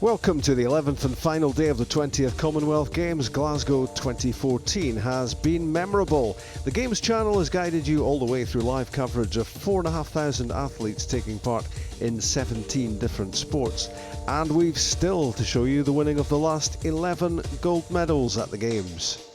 Welcome to the 11th and final day of the 20th Commonwealth Games. Glasgow 2014 has been memorable. The Games channel has guided you all the way through live coverage of 4,500 athletes taking part in 17 different sports. And we've still to show you the winning of the last 11 gold medals at the Games.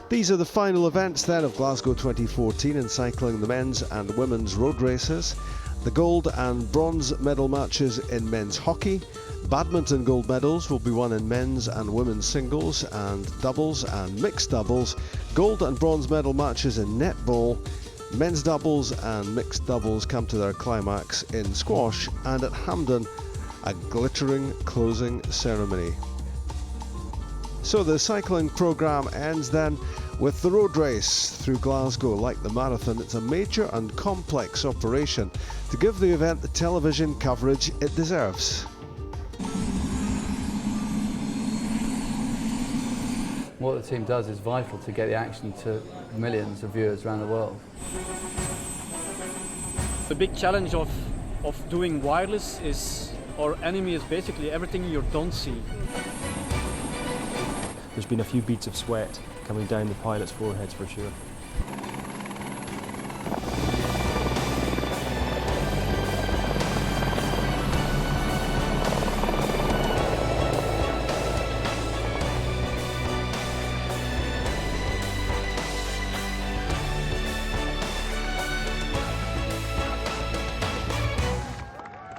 These are the final events then of Glasgow 2014 in cycling, the men's and women's road races. The gold and bronze medal matches in men's hockey. Badminton gold medals will be won in men's and women's singles and doubles and mixed doubles. Gold and bronze medal matches in netball. Men's doubles and mixed doubles come to their climax in squash, and at Hampden, a glittering closing ceremony. So the cycling programme ends then with the road race through Glasgow. Like the marathon, it's a major and complex operation to give the event the television coverage it deserves. What the team does is vital to get the action to millions of viewers around the world. The big challenge of doing wireless is our enemy is basically everything you don't see. There's been a few beads of sweat coming down the pilots' foreheads for sure.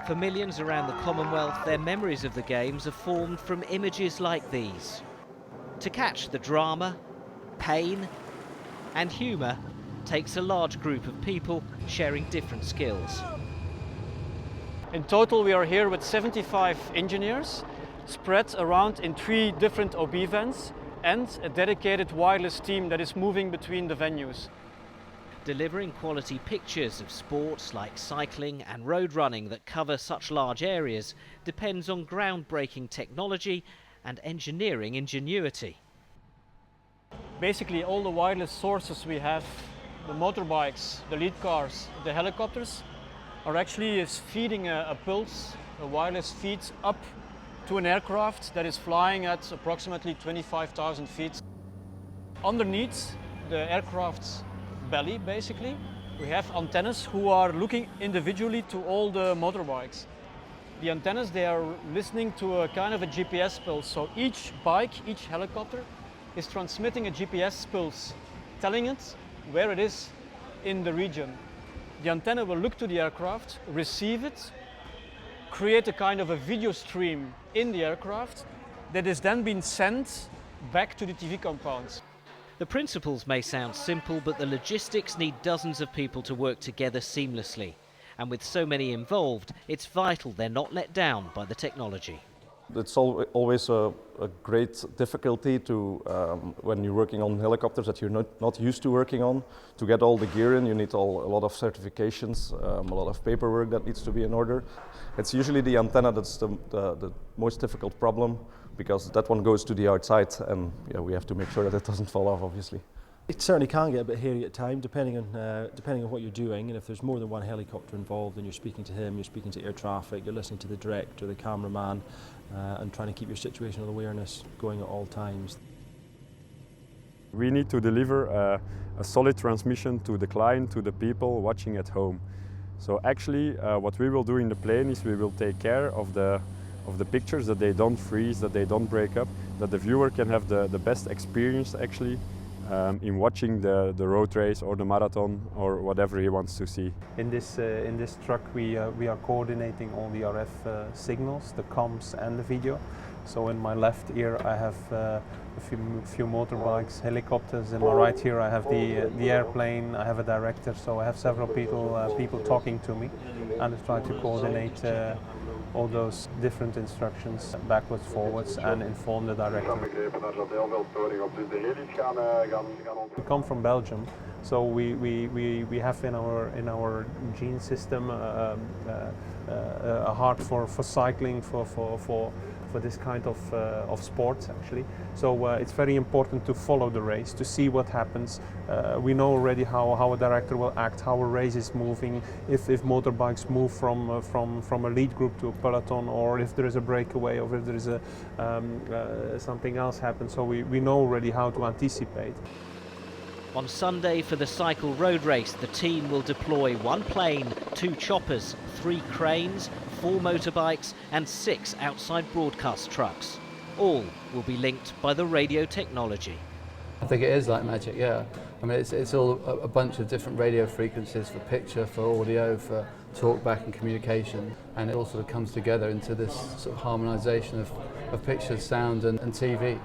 For millions around the Commonwealth, their memories of the Games are formed from images like these. To catch the drama, pain and humour takes a large group of people sharing different skills. In total, we are here with 75 engineers spread around in 3 different OB vans and a dedicated wireless team that is moving between the venues. Delivering quality pictures of sports like cycling and road running that cover such large areas depends on groundbreaking technology and engineering ingenuity. Basically, all the wireless sources we have, the motorbikes, the lead cars, the helicopters, are actually feeding a pulse, a wireless feed up to an aircraft that is flying at approximately 25,000 feet. Underneath the aircraft's belly, basically, we have antennas who are looking individually to all the motorbikes. The antennas, they are listening to a kind of a GPS pulse. So each bike, each helicopter is transmitting a GPS pulse, telling it where it is in the region. The antenna will look to the aircraft, receive it, create a kind of a video stream in the aircraft that is then being sent back to the TV compounds. The principles may sound simple, but the logistics need dozens of people to work together seamlessly. And with so many involved, it's vital they're not let down by the technology. It's always a great difficulty to, when you're working on helicopters that you're not used to working on. To get all the gear in, you need a lot of certifications, a lot of paperwork that needs to be in order. It's usually the antenna that's the most difficult problem, because that one goes to the outside, and yeah, we have to make sure that it doesn't fall off, obviously. It certainly can get a bit hairy at times, depending on what you're doing. And if there's more than one helicopter involved, then you're speaking to him, you're speaking to air traffic, you're listening to the director, the cameraman, and trying to keep your situational awareness going at all times. We need to deliver a solid transmission to the client, to the people watching at home. So actually, what we will do in the plane is we will take care of the pictures, that they don't freeze, that they don't break up, that the viewer can have the best experience actually in watching the road race or the marathon or whatever he wants to see. In this truck we are coordinating all the RF signals, the comms and the video. So in my left ear I have a few motorbikes, helicopters. In my right here I have the airplane, I have a director, so I have several people talking to me, and I try to coordinate all those different instructions backwards, forwards, and inform the director. We come from Belgium, so we have in our gene system a heart for cycling, for for this kind of sports actually. So it's very important to follow the race, to see what happens. We know already how a director will act, how a race is moving, if motorbikes move from a lead group to a peloton, or if there is a breakaway, or if there is something else happens. So we know already how to anticipate. On Sunday for the cycle road race, the team will deploy 1 plane, 2 choppers, 3 cranes, 4 motorbikes and 6 outside broadcast trucks. All will be linked by the radio technology. I think it is like magic, yeah. I mean, it's all a bunch of different radio frequencies for picture, for audio, for talkback and communication, and it all sort of comes together into this sort of harmonisation of pictures, sound and TV.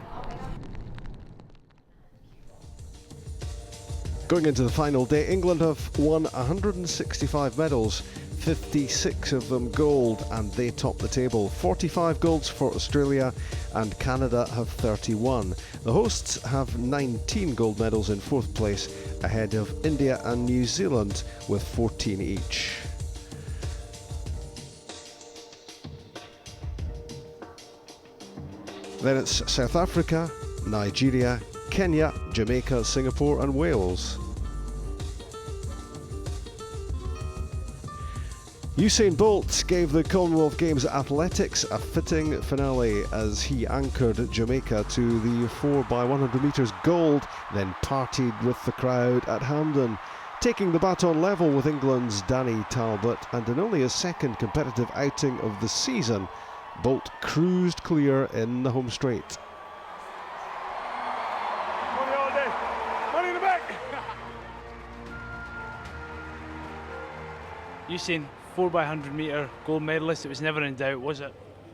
Going into the final day, England have won 165 medals, 56 of them gold, and they top the table. 45 golds for Australia, and Canada have 31. The hosts have 19 gold medals in 4th place, ahead of India and New Zealand with 14 each. Then it's South Africa, Nigeria, Kenya, Jamaica, Singapore and Wales. Usain Bolt gave the Commonwealth Games athletics a fitting finale as he anchored Jamaica to the 4x100 metres gold, then partied with the crowd at Hampden. Taking the baton level with England's Danny Talbot, and in only his 2nd competitive outing of the season, Bolt cruised clear in the home straight. Usain, 4x100 metre gold medalist, it was never in doubt, was it?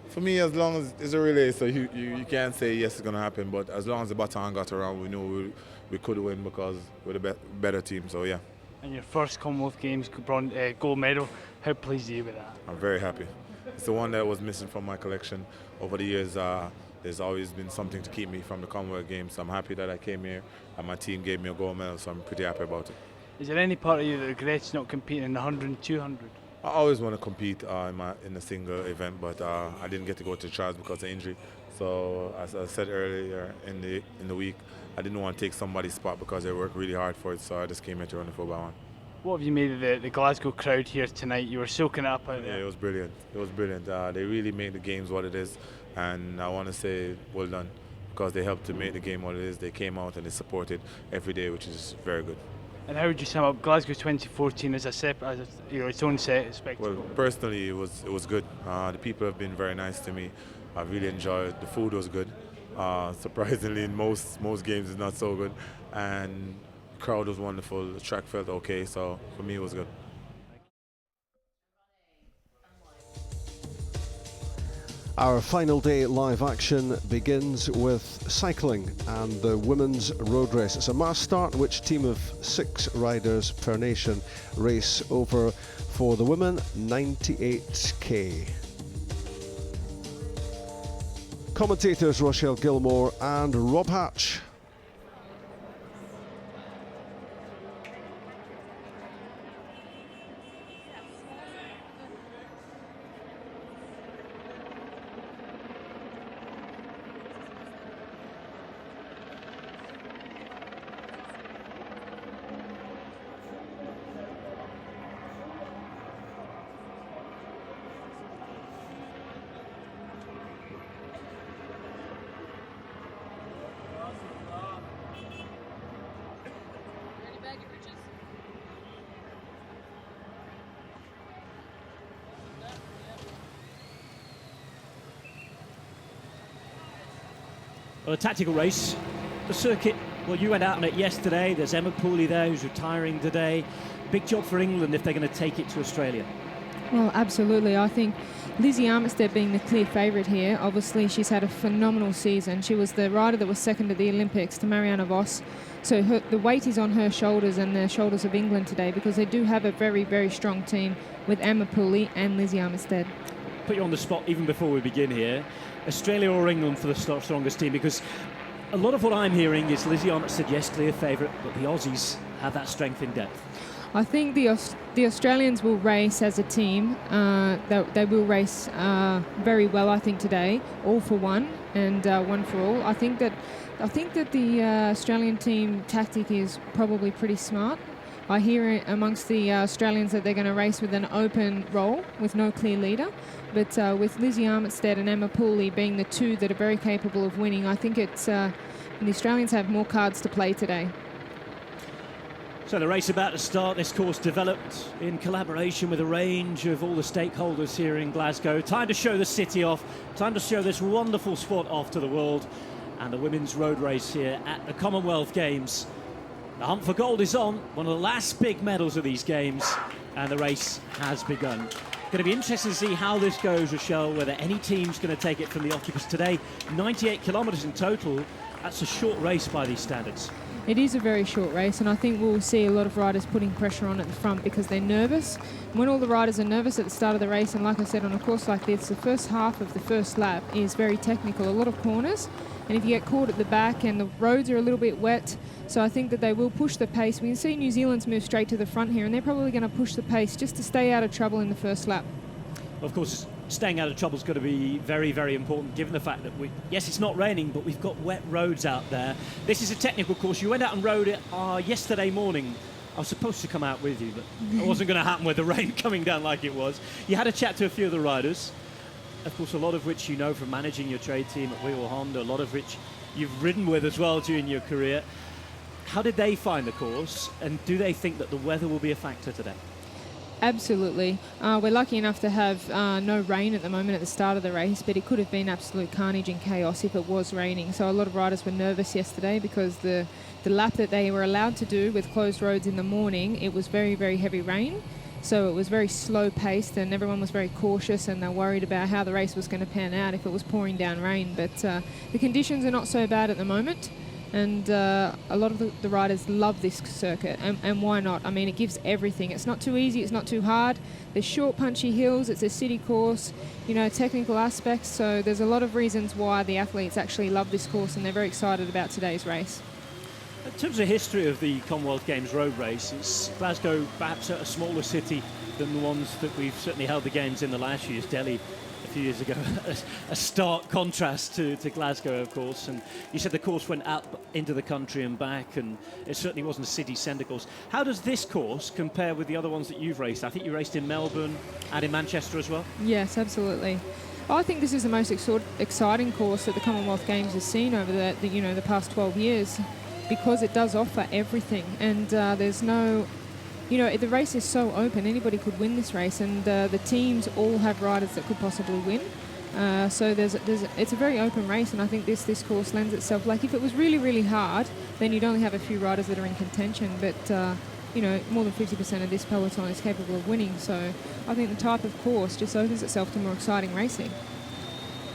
For me, as long as it's a relay, so you can't say yes, it's going to happen, but as long as the baton got around, we knew we could win because we're the better team, so yeah. And your first Commonwealth Games gold medal, how pleased are you with that? I'm very happy. It's the one that was missing from my collection over the years. There's always been something to keep me from the Commonwealth Games, so I'm happy that I came here and my team gave me a gold medal, so I'm pretty happy about it. Is there any part of you that regrets not competing in the 100 and 200? I always want to compete in a single event, but I didn't get to go to the trials because of injury. So as I said earlier in the week, I didn't want to take somebody's spot because they worked really hard for it, so I just came here to run the 4x1. What have you made of the Glasgow crowd here tonight? You were soaking it up out there. Yeah, it was brilliant. It was brilliant. They really made the games what it is, and I want to say well done because they helped to make the game what it is. They came out and they supported every day, which is very good. And how would you sum up Glasgow 2014 as its own set of spectacle? Well, personally, it was good. The people have been very nice to me. I really enjoyed it. The food was good. Surprisingly, in most games, it's not so good. And the crowd was wonderful. The track felt okay. So for me, it was good. Our final day live action begins with cycling and the women's road race. It's a mass start in which a team of 6 riders per nation race over, for the women, 98k. Commentators Rochelle Gilmore and Rob Hatch. Well, a tactical race. The circuit, well, you went out on it yesterday. There's Emma Pooley there who's retiring today. Big job for England if they're going to take it to Australia. Well, absolutely. I think Lizzie Armitstead being the clear favourite here. Obviously, she's had a phenomenal season. She was the rider that was second at the Olympics to Marianne Vos. So the weight is on her shoulders and the shoulders of England today because they do have a very, very strong team with Emma Pooley and Lizzie Armitstead. Put you on the spot even before we begin here. Australia or England for the strongest team? Because a lot of what I'm hearing is Lizzie Armitstead, yes, clear favourite, but the Aussies have that strength in depth. I think the Australians will race as a team. They will race very well, I think, today, all for one and one for all. I think that the Australian team tactic is probably pretty smart. I hear amongst the Australians that they're going to race with an open role with no clear leader. But with Lizzie Armitstead and Emma Pooley being the two that are very capable of winning, I think it's the Australians have more cards to play today. So the race about to start. This course developed in collaboration with a range of all the stakeholders here in Glasgow. Time to show the city off. Time to show this wonderful sport off to the world. And the women's road race here at the Commonwealth Games. The hunt for gold is on. One of the last big medals of these games. And the race has begun. Going to be interesting to see how this goes, Rochelle, whether any team's going to take it from the occupants today. 98 kilometres in total. That's a short race by these standards. It is a very short race, and I think we'll see a lot of riders putting pressure on at the front because they're nervous. When all the riders are nervous at the start of the race, and like I said, on a course like this, the first half of the first lap is very technical, a lot of corners, and if you get caught at the back and the roads are a little bit wet, so I think that they will push the pace. We can see New Zealand's move straight to the front here, and they're probably going to push the pace just to stay out of trouble in the first lap. Of course, staying out of trouble is going to be very, very important, given the fact that yes, it's not raining, but we've got wet roads out there. This is a technical course. You went out and rode it yesterday morning. I was supposed to come out with you, but it wasn't going to happen with the rain coming down like it was. You had a chat to a few of the riders, of course, a lot of which you know from managing your trade team at Wheel Honda, a lot of which you've ridden with as well during your career. How did they find the course, and do they think that the weather will be a factor today? Absolutely. We're lucky enough to have no rain at the moment at the start of the race, but it could have been absolute carnage and chaos if it was raining. So a lot of riders were nervous yesterday because the lap that they were allowed to do with closed roads in the morning, it was very, very heavy rain. So it was very slow paced and everyone was very cautious and they're worried about how the race was going to pan out if it was pouring down rain. But the conditions are not so bad at the moment. And a lot of the riders love this circuit, and why not? I mean, it gives everything. It's not too easy, it's not too hard. There's short, punchy hills, it's a city course, you know, technical aspects. So there's a lot of reasons why the athletes actually love this course, and they're very excited about today's race. In terms of history of the Commonwealth Games road race, is Glasgow perhaps a smaller city than the ones that we've certainly held the games in the last years? Delhi a few years ago, a stark contrast to Glasgow, of course. And you said the course went up into the country and back, and it certainly wasn't a city centre course. How does this course compare with the other ones that you've raced? I think you raced in Melbourne and in Manchester as well. Yes, absolutely. I think this is the most exciting course that the Commonwealth Games has seen over the past 12 years, because it does offer everything, and there's no. You know, the race is so open, anybody could win this race, and the teams all have riders that could possibly win. So it's a very open race, and I think this course lends itself. Like, if it was really, really hard, then you'd only have a few riders that are in contention, but you know, more than 50% of this peloton is capable of winning. So I think the type of course just opens itself to more exciting racing.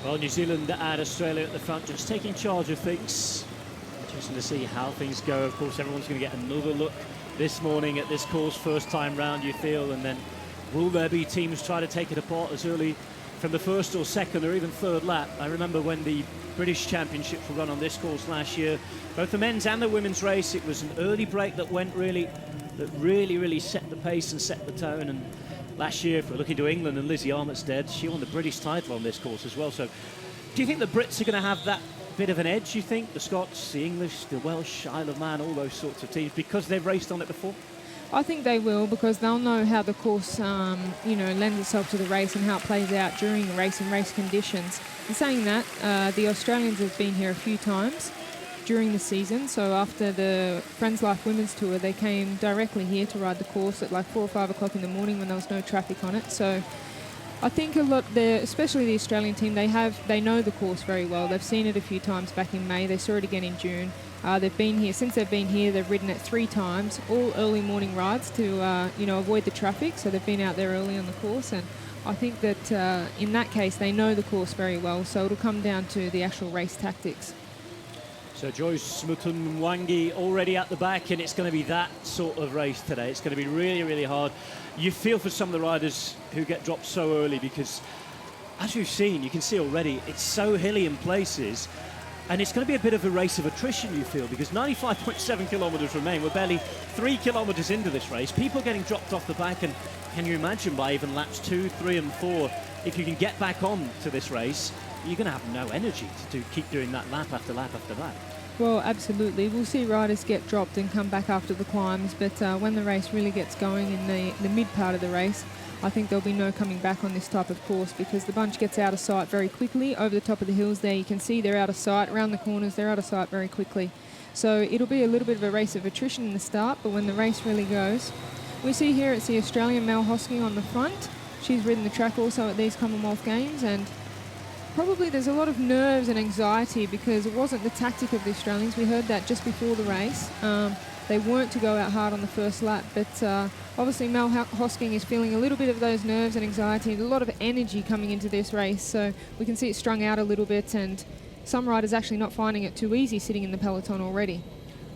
Well, New Zealand and Australia at the front, just taking charge of things. Interesting to see how things go. Of course, everyone's going to get another look this morning at this course, first time round, you feel, and then will there be teams try to take it apart as early from the first or second or even third lap? I remember when the British Championships were run on this course last year, both the men's and the women's race, it was an early break that really set the pace and set the tone. And last year, if we're looking to England and Lizzie Armitstead, she won the British title on this course as well. So do you think the Brits are going to have that bit of an edge, you think? The Scots, the English, the Welsh, Isle of Man, all those sorts of teams, because they've raced on it before? I think they will, because they'll know how the course, lends itself to the race and how it plays out during the race and race conditions. In saying that, the Australians have been here a few times during the season. So after the Friends Life Women's Tour, they came directly here to ride the course at like 4 or 5 o'clock in the morning when there was no traffic on it. So I think a lot, especially the Australian team, they know the course very well. They've seen it a few times back in May. They saw it again in June. They've been here since they've been here. They've ridden it 3 times, all early morning rides to avoid the traffic. So they've been out there early on the course, and I think that in that case they know the course very well. So it'll come down to the actual race tactics. So Joyce Mutunwangi already at the back, and it's going to be that sort of race today. It's going to be really, really hard. You feel for some of the riders who get dropped so early, because as you've seen, you can see already, it's so hilly in places. And it's going to be a bit of a race of attrition, you feel, because 95.7 kilometres remain. We're barely 3 kilometres into this race. People are getting dropped off the back, and can you imagine by even laps 2, 3 and 4, if you can get back on to this race, you're going to have no energy to keep doing that lap after lap after lap. Well, absolutely. We'll see riders get dropped and come back after the climbs, but when the race really gets going in the mid part of the race, I think there'll be no coming back on this type of course, because the bunch gets out of sight very quickly. Over the top of the hills there, you can see they're out of sight. Around the corners, they're out of sight very quickly. So it'll be a little bit of a race of attrition in the start, but when the race really goes, we see here it's the Australian Mel Hosking on the front. She's ridden the track also at these Commonwealth Games, and probably there's a lot of nerves and anxiety because it wasn't the tactic of the Australians. We heard that just before the race. They weren't to go out hard on the first lap, but obviously Mel Hosking is feeling a little bit of those nerves and anxiety and a lot of energy coming into this race. So we can see it strung out a little bit, and some riders actually not finding it too easy sitting in the peloton already.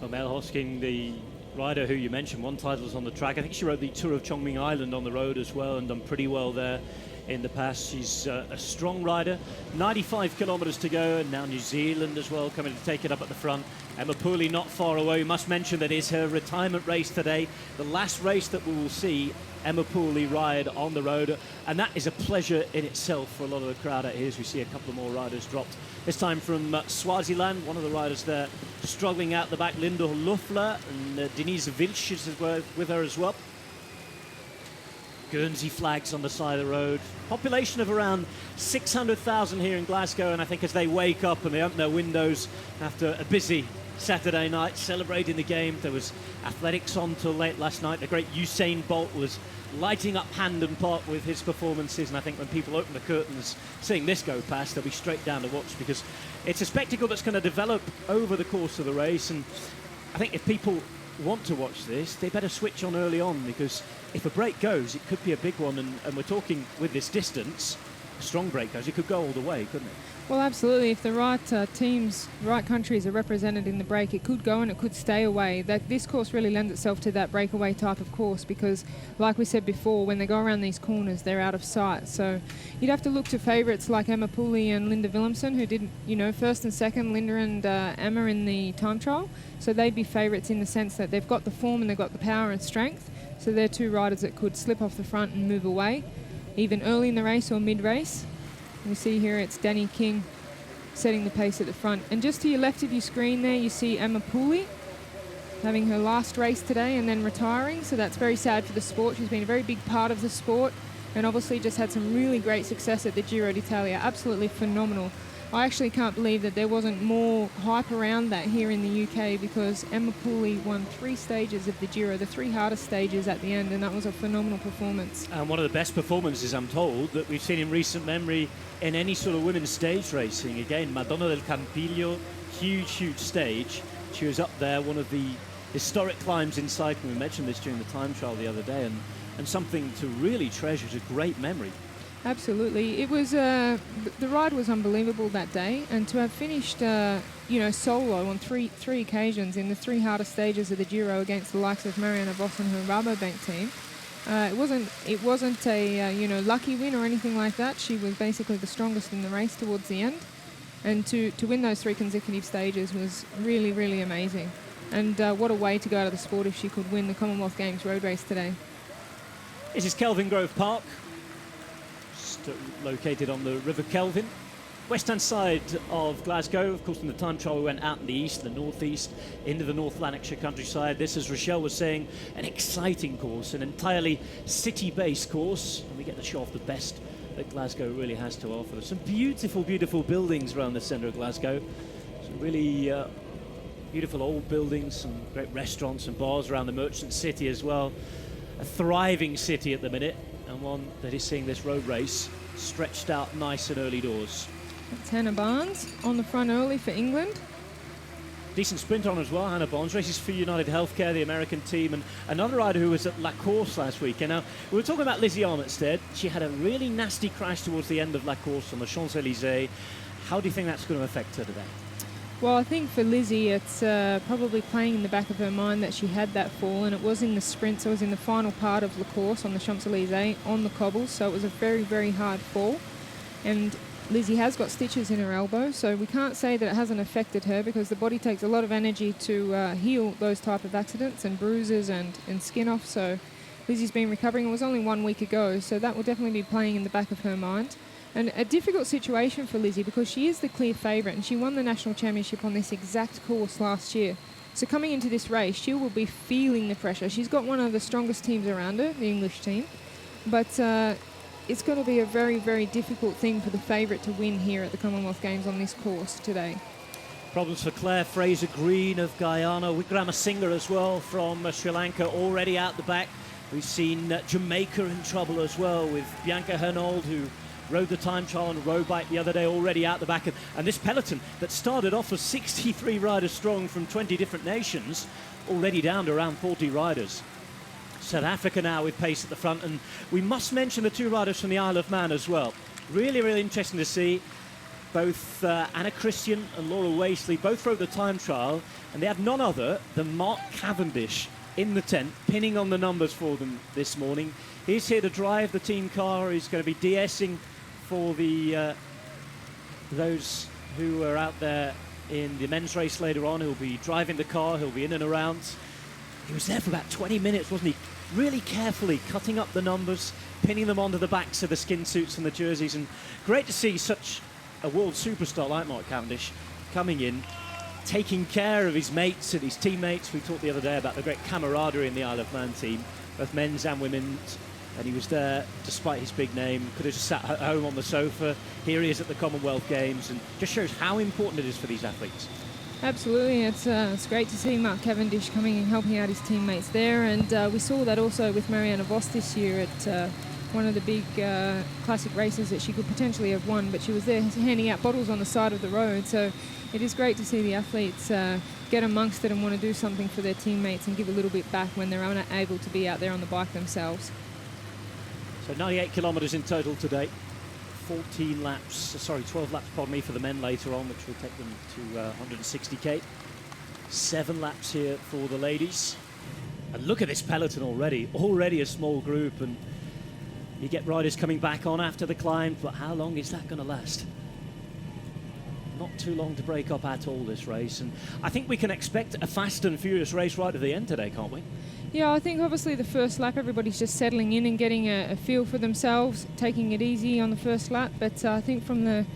Well, Mel Hosking, the rider who you mentioned, won titles on the track. I think she rode the Tour of Chongming Island on the road as well and done pretty well there in the past. She's a strong rider. 95 kilometres to go, and now New Zealand as well coming to take it up at the front. Emma Pooley not far away. We must mention that is her retirement race today, the last race that we will see Emma Pooley ride on the road, and that is a pleasure in itself for a lot of the crowd out here as we see a couple more riders dropped. This time from Swaziland, one of the riders there struggling out the back, Linda Luffler, and Denise Vilch is with her as well. Guernsey flags on the side of the road. Population of around 600,000 here in Glasgow, and I think as they wake up and they open their windows after a busy Saturday night celebrating the game, there was athletics on till late last night. The great Usain Bolt was lighting up Hampden Park with his performances, and I think when people open the curtains seeing this go past, they'll be straight down to watch, because it's a spectacle that's going to develop over the course of the race. And I think if people want to watch this, they better switch on early on, because if a break goes, it could be a big one, and we're talking with this distance, a strong break goes, it could go all the way, couldn't it? Well, absolutely. If the right teams, right countries are represented in the break, it could go and it could stay away. This course really lends itself to that breakaway type of course, because, like we said before, when they go around these corners, they're out of sight. So you'd have to look to favourites like Emma Pooley and Linda Willemsen, who did, first and second, Linda and Emma in the time trial. So they'd be favourites in the sense that they've got the form and they've got the power and strength. So they're two riders that could slip off the front and move away, even early in the race or mid-race. We see here it's Danny King setting the pace at the front. And just to your left of your screen there, you see Emma Pooley having her last race today and then retiring. So that's very sad for the sport. She's been a very big part of the sport and obviously just had some really great success at the Giro d'Italia. Absolutely phenomenal. I actually can't believe that there wasn't more hype around that here in the UK, because Emma Pooley won 3 stages of the Giro, the 3 hardest stages at the end, and that was a phenomenal performance. And one of the best performances, I'm told, that we've seen in recent memory in any sort of women's stage racing. Again, Madonna del Campiglio, huge stage. She was up there, one of the historic climbs in cycling. We mentioned this during the time trial the other day, and something to really treasure. It's a great memory. Absolutely. It was the ride was unbelievable that day, and to have finished solo on three occasions in the 3 hardest stages of the Giro against the likes of Marianne Vos and her Rabobank team, it wasn't a lucky win or anything like that. She was basically the strongest in the race towards the end, and to win those 3 consecutive stages was really amazing. And what a way to go to the sport if she could win the Commonwealth Games road race today. This is Kelvin Grove Park, located on the River Kelvin, west-hand side of Glasgow. Of course, in the time trial we went out in the east, the northeast, into the North Lanarkshire countryside. This, as Rochelle was saying, an exciting course, an entirely city-based course, and we get to show off the best that Glasgow really has to offer. Some beautiful buildings around the centre of Glasgow. Some really beautiful old buildings, some great restaurants and bars around the merchant city as well. A thriving city at the minute, and one that is seeing this road race stretched out nice and early doors. That's Hannah Barnes on the front early for England. Decent sprint on as well, Hannah Barnes. Races for United Healthcare, the American team, and another rider who was at La Course last week. And now, we were talking about Lizzie Armitstead. She had a really nasty crash towards the end of La Course on the Champs-Élysées. How do you think that's going to affect her today? Well, I think for Lizzie, it's probably playing in the back of her mind that she had that fall, and it was in the sprint, so it was in the final part of La Course on the Champs-Élysées on the cobbles, so it was a very hard fall. And Lizzie has got stitches in her elbow, so we can't say that it hasn't affected her because the body takes a lot of energy to heal those type of accidents and bruises and skin off. So Lizzie's been recovering. It was only 1 week ago, so that will definitely be playing in the back of her mind. And a difficult situation for Lizzie because she is the clear favourite and she won the national championship on this exact course last year. So coming into this race, she will be feeling the pressure. She's got one of the strongest teams around her, the English team, but it's going to be a very, very difficult thing for the favourite to win here at the Commonwealth Games on this course today. Problems for Claire Fraser-Green of Guyana, Wikrama Singh as well from Sri Lanka already out the back. We've seen Jamaica in trouble as well with Bianca Hernold, who rode the time trial on a road bike the other day, already out the back. And this peloton that started off as 63 riders strong from 20 different nations, already down to around 40 riders. South Africa now with pace at the front, and we must mention the 2 riders from the Isle of Man as well. Really, really interesting to see. Both Anna Christian and Laura Wastley both rode the time trial, and they had none other than Mark Cavendish in the tent, pinning on the numbers for them this morning. He's here to drive the team car. He's going to be de-essing for the those who are out there in the men's race later on. He'll be driving the car. He'll be in and around. He was there for about 20 minutes, wasn't he? Really carefully cutting up the numbers, pinning them onto the backs of the skin suits and the jerseys. And great to see such a world superstar like Mark Cavendish coming in, taking care of his mates and his teammates. We talked the other day about the great camaraderie in the Isle of Man team, both men's and women's. And he was there despite his big name. Could have just sat at home on the sofa. Here he is at the Commonwealth Games, and just shows how important it is for these athletes. Absolutely, it's great to see Mark Cavendish coming and helping out his teammates there, and we saw that also with Marianne Vos this year at one of the big classic races that she could potentially have won, but she was there handing out bottles on the side of the road. So it is great to see the athletes get amongst it and want to do something for their teammates and give a little bit back when they're unable to be out there on the bike themselves. So 98 kilometres in total today. 12 laps, pardon me, for the men later on, which will take them to 160k. 7 laps here for the ladies. And look at this peloton already a small group, and you get riders coming back on after the climb, but how long is that going to last? Not too long to break up at all, this race, and I think we can expect a fast and furious race right at the end today, can't we? Yeah, I think obviously the first lap everybody's just settling in and getting a feel for themselves, taking it easy on the first lap, but I think from the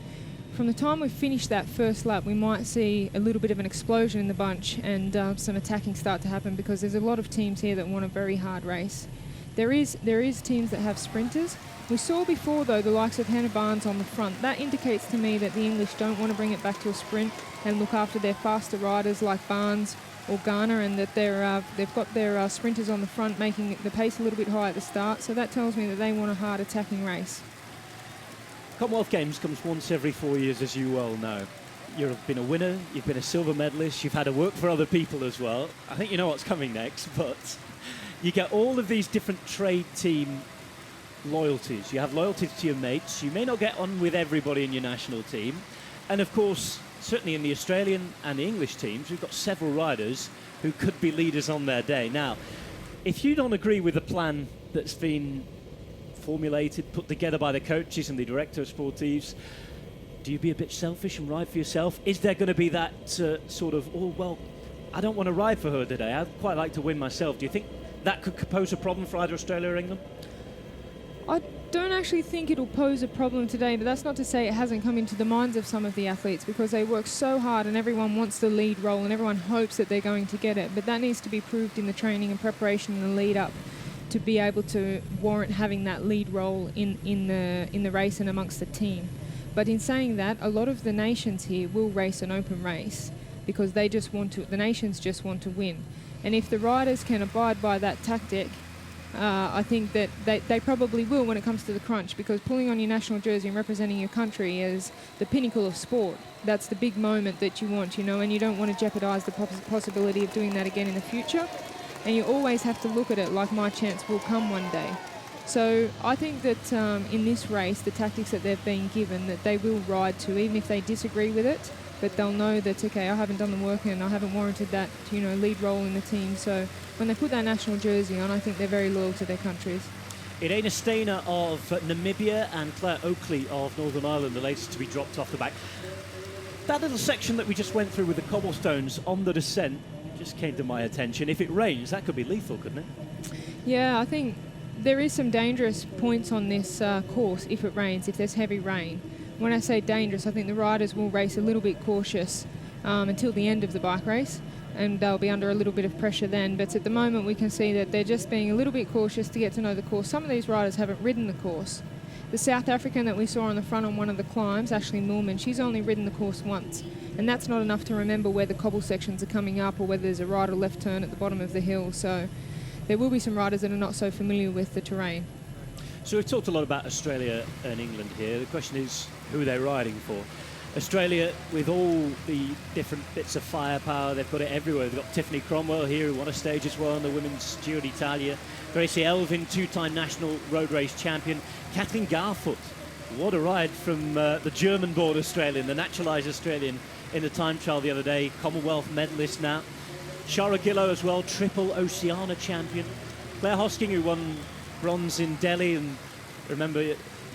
time we finish that first lap we might see a little bit of an explosion in the bunch and some attacking start to happen, because there's a lot of teams here that want a very hard race. There is teams that have sprinters. We saw before though the likes of Hannah Barnes on the front. That indicates to me that the English don't want to bring it back to a sprint and look after their faster riders like Barnes or Garner, and that they've got their sprinters on the front making the pace a little bit high at the start. So that tells me that they want a hard attacking race. Commonwealth Games comes once every 4 years, as you well know. You've been a winner, you've been a silver medalist, you've had to work for other people as well. I think you know what's coming next, but you get all of these different trade team loyalties. You have loyalties to your mates. You may not get on with everybody in your national team. And of course, certainly in the Australian and the English teams, we've got several riders who could be leaders on their day. Now, if you don't agree with the plan that's been formulated, put together by the coaches and the director of sportives, do you be a bit selfish and ride for yourself? Is there going to be that sort of, oh, well, I don't want to ride for her today, I'd quite like to win myself? Do you think that could pose a problem for either Australia or England? I don't actually think it'll pose a problem today, but that's not to say it hasn't come into the minds of some of the athletes, because they work so hard and everyone wants the lead role and everyone hopes that they're going to get it. But that needs to be proved in the training and preparation and the lead up to be able to warrant having that lead role in the race and amongst the team. But in saying that, a lot of the nations here will race an open race because they just want to, the nations just want to win. And if the riders can abide by that tactic, I think that they probably will when it comes to the crunch, because pulling on your national jersey and representing your country is the pinnacle of sport. That's the big moment that you want, you know, and you don't want to jeopardise the possibility of doing that again in the future. And you always have to look at it like my chance will come one day. So I think that in this race, the tactics that they've been given, that they will ride to, even if they disagree with it, but they'll know that, okay, I haven't done the work and I haven't warranted that, you know, lead role in the team. So when they put that national jersey on, I think they're very loyal to their countries. Irene Steiner of Namibia and Claire Oakley of Northern Ireland, the latest to be dropped off the back. That little section that we just went through with the cobblestones on the descent just came to my attention. If it rains, that could be lethal, couldn't it? Yeah, I think there is some dangerous points on this course if it rains, if there's heavy rain. When I say dangerous, I think the riders will race a little bit cautious until the end of the bike race, and they'll be under a little bit of pressure then. But at the moment we can see that they're just being a little bit cautious to get to know the course. Some of these riders haven't ridden the course. The South African that we saw on the front on one of the climbs, Ashley Norman, she's only ridden the course once, and that's not enough to remember where the cobble sections are coming up or whether there's a right or left turn at the bottom of the hill. So there will be some riders that are not so familiar with the terrain. So we've talked a lot about Australia and England here. The question is who they're riding for. Australia, with all the different bits of firepower, they've got it everywhere. They've got Tiffany Cromwell here, who won a stage as well in the women's Giro d'Italia. Gracie Elvin, two-time national road race champion. Kathleen Garfoot, what a ride from the German-born Australian, the naturalised Australian in the time trial the other day. Commonwealth medalist now. Shara Gillow as well, triple Oceania champion. Claire Hosking, who won bronze in Delhi, and remember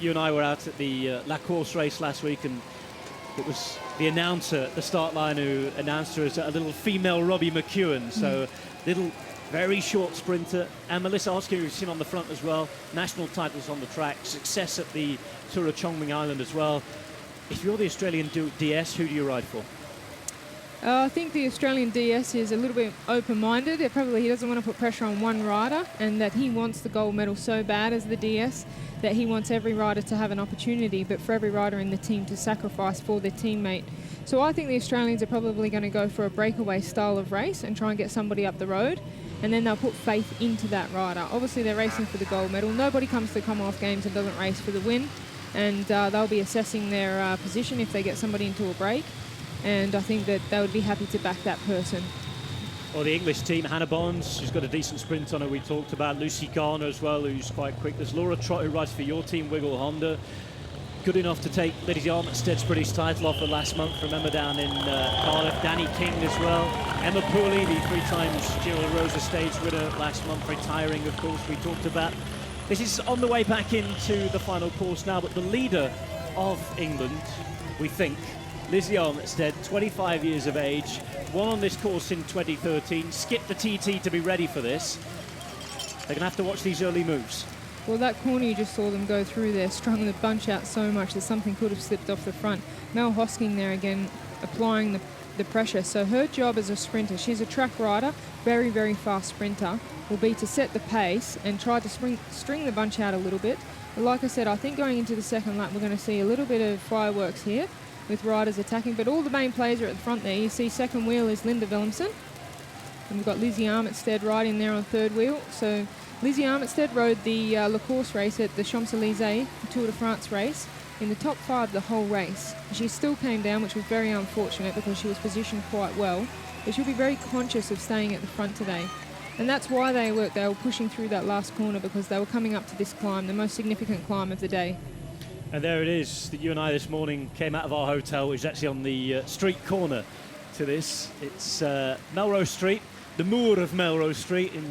you and I were out at the La Course race last week, and it was the announcer at the start line who announced her as a little female Robbie McEwen. So little, very short sprinter. And Melissa Hosking, who's seen on the front as well. National titles on the track. Success at the Tour of Chongming Island as well. If you're the Australian DS, who do you ride for? I think the Australian DS is a little bit open-minded. He doesn't want to put pressure on one rider, and that he wants the gold medal so bad as the DS that he wants every rider to have an opportunity, but for every rider in the team to sacrifice for their teammate. So I think the Australians are probably going to go for a breakaway style of race and try and get somebody up the road, and then they'll put faith into that rider. Obviously they're racing for the gold medal. Nobody comes to the Commonwealth Games and doesn't race for the win, and they'll be assessing their position if they get somebody into a break. And I think that they would be happy to back that person. Or the English team, Hannah Bonds, who's got a decent sprint on her, we talked about. Lucy Garner as well, who's quite quick. There's Laura Trott, who rides for your team, Wiggle Honda. Good enough to take Liddy Armitstead's British title off her last month, remember, down in Cardiff. Danny King as well. Emma Pooley, the 3 times Giro Rosa stage winner last month, retiring, of course, we talked about. This is on the way back into the final course now, but the leader of England, we think, Lizzie Armitstead, 25 years of age, won on this course in 2013, skipped the TT to be ready for this. They're going to have to watch these early moves. Well, that corner you just saw them go through there, strung the bunch out so much that something could have slipped off the front. Mel Hosking there again, applying the pressure. So her job as a sprinter, she's a track rider, very, very fast sprinter, will be to set the pace and try to string the bunch out a little bit. But like I said, I think going into the second lap, we're going to see a little bit of fireworks here, with riders attacking, but all the main players are at the front there. You see second wheel is Linda Willemsen, and we've got Lizzie Armitstead riding there on third wheel. So Lizzie Armitstead rode the La Course race at the Champs-Élysées Tour de France race in the top 5 the whole race. She still came down, which was very unfortunate because she was positioned quite well, but she'll be very conscious of staying at the front today. And that's why they were pushing through that last corner, because they were coming up to this climb, the most significant climb of the day. And there it is that you and I this morning came out of our hotel, which is actually on the street corner to this. It's Melrose Street, the moor of Melrose Street, in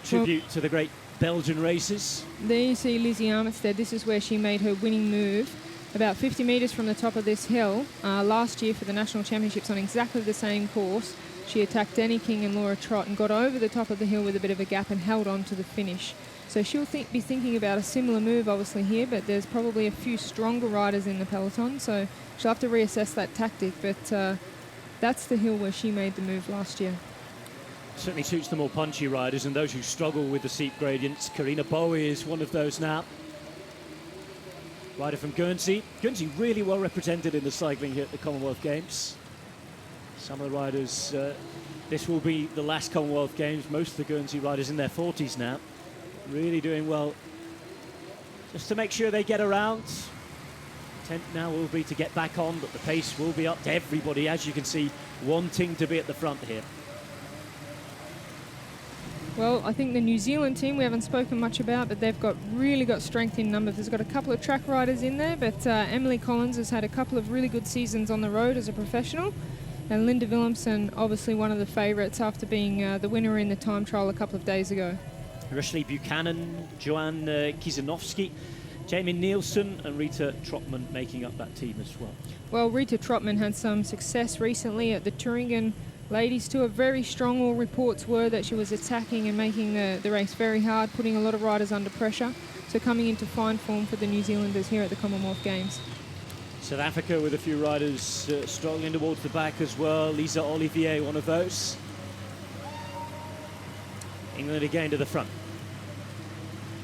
tribute to the great Belgian races. There you see Lizzie Armitstead. This is where she made her winning move, about 50 metres from the top of this hill. Last year for the National Championships on exactly the same course, she attacked Danny King and Laura Trott and got over the top of the hill with a bit of a gap and held on to the finish. So she'll be thinking about a similar move obviously here, but there's probably a few stronger riders in the peloton, so she'll have to reassess that tactic, but that's the hill where she made the move last year. Certainly suits the more punchy riders and those who struggle with the steep gradients. Karina Bowie is one of those now. Rider from Guernsey. Guernsey really well represented in the cycling here at the Commonwealth Games. Some of the riders, this will be the last Commonwealth Games. Most of the Guernsey riders in their 40s now. Really doing well just to make sure they get around. Intent now will be to get back on, but the pace will be up to everybody, as you can see, wanting to be at the front here. Well, I think the New Zealand team we haven't spoken much about, but they've really got strength in numbers. There's got a couple of track riders in there, but Emily Collins has had a couple of really good seasons on the road as a professional. And Linda Willemsen, obviously one of the favourites after being the winner in the time trial a couple of days ago. Ashley Buchanan, Joanne Kizanowski, Jamie Nielsen and Rita Trotman making up that team as well. Well, Rita Trotman had some success recently at the Turingen Ladies Tour. Very strong. All reports were that she was attacking and making the race very hard, putting a lot of riders under pressure. So coming into fine form for the New Zealanders here at the Commonwealth Games. South Africa with a few riders struggling towards the back as well. Lisa Olivier, one of those. England again to the front.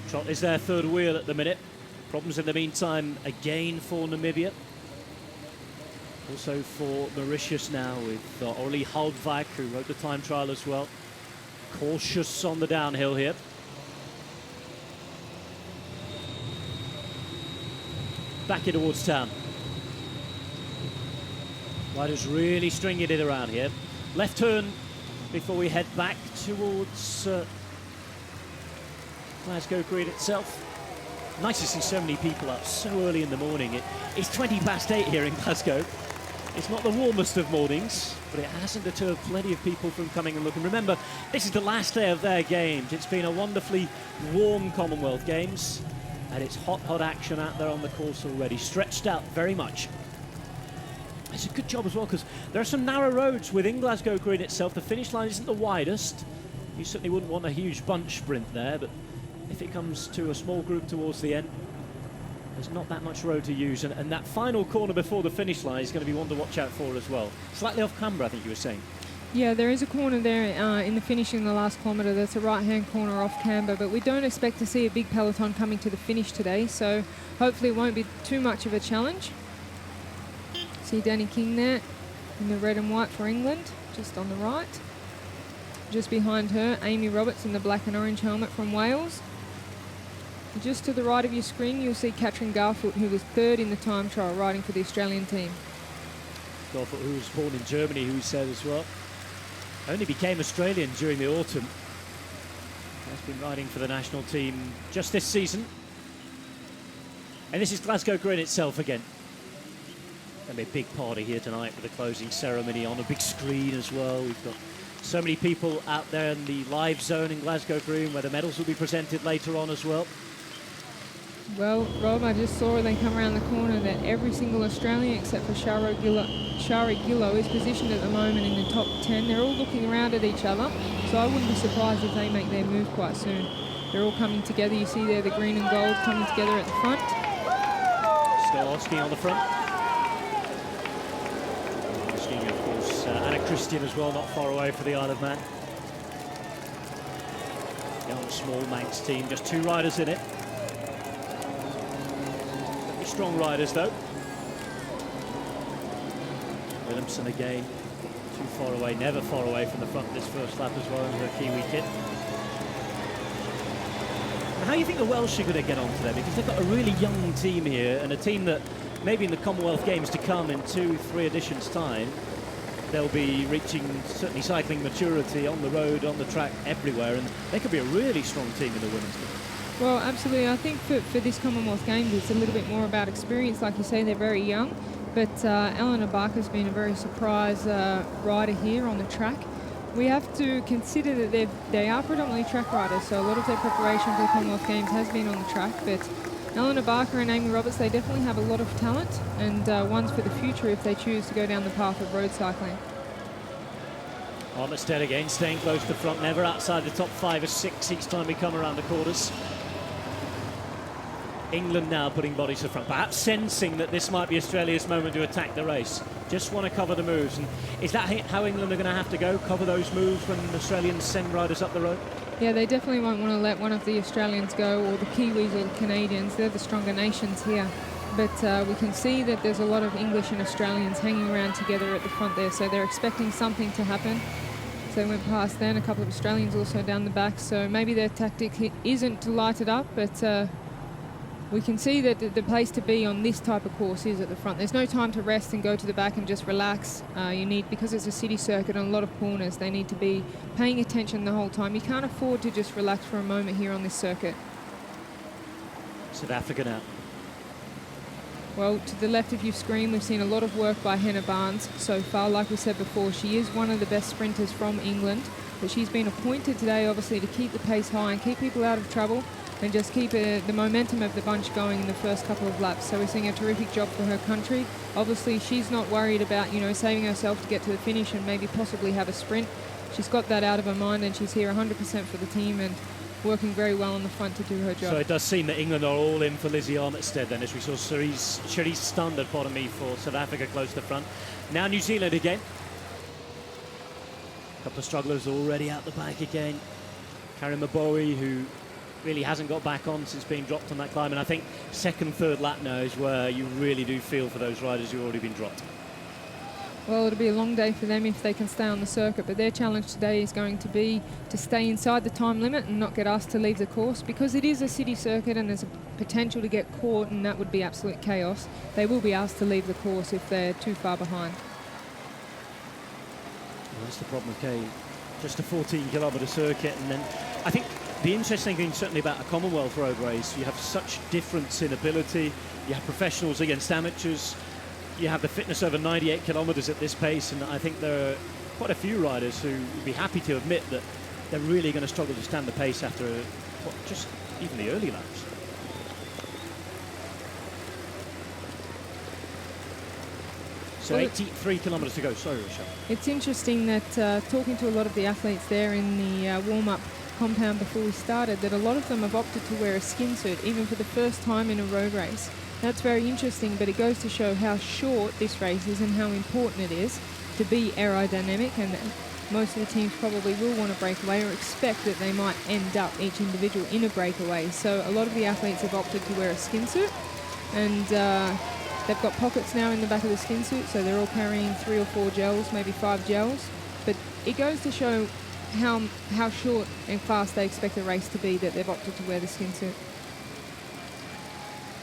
Trot is their third wheel at the minute. Problems in the meantime again for Namibia. Also for Mauritius now with Orly Holdvijk, who wrote the time trial as well. Cautious on the downhill here. Back in towards town. Riders really stringing it around here. Left turn before we head back towards Glasgow Green itself. Nice to see so many people up so early in the morning. It's 20 past 8 here in Glasgow. It's not the warmest of mornings, but it hasn't deterred plenty of people from coming and looking. Remember, this is the last day of their games. It's been a wonderfully warm Commonwealth Games, and it's hot, hot action out there on the course already, stretched out very much. It's a good job as well, because there are some narrow roads within Glasgow Green itself. The finish line isn't the widest. You certainly wouldn't want a huge bunch sprint there, but if it comes to a small group towards the end, there's not that much road to use, and that final corner before the finish line is going to be one to watch out for as well. Slightly off camber, I think you were saying. Yeah, there is a corner there in the finish in the last kilometre. That's a right-hand corner off camber, but we don't expect to see a big peloton coming to the finish today, so hopefully it won't be too much of a challenge. See Danny King there in the red and white for England, just on the right. Just behind her, Amy Roberts in the black and orange helmet from Wales. Just to the right of your screen, you'll see Katrin Garfoot, who was third in the time trial, riding for the Australian team. Garfoot, who was born in Germany, who said as well. Only became Australian during the autumn. Has been riding for the national team just this season. And this is Glasgow Green itself again. Going to be a big party here tonight with the closing ceremony on a big screen as well. We've got so many people out there in the live zone in Glasgow Green where the medals will be presented later on as well. Well, Rob, I just saw they come around the corner that every single Australian except for Shari Gillow is positioned at the moment in the top 10. They're all looking around at each other, so I wouldn't be surprised if they make their move quite soon. They're all coming together. You see there the green and gold coming together at the front. Stolowski on the front. Of course, Anna Christian as well, not far away for the Isle of Man. Young small Manx team, just 2 riders in it. Strong riders though. Williamson again, too far away, never far away from the front this first lap as well in her Kiwi kit. And how do you think the Welsh are going to get on today? Because they've got a really young team here, and a team that maybe in the Commonwealth Games to come in 2-3 editions time, they'll be reaching certainly cycling maturity on the road, on the track, everywhere, and they could be a really strong team in the women's team. Well, absolutely. I think for this Commonwealth Games, it's a little bit more about experience. Like you say, they're very young. But Eleanor Barker's been a very surprise rider here on the track. We have to consider that they are predominantly track riders, so a lot of their preparation for the Commonwealth Games has been on the track. But Eleanor Barker and Amy Roberts, they definitely have a lot of talent, and ones for the future if they choose to go down the path of road cycling. Armistead again, staying close to the front, never outside the top 5 or 6 each time we come around the quarters. England now putting bodies to the front, perhaps sensing that this might be Australia's moment to attack the race. Just want to cover the moves. And is that how England are going to have to go, cover those moves when the Australians send riders up the road? Yeah, they definitely won't want to let one of the Australians go, or the Kiwis or the Canadians. They're the stronger nations here. But we can see that there's a lot of English and Australians hanging around together at the front there, so they're expecting something to happen. So they went past then, a couple of Australians also down the back, so maybe their tactic isn't to light it up, but we can see that the place to be on this type of course is at the front. There's no time to rest and go to the back and just relax. You need, because it's a city circuit and a lot of corners, they need to be paying attention the whole time. You can't afford to just relax for a moment here on this circuit. South Africa now. Well, to the left of your screen, we've seen a lot of work by Hannah Barnes so far. Like we said before, she is one of the best sprinters from England. But she's been appointed today, obviously, to keep the pace high and keep people out of trouble and just keep the momentum of the bunch going in the first couple of laps. So we're seeing a terrific job for her country. Obviously, she's not worried about, saving herself to get to the finish and maybe possibly have a sprint. She's got that out of her mind, and she's here 100% for the team and working very well on the front to do her job. So it does seem that England are all in for Lizzie Armitstead then, as we saw Cherise Standard, for South Africa close to the front. Now New Zealand again. A couple of strugglers already out the back again. Karen Maboe, who really hasn't got back on since being dropped on that climb, and I think second, third lap now is where you really do feel for those riders who've already been dropped. Well, it'll be a long day for them if they can stay on the circuit, but their challenge today is going to be to stay inside the time limit and not get asked to leave the course, because it is a city circuit and there's a potential to get caught, and that would be absolute chaos. They will be asked to leave the course if they're too far behind. Well, that's the problem with Kane. Just a 14-kilometre circuit, and then I think the interesting thing certainly about a Commonwealth road race, you have such difference in ability. You have professionals against amateurs. You have the fitness over 98 kilometres at this pace, and I think there are quite a few riders who would be happy to admit that they're really going to struggle to stand the pace after just even the early laps. So 83 kilometres to go. Sorry, Rochelle. It's interesting that talking to a lot of the athletes there in the warm-up compound before we started, that a lot of them have opted to wear a skin suit, even for the first time in a road race. That's very interesting, but it goes to show how short this race is and how important it is to be aerodynamic, and most of the teams probably will want to break away or expect that they might end up, each individual, in a breakaway. So a lot of the athletes have opted to wear a skin suit, and they've got pockets now in the back of the skin suit, so they're all carrying 3 or 4 gels, maybe 5 gels. But it goes to show how short and fast they expect the race to be that they've opted to wear the skin suit.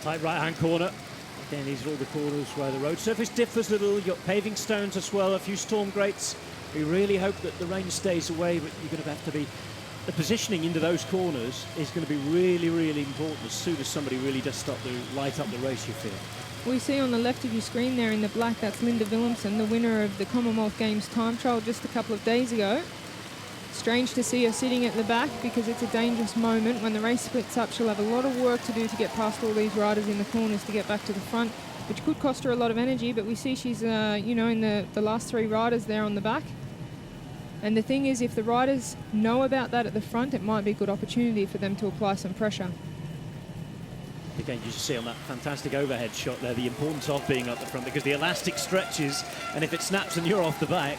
Tight right-hand corner. Again, these are all the corners where the road surface differs a little. You've got paving stones as well, a few storm grates. We really hope that the rain stays away, but you're going to have to be... The positioning into those corners is going to be really, really important as soon as somebody really does start to light up the race, you feel. We see on the left of your screen there in the black, that's Linda Willemsen, the winner of the Commonwealth Games time trial just a couple of days ago. Strange to see her sitting at the back, because it's a dangerous moment. When the race splits up, she'll have a lot of work to do to get past all these riders in the corners to get back to the front, which could cost her a lot of energy. But we see she's, in the last 3 riders there on the back. And the thing is, if the riders know about that at the front, it might be a good opportunity for them to apply some pressure. Again, you just see on that fantastic overhead shot there the importance of being up the front, because the elastic stretches, and if it snaps and you're off the back,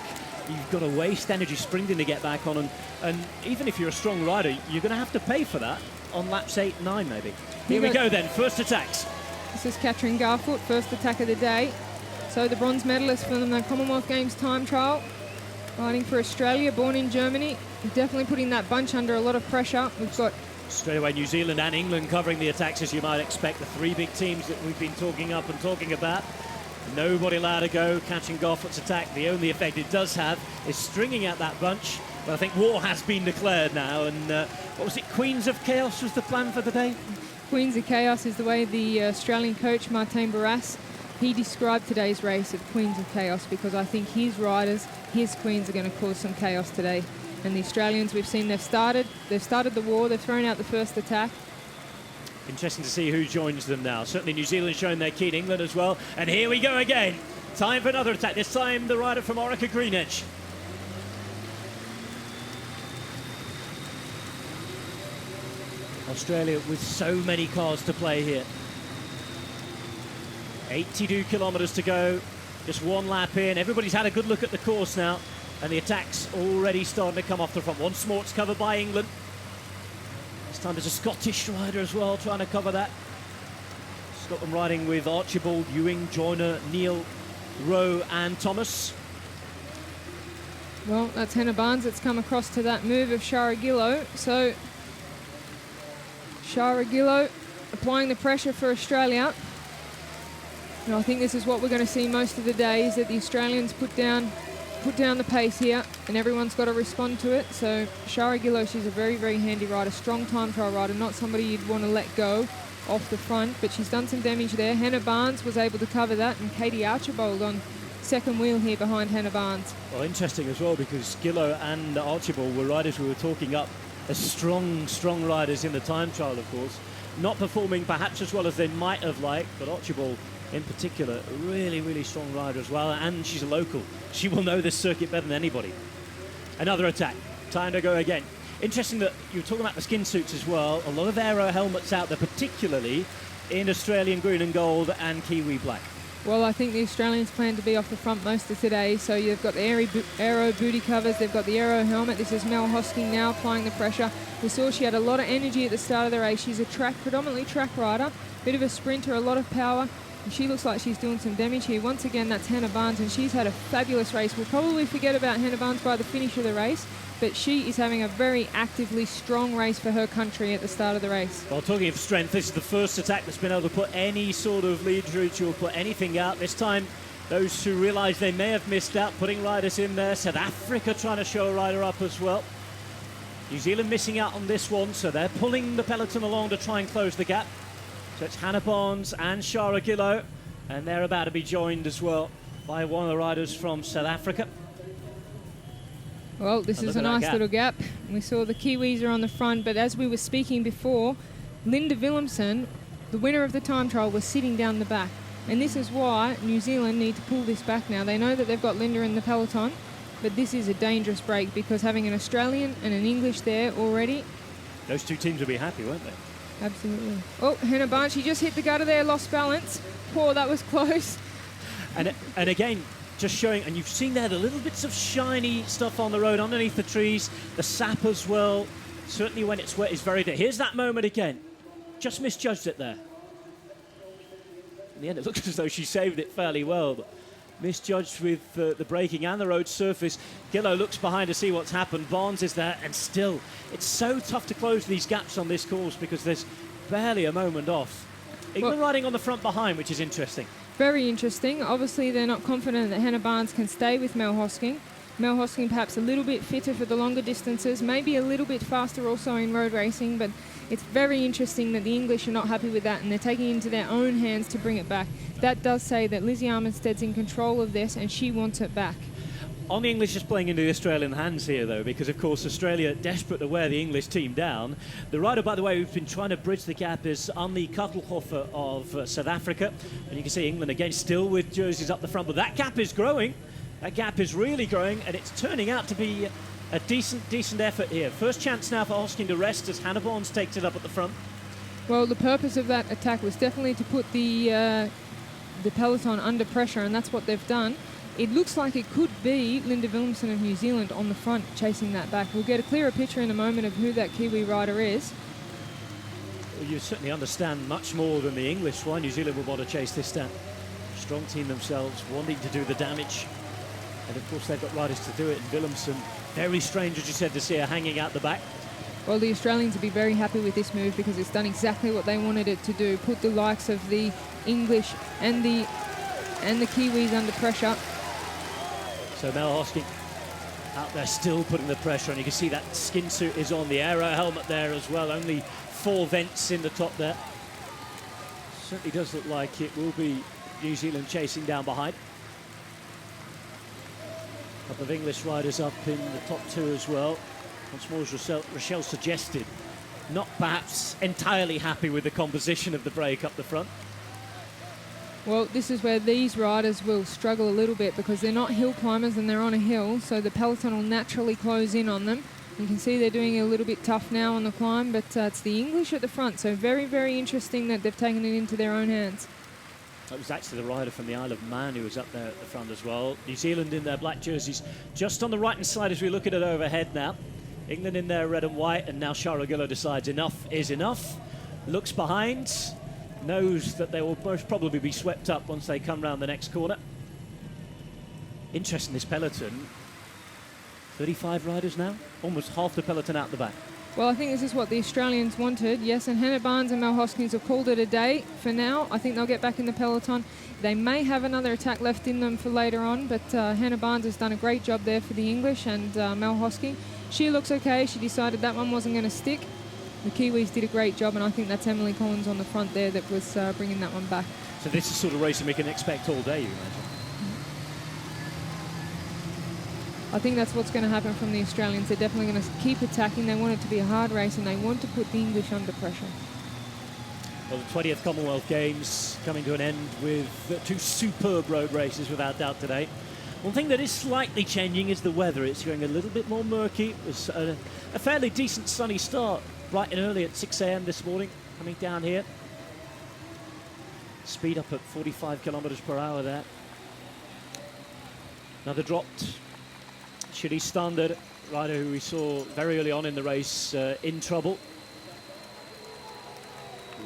you've got to waste energy sprinting to get back on, and even if you're a strong rider, you're going to have to pay for that on laps 8 and 9 maybe. Here we go then, first attacks. This is Katrin Garfoot, first attack of the day. So the bronze medalist from the Commonwealth Games time trial, riding for Australia, born in Germany, definitely putting that bunch under a lot of pressure. We've got straight away New Zealand and England covering the attacks, as you might expect, the 3 big teams that we've been talking up and talking about. Nobody allowed to go. Catching Garfoot's attack, the only effect it does have is stringing out that bunch. But I think war has been declared now, and what was it, Queens of Chaos was the plan for the day? Queens of Chaos is the way the Australian coach Martin Barras, he described today's race of Queens of Chaos, because I think his riders, his queens, are going to cause some chaos today. And the Australians, we've seen they've started the war, they've thrown out the first attack. Interesting to see who joins them now. Certainly New Zealand showing their keen, England as well. And here we go again. Time for another attack. This time the rider from Orica Greenwich. Australia with so many cars to play here. 82 kilometres to go. Just 1 lap in. Everybody's had a good look at the course now. And the attack's already starting to come off the front. One Smort's covered by England. This time there's a Scottish rider as well trying to cover that. Scotland riding with Archibald, Ewing, Joyner, Neil, Rowe and Thomas. Well, that's Hannah Barnes that's come across to that move of Shara Gillow. So Shara Gillow applying the pressure for Australia. And I think this is what we're going to see most of the day, is that the Australians put down the pace here, and everyone's got to respond to it. So Shara Gillow, she's a very, very handy rider, strong time trial rider, not somebody you'd want to let go off the front, but she's done some damage there. Hannah Barnes was able to cover that, and Katie Archibald on second wheel here behind Hannah Barnes. Well, interesting as well, because Gillo and Archibald were riders we were talking up as strong riders in the time trial, of course. Not performing perhaps as well as they might have liked, but Archibald in particular, a really strong rider as well, and she's a local. She will know this circuit better than anybody. Another attack, time to go again. Interesting that you were talking about the skin suits as well. A lot of aero helmets out there, particularly in Australian green and gold and Kiwi black. Well, I think the Australians plan to be off the front most of today, so you've got the aero booty covers, they've got the aero helmet. This is Mel Hosking now applying the pressure. We saw she had a lot of energy at the start of the race. She's a predominantly track rider, bit of a sprinter, a lot of power, and she looks like she's doing some damage here. Once again, that's Hannah Barnes, and she's had a fabulous race. We'll probably forget about Hannah Barnes by the finish of the race, but she is having a very actively strong race for her country at the start of the race. Well, talking of strength, this is the first attack that's been able to put any sort of lead route or put anything out. This time, those who realise they may have missed out, putting riders in there. South Africa trying to show a rider up as well. New Zealand missing out on this one, so they're pulling the peloton along to try and close the gap. So it's Hannah Barnes and Shara Gillo, and they're about to be joined as well by one of the riders from South Africa. Well, this is a nice little gap. We saw the Kiwis are on the front, but as we were speaking before, Linda Willemsen, the winner of the time trial, was sitting down the back. And this is why New Zealand need to pull this back now. They know that they've got Linda in the peloton, but this is a dangerous break because having an Australian and an English there already. Those two teams will be happy, won't they? Absolutely. Oh, Hannah Barnes, she just hit the gutter there, lost balance. Poor, that was close. And again, just showing, and you've seen there the little bits of shiny stuff on the road underneath the trees, the sap as well. Certainly when it's wet is very good. Here's that moment again. Just misjudged it there. In the end, it looks as though she saved it fairly well, but misjudged with the braking and the road surface. Gillo looks behind to see what's happened. Barnes is there, and still, it's so tough to close these gaps on this course because there's barely a moment off. England riding on the front behind, which is interesting. Very interesting. Obviously, they're not confident that Hannah Barnes can stay with Mel Hosking. Mel Hosking perhaps a little bit fitter for the longer distances, maybe a little bit faster also in road racing, but it's very interesting that the English are not happy with that and they're taking it into their own hands to bring it back. That does say that Lizzie Armitstead's in control of this and she wants it back. On the English just playing into the Australian hands here, though, because, of course, Australia desperate to wear the English team down. The rider, by the way, who's been trying to bridge the gap is Annie Kuttelhofer of South Africa. And you can see England, again, still with jerseys up the front. But that gap is growing. That gap is really growing, and it's turning out to be a decent effort here. First chance now for Hosking to rest as Hannah Barnes takes it up at the front. Well, the purpose of that attack was definitely to put the peloton under pressure, and that's what they've done. It looks like it could be Linda Willemsen of New Zealand on the front chasing that back. We'll get a clearer picture in a moment of who that Kiwi rider is. Well, you certainly understand much more than the English why New Zealand will want to chase this down. Strong team themselves, wanting to do the damage. And of course they've got riders to do it. And Willemsen, very strange, as you said, to see her hanging out the back. Well, the Australians will be very happy with this move because it's done exactly what they wanted it to do. Put the likes of the English and the Kiwis under pressure. So Mel Hosking out there still putting the pressure on. You can see that skin suit is on, the aero helmet there as well. Only 4 vents in the top there. Certainly does look like it will be New Zealand chasing down behind. A couple of English riders up in the top 2 as well. Once more, as Rochelle suggested, not perhaps entirely happy with the composition of the break up the front. Well, this is where these riders will struggle a little bit because they're not hill climbers and they're on a hill, so the peloton will naturally close in on them. You can see they're doing it a little bit tough now on the climb, but it's the English at the front, so very, very interesting that they've taken it into their own hands. That was actually the rider from the Isle of Man who was up there at the front as well. New Zealand in their black jerseys just on the right-hand side as we look at it overhead now. England in their red and white, and now Shara Gillo decides enough is enough. Looks behind, knows that they will most probably be swept up once they come round the next corner. Interesting, this peloton. 35 riders now, almost half the peloton out the back. Well, I think this is what the Australians wanted, yes, and Hannah Barnes and Mel Hoskins have called it a day for now. I think they'll get back in the peloton. They may have another attack left in them for later on, but Hannah Barnes has done a great job there for the English, and Mel Hosking, she looks okay. She decided that one wasn't going to stick. The Kiwis did a great job, and I think that's Emily Collins on the front there that was bringing that one back. So this is sort of racing we can expect all day, you imagine? I think that's what's going to happen from the Australians. They're definitely going to keep attacking. They want it to be a hard race, and they want to put the English under pressure. Well, the 20th Commonwealth Games coming to an end with 2 superb road races without doubt today. One thing that is slightly changing is the weather. It's going a little bit more murky. It was a fairly decent sunny start bright and early at 6 a.m. this morning coming down here. Speed up at 45 kilometres per hour there. Another dropped. Shiri Standard, rider who we saw very early on in the race, in trouble.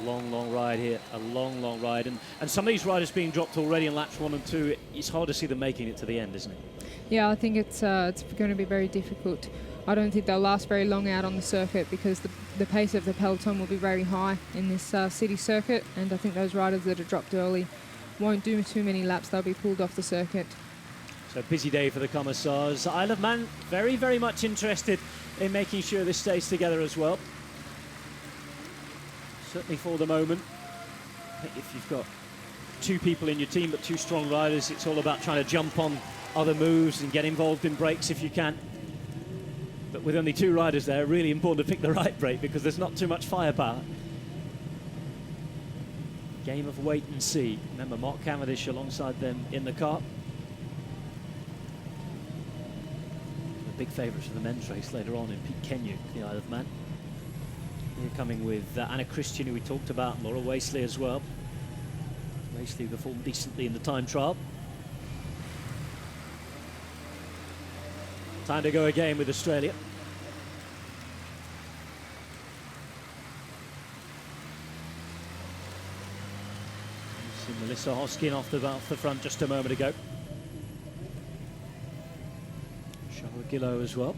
Long ride here, a long ride. And some of these riders being dropped already in laps 1 and 2, it's hard to see them making it to the end, isn't it? Yeah, I think it's going to be very difficult. I don't think they'll last very long out on the circuit because the pace of the peloton will be very high in this city circuit, and I think those riders that are dropped early won't do too many laps. They'll be pulled off the circuit. So busy day for the Commissars. Isle of Man very much interested in making sure this stays together as well. Certainly for the moment. If you've got 2 people in your team but 2 strong riders, it's all about trying to jump on other moves and get involved in breaks if you can. But with only 2 riders there, really important to pick the right break because there's not too much firepower. Game of wait and see. Remember, Mark Cavendish alongside them in the car. The big favourites for the men's race later on in Pete Kenyu, the Isle of Man. We're coming with Anna Christian, who we talked about, Laura Wastley as well. Wastley performed decently in the time trial. Time to go again with Australia. See Melissa Hoskin off the front just a moment ago. Charlotte Gillow as well.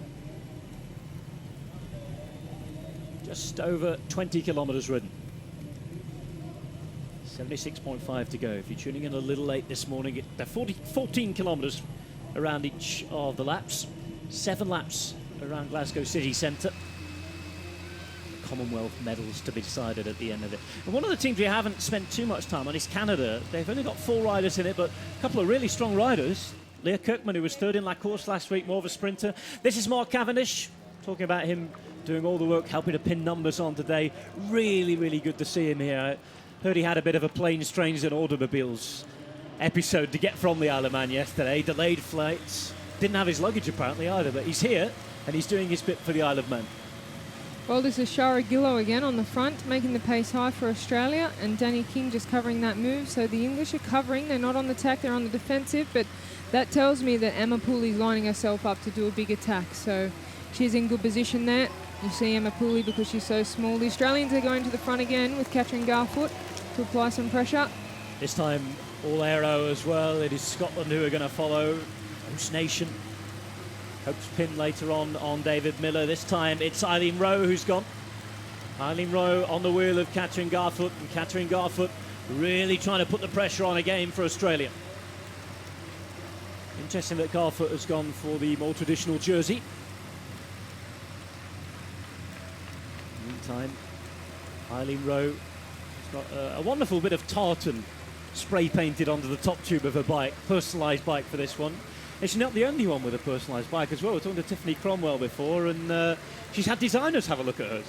Just over 20 kilometres ridden. 76.5 to go. If you're tuning in a little late this morning, they're 14 kilometres around each of the laps. 7 laps around Glasgow city centre. Commonwealth medals to be decided at the end of it. And one of the teams we haven't spent too much time on is Canada. They've only got 4 riders in it, but a couple of really strong riders. Leah Kirkman, who was 3rd in La Course last week, more of a sprinter. This is Mark Cavendish, talking about him doing all the work, helping to pin numbers on today. Really good to see him here. I heard he had a bit of a planes, trains and automobiles episode to get from the Isle of Man yesterday. Delayed flights. Didn't have his luggage apparently either, but he's here and he's doing his bit for the Isle of Man. Well, this is Shara Gillow again on the front, making the pace high for Australia, and Danny King just covering that move. So the English are covering. They're not on the attack, they're on the defensive, but that tells me that Emma Pooley's lining herself up to do a big attack. So she's in good position there. You see Emma Pooley because she's so small. The Australians are going to the front again with Catherine Garfoot to apply some pressure. This time all aero as well. It is Scotland who are going to follow. Host Nation. Hopes pin later on David Miller. This time it's Eileen Rowe who's gone. Eileen Rowe on the wheel of Catherine Garfoot, and Catherine Garfoot really trying to put the pressure on again for Australia. Interesting that Garfoot has gone for the more traditional jersey. Meantime, Eileen Rowe has got a wonderful bit of tartan spray painted onto the top tube of her bike, personalised bike for this one. And she's not the only one with a personalised bike as well. We were talking to Tiffany Cromwell before, and she's had designers have a look at hers.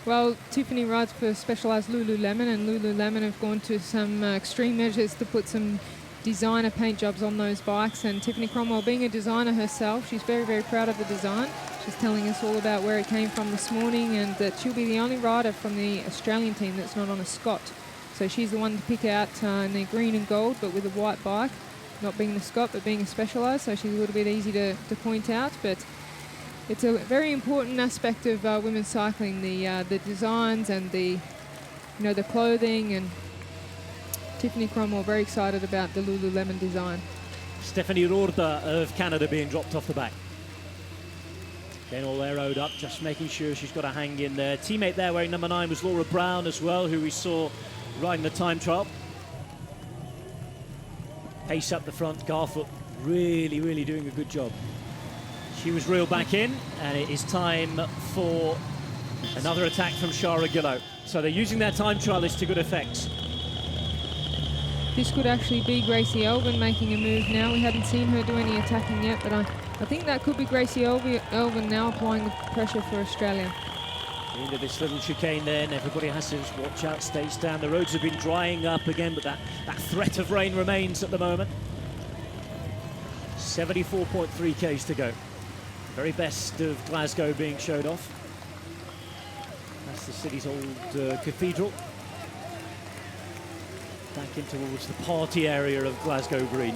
Well, Tiffany rides for Specialised Lululemon, and Lululemon have gone to some extreme measures to put some designer paint jobs on those bikes. And Tiffany Cromwell, being a designer herself, she's very proud of the design. She's telling us all about where it came from this morning, and that she'll be the only rider from the Australian team that's not on a Scott. So she's the one to pick out in the green and gold, but with a white bike. Not being the Scott, but being a Specialised, so she's a little bit easy to point out. But it's a very important aspect of women's cycling, the designs and the clothing. And Tiffany Cromwell very excited about the Lululemon design. Stephanie Rorda of Canada being dropped off the back. Again, all aeroed up, just making sure she's got to hang in there. Teammate there wearing number 9 was Laura Brown as well, who we saw riding the time trial. Pace up the front, Garfoot really doing a good job. She was reeled back in, and it is time for another attack from Shara Gillow. So they're using their time trialist to good effect. This could actually be Gracie Elvin making a move now. We haven't seen her do any attacking yet, but I think that could be Gracie Elvin now applying the pressure for Australia. Into this little chicane then, everybody has to just watch out, stays down. The roads have been drying up again, but that threat of rain remains at the moment. 74.3 k's to go. Very best of Glasgow being showed off. That's the city's old cathedral. Back in towards the party area of Glasgow Green.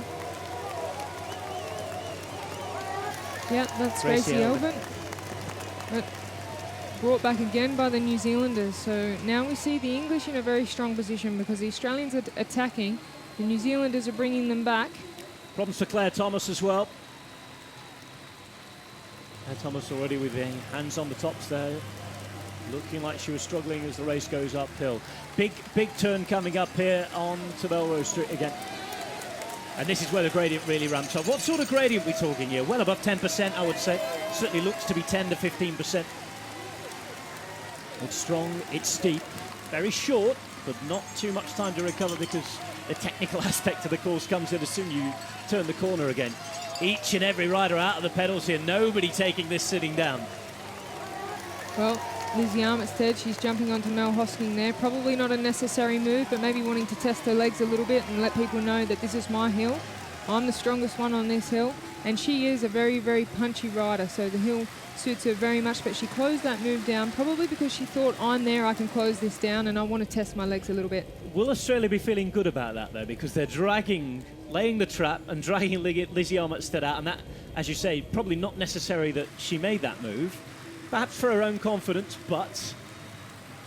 Yeah, that's Gracie Elvin. But brought back again by the New Zealanders. So now we see the English in a very strong position because the Australians are attacking. The New Zealanders are bringing them back. Problems for Claire Thomas as well. Claire Thomas already with the hands on the tops there. Looking like she was struggling as the race goes uphill. Big turn coming up here on to Melrose Street again. And this is where the gradient really ramps up. What sort of gradient are we talking here? Well above 10%, I would say. Certainly looks to be 10 to 15%. It's strong, it's steep, very short, but not too much time to recover because the technical aspect of the course comes in as soon as you turn the corner again. Each and every rider out of the pedals here, nobody taking this sitting down. Well, Lizzie Armitstead, she's jumping onto Mel Hosking there. Probably not a necessary move, but maybe wanting to test her legs a little bit and let people know that this is my hill. I'm the strongest one on this hill. And she is a very, very punchy rider, so the hill suits her very much. But she closed that move down, probably because she thought, I'm there, I can close this down, and I want to test my legs a little bit. Will Australia be feeling good about that, though? Because they're laying the trap and dragging Lizzie Armitstead out. And that, as you say, probably not necessary that she made that move. Perhaps for her own confidence, but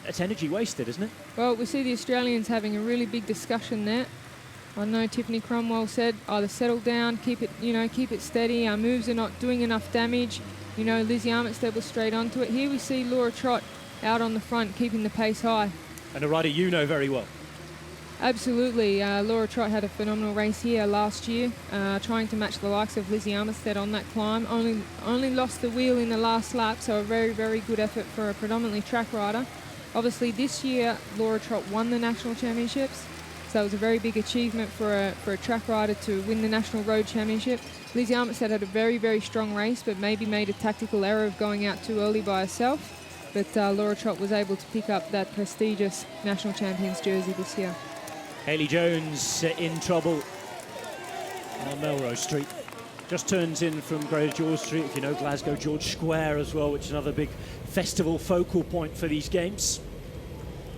it's energy wasted, isn't it? Well, we see the Australians having a really big discussion there. I know Tiffany Cromwell said, either settle down, keep it steady. Our moves are not doing enough damage. Lizzie Armitstead was straight onto it. Here we see Laura Trott out on the front, keeping the pace high. And a rider you know very well. Absolutely. Laura Trott had a phenomenal race here last year, trying to match the likes of Lizzie Armitstead on that climb. Only lost the wheel in the last lap, so a very, very good effort for a predominantly track rider. Obviously, this year, Laura Trott won the national championships, so it was a very big achievement for a track rider to win the National Road Championship. Lizzie Armitstead had a very, very strong race, but maybe made a tactical error of going out too early by herself. But Laura Trott was able to pick up that prestigious national champions jersey this year. Hayley Jones in trouble on Melrose Street. Just turns in from Greater George Street, if you know Glasgow George Square as well, which is another big festival focal point for these games.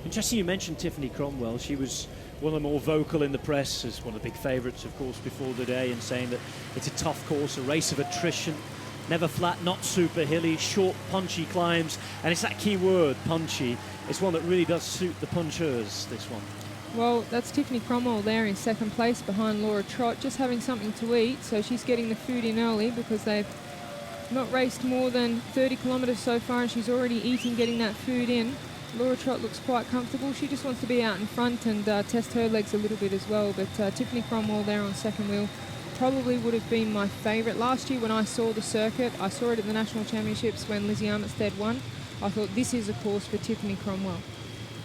Interesting you mentioned Tiffany Cromwell. She was one of the more vocal in the press as one of the big favourites, of course, before the day, and saying that it's a tough course, a race of attrition, never flat, not super hilly, short, punchy climbs, and it's that key word, punchy. It's one that really does suit the punchers, this one. Well, that's Tiffany Cromwell there in second place behind Laura Trott, just having something to eat, so she's getting the food in early because they've not raced more than 30 kilometres so far and she's already eating, getting that food in. Laura Trott looks quite comfortable. She just wants to be out in front and test her legs a little bit as well, but Tiffany Cromwell there on second wheel probably would have been my favourite. Last year when I saw the circuit, I saw it at the National Championships when Lizzie Armitstead won. I thought this is a course for Tiffany Cromwell.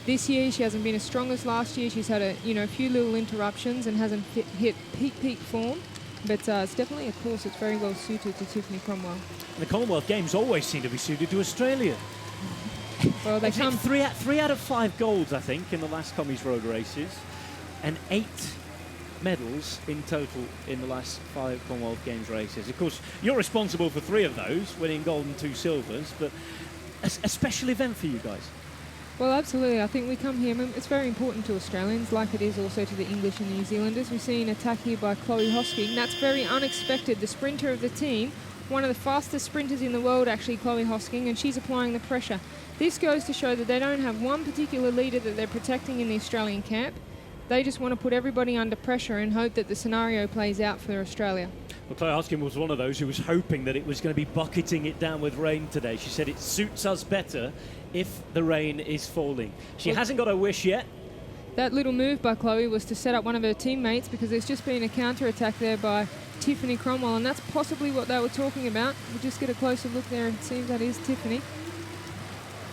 This year she hasn't been as strong as last year. She's had a few little interruptions and hasn't hit peak form. But it's definitely a course that's very well suited to Tiffany Cromwell. And the Commonwealth Games always seem to be suited to Australia. Well, they come three out of 5 golds, I think, in the last Commies Road races, and 8 medals in total in the last 5 Commonwealth Games races. Of course, you're responsible for 3 of those, winning gold and 2 silvers, but a special event for you guys. Well, absolutely. I think we come here, it's very important to Australians, like it is also to the English and New Zealanders. We see an attack here by Chloe Hosking. That's very unexpected. The sprinter of the team, one of the fastest sprinters in the world, actually, Chloe Hosking, and she's applying the pressure. This goes to show that they don't have one particular leader that they're protecting in the Australian camp. They just want to put everybody under pressure and hope that the scenario plays out for Australia. Well, Chloe Hosking was one of those who was hoping that it was going to be bucketing it down with rain today. She said it suits us better if the rain is falling. She hasn't got her wish yet. That little move by Chloe was to set up one of her teammates because there's just been a counter-attack there by Tiffany Cromwell, and that's possibly what they were talking about. We'll just get a closer look there. It seems that is Tiffany.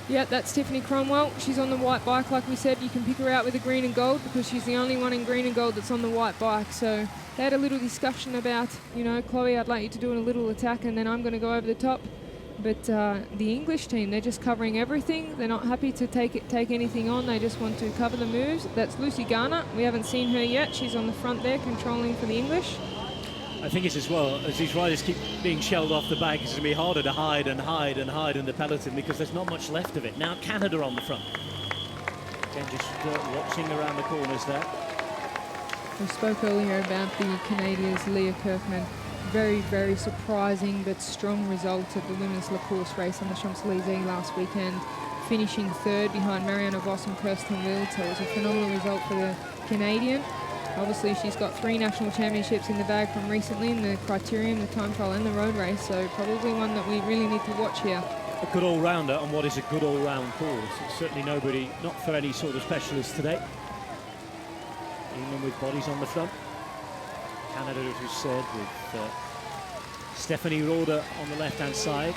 Yeah, that's Tiffany Cromwell. She's on the white bike, like we said. You can pick her out with the green and gold because she's the only one in green and gold that's on the white bike. So they had a little discussion about, you know, Chloe, I'd like you to do a little attack and then I'm going to go over the top. But the English team, they're just covering everything. They're not happy to take anything on. They just want to cover the moves. That's Lucy Garner. We haven't seen her yet. She's on the front there, controlling for the English. I think it's as well, as these riders keep being shelled off the back, it's going to be harder to hide and hide and hide in the peloton because there's not much left of it. Now Canada on the front. Again, just watching around the corners there. We spoke earlier about the Canadians, Leah Kirkman. Very, very surprising but strong result at the women's La Course race on the Champs-Élysées last weekend, finishing third behind Marianne Vos and Kirsten Wild. So it was a phenomenal result for the Canadian. Obviously, she's got 3 national championships in the bag from recently in the criterium, the time trial and the road race, so probably one that we really need to watch here. A good all-rounder on what is a good all-round course. It's certainly nobody, not for any sort of specialist today. England with bodies on the front. Canada, as we said, with Stephanie Roder on the left-hand side.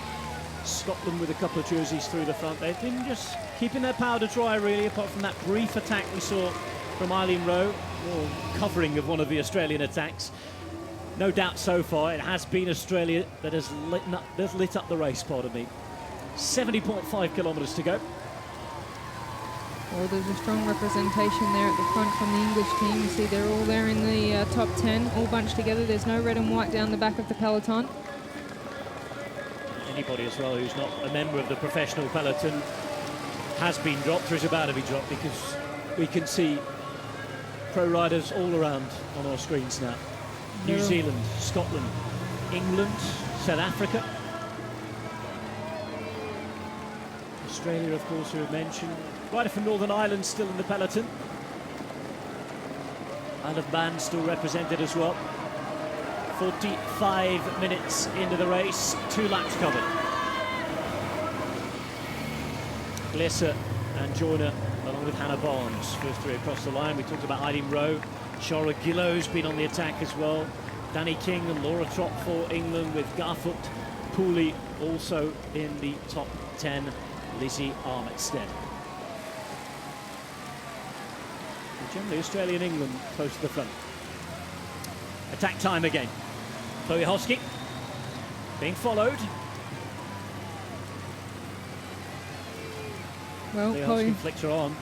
Scotland with a couple of jerseys through the front. They've been just keeping their powder dry, really, apart from that brief attack we saw from Eileen Rowe, or covering of one of the Australian attacks. No doubt so far it has been Australia that has lit up the race, pardon me. 70.5 kilometres to go. Well, there's a strong representation there at the front from the English team. You see they're all there in the top 10, all bunched together. There's no red and white down the back of the peloton. Anybody as well who's not a member of the professional peloton has been dropped or is about to be dropped, because we can see pro riders all around on our screens now. New Zealand, Scotland, England, South Africa. Australia, of course, who have mentioned. Rider from Northern Ireland still in the peloton. Isle of Man still represented as well. 45 minutes into the race, 2 laps covered. Glasser and Joyner along with Hannah Barnes, first 3 across the line. We talked about Eileen Rowe. Shara Gillo's been on the attack as well. Danny King and Laura Trott for England, with Garfoot Pooley also in the top 10. Lizzie Armitstead. Generally Australia and England close to the front. Attack time again. Chloe Hosking being followed. Well, Chloe flicks her on.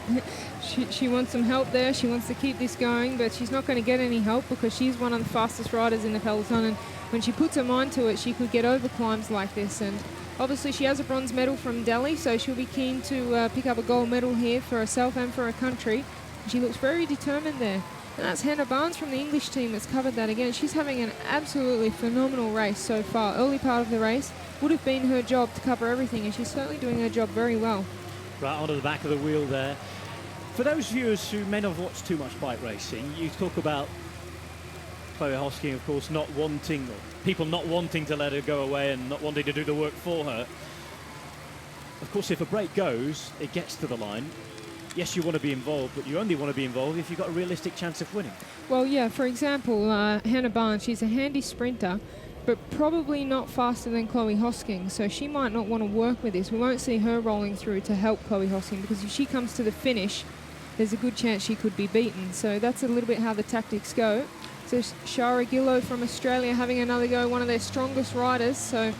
she wants some help there. She wants to keep this going, but she's not going to get any help because she's one of the fastest riders in the peloton, and when she puts her mind to it, she could get over climbs like this. And obviously she has a bronze medal from Delhi, so she'll be keen to pick up a gold medal here for herself and for her country. She looks very determined there. And that's Hannah Barnes from the English team that's covered that again. She's having an absolutely phenomenal race so far. Early part of the race would have been her job to cover everything, and she's certainly doing her job very well. Right onto the back of the wheel there. For those viewers who may not have watched too much bike racing, you talk about Chloe Hosking, of course, not wanting, or people not wanting to let her go away and not wanting to do the work for her. Of course, if a break goes, it gets to the line. Yes, you want to be involved, but you only want to be involved if you've got a realistic chance of winning. Well, yeah, for example, Hannah Barnes, she's a handy sprinter, but probably not faster than Chloe Hosking, so she might not want to work with this. We won't see her rolling through to help Chloe Hosking, because if she comes to the finish, there's a good chance she could be beaten. So that's a little bit how the tactics go. So Shara Gillow from Australia having another go, one of their strongest riders. So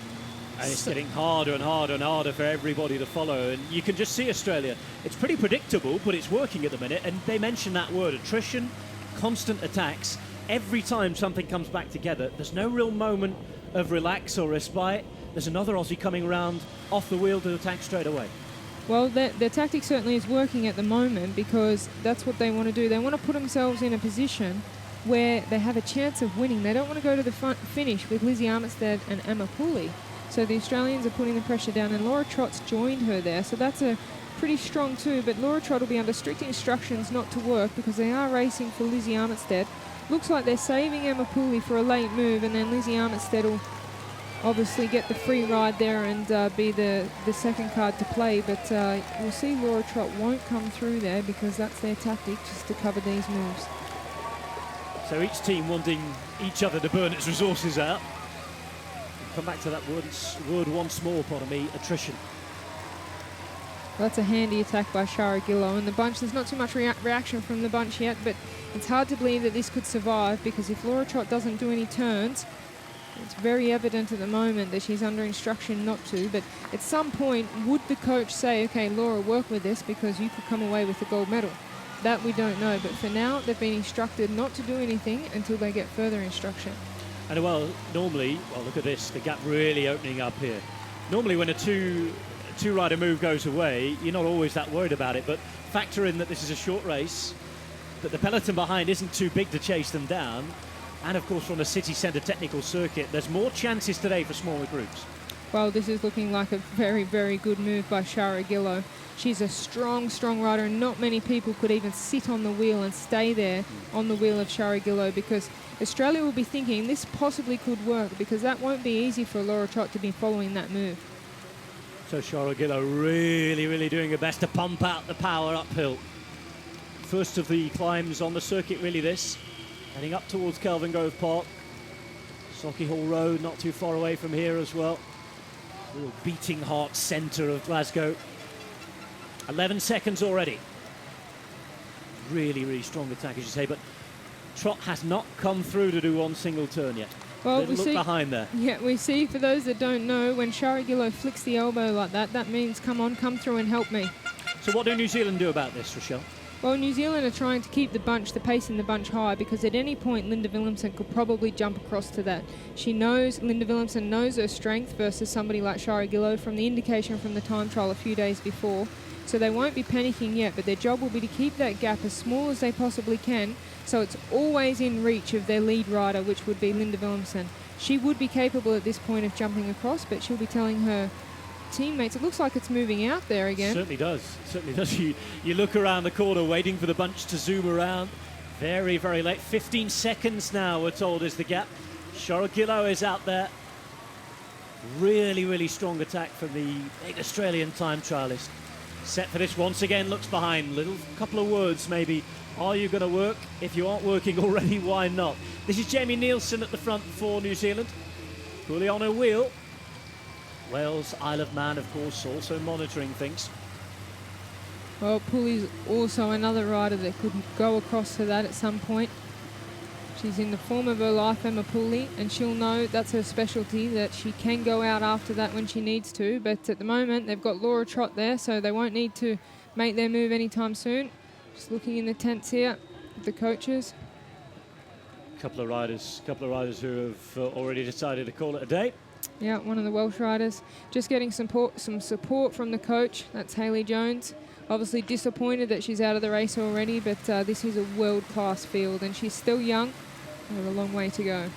and it's getting harder and harder and harder for everybody to follow. And you can just see Australia. It's pretty predictable, but it's working at the minute. And they mentioned that word, attrition, constant attacks. Every time something comes back together, there's no real moment of relax or respite. There's another Aussie coming around off the wheel to attack straight away. Well, their tactic certainly is working at the moment, because that's what they want to do. They want to put themselves in a position where they have a chance of winning. They don't want to go to the front finish with Lizzie Armitstead and Emma Pooley. So the Australians are putting the pressure down, and Laura Trott's joined her there. So that's a pretty strong too, but Laura Trott will be under strict instructions not to work, because they are racing for Lizzie Armitstead. Looks like they're saving Emma Pooley for a late move, and then Lizzie Armitstead will obviously get the free ride there and be the second card to play. But we'll see Laura Trott won't come through there, because that's their tactic, just to cover these moves. So each team wanting each other to burn its resources out. Come back to that word once more, pardon me, attrition. That's a handy attack by Shara Gillow, and the bunch, there's not too much reaction from the bunch yet, but it's hard to believe that this could survive, because if Laura Trott doesn't do any turns, it's very evident at the moment that she's under instruction not to, but at some point, would the coach say, okay, Laura, work with this because you could come away with the gold medal? That we don't know, but for now, they've been instructed not to do anything until they get further instruction. And well, normally, well, look at this, the gap really opening up here. Normally when a two-rider move goes away, you're not always that worried about it, but factor in that this is a short race, that the peloton behind isn't too big to chase them down, and of course from the city centre technical circuit, there's more chances today for smaller groups. Well, this is looking like a very, very good move by Shara Gillow. She's a strong, strong rider, and not many people could even sit on the wheel and stay there on the wheel of Shara Gillow, because Australia will be thinking this possibly could work, because that won't be easy for Laura Trott to be following that move. So Shara Gillow really, really doing her best to pump out the power uphill. First of the climbs on the circuit, really this. Heading up towards Kelvin Grove Park. Sauchiehall Road, not too far away from here as well. Real beating heart centre of Glasgow. 11 seconds already. Really, really strong attack, as you say, but Trott has not come through to do one single turn yet. Well, Little look behind there. Yeah, we see, for those that don't know, when Shara Gillow flicks the elbow like that, that means, come on, come through and help me. So what do New Zealand do about this, Rochelle? Well, New Zealand are trying to keep the pace in the bunch high, because at any point Linda Willemsen could probably jump across to that. Linda Willemsen knows her strength versus somebody like Shara Gillow from the indication from the time trial a few days before. So they won't be panicking yet, but their job will be to keep that gap as small as they possibly can, so it's always in reach of their lead rider, which would be Linda Willemsen. She would be capable at this point of jumping across, but she'll be telling her teammates, it looks like it's moving out there again. Certainly does, certainly does. You look around the corner waiting for the bunch to zoom around. Very, very late. 15 seconds now, we're told, is the gap. Shara Gillow is out there. Really, really strong attack from the big Australian time trialist. Set for this once again, looks behind. Little couple of words maybe. Are you going to work? If you aren't working already, why not? This is Jamie Nielsen at the front for New Zealand. Fully on her wheel. Wales, Isle of Man, of course, also monitoring things. Well, Pooley's also another rider that could go across to that at some point. She's in the form of her life, Emma Pooley, and she'll know that's her specialty, that she can go out after that when she needs to. But at the moment, they've got Laura Trott there, so they won't need to make their move anytime soon. Just looking in the tents here, the coaches. A couple of riders who have already decided to call it a day. Yeah, one of the Welsh riders just getting some support from the coach. That's Hayley Jones. Obviously disappointed that she's out of the race already, but this is a world-class field, and she's still young. We have a long way to go.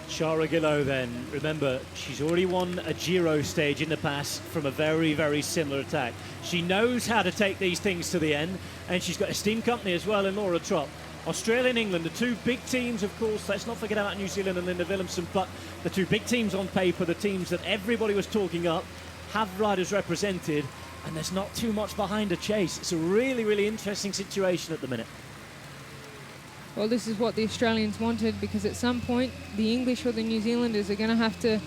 Shara Gillow then, remember, she's already won a Giro stage in the past from a very, very similar attack. She knows how to take these things to the end, and she's got a steam company as well in Laura Trott. Australia and England, the two big teams, of course. Let's not forget about New Zealand and Linda Willemsen, but the two big teams on paper, the teams that everybody was talking up, have riders represented, and there's not too much behind a chase. It's a really, really interesting situation at the minute. Well, this is what the Australians wanted, because at some point the English or the New Zealanders are going to have to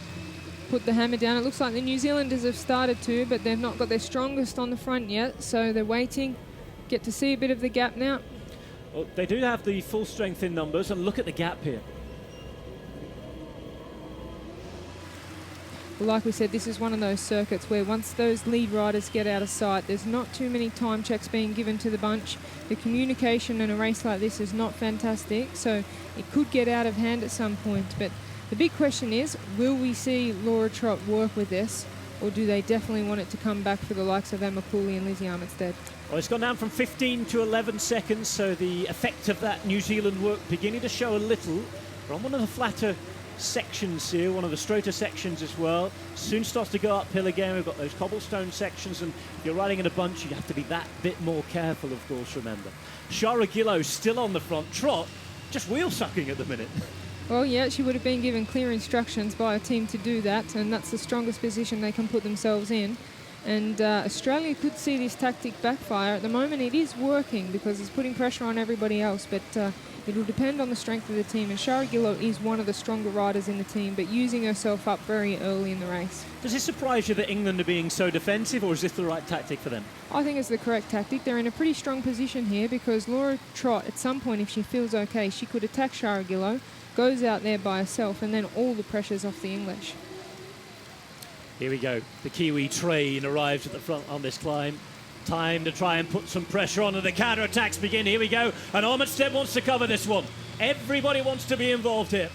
put the hammer down. It looks like the New Zealanders have started to, but they've not got their strongest on the front yet, so they're waiting. Get to see a bit of the gap now. Well, they do have the full strength in numbers, and look at the gap here. Well, like we said, this is one of those circuits where once those lead riders get out of sight, there's not too many time checks being given to the bunch. The communication in a race like this is not fantastic, so it could get out of hand at some point. But the big question is, will we see Laura Trott work with this, or do they definitely want it to come back for the likes of Emma Pooley and Lizzie Armitstead? Well, it's gone down from 15 to 11 seconds, so the effect of that New Zealand work beginning to show a little. We're on one of the flatter sections here, one of the straighter sections as well. Soon starts to go uphill again. We've got those cobblestone sections, and if you're riding in a bunch, you have to be that bit more careful, of course, remember. Shara Gillow still on the front. Trott just wheel sucking at the minute. Well, yeah, she would have been given clear instructions by a team to do that, and that's the strongest position they can put themselves in. And Australia could see this tactic backfire. At the moment it is working because it's putting pressure on everybody else, but it will depend on the strength of the team. And Shara Gillow is one of the stronger riders in the team, but using herself up very early in the race. Does it surprise you that England are being so defensive, or is this the right tactic for them? I think it's the correct tactic. They're in a pretty strong position here because Laura Trott, at some point, if she feels okay, she could attack Shara Gillow, goes out there by herself, and then all the pressure's off the English. Here we go. The Kiwi train arrives at the front on this climb. Time to try and put some pressure on, and the counter-attacks begin. Here we go. And Armitstead wants to cover this one. Everybody wants to be involved here.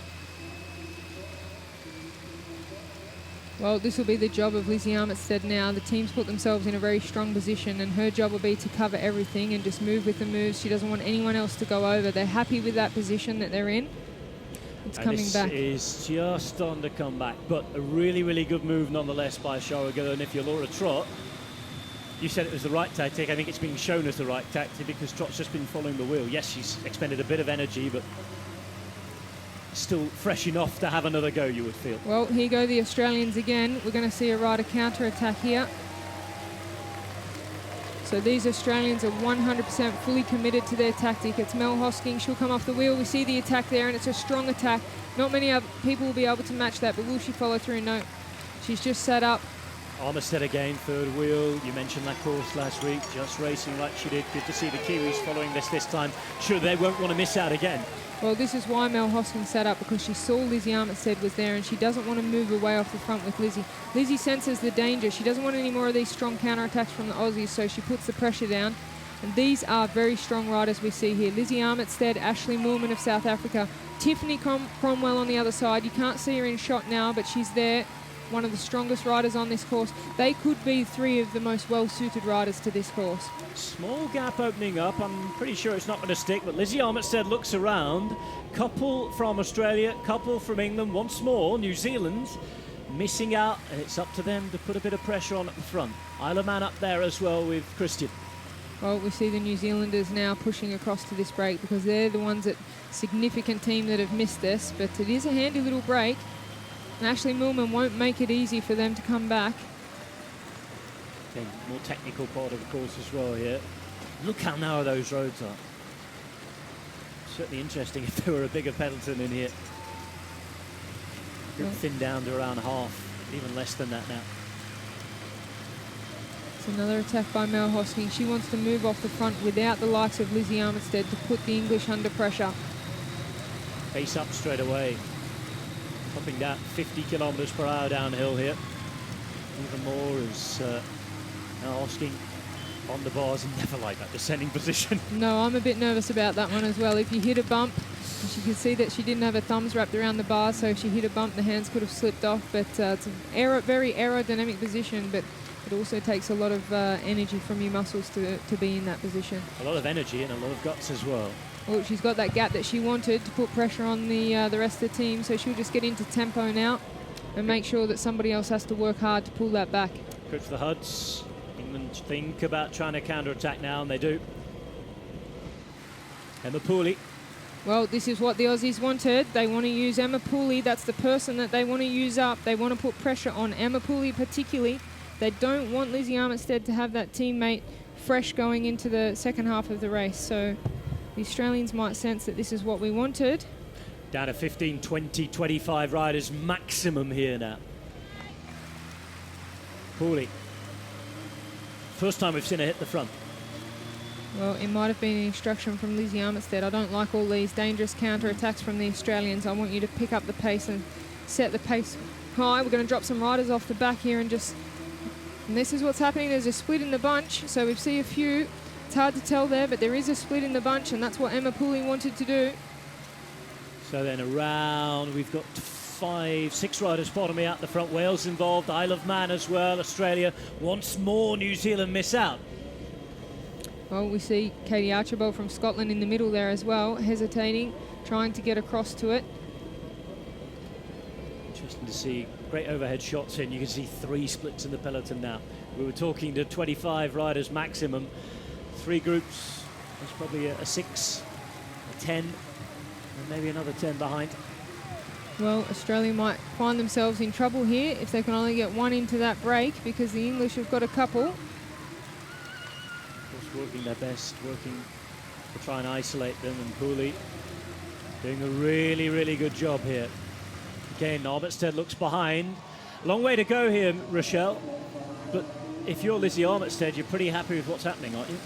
Well, this will be the job of Lizzie Armitstead now. The team's put themselves in a very strong position, and her job will be to cover everything and just move with the moves. She doesn't want anyone else to go over. They're happy with that position that they're in. It's coming back. This is just on the comeback, but a really, really good move nonetheless by Shara Gillow. And if you're Laura Trott, you said it was the right tactic. I think it's being shown as the right tactic because Trott's just been following the wheel. Yes, she's expended a bit of energy, but still fresh enough to have another go, you would feel. Well, here go the Australians again. We're going to see a rider counter-attack here. So these Australians are 100% fully committed to their tactic. It's Mel Hosking. She'll come off the wheel. We see the attack there, and it's a strong attack. Not many other people will be able to match that, but will she follow through? No. She's just set up. Armitstead again, third wheel. You mentioned that course last week, just racing like she did. Good to see the Kiwis following this time. Sure, they won't want to miss out again. Well, this is why Mel Hosking set up, because she saw Lizzie Armitstead was there and she doesn't want to move away off the front with Lizzie. Lizzie senses the danger. She doesn't want any more of these strong counterattacks from the Aussies, so she puts the pressure down. And these are very strong riders we see here. Lizzie Armitstead, Ashley Moorman of South Africa, Tiffany Cromwell on the other side. You can't see her in shot now, but she's there. One of the strongest riders on this course. They could be three of the most well-suited riders to this course. Small gap opening up. I'm pretty sure it's not going to stick, but Lizzie Armitstead looks around. Couple from Australia, couple from England, once more New Zealand missing out, and it's up to them to put a bit of pressure on at the front. Isle of Man up there as well with Christian. Well, we see the New Zealanders now pushing across to this break because they're the ones that significant team that have missed this, but it is a handy little break. And Ashley Millman won't make it easy for them to come back. Okay, more technical part of the course as well here. Look how narrow those roads are. Certainly interesting if there were a bigger peloton in here. Yeah. Thinned down to around half, even less than that now. It's another attack by Mel Hosking. She wants to move off the front without the likes of Lizzie Armitstead to put the English under pressure. Face up straight away. Topping that 50 kilometres per hour downhill here. Even more as now Hosking on the bars, and never like that descending position. No, I'm a bit nervous about that one as well. If you hit a bump, and she could see that she didn't have her thumbs wrapped around the bar, so if she hit a bump, the hands could have slipped off. But it's a very aerodynamic position, but it also takes a lot of energy from your muscles to be in that position. A lot of energy and a lot of guts as well. Well, she's got that gap that she wanted to put pressure on the rest of the team, so she'll just get into tempo now and make sure that somebody else has to work hard to pull that back. Good for the Huds. England think about trying to counter-attack now, and they do. Emma Pooley. Well, this is what the Aussies wanted. They want to use Emma Pooley. That's the person that they want to use up. They want to put pressure on Emma Pooley particularly. They don't want Lizzie Armitstead to have that teammate fresh going into the second half of the race. So the Australians might sense that this is what we wanted. Down to 15, 20, 25 riders maximum here now. Pooley. First time we've seen her hit the front. Well, it might have been an instruction from Lizzie Armitstead. I don't like all these dangerous counter-attacks from the Australians. I want you to pick up the pace and set the pace high. We're going to drop some riders off the back here and just... And this is what's happening. There's a split in the bunch, so we see a few. It's hard to tell there, but there is a split in the bunch, and that's what Emma Pooley wanted to do. So then around, we've got 5, 6 riders bottoming out the front. Wales involved, Isle of Man as well, Australia. Once more, New Zealand miss out. Well, we see Katie Archibald from Scotland in the middle there as well, hesitating, trying to get across to it. Interesting to see great overhead shots in. You can see 3 splits in the peloton now. We were talking to 25 riders maximum. 3 groups, there's probably a 6, a 10, and maybe another 10 behind. Well, Australia might find themselves in trouble here if they can only get one into that break, because the English have got a couple. Of course, working their best, working to try and isolate them, and Pooley doing a really, really good job here. Again, Armitstead looks behind. Long way to go here, Rochelle. But if you're Lizzie Armitstead, you're pretty happy with what's happening, aren't you?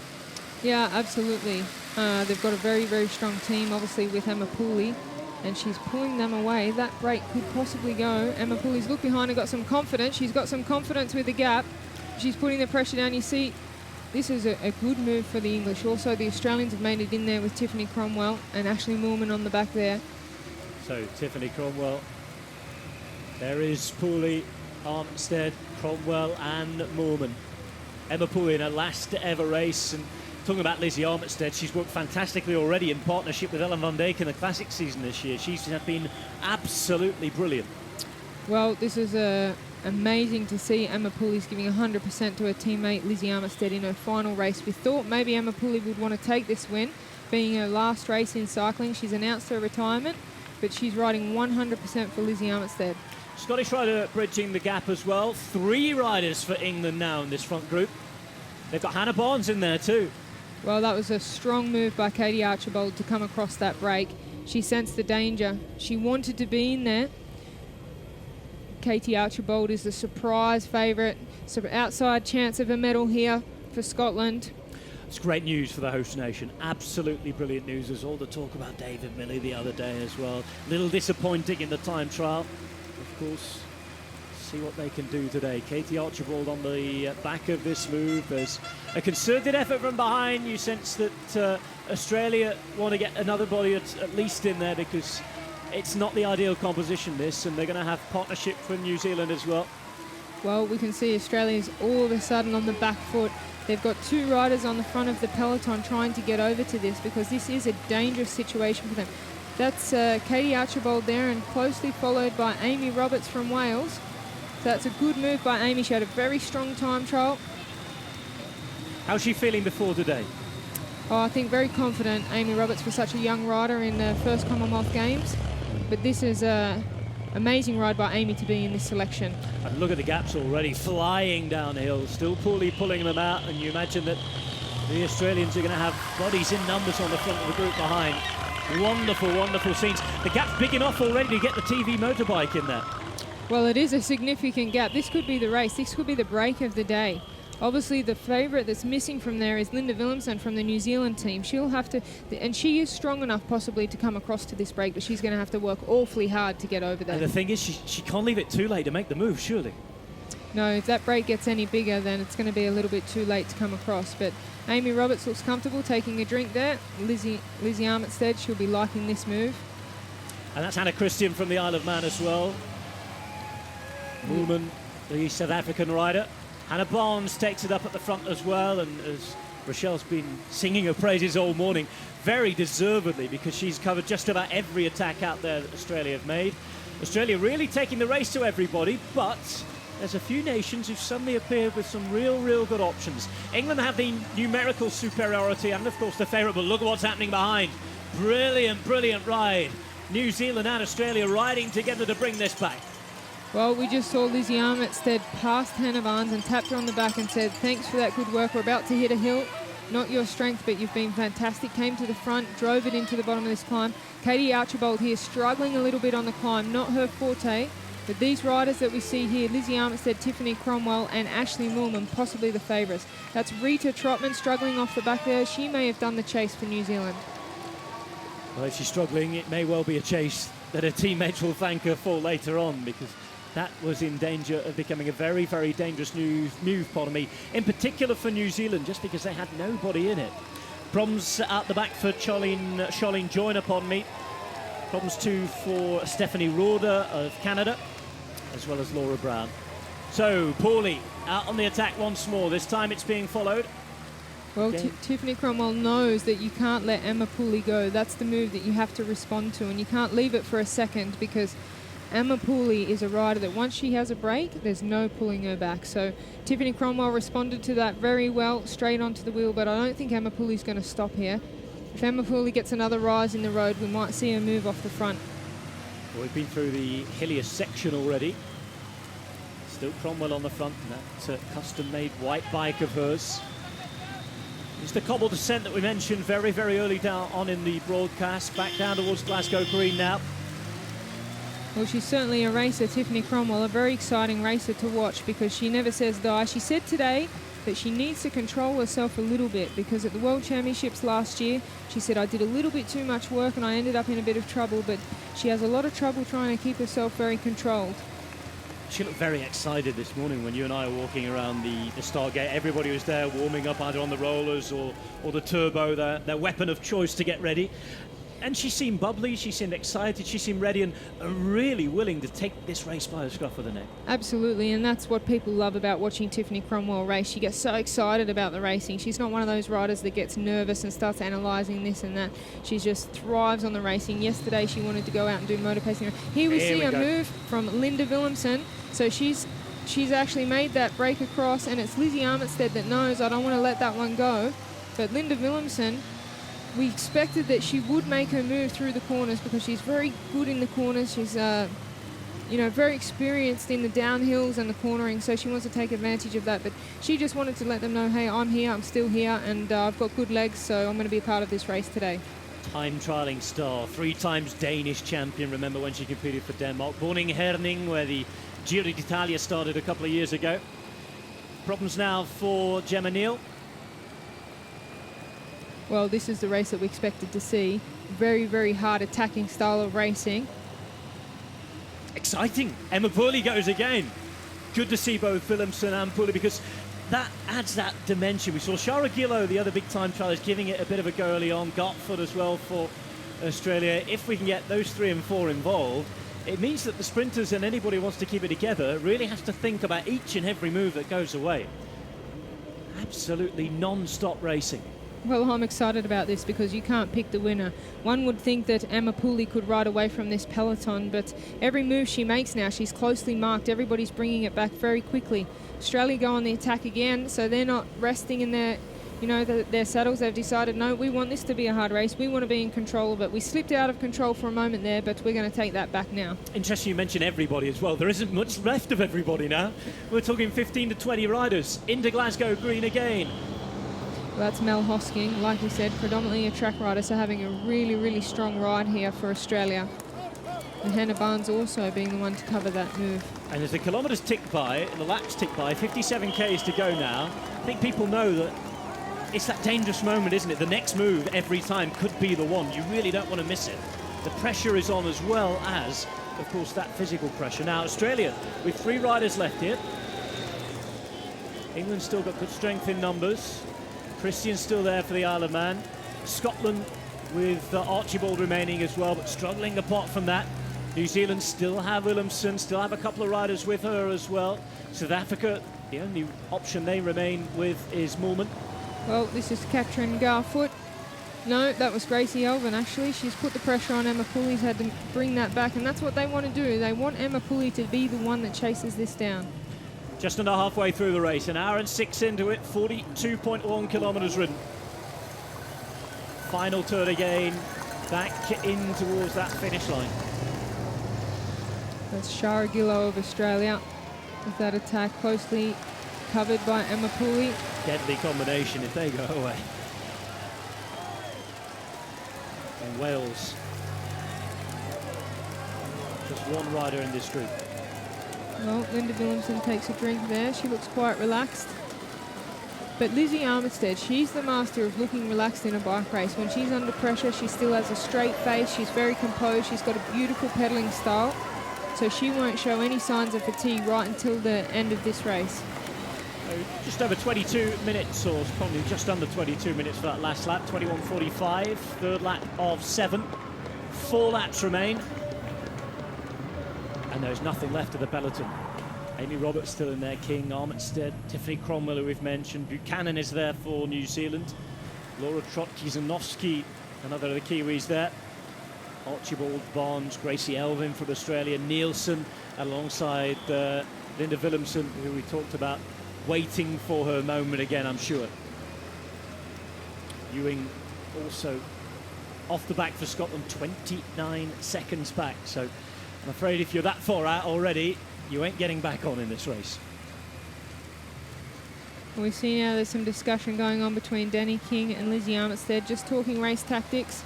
Yeah, absolutely. They've got a very, very strong team, obviously, with Emma Pooley, and she's pulling them away. That break could possibly go. Emma Pooley's looked behind and got some confidence. She's got some confidence with the gap. She's putting the pressure down. You see, this is a good move for the English. Also, the Australians have made it in there with Tiffany Cromwell and Ashley Moorman on the back there. So, Tiffany Cromwell. There is Pooley, Armitstead, Cromwell and Moorman. Emma Pooley in her last ever race. And talking about Lizzie Armitstead, she's worked fantastically already in partnership with Ellen van Dijk in the Classic season this year. She's been absolutely brilliant. Well, this is amazing to see. Emma Pooley's giving 100% to her teammate Lizzie Armitstead in her final race. We thought maybe Emma Pooley would want to take this win, being her last race in cycling. She's announced her retirement, but she's riding 100% for Lizzie Armitstead. Scottish rider bridging the gap as well. 3 riders for England now in this front group. They've got Hannah Barnes in there too. Well, that was a strong move by Katie Archibald to come across that break. She sensed the danger. She wanted to be in there. Katie Archibald is the surprise favourite. So outside chance of a medal here for Scotland. It's great news for the host nation. Absolutely brilliant news. There's all the talk about David Milley the other day as well. A little disappointing in the time trial. Of course, see what they can do today. Katie Archibald on the back of this move. There's a concerted effort from behind. You sense that Australia want to get another body at least in there, because it's not the ideal composition, this, and they're going to have partnership from New Zealand as well. Well, we can see Australia's all of a sudden on the back foot. They've got 2 riders on the front of the peloton trying to get over to this, because this is a dangerous situation for them. That's Katie Archibald there, and closely followed by Amy Roberts from Wales. So that's a good move by Amy. She had a very strong time trial. How's she feeling before today? Oh, I think very confident, Amy Roberts, for such a young rider in the first Commonwealth Games. But this is an amazing ride by Amy to be in this selection. And look at the gaps already, flying downhill. Still Pooley pulling them out, and you imagine that the Australians are going to have bodies in numbers on the front of the group behind. Wonderful, wonderful scenes. The gap's big enough already to get the TV motorbike in there. Well, it is a significant gap. This could be the race. This could be the break of the day. Obviously, the favourite that's missing from there is Linda Willemsen from the New Zealand team. She'll have to, and she is strong enough possibly to come across to this break, but she's going to have to work awfully hard to get over there. And the thing is, she can't leave it too late to make the move, surely. No, if that break gets any bigger, then it's going to be a little bit too late to come across. But Amy Roberts looks comfortable taking a drink there. Lizzie Armitstead, she'll be liking this move. And that's Hannah Christian from the Isle of Man as well. Moorman, the South African rider. Hannah Barnes takes it up at the front as well, and as Rochelle's been singing her praises all morning, very deservedly, because she's covered just about every attack out there that Australia have made. Australia really taking the race to everybody, but there's a few nations who've suddenly appeared with some real good options. England have the numerical superiority and, of course, the favourite, but look at what's happening behind. Brilliant ride. New Zealand and Australia riding together to bring this back. Well, we just saw Lizzie Armitstead past Hannah Barnes and tapped her on the back and said, thanks for that good work. We're about to hit a hill. Not your strength, but you've been fantastic. Came to the front, drove it into the bottom of this climb. Katie Archibald here struggling a little bit on the climb, not her forte. But these riders that we see here, Lizzie Armitstead, Tiffany Cromwell and Ashley Moorman, possibly the favourites. That's Rita Trotman struggling off the back there. She may have done the chase for New Zealand. Well, if she's struggling, it may well be a chase that her teammates will thank her for later on, because that was in danger of becoming a very dangerous move, in particular for New Zealand, just because they had nobody in it. Problems out the back for Charlene Joyner, Problems too for Stephanie Roeder of Canada, as well as Laura Brown. So, Pooley out on the attack once more. This time it's being followed. Well, Tiffany Cromwell knows that you can't let Emma Pooley go. That's the move that you have to respond to, and you can't leave it for a second, because Emma Pooley is a rider that once she has a break, there's no pulling her back. So Tiffany Cromwell responded to that very well, straight onto the wheel, but I don't think Emma Pooley's going to stop here. If Emma Pooley gets another rise in the road, we might see her move off the front. Well, we've been through the hilliest section already. Still Cromwell on the front, and that custom-made white bike of hers. It's the cobble descent that we mentioned very, very early down on in the broadcast. Back down towards Glasgow Green now. Well, she's certainly a racer, Tiffany Cromwell, a very exciting racer to watch because she never says die. She said today that she needs to control herself a little bit because at the World Championships last year, she said, I did a little bit too much work and I ended up in a bit of trouble, but she has a lot of trouble trying to keep herself very controlled. She looked very excited this morning when you and I were walking around the Stargate. Everybody was there warming up either on the rollers or the turbo, their weapon of choice to get ready. And she seemed bubbly, she seemed excited, she seemed ready and really willing to take this race by the scruff of the neck. Absolutely, and that's what people love about watching Tiffany Cromwell race. She gets so excited about the racing. She's not one of those riders that gets nervous and starts analysing this and that. She just thrives on the racing. Yesterday she wanted to go out and do motor pacing. Here we see a move from Linda Willemsen. So she's actually made that break across, and it's Lizzie Armitstead that knows I don't want to let that one go. But Linda Willemsen, we expected that she would make her move through the corners because she's very good in the corners. She's, very experienced in the downhills and the cornering, so she wants to take advantage of that. But she just wanted to let them know, hey, I'm here, I'm still here, and I've got good legs, so I'm going to be a part of this race today. Time trialling star, 3 times Danish champion. Remember when she competed for Denmark. Born in Herning, where the Giro d'Italia started a couple of years ago. Problems now for Gemma Neal. Well, this is the race that we expected to see. Very, very hard attacking style of racing. Exciting. Emma Pooley goes again. Good to see both Willemsen and Pooley because that adds that dimension. We saw Shara Gillow, the other big time trialist, giving it a bit of a go early on. Gartford as well for Australia. If we can get those 3 and 4 involved, it means that the sprinters and anybody who wants to keep it together really has to think about each and every move that goes away. Absolutely non-stop racing. Well, I'm excited about this because you can't pick the winner. One would think that Emma Pooley could ride away from this peloton, but every move she makes now, she's closely marked. Everybody's bringing it back very quickly. Australia go on the attack again, so they're not resting in their saddles. They've decided, no, we want this to be a hard race. We want to be in control of it. We slipped out of control for a moment there, but we're going to take that back now. Interesting you mention everybody as well. There isn't much left of everybody now. We're talking 15 to 20 riders into Glasgow Green again. Well, that's Mel Hosking, like we said, predominantly a track rider, so having a really, really strong ride here for Australia. And Hannah Barnes also being the one to cover that move. And as the kilometres tick by, the laps tick by, 57 Ks to go now, I think people know that it's that dangerous moment, isn't it? The next move every time could be the one. You really don't want to miss it. The pressure is on as well as, of course, that physical pressure. Now, Australia, with 3 riders left here. England's still got good strength in numbers. Christian's still there for the Isle of Man. Scotland with Archibald remaining as well, but struggling apart from that. New Zealand still have Willemsen, still have a couple of riders with her as well. South Africa, the only option they remain with is Moolman. Well, this is Katrin Garfoot. No, that was Gracie Elvin, actually. She's put the pressure on Emma Pooley, had to bring that back, and that's what they want to do. They want Emma Pooley to be the one that chases this down. Just under halfway through the race, 1 hour and 6 into it, 42.1 kilometres ridden. Final turn again, back in towards that finish line. That's Shara Gillow of Australia with that attack closely covered by Emma Pooley. Deadly combination if they go away. And Wales, just one rider in this group. Well, Linda Willemsen takes a drink there. She looks quite relaxed. But Lizzie Armitstead, she's the master of looking relaxed in a bike race. When she's under pressure, she still has a straight face. She's very composed. She's got a beautiful pedaling style. So she won't show any signs of fatigue right until the end of this race. Just over 22 minutes, or probably just under 22 minutes for that last lap. 21.45, third lap of 7. 4 laps remain. And there's nothing left of the peloton. Amy Roberts still in there, King, Armitstead, Tiffany Cromwell, who we've mentioned. Buchanan is there for New Zealand. Laura Trotki-Zanowski, another of the Kiwis there. Archibald, Barnes, Gracie Elvin from Australia, Nielsen alongside Linda Willemsen, who we talked about, waiting for her moment again, I'm sure. Ewing also off the back for Scotland, 29 seconds back. So I'm afraid if you're that far out already, you ain't getting back on in this race. We see now there's some discussion going on between Danny King and Lizzie Armitstead, just talking race tactics.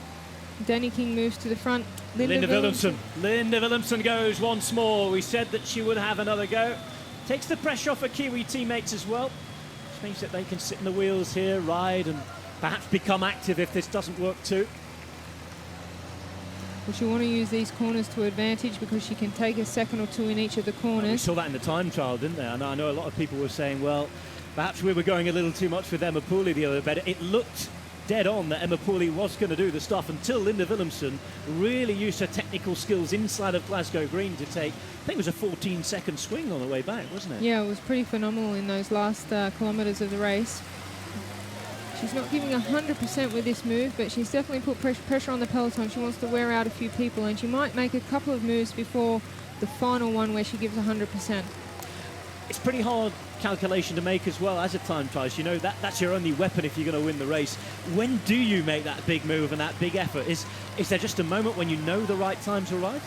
Danny King moves to the front. Linda Willemsen. Linda Willemsen goes once more. We said that she would have another go. Takes the pressure off her Kiwi teammates as well, which means that they can sit in the wheels here, ride, and perhaps become active if this doesn't work too. Well, she'll want to use these corners to advantage because she can take a second or two in each of the corners. We saw that in the time trial, didn't they? And I know a lot of people were saying, well, perhaps we were going a little too much with Emma Pooley the other day. It looked dead on that Emma Pooley was going to do the stuff until Linda Willemsen really used her technical skills inside of Glasgow Green to take, I think it was a 14-second swing on the way back, wasn't it? Yeah, it was pretty phenomenal in those last kilometres of the race. She's not giving 100% with this move, but she's definitely put pressure on the peloton. She wants to wear out a few people, and she might make a couple of moves before the final one where she gives 100%. It's pretty hard calculation to make as well as a time trials. You know, that's your only weapon if you're going to win the race. When do you make that big move and that big effort? Is there just a moment when you know the right time to ride?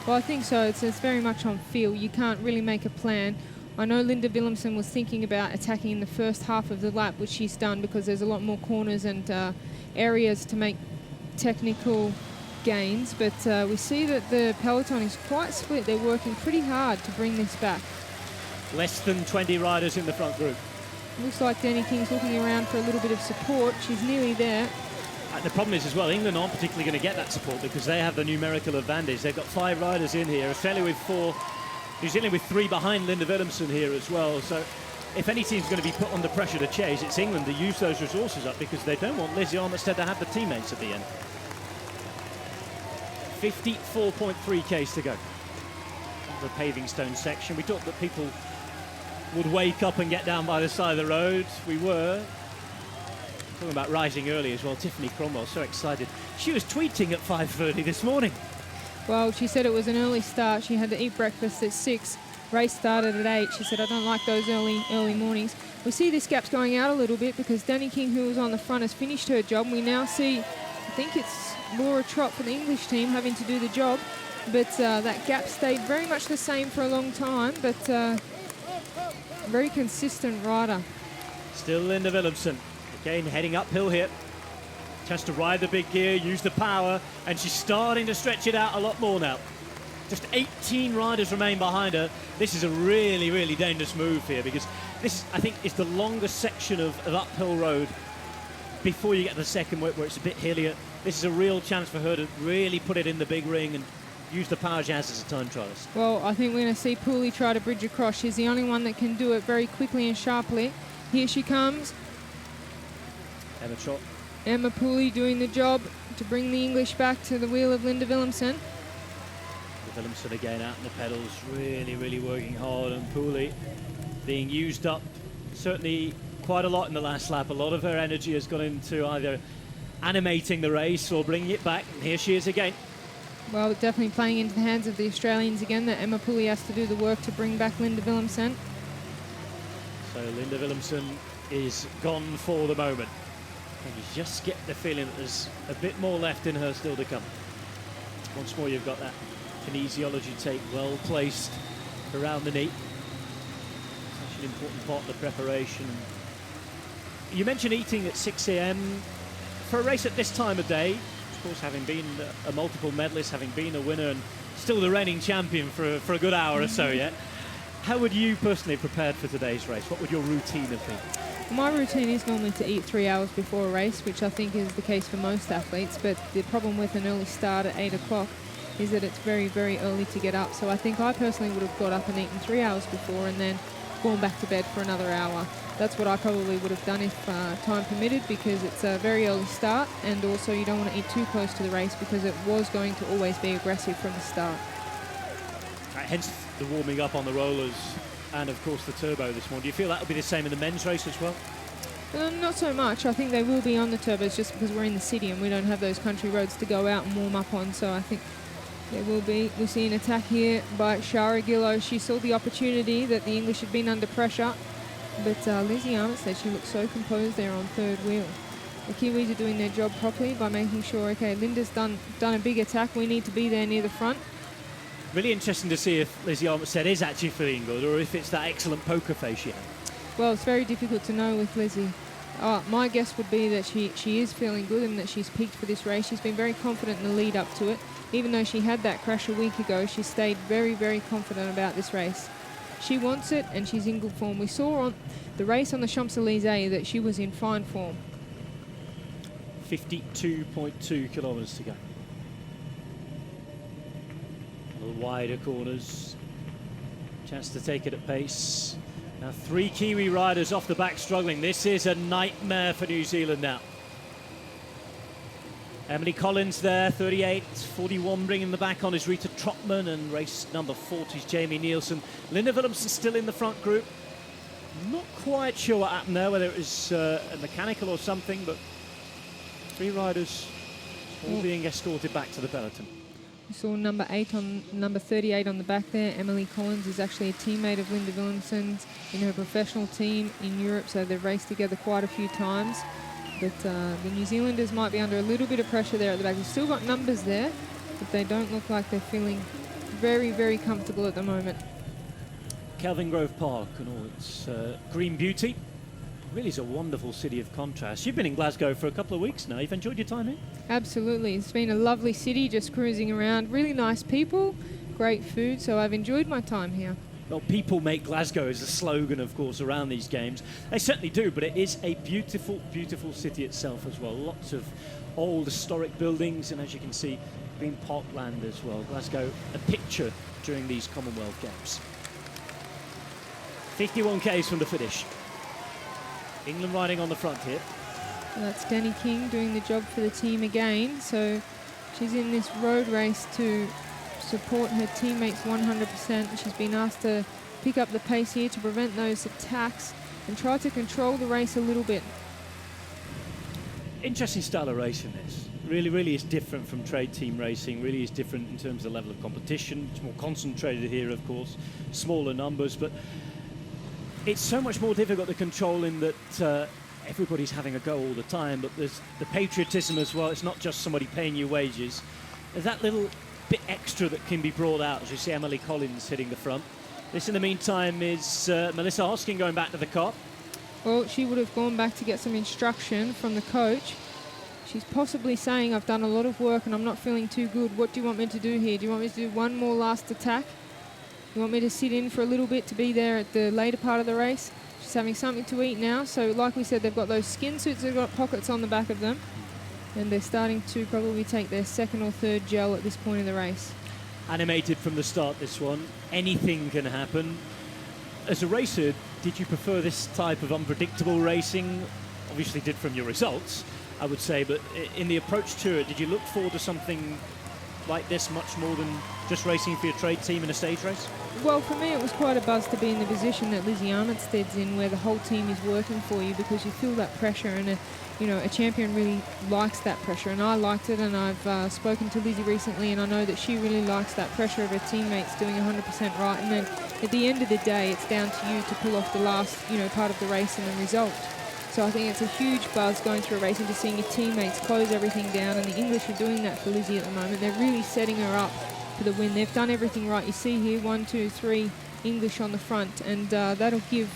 Well, I think so. It's very much on feel. You can't really make a plan. I know Linda Willemsen was thinking about attacking in the first half of the lap, which she's done because there's a lot more corners and areas to make technical gains. But we see that the peloton is quite split. They're working pretty hard to bring this back. Less than 20 riders in the front group. Looks like Danny King's looking around for a little bit of support. She's nearly there. The problem is as well, England aren't particularly going to get that support because they have the numerical advantage. They've got 5 riders in here, Australia with 4, New Zealand with 3 behind Linda Willemsen here as well. So if any team's going to be put under pressure to chase, it's England to use those resources up because they don't want Lizzie Armitstead to have the teammates at the end. 54.3 k's to go. The paving stone section. We thought that people would wake up and get down by the side of the road. We were. Talking about rising early as well. Tiffany Cromwell, so excited. She was tweeting at 5:30 this morning. Well, she said it was an early start. She had to eat breakfast at 6. Race started at 8. She said, I don't like those early mornings. We see this gap's going out a little bit because Danny King, who was on the front, has finished her job. We now see, I think it's Laura Trott for the English team having to do the job. But that gap stayed very much the same for a long time, but very consistent rider. Still Linda Willemsen, again heading uphill here. Chance to ride the big gear, use the power, and she's starting to stretch it out a lot more now. Just 18 riders remain behind her. This is a really, really dangerous move here because this, I think, is the longest section of uphill road before you get to the second where it's a bit hillier. This is a real chance for her to really put it in the big ring and use the power she has as a time trialist. Well, I think we're going to see Pooley try to bridge across. She's the only one that can do it very quickly and sharply. Here she comes. Emma Trott. Emma Pooley doing the job to bring the English back to the wheel of Linda Willemsen. Willemsen again out in the pedals, really, really working hard, and Pooley being used up certainly quite a lot in the last lap. A lot of her energy has gone into either animating the race or bringing it back, and here she is again. Well, definitely playing into the hands of the Australians again, that Emma Pooley has to do the work to bring back Linda Willemsen. So Linda Willemsen is gone for the moment. And you just get the feeling that there's a bit more left in her still to come. Once more, you've got that kinesiology tape well placed around the knee. Such an important part of the preparation. You mentioned eating at 6 a.m. for a race at this time of day. Of course, having been a multiple medalist, having been a winner, and still the reigning champion for a good hour or so yet. How would you personally prepare for today's race? What would your routine have been? My routine is normally to eat 3 hours before a race, which I think is the case for most athletes, but the problem with an early start at 8 o'clock is that it's very, very early to get up. So I think I personally would have got up and eaten 3 hours before and then gone back to bed for another hour. That's what I probably would have done if time permitted, because it's a very early start, and also you don't want to eat too close to the race because it was going to always be aggressive from the start. Hence the warming up on the rollers and of course the turbo this morning. Do you feel that will be the same in the men's race as well? Not so much. I think they will be on the turbos just because we're in the city and we don't have those country roads to go out and warm up on, so I think there will be. We see an attack here by Shara Gillow. She saw the opportunity that the English had been under pressure, but Lizzie Armitstead, she looked so composed there on third wheel. The Kiwis are doing their job properly by making sure, okay, Linda's done a big attack, we need to be there near the front. Really interesting to see if Lizzie Armitstead is actually feeling good or if it's that excellent poker face she had. Well, it's very difficult to know with Lizzie. My guess would be that she is feeling good and that she's peaked for this race. She's been very confident in the lead up to it. Even though she had that crash a week ago, she stayed very, very confident about this race. She wants it and she's in good form. We saw on the race on the Champs-Élysées that she was in fine form. 52.2 kilometres to go. A little wider corners. Chance to take it at pace. Now 3 Kiwi riders off the back struggling. This is a nightmare for New Zealand now. Emily Collins there, 38, 41 bringing the back on is Rita Trotman, and race number 40 is Jamie Nielsen. Linda Willemsen still in the front group. Not quite sure what happened there, whether it was a mechanical or something, but 3 riders all being escorted back to the peloton. We saw number 38 on the back there. Emily Collins is actually a teammate of Linda Willemsen's in her professional team in Europe, so they've raced together quite a few times. But the New Zealanders might be under a little bit of pressure there at the back. They've still got numbers there, but they don't look like they're feeling very, very comfortable at the moment. Kelvin Grove Park and all its green beauty. Really is a wonderful city of contrast. You've been in Glasgow for a couple of weeks now. You've enjoyed your time here? Absolutely. It's been a lovely city, just cruising around. Really nice people, great food, so I've enjoyed my time here. Well, people make Glasgow as a slogan, of course, around these games. They certainly do, but it is a beautiful, beautiful city itself as well. Lots of old historic buildings, and as you can see, green parkland as well. Glasgow, a picture during these Commonwealth Games. 51 Ks from the finish. England riding on the front here. So that's Danny King doing the job for the team again. So she's in this road race to support her teammates 100%. She's been asked to pick up the pace here to prevent those attacks and try to control the race a little bit. Interesting style of racing this. Really is different from trade team racing, really is different in terms of the level of competition. It's more concentrated here, of course, smaller numbers, but it's so much more difficult to control in that everybody's having a go all the time, but there's the patriotism as well. It's not just somebody paying you wages. There's that little bit extra that can be brought out, as you see Emily Collins hitting the front. This, in the meantime, is Melissa Hosking going back to the car. Well, she would have gone back to get some instruction from the coach. She's possibly saying, I've done a lot of work and I'm not feeling too good. What do you want me to do here? Do you want me to do one more last attack? You want me to sit in for a little bit to be there at the later part of the race? She's having something to eat now. So like we said, they've got those skin suits, they've got pockets on the back of them. And they're starting to probably take their second or third gel at this point in the race. Animated from the start, this one. Anything can happen. As a racer, did you prefer this type of unpredictable racing? Obviously did from your results, I would say, but in the approach to it, did you look forward to something like this much more than just racing for your trade team in a stage race? Well, for me it was quite a buzz to be in the position that Lizzie Armitstead's in, where the whole team is working for you, because you feel that pressure, and a champion really likes that pressure, and I liked it, and I've spoken to Lizzie recently, and I know that she really likes that pressure of her teammates doing 100% right, and then at the end of the day it's down to you to pull off the last part of the race and the result. So I think it's a huge buzz going through a race and just seeing your teammates close everything down, and the English are doing that for Lizzie at the moment. They're really setting her up for the win. They've done everything right. You see here 1, 2, 3 English on the front, and that'll give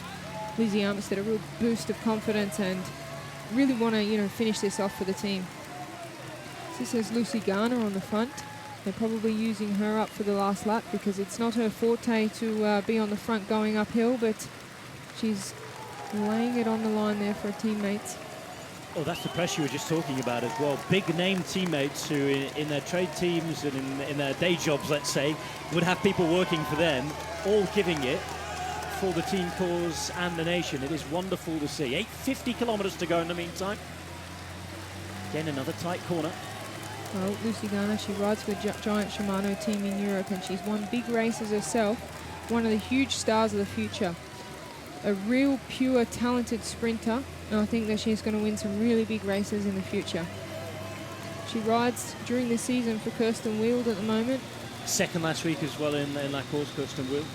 Lizzie Armitstead a real boost of confidence and really want to finish this off for the team. This is Lucy Garner on the front. They're probably using her up for the last lap because it's not her forte to be on the front going uphill, but she's laying it on the line there for her teammates. Oh, that's the pressure we were just talking about as well. Big name teammates who in their trade teams and in their day jobs, let's say, would have people working for them, all giving it for the team cause and the nation. It is wonderful to see. 850 kilometres to go in the meantime. Again, another tight corner. Well, Lucy Garner, she rides for Giant Shimano team in Europe, and she's won big races herself. One of the huge stars of the future. A real pure talented sprinter, and I think that she's going to win some really big races in the future. She rides during the season for Kirsten Wield at the moment. Second last week as well in La Course, Kirsten Wield.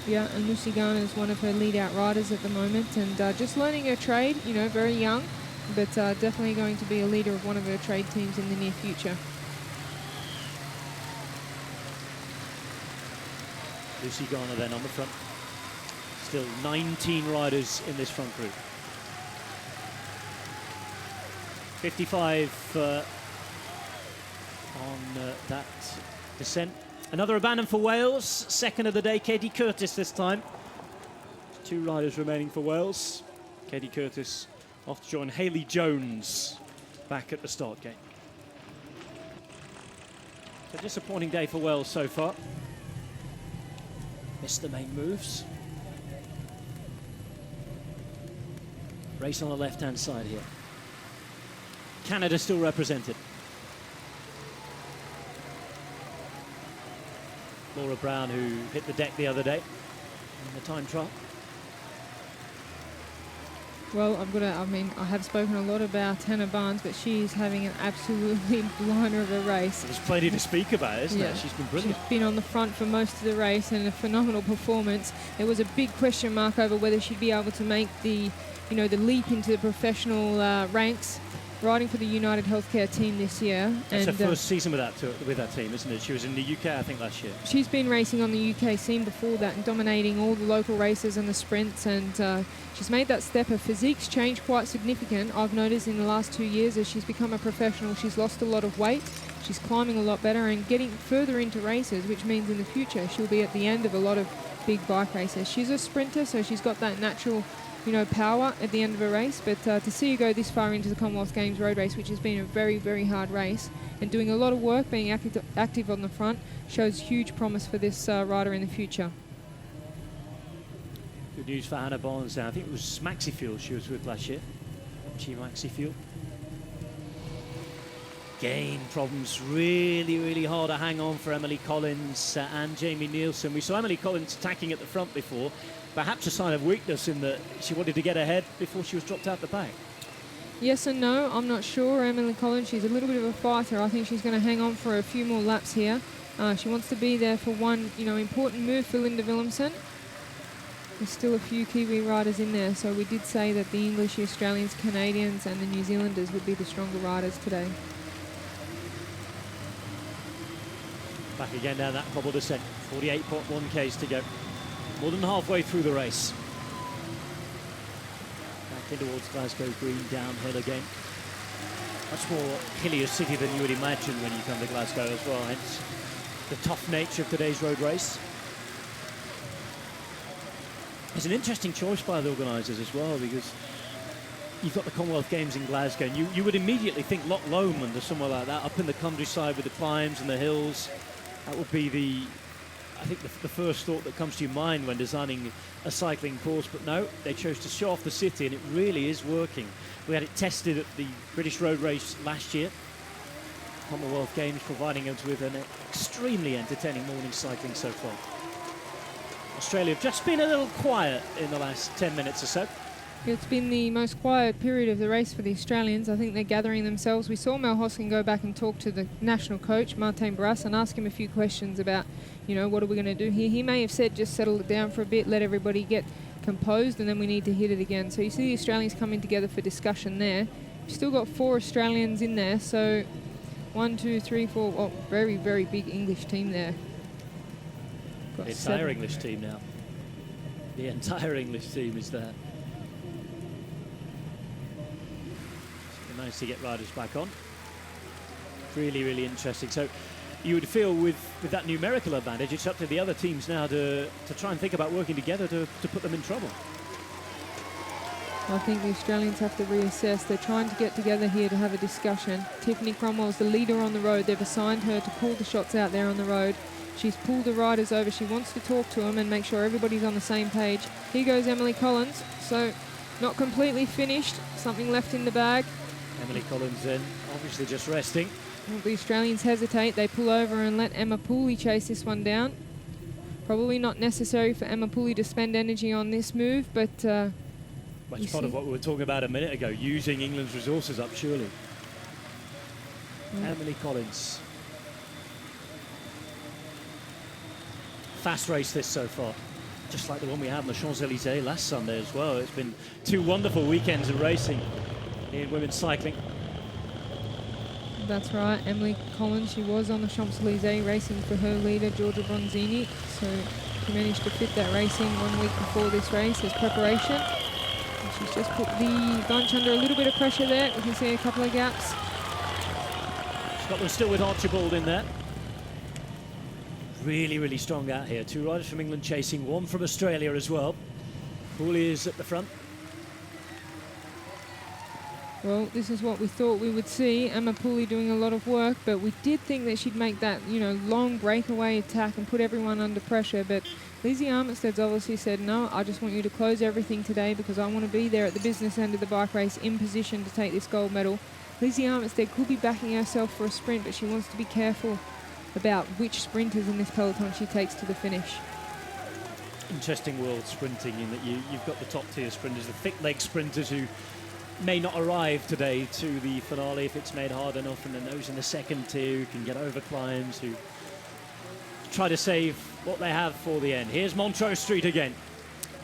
Yeah, and Lucy Garner is one of her lead-out riders at the moment, and just learning her trade, very young, but definitely going to be a leader of one of her trade teams in the near future. Lucy Garner then on the front. Still 19 riders in this front group. 55 on that descent. Another abandon for Wales, second of the day, Katie Curtis this time. 2 riders remaining for Wales. Katie Curtis off to join Hayley Jones back at the start gate. A disappointing day for Wales so far. Missed the main moves. Race on the left-hand side here. Canada still represented. Laura Brown, who hit the deck the other day in the time trial. Well, I have spoken a lot about Hannah Barnes, but she's having an absolutely blinder of a race. There's plenty to speak about, isn't there? She's been brilliant. She's been on the front for most of the race and a phenomenal performance. There was a big question mark over whether she'd be able to make the leap into the professional ranks, riding for the United Healthcare team this year. It's her first season with that team, isn't it? She was in the UK, I think, last year. She's been racing on the UK scene before that and dominating all the local races and the sprints, and she's made that step. Her physique's changed quite significant. I've noticed in the last 2 years as she's become a professional, she's lost a lot of weight. She's climbing a lot better and getting further into races, which means in the future she'll be at the end of a lot of big bike races. She's a sprinter, so she's got that natural power at the end of a race, but to see her go this far into the Commonwealth Games road race, which has been a very, very hard race, and doing a lot of work, being active on the front, shows huge promise for this rider in the future. Good news for Hannah Barnes now. I think it was Maxifield she was with last year. Team Maxifield. Again, problems really, really hard to hang on for Emily Collins and Jamie Nielsen. We saw Emily Collins attacking at the front before. Perhaps a sign of weakness in that she wanted to get ahead before she was dropped out the back. Yes and no, I'm not sure. Emily Collins, she's a little bit of a fighter. I think she's going to hang on for a few more laps here. She wants to be there for one, important move for Linda Willemsen. There's still a few Kiwi riders in there, so we did say that the English, the Australians, Canadians and the New Zealanders would be the stronger riders today. Back again down that cobble descent, 48.1 k's to go. More than halfway through the race. Back in towards Glasgow Green, downhill again. Much more hillier city than you would imagine when you come to Glasgow as well, hence the tough nature of today's road race. It's an interesting choice by the organisers as well, because you've got the Commonwealth Games in Glasgow, and you would immediately think Loch Lomond or somewhere like that, up in the countryside with the climbs and the hills. That would be the first thought that comes to your mind when designing a cycling course, but no, they chose to show off the city, and it really is working. We had it tested at the British Road Race last year. Commonwealth Games providing us with an extremely entertaining morning cycling so far. Australia have just been a little quiet in the last 10 minutes or so. It's been the most quiet period of the race for the Australians. I think they're gathering themselves. We saw Mel Hoskin go back and talk to the national coach, Martin Barras, and ask him a few questions about, what are we going to do here? He may have said just settle it down for a bit, let everybody get composed, and then we need to hit it again. So you see the Australians coming together for discussion there. We've still got 4 Australians in there, so 1, 2, 3, 4, oh, very, very big English team there. The entire English team now. The entire English team is there. So nice to get riders back on. Really, really interesting. So you would feel with that numerical advantage, it's up to the other teams now to try and think about working together to put them in trouble. I think the Australians have to reassess. They're trying to get together here to have a discussion. Tiffany Cromwell's the leader on the road. They've assigned her to call the shots out there on the road. She's pulled the riders over. She wants to talk to them and make sure everybody's on the same page. Here goes Emily Collins. So not completely finished. Something left in the bag. Emily Collins in, obviously just resting. Well, the Australians hesitate. They pull over and let Emma Pooley chase this one down. Probably not necessary for Emma Pooley to spend energy on this move, but much part of what we were talking about a minute ago, using England's resources up, surely. Emily Collins. Fast race this so far, just like the one we had on the Champs-Élysées last Sunday as well. It's been 2 wonderful weekends of racing in women's cycling. That's right, Emily Collins, she was on the Champs-Élysées racing for her leader, Giorgia Bronzini, so she managed to fit that racing 1 week before this race as preparation. And she's just put the bunch under a little bit of pressure there. We can see a couple of gaps. Scotland still with Archibald in there. Really, really strong out here. 2 riders from England chasing, 1 from Australia as well. Pooley is at the front. Well, this is what we thought we would see. Emma Pooley doing a lot of work, but we did think that she'd make that, you know, long breakaway attack and put everyone under pressure. But Lizzie Armitstead's obviously said, no, I just want you to close everything today because I want to be there at the business end of the bike race in position to take this gold medal. Lizzie Armitstead could be backing herself for a sprint, but she wants to be careful about which sprinters in this peloton she takes to the finish. Interesting world sprinting in that you've got the top tier sprinters, the thick leg sprinters who may not arrive today to the finale if it's made hard enough, and then those in the second tier who can get over climbs, who try to save what they have for the end. Here's Montrose Street again.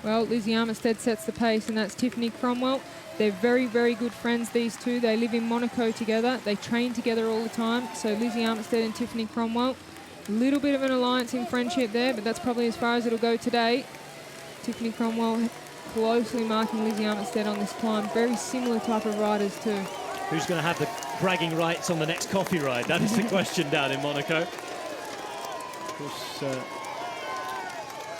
Well, Lizzie Armitstead sets the pace, and that's Tiffany Cromwell. They're very, very good friends, these two. They live in Monaco together. They train together all the time. So Lizzie Armitstead and Tiffany Cromwell, a little bit of an alliance in friendship there, but that's probably as far as it'll go today. Tiffany Cromwell closely marking Lizzie Armitstead on this climb. Very similar type of riders too. Who's going to have the bragging rights on the next coffee ride? That is the question down in Monaco. Of course,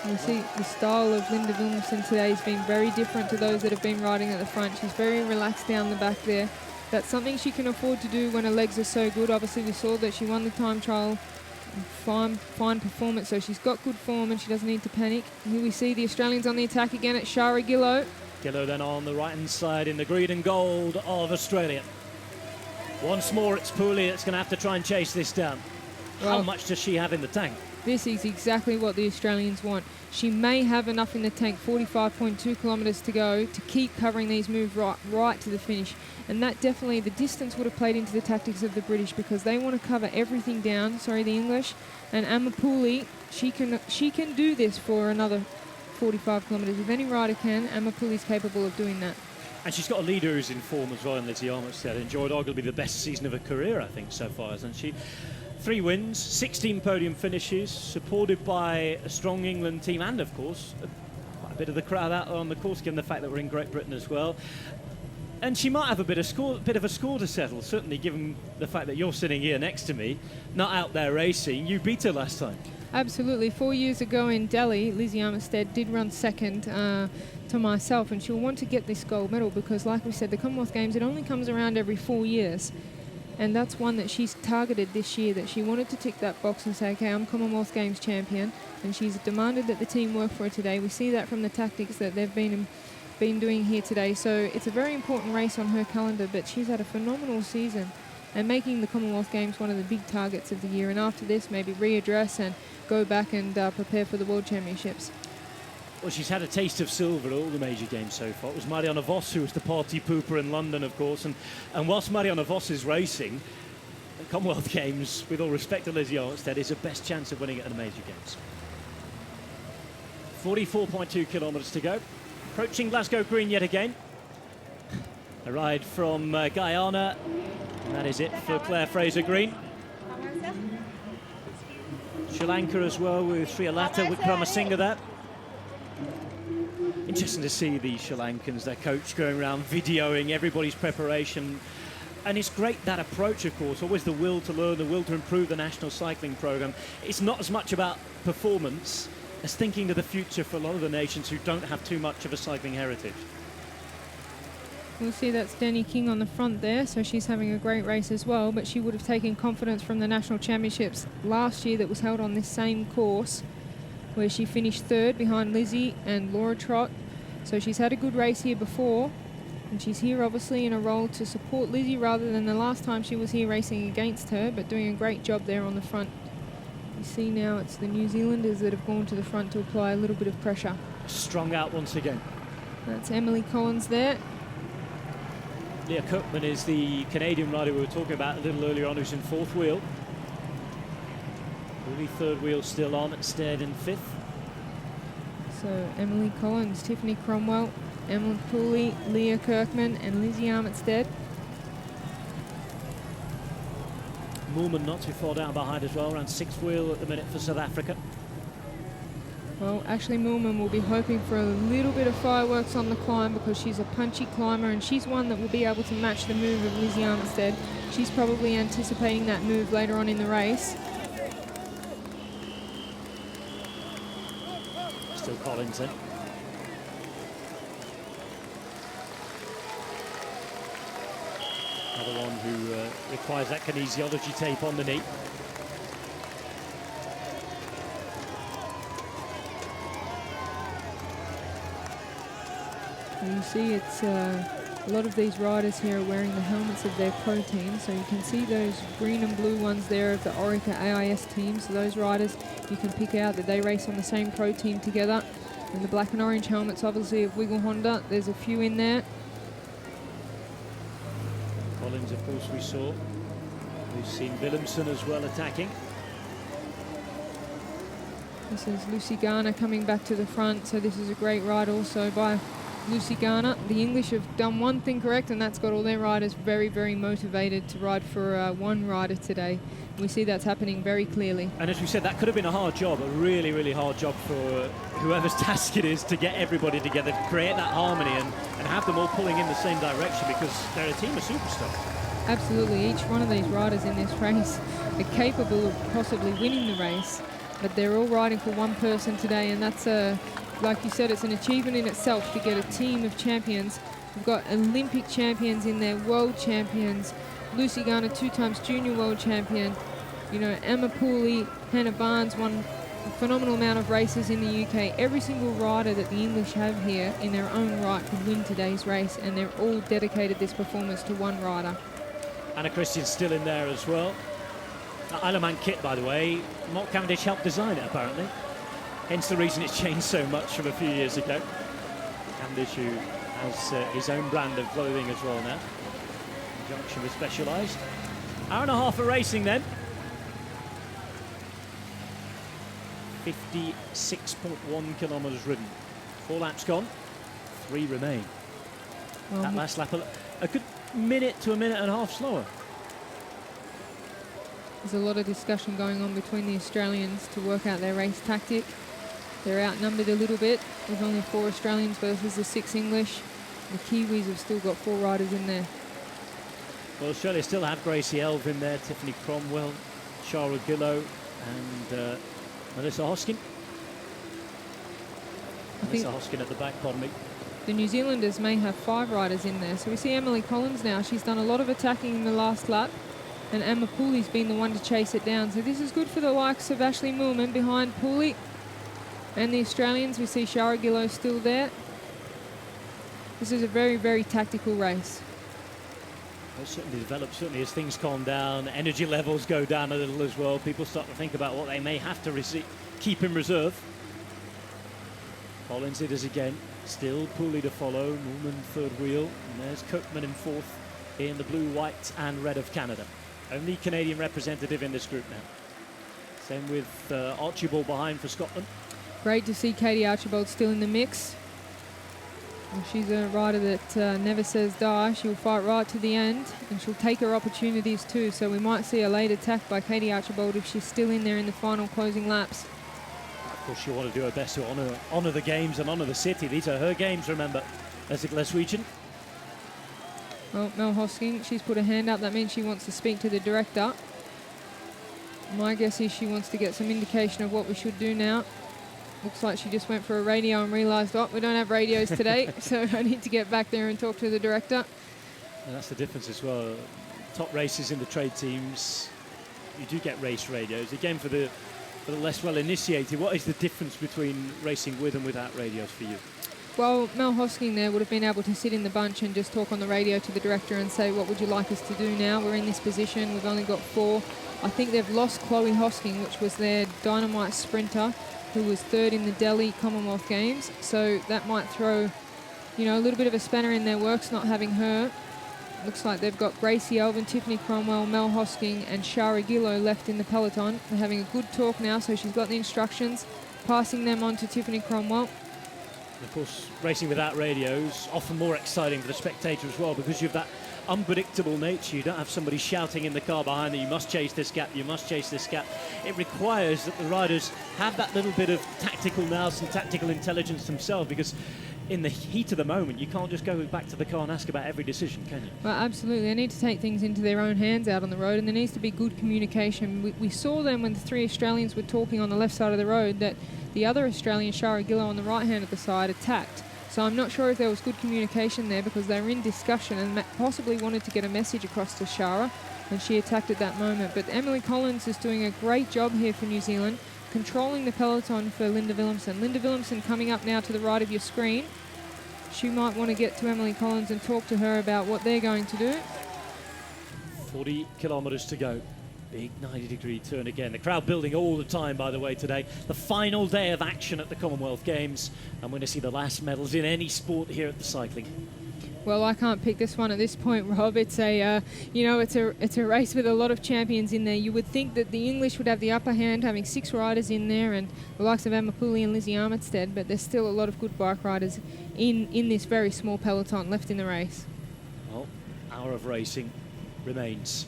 you see the style of Linda Williamson today has been very different to those that have been riding at the front. She's very relaxed down the back there. That's something she can afford to do when her legs are so good. Obviously we saw that she won the time trial. Fine performance, so she's got good form and she doesn't need to panic. Here we see the Australians on the attack again at Shara Gillow. Gillow then on the right hand side in the green and gold of Australia. Once more it's Pooley that's going to have to try and chase this down. Well, how much does she have in the tank? This is exactly what the Australians want. She may have enough in the tank, 45.2 kilometres to go, to keep covering these moves right to the finish. And that definitely, the distance would have played into the tactics of the British because they want to cover everything down, the English. And Emma Pooley, she can do this for another 45 kilometres. If any rider can, Emma Pooley's capable of doing that. And she's got a leader who's in form as well in Lizzie Armitstead. Enjoyed arguably the best season of her career, I think, so far, hasn't she? 3 wins, 16 podium finishes, supported by a strong England team and, of course, quite a bit of the crowd out on the course, given the fact that we're in Great Britain as well. And she might have a bit of a score to settle, certainly given the fact that you're sitting here next to me, not out there racing. You beat her last time. Absolutely. 4 years ago in Delhi, Lizzie Armitstead did run second to myself, and she'll want to get this gold medal because, like we said, the Commonwealth Games, it only comes around every 4 years. And that's one that she's targeted this year, that she wanted to tick that box and say, okay, I'm Commonwealth Games champion. And she's demanded that the team work for her today. We see that from the tactics that they've been doing here today. So it's a very important race on her calendar, but she's had a phenomenal season and making the Commonwealth Games one of the big targets of the year. And after this, maybe readdress and go back and prepare for the World Championships. Well, she's had a taste of silver at all the major games so far. It was Marianne Vos who was the party pooper in London, of course. And whilst Marianne Vos is racing, the Commonwealth Games, with all respect to Lizzie Armitstead, is her best chance of winning it at the major games. 44.2 kilometres to go. Approaching Glasgow Green yet again. A ride from Guyana. And that is it for Claire Fraser-Green. Sri Lanka as well with Sri Alata Wickramasinghe there. Interesting to see the Sri Lankans, their coach, going around videoing everybody's preparation. And it's great, that approach, of course, always the will to learn, the will to improve the national cycling programme. It's not as much about performance as thinking to the future for a lot of the nations who don't have too much of a cycling heritage. We'll see that's Danny King on the front there, so she's having a great race as well, but she would have taken confidence from the National Championships last year that was held on this same course, where she finished third behind Lizzie and Laura Trott. So she's had a good race here before, and she's here obviously in a role to support Lizzie rather than the last time she was here racing against her, but doing a great job there on the front. You see now it's the New Zealanders that have gone to the front to apply a little bit of pressure. Strung out once again. That's Emily Collins there. Leah Kirkman is the Canadian rider we were talking about a little earlier on, who's in fourth wheel. Really third wheel still on, Stead in fifth. So Emily Collins, Tiffany Cromwell, Emily Pooley, Leah Kirkman and Lizzie Armitstead. Moolman not too far down behind as well, around 6th wheel at the minute for South Africa. Well, Ashley Moolman will be hoping for a little bit of fireworks on the climb because she's a punchy climber and she's one that will be able to match the move of Lizzie Armstead. She's probably anticipating that move later on in the race. Still Collins in. Another one who requires that kinesiology tape on the knee. And you see it's a lot of these riders here are wearing the helmets of their pro team, so you can see those green and blue ones there of the Orica AIS team. So those riders, you can pick out that they race on the same pro team together. And the black and orange helmets obviously of Wiggle Honda, there's a few in there. Collins, of course, we saw. We've seen Willemsen as well attacking. This is Lucy Garner coming back to the front, so this is a great ride also by Lucy Garner. The English have done one thing correct, and that's got all their riders very, very motivated to ride for one rider today. We see that's happening very clearly. And as we said, that could have been a hard job, a really, really hard job for whoever's task it is to get everybody together, to create that harmony and have them all pulling in the same direction, because they're a team of superstars. Absolutely, each one of these riders in this race are capable of possibly winning the race, but they're all riding for one person today, and that's like you said, it's an achievement in itself to get a team of champions. We've got Olympic champions in there, world champions, Lucy Garner, 2 times junior world champion, you know, Emma Pooley, Hannah Barnes won a phenomenal amount of races in the UK. Every single rider that the English have here in their own right could win today's race, and they're all dedicated this performance to one rider. Anna Christian's still in there as well. That Isle of Man kit, by the way, Mark Cavendish helped design it apparently. Hence the reason it's changed so much from a few years ago. Cavendish, who has his own brand of clothing as well now, in conjunction with Specialised. Hour and a half of racing then. 56.1 kilometres ridden. 4 laps gone, 3 remain. Well, that last lap, a good minute to a minute and a half slower. There's a lot of discussion going on between the Australians to work out their race tactic. They're outnumbered a little bit with only 4 Australians versus the 6 English. The Kiwis have still got 4 riders in there. Well, Australia still have Gracie Elv in there, Tiffany Cromwell, Shara Gillow and Melissa Hoskin. Melissa Hoskin at the back, pardon me. The New Zealanders may have 5 riders in there. So we see Emily Collins now. She's done a lot of attacking in the last lap, and Emma Pooley's been the one to chase it down. So this is good for the likes of Ashley Moolman behind Pooley. And the Australians, we see Shara Gillow still there. This is a very, very tactical race. Well, certainly developed, certainly as things calm down, energy levels go down a little as well. People start to think about what they may have to keep in reserve. Collins it is again. Still Pooley to follow, Moolman 3rd wheel. And there's Cookman in 4th in the blue, white and red of Canada. Only Canadian representative in this group now. Same with Archibald behind for Scotland. Great to see Katie Archibald still in the mix. Well, she's a rider that never says die. She'll fight right to the end, and she'll take her opportunities too. So we might see a late attack by Katie Archibald if she's still in there in the final closing laps. Of course, she'll want to do her best to honour the games and honour the city. These are her games, remember, as a Glaswegian. Well, Mel Hosking, she's put her hand up. That means she wants to speak to the director. My guess is she wants to get some indication of what we should do now. Looks like she just went for a radio and realised, oh, we don't have radios today, so I need to get back there and talk to the director. And that's the difference as well. Top races in the trade teams, you do get race radios. Again, for the less well-initiated, what is the difference between racing with and without radios for you? Well, Mel Hosking there would have been able to sit in the bunch and just talk on the radio to the director and say, what would you like us to do now? We're in this position, we've only got 4. I think they've lost Chloe Hosking, which was their dynamite sprinter, who was 3rd in the Delhi Commonwealth Games. So that might throw, you know, a little bit of a spanner in their works not having her. Looks like they've got Gracie Elvin, Tiffany Cromwell, Mel Hosking and Shara Gillow left in the peloton. They're having a good talk now, so she's got the instructions, passing them on to Tiffany Cromwell. And of course, racing without radios, often more exciting for the spectator as well, because you have that unpredictable nature. You don't have somebody shouting in the car behind them, you must chase this gap, you must chase this gap. It requires that the riders have that little bit of tactical nous and tactical intelligence themselves, because in the heat of the moment, you can't just go back to the car and ask about every decision, can you? Well, absolutely. They need to take things into their own hands out on the road, and there needs to be good communication. We saw them when the three Australians were talking on the left side of the road, that the other Australian, Shara Gillow, on the right hand of the side, attacked. So I'm not sure if there was good communication there, because they were in discussion and possibly wanted to get a message across to Shara, and she attacked at that moment. But Emily Collins is doing a great job here for New Zealand, controlling the peloton for Linda Willemsen. Linda Willemsen coming up now to the right of your screen. She might want to get to Emily Collins and talk to her about what they're going to do. 40 kilometres to go. Big 90-degree turn again. The crowd building all the time, by the way, today. The final day of action at the Commonwealth Games. I'm going to see the last medals in any sport here at the cycling. Well, I can't pick this one at this point, Rob. It's a, it's a race with a lot of champions in there. You would think that the English would have the upper hand, having 6 riders in there, and the likes of Emma Pooley and Lizzie Armitstead. But there's still a lot of good bike riders in this very small peloton left in the race. Well, hour of racing remains.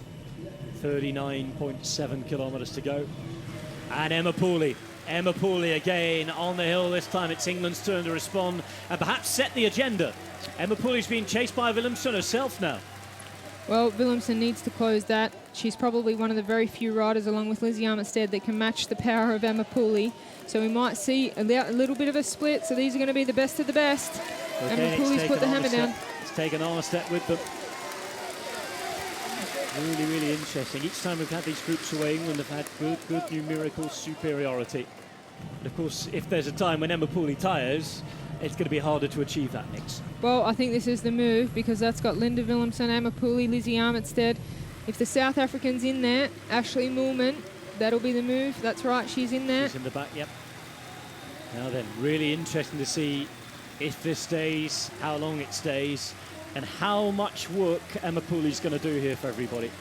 39.7 kilometres to go. And Emma Pooley again on the hill. This time it's England's turn to respond and perhaps set the agenda. Emma Pooley's being chased by Willemsen herself now. Well, Willemsen needs to close that. She's probably one of the very few riders, along with Lizzie Armitstead, that can match the power of Emma Pooley. So we might see a little bit of a split. So these are going to be the best of the best. Okay, Emma Pooley's put the hammer down. It's taken Armitstead with them. Really, really interesting. Each time we've had these groups away, England have had good numerical superiority. And of course, if there's a time when Emma Pooley tires, it's going to be harder to achieve that mix. Well, I think this is the move, because that's got Linda Willemsen, Emma Pooley, Lizzie Armitstead. If the South African's in there, Ashley Moolman, that'll be the move. That's right, she's in there. She's in the back, yep. Now then, really interesting to see if this stays, how long it stays, and how much work Emma Pooley's going to do here for everybody.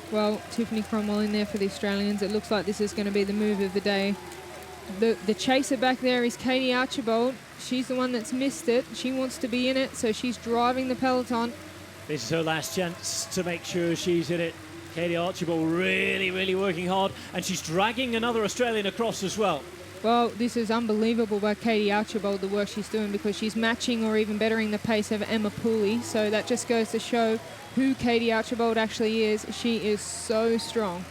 Well, Tiffany Cromwell in there for the Australians. It looks like this is going to be the move of the day. The chaser back there is Katie Archibald. She's the one that's missed it. She wants to be in it, so she's driving the peloton. This is her last chance to make sure she's in it. Katie Archibald really, really working hard, and she's dragging another Australian across as well. Well, this is unbelievable by Katie Archibald, the work she's doing, because she's matching or even bettering the pace of Emma Pooley. So that just goes to show who Katie Archibald actually is. She is so strong.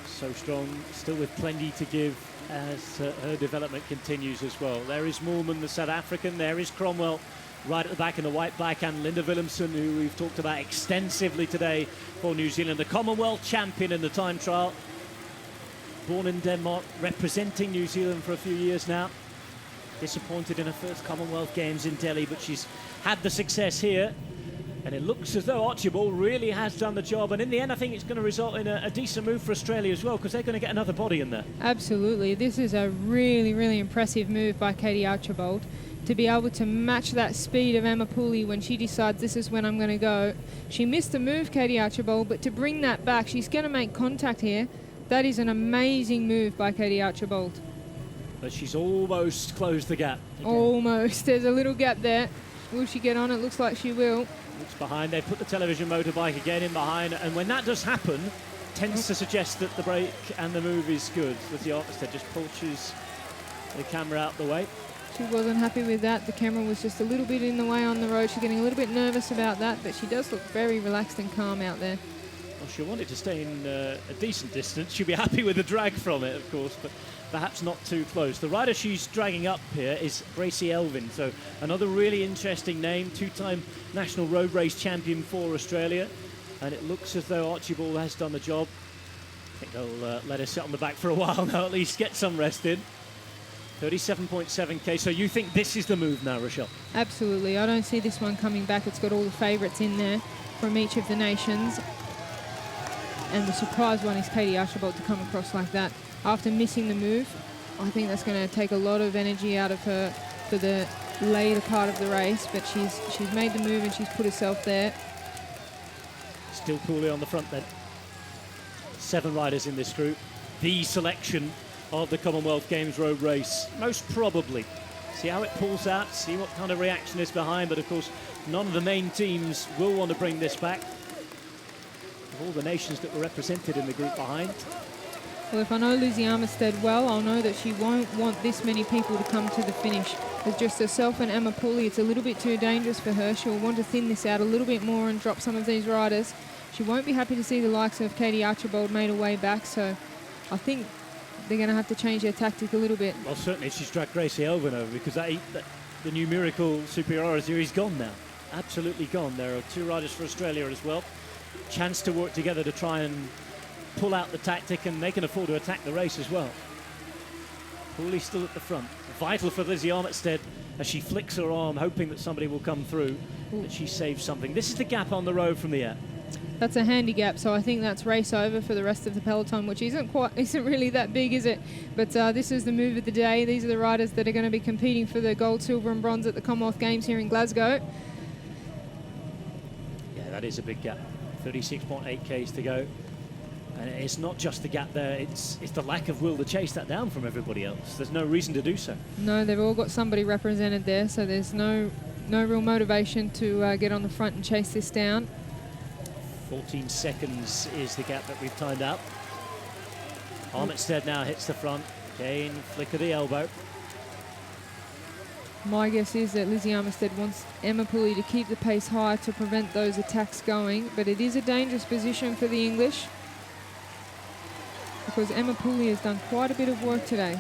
So strong, still with plenty to give as her development continues as well. There is Moolman, the South African. There is Cromwell right at the back in the white black, and Linda Willemsen, who we've talked about extensively today for New Zealand, the Commonwealth champion in the time trial. Born in Denmark, representing New Zealand for a few years now. Disappointed in her first Commonwealth Games in Delhi, but she's had the success here. And it looks as though Archibald really has done the job. And in the end, I think it's going to result in a decent move for Australia as well, because they're going to get another body in there. Absolutely. This is a really, really impressive move by Katie Archibald to be able to match that speed of Emma Pooley when she decides this is when I'm going to go. She missed the move, Katie Archibald, but to bring that back, she's going to make contact here. That is an amazing move by Katie Archibald. But she's almost closed the gap. Again. Almost. There's a little gap there. Will she get on? It looks like she will. Looks behind. They put the television motorbike again in behind, and when that does happen, tends to suggest that the break and the move is good. Lizzie Armitstead just pushes the camera out the way. She wasn't happy with that. The camera was just a little bit in the way on the road. She's getting a little bit nervous about that, but she does look very relaxed and calm out there. Well, she'll want it to stay in a decent distance. She'll be happy with the drag from it, of course, but perhaps not too close. The rider she's dragging up here is Gracie Elvin, so another really interesting name, two-time national road race champion for Australia, and it looks as though Archibald has done the job. I think they'll let her sit on the back for a while now, at least get some rest in. 37.7k, so you think this is the move now, Rochelle? Absolutely. I don't see this one coming back. It's got all the favourites in there from each of the nations. And the surprise one is Katie Archibald to come across like that. After missing the move, I think that's going to take a lot of energy out of her for the later part of the race, but she's made the move and she's put herself there. Still Pooley on the front then. 7 riders in this group. The selection of the Commonwealth Games road race, most probably. See how it pulls out, see what kind of reaction is behind, but of course none of the main teams will want to bring this back. of all the nations that were represented in the group behind. Well, if I know Lizzie Armitstead well, I'll know that she won't want this many people to come to the finish. There's just herself and Emma Pooley. It's a little bit too dangerous for her. She'll want to thin this out a little bit more and drop some of these riders. She won't be happy to see the likes of Katie Archibald made her way back, so I think they're going to have to change their tactic a little bit. Well, certainly she's dragged Gracie Elvin over, because the numerical superiority is gone now. Absolutely gone. There are 2 riders for Australia as well. Chance to work together to try and pull out the tactic, and they can afford to attack the race as well. Pooley still at the front. Vital for Lizzie Armitstead as she flicks her arm, hoping that somebody will come through, that she saves something. This is the gap on the road from the air. That's a handy gap, so I think that's race over for the rest of the peloton, which isn't really that big, is it? But this is the move of the day. These are the riders that are going to be competing for the gold, silver and bronze at the Commonwealth Games here in Glasgow. Yeah, that is a big gap. 36.8 k's to go. And it's not just the gap there, it's the lack of will to chase that down from everybody else. There's no reason to do so. No, they've all got somebody represented there, so there's no real motivation to get on the front and chase this down. 14 seconds is the gap that we've timed out. Armitstead now hits the front. Again, flick of the elbow. My guess is that Lizzie Armitstead wants Emma Pooley to keep the pace high to prevent those attacks going, but it is a dangerous position for the English, because Emma Pooley has done quite a bit of work today.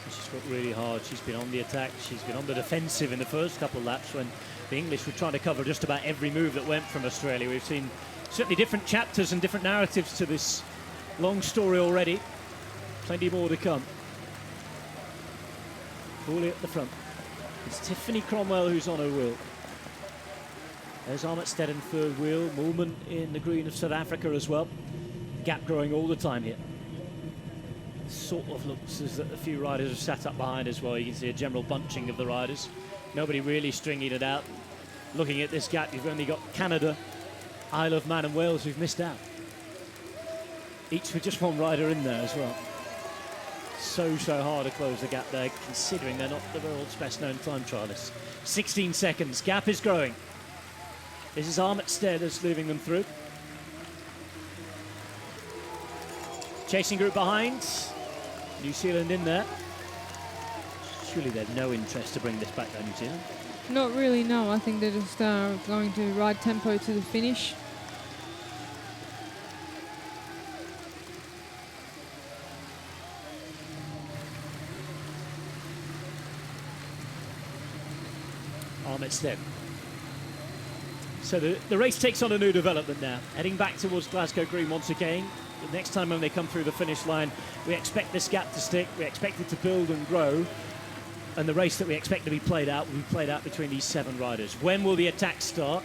She's worked really hard. She's been on the attack. She's been on the defensive in the first couple of laps when the English were trying to cover just about every move that went from Australia. We've seen certainly different chapters and different narratives to this long story already. Plenty more to come. Pooley at the front. It's Tiffany Cromwell who's on her wheel. There's Armitstead in third wheel. Moolman in the green of South Africa as well. Gap growing all the time here. Sort of looks as that a few riders have sat up behind as well. You can see a general bunching of the riders. Nobody really stringing it out. Looking at this gap, you've only got Canada, Isle of Man and Wales who've missed out. Each with just one rider in there as well. So hard to close the gap there, considering they're not the world's best known time trialists. 16 seconds, gap is growing. This is Armitstead that's leaving them through. Chasing group behind. New Zealand in there. Surely they've no interest to bring this back down, New Zealand. Not really, no. I think they're just going to ride tempo to the finish. Armitstead. So the race takes on a new development now, heading back towards Glasgow Green once again. The next time when they come through the finish line, we expect this gap to stick, we expect it to build and grow, and the race that we expect to be played out will be played out between these 7 riders. When will the attacks start?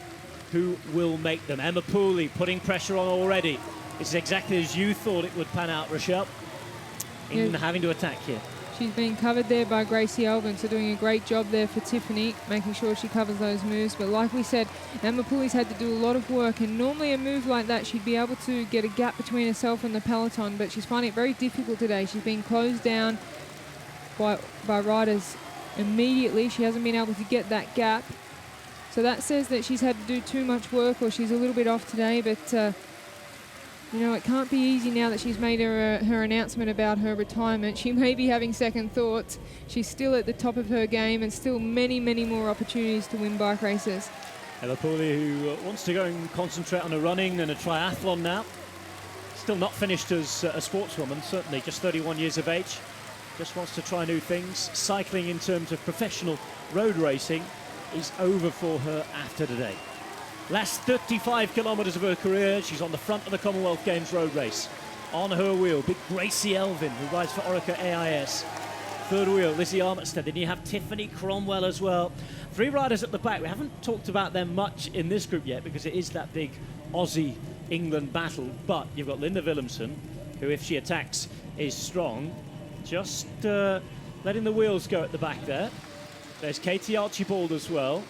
Who will make them? Emma Pooley putting pressure on already. It's exactly as you thought it would pan out, Rochelle, in having to attack here. She's being covered there by Gracie Elvin, so doing a great job there for Tiffany, making sure she covers those moves. But like we said, Emma Pooley's had to do a lot of work, and normally a move like that, she'd be able to get a gap between herself and the peloton, but she's finding it very difficult today. She's been closed down by riders immediately. She hasn't been able to get that gap. So that says that she's had to do too much work, or she's a little bit off today, but you know, it can't be easy now that she's made her announcement about her retirement. She may be having second thoughts. She's still at the top of her game and still many more opportunities to win bike races. Emma Pooley, who wants to go and concentrate on a running and a triathlon now. Still not finished as a sportswoman, certainly just 31 years of age. Just wants to try new things. Cycling in terms of professional road racing is over for her after today. Last 35 kilometres of her career, she's on the front of the Commonwealth Games road race. On her wheel, big Gracie Elvin, who rides for Orica AIS. Third wheel, Lizzie Armitstead. Then you have Tiffany Cromwell as well. 3 riders at the back. We haven't talked about them much in this group yet because it is that big Aussie-England battle. But you've got Linda Willemsen, who, if she attacks, is strong. Just letting the wheels go at the back there. There's Katie Archibald as well,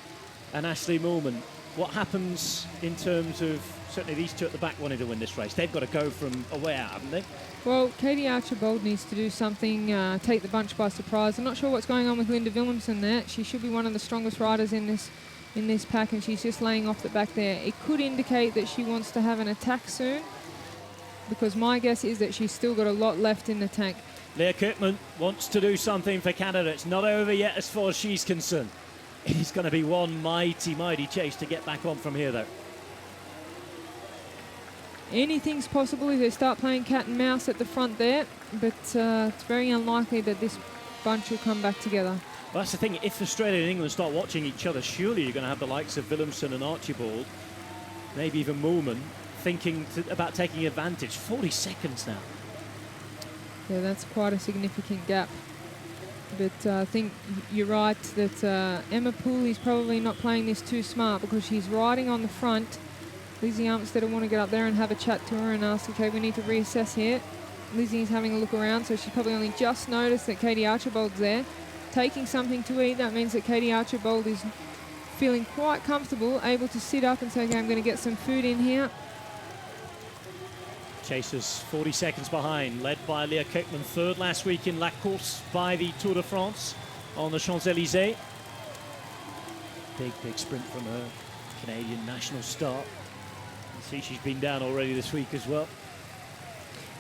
and Ashley Moolman. What happens in terms of, certainly these 2 at the back wanting to win this race? They've got to go from a way out, haven't they? Well, Katie Archibald needs to do something, take the bunch by surprise. I'm not sure what's going on with Linda Willemsen there. She should be one of the strongest riders in this in this pack, and she's just laying off the back there. It could indicate that she wants to have an attack soon, because my guess is that she's still got a lot left in the tank. Leah Kirkman wants to do something for Canada. It's not over yet as far as she's concerned. It's going to be one mighty, mighty chase to get back on from here, though. Anything's possible if they start playing cat and mouse at the front there, but it's very unlikely that this bunch will come back together. Well, that's the thing. If Australia and England start watching each other, surely you're going to have the likes of Willemsen and Archibald, maybe even Moolman, thinking about taking advantage. 40 seconds now. Yeah, that's quite a significant gap. But I think you're right that Emma Pooley's probably not playing this too smart, because she's riding on the front. Lizzie Armstead will want to get up there and have a chat to her and ask, okay, we need to reassess here. Lizzie's having a look around, so she's probably only just noticed that Katie Archibald's there, taking something to eat. That means that Katie Archibald is feeling quite comfortable, able to sit up and say, okay, I'm going to get some food in here. Chasers 40 seconds behind, led by Leah Kirkman, third last week in La Course by the Tour de France on the Champs-Élysées. Big sprint from her Canadian national start. You see she's been down already this week as well.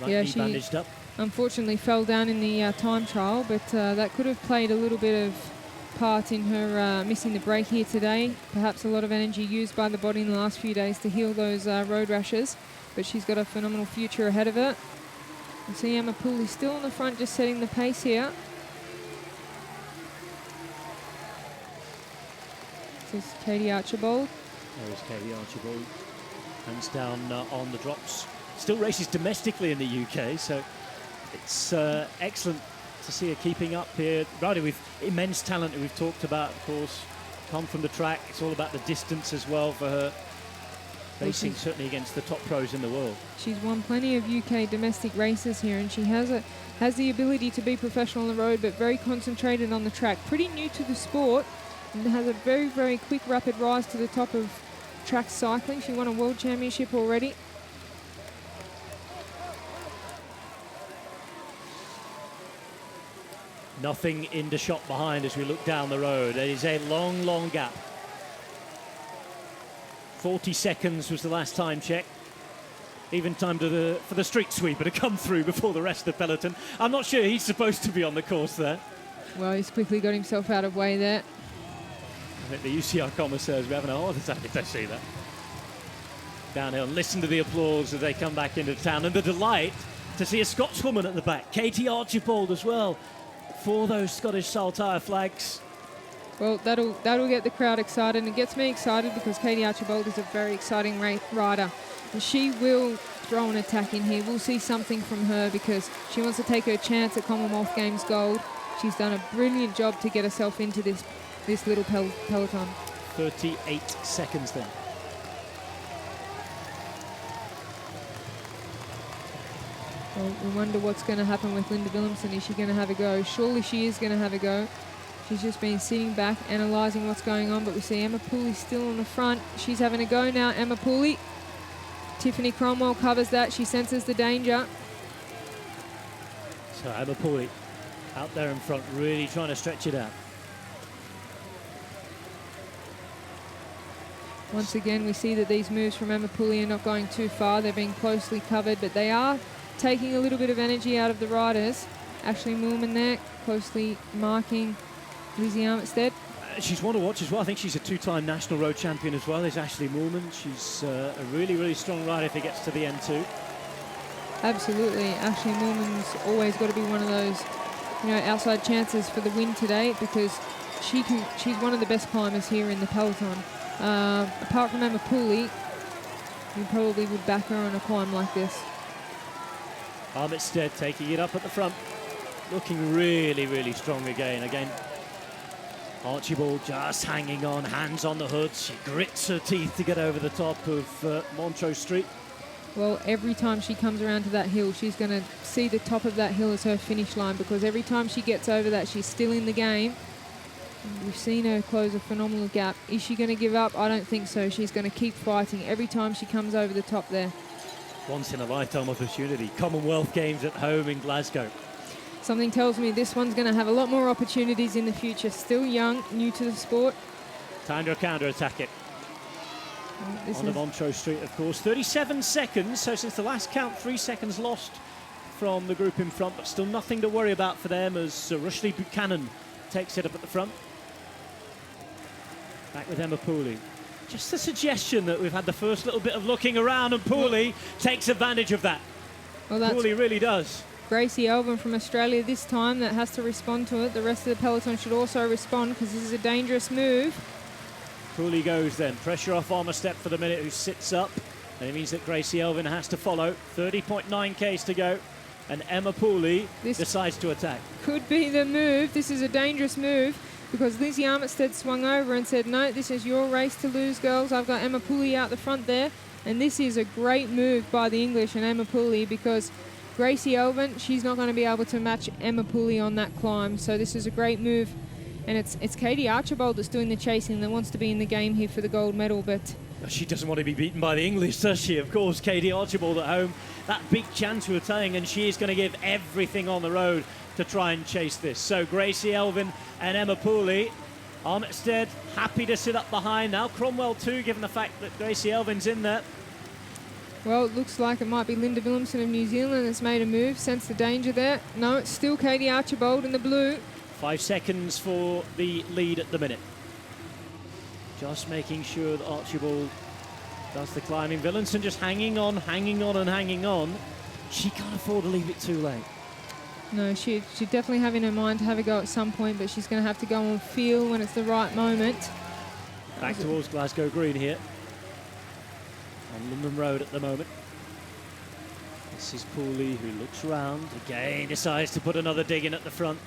Right yeah, knee bandaged up. Unfortunately fell down in the time trial, but that could have played a little bit of part in her missing the break here today. Perhaps a lot of energy used by the body in the last few days to heal those road rashes, but she's got a phenomenal future ahead of her. You see Emma Pooley still on the front, just setting the pace here. This is Katie Archibald. There's Katie Archibald, hands down on the drops. Still races domestically in the UK, so it's excellent to see her keeping up here. Rider with immense talent, who we've talked about, of course, come from the track. It's all about the distance as well for her, racing certainly against the top pros in the world. She's won plenty of UK domestic races here, and she has the ability to be professional on the road, but very concentrated on the track. Pretty new to the sport, and has a very, very quick, rapid rise to the top of track cycling. She won a world championship already. Nothing in the shot behind as we look down the road. It is a long, long gap. 40 seconds was the last time check. Even time for the street sweeper to come through before the rest of the peloton. I'm not sure he's supposed to be on the course there. Well, he's quickly got himself out of way there. I think the UCI commissaires were having a heart attack if they see that. Downhill, and listen to the applause as they come back into town, and the delight to see a Scotswoman at the back, Katie Archibald as well, for those Scottish Saltire flags. Well, that'll get the crowd excited, and it gets me excited because Katie Archibald is a very exciting rider, and she will throw an attack in here. We'll see something from her because she wants to take her chance at Commonwealth Games gold. She's done a brilliant job to get herself into this little peloton. 38 seconds then. Well, we wonder what's going to happen with Linda Willemsen. Is she going to have a go? Surely she is going to have a go. She's just been sitting back, analysing what's going on, but we see Emma Pooley still on the front. She's having a go now, Emma Pooley. Tiffany Cromwell covers that. She senses the danger. So Emma Pooley out there in front, really trying to stretch it out. Once again, we see that these moves from Emma Pooley are not going too far. They're being closely covered, but they are taking a little bit of energy out of the riders. Ashley Moolman there, closely marking Lizzie Armstead. She's one to watch as well. I think she's a two-time national road champion as well, is Ashley Moolman. She's a really, really strong rider if it gets to the end too. Absolutely. Ashley Moolman's always got to be one of those, outside chances for the win today, because she's one of the best climbers here in the peloton. Apart from Emma Pooley, you probably would back her on a climb like this. Armstead taking it up at the front, looking really, really strong again. Archibald just hanging on, hands on the hood. She grits her teeth to get over the top of Montrose Street. Well, every time she comes around to that hill, she's going to see the top of that hill as her finish line, because every time she gets over that, she's still in the game. We've seen her close a phenomenal gap. Is she going to give up? I don't think so. She's going to keep fighting every time she comes over the top there. Once in a lifetime opportunity. Commonwealth Games at home in Glasgow. Something tells me this one's going to have a lot more opportunities in the future. Still young, new to the sport. Counter attack it. On the Montrose Street, of course. 37 seconds, so since the last count, 3 seconds lost from the group in front, but still nothing to worry about for them as Rushley Buchanan takes it up at the front. Back with Emma Pooley. Just a suggestion that we've had the first little bit of looking around, and Pooley takes advantage of that. Well, Pooley really does. Gracie Elvin from Australia this time that has to respond to it. The rest of the peloton should also respond because this is a dangerous move. Pooley goes then. Pressure off Armistead for the minute, who sits up. And it means that Gracie Elvin has to follow. 30.9 k's to go. And Emma Pooley decides to attack. Could be the move. This is a dangerous move because Lizzie Armistead swung over and said, no, this is your race to lose, girls. I've got Emma Pooley out the front there. And this is a great move by the English and Emma Pooley because Gracie Elvin, she's not going to be able to match Emma Pooley on that climb. So this is a great move. And it's Katie Archibald that's doing the chasing, that wants to be in the game here for the gold medal, but... She doesn't want to be beaten by the English, does she? Of course, Katie Archibald at home. That big chance we're taking, and she is going to give everything on the road to try and chase this. So Gracie Elvin and Emma Pooley. Armistead happy to sit up behind. Now Cromwell too, given the fact that Gracie Elvin's in there. Well, it looks like it might be Linda Williamson of New Zealand that's made a move, sensed the danger there. No, it's still Katie Archibald in the blue. 5 seconds for the lead at the minute. Just making sure that Archibald does the climbing. Williamson just hanging on. She can't afford to leave it too late. No, she definitely have in her mind to have a go at some point, but she's going to have to go and feel when it's the right moment. Back towards Glasgow Green here. On London Road at the moment. This is Pooley, who looks round. Again decides to put another dig in at the front.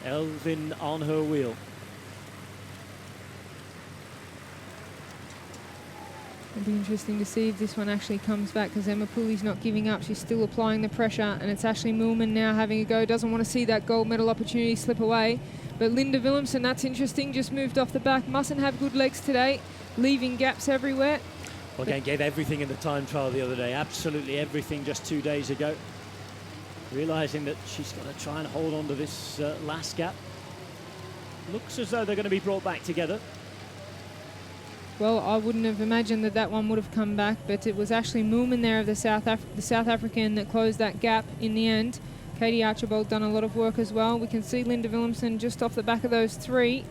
Elvin on her wheel. It'll be interesting to see if this one actually comes back because Emma Pooley's not giving up. She's still applying the pressure, and it's Ashley Millman now having a go. Doesn't want to see that gold medal opportunity slip away. But Linda Williamson, that's interesting, just moved off the back. Mustn't have good legs today, leaving gaps everywhere. Well, again, gave everything in the time trial the other day. Absolutely everything just 2 days ago. Realising that she's got to try and hold on to this last gap. Looks as though they're going to be brought back together. Well, I wouldn't have imagined that one would have come back, but it was Ashley Millman there of the South African that closed that gap in the end. Katie Archibald done a lot of work as well. We can see Linda Williamson just off the back of those three.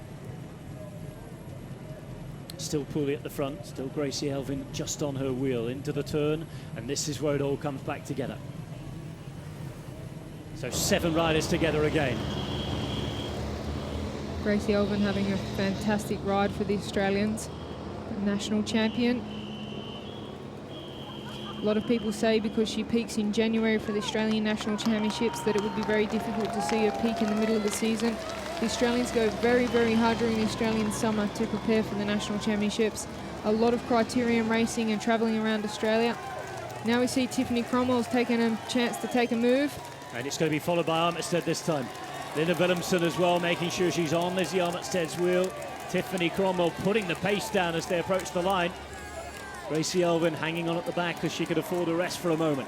Still Pooley at the front, still Gracie Elvin just on her wheel into the turn, and this is where it all comes back together. So 7 riders together again. Gracie Elvin having a fantastic ride for the Australians. National champion. A lot of people say because she peaks in January for the Australian National Championships that it would be very difficult to see her peak in the middle of the season. The Australians go very, very hard during the Australian summer to prepare for the National Championships. A lot of criterium racing and travelling around Australia. Now we see Tiffany Cromwell's taking a chance to take a move. And it's going to be followed by Armistead this time. Linda Williamson as well, making sure she's on Lizzie Armistead's wheel. Tiffany Cromwell putting the pace down as they approach the line. Gracie Elvin hanging on at the back because she could afford a rest for a moment.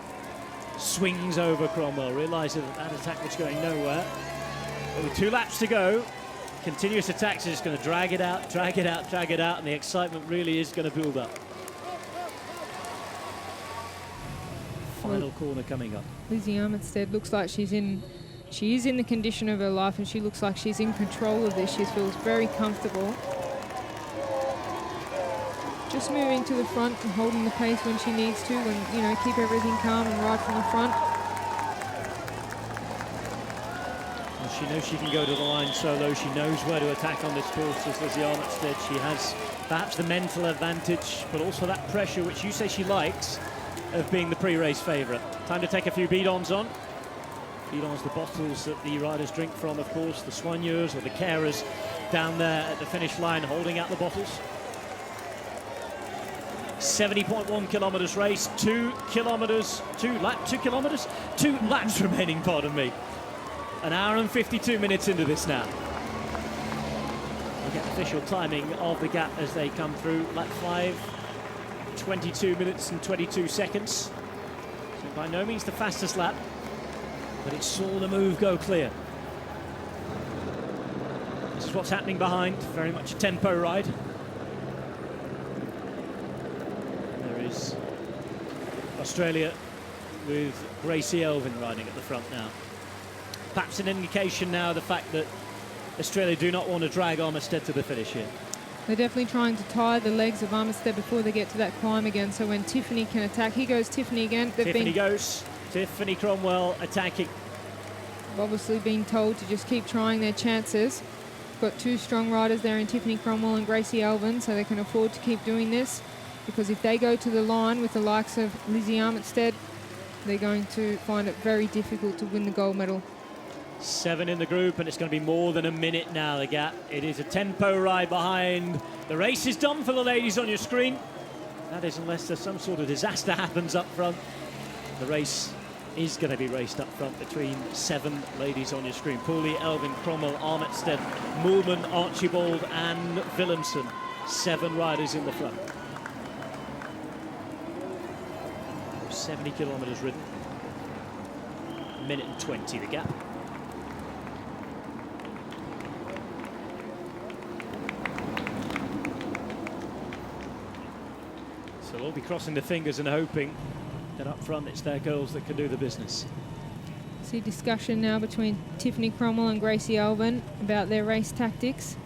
Swings over Cromwell, realising that attack was going nowhere. But with 2 laps to go, continuous attacks are just going to drag it out, and the excitement really is going to build up. Final corner coming up. Lizzie Armistead looks like she is in the condition of her life, and she looks like she's in control of this. She feels very comfortable. Just moving to the front and holding the pace when she needs to, and you know, keep everything calm and ride from the front. Well, she knows she can go to the line solo. She knows where to attack on this course as Lizzie Armistead. She has perhaps the mental advantage, but also that pressure, which you say she likes, of being the pre-race favourite. Time to take a few beat-ons on. Beat-ons, the bottles that the riders drink from, of course, the soigneurs or the carers down there at the finish line holding out the bottles. 70.1 kilometres race, 2 laps remaining, pardon me. 1 hour and 52 minutes into this now. We'll get official timing of the gap as they come through. Lap 5, 22 minutes and 22 seconds. So by no means the fastest lap, but it saw the move go clear. This is what's happening behind, very much a tempo ride. Australia with Gracie Elvin riding at the front now. Perhaps an indication now the fact that Australia do not want to drag Armistead to the finish here. They're definitely trying to tie the legs of Armistead before they get to that climb again, so when Tiffany can attack, here goes Tiffany again. Tiffany goes, Tiffany Cromwell attacking. Obviously been told to just keep trying their chances. Got two strong riders there in Tiffany Cromwell and Gracie Elvin, so they can afford to keep doing this, because if they go to the line with the likes of Lizzie Armistead, they're going to find it very difficult to win the gold medal. 7 in the group, and it's going to be more than a minute now, the gap. It is a tempo ride behind. The race is done for the ladies on your screen. That is, unless there's some sort of disaster happens up front. The race is going to be raced up front between 7 ladies on your screen. Pooley, Elvin, Cromwell, Armistead, Moolman, Archibald and Willemsen. 7 riders in the front. 70 kilometres ridden. Minute and 20 the gap. So we'll be crossing the fingers and hoping that up front it's their girls that can do the business. See discussion now between Tiffany Cromwell and Gracie Elvin about their race tactics.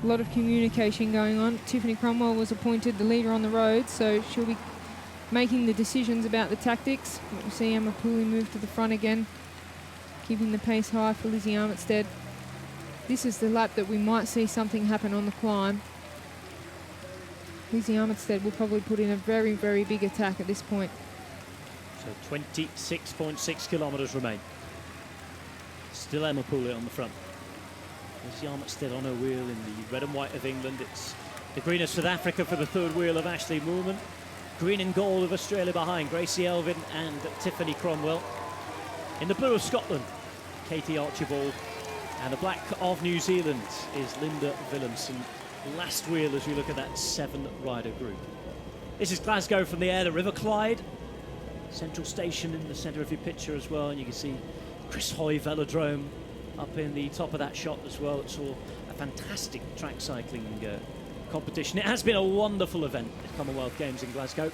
A lot of communication going on. Tiffany Cromwell was appointed the leader on the road, so she'll be making the decisions about the tactics. We see Emma Pooley move to the front again, keeping the pace high for Lizzie Armistead. This is the lap that we might see something happen on the climb. Lizzie Armistead will probably put in a very, very big attack at this point. So 26.6 kilometres remain. Still Emma Pooley on the front. Lizzie Armistead on her wheel in the red and white of England. It's the green of South Africa for the third wheel of Ashley Moolman. Green and gold of Australia behind Gracie Elvin and Tiffany Cromwell. In the blue of Scotland, Katie Archibald. And the black of New Zealand is Linda Willemsen. Last wheel as we look at that 7-rider group. This is Glasgow from the air, the River Clyde. Central station in the centre of your picture as well, and you can see Chris Hoy Velodrome up in the top of that shot as well. It saw a fantastic track cycling competition. It has been a wonderful event, the Commonwealth Games in Glasgow.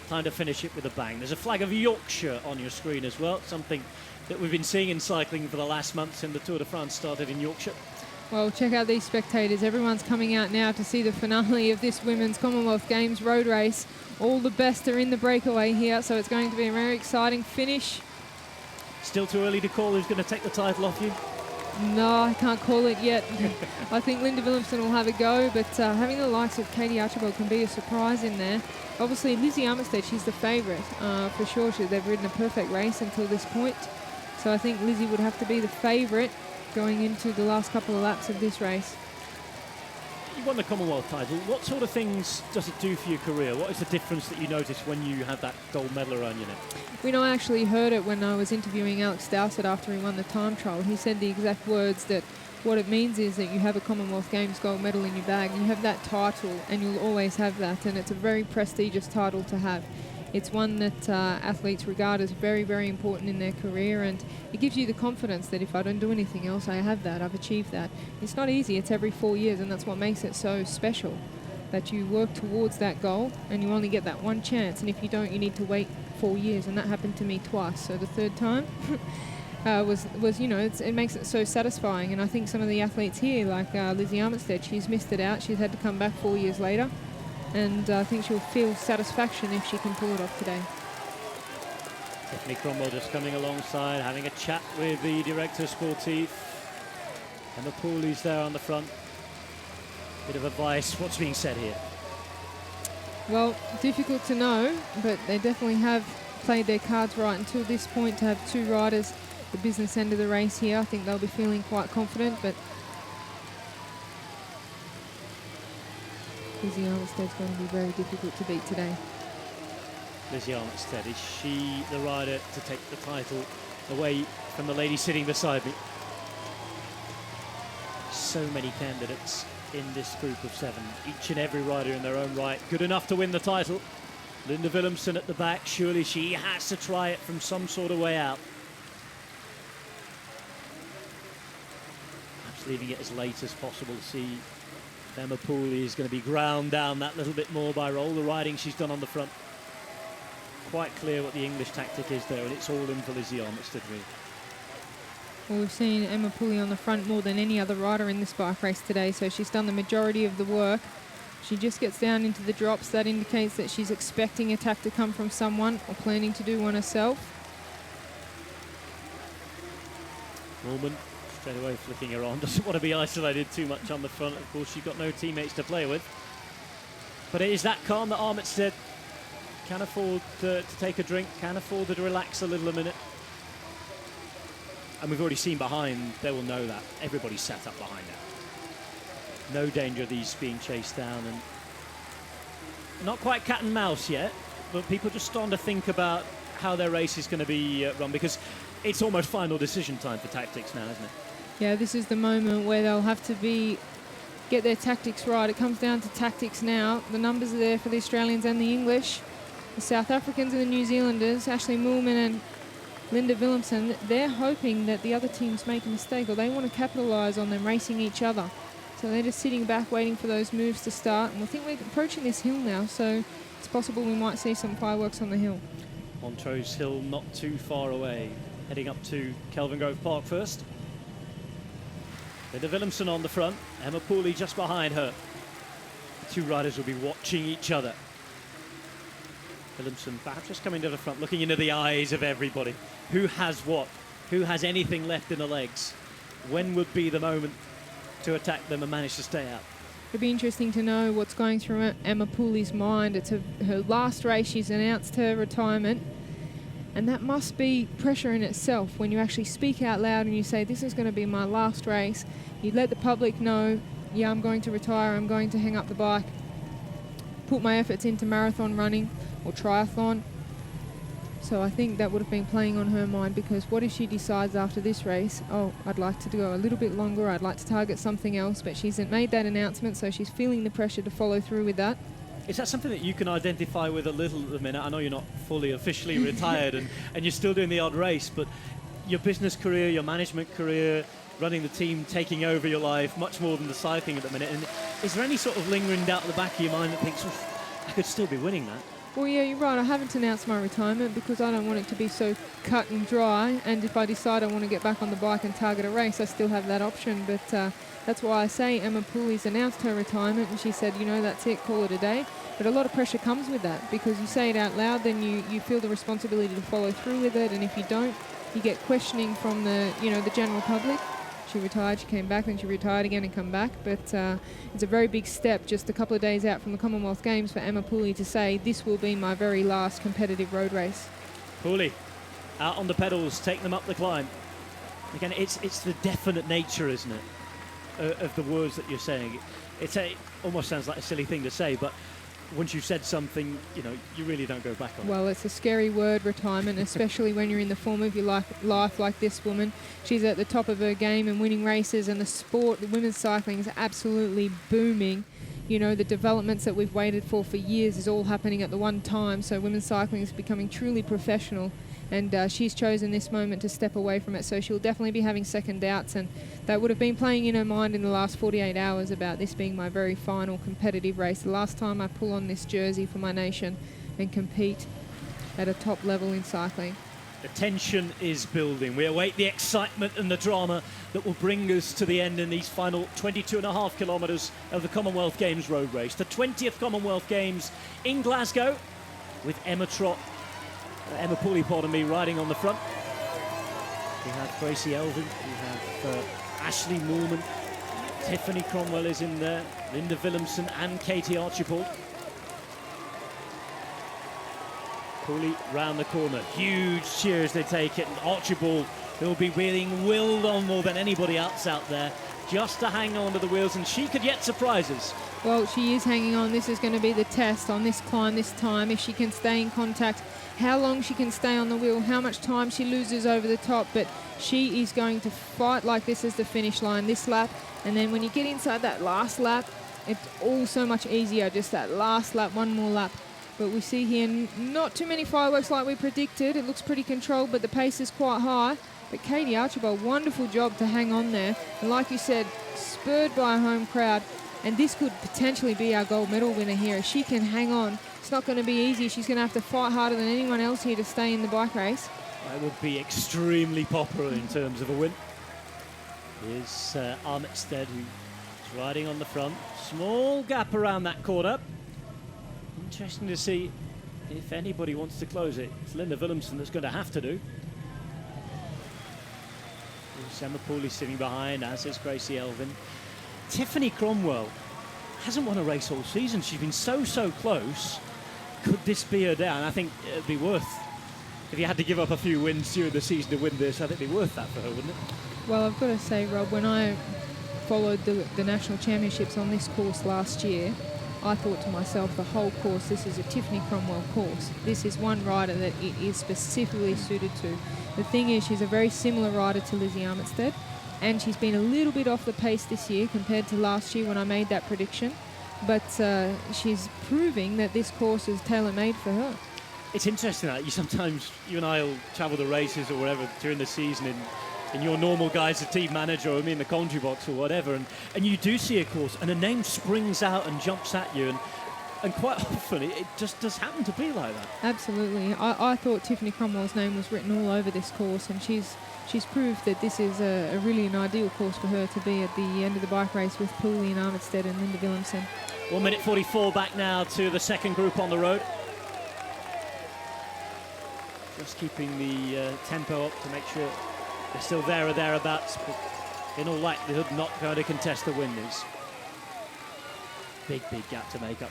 Time to finish it with a bang. There's a flag of Yorkshire on your screen as well, something that we've been seeing in cycling for the last month since the Tour de France started in Yorkshire. Well, check out these spectators. Everyone's coming out now to see the finale of this Women's Commonwealth Games road race. All the best are in the breakaway here, so it's going to be a very exciting finish. Still too early to call who's going to take the title off you? No, I can't call it yet. I think Linda Willemsen will have a go, but having the likes of Katie Archibald can be a surprise in there. Obviously, Lizzie Armistead, she's the favourite for sure. They've ridden a perfect race until this point, so I think Lizzie would have to be the favourite going into the last couple of laps of this race. You won the Commonwealth title. What sort of things does it do for your career? What is the difference that you notice when you have that gold medal around your neck? You know, I actually heard it when I was interviewing Alex Dowsett after he won the time trial. He said the exact words that what it means is that you have a Commonwealth Games gold medal in your bag. You have that title and you'll always have that, and it's a very prestigious title to have. It's one that athletes regard as very, very important in their career, and it gives you the confidence that if I don't do anything else, I have that, I've achieved that. It's not easy, it's every 4 years, and that's what makes it so special, that you work towards that goal and you only get that one chance, and if you don't, you need to wait 4 years, and that happened to me twice. So the third time was you know, it makes it so satisfying, and I think some of the athletes here, like Lizzie Armistead, she's missed it out, she's had to come back 4 years later. And I think she'll feel satisfaction if she can pull it off today. Tiffany Cromwell just coming alongside, having a chat with the director sportif. Emma Pooley's there on the front. Bit of advice. What's being said here? Well, difficult to know, but they definitely have played their cards right until this point to have 2 riders at the business end of the race here. I think they'll be feeling quite confident, but Lizzie Armistead's going to be very difficult to beat today. Lizzie Armistead, is she the rider to take the title away from the lady sitting beside me? So many candidates in this group of 7, each and every rider in their own right, good enough to win the title. Linda Willemsen at the back, surely she has to try it from some sort of way out. Perhaps leaving it as late as possible to see Emma Pooley is going to be ground down that little bit more by all the riding she's done on the front. quite clear what the English tactic is there, and it's all in for Lizzie Armitstead, really. Well, we've seen Emma Pooley on the front more than any other rider in this bike race today, so she's done the majority of the work. She just gets down into the drops. That indicates that she's expecting attack to come from someone or planning to do one herself. Norman straight away flicking her on, doesn't want to be isolated too much on the front. Of course, she's got no teammates to play with. But it is that calm that Armitstead can afford to take a drink, can afford to relax a little a minute. And we've already seen behind, they will know that. Everybody's sat up behind her. No danger of these being chased down. And not quite cat and mouse yet, but people just starting to think about how their race is going to be run, because it's almost final decision time for tactics now, isn't it? Yeah, this is the moment where they'll have to get their tactics right. It comes down to tactics now. The numbers are there for the Australians and the English. The South Africans and the New Zealanders, Ashley Moolman and Linda Willemsen, they're hoping that the other teams make a mistake, or they want to capitalise on them racing each other. So they're just sitting back waiting for those moves to start. And I think we're approaching this hill now, so it's possible we might see some fireworks on the hill. Montrose Hill not too far away. Heading up to Kelvin Grove Park first. Linda Willemsen on the front, Emma Pooley just behind her. The two riders will be watching each other. Willemsen perhaps just coming to the front, looking into the eyes of everybody. Who has what? Who has anything left in the legs? When would be the moment to attack them and manage to stay out? It'd be interesting to know what's going through Emma Pooley's mind. It's her last race. She's announced her retirement. And that must be pressure in itself when you actually speak out loud and you say, this is going to be my last race. You let the public know, yeah, I'm going to retire, I'm going to hang up the bike, put my efforts into marathon running or triathlon. So I think that would have been playing on her mind, because what if she decides after this race, oh, I'd like to go a little bit longer, I'd like to target something else, but she hasn't made that announcement, so she's feeling the pressure to follow through with that. Is that something that you can identify with a little at the minute? I know you're not fully officially retired and you're still doing the odd race, but your business career, your management career, running the team, taking over your life, much more than the cycling at the minute. And is there any sort of lingering doubt at the back of your mind that thinks, I could still be winning that? Well, yeah, you're right. I haven't announced my retirement because I don't want it to be so cut and dry. And if I decide I want to get back on the bike and target a race, I still have that option. But that's why I say Emma Pooley's announced her retirement, and she said, you know, that's it, call it a day. But a lot of pressure comes with that, because you say it out loud, then you feel the responsibility to follow through with it. And if you don't, you get questioning from the general public. She retired, she came back, then she retired again and come back. But it's a very big step just a couple of days out from the Commonwealth Games for Emma Pooley to say, this will be my very last competitive road race. Pooley, out on the pedals, take them up the climb. Again, it's the definite nature, isn't it, of the words that you're saying. It almost sounds like a silly thing to say, but once you've said something, you really don't go back on it. Well, it's a scary word, retirement, especially when you're in the form of your life like this woman. She's at the top of her game and winning races, and the sport, the women's cycling, is absolutely booming. The developments that we've waited for years is all happening at the one time, so women's cycling is becoming truly professional. And she's chosen this moment to step away from it, so she'll definitely be having second doubts, and that would have been playing in her mind in the last 48 hours about this being my very final competitive race, the last time I pull on this jersey for my nation and compete at a top level in cycling. The tension is building. We await the excitement and the drama that will bring us to the end in these final 22.5 kilometres of the Commonwealth Games road race. The 20th Commonwealth Games in Glasgow, with Emma Pooley, riding on the front. We have Gracie Elvin, we have Ashley Moolman, Tiffany Cromwell is in there, Linda Willemsen and Katie Archibald. Pooley round the corner, huge cheers they take it, and Archibald, who'll be being willed on more than anybody else out there, just to hang on to the wheels, and she could yet surprise us. Well, she is hanging on. This is going to be the test on this climb this time, if she can stay in contact, how long she can stay on the wheel, how much time she loses over the top, but she is going to fight like this as the finish line this lap. And then when you get inside that last lap, it's all so much easier, just that last lap, one more lap. But we see here not too many fireworks like we predicted. It looks pretty controlled, but the pace is quite high. But Katie Archibald, wonderful job to hang on there. And like you said, spurred by a home crowd. And this could potentially be our gold medal winner here. If she can hang on, it's not going to be easy. She's going to have to fight harder than anyone else here to stay in the bike race. That would be extremely popular in terms of a win. Here's Armitstead, who's riding on the front. Small gap around that corner. Interesting to see if anybody wants to close it. It's Linda Willemsen that's going to have to do. There's Emma Pooley sitting behind, as is Gracie Elvin. Tiffany Cromwell hasn't won a race all season. She's been so close. Could this be her day? And I think it'd be worth, if you had to give up a few wins during the season to win this, I think it'd be worth that for her, wouldn't it? Well, I've got to say, Rob, when I followed the national championships on this course last year, I thought to myself, the whole course, this is a Tiffany Cromwell course. This is one rider that it is specifically suited to. The thing is, she's a very similar rider to Lizzie Armitstead, and she's been a little bit off the pace this year compared to last year when I made that prediction. But she's proving that this course is tailor-made for her. It's interesting that you and I will travel to races or wherever during the season in your normal guise, a team manager, or in the commentary box or whatever, and you do see a course and a name springs out and jumps at you, and quite often it just does happen to be like that. Absolutely. I thought Tiffany Cromwell's name was written all over this course, and she's proved that this is a really an ideal course for her to be at the end of the bike race with Pooley and Armitstead and Linda Willemsen. 1 minute 44 back now to the second group on the road. Just keeping the tempo up to make sure they're still there or thereabouts, but in all likelihood not going to contest the winners. Big gap to make up.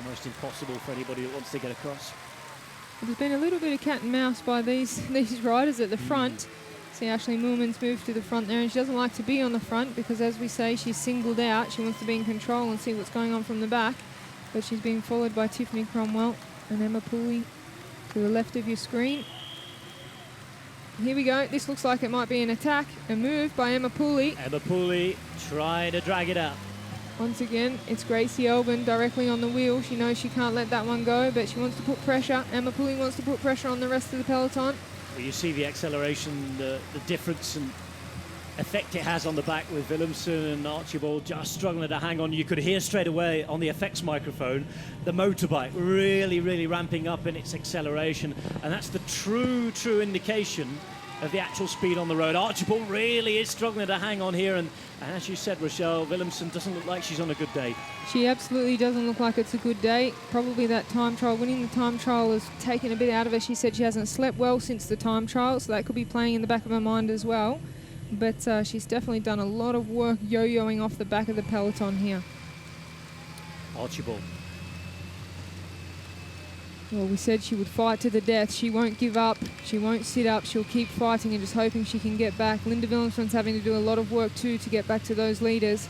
Almost impossible for anybody that wants to get across. There's been a little bit of cat and mouse by these riders at the front. See Ashley Moorman's moved to the front there, and she doesn't like to be on the front because, as we say, she's singled out. She wants to be in control and see what's going on from the back. But she's being followed by Tiffany Cromwell and Emma Pooley to the left of your screen. Here we go. This looks like it might be an attack. A move by Emma Pooley. Emma Pooley trying to drag it out. Once again, it's Gracie Elvin directly on the wheel. She knows she can't let that one go, but she wants to put pressure. Emma Pooley wants to put pressure on the rest of the peloton. Well, you see the acceleration, the difference and effect it has on the back with Willemsen and Archibald just struggling to hang on. You could hear straight away on the effects microphone the motorbike really ramping up in its acceleration, and that's the true indication of the actual speed on the road. Archibald really is struggling to hang on here, and as you said, Rochelle, Willemsen doesn't look like she's on a good day. She absolutely doesn't look like it's a good day. Probably that time trial, winning the time trial has taken a bit out of her. She said she hasn't slept well since the time trial, so that could be playing in the back of her mind as well. But she's definitely done a lot of work yo-yoing off the back of the peloton here. Archibald. Well, we said she would fight to the death. She won't give up. She won't sit up. She'll keep fighting and just hoping she can get back. Linda Willemsen's having to do a lot of work too to get back to those leaders.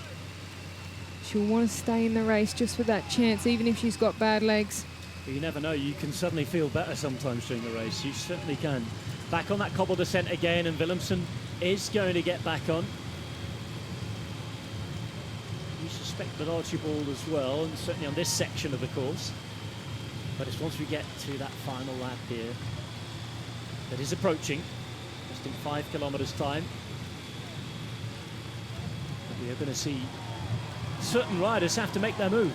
She'll want to stay in the race just for that chance, even if she's got bad legs. But you never know. You can suddenly feel better sometimes during the race. You certainly can. Back on that cobble descent again, and Willemsen is going to get back on. You suspect that Archibald as well, and certainly on this section of the course. But it's once we get to that final lap here that is approaching, just in 5 kilometres time. We are going to see certain riders have to make their move.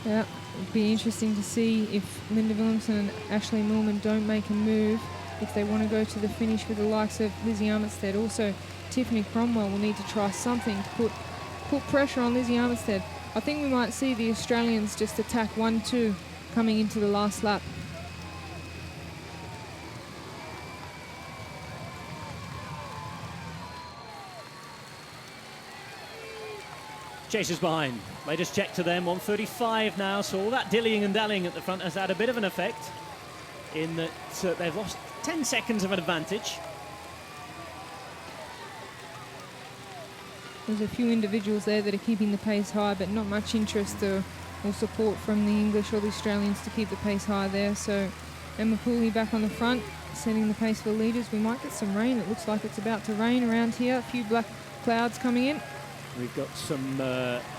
Yeah, it'd be interesting to see if Linda Willemsen and Ashley Moorman don't make a move, if they want to go to the finish with the likes of Lizzie Armitstead. Also, Tiffany Cromwell will need to try something to put pressure on Lizzie Armitstead. I think we might see the Australians just attack 1-2 coming into the last lap. Chasers behind. Latest check to them, 1:35 now, so all that dillying and dallying at the front has had a bit of an effect in that they've lost 10 seconds of an advantage. There's a few individuals there that are keeping the pace high, but not much interest or support from the English or the Australians to keep the pace high there. So Emma Pooley back on the front, setting the pace for leaders. We might get some rain. It looks like it's about to rain around here. A few black clouds coming in. We've got some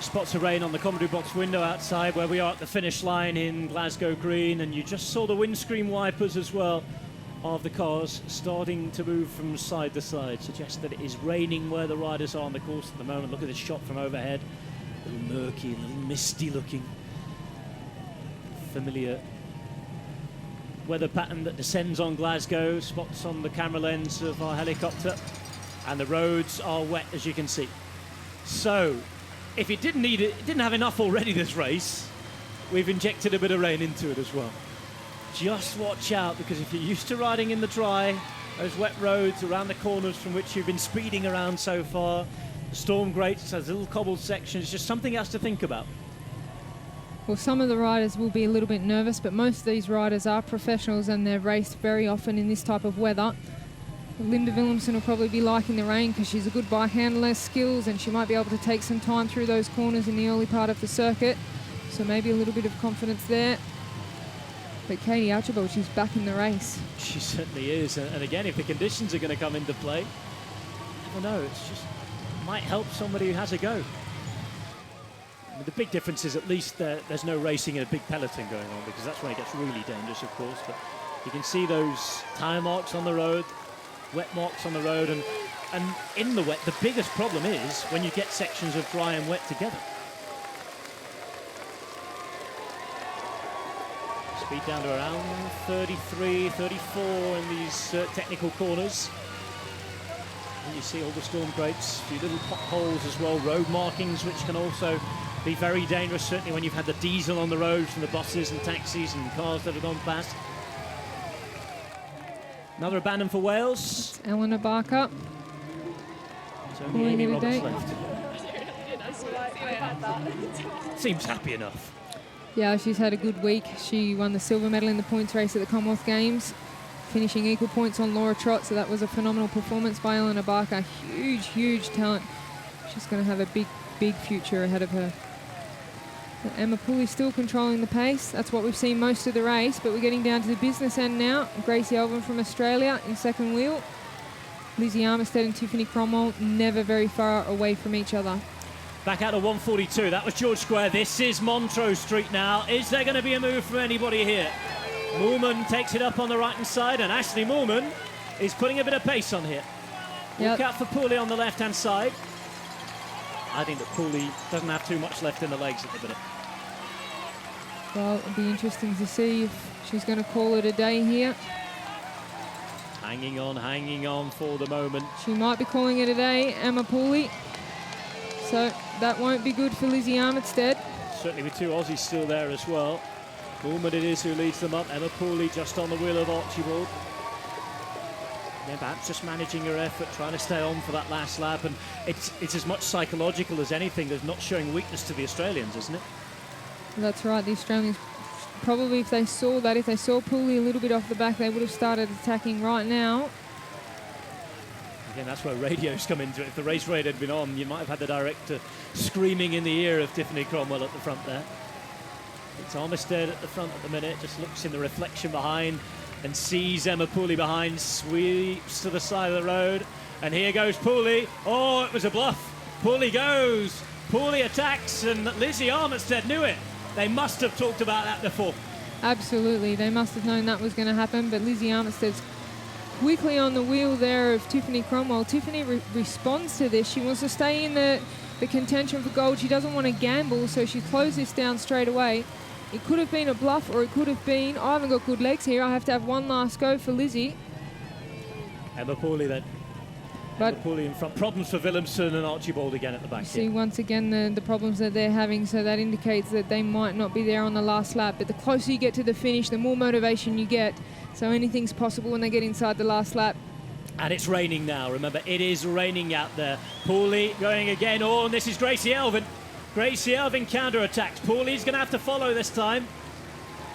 spots of rain on the commentary box window outside where we are at the finish line in Glasgow Green, and you just saw the windscreen wipers as well of the cars starting to move from side to side suggests that it is raining where the riders are on the course at the moment. Look at this shot from overhead. A little murky, a little misty looking. Familiar weather pattern that descends on Glasgow, spots on the camera lens of our helicopter, and the roads are wet, as you can see. So, if it didn't need it, it didn't have enough already this race, we've injected a bit of rain into it as well. Just watch out, because if you're used to riding in the dry, those wet roads around the corners from which you've been speeding around so far, the storm grates, those little cobbled sections, just something else to think about. Well, some of the riders will be a little bit nervous, but most of these riders are professionals and they've raced very often in this type of weather. Linda Willemsen will probably be liking the rain because she's a good bike handler, skills, and she might be able to take some time through those corners in the early part of the circuit. So maybe a little bit of confidence there. But Katie Archibald, she's back in the race. She certainly is. And again, if the conditions are going to come into play, I don't know, it's just might help somebody who has a go. I mean, the big difference is at least there's no racing in a big peloton going on, because that's when it gets really dangerous, of course. But you can see those tyre marks on the road, wet marks on the road, and in the wet, the biggest problem is when you get sections of dry and wet together. Speed down to around 33, 34 in these technical corners. And you see all the storm grates, a few little potholes as well, road markings, which can also be very dangerous, certainly when you've had the diesel on the road from the buses and taxis and cars that have gone past. Another abandon for Wales. It's Eleanor Barker. It's only Amy Roberts left. Seems happy enough. Yeah, she's had a good week. She won the silver medal in the points race at the Commonwealth Games, finishing equal points on Laura Trott, so that was a phenomenal performance by Eleanor Barker. Huge, huge talent. She's going to have a big, big future ahead of her. But Emma Pooley still controlling the pace. That's what we've seen most of the race, but we're getting down to the business end now. Gracie Elvin from Australia in second wheel. Lizzie Armistead and Tiffany Cromwell never very far away from each other. Back out of 142, that was George Square. This is Montrose Street now. Is there going to be a move from anybody here? Moolman takes it up on the right-hand side, and Ashley Moolman is putting a bit of pace on here. Look out for Pooley on the left-hand side. I think that Pooley doesn't have too much left in the legs at the minute. Well, it'll be interesting to see if she's going to call it a day here. Hanging on for the moment. She might be calling it a day, Emma Pooley. So that won't be good for Lizzie Armistead. Certainly with two Aussies still there as well. Moolman it is who leads them up. Emma Pooley just on the wheel of Archibald. Yeah, perhaps just managing her effort, trying to stay on for that last lap. And it's as much psychological as anything. There's not showing weakness to the Australians, isn't it? That's right. The Australians probably, if they saw Pooley a little bit off the back, they would have started attacking right now. Again, that's where radios come into it. If the race radio had been on, you might have had the director screaming in the ear of Tiffany Cromwell at the front there. It's Armistead at the front at the minute, just looks in the reflection behind and sees Emma Pooley behind, sweeps to the side of the road, and here goes Pooley. Oh, it was a bluff. Pooley goes. Pooley attacks, and Lizzie Armistead knew it. They must have talked about that before. Absolutely, they must have known that was going to happen, but Lizzie Armistead's quickly on the wheel there of Tiffany Cromwell. Tiffany responds to this. She wants to stay in the contention for gold. She doesn't want to gamble, so she closed this down straight away. It could have been a bluff, or it could have been, I haven't got good legs here, I have to have one last go for Lizzie. Emma Pooley then. Emma Pooley in front. Problems for Willemsen and Archibald again at the back. See once again the problems that they're having, so that indicates that they might not be there on the last lap. But the closer you get to the finish, the more motivation you get. So anything's possible when they get inside the last lap. And it's raining now. Remember, it is raining out there. Pooley going again. Oh, and this is Gracie Elvin. Gracie Elvin counter-attacks. Pooley's going to have to follow this time.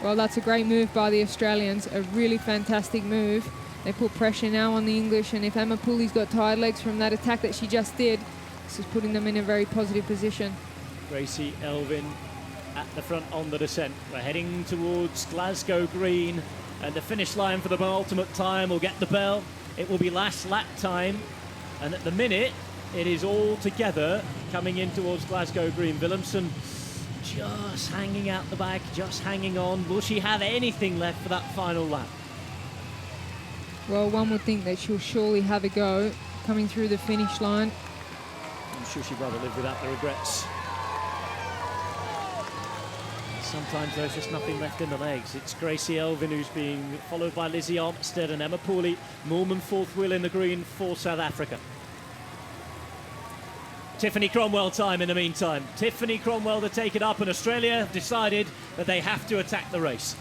Well, that's a great move by the Australians. A really fantastic move. They put pressure now on the English, and if Emma Pooley's got tired legs from that attack that she just did, this is putting them in a very positive position. Gracie Elvin at the front on the descent. We're heading towards Glasgow Green, and the finish line for the penultimate time will get the bell. It will be last lap time, and at the minute, it is all together coming in towards Glasgow Green. Willemsen just hanging out the back, just hanging on. Will she have anything left for that final lap? Well, one would think that she'll surely have a go coming through the finish line. I'm sure she'd rather live without the regrets. Sometimes there's just nothing left in the legs. It's Gracie Elvin who's being followed by Lizzie Armstead and Emma Pooley. Moolman fourth wheel in the green for South Africa. Tiffany Cromwell time in the meantime. Tiffany Cromwell to take it up, and Australia have decided that they have to attack the race.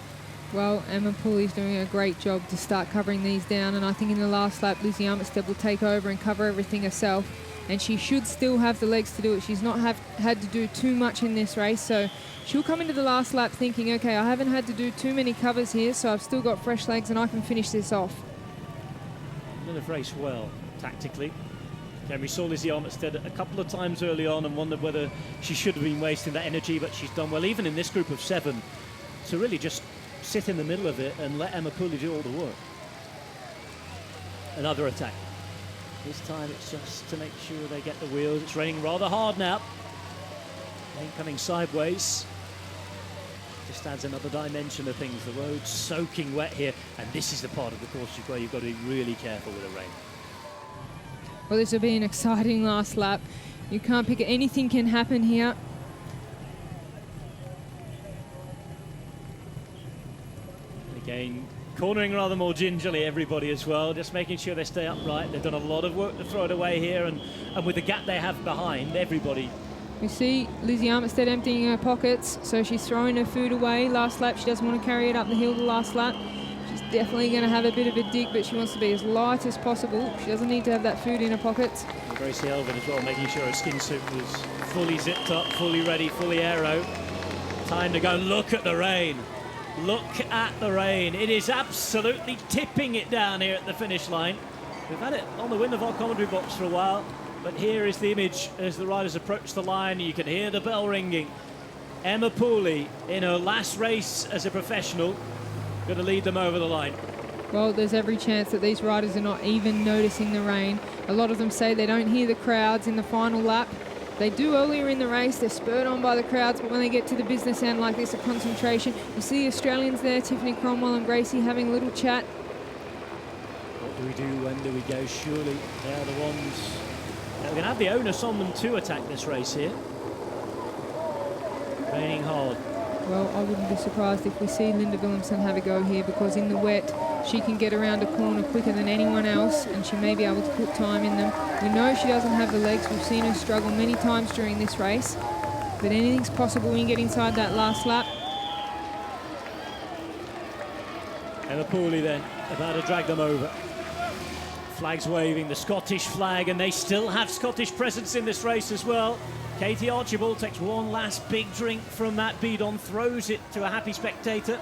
Well, Emma Pooley's doing a great job to start covering these down, and I think in the last lap Lizzie Armstead will take over and cover everything herself, and she should still have the legs to do it. She's not had to do too much in this race, so she'll come into the last lap thinking, okay, I haven't had to do too many covers here, so I've still got fresh legs and I can finish this off. They've raced well tactically. And we saw Lizzie Armstead a couple of times early on and wondered whether she should have been wasting that energy, but she's done well, even in this group of 7, to really just sit in the middle of it and let Emma Pooley do all the work. Another attack. This time it's just to make sure they get the wheels. It's raining rather hard now. Rain coming sideways. Just adds another dimension of things. The road's soaking wet here, and this is the part of the course where you've got to be really careful with the rain. Well, this will be an exciting last lap. You can't pick it. Anything can happen here. Again, cornering rather more gingerly everybody as well, just making sure they stay upright. They've done a lot of work to throw it away here, and with the gap they have behind, everybody. We see Lizzie Armstead emptying her pockets, so she's throwing her food away. Last lap, she doesn't want to carry it up the hill the last lap. She's definitely going to have a bit of a dig, but she wants to be as light as possible. She doesn't need to have that food in her pockets. And Gracie Elvin as well, making sure her skin suit was fully zipped up, fully ready, fully aero. Time to go. Look at the rain. Look at the rain. It is absolutely tipping it down here at the finish line. We've had it on the wind of our commentary box for a while, but here is the image as the riders approach the line. You can hear the bell ringing. Emma Pooley, in her last race as a professional, going to lead them over the line. Well, there's every chance that these riders are not even noticing the rain. A lot of them say they don't hear the crowds in the final lap. They do earlier in the race, they're spurred on by the crowds, but when they get to the business end like this, a concentration. You see the Australians there, Tiffany Cromwell and Gracie, having a little chat. What do we do? When do we go? Surely they're the ones. We're going to have the onus on them to attack this race here. Raining hard. Well, I wouldn't be surprised if we see Linda Williamson have a go here, because in the wet she can get around a corner quicker than anyone else, and she may be able to put time in them. We know she doesn't have the legs. We've seen her struggle many times during this race, but anything's possible when you get inside that last lap. Emma Pooley then about to drag them over. Flags waving, the Scottish flag, and they still have Scottish presence in this race as well. Katie Archibald takes one last big drink from that bidon, throws it to a happy spectator.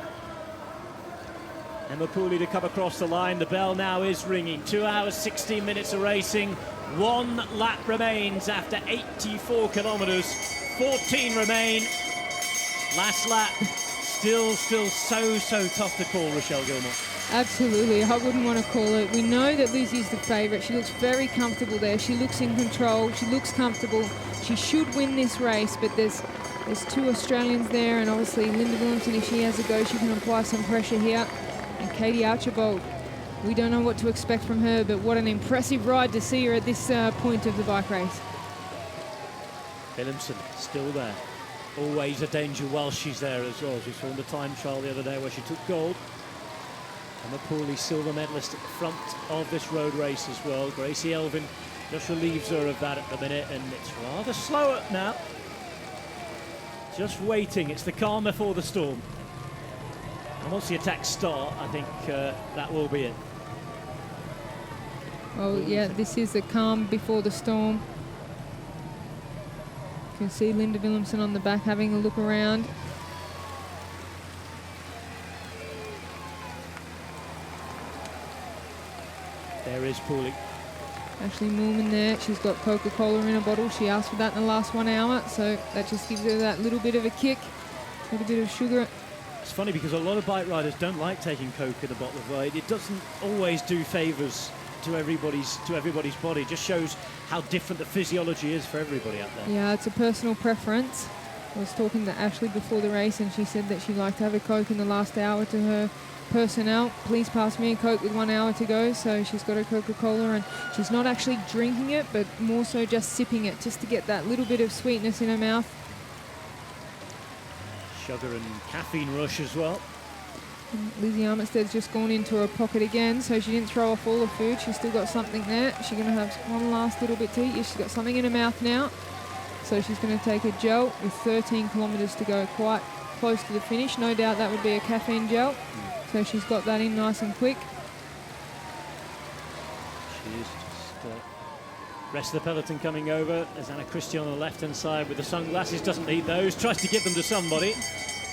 Emma Pooley to come across the line. The bell now is ringing. 2 hours, 16 minutes of racing. 1 lap remains after 84 kilometres. 14 remain. Last lap. Still so tough to call, Rochelle Gilmore. Absolutely, I wouldn't want to call it. We know that Lizzie's the favourite. She looks very comfortable there. She looks in control. She looks comfortable. She should win this race, but there's 2 Australians there, and obviously Linda Williamson, if she has a go, she can apply some pressure here. And Katie Archibald, we don't know what to expect from her, but what an impressive ride to see her at this point of the bike race. Williamson still there. Always a danger while she's there as well. As we saw in the time trial the other day where she took gold. Emma Pooley, silver medalist at the front of this road race as well. Gracie Elvin just relieves her of that at the minute, and it's rather slower now. Just waiting. It's the calm before the storm. And once the attacks start, I think that will be it. Oh yeah, this is the calm before the storm. You can see Linda Williamson on the back having a look around. There is Pooley. Ashley Moolman there. She's got Coca-Cola in a bottle. She asked for that in the last 1 hour, so that just gives her that little bit of a kick, a little bit of sugar. It's funny because a lot of bike riders don't like taking Coke in a bottle of wine. It doesn't always do favours to everybody's body. It just shows how different the physiology is for everybody out there. Yeah, it's a personal preference. I was talking to Ashley before the race, and she said that she liked to have a Coke in the last hour to her personnel, please pass me a Coke with 1 hour to go. So she's got a Coca-Cola and she's not actually drinking it, but more so just sipping it, just to get that little bit of sweetness in her mouth. Sugar and caffeine rush as well. And Lizzie Armitstead's just gone into her pocket again, so she didn't throw off all her food. She's still got something there. She's going to have one last little bit to eat. She's got something in her mouth now. So she's going to take a gel with 13 kilometres to go, quite close to the finish. No doubt that would be a caffeine gel. So she's got that in nice and quick. She is just rest of the peloton coming over. There's Anna Christian on the left-hand side with the sunglasses. Doesn't need those. Tries to give them to somebody.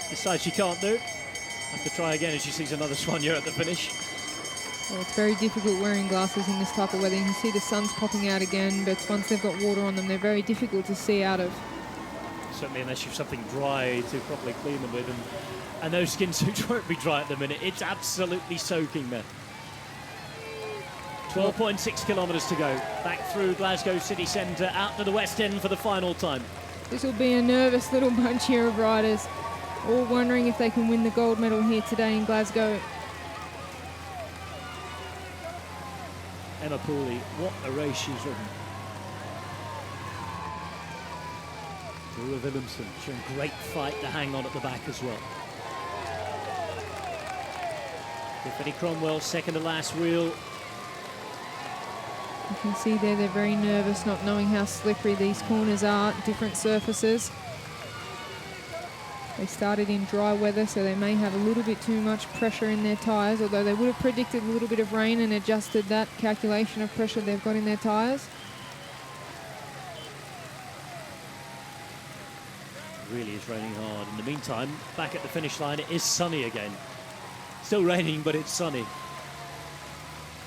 Decides she can't do. Have to try again as she sees another Sonia at the finish. Well, it's very difficult wearing glasses in this type of weather. You can see the sun's popping out again, but once they've got water on them, they're very difficult to see out of. Certainly unless you've something dry to properly clean them with. And those skin suits won't be dry at the minute. It's absolutely soaking there. 12.6 kilometres to go. Back through Glasgow city centre, out to the West End for the final time. This will be a nervous little bunch here of riders, all wondering if they can win the gold medal here today in Glasgow. Emma Pooley, what a race she's ridden. Dora Willemsen showing great fight to hang on at the back as well. Tiffany Cromwell, second to last wheel. You can see there they're very nervous, not knowing how slippery these corners are, different surfaces. They started in dry weather, so they may have a little bit too much pressure in their tyres, although they would have predicted a little bit of rain and adjusted that calculation of pressure they've got in their tyres. It really is raining hard. In the meantime, back at the finish line, it is sunny again. Still raining, but it's sunny.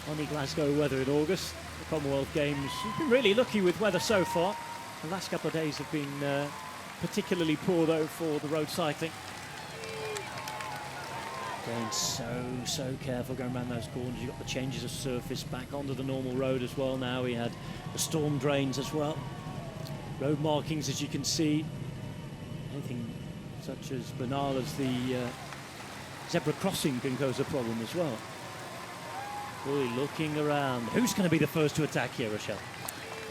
Sunny Glasgow weather in August. The Commonwealth Games, we've been really lucky with weather so far. The last couple of days have been particularly poor though for the road cycling. Going so careful going around those corners. You've got the changes of surface back onto the normal road as well now. We had the storm drains as well. Road markings, as you can see. Anything such as banal as the zebra crossing can cause a problem as well. Really looking around. Who's going to be the first to attack here, Rochelle?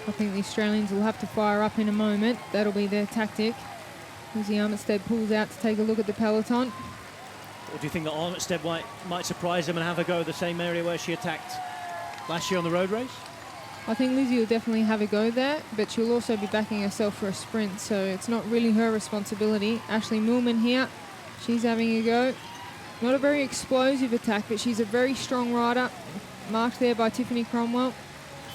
I think the Australians will have to fire up in a moment. That'll be their tactic. Lizzie Armitstead pulls out to take a look at the peloton. Or do you think that Armitstead might surprise them and have a go at the same area where she attacked last year on the road race? I think Lizzie will definitely have a go there, but she'll also be backing herself for a sprint, so it's not really her responsibility. Ashley Millman here, she's having a go. Not a very explosive attack, but she's a very strong rider, marked there by Tiffany Cromwell.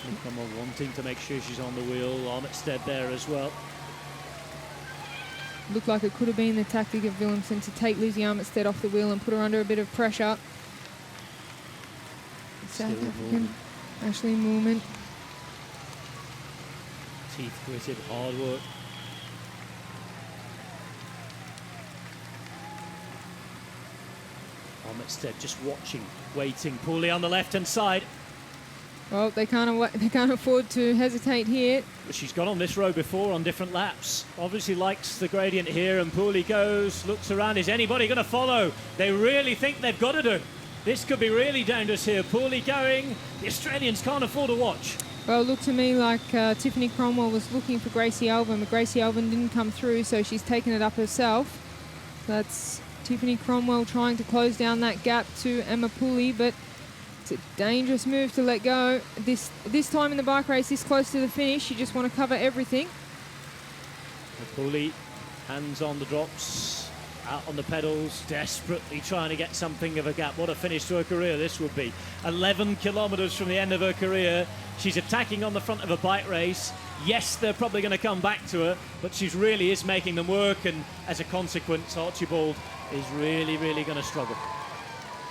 Tiffany Cromwell wanting to make sure she's on the wheel. Armitstead there as well. Looked like it could have been the tactic of Willemsen to take Lizzie Armitstead off the wheel and put her under a bit of pressure. South African Ashley Millman. Teeth gritted, hard work. Armitstead just watching, waiting. Pooley on the left-hand side. Well, they can't afford to hesitate here. But she's gone on this road before on different laps. Obviously likes the gradient here, and Pooley goes, looks around. Is anybody going to follow? They really think they've got to do. This could be really dangerous here. Pooley going. The Australians can't afford to watch. Well, it looked to me like Tiffany Cromwell was looking for Gracie Alvin, but Gracie Alvin didn't come through, so she's taken it up herself. That's Tiffany Cromwell trying to close down that gap to Emma Pooley, but it's a dangerous move to let go. This time in the bike race, this close to the finish, you just want to cover everything. Pooley, hands on the drops, out on the pedals, desperately trying to get something of a gap. What a finish to her career this would be. 11 kilometres from the end of her career. She's attacking on the front of a bike race. Yes, they're probably going to come back to her, but she really is making them work, and as a consequence, Archibald is really going to struggle.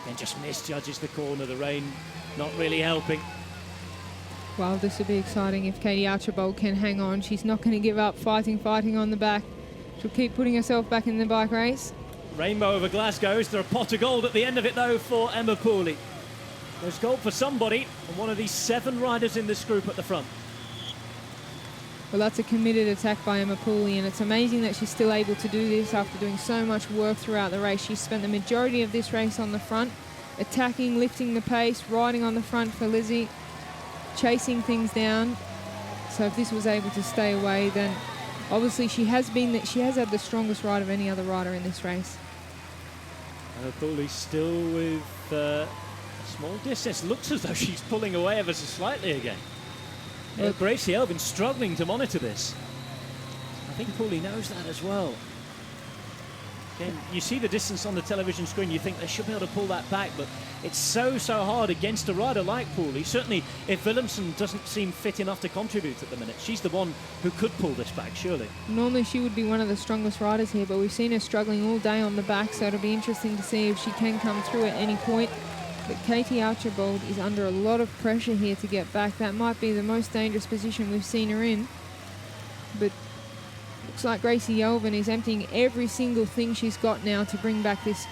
And just misjudges the corner, the rain not really helping. Well, this will be exciting if Katie Archibald can hang on. She's not going to give up, fighting on the back. She'll keep putting herself back in the bike race. Rainbow over Glasgow. Is there a pot of gold at the end of it, though, for Emma Pooley? There's gold for somebody, and one of these 7 riders in this group at the front. Well, that's a committed attack by Emma Pooley, and it's amazing that she's still able to do this after doing so much work throughout the race. She spent the majority of this race on the front, attacking, lifting the pace, riding on the front for Lizzie, chasing things down. So if this was able to stay away, then obviously she has had the strongest ride of any other rider in this race. Pooley still with a small distance. Looks as though she's pulling away ever so slightly again. Gracie Elvin struggling to monitor this. I think Pooley knows that as well. Again, you see the distance on the television screen, you think they should be able to pull that back, but it's so hard against a rider like Pooley. Certainly, if Willemsen doesn't seem fit enough to contribute at the minute, she's the one who could pull this back, surely. Normally she would be one of the strongest riders here, but we've seen her struggling all day on the back, so it'll be interesting to see if she can come through at any point. But Katie Archibald is under a lot of pressure here to get back. That might be the most dangerous position we've seen her in. But looks like Gracie Elvin is emptying every single thing she's got now to bring back this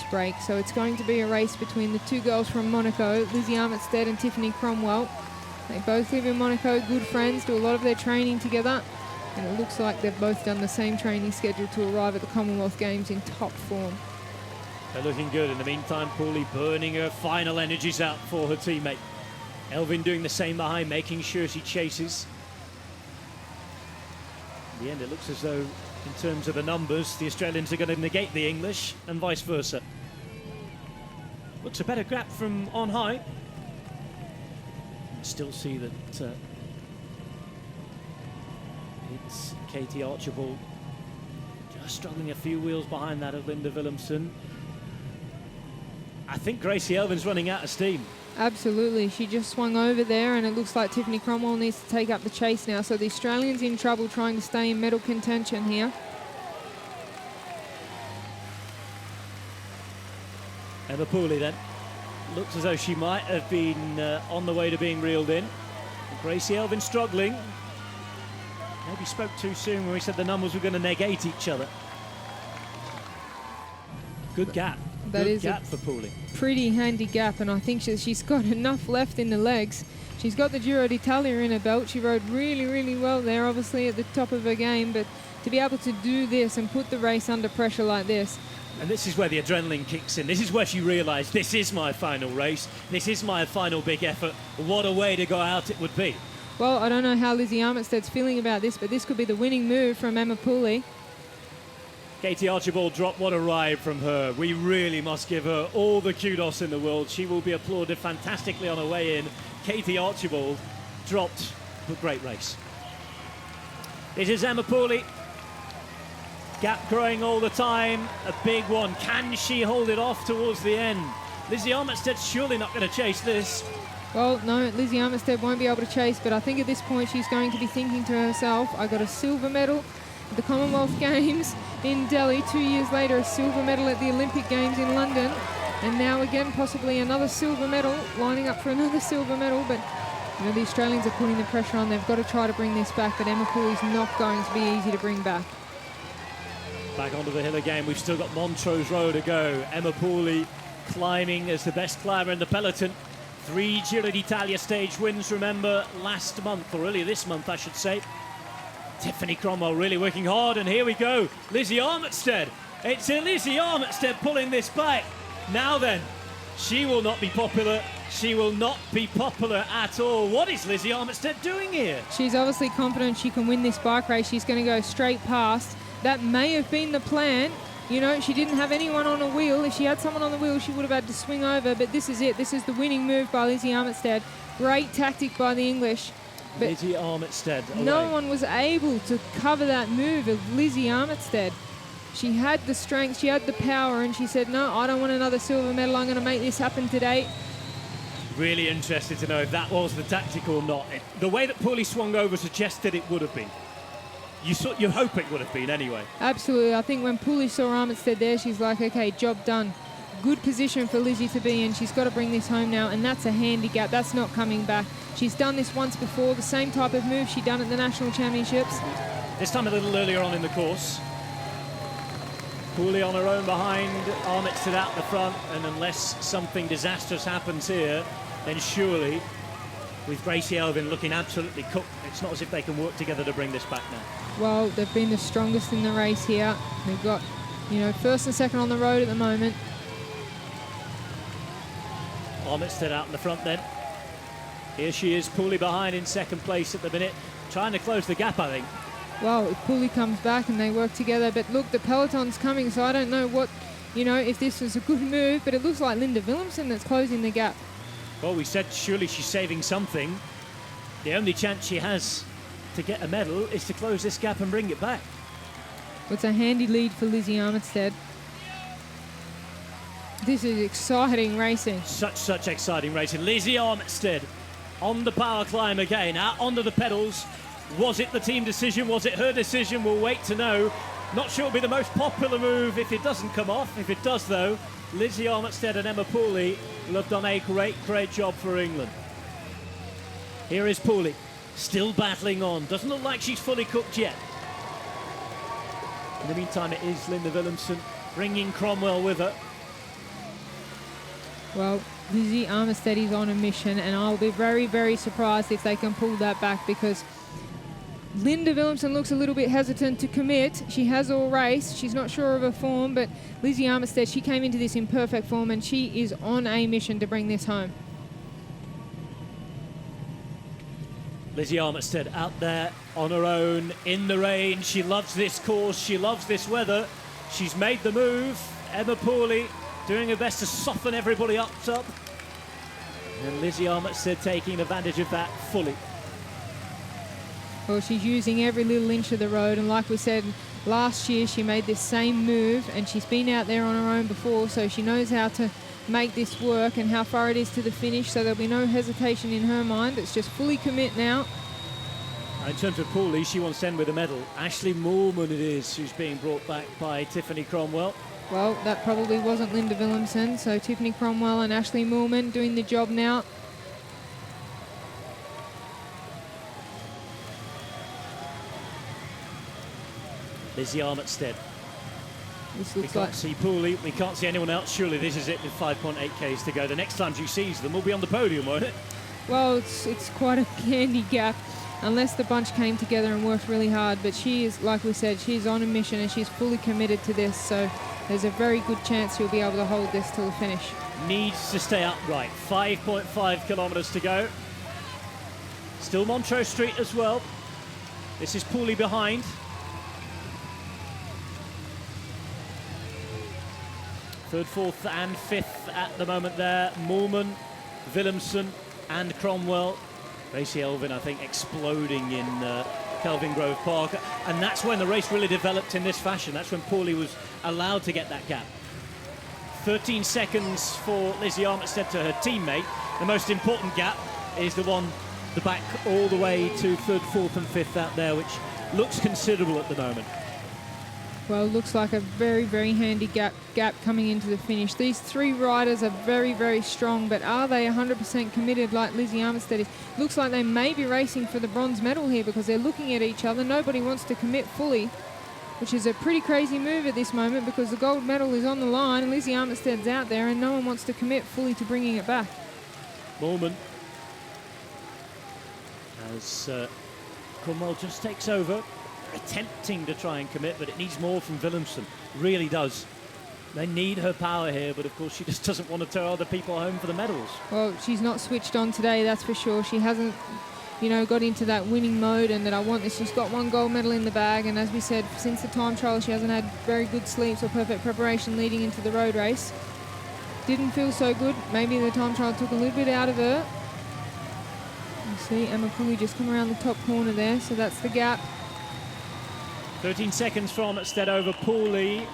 break. So it's going to be a race between the two girls from Monaco, Lizzie Armitstead and Tiffany Cromwell. They both live in Monaco, good friends, do a lot of their training together. And it looks like they've both done the same training schedule to arrive at the Commonwealth Games in top form. They're looking good. In the meantime, Pooley burning her final energies out for her teammate. Elvin doing the same behind, making sure she chases. In the end, it looks as though, in terms of the numbers, the Australians are going to negate the English and vice versa. Looks a better gap from on high. Still see that it's Katie Archibald just struggling a few wheels behind that of Linda Willemsen. I think Gracie Elvin's running out of steam. Absolutely, she just swung over there and it looks like Tiffany Cromwell needs to take up the chase now. So the Australians in trouble trying to stay in medal contention here. Emma Pooley then. Looks as though she might have been on the way to being reeled in. Gracie Elvin struggling. Maybe spoke too soon when we said the numbers were going to negate each other. Good gap. That Good is gap for Pooley. Pretty handy gap, and I think she's got enough left in the legs. She's got the Giro d'Italia in her belt. She rode really, really well there, obviously at the top of her game, but to be able to do this and put the race under pressure like this. And this is where the adrenaline kicks in. This is where she realised, this is my final race. This is my final big effort. What a way to go out it would be. Well, I don't know how Lizzie Armitstead's feeling about this, but this could be the winning move from Emma Pooley. Katie Archibald dropped, what a ride from her. We really must give her all the kudos in the world. She will be applauded fantastically on her way in. Katie Archibald dropped, but great race. This is Emma Pooley. Gap growing all the time, a big one. Can she hold it off towards the end? Lizzie Armitstead's surely not going to chase this. Well, no, Lizzie Armitstead won't be able to chase, but I think at this point she's going to be thinking to herself, I got a silver medal at the Commonwealth Games in Delhi, 2 years later a silver medal at the Olympic Games in London, and now again possibly another silver medal, lining up for another silver medal. But you know, the Australians are putting the pressure on. They've got to try to bring this back, but Emma Pooley's not going to be easy to bring back. Back onto the hill again. We've still got Montrose Row to go. Emma Pooley climbing as the best climber in the peloton. 3 Giro d'Italia stage wins, remember, last month, or earlier this month, I should say. Tiffany Cromwell really working hard, and here we go. Lizzie Armitstead. It's Lizzie Armitstead pulling this back. Now then, she will not be popular. She will not be popular at all. What is Lizzie Armitstead doing here? She's obviously confident she can win this bike race. She's going to go straight past. That may have been the plan. You know, she didn't have anyone on a wheel. If she had someone on the wheel, she would have had to swing over. But this is it. This is the winning move by Lizzie Armitstead. Great tactic by the English. But Lizzie Armitstead away. No one was able to cover that move of Lizzie Armitstead. She had the strength, she had the power, and she said, no, I don't want another silver medal. I'm going to make this happen today. Really interested to know if that was the tactic or not. The way that Pooley swung over suggested it would have been. You hope it would have been anyway. Absolutely. I think when Pooley saw Armitstead there, she's like, okay, job done. Good position for Lizzie to be in. She's got to bring this home now, and that's a handicap. That's not coming back. She's done this once before, the same type of move she'd done at the National Championships. This time a little earlier on in the course. Pooley on her own behind, Armitstead out the front, and unless something disastrous happens here, then surely, with Gracie Elvin looking absolutely cooked, it's not as if they can work together to bring this back now. Well, they've been the strongest in the race here. They've got, you know, first and second on the road at the moment. Armitstead out in the front then. Here she is, Pooley behind in second place at the minute, trying to close the gap, I think. Well, if Pooley comes back and they work together, but look, the peloton's coming, so I don't know what, if this was a good move, but it looks like Linda Willemsen that's closing the gap. Well, we said surely she's saving something. The only chance she has to get a medal is to close this gap and bring it back. It's a handy lead for Lizzie Armitstead. This is exciting racing. Such exciting racing. Lizzie Armitstead on the power climb again, out onto the pedals. Was it the team decision? Was it her decision? We'll wait to know. Not sure it'll be the most popular move if it doesn't come off. If it does, though, Lizzie Armitstead and Emma Pooley will have done a great job for England. Here is Pooley, still battling on. Doesn't look like she's fully cooked yet. In the meantime, it is Linda Willemsen bringing Cromwell with her. Well, Lizzie Armitstead is on a mission, and I'll be very surprised if they can pull that back, because Linda Willemsen looks a little bit hesitant to commit. She has all race. She's not sure of her form, but Lizzie Armitstead, she came into this in perfect form, and she is on a mission to bring this home. Lizzie Armitstead out there on her own in the rain. She loves this course. She loves this weather. She's made the move. Emma Pooley doing her best to soften everybody up. And Lizzie Armitstead taking advantage of that fully. Well, she's using every little inch of the road, and like we said, last year she made this same move, and she's been out there on her own before, so she knows how to make this work and how far it is to the finish, so there'll be no hesitation in her mind. It's just fully commit now. In terms of Pooley, she wants to end with a medal. Ashley Moorman it is who's being brought back by Tiffany Cromwell. Well, that probably wasn't Linda Willemsen, so Tiffany Cromwell and Ashley Moorman doing the job now. Lizzie Armitstead. This We looks can't like see Pooley, we can't see anyone else. Surely this is it with 5.8 Ks to go. The next time she sees them will be on the podium, won't it? well, it's quite a handy gap, unless the bunch came together and worked really hard. But she is, like we said, she's on a mission and she's fully committed to this. So there's a very good chance she'll be able to hold this till the finish. Needs to stay upright. 5.5 kilometres to go. Still Montrose Street as well. This is Pooley behind. Third, fourth and fifth at the moment there. Moorman, Willemsen and Cromwell. Racy Elvin, I think, exploding in Kelvin Grove Park. And that's when the race really developed in this fashion. That's when Pooley was allowed to get that gap. 13 seconds for Lizzie Armitstead to her teammate. The most important gap is the one, the back all the way to third, fourth and fifth out there, which looks considerable at the moment. Well, looks like a very handy gap coming into the finish. These three riders are very strong, but are they 100% committed like Lizzie Armitstead is? Looks like they may be racing for the bronze medal here, because they're looking at each other. Nobody wants to commit fully, which is a pretty crazy move at this moment, because the gold medal is on the line and Lizzie Armitstead's out there and no one wants to commit fully to bringing it back. Moorman, as Cromwell just takes over, attempting to try and commit, but it needs more from Willemsen. Really does. They need her power here, but of course she just doesn't want to tow other people home for the medals. Well, she's not switched on today, that's for sure. She hasn't, got into that winning mode and that I want this. She's got one gold medal in the bag, and as we said, since the time trial, she hasn't had very good sleeps or perfect preparation leading into the road race. Didn't feel so good. Maybe the time trial took a little bit out of her. You see Emma Pooley just come around the top corner there, so that's the gap. 13 seconds from Armitstead over Pooley,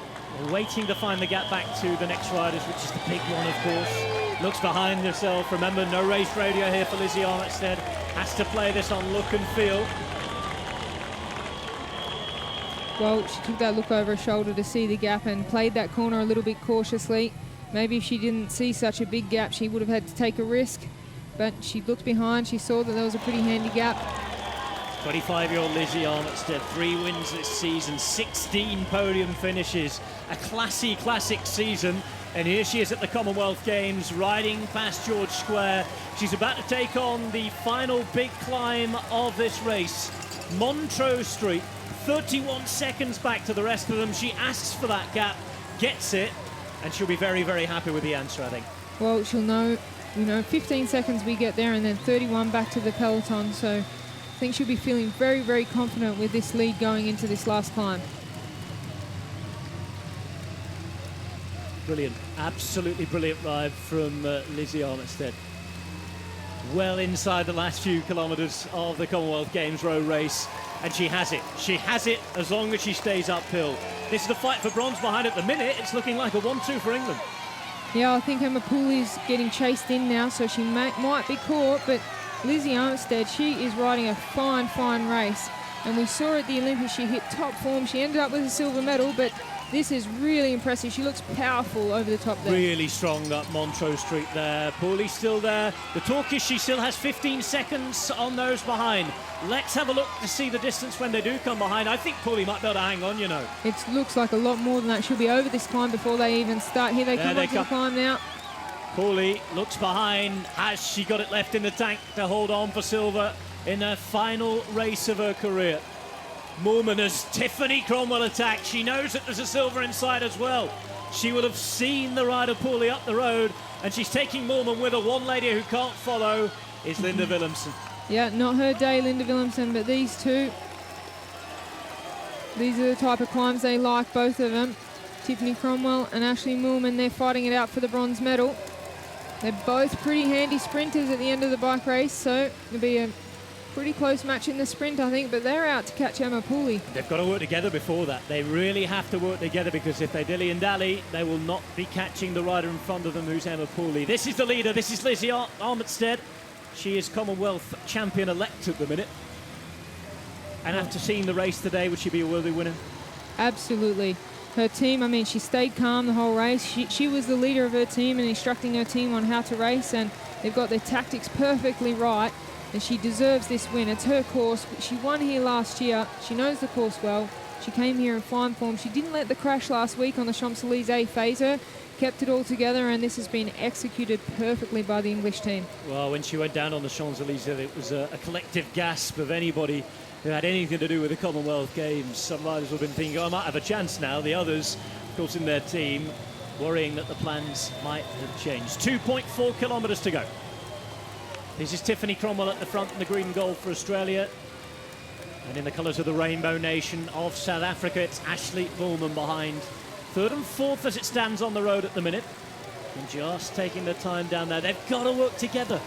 waiting to find the gap back to the next riders, which is the big one, of course. Looks behind herself. Remember, no race radio here for Lizzie Armitstead. Has to play this on look and feel. Well, she took that look over her shoulder to see the gap and played that corner a little bit cautiously. Maybe if she didn't see such a big gap, she would have had to take a risk. But she looked behind, she saw that there was a pretty handy gap. 25-year-old Lizzie Armitstead, 3 wins this season, 16 podium finishes, a classic season, and here she is at the Commonwealth Games, riding past George Square. She's about to take on the final big climb of this race, Montrose Street, 31 seconds back to the rest of them. She asks for that gap, gets it, and she'll be very happy with the answer, I think. Well, she'll know 15 seconds we get there and then 31 back to the peloton. So I think she'll be feeling very, very confident with this lead going into this last climb. Brilliant, absolutely brilliant ride from Lizzie Armitstead. Well inside the last few kilometres of the Commonwealth Games road race, and she has it. She has it as long as she stays uphill. This is the fight for bronze behind at the minute. It's looking like a 1-2 for England. Yeah, I think Emma Pooley's getting chased in now, so she might be caught, but Lizzie Armitstead, she is riding a fine, fine race. And we saw at the Olympics she hit top form. She ended up with a silver medal, but this is really impressive. She looks powerful over the top there. Really strong up Montrose Street there. Pooley still there. The talk is she still has 15 seconds on those behind. Let's have a look to see the distance when they do come behind. I think Pooley might be able to hang on, It looks like a lot more than that. She'll be over this climb before they even start. Here they come onto the climb now. Pooley looks behind. Has she got it left in the tank to hold on for silver in the final race of her career? Moorman as Tiffany Cromwell attacks. She knows that there's a silver inside as well. She will have seen the rider Pooley up the road, and she's taking Moorman with her. One lady who can't follow is Linda Willemsen. Yeah, not her day, Linda Willemsen, but these two. These are the type of climbs they like, both of them. Tiffany Cromwell and Ashley Moorman, they're fighting it out for the bronze medal. They're both pretty handy sprinters at the end of the bike race, so it'll be a pretty close match in the sprint, I think, but they're out to catch Emma Pooley. They've got to work together before that. They really have to work together, because if they dilly and dally, they will not be catching the rider in front of them, who's Emma Pooley. This is the leader. This is Lizzie Armitstead. She is Commonwealth champion-elect at the minute. And after seeing the race today, would she be a worthy winner? Absolutely. Her team, I mean, she stayed calm the whole race. She was the leader of her team and instructing her team on how to race, and they've got their tactics perfectly right, and she deserves this win. It's her course. She won here last year. She knows the course well. She came here in fine form. She didn't let the crash last week on the Champs-Élysées phase her, kept it all together, and this has been executed perfectly by the English team. Well, when she went down on the Champs-Élysées, it was a collective gasp of anybody who had anything to do with the Commonwealth Games. Some riders have been thinking, I might have a chance now. The others, of course, in their team, worrying that the plans might have changed. 2.4 kilometres to go. This is Tiffany Cromwell at the front in the green and gold for Australia. And in the colours of the Rainbow Nation of South Africa, it's Ashley Moorman behind. Third and fourth as it stands on the road at the minute. And just taking their time down there. They've got to work together.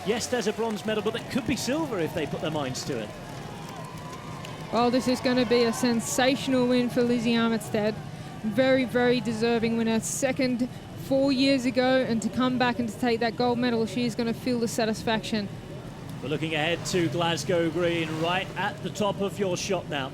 Yes, there's a bronze medal, but it could be silver if they put their minds to it. Well, this is going to be a sensational win for Lizzie Armitstead. Very, very deserving winner. Second 4 years ago, and to come back and to take that gold medal, she's going to feel the satisfaction. We're looking ahead to Glasgow Green, right at the top of your shot now.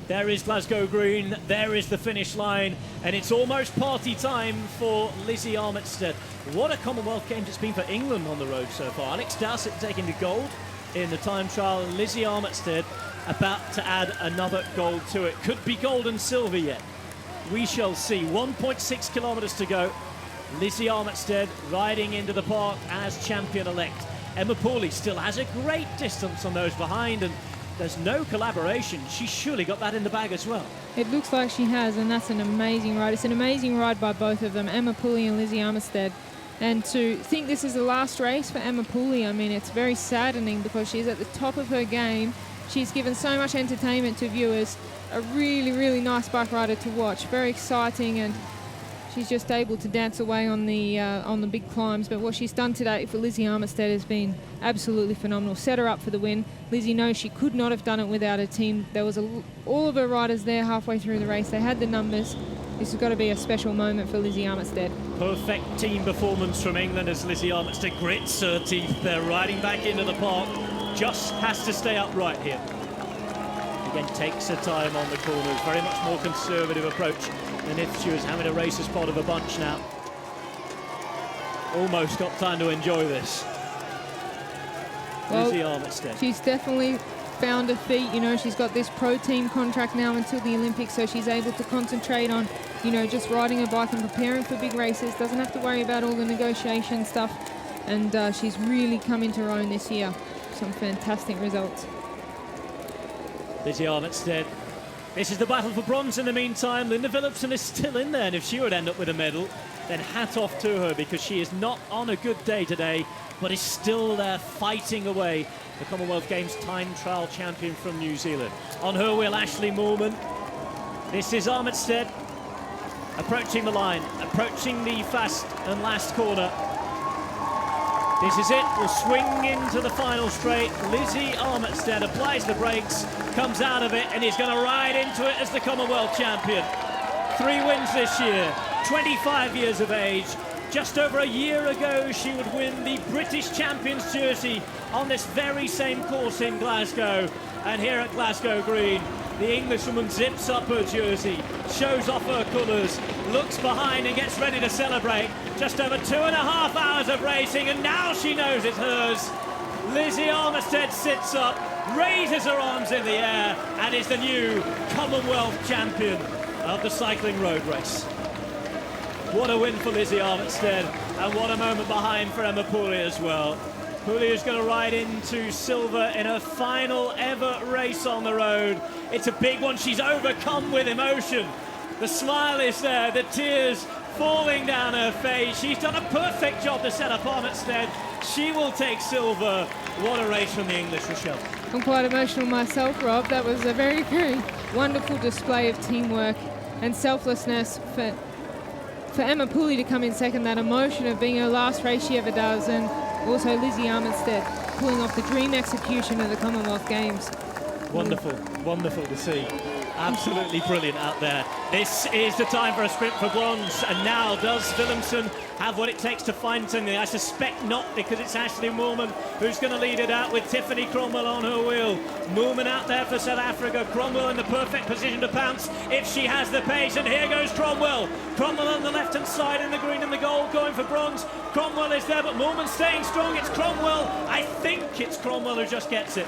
There is Glasgow Green, there is the finish line, and it's almost party time for Lizzie Armitstead. What a Commonwealth Games it's been for England on the road so far. Alex Dowsett taking the gold in the time trial, and Lizzie Armitstead about to add another gold to it. Could be gold and silver yet. We shall see. 1.6 kilometres to go. Lizzie Armitstead riding into the park as champion-elect. Emma Pooley still has a great distance on those behind, and there's no collaboration. She's surely got that in the bag as well. It looks like she has, and that's an amazing ride. It's an amazing ride by both of them, Emma Pooley and Lizzie Armitstead. And to think this is the last race for Emma Pooley, I mean, it's very saddening because she's at the top of her game. She's given so much entertainment to viewers. A really, really nice bike rider to watch. Very exciting, and she's just able to dance away on the big climbs. But what she's done today for Lizzie Armitstead has been absolutely phenomenal. Set her up for the win. Lizzie knows she could not have done it without her team. There was all of her riders there halfway through the race. They had the numbers. This has got to be a special moment for Lizzie Armitstead. Perfect team performance from England as Lizzie Armitstead grits her teeth. They're riding back into the park. Just has to stay upright here. Again, takes her time on the corners. Very much more conservative approach than if she was having a race as part of a bunch now. Almost got time to enjoy this. Well, Lizzie Armitstead. She's definitely found her feet. You know, she's got this pro team contract now until the Olympics, so she's able to concentrate on, you know, just riding a bike and preparing for big races. Doesn't have to worry about all the negotiation stuff. And she's really come into her own this year. Some fantastic results. Lizzie Armitstead. This is the battle for bronze in the meantime. Linda Willemsen is still in there, and if she would end up with a medal, then hat off to her, because she is not on a good day today, but is still there fighting away. The Commonwealth Games time trial champion from New Zealand. On her wheel, Ashley Moorman. This is Armitstead approaching the line, approaching the fast and last corner. This is it, will swing into the final straight. Lizzie Armitstead applies the brakes, comes out of it, and is going to ride into it as the Commonwealth champion. 3 wins this year, 25 years of age. Just over a year ago, she would win the British Champions jersey on this very same course in Glasgow. And here at Glasgow Green, the Englishwoman zips up her jersey, shows off her colours, looks behind and gets ready to celebrate. Just over 2.5 hours of racing, and now she knows it's hers. Lizzie Armitstead sits up, raises her arms in the air, and is the new Commonwealth champion of the cycling road race. What a win for Lizzie Armitstead, and what a moment behind for Emma Pooley as well. Pooley is going to ride into silver in her final ever race on the road. It's a big one. She's overcome with emotion. The smile is there, the tears falling down her face. She's done a perfect job to set up Armitstead. She will take silver. What a race from the English, Rochelle. I'm quite emotional myself, Rob. That was a very, very wonderful display of teamwork and selflessness for Emma Pooley to come in second. That emotion of being her last race she ever does, and also Lizzie Armitstead pulling off the dream execution of the Commonwealth Games. Wonderful, wonderful to see. Absolutely brilliant out there. This is the time for a sprint for bronze, and now does Willemsen have what it takes to find something? I suspect not, because it's Ashley Moorman who's going to lead it out with Tiffany Cromwell on her wheel. Moorman out there for South Africa. Cromwell in the perfect position to pounce if she has the pace, and here goes Cromwell. Cromwell on the left-hand side in the green and the gold, going for bronze. Cromwell is there, but Moorman staying strong. It's Cromwell. I think it's Cromwell who just gets it.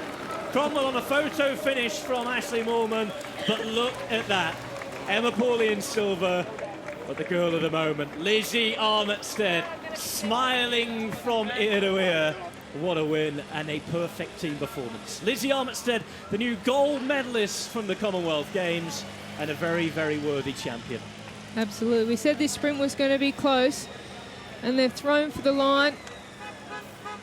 Cromwell on a photo finish from Ashley Moorman, but look at that. Emma Pooley in silver, but the girl of the moment, Lizzie Armitstead, smiling from ear to ear. What a win and a perfect team performance. Lizzie Armitstead, the new gold medalist from the Commonwealth Games, and a very, very worthy champion. Absolutely. We said this sprint was going to be close, and they've thrown for the line.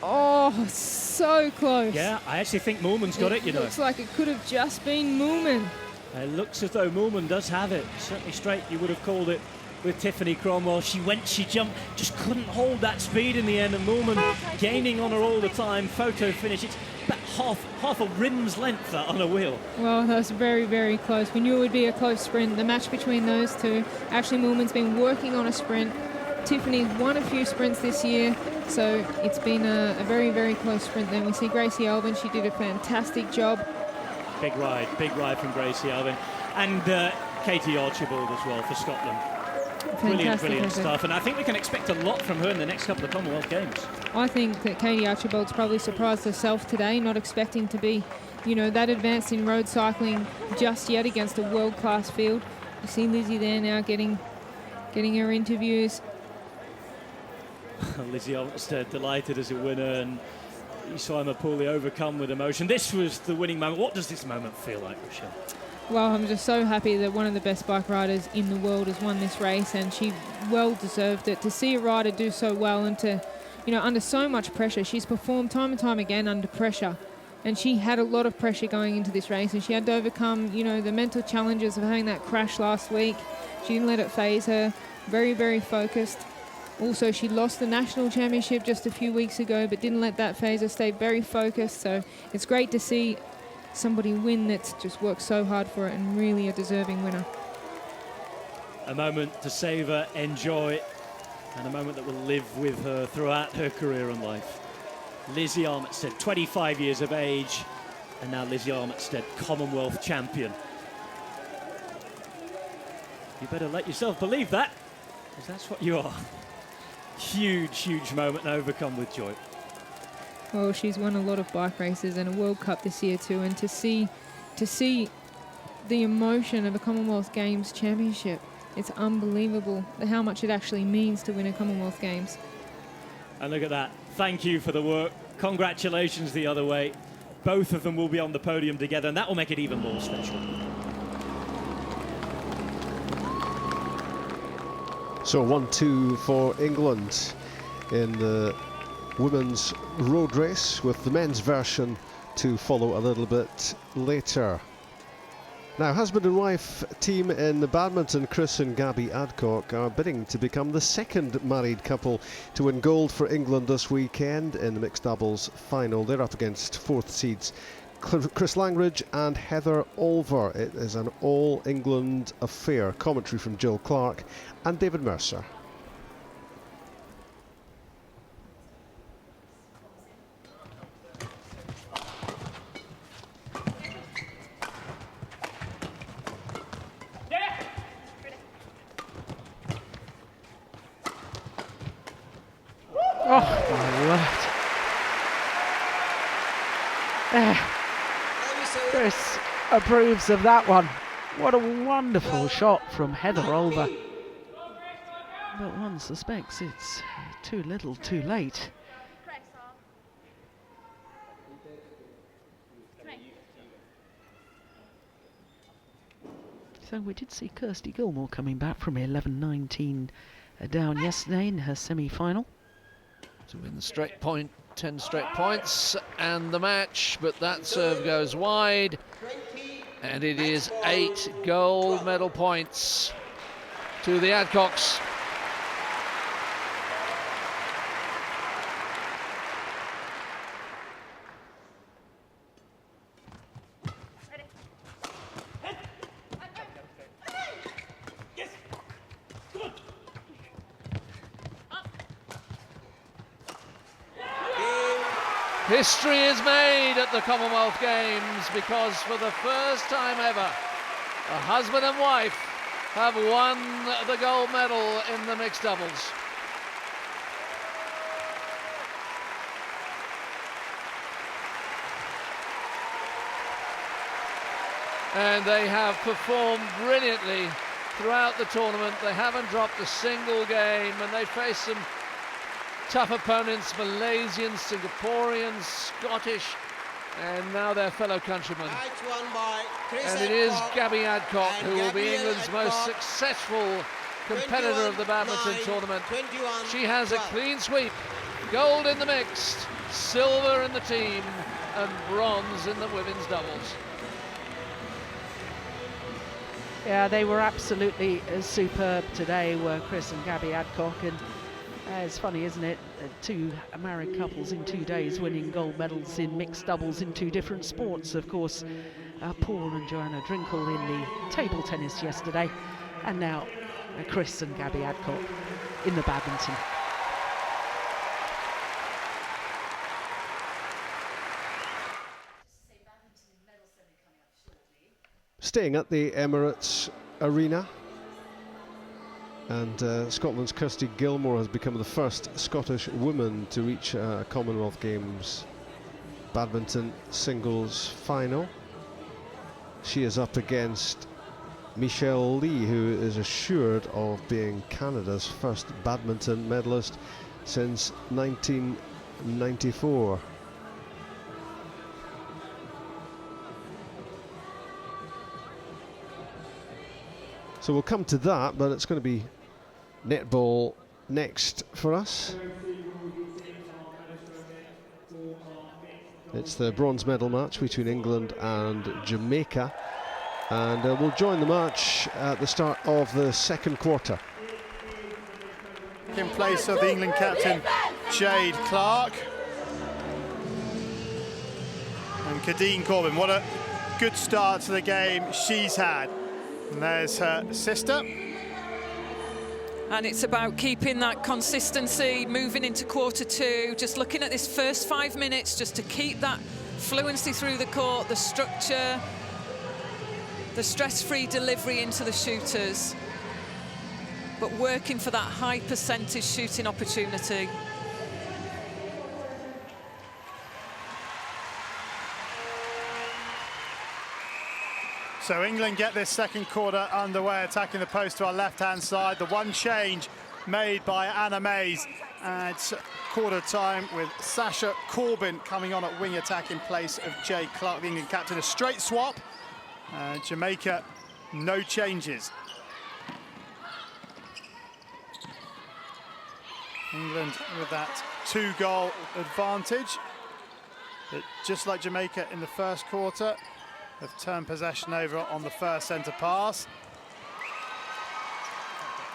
Oh, so close. Yeah, I actually think Moorman's got it, you know. Looks like it could have just been Moorman. It looks as though Moorman does have it. Certainly straight, you would have called it with Tiffany Cromwell. She went, she jumped, just couldn't hold that speed in the end, and Moorman gaining on her all the time. Photo finish, it's about half a rim's length on a wheel. Well, that was very, very close. We knew it would be a close sprint. The match between those two. Ashley Moorman's been working on a sprint. Tiffany's won a few sprints this year, so it's been a very, very close sprint. Then we see Gracie Alvin. She did a fantastic job. Big ride from Gracie Alvin. And Katie Archibald as well for Scotland. Brilliant stuff. And I think we can expect a lot from her in the next couple of Commonwealth Games. I think that Katie Archibald's probably surprised herself today, not expecting to be, you know, that advanced in road cycling just yet against a world-class field. You see Lizzie there now getting her interviews. Lizzie Armitstead delighted as a winner, and you saw Emma Pooley overcome with emotion. This was the winning moment. What does this moment feel like, Rochelle? Well, I'm just so happy that one of the best bike riders in the world has won this race, and she well deserved it. To see a rider do so well and to, you know, under so much pressure. She's performed time and time again under pressure, and she had a lot of pressure going into this race, and she had to overcome, you know, the mental challenges of having that crash last week. She didn't let it phase her. Very, very focused. Also, she lost the national championship just a few weeks ago, but didn't let that phase her. Stayed very focused. So it's great to see somebody win that's just worked so hard for it, and really a deserving winner. A moment to savour, enjoy, and a moment that will live with her throughout her career and life. Lizzie Armitstead, 25 years of age, and now Lizzie Armitstead, Commonwealth champion. You better let yourself believe that, because that's what you are. Huge, huge moment, and overcome with joy. Well, she's won a lot of bike races and a World Cup this year too, and to see the emotion of a Commonwealth Games championship, it's unbelievable how much it actually means to win a Commonwealth Games. And look at that. Thank you for the work. Congratulations the other way. Both of them will be on the podium together, and that will make it even more special. So 1-2 for England in the women's road race, with the men's version to follow a little bit later. Now, husband and wife team in the badminton, Chris and Gabby Adcock, are bidding to become the second married couple to win gold for England this weekend in the mixed doubles final. They're up against fourth seeds Chris Langridge and Heather Olver. It is an all-England affair. Commentary from Jill Clark and David Mercer. Oh, my word. There. Chris approves of that one. What a wonderful shot from Heather Olver. But one suspects it's too little, too late. So we did see Kirsty Gilmore coming back from 11-19 down yesterday in her semi-final. To win the straight point, 10 straight points and the match, but that serve goes wide, and it is 8 gold medal points to the Adcocks. History is made at the Commonwealth Games, because for the first time ever, a husband and wife have won the gold medal in the mixed doubles. And they have performed brilliantly throughout the tournament. They haven't dropped a single game, and they face some tough opponents: Malaysians, Singaporeans, Scottish, and now their fellow countrymen. And it is Gabby Adcock who will be England's most successful competitor of the badminton tournament. She has a clean sweep, gold in the mixed, silver in the team, and bronze in the women's doubles. Yeah, they were absolutely superb today, were Chris and Gabby Adcock, and it's funny, isn't it? Two married couples in 2 days winning gold medals in mixed doubles in 2 different sports. Of course, Paul and Joanna Drinkle in the table tennis yesterday, and now Chris and Gabby Adcock in the badminton. Staying at the Emirates Arena, and Scotland's Kirsty Gilmore has become the first Scottish woman to reach a Commonwealth Games badminton singles final. She is up against Michelle Lee, who is assured of being Canada's first badminton medalist since 1994. So we'll come to that, but it's going to be netball next for us. It's the bronze medal match between England and Jamaica, and we'll join the match at the start of the second quarter. In place of the England captain, Jade Clark. And Kadeen Corbin, what a good start to the game she's had. And there's her sister. And it's about keeping that consistency, moving into quarter 2, just looking at this first 5 minutes, just to keep that fluency through the court, the structure, the stress-free delivery into the shooters, but working for that high percentage shooting opportunity. So England get this second quarter underway, attacking the post to our left-hand side. The one change made by Anna Mays. And it's quarter time with Sasha Corbin coming on at wing attack in place of Jade Clark, the England captain. A straight swap. Jamaica, no changes. England with that 2-goal advantage. But just like Jamaica in the first quarter, have turned possession over on the first centre pass.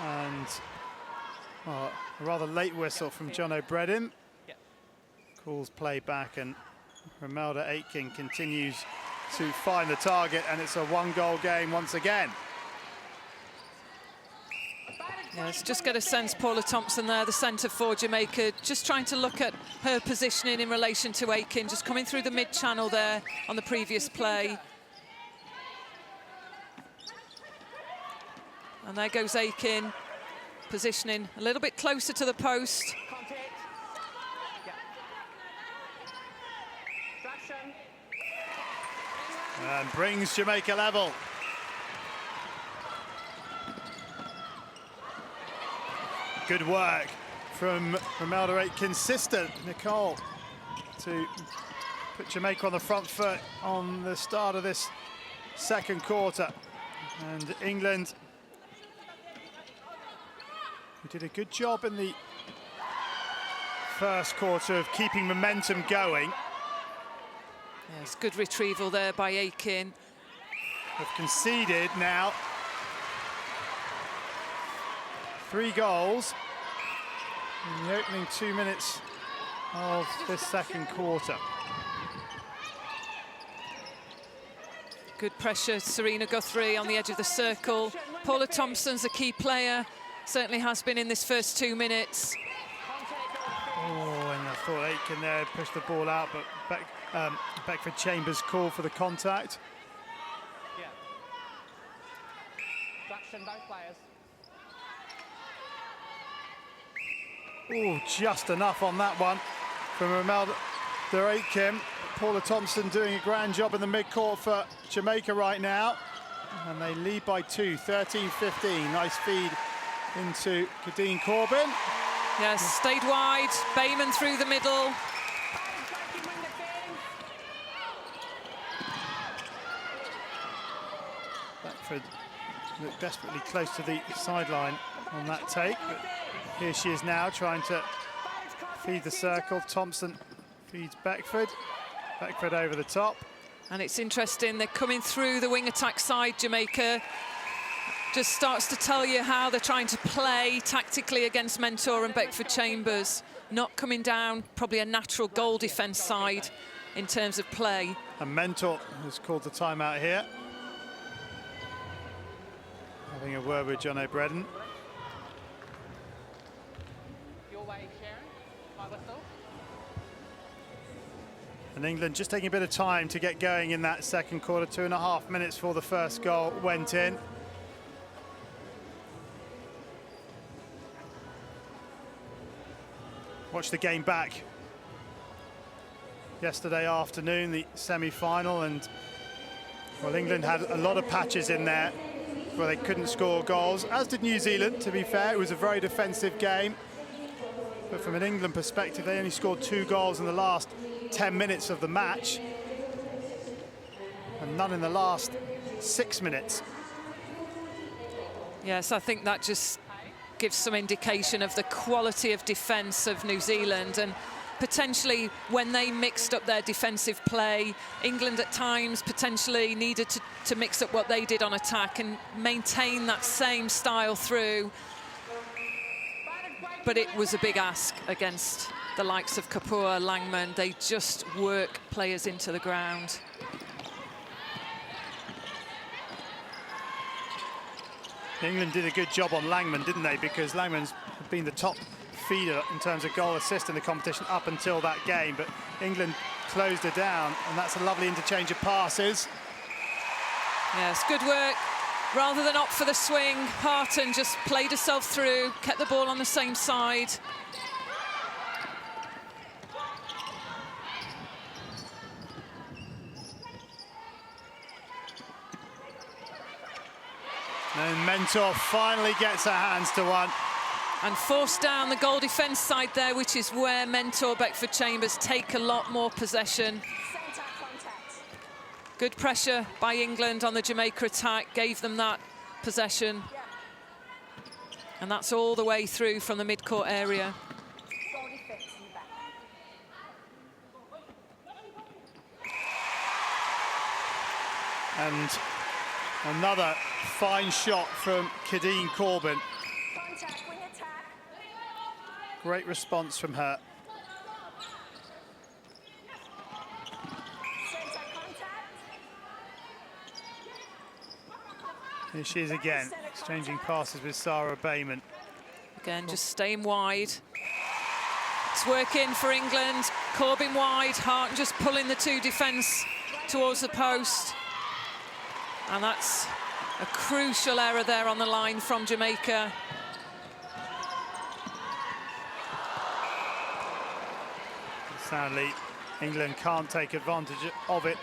And a rather late whistle from John O'Bredin. Calls play back, and Romelda Aitken continues to find the target, and it's a 1-goal game once again. Yeah, let's just get a sense, Paula Thompson there, the centre for Jamaica, just trying to look at her positioning in relation to Aitken, just coming through the mid-channel there on the previous play. And there goes Aitken, positioning a little bit closer to the post. And brings Jamaica level. Good work from Romelda Aitken's sister, Nicole, to put Jamaica on the front foot on the start of this second quarter. And England, who did a good job in the first quarter of keeping momentum going. Yes, good retrieval there by Aitken. Have conceded now 3 goals in the opening 2 minutes of this second quarter. Good pressure, Serena Guthrie on the edge of the circle. Paula Thompson's a key player, certainly has been in this first 2 minutes. Oh, and I thought Aitken there pushed the ball out, but Beckford Chambers called for the contact. Oh, just enough on that one from Romelda Aitken. Paula Thompson doing a grand job in the mid-court for Jamaica right now. And they lead by 2, 13-15. Nice feed into Kadeen Corbin. Yes, stayed wide, Bayman through the middle. Beckford looked desperately close to the sideline on that take, but here she is now trying to feed the circle. Thompson feeds Beckford. Beckford over the top. And it's interesting, they're coming through the wing attack side, Jamaica. Just starts to tell you how they're trying to play tactically against Mentor and Beckford Chambers. Not coming down, probably a natural goal defence side in terms of play. And Mentor has called the timeout here. Having a word with John O'Bredin. And England just taking a bit of time to get going in that second quarter. 2.5 minutes before the first goal went in. Watch the game back. Yesterday afternoon, the semi-final, and well, England had a lot of patches in there where they couldn't score goals, as did New Zealand, to be fair. It was a very defensive game. But from an England perspective, they only scored 2 goals in the last 10 minutes of the match, and none in the last 6 minutes. Yes, I think that just gives some indication of the quality of defence of New Zealand, and potentially when they mixed up their defensive play, England at times potentially needed to mix up what they did on attack and maintain that same style through. But it was a big ask against the likes of Kapoor, Langman. They just work players into the ground. England did a good job on Langman, didn't they? Because Langman's been the top feeder in terms of goal assist in the competition up until that game, but England closed her down, and that's a lovely interchange of passes. Yes, good work. Rather than opt for the swing, Parton just played herself through, kept the ball on the same side. And Mentor finally gets her hands to one. And forced down the goal defence side there, which is where Mentor, Beckford Chambers take a lot more possession. Good pressure by England on the Jamaica attack, gave them that possession. And that's all the way through from the mid-court area. And another fine shot from Cadine Corbin. Great response from her. Here she is again, exchanging passes with Sarah Bayman. Again, just staying wide. It's working for England. Corbin wide, Hart just pulling the two defence towards the post. And that's a crucial error there on the line from Jamaica. Sadly, England can't take advantage of it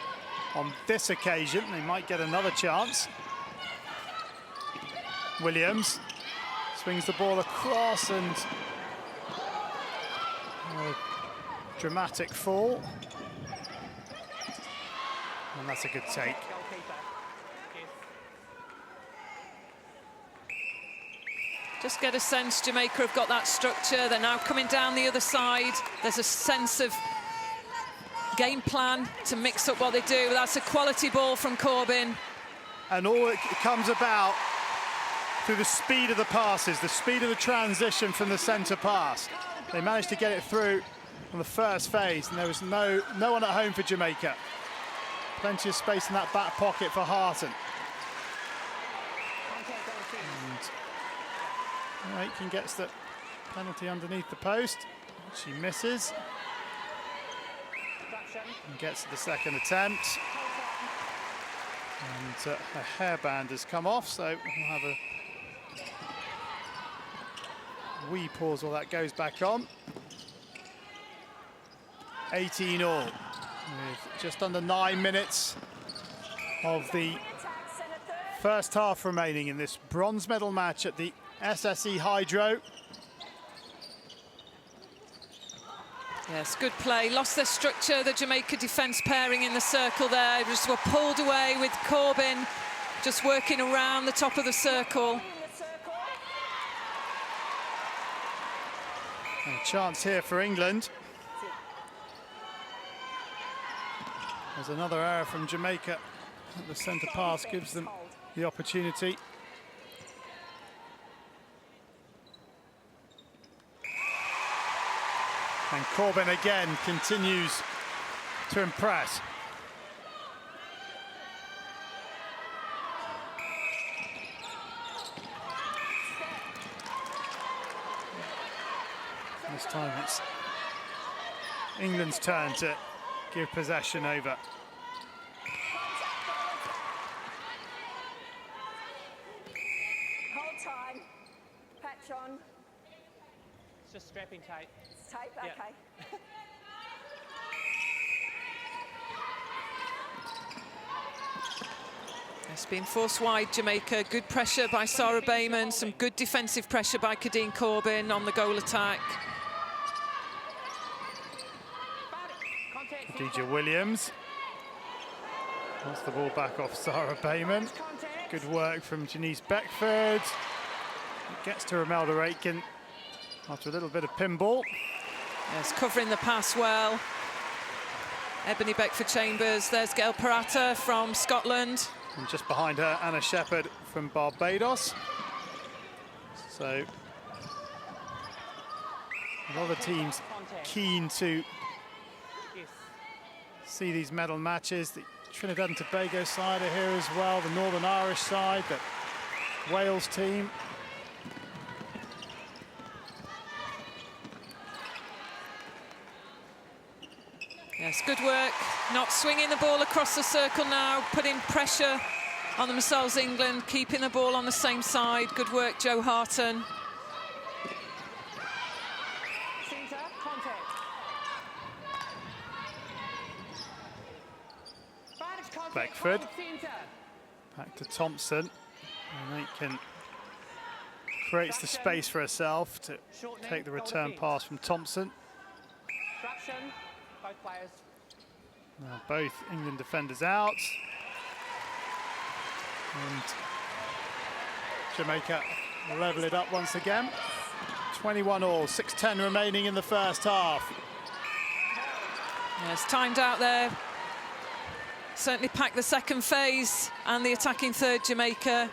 on this occasion. They might get another chance. Williams swings the ball across and a dramatic fall. And that's a good take. Just get a sense Jamaica have got that structure. They're now coming down the other side. There's a sense of game plan to mix up what they do. That's a quality ball from Corbin. And all it comes about through the speed of the passes, the speed of the transition from the centre pass. They managed to get it through on the first phase, and there was no one at home for Jamaica. Plenty of space in that back pocket for Harton. And Aitken gets the penalty underneath the post. She misses. And gets to the second attempt. And her hairband has come off, so we'll have a wee pause while that goes back on. 18 all, with just under 9 minutes of the first half remaining in this bronze medal match at the SSE Hydro. Yes, good play. Lost their structure, the Jamaica defence pairing in the circle there. Just were pulled away with Corbin just working around the top of the circle. And a chance here for England. There's another error from Jamaica. The centre pass gives them the opportunity. And Corbin again continues to impress. This time it's England's turn to give possession over. Hold time. Patch on. It's just strapping tight. It's tight, Yeah. okay. It's been forced wide, Jamaica. Good pressure by Sarah Bayman. Some good defensive pressure by Cadine Corbin on the goal attack. DJ Williams wants the ball back off Sarah Bayman. Good work from Janice Beckford. It gets to Romelda Aitken after a little bit of pinball. Yes, covering the pass well. Ebony Beckford-Chambers. There's Gail Parata from Scotland. And just behind her, Anna Shepherd from Barbados. So a lot of teams keen to see these medal matches. The Trinidad and Tobago side are here as well, the Northern Irish side, the Wales team. Yes, good work. Not swinging the ball across the circle now, putting pressure on themselves, England, keeping the ball on the same side. Good work, Jo Harton. Centre, contact. Beckford. Back to Thompson. And Aitken creates the space for herself to take the return pass from Thompson. Disruption, both players. Now both England defenders out. And Jamaica level it up once again. 21 all, 6:10 remaining in the first half. Yes, timed out there certainly packed the second phase and the attacking third, Jamaica.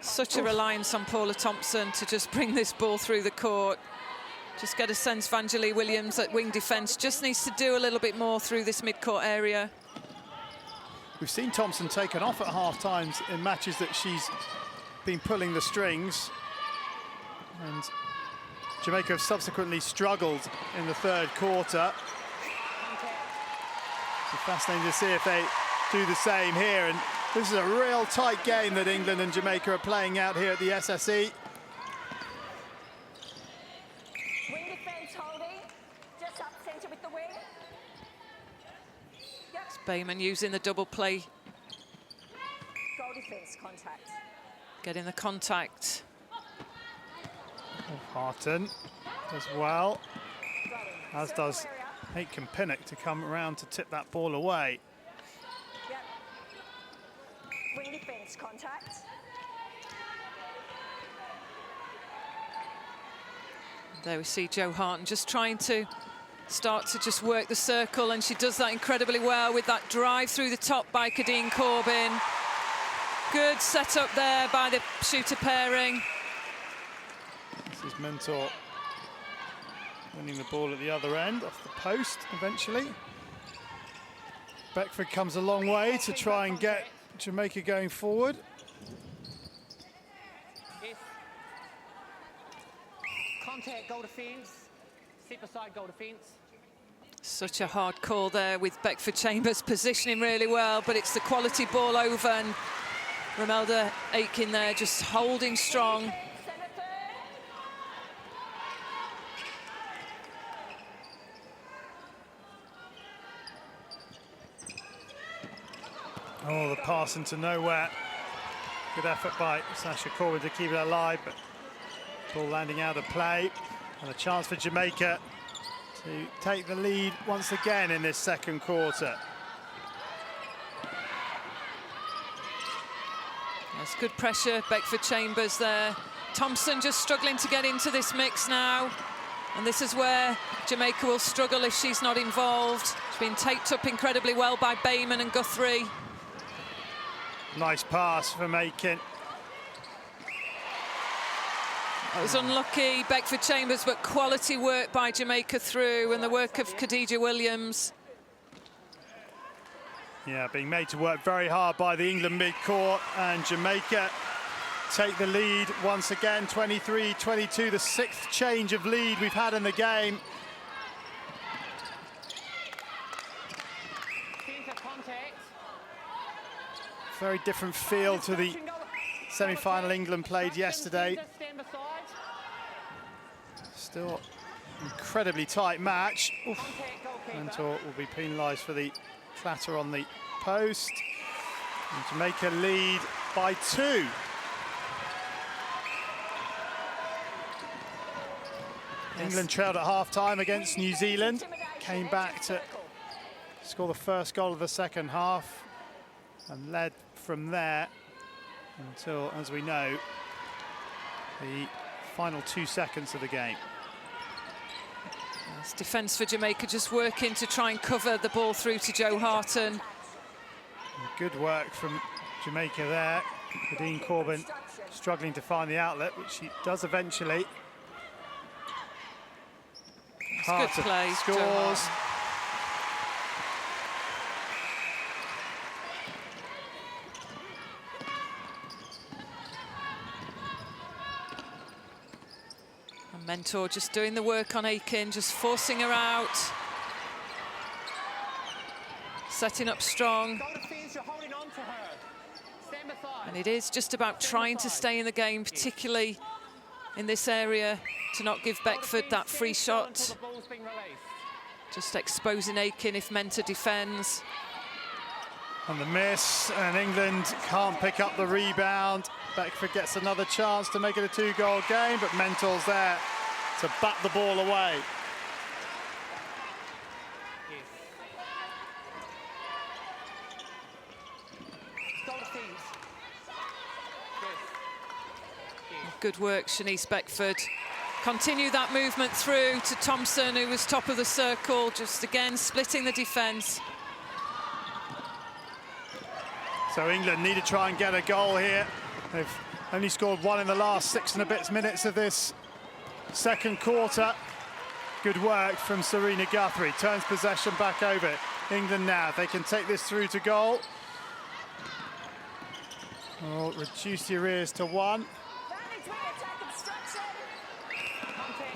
Such a reliance on Paula Thompson to just bring this ball through the court. Just get a sense Vangelie Williams at wing defence just needs to do a little bit more through this mid-court area. We've seen Thompson taken off at half-times in matches that she's been pulling the strings. And Jamaica have subsequently struggled in the third quarter. So fascinating to see if they do the same here. And this is a real tight game that England and Jamaica are playing out here at the SSE. Wing defence holding, just up centre with the wing. Yep. It's Bayman using the double play. Goal defence contact. Getting the contact. Harton as well, as does Aitken Pinnock to come around to tip that ball away. Yep. Wing defence contact. There we see Jo Harton just trying to start to just work the circle, and she does that incredibly well with that drive through the top by Kadeen Corbin. Good setup there by the shooter pairing. This is Mentor winning the ball at the other end, off the post eventually. Beckford comes a long way to try and get Jamaica going forward. Yes. Contact, goal defence. Step aside, goal defence. Such a hard call there with Beckford Chambers positioning really well, but it's the quality ball over, and Romelda Aitken there just holding strong. Oh, the pass into nowhere. Good effort by Sasha Corbin to keep it alive, but ball landing out of play. And a chance for Jamaica to take the lead once again in this second quarter. That's good pressure, Beckford Chambers there. Thompson just struggling to get into this mix now. And this is where Jamaica will struggle if she's not involved. She's been taped up incredibly well by Bayman and Guthrie. Nice pass from Aitken. It was unlucky, Beckford Chambers, but quality work by Jamaica through, and the work of Khadija Williams. Yeah, being made to work very hard by the England mid-court, and Jamaica take the lead once again, 23-22, the sixth change of lead we've had in the game. Very different feel to the semi-final England played yesterday. Still incredibly tight match. Oof. Mentor will be penalised for the clatter on the post. And Jamaica lead by 2. England trailed at half-time against New Zealand. Came back to score the first goal of the second half and led from there until, as we know, the final 2 seconds of the game. It's defence for Jamaica just working to try and cover the ball through to Jo Harton. Good work from Jamaica there. Kadeen Corbin struggling to find the outlet, which she does eventually. It's good play, scores. And Mentor just doing the work on Aitken, just forcing her out. Setting up strong. And it is just about trying to stay in the game, particularly in this area, to not give Beckford that free shot. Just exposing Aitken if Mentor defends. And the miss, and England can't pick up the rebound. Beckford gets another chance to make it a 2-goal game, but Mentor's there to bat the ball away. Good work, Shanice Beckford. continue that movement through to Thompson, who was top of the circle, just again splitting the defence. So England need to try and get a goal here. They've only scored one in the last 6 and a bit minutes of this second quarter. Good work from Serena Guthrie. Turns possession back over. England now, they can take this through to goal. Oh, reduce the arrears to 1.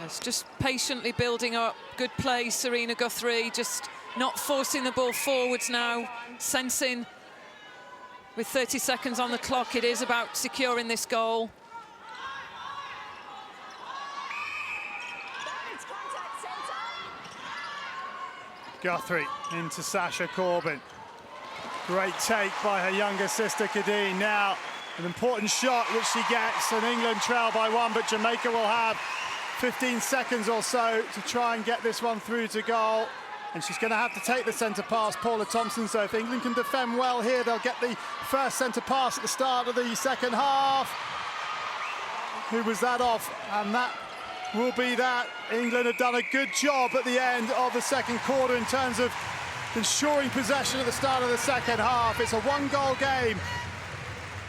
It's just patiently building up. Good play, Serena Guthrie, just not forcing the ball forwards now, sensing with 30 seconds on the clock, it is about securing this goal. Guthrie into Sasha Corbin. Great take by her younger sister, Kadeen. Now, an important shot which she gets, and England trail by 1, but Jamaica will have 15 seconds or so to try and get this one through to goal. And she's going to have to take the centre pass, Paula Thompson. So if England can defend well here, they'll get the first centre pass at the start of the second half. Who was that off? And that will be that. England have done a good job at the end of the second quarter in terms of ensuring possession at the start of the second half. It's a 1-goal game,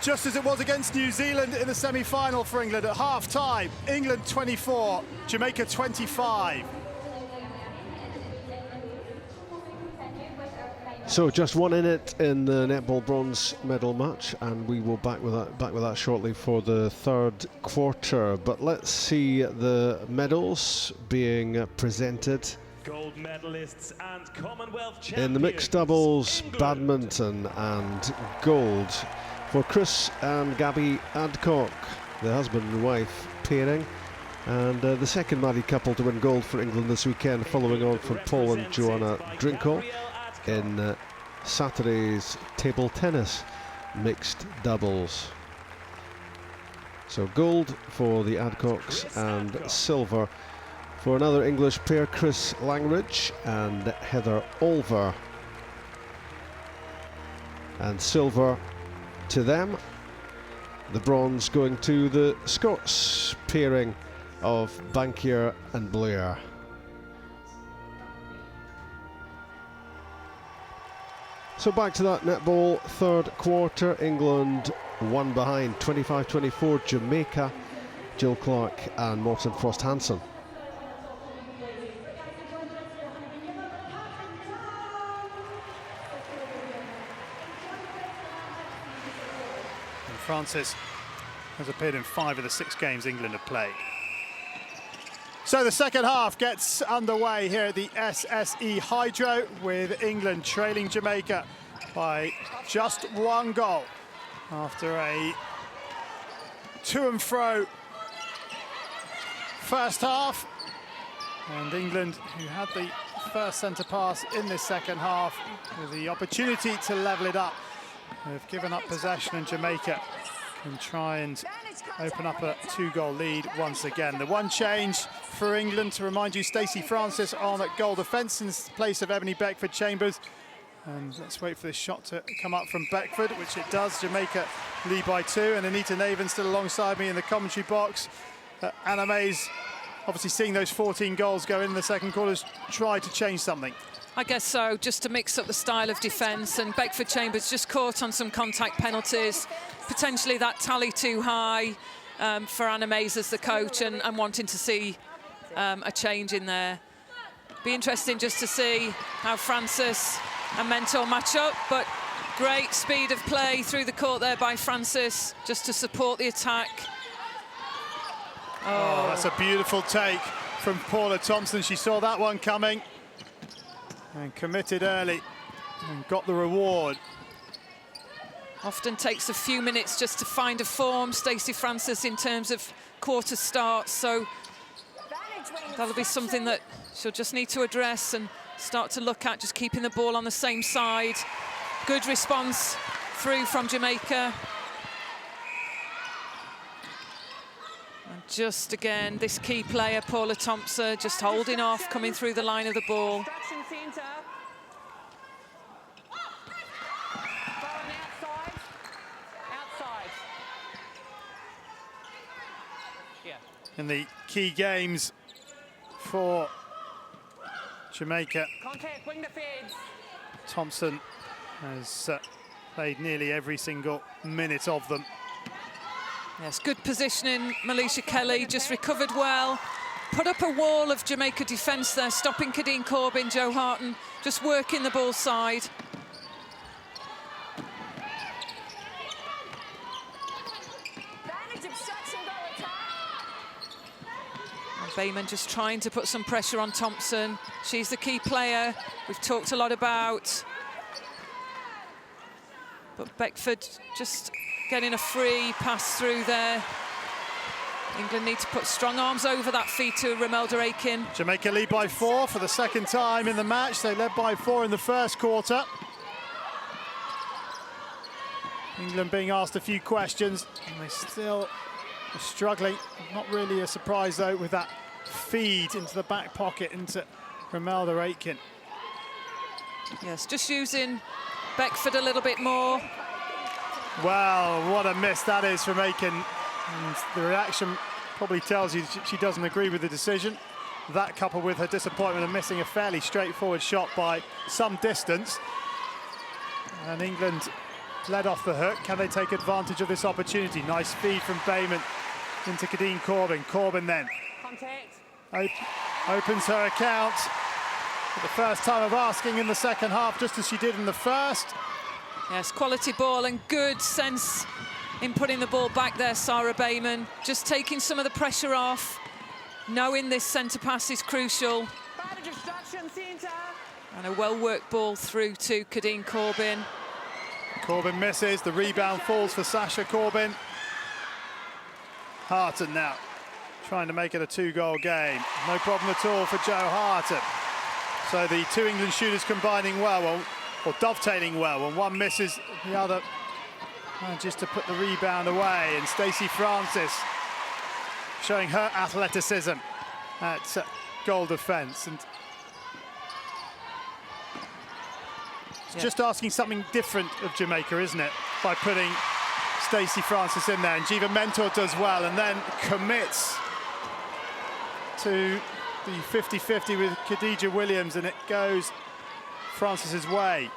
just as it was against New Zealand in the semi-final for England at half-time. England 24, Jamaica 25. So just 1 in it in the netball bronze medal match, and we will back with that shortly for the third quarter. But let's see the medals being presented. Gold medalists and Commonwealth champions. In the mixed doubles, England. Badminton, and gold for Chris and Gabby Adcock, the husband and wife pairing, and the second married couple to win gold for England this weekend, following on from Paul and Joanna Drinkle in Saturday's table tennis mixed doubles. So gold for the Adcocks and silver for another English pair, Chris Langridge and Heather Olver. And silver to them. The bronze going to the Scots pairing of Bankier and Blair. So back to that netball third quarter. England 1 behind, 25-24, Jamaica, Jill Clark and Morton Frost Hansen. And Francis has appeared in 5 of the 6 games England have played. So the second half gets underway here at the SSE Hydro, with England trailing Jamaica by just 1 goal after a to and fro first half. And England, who had the first centre pass in this second half, with the opportunity to level it up, have given up possession, and Jamaica can try and open up a 2-goal lead once again. The one change for England, to remind you, Stacey Francis on at goal defence in place of Ebony Beckford-Chambers. And let's wait for this shot to come up from Beckford, which it does. Jamaica lead by 2, and Anita Naven still alongside me in the commentary box. Anna Mays, obviously seeing those 14 goals go in the second quarter, has tried to change something. I guess so, just to mix up the style of defence, and Beckford-Chambers just caught on some contact penalties, potentially that tally too high for Anna Mays as the coach, and wanting to see a change in there. Be interesting just to see how Francis and Mentor match up, but great speed of play through the court there by Francis, just to support the attack. Oh, that's a beautiful take from Paula Thompson. She saw that one coming and committed early and got the reward. Often takes a few minutes just to find a form, Stacey Francis, in terms of quarter starts, so that'll be something that she'll just need to address and start to look at, just keeping the ball on the same side. Good response through from Jamaica. And just again, this key player, Paula Thompson, just holding off, coming through the line of the ball. in the key games for Jamaica. Contact, wing the fence. Thompson has played nearly every single minute of them. Yes, good positioning. Malisha Kelly just recovered well. Put up a wall of Jamaica defence there, stopping Kadeen Corbin. Jo Harton just working the ball side. And Bayman just trying to put some pressure on Thompson. She's the key player we've talked a lot about. But Beckford just getting a free pass through there. England need to put strong arms over that feed to Romelda Aiken. Jamaica lead by 4 for the second time in the match. They led by 4 in the first quarter. England being asked a few questions, and they still are struggling. Not really a surprise, though, with that feed into the back pocket into Romelda Aiken. Yes, just using Beckford a little bit more. Well, what a miss that is from Aiken. And the reaction probably tells you she doesn't agree with the decision. That coupled with her disappointment of missing a fairly straightforward shot by some distance. And England led off the hook. Can they take advantage of this opportunity? Nice feed from Bayman into Kadeen Corbin. Corbin then opens her account for the first time of asking in the second half, just as she did in the first. Yes, quality ball and good sense in putting the ball back there, Sarah Bayman. Just taking some of the pressure off, knowing this centre pass is crucial. And a well-worked ball through to Kadeen Corbin. Corbin misses, the rebound falls for Sasha Corbin. Harton now trying to make it a 2-goal game. No problem at all for Jo Harton. So the two England shooters combining well, or dovetailing well. When one misses, the other manages to put the rebound away. And Stacey Francis showing her athleticism at goal defence. And it's just asking something different of Jamaica, isn't it? By putting Stacey Francis in there. And Jiva Mentor does well and then commits to the 50-50 with Khadija Williams, and it goes Francis's way.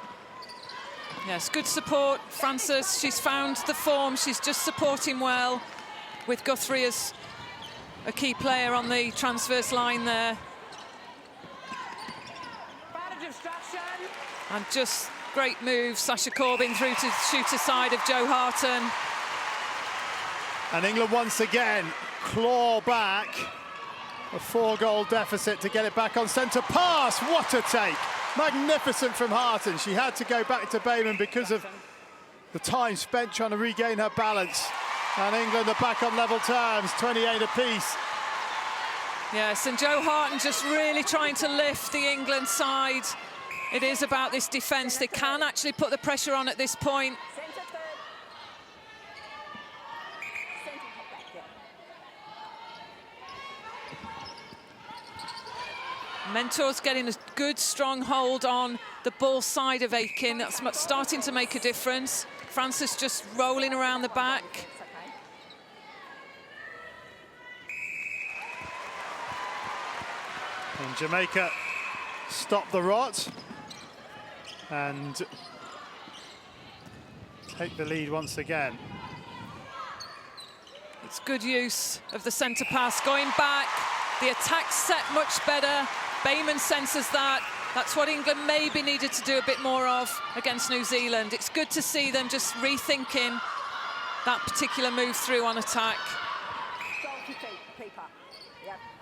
Yes, good support, Francis. She's found the form. She's just supporting well with Guthrie as a key player on the transverse line there. And just great move, Sasha Corbin through to the shooter side of Jo Harton. And England once again claw back a 4-goal deficit to get it back on centre. Pass, what a take! Magnificent from Harton. She had to go back to Bayman because of the time spent trying to regain her balance. And England are back on level terms, 28 apiece. Yes, and Jo Harton just really trying to lift the England side. It is about this defence. They can actually put the pressure on at this point. Mentor's getting a good, strong hold on the ball side of Aiken. That's starting to make a difference. Francis just rolling around the back. And Jamaica stop the rot and take the lead once again. It's good use of the centre pass, going back. The attack set much better. Bayman senses that. That's what England maybe needed to do a bit more of against New Zealand. It's good to see them just rethinking that particular move through on attack.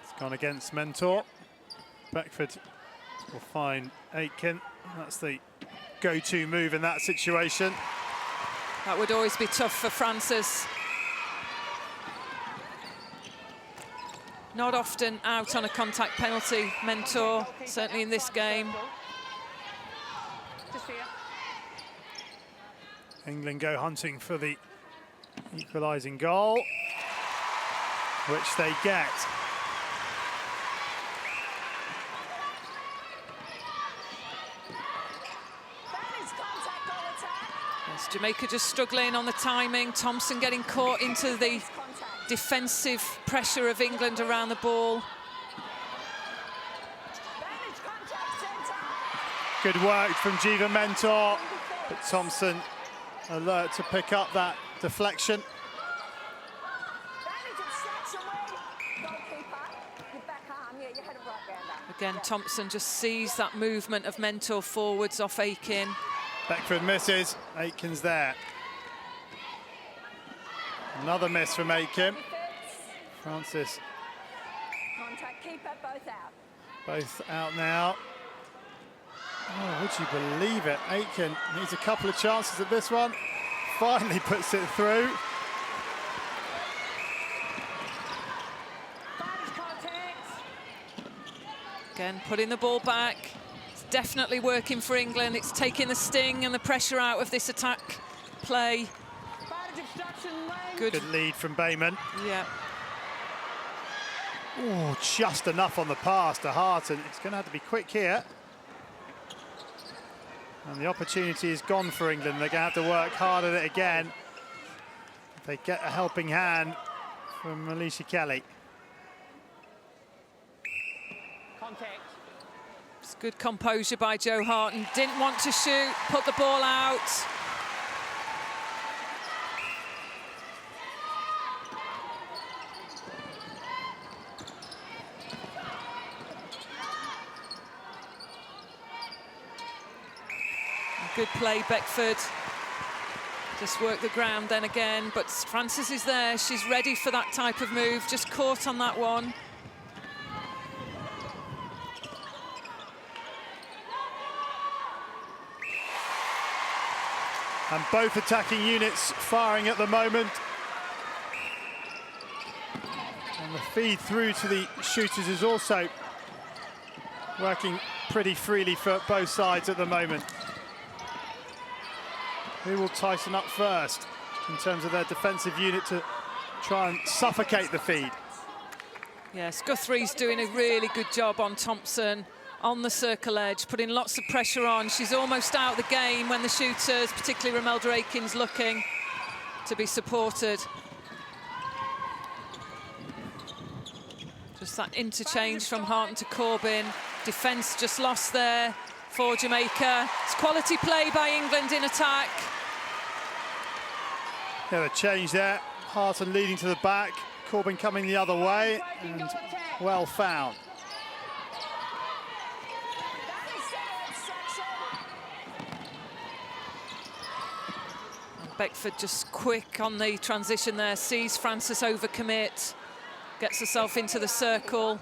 It's gone against Mentor. Beckford will find Aitken. That's the go-to move in that situation. That would always be tough for Francis. Not often out on a contact penalty, Mentor, certainly in this game. England go hunting for the equalising goal, which they get. Yes, Jamaica just struggling on the timing. Thompson getting caught into the defensive pressure of England around the ball. Good work from Jiva Mentor, but Thompson alert to pick up that deflection. Again, Thompson just sees that movement of Mentor forwards off Aiken. Beckford misses, Aiken's there. Another miss from Aiken. Francis. Contact keeper, both out. Both out now. Oh, would you believe it? Aiken needs a couple of chances at this one. Finally puts it through. Again, putting the ball back. It's definitely working for England. It's taking the sting and the pressure out of this attack play. Good lead from Bayman. Yeah. Oh, just enough on the pass to Harton. It's going to have to be quick here. And the opportunity is gone for England. They're going to have to work hard at it again. If they get a helping hand from Alicia Kelly. Contact. It's good composure by Joe Harton. Didn't want to shoot, put the ball out. Good play, Beckford. Just work the ground then again, but Francis is there. She's ready for that type of move. Just caught on that one. And both attacking units firing at the moment. And the feed through to the shooters is also working pretty freely for both sides at the moment. Who will tighten up first in terms of their defensive unit to try and suffocate the feed? Yes, Guthrie's doing a really good job on Thompson on the circle edge, putting lots of pressure on. She's almost out the game when the shooters, particularly Romelda Aiken's, looking to be supported. Just that interchange from Harton to Corbin. Defence just lost there for Jamaica. It's quality play by England in attack. Yeah, the change there. Harton leading to the back. Corbin coming the other way, and well found. Beckford just quick on the transition there, sees Francis overcommit, gets herself into the circle.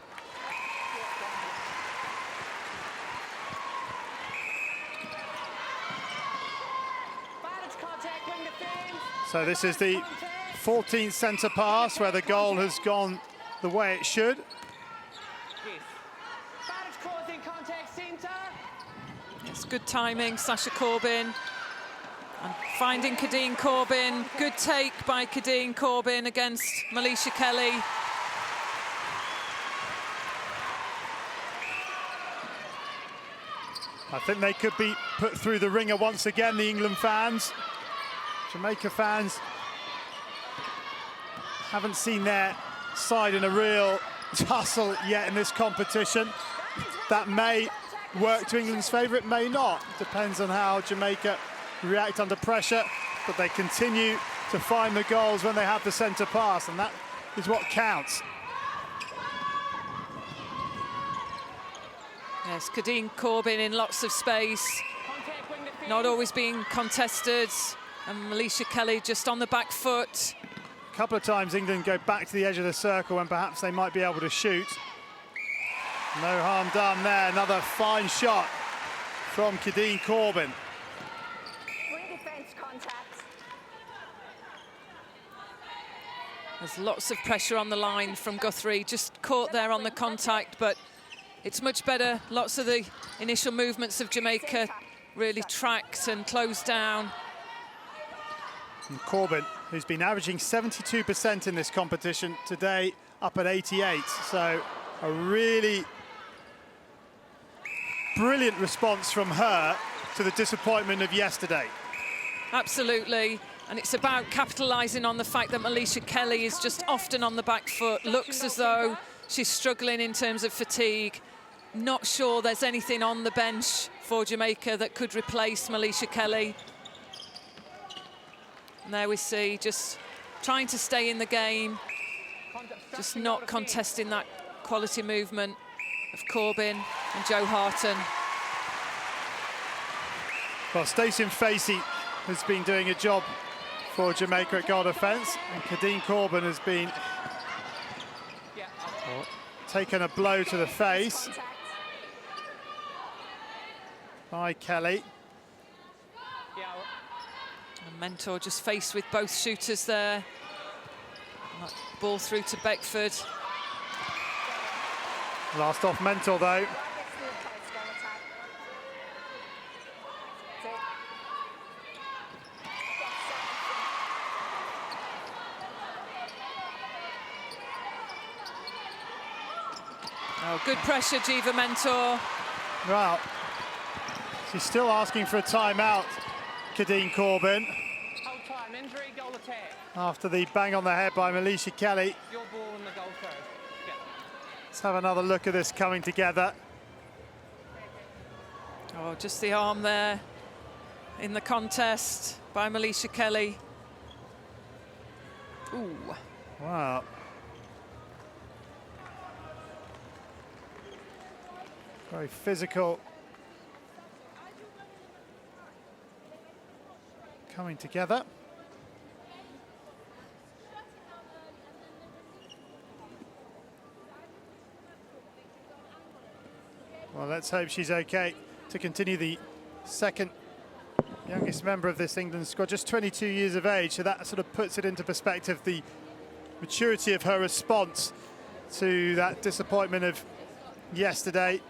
So this is the 14th centre pass where the goal has gone the way it should. It's good timing, Sasha Corbin. And finding Kadeen Corbin. Good take by Kadeen Corbin against Malisha Kelly. I think they could be put through the ringer once again, the England fans. Jamaica fans haven't seen their side in a real tussle yet in this competition. That may work to England's favour, it may not. Depends on how Jamaica react under pressure, but they continue to find the goals when they have the centre pass, and that is what counts. Yes, Kadeen Corbin in lots of space, not always being contested, and Malisha Kelly just on the back foot. A couple of times England go back to the edge of the circle when perhaps they might be able to shoot. No harm done there. Another fine shot from Kadeen Corbin. There's lots of pressure on the line from Guthrie, just caught there on the contact, but it's much better. Lots of the initial movements of Jamaica really tracked and closed down. And Corbin, who's been averaging 72% in this competition, today up at 88. So a really brilliant response from her to the disappointment of yesterday. Absolutely. And it's about capitalising on the fact that Melissa Kelly is just often on the back foot, looks as though she's struggling in terms of fatigue. Not sure there's anything on the bench for Jamaica that could replace Melissa Kelly. And there we see, just trying to stay in the game, just not contesting that quality movement of Corbin and Joe Harton. Well, Stacey Facey has been doing a job for Jamaica at goal defence, and Kadeen Corbin has been taken a blow to the face by Kelly. And Mentor just faced with both shooters there. That ball through to Beckford. Last off Mentor though. Oh, good pressure, Jiva Mentor. Well, she's still asking for a timeout, Kadeen Corbin. Hold time, injury, goal attack. After the bang on the head by Melissa Kelly. Your ball and the goal throw. Yeah. Let's have another look at this coming together. Oh, just the arm there in the contest by Melissa Kelly. Ooh. Wow. Very physical. Coming together. Well, let's hope she's okay to continue. The second youngest member of this England squad, just 22 years of age, so that sort of puts it into perspective, the maturity of her response to that disappointment of yesterday.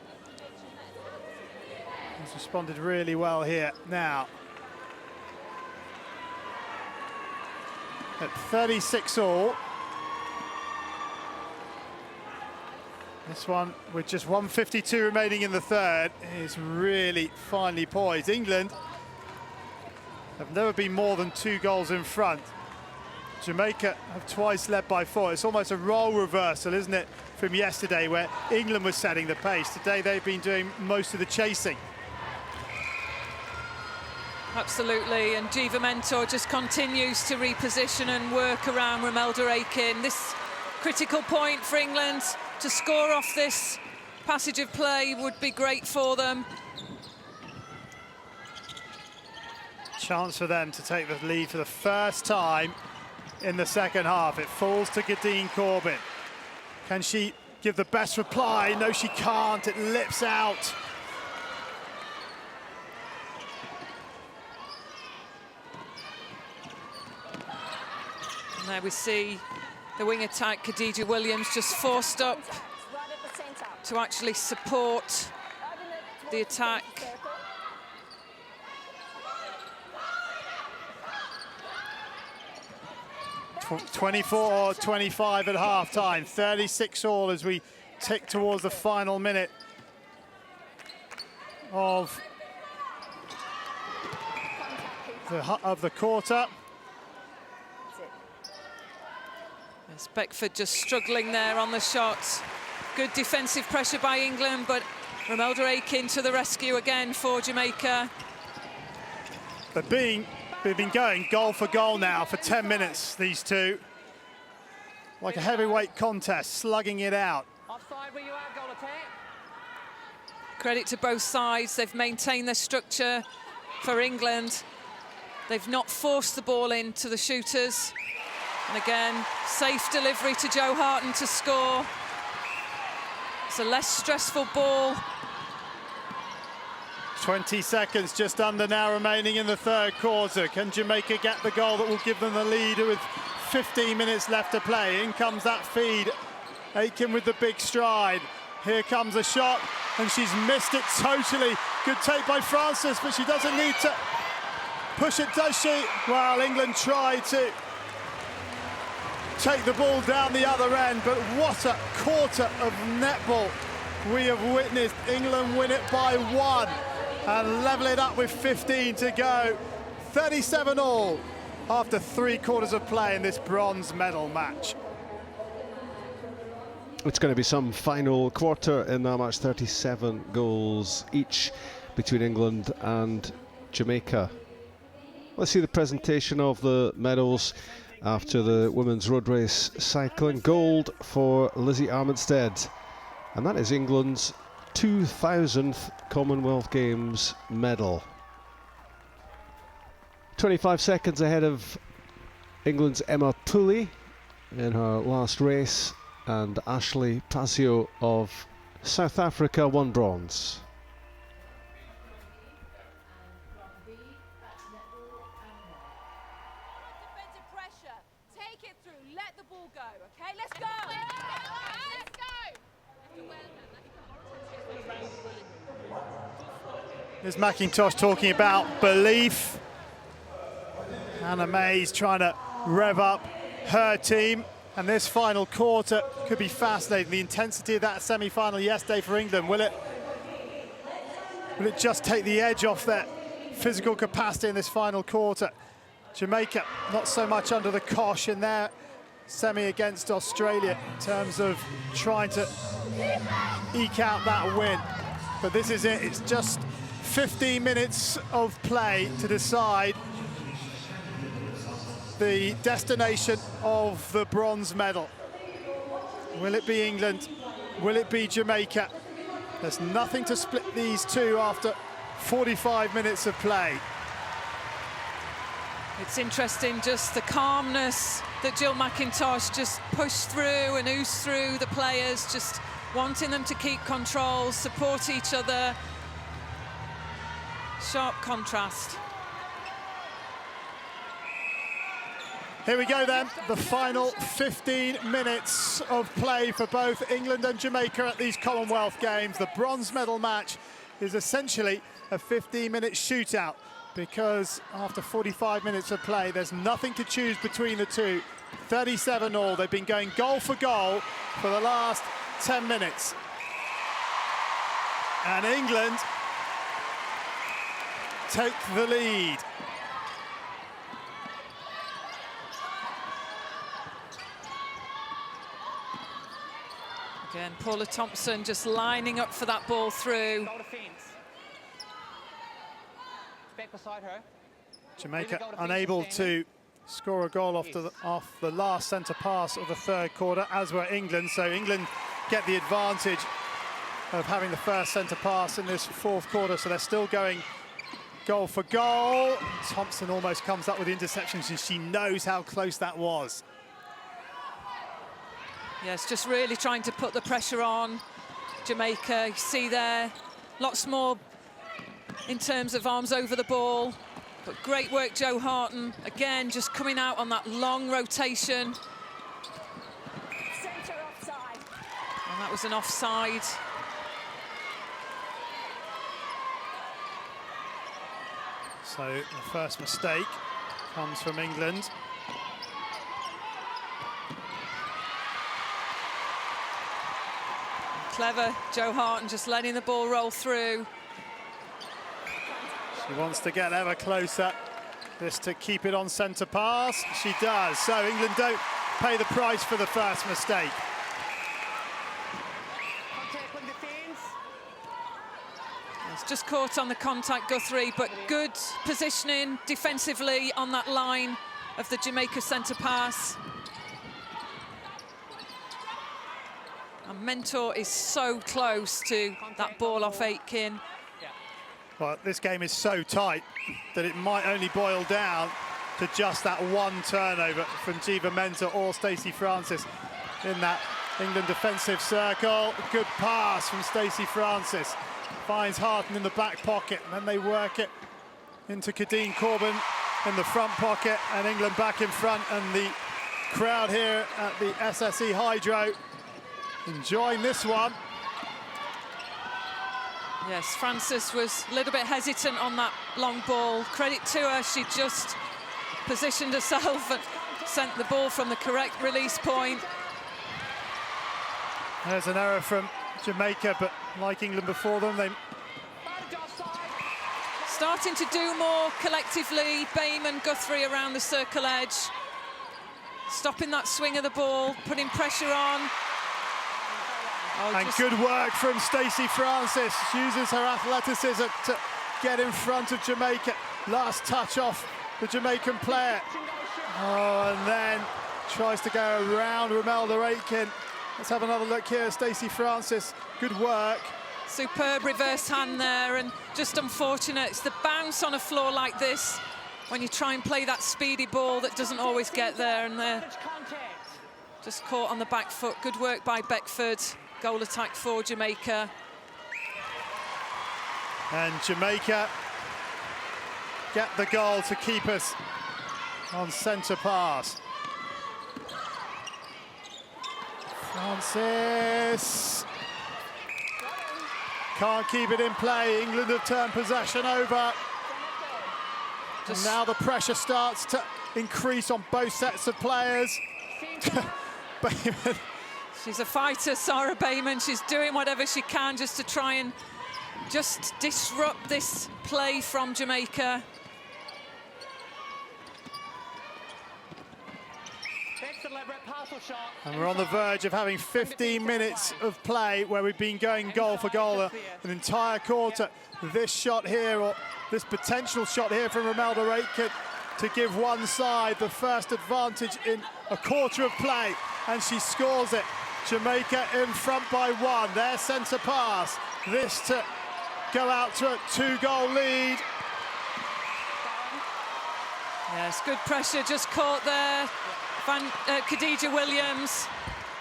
She's responded really well here now. At 36 all. This one, with just 1:52 remaining in the third, is really finely poised. England have never been more than 2 goals in front. Jamaica have twice led by 4. It's almost a role reversal, isn't it, from yesterday, where England was setting the pace. Today they've been doing most of the chasing. Absolutely, and Jiva Mentor just continues to reposition and work around Romelda Aiken. This critical point for England to score off this passage of play would be great for them. Chance for them to take the lead for the first time in the second half. It falls to Kadeen Corbin. Can she give the best reply? No, she can't. It lips out. And there we see the wing attack, Khadija Williams, just forced up to actually support the attack. 24-25 at half-time, 36 all as we tick towards the final minute of the quarter. Yes, Beckford just struggling there on the shot. Good defensive pressure by England, but Romelda Aiken to the rescue again for Jamaica. They've been going goal for goal now for 10 minutes, these two. Like a heavyweight contest, slugging it out. Offside where you are, goal attack. Credit to both sides. They've maintained their structure for England. They've not forced the ball into the shooters. And again, safe delivery to Joe Harton to score. It's a less stressful ball. 20 seconds just under now remaining in the third quarter. Can Jamaica get the goal that will give them the lead with 15 minutes left to play? In comes that feed. Aiken with the big stride. Here comes a shot, and she's missed it totally. Good take by Francis, but she doesn't need to push it, does she? Well, England tried to take the ball down the other end, but what a quarter of netball we have witnessed. England win it by 1 and level it up with 15 to go. 37 all. after 3/4 of play in this bronze medal match. It's going to be some final quarter in that match, 37 goals each between England and Jamaica. Let's see the presentation of the medals after the women's road race cycling. Gold for Lizzie Armitstead, and that is England's 2000th Commonwealth Games medal. 25 seconds ahead of England's Emma Pooley in her last race, and Ashley Pasio of South Africa won bronze. Defensive pressure, take it through, let the ball go, okay? Let's go! Let's go! There's McIntosh talking about belief. Anna May's trying to rev up her team, and this final quarter could be fascinating. The intensity of that semi-final yesterday for England, will it just take the edge off their physical capacity in this final quarter? Jamaica not so much under the cosh in their semi against Australia in terms of trying to eke out that win, but this is it. It's just 15 minutes of play to decide the destination of the bronze medal. Will it be England? Will it be Jamaica? There's nothing to split these two after 45 minutes of play. It's interesting, just the calmness that Jill McIntosh just pushed through and oozed through the players, just wanting them to keep control, support each other. Sharp contrast. Here we go then, the final 15 minutes of play for both England and Jamaica at these Commonwealth Games. The bronze medal match is essentially a 15-minute shootout, because after 45 minutes of play, there's nothing to choose between the two. 37 all, they've been going goal for goal for the last 10 minutes. And England take the lead. Again, Paula Thompson just lining up for that ball through. Jamaica unable to score a goal off the last centre pass of the third quarter, as were England. So England get the advantage of having the first centre pass in this fourth quarter. So they're still going goal for goal. Thompson almost comes up with the interceptions, and she knows how close that was. Yes, just really trying to put the pressure on Jamaica. You see there, lots more in terms of arms over the ball. But great work, Jo Harton. Again, just coming out on that long rotation. Centre offside. And that was an offside. So the first mistake comes from England. Clever, Jo Harton just letting the ball roll through. She wants to get ever closer. This to keep it on centre pass. She does. So England don't pay the price for the first mistake. It's just caught on the contact, Guthrie, but good positioning defensively on that line of the Jamaica centre pass. And Mentor is so close to that ball off Aitken. Well, this game is so tight that it might only boil down to just that one turnover from Jiva Mentor or Stacey Francis in that England defensive circle. Good pass from Stacey Francis. Finds Harton in the back pocket, and then they work it into Kadeen Corbin in the front pocket, and England back in front, and the crowd here at the SSE Hydro enjoying this one. Yes, Francis was a little bit hesitant on that long ball. Credit to her, she just positioned herself and sent the ball from the correct release point. There's an error from Jamaica, but like England before them, they... starting to do more collectively. Bayman, Guthrie around the circle edge, stopping that swing of the ball, putting pressure on. And good work from Stacey Francis. She uses her athleticism to get in front of Jamaica. Last touch off the Jamaican player. Oh, and then tries to go around Romelda Aitken. Let's have another look here. Stacey Francis, good work. Superb reverse hand there, and just unfortunate. It's the bounce on a floor like this when you try and play that speedy ball that doesn't always get there, and they're just caught on the back foot. Good work by Beckford. Goal attack for Jamaica. And Jamaica get the goal to keep us on centre pass. Francis can't keep it in play. England have turned possession over. And now the pressure starts to increase on both sets of players. Bayman. She's a fighter, Sarah Bayman. She's doing whatever she can just to try and just disrupt this play from Jamaica. And we're on the verge of having 15 minutes of play where we've been going goal for goal an entire quarter. This shot here, or this potential shot here from Romelda Aitken to give one side the first advantage in a quarter of play, and she scores it. Jamaica in front by one. Their centre pass. This to go out to a 2-goal lead. Yes, good pressure just caught there. Khadija Williams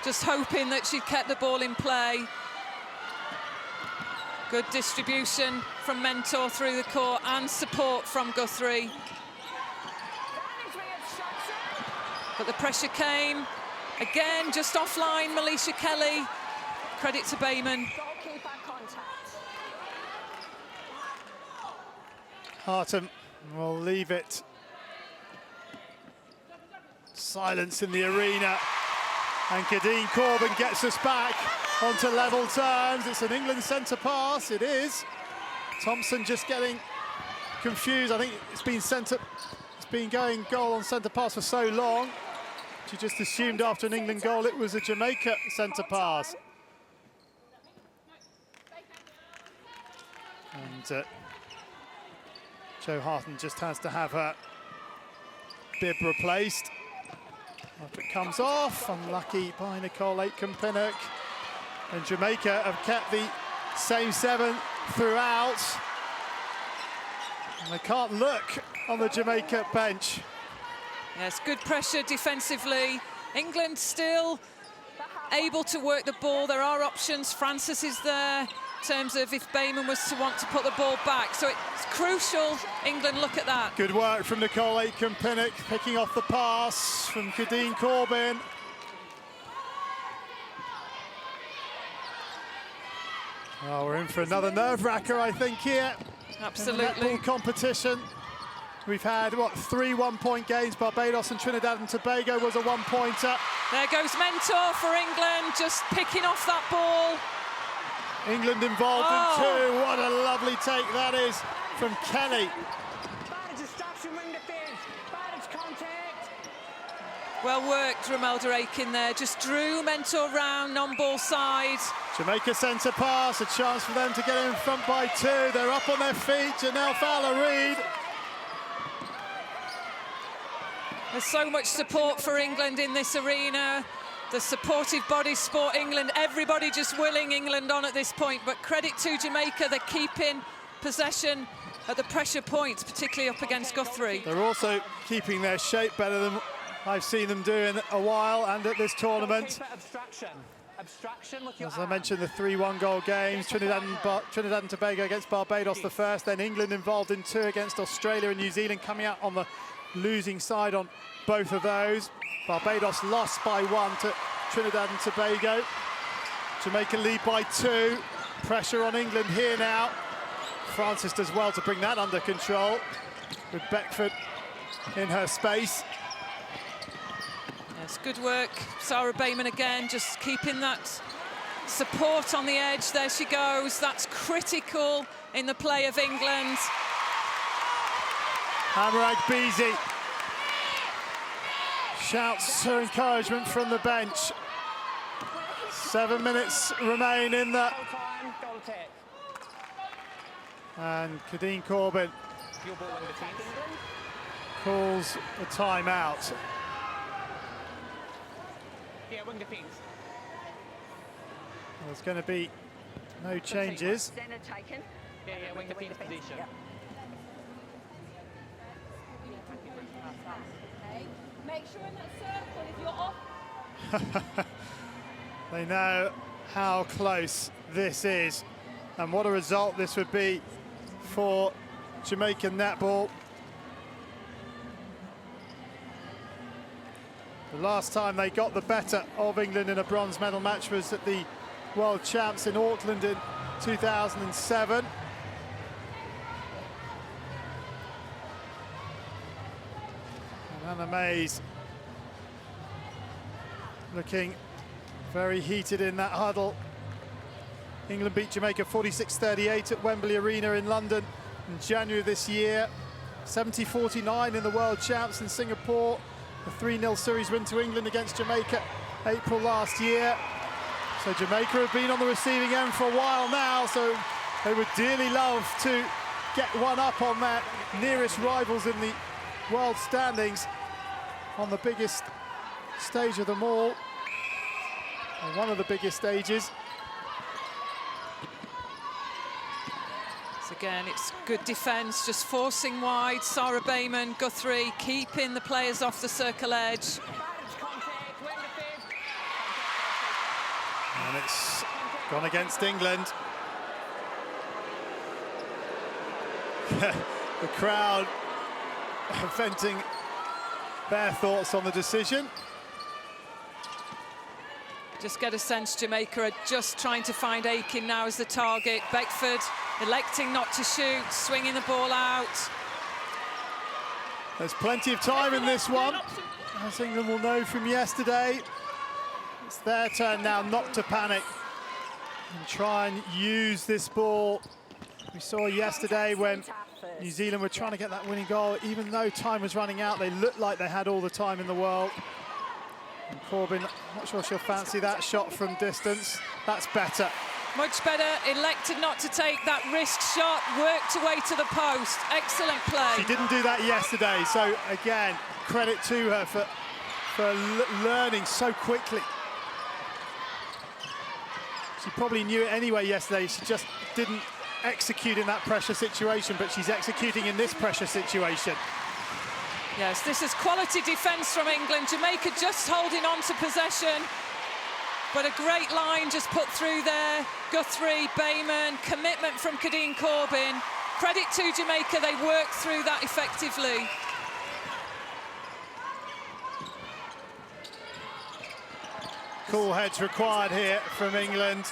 just hoping that she'd kept the ball in play. Good distribution from Mentor through the court and support from Guthrie. But the pressure came. Again, just offline, Melisha Kelly. Credit to Bayman. Harton will leave it. Silence in the arena. And Kadeen Corbin gets us back onto level terms. It's an England centre pass, it is. Thompson just getting confused. I think it's been going goal on centre pass for so long. She just assumed after an England goal it was a Jamaica centre pass. And Jo Harton just has to have her bib replaced. After it comes off, unlucky by Nicole Aitken-Pinnock. And Jamaica have kept the same 7 throughout. And they can't look on the Jamaica bench. Yes, good pressure defensively. England still able to work the ball. There are options. Francis is there in terms of if Bayman was to want to put the ball back. So it's crucial England look at that. Good work from Nicole Aitken-Pinnock, picking off the pass from Kadeen Corbin. Oh, we're in for another nerve-wracker, I think, here. Absolutely. In the netball competition. We've had, what, 3 one-point games. Barbados and Trinidad and Tobago was a one-pointer. There goes Mentor for England, just picking off that ball. England involved in 2. What a lovely take that is from Kelly. Well worked, Romelda Aitken there. Just drew Mentor round on ball side. Jamaica centre pass, a chance for them to get in front by 2. They're up on their feet. Janelle Fowler-Reid. There's so much support for England in this arena. The supportive body Sport England, everybody just willing England on at this point. But credit to Jamaica, they're keeping possession at the pressure points, particularly up against Guthrie. They're also keeping their shape better than I've seen them do in a while and at this tournament. As I mentioned, the 3 one-goal games, Trinidad and Tobago against Barbados the first, then England involved in 2 against Australia and New Zealand, coming out on the losing side on both of those. Barbados lost by 1 to Trinidad and Tobago. Jamaica lead by 2. Pressure on England here now. Francis does well to bring that under control with Beckford in her space. Yes, good work. Sarah Bayman again, just keeping that support on the edge. There she goes. That's critical in the play of England. Amrag Beasy shouts her encouragement from the bench. 7 minutes remain in the... And Kadeen Corbin calls a timeout. Yeah, wing defence. There's going to be no changes. Yeah, wing defence position. Okay. Make sure in that circle if you're off. They know how close this is and what a result this would be for Jamaican netball. The last time they got the better of England in a bronze medal match was at the World Champs in Auckland in 2007. And Anna Mays looking very heated in that huddle. England beat Jamaica 46-38 at Wembley Arena in London in January this year. 70-49 in the World Champs in Singapore. A 3-0 series win to England against Jamaica April last year. So Jamaica have been on the receiving end for a while now, so they would dearly love to get one up on their nearest rivals in the world standings on the biggest stage of them all, or one of the biggest stages. So again, it's good defence, just forcing wide. Sarah Bayman, Guthrie, keeping the players off the circle edge. And it's gone against England. The crowd venting their thoughts on the decision. Just get a sense Jamaica are just trying to find Aiken now as the target. Beckford electing not to shoot, swinging the ball out. There's plenty of time in this one, as England will know from yesterday. It's their turn now not to panic and try and use this ball. We saw yesterday when New Zealand were trying to get that winning goal, even though time was running out, they looked like they had all the time in the world. And Corbin, not sure she'll fancy that shot from distance. That's better. Much better, elected not to take that risk shot, worked away to the post. Excellent play. She didn't do that yesterday, so again, credit to her for learning so quickly. She probably knew it anyway yesterday, she just didn't execute in that pressure situation, but she's executing in this pressure situation. Yes, this is quality defence from England. Jamaica just holding on to possession, but a great line just put through there. Guthrie, Bayman, commitment from Kadeen Corbin. Credit to Jamaica, they worked through that effectively. Cool heads required here from England.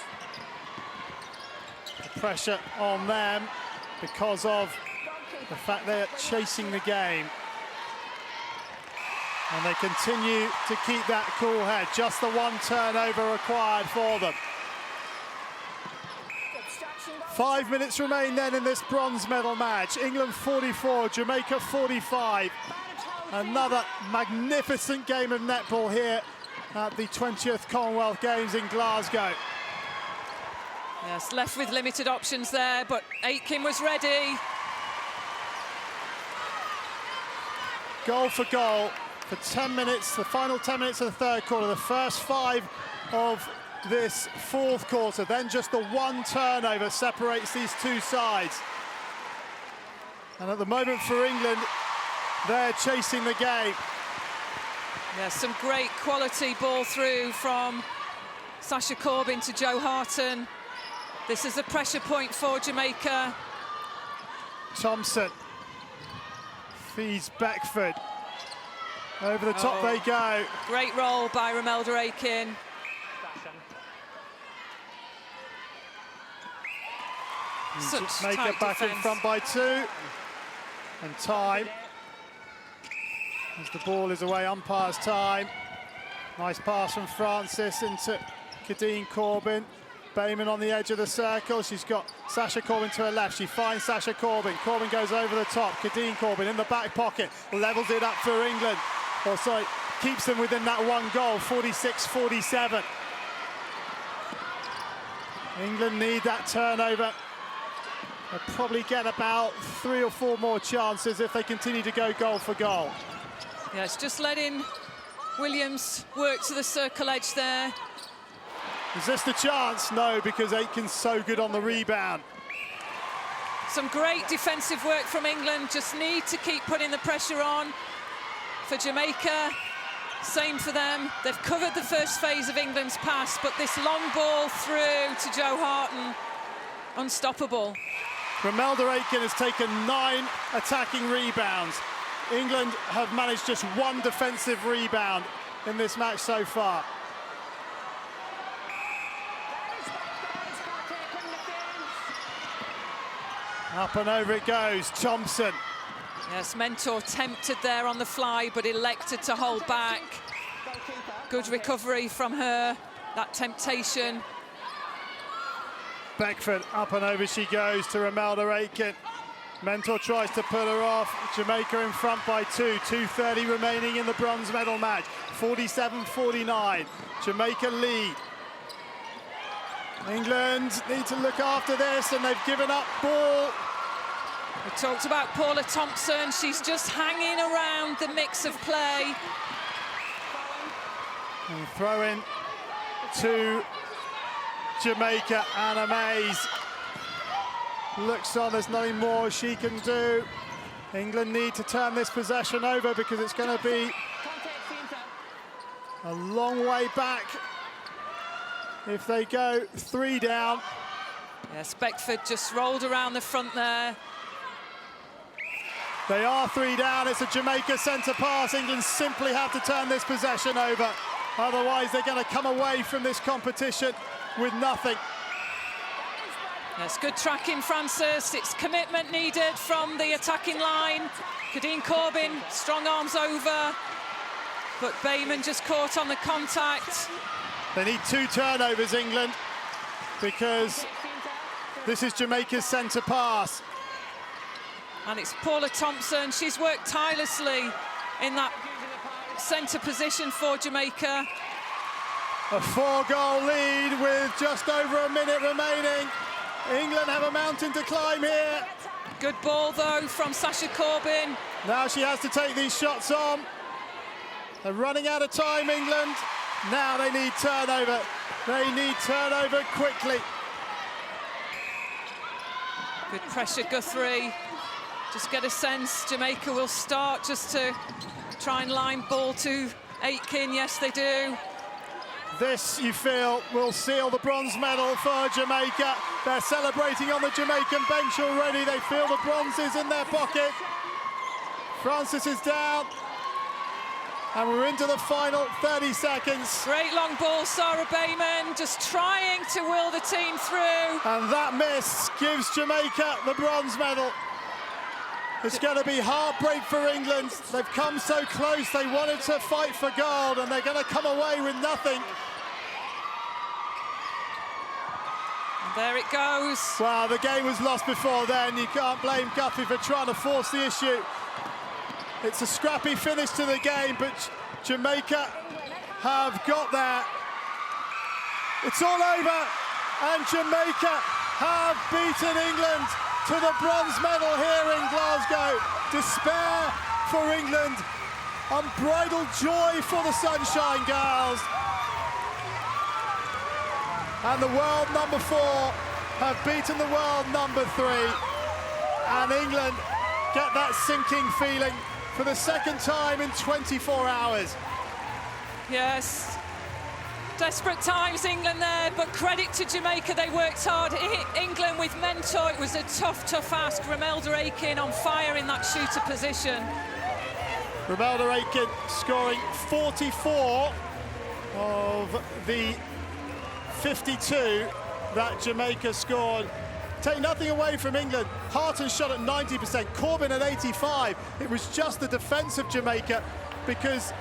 The pressure on them because of the fact they're chasing the game. And they continue to keep that cool head. Just the one turnover required for them. 5 minutes remain then in this bronze medal match. England 44, Jamaica 45. Another magnificent game of netball here at the 20th Commonwealth Games in Glasgow. Yes, left with limited options there, but Aitken was ready. Goal for goal for 10 minutes, the final 10 minutes of the third quarter, the first 5 of this fourth quarter. Then just the one turnover separates these two sides. And at the moment for England, they're chasing the game. Yes, some great quality ball through from Sasha Corbin to Jo Harton. This is a pressure point for Jamaica. Thompson feeds Beckford. Over the top they go. Great roll by Romelda Aiken. Jamaica back in front by 2. And time. As the ball is away, umpire's time. Nice pass from Francis into Kadeen Corbin. Bayman on the edge of the circle. She's got Sasha Corbin to her left. She finds Sasha Corbin. Corbin goes over the top. Kadeen Corbin in the back pocket. Levels it up for England. Oh, sorry, keeps them within that one goal, 46-47. England need that turnover. They'll probably get about 3 or 4 more chances if they continue to go goal for goal. Yeah, it's just letting Williams work to the circle edge there. Is this the chance? No, because Aitken's so good on the rebound. Some great defensive work from England. Just need to keep putting the pressure on. For Jamaica, same for them. They've covered the first phase of England's pass, but this long ball through to Jo Harton, unstoppable. Romelda Aitken has taken 9 attacking rebounds. England have managed just 1 defensive rebound in this match so far. Up and over it goes, Thompson. Yes, Mentor tempted there on the fly, but elected to hold back. Good recovery from her, that temptation. Beckford, up and over she goes to Romelda Aitken. Mentor tries to put her off. Jamaica in front by 2. 2:30 remaining in the bronze medal match. 47-49. Jamaica lead. England need to look after this, and they've given up ball. We talked about Paula Thompson. She's just hanging around the mix of play. And throw in to Jamaica. Anna Mays looks on, there's nothing more she can do. England need to turn this possession over because it's going to be a long way back if they go 3 down. Yes, Beckford just rolled around the front there. They are 3 down. It's a Jamaica centre pass. England simply have to turn this possession over. Otherwise, they're going to come away from this competition with nothing. Yes, good tracking, Francis. It's commitment needed from the attacking line. Kadeen Corbin, strong arms over. But Bayman just caught on the contact. They need 2 turnovers, England, because this is Jamaica's centre pass. And it's Paula Thompson. She's worked tirelessly in that centre position for Jamaica. A 4-goal lead with just over a minute remaining. England have a mountain to climb here. Good ball, though, from Sasha Corbin. Now she has to take these shots on. They're running out of time, England. Now they need turnover. They need turnover quickly. Good pressure, Guthrie. Just get a sense Jamaica will start just to try and line ball to Aitken. Yes, they do. This, you feel, will seal the bronze medal for Jamaica. They're celebrating on the Jamaican bench already. They feel the bronze is in their pocket. Francis is down. And we're into the final 30 seconds. Great long ball, Sarah Bayman, just trying to will the team through. And that miss gives Jamaica the bronze medal. It's going to be heartbreak for England. They've come so close. They wanted to fight for gold, and they're going to come away with nothing. And there it goes. Well, the game was lost before then. You can't blame Guthrie for trying to force the issue. It's a scrappy finish to the game, but Jamaica have got there. It's all over, and Jamaica have beaten England to the bronze medal here in Glasgow. Despair for England, unbridled joy for the Sunshine Girls. And the world number 4 have beaten the world number 3. And England get that sinking feeling for the second time in 24 hours. Yes. Desperate times, England there, but credit to Jamaica, they worked hard. England with Mentor, it was a tough, tough ask. Romelda Aitken on fire in that shooter position. Romelda Aitken scoring 44 of the 52 that Jamaica scored. Take nothing away from England. Harton shot at 90%, Corbin at 85%. It was just the defence of Jamaica, because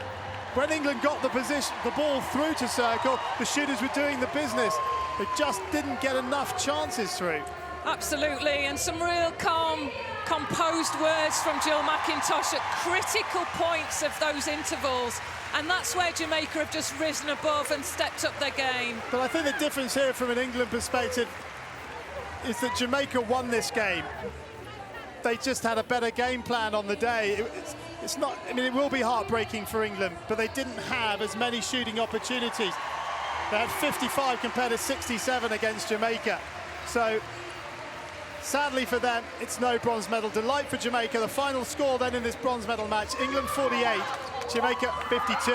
when England got the ball through to circle, the shooters were doing the business. They just didn't get enough chances through. Absolutely, and some real calm, composed words from Jill McIntosh at critical points of those intervals. And that's where Jamaica have just risen above and stepped up their game. But I think the difference here from an England perspective is that Jamaica won this game. They just had a better game plan on the day. It's not, I mean, it will be heartbreaking for England, but they didn't have as many shooting opportunities. They had 55 compared to 67 against Jamaica. So, sadly for them, it's no bronze medal. Delight for Jamaica. The final score then in this bronze medal match, England 48, Jamaica 52.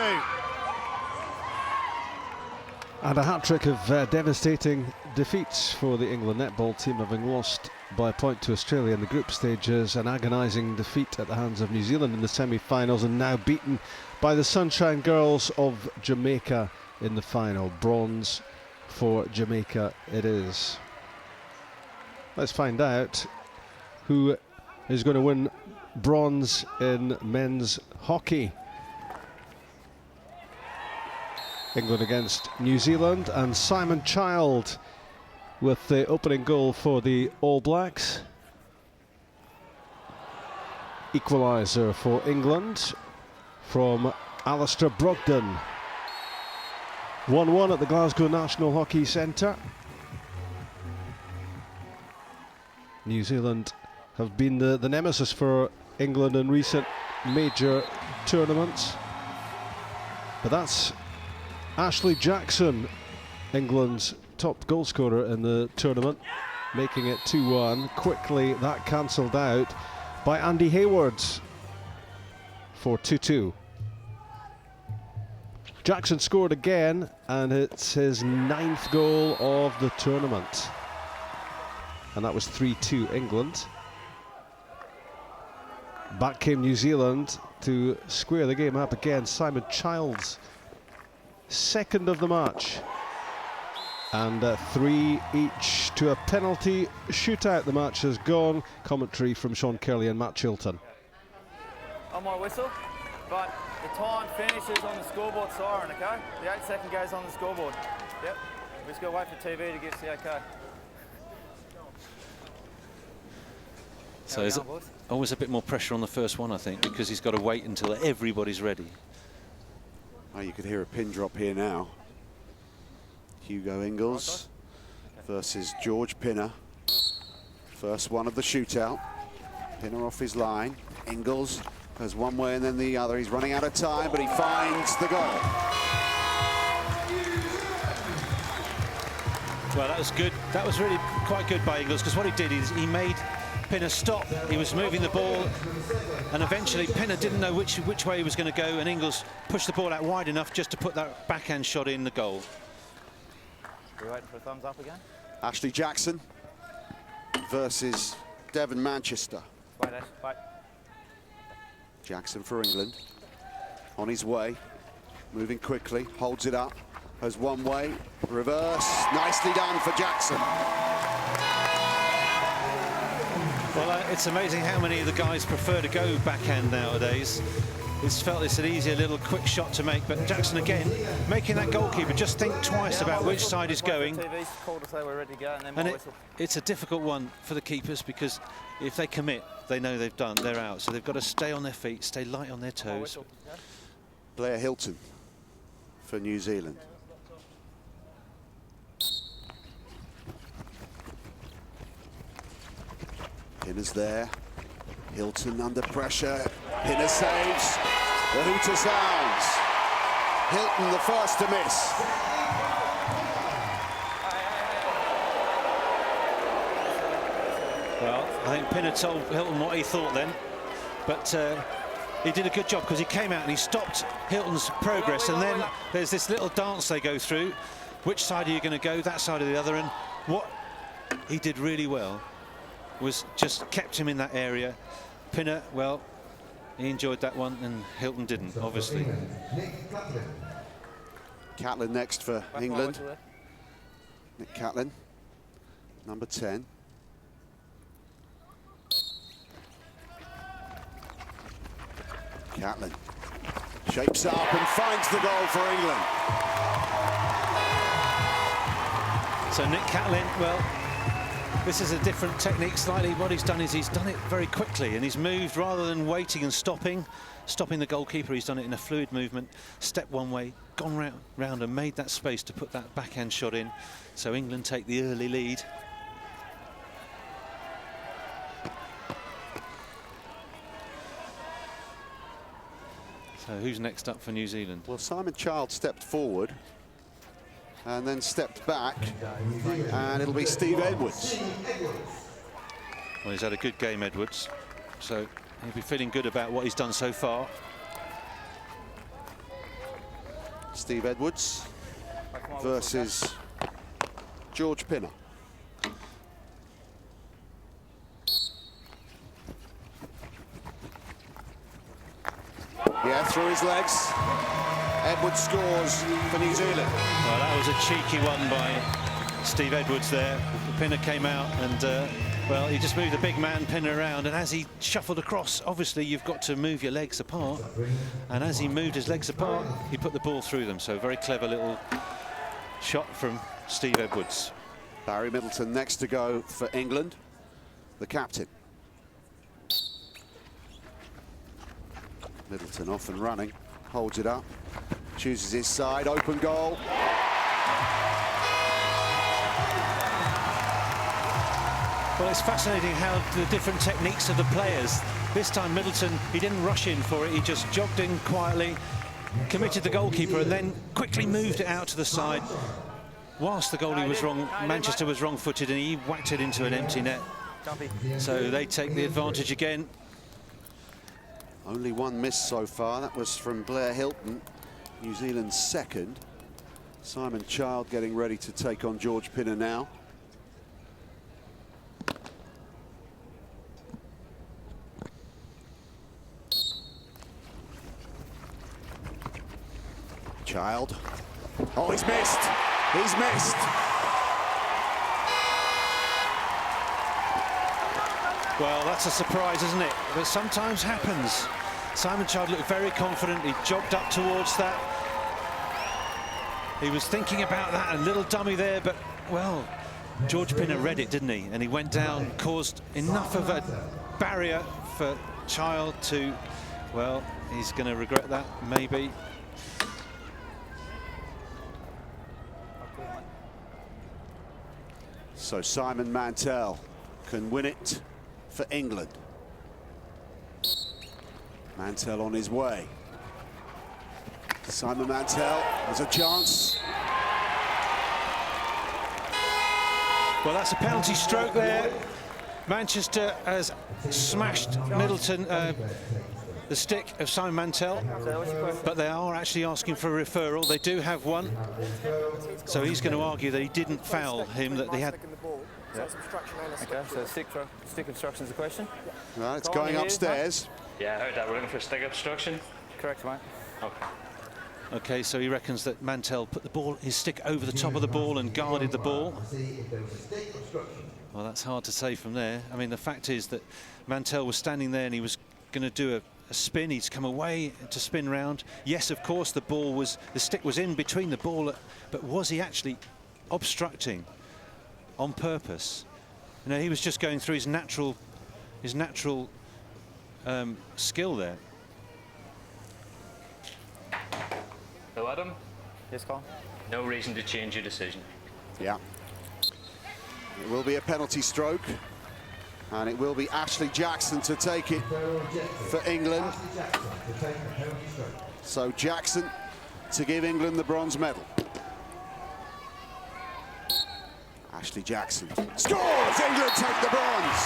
And a hat-trick of devastating defeats for the England netball team, having lost by a point to Australia in the group stages, an agonising defeat at the hands of New Zealand in the semi-finals, and now beaten by the Sunshine Girls of Jamaica in the final. Bronze for Jamaica it is. Let's find out who is going to win bronze in men's hockey. England against New Zealand, and Simon Child with the opening goal for the All Blacks. Equaliser for England from Alistair Brogdon. 1-1 at the Glasgow National Hockey Centre. New Zealand have been the nemesis for England in recent major tournaments. But that's Ashley Jackson, England's top goal scorer in the tournament, making it 2-1. Quickly that cancelled out by Andy Hayward for 2-2. Jackson scored again, and it's his 9th goal of the tournament. And that was 3-2 England. Back came New Zealand to square the game up again. Simon Child's 2nd of the match. And 3 each to a penalty shootout. The match has gone. Commentary from Sean Curley and Matt Chilton. On my whistle, but the time finishes on the scoreboard siren, okay? The 8-second goes on the scoreboard. Yep, we just got to wait for TV to give us the okay. So there's always a bit more pressure on the first one, I think, because he's got to wait until everybody's ready. Oh, you could hear a pin drop here now. Hugo Ingles versus George Pinner. First one of the shootout. Pinner off his line. Ingles goes one way and then the other. He's running out of time, but he finds the goal. Well, that was good. That was really quite good by Ingles, because what he did is he made Pinner stop. He was moving the ball, and eventually Pinner didn't know which way he was going to go, and Ingles pushed the ball out wide enough just to put that backhand shot in the goal. We waiting for a thumbs up again? Ashley Jackson versus Devon Manchester. Wait, Ash, wait. Jackson for England. On his way, moving quickly, holds it up, goes one way, reverse, nicely done for Jackson. Well, it's amazing how many of the guys prefer to go backhand nowadays. It's felt it's an easier little quick shot to make, but Jackson again making that goalkeeper just think twice about which side he's going. And it's a difficult one for the keepers, because if they commit, they know they're out. So they've got to stay on their feet, stay light on their toes. Blair Hilton for New Zealand. Pinner's there. Hilton under pressure. Pinner saves. The hooter sounds. Hilton the first to miss. Well, I think Pinner told Hilton what he thought then, but he did a good job, because he came out and he stopped Hilton's progress, and then there's this little dance they go through. Which side are you going to go? That side or the other? And what he did really well was just kept him in that area. Pinner, well, he enjoyed that one, and Hilton didn't, obviously. Catlin next for England. Nick Catlin, number 10. Catlin shapes up and finds the goal for England. So Nick Catlin, well, this is a different technique slightly. What he's done is he's done it very quickly, and he's moved rather than waiting and stopping the goalkeeper. He's done it in a fluid movement, stepped one way, gone round and made that space to put that backhand shot in. So England take the early lead. So who's next up for New Zealand? Well, Simon Child stepped forward and then stepped back, and it'll be Steve Edwards. Well, he's had a good game, Edwards, so he'll be feeling good about what he's done so far. Steve Edwards versus George Pinner. Yeah, through his legs. Edwards scores for New Zealand. Well, that was a cheeky one by Steve Edwards there. The Pinner came out and, well, he just moved the big man Pinner around, and as he shuffled across, obviously you've got to move your legs apart, and as he moved his legs apart, he put the ball through them. So very clever little shot from Steve Edwards. Barry Middleton next to go for England, the captain. Middleton off and running, holds it up, chooses his side, open goal. Well, it's fascinating how the different techniques of the players. This time Middleton, he didn't rush in for it, he just jogged in quietly, committed the goalkeeper and then quickly moved it out to the side. Whilst the goalie was wrong, Manchester was wrong-footed and he whacked it into an empty net. So they take the advantage again. Only one miss so far, that was from Blair Hilton, New Zealand's second. Simon Child getting ready to take on George Pinner now. Child. Oh, he's missed. He's missed. Well, that's a surprise, isn't it? But sometimes happens. Simon Child looked very confident. He jogged up towards that. He was thinking about that, a little dummy there, but, well, George Pinner read it, didn't he? And he went down, caused enough of a barrier for Child to, well, he's going to regret that, maybe. So Simon Mantell can win it for England. Mantell on his way. Simon Mantell has a chance. Well, that's a penalty stroke there. Manchester has smashed Middleton, the stick of Simon Mantell, but they are actually asking for a referral. They do have one, so he's going to argue that he didn't foul him, that they had. Okay, so stick obstruction is the question? Right, it's going upstairs. Yeah, I heard that. We're looking for stick obstruction. Correct, mate. Okay. Okay, so he reckons that Mantell put the ball, his stick over the top of the ball and guarded the ball. Well, that's hard to say from there. I mean, the fact is that Mantell was standing there and he was going to do a spin. He's come away to spin round. Yes, of course, the stick was in between the ball, but was he actually obstructing on purpose? You know, he was just going through his natural skill there. Hello, Adam? Yes, Carl? No reason to change your decision. Yeah. It will be a penalty stroke, and it will be Ashley Jackson to take it for England. So Jackson to give England the bronze medal. Ashley Jackson scores! England take the bronze!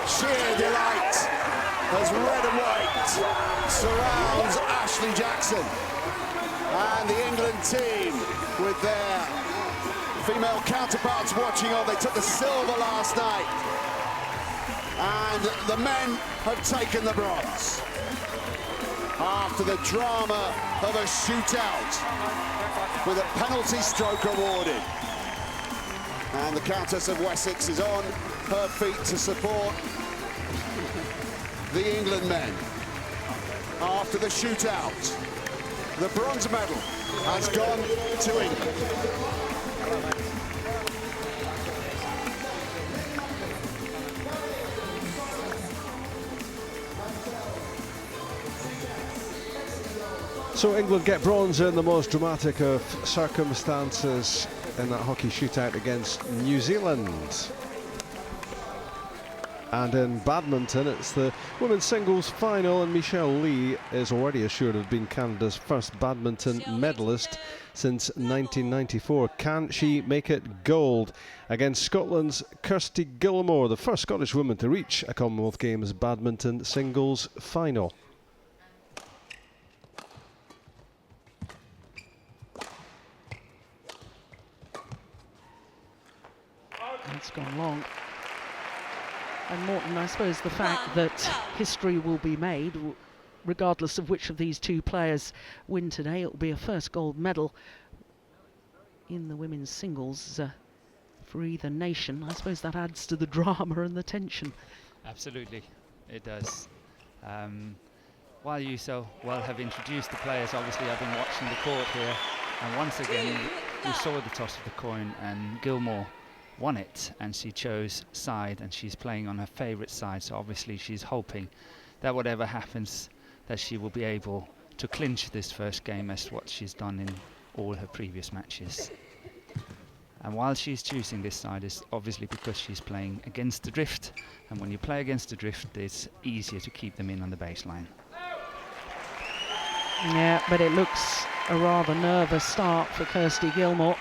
Sheer delight as red and white surrounds Ashley Jackson and the England team with their female counterparts watching on. They took the silver last night, and the men have taken the bronze after the drama of a shootout with a penalty stroke awarded. And the Countess of Wessex is on her feet to support the England men after the shootout. The bronze medal has gone to England. So England get bronze in the most dramatic of circumstances in that hockey shootout against New Zealand. And in badminton, it's the women's singles final, and Michelle Lee is already assured of being Canada's first badminton medalist since 1994. Can she make it gold against Scotland's Kirsty Gilmore, the first Scottish woman to reach a Commonwealth Games badminton singles final? It's gone long. And Morton, I suppose the fact that history will be made, regardless of which of these two players win today, it will be a first gold medal in the women's singles for either nation. I suppose that adds to the drama and the tension. Absolutely, it does. While you so well have introduced the players, obviously I've been watching the court here, and once again we saw the toss of the coin, and Gilmore won it, and she chose side, and she's playing on her favourite side, so obviously she's hoping that whatever happens that she will be able to clinch this first game as what she's done in all her previous matches. And while she's choosing this side, is obviously because she's playing against the drift, and when you play against the drift it's easier to keep them in on the baseline. Yeah, but it looks a rather nervous start for Kirsty Gilmore.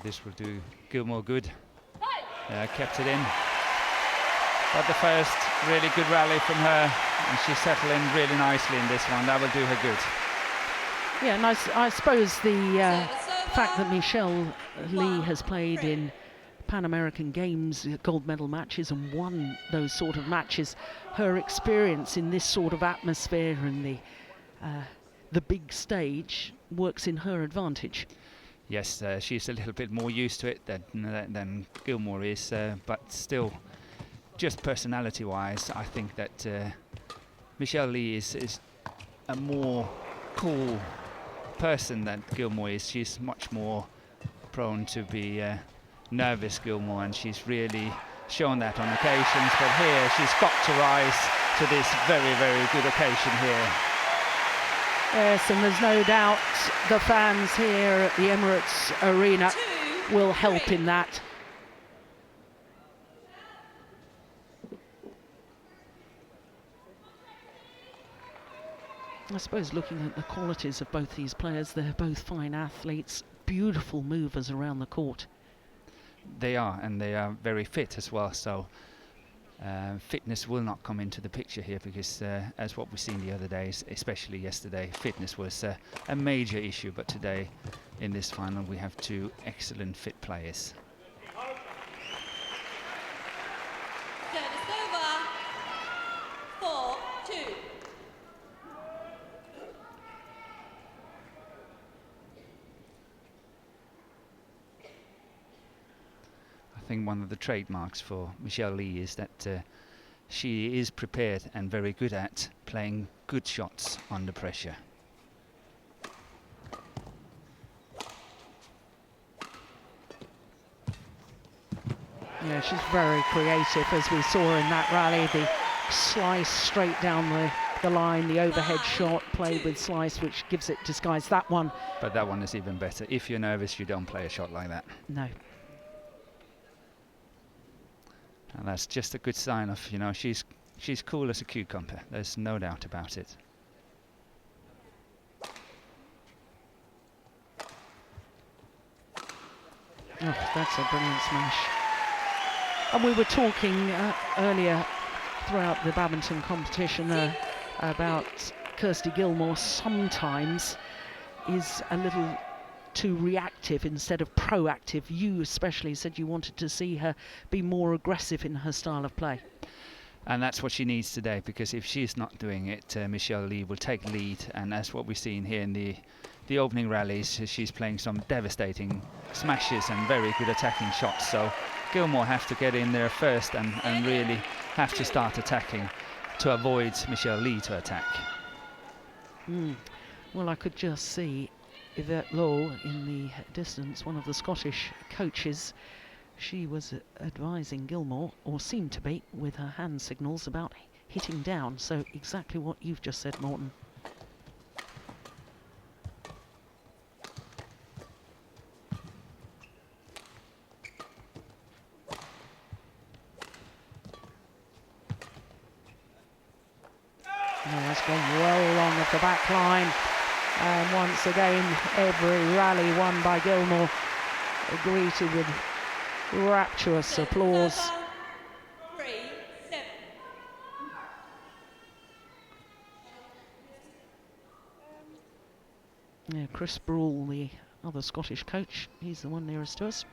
This will do Gilmore good. Kept it in. But the first really good rally from her, and she settled in really nicely in this one. That will do her good. Yeah, and I suppose the fact that Michelle Lee has played in Pan American Games gold medal matches and won those sort of matches, her experience in this sort of atmosphere and the big stage works in her advantage. Yes, she's a little bit more used to it than Gilmore is, but still, just personality-wise, I think that Michelle Lee is a more cool person than Gilmore is. She's much more prone to be nervous, Gilmore, and she's really shown that on occasions, but here she's got to rise to this very, very good occasion here. Yes, and there's no doubt the fans here at the Emirates Arena will help in that. I suppose looking at the qualities of both these players, they're both fine athletes, beautiful movers around the court. They are, and they are very fit as well, so fitness will not come into the picture here, because as what we've seen the other days, especially yesterday, fitness was a major issue, but today in this final we have two excellent fit players. Service over. 4-2. I think one of the trademarks for Michelle Lee is that she is prepared and very good at playing good shots under pressure. Yeah, she's very creative, as we saw in that rally. The slice straight down the line, the overhead shot played with slice, which gives it disguise. That one. But that one is even better. If you're nervous, you don't play a shot like that. No. And that's just a good sign of, you know, she's cool as a cucumber. There's no doubt about it. Oh, that's a brilliant smash. And we were talking earlier throughout the badminton competition about Kirsty Gilmore sometimes is a little too reactive instead of proactive. You especially said you wanted to see her be more aggressive in her style of play. And that's what she needs today, because if she's not doing it, Michelle Lee will take lead, and that's what we've seen here in the opening rallies. She's playing some devastating smashes and very good attacking shots, so Gilmore have to get in there first and really have to start attacking to avoid Michelle Lee to attack. Well, I could just see Yvette Lowe in the distance, one of the Scottish coaches. She was advising Gilmore, or seemed to be, with her hand signals about hitting down. So exactly what you've just said, Morton. That's gone well along at the back line. And once again, every rally won by Gilmore greeted with rapturous applause. 3-7. Yeah, Chris Brawl, the other Scottish coach, he's the one nearest to us.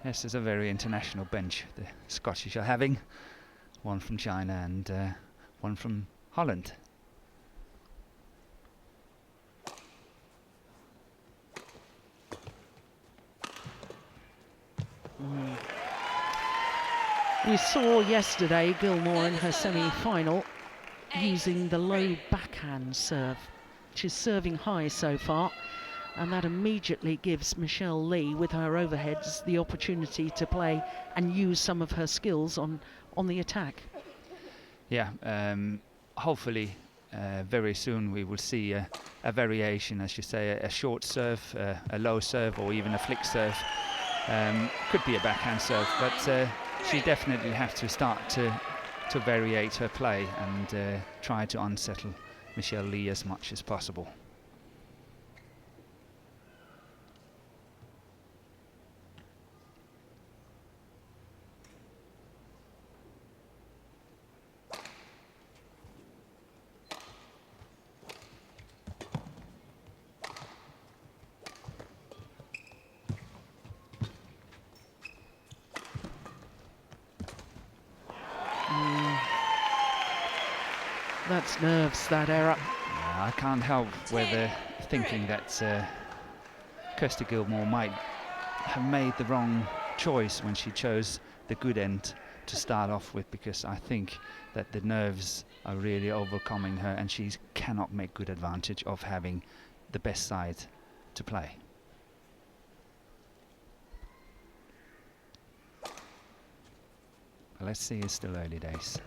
Yes, there's a very international bench the Scottish are having. One from China and one from Holland. We saw yesterday Gilmore in her semi-final using the low backhand serve. She's serving high so far, and that immediately gives Michelle Lee, with her overheads, the opportunity to play and use some of her skills on the attack. Yeah, hopefully very soon we will see a variation, as you say, a short serve, a low serve, or even a flick serve. Could be a backhand serve, but she definitely have to start to variate her play and try to unsettle Michelle Lee as much as possible. That's nerves, that error. I can't help whether thinking that Kirsty Gilmore might have made the wrong choice when she chose the good end to start off with, because I think that the nerves are really overcoming her and she cannot make good advantage of having the best side to play. But let's see, it's still early days.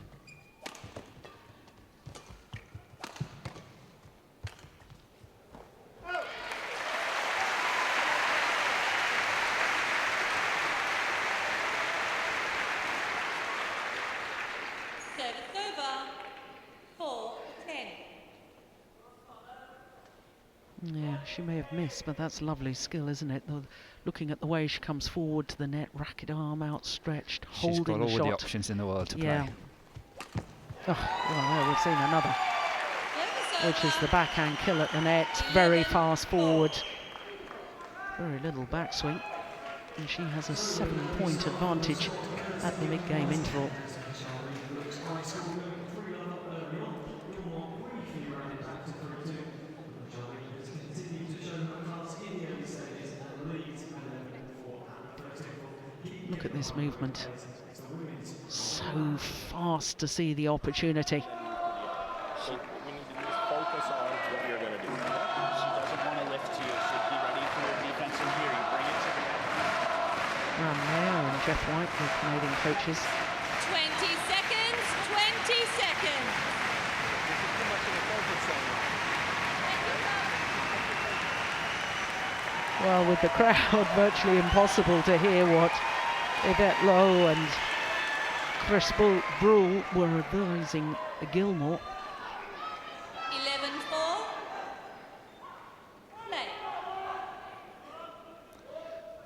Yeah, she may have missed, but that's lovely skill, isn't it? Looking at the way she comes forward to the net, racket arm outstretched, holding the shot. She's got all the options in the world to play. Oh, well, there we've seen another, which is the backhand kill at the net. Very fast forward, very little backswing, and she has a 7-point advantage at the mid-game interval. Look at this movement. So fast to see the opportunity. We need to just focus on what you're going to do. She doesn't want to lift you. She'll be ready for your defense from here. You bring it to the net. Ram Mayo and Jeff White, the Canadian coaches. 20 seconds, 20 seconds. This is too much of a focus zone. Well, with the crowd, virtually impossible to hear what Yvette Lowe and Chris Brawl were advising Gilmore. 11-4. Play.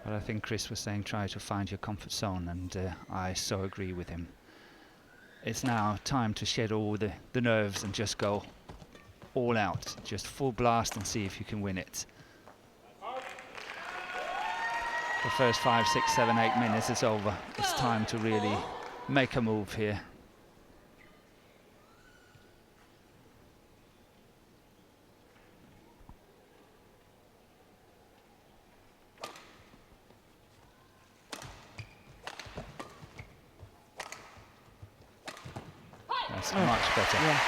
But I think Chris was saying try to find your comfort zone, and I so agree with him. it's now time to shed all the nerves and just go all out, just full blast and see if you can win it. The first 5, 6, 7, 8 minutes is over. It's time to really make a move here. That's much better. Yeah.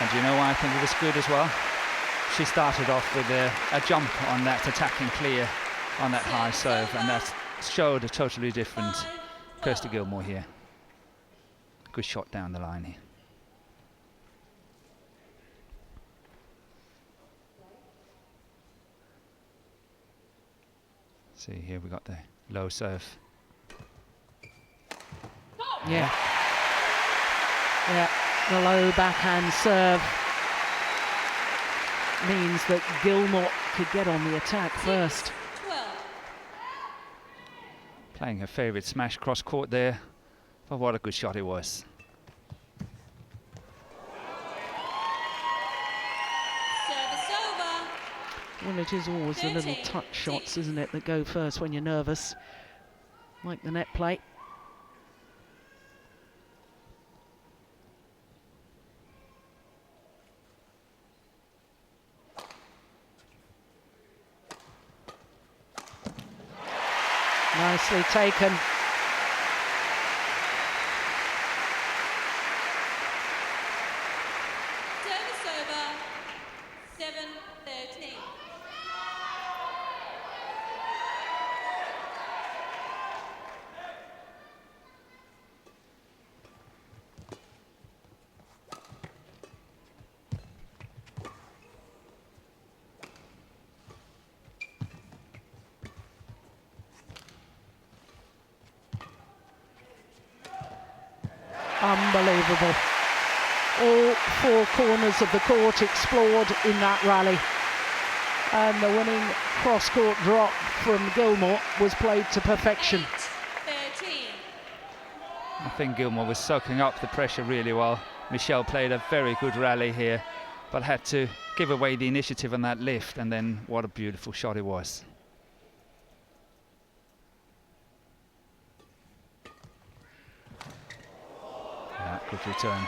And do you know why I think it was good as well? She started off with a jump on that attacking clear on that high serve, and that showed a totally different Kirsty Gilmore here. Good shot down the line here. See, here we got the low serve. Yeah. Yeah, the low backhand serve means that Gilmore could get on the attack first. Playing her favourite smash cross court there, but what a good shot it was. Well, it is always the little touch shots, isn't it, that go first when you're nervous, like the net play. Nicely taken. Service over, 7-13. Unbelievable. All four corners of the court explored in that rally. And the winning cross-court drop from Gilmore was played to perfection. 13. I think Gilmore was soaking up the pressure really well. Michelle played a very good rally here, but had to give away the initiative on that lift, and then what a beautiful shot it was. Yeah, good return.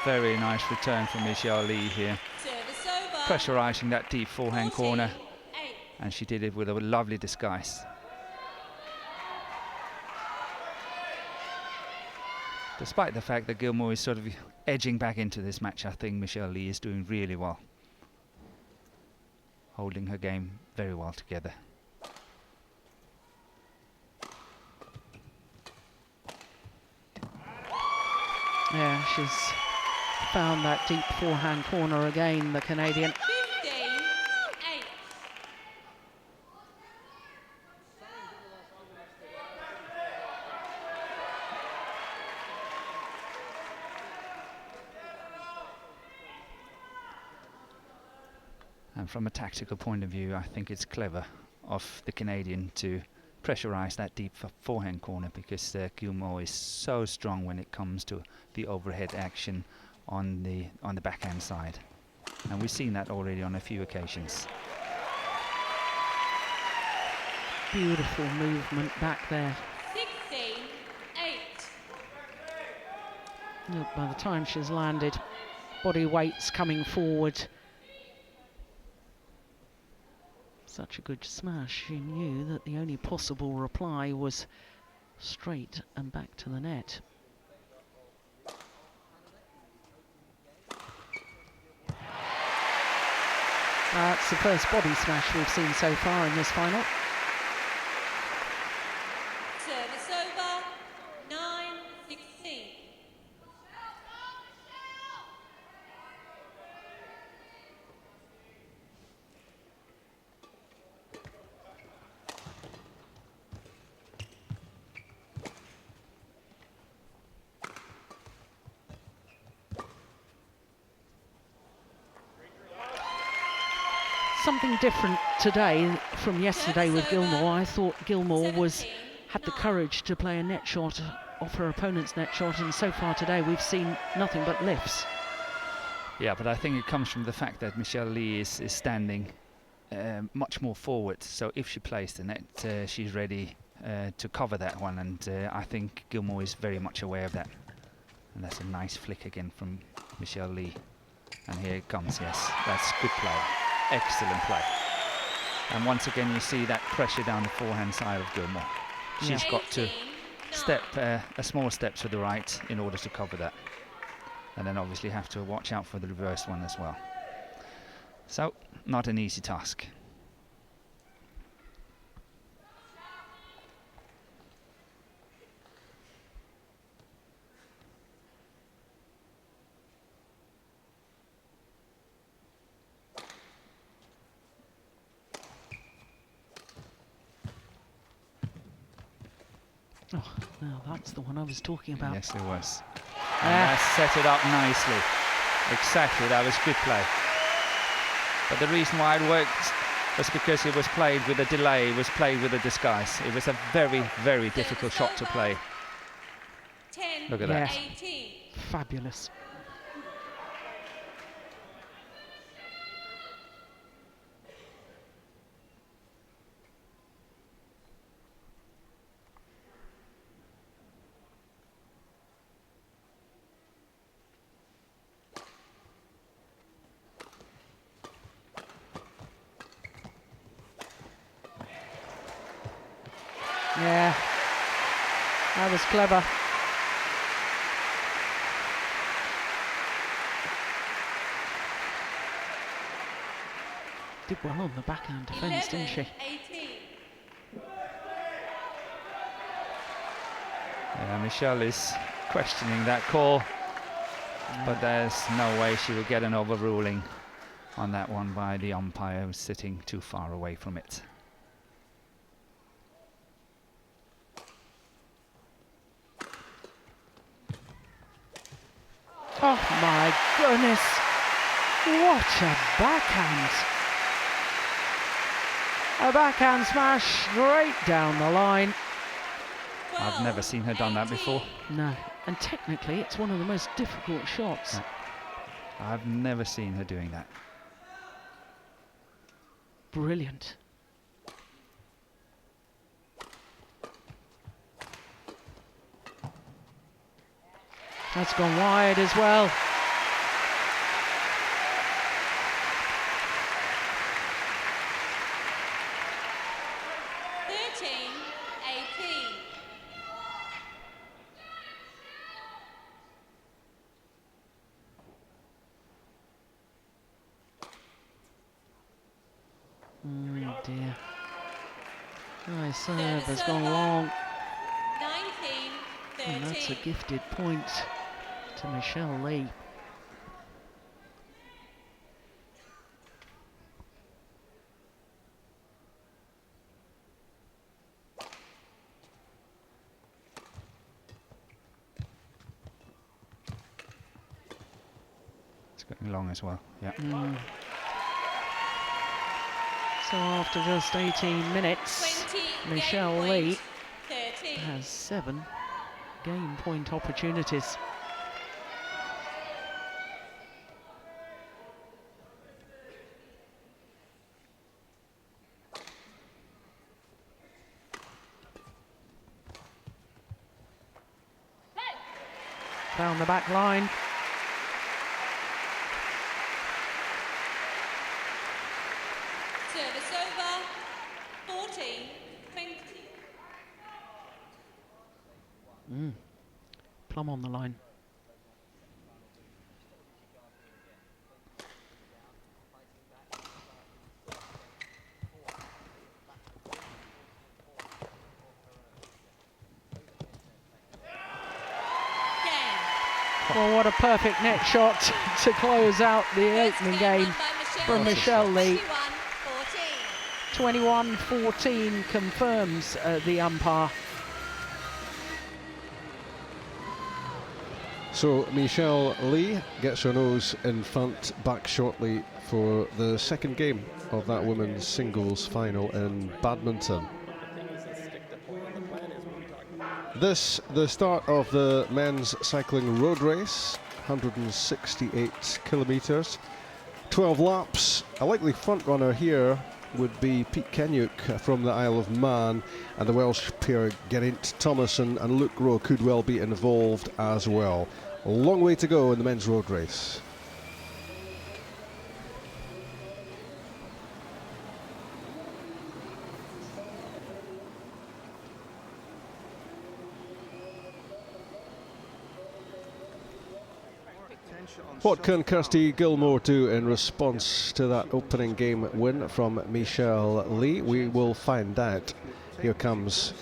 Very nice return from Michelle Lee here. Service over. Pressurising that deep forehand corner, and she did it with a lovely disguise. Despite the fact that Gilmore is sort of edging back into this match, I think Michelle Lee is doing really well. Holding her game very well together. Yeah, she's found that deep forehand corner again, the Canadian. 15-8. And from a tactical point of view, I think it's clever of the Canadian to pressurise that deep forehand corner, because Gilmore is so strong when it comes to the overhead action on the backhand side, and we've seen that already on a few occasions. Beautiful movement back there. 16-8. Look, by the time she's landed, body weight's coming forward. Such a good smash. She knew that the only possible reply was straight and back to the net. That's the first body smash we've seen so far in this final. Service over, 9-16. Something different today from yesterday with Gilmore. I thought Gilmore had the courage to play a net shot off her opponent's net shot, and so far today we've seen nothing but lifts. Yeah, but I think it comes from the fact that Michelle Lee is standing much more forward. So if she plays the net, she's ready to cover that one, and I think Gilmore is very much aware of that. And that's a nice flick again from Michelle Lee. And here it comes, yes, that's good play, excellent play. And once again you see that pressure down the forehand side of Gilmore. She's got to step a small step to the right in order to cover that. And then obviously have to watch out for the reverse one as well. So, not an easy task. Oh, now that's the one I was talking about. Yes, it was. And that set it up nicely. Exactly, that was good play. But the reason why it worked was because it was played with a delay, it was played with a disguise. It was a very, very difficult shot to play. Look at that. 18. Fabulous. Yeah, that was clever. Did well on the backhand defence, didn't she? 18. Yeah, Michelle is questioning that call, but there's no way she will get an overruling on that one by the umpire who's sitting too far away from it. Oh my goodness, what a backhand. A backhand smash straight down the line. I've never seen her done that before. No, and technically it's one of the most difficult shots. No. I've never seen her doing that. Brilliant. That's gone wide as well. Oh dear. Nice serve has gone long. 19-13. And that's a gifted point to Michelle Lee. It's going long as well, yeah. So after just 18 minutes, Michelle Lee has 7 game point opportunities. Down the back line. Service over. 14-20. Plum on the line. Well, what a perfect net shot to close out the opening game from Michelle Lee. 21-14 confirms the umpire. So Michelle Lee gets her nose in front, back shortly for the second game of that women's singles final in badminton. This, the start of the men's cycling road race, 168 kilometres, 12 laps. A likely front runner here would be Pete Kenyuk from the Isle of Man, and the Welsh pair Geraint Thomason and Luke Rowe could well be involved as well. A long way to go in the men's road race. What can Kirsty Gilmore do in response to that opening game win from Michelle Lee? We will find out. Here comes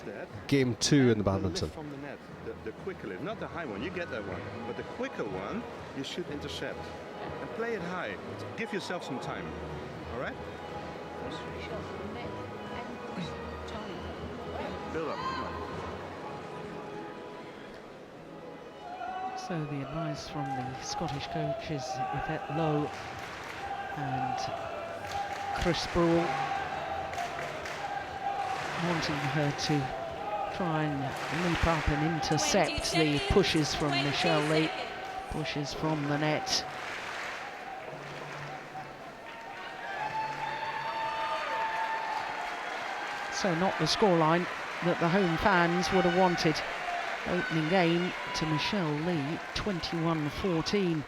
game 2 in the badminton. From the net, the quicker lift, not the high one, you get that one, but the quicker one you should intercept and play it high. Give yourself some time. All right? Build up. Come on. So the advice from the Scottish coaches, Yvette Lowe and Chris Bruhl, wanting her to try and leap up and intercept the pushes from Michelle Lee, pushes from the net. So not the scoreline that the home fans would have wanted. Opening game to Michelle Lee, 21-14.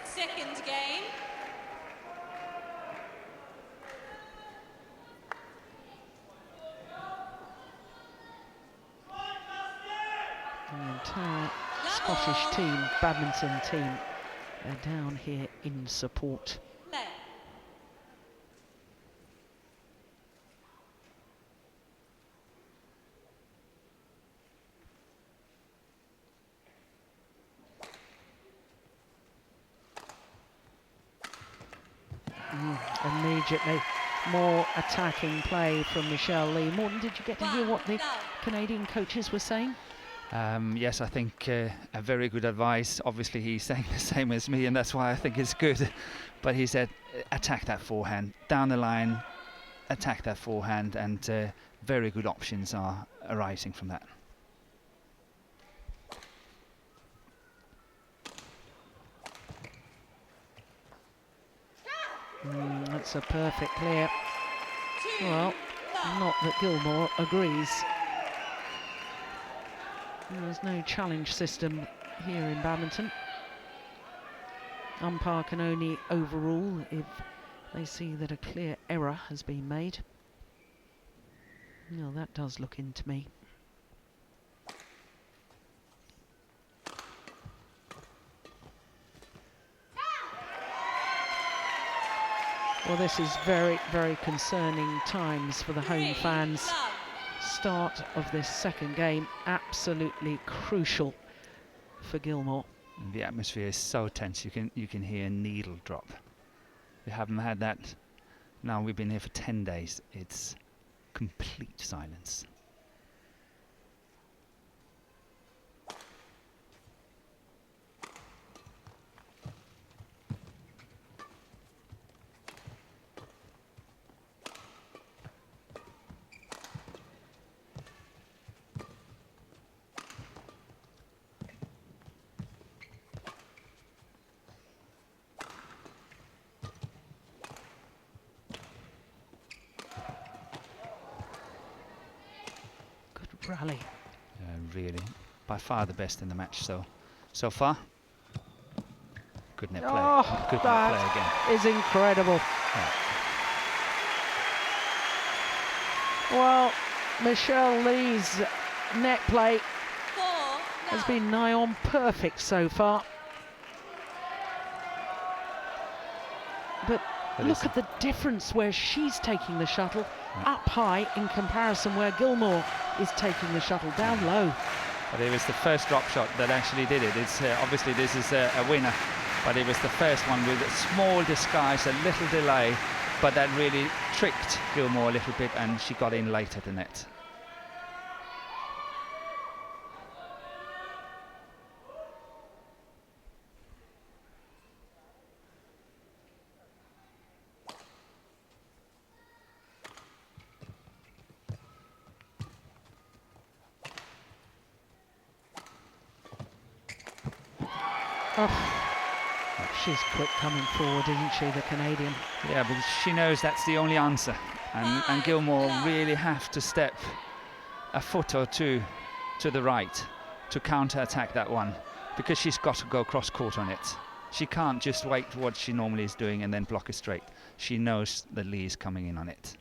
Second game. The entire Scottish team, badminton team, are down here in support. Immediately more attacking play from Michelle Lee. Morton, did you get to hear what the Canadian coaches were saying? Yes, I think a very good advice. Obviously he's saying the same as me, and that's why I think it's good. But he said attack that forehand, down the line, attack that forehand, and very good options are arising from that. That's a perfect clear. Well, not that Gilmore agrees. There's no challenge system here in badminton. Umpire can only overrule if they see that a clear error has been made. Well, that does look into me. Well, this is very, very concerning times for the home fans. Start of this second game, absolutely crucial for Gilmore. The atmosphere is so tense, you can hear a needle drop. We haven't had that. Now we've been here for 10 days. It's complete silence. Rally. Really, by far the best in the match so far. Good net play. Oh, good net play again. Is incredible. Yeah. Well, Michelle Lee's net play has been nigh on perfect so far. But look at the difference where she's taking the shuttle up high in comparison where Gilmore is taking the shuttle down low. But it was the first drop shot that actually did it. It's obviously this is a winner, but it was the first one with a small disguise, a little delay, but that really tricked Gilmore a little bit, and she got in late at the net. She's quick coming forward, isn't she, the Canadian? Yeah, but she knows that's the only answer. And Gilmore really have to step a foot or two to the right to counter-attack that one, because she's got to go cross-court on it. She can't just wait what she normally is doing and then block it straight. She knows that Lee is coming in on it.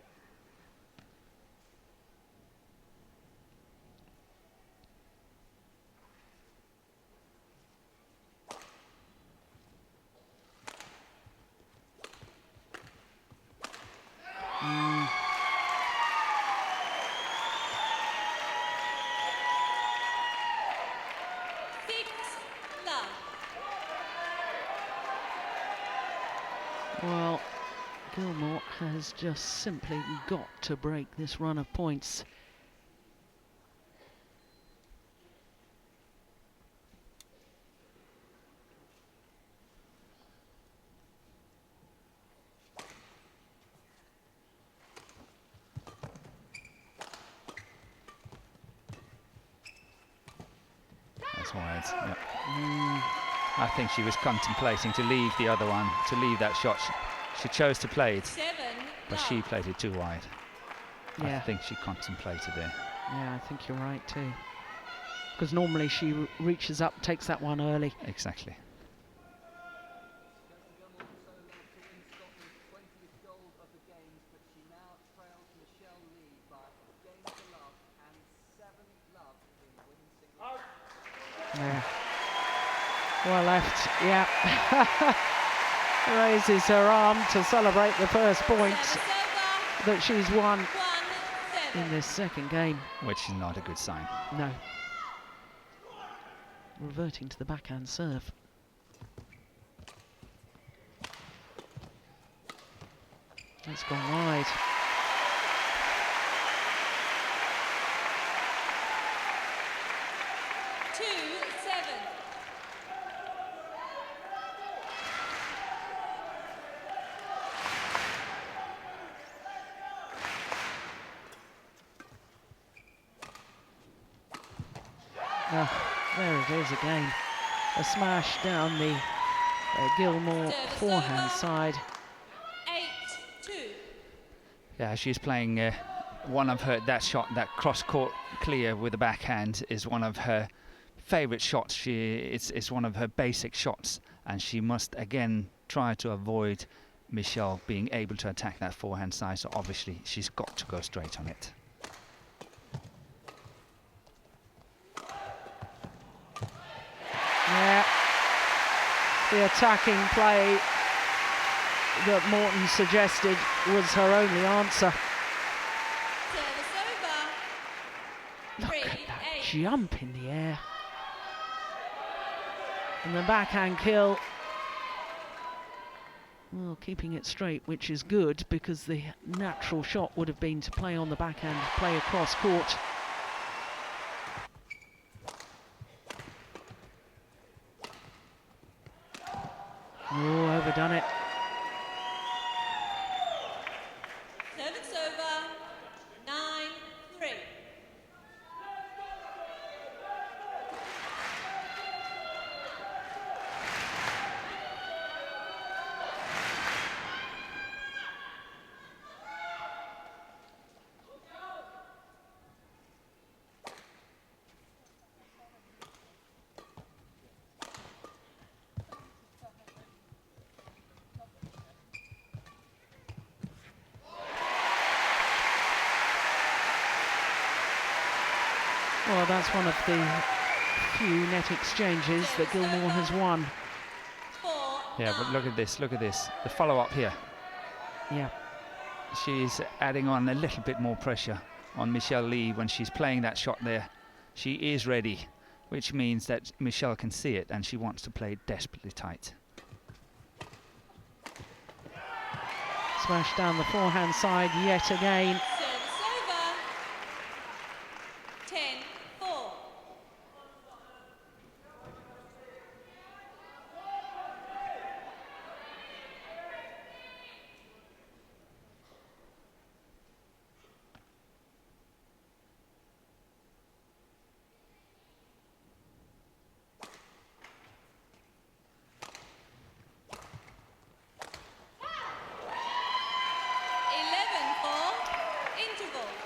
Well, Gilmore has just simply got to break this run of points. That's wide. Yep. I think she was contemplating to leave the other one, to leave that shot. She chose to play it, but she played it too wide. Yeah. I think she contemplated it. Yeah, I think you're right too. Because normally she reaches up, takes that one early. Exactly. Yeah. Well left, yeah. Raises her arm to celebrate the first point that she's won in this second game. Which is not a good sign. No. Reverting to the backhand serve. It's gone wide. There it is again. A smash down the Gilmore forehand side. 8-2. Yeah, she's playing one of her, that shot, that cross-court clear with the backhand is one of her favourite shots. It's one of her basic shots, and she must again try to avoid Michelle being able to attack that forehand side, so obviously she's got to go straight on it. Yeah, the attacking play that Morton suggested was her only answer. Look at that jump in the air. And the backhand kill. Well, keeping it straight, which is good, because the natural shot would have been to play on the backhand, play across court. Oh, overdone it. Service over. 9-3. Well, that's one of the few net exchanges that Gilmore has won. Yeah, but look at this, the follow-up here. Yeah. She's adding on a little bit more pressure on Michelle Lee when she's playing that shot there. She is ready, which means that Michelle can see it and she wants to play desperately tight. Smash down the forehand side yet again. Service over. 10-4.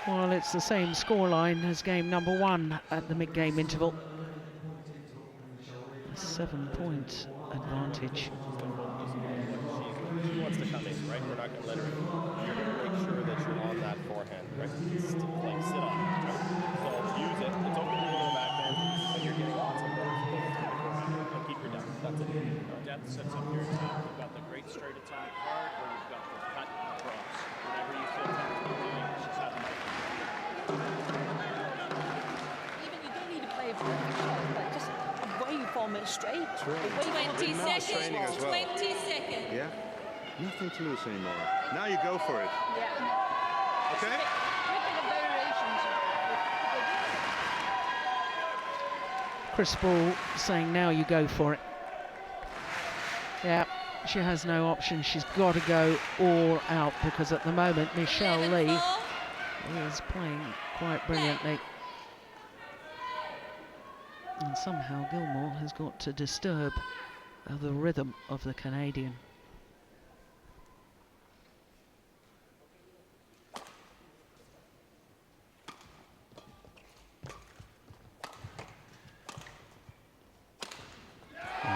Well, it's the same scoreline as game number 1 at the mid-game interval. A 7-point advantage. She wants to come in, right? We're not going to let her in. You're going to make sure that you're on that forehand, right? Like sit on it, right? So use it. It's open to the backhand, but you're getting lots of balls to the forehand. And keep her down. That's it. Depth sets up your attack. You've got the great straight attack hard, or you've got the cut cross. Whatever you feel comfortable doing, she's had enough. Even you don't need to play for a shot, but just away from it straight. True. 20 seconds. 20 seconds. Yeah, nothing to lose anymore. Now you go for it. Yeah. Okay? Chris Ball saying now you go for it. Yeah, she has no option. She's got to go all out because at the moment Michelle Lee is playing quite brilliantly. And somehow Gilmore has got to disturb the rhythm of the Canadian.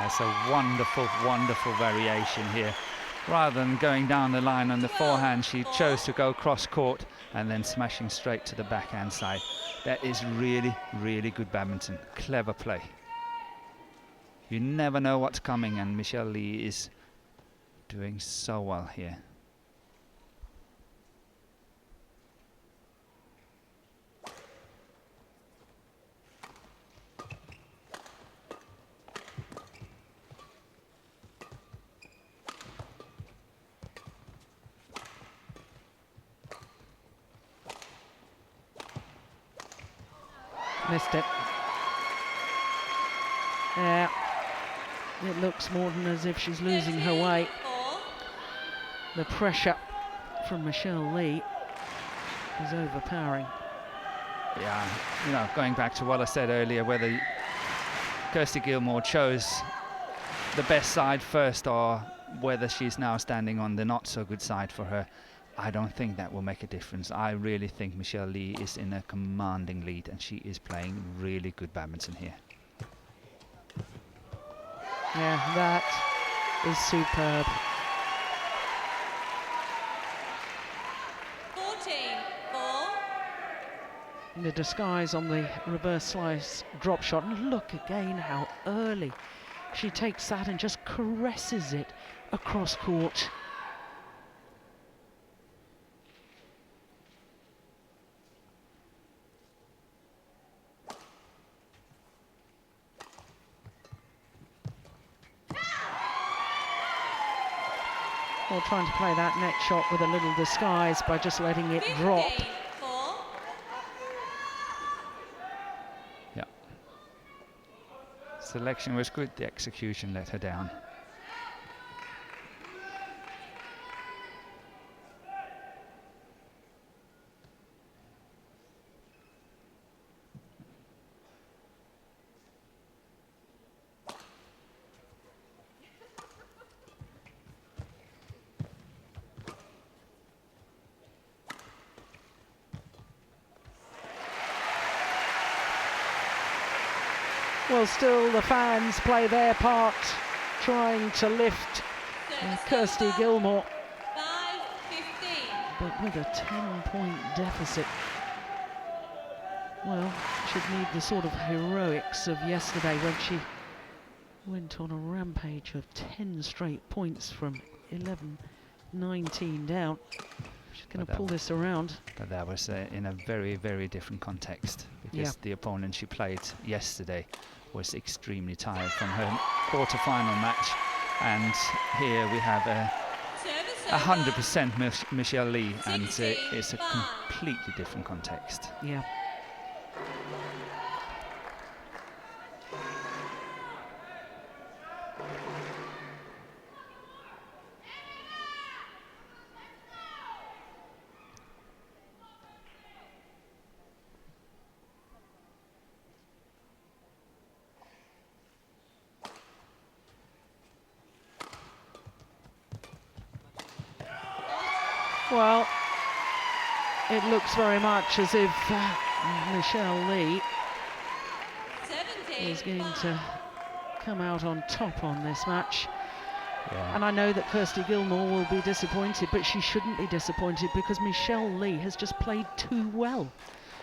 It's a wonderful, wonderful variation here. Rather than going down the line on the forehand, she chose to go cross court and then smashing straight to the backhand side. That is really, really good badminton. Clever play. You never know what's coming, and Michelle Lee is doing so well here. Missed it. Yeah, it looks more than as if she's losing her way. The pressure from Michelle Lee is overpowering. Yeah, you know, going back to what I said earlier, whether Kirsty Gilmore chose the best side first or whether she's now standing on the not so good side for her, I don't think that will make a difference. I really think Michelle Lee is in a commanding lead and she is playing really good badminton here. Yeah, that is superb. 14-4. The disguise on the reverse slice drop shot. And look again how early she takes that and just caresses it across court. Or trying to play that net shot with a little disguise by just letting it drop. Yeah. Selection was good, the execution let her down. Well, still the fans play their part, trying to lift Kirsty Gilmore. 5-15. But with a 10-point deficit, well, should need the sort of heroics of yesterday when she went on a rampage of 10 straight points from 11-19 down. She's going to pull this around. But that was in a very, very different context because the opponent she played yesterday was extremely tired from her quarter-final match, and here we have a 100% Michelle Lee, and it's a completely different context. Yeah. Well, it looks very much as if Michelle Lee is going to come out on top on this match. Yeah. And I know that Kirsty Gilmore will be disappointed, but she shouldn't be disappointed because Michelle Lee has just played too well.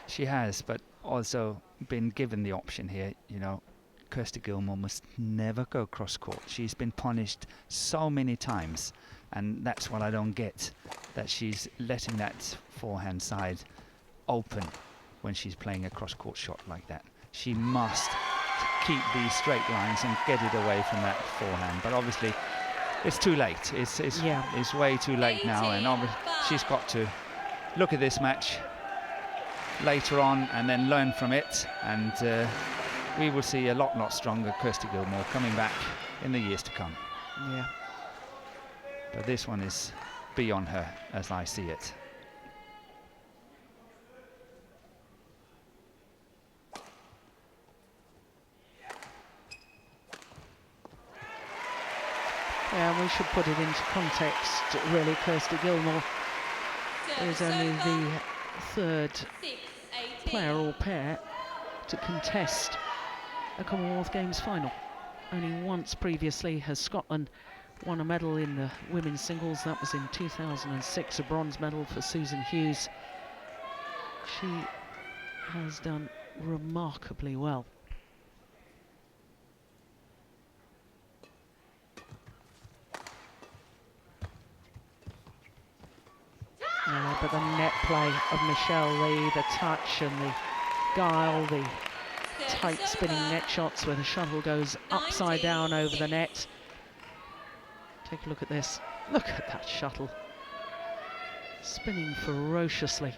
She has, but also been given the option here. You know, Kirsty Gilmore must never go cross court. She's been punished so many times, and that's what I don't get, that she's letting that forehand side open when she's playing a cross court shot like that. She must keep these straight lines and get it away from that forehand, but obviously it's too late. It's way too late now, and obviously she's got to look at this match later on and then learn from it, and we will see a lot stronger Kirsty Gilmore coming back in the years to come. Yeah. But this one is beyond her, as I see it. Yeah, we should put it into context, really. Kirsty Gilmore is only the third player or pair to contest a Commonwealth Games final. Only once previously has Scotland won a medal in the women's singles. That was in 2006, a bronze medal for Susan Hughes. She has done remarkably well. But the net play of Michelle Lee, the touch and the guile, the tight spinning net shots where the shuttle goes upside down over the net. Take a look at this. Look at that shuttle. Spinning ferociously.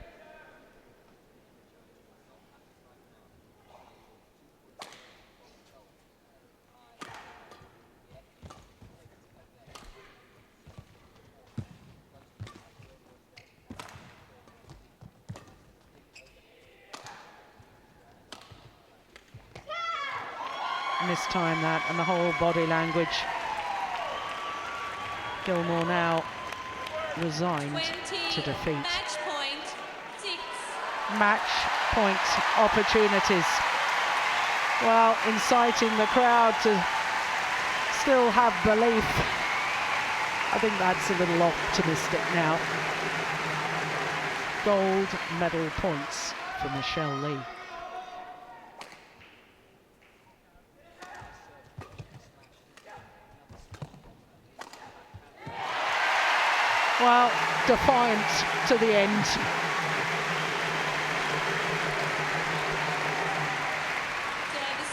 Mistime that, and the whole body language. Gilmore now resigned to defeat. Match point opportunities. Well, inciting the crowd to still have belief. I think that's a little optimistic now. Gold medal points for Michelle Lee. Well, defiant to the end. Service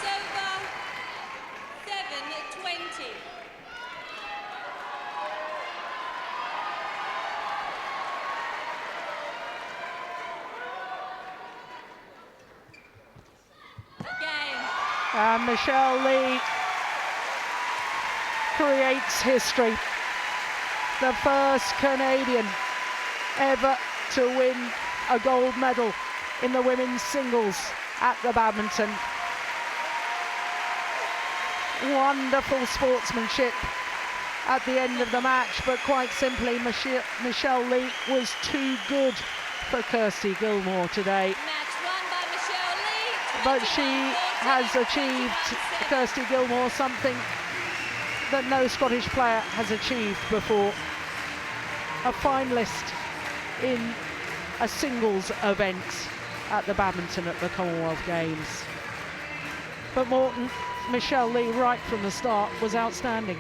over. 7-20. And Michelle Lee creates history. The first Canadian ever to win a gold medal in the women's singles at the Badminton. Wonderful sportsmanship at the end of the match, but quite simply Michelle Lee was too good for Kirsty Gilmore today. But she has achieved, Kirsty Gilmore, something that no Scottish player has achieved before. A finalist in a singles event at the Badminton at the Commonwealth Games. But Morton, Michelle Lee right from the start was outstanding.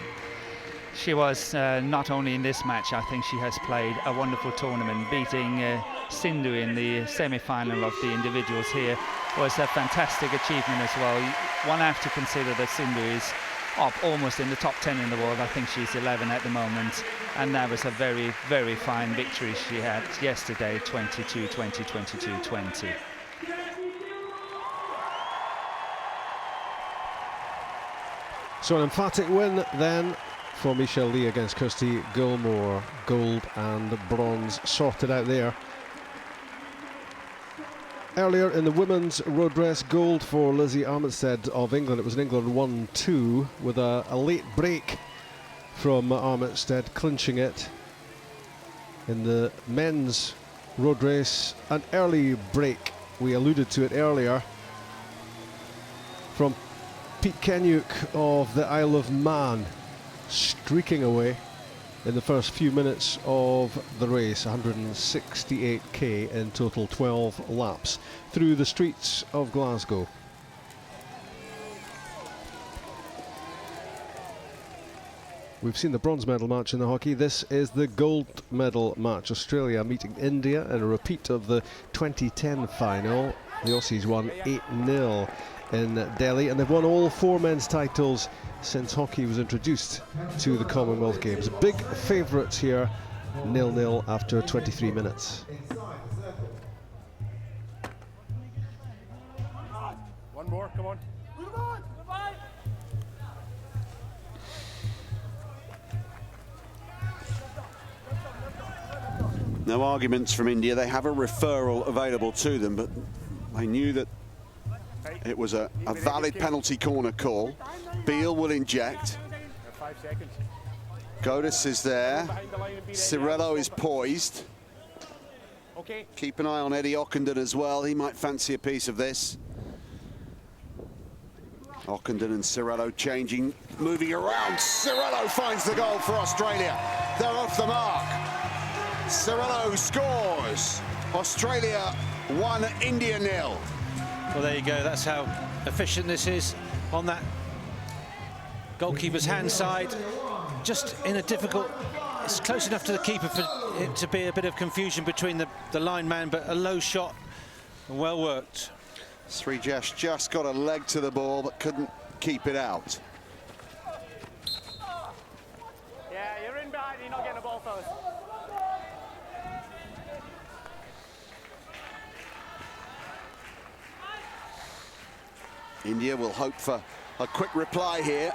She was not only in this match, I think she has played a wonderful tournament. Beating Sindhu in the semi-final of the individuals here was a fantastic achievement as well. One have to consider that Sindhu is up almost in the top 10 in the world. I think she's 11 at the moment, and that was a very, very fine victory she had yesterday, 22-20, 22-20. So an emphatic win then for Michelle Lee against Kirsty Gilmore. Gold and bronze sorted out there. Earlier in the women's road race, gold for Lizzie Armitstead of England. It was an England 1-2 with a late break from Armitstead, clinching it. In the men's road race, an early break. We alluded to it earlier from Pete Kenyuk of the Isle of Man, streaking away in the first few minutes of the race. 168k in total, 12 laps through the streets of Glasgow. We've seen the bronze medal match in the hockey. This is the gold medal match. Australia meeting India in a repeat of the 2010 final. The Aussies won 8-0 in Delhi, and they've won all 4 men's titles since hockey was introduced to the Commonwealth Games. Big favourites here, 0-0 after 23 minutes. One more, come on. No arguments from India. They have a referral available to them, but they knew that it was a valid penalty corner call. Beale will inject. 5 seconds. Godis is there. Cirello is poised. Okay. Keep an eye on Eddie Ockenden as well. He might fancy a piece of this. Ockenden and Cirello changing, moving around. Cirello finds the goal for Australia. They're off the mark. Cirello scores. Australia 1, India 0. Well, there you go. That's how efficient this is on that goalkeeper's hand side. Just in a difficult... It's close enough to the keeper for it to be a bit of confusion between the lineman, but a low shot and well worked. Srijesh just got a leg to the ball, but couldn't keep it out. Yeah, you're in behind, you're not getting the ball, fellas. India will hope for a quick reply here.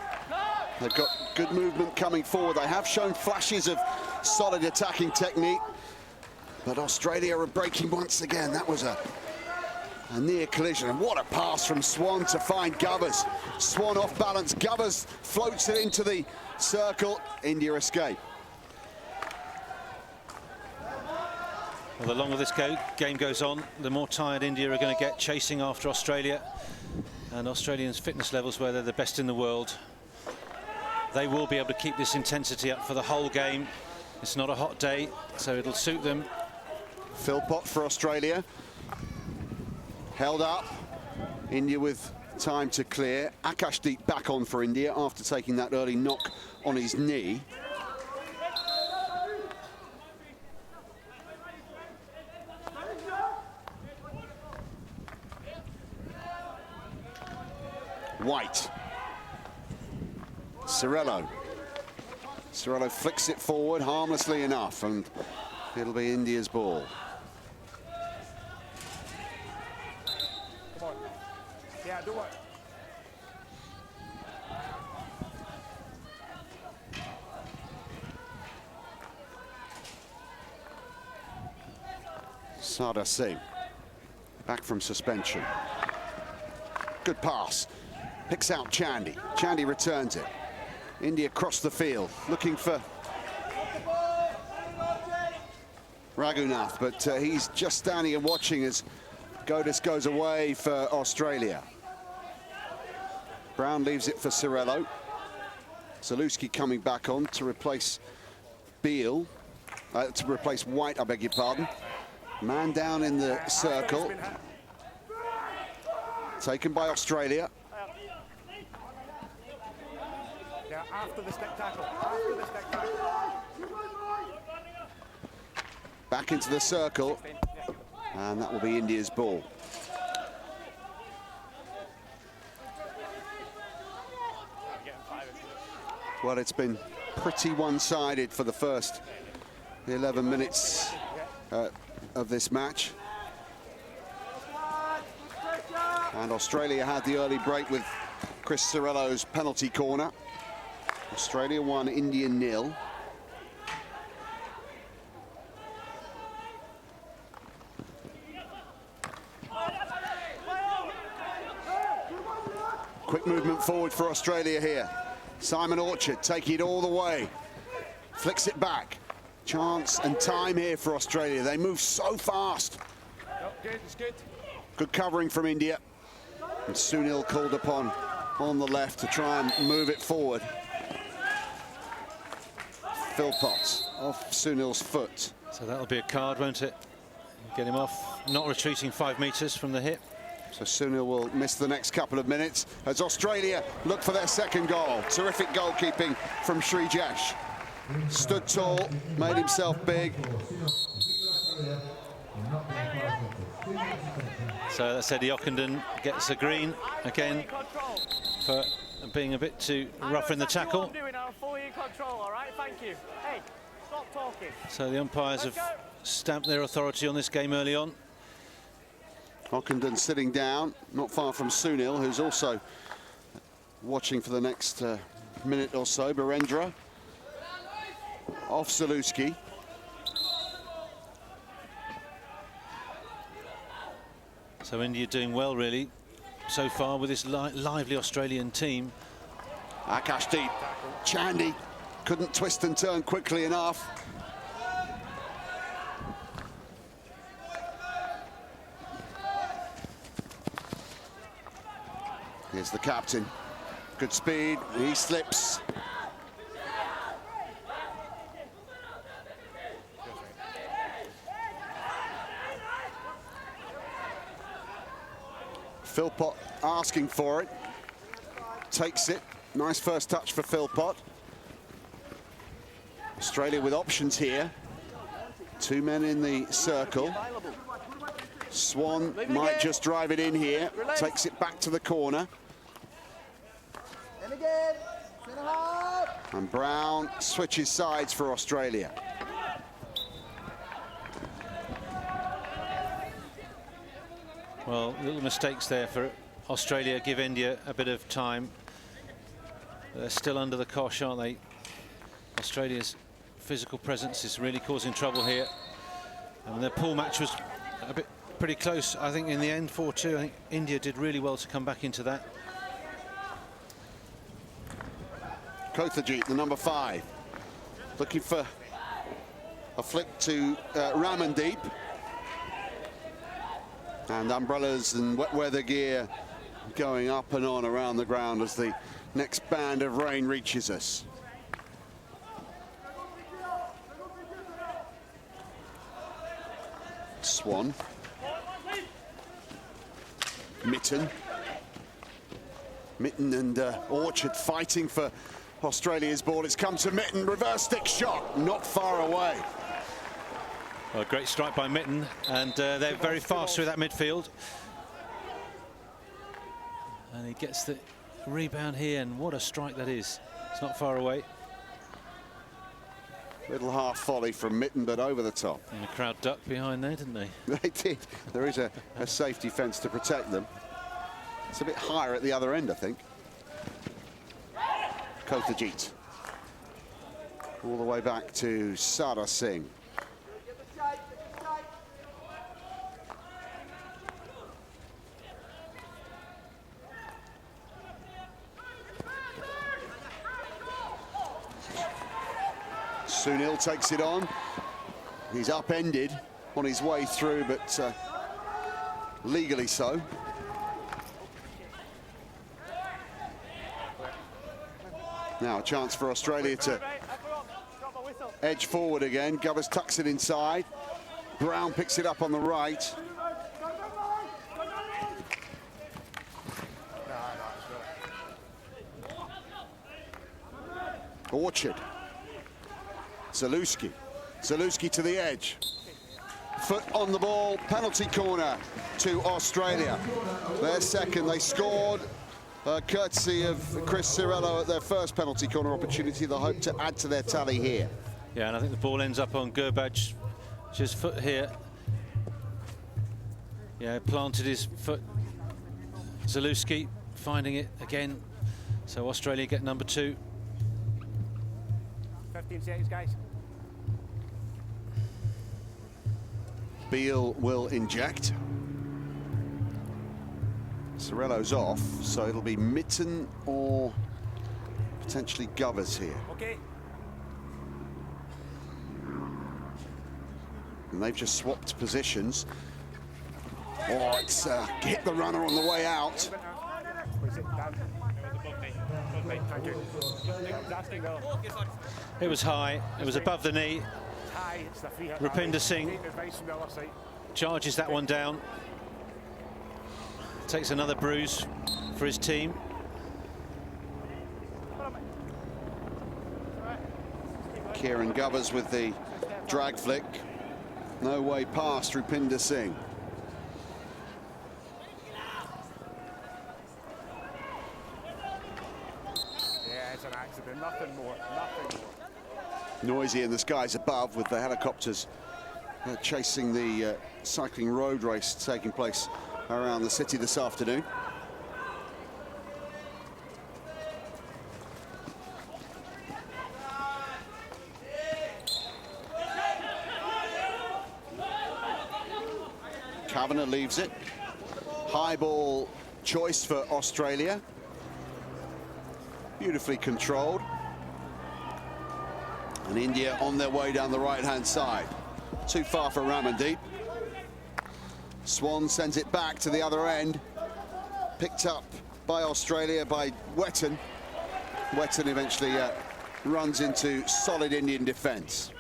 They've got good movement coming forward. They have shown flashes of solid attacking technique, but Australia are breaking once again. That was a near collision, and what a pass from Swan to find Govers. Swan off balance, Govers floats it into the circle. India escape. Well, the longer this game goes on, the more tired India are going to get chasing after Australia. And Australians' fitness levels, where they're the best in the world, they will be able to keep this intensity up for the whole game. It's not a hot day, so it'll suit them. Philpott for Australia. Held up. India with time to clear. Akashdeep back on for India after taking that early knock on his knee. White. Cirello. Cirello flicks it forward harmlessly enough, and it'll be India's ball. Come on. Yeah, do it. Sada Singh, back from suspension. Good pass. Picks out Chandy. Chandy returns it. India across the field, looking for Raghunath, but he's just standing and watching as Godis goes away for Australia. Brown leaves it for Cirello. Zalewski coming back on to replace Beale, to replace White, I beg your pardon. Man down in the circle. Taken by Australia. Yeah, after the stick tackle. After the stick tackle. Back into the circle. And that will be India's ball. Well, it's been pretty one-sided for the first 11 minutes of this match. And Australia had the early break with Chris Cirello's penalty corner. Australia 1, India 0. Quick movement forward for Australia here. Simon Orchard taking it all the way. Flicks it back. chance and time here for Australia. They move so fast. Good, it's good. Good covering from India. And Sunil called upon on the left to try and move it forward. Philpott off Sunil's foot. So that'll be a card, won't it? Get him off, not retreating 5 metres from the hip. So Sunil will miss the next couple of minutes as Australia look for their second goal. Terrific goalkeeping from Srijesh. Stood tall, made himself big. So that's Eddie Ockenden gets a green again for being a bit too rough in the tackle. I'm doing, I'm fully in control, all right? Thank you. Hey, stop talking. So the umpires have stamped their authority on this game early on. Ockenden sitting down, not far from Sunil, who's also watching for the next minute or so. Birendra off Zaluski. So India doing well, really, so far with this lively Australian team. Akashdeep, Chandy couldn't twist and turn quickly enough. Here's the captain. Good speed, he slips. Philpott asking for it. Takes it. Nice first touch for Philpott. Australia with options here. 2 men in the circle. Swan might just drive it in here. Takes it back to the corner. And Brown switches sides for Australia. Well, little mistakes there for Australia, give India a bit of time. They're still under the cosh, aren't they? Australia's physical presence is really causing trouble here. And their pool match was a bit pretty close, I think, in the end, 4-2. I think India did really well to come back into that. Kothajit, the number 5, looking for a flick to Ramandeep. And umbrellas and wet weather gear going up and on around the ground as the next band of rain reaches us. Swan. Mitten. Mitten and Orchard fighting for Australia's ball. It's come to Mitten, reverse stick shot, not far away. Well, a great strike by Mitten, and they're very fast through that midfield. And he gets the rebound here, and what a strike that is. It's not far away. Little half volley from Mitten, but over the top. And the crowd ducked behind there, didn't they? They did. There is a safety fence to protect them. It's a bit higher at the other end, I think. Kothajit. All the way back to Sada Singh. Sunil takes it on. He's upended on his way through, but legally so. Now a chance for Australia to edge forward again. Govers tucks it inside. Brown picks it up on the right. Orchard. Zaluski. Zaluski to the edge. Foot on the ball. Penalty corner to Australia. Their second. They scored courtesy of Chris Cirello at their first penalty corner opportunity. They'll hope to add to their tally here. Yeah, and I think the ball ends up on Gurbaj's foot here. Yeah, planted his foot. Zaluski finding it again. So Australia get number 2. 15 seconds, guys. Beale will inject. Cirello's off, so it'll be Mitten or potentially Govers here. Okay. And they've just swapped positions. Oh, it's hit the runner on the way out. It was high, it was above the knee. Rupinder Singh charges that one down. Takes another bruise for his team. Kieran Govers with the drag flick. No way past Rupinder Singh. Yeah, it's an accident, nothing more, nothing more. Noisy in the skies above with the helicopters chasing the cycling road race taking place around the city this afternoon. Kavanagh leaves it. High ball choice for Australia. Beautifully controlled. And India on their way down the right-hand side. Too far for Ramandeep. Swan sends it back to the other end. Picked up by Australia by Wetton. Wetton eventually runs into solid Indian defence.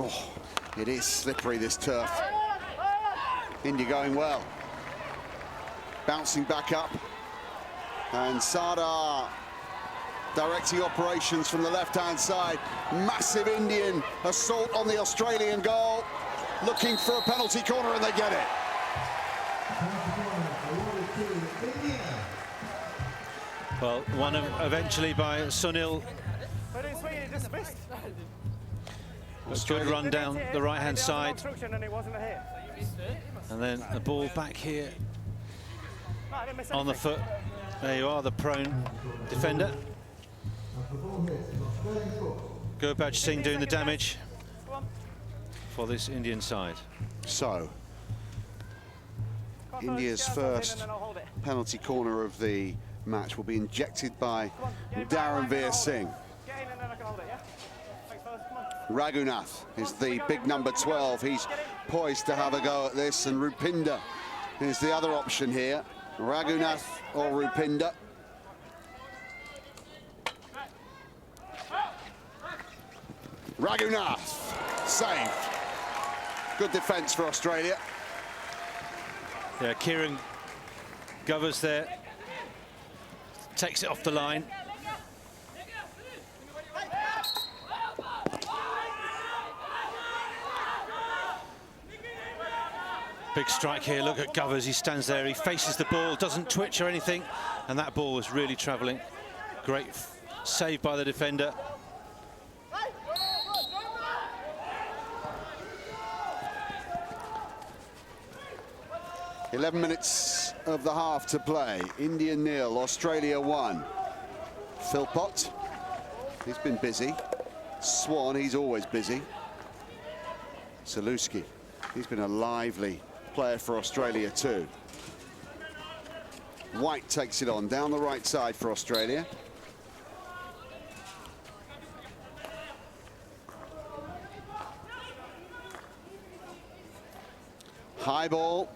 Oh, it is slippery, this turf. India going well. Bouncing back up. And Sardar directing operations from the left-hand side. Massive Indian assault on the Australian goal. Looking for a penalty corner, and they get it. Well, one eventually by Sunil. A good run down the right-hand side. And then the ball back here on the foot. There you are, the prone defender. Gurbaj Singh doing the damage for this Indian side. So, India's first penalty corner of the match will be injected by Dharanveer Singh. Raghunath is the big number 12. He's poised to have a go at this, and Rupinder is the other option here. Raghunath or Rupinder. Raghunath, saved. Good defence for Australia. Yeah, Kieran Govers there. Takes it off the line. Big strike here, look at Govers, he stands there, he faces the ball, doesn't twitch or anything, and that ball was really travelling. Great save by the defender. .11 minutes of the half to play. India 0, Australia 1. Philpott, he's been busy. Swan, he's always busy. Saluski, he's been a lively player for Australia too. White takes it on down the right side for Australia. High ball.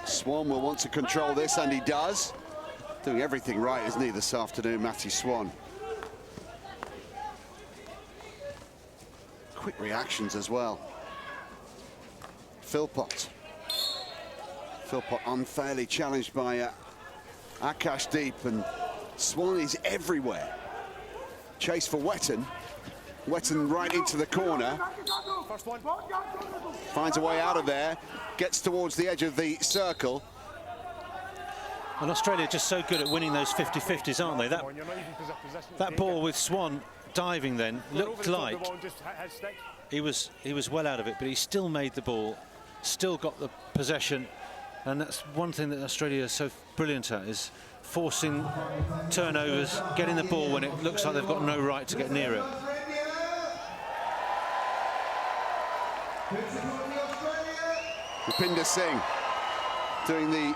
Swan will want to control this, and he does. Doing everything right, isn't he, this afternoon, Matthew Swan? Quick reactions as well. Philpott. Philpott unfairly challenged by Akash Deep, and Swan is everywhere. Chase for Wetton. Wetton right into the corner. Finds a way out of there. Gets towards the edge of the circle. And Australia just so good at winning those 50-50s, aren't they? That ball with Swan diving then looked like he was well out of it, but he still made the ball still got the possession, and that's one thing that Australia is so brilliant at, is forcing turnovers, getting the ball when it looks like they've got no right to get near it. Rupinder Singh doing the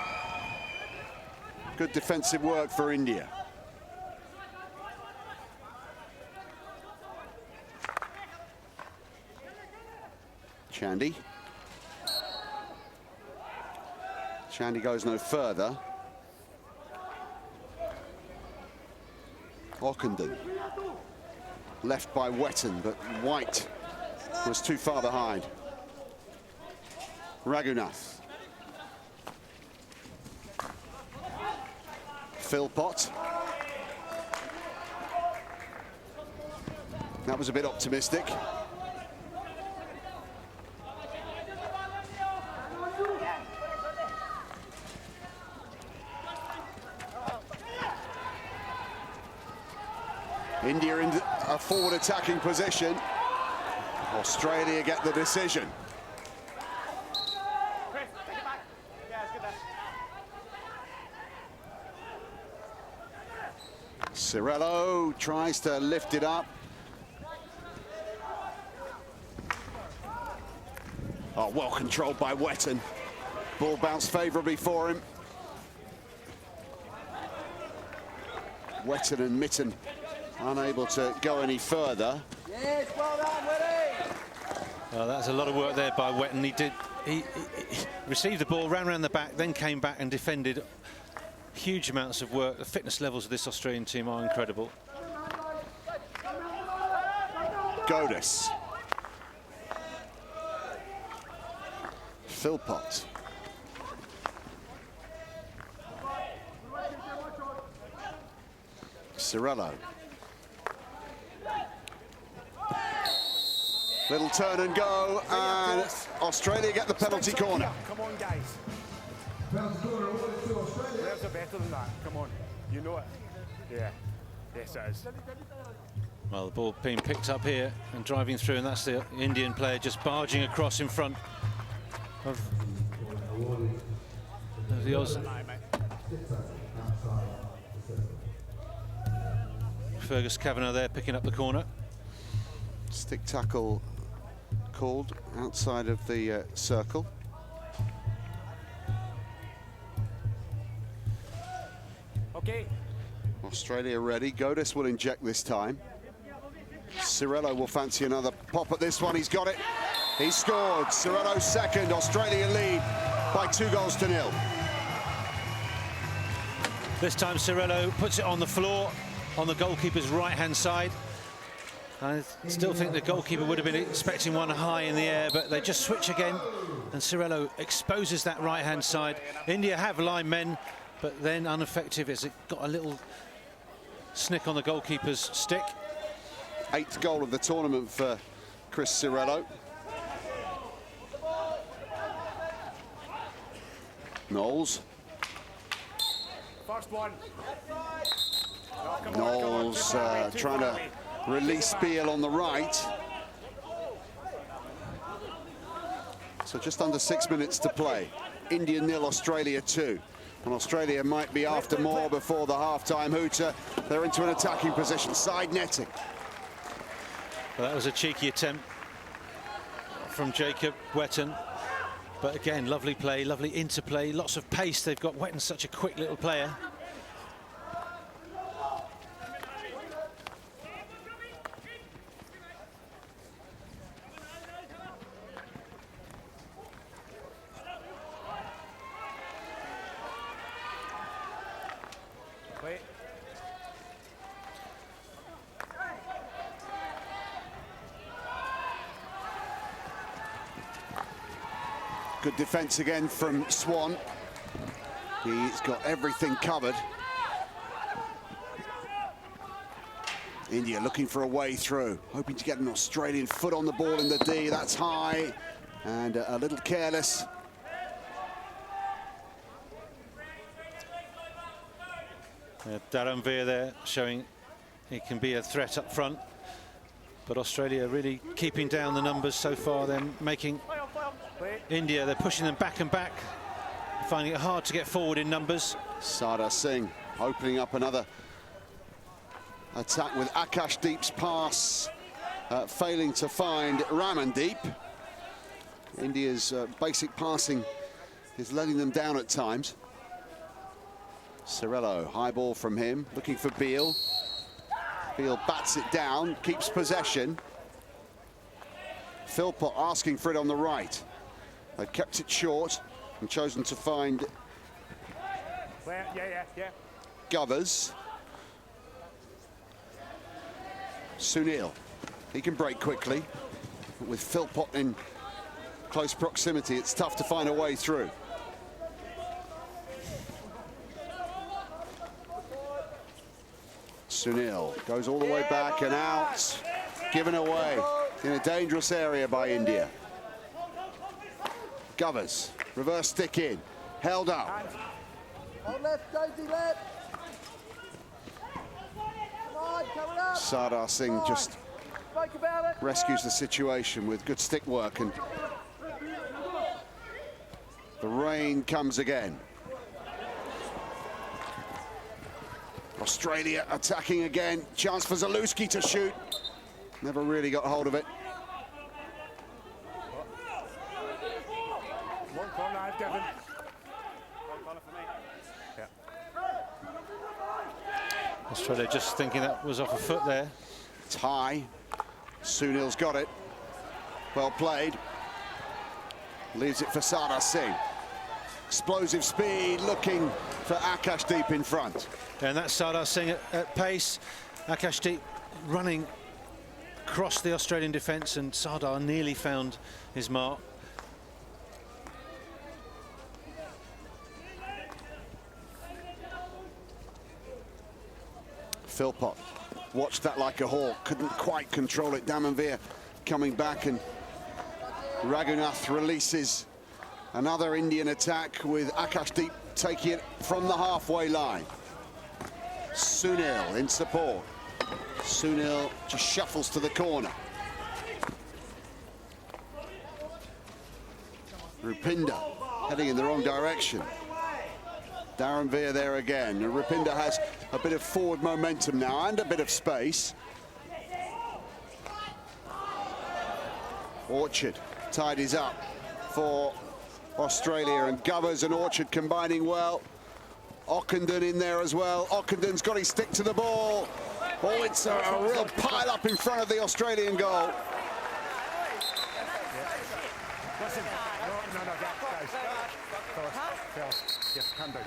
good defensive work for India. Chandy. Chandy goes no further. Ockenden. Left by Wetton, but White was too far behind. Raghunath. Philpott. That was a bit optimistic. India in a forward attacking position. Australia get the decision. Cirello tries to lift it up. Oh, well controlled by Wetton. Ball bounced favourably for him. Wetton and Mitten unable to go any further. Yes, well done, Willie. Well, that's a lot of work there by Wetton. He received the ball, ran around the back, then came back and defended. Huge amounts of work. The fitness levels of this Australian team are incredible. Godis. Philpott. Cirello. Little turn and go, and Australia get the penalty corner. Come on, guys. Reserves are better than that. Come on. You know it. Yeah. Yes, it is. Well, the ball being picked up here and driving through, and that's the Indian player just barging across in front of the Oz. Fergus Kavanagh there picking up the corner. Stick tackle called outside of the circle. Okay. Australia ready. Godis will inject this time. Cirello will fancy another pop at this one. He's got it. He scored. Cirello second. Australia lead by 2-0. This time Cirello puts it on the floor on the goalkeeper's right-hand side. I still think the goalkeeper would have been expecting one high in the air, but they just switch again, and Cirello exposes that right-hand side. India have linemen, but then ineffective as it got a little snick on the goalkeeper's stick. 8th goal of the tournament for Chris Cirello. Knowles. First one. Knowles trying to release Beale on the right. So just under 6 minutes to play. India 0, Australia 2. And Australia might be after more before the half-time hooter. They're into an attacking position, side netting. Well, that was a cheeky attempt from Jacob Wetton. But again, lovely play, lovely interplay, lots of pace. They've got Wetton, such a quick little player. Wait. Good defence again from Swan. He's got everything covered. India looking for a way through, hoping to get an Australian foot on the ball in the D. That's high and a little careless. Dharamveer there showing he can be a threat up front, but Australia really keeping down the numbers so far. They're making India, they're pushing them back and back, finding it hard to get forward in numbers. Sardar Singh opening up another attack with Akashdeep's pass, failing to find Ramandeep. India's basic passing is letting them down at times. Cirello, high ball from him, looking for Beale. Beale bats it down, keeps possession. Philpott asking for it on the right. They've kept it short and chosen to find Govers. Sunil, he can break quickly. But with Philpott in close proximity, it's tough to find a way through. Sunil goes all the way back and out, given away in a dangerous area by India. Govers, reverse stick in, held up. Sardar Singh just rescues the situation with good stick work, and the rain comes again. Australia attacking again. Chance for Zalewski to shoot. Never really got hold of it. One corner, Devon. Australia just thinking that was off a foot there. It's high. Sunil's got it. Well played. Leaves it for Sardar Singh. Explosive speed, looking for Akashdeep in front. And that's Sardar Singh at pace. Akashdeep running across the Australian defence, and Sardar nearly found his mark. Philpott watched that like a hawk, couldn't quite control it. Damanveer coming back, and Raghunath releases another Indian attack with Akashdeep taking it from the halfway line. Sunil in support. Sunil just shuffles to the corner. Rupinder heading in the wrong direction. Damanveer there again. Rupinder has a bit of forward momentum now and a bit of space. Orchard tidies up for Australia, and Govers and Orchard combining well. Ockenden in there as well. Ockenden's got his stick to the ball. Oh, it's a real pile up in front of the Australian goal. Listen, no, guys. Yes, can do.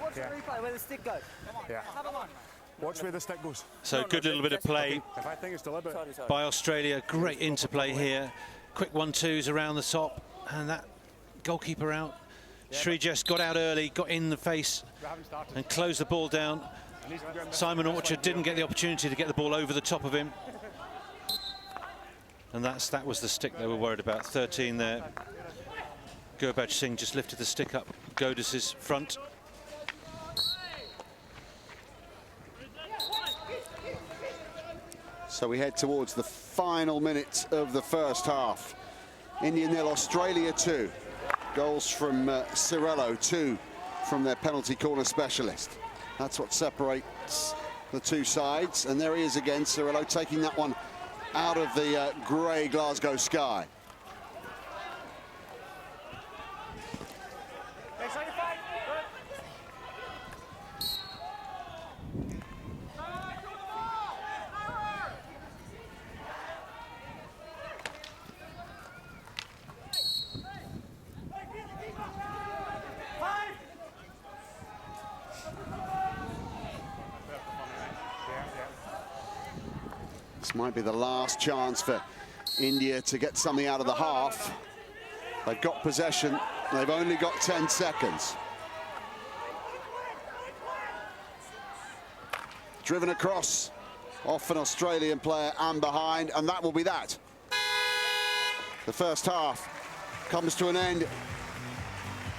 Watch the replay where the stick goes. Yeah. Watch where the stick goes. So good little bit of play If I think it's deliberate. by Australia. Great interplay here. Quick 1-2s around the top, and that goalkeeper out. Srijesh got out early, got in the face and closed the ball down. Simon Orchard didn't get the opportunity to get the ball over the top of him. And that was the stick they were worried about. 13 there. Gurbaj Singh just lifted the stick up. Godis's front. So we head towards the final minutes of the first half. India 0, Australia 2. Goals from Cirello, 2 from their penalty corner specialist. That's what separates the two sides. And there he is again, Cirello, taking that one out of the grey Glasgow sky. This might be the last chance for India to get something out of the half. They've got possession. They've only got 10 seconds. Driven across off an Australian player and behind, and that will be that. The first half comes to an end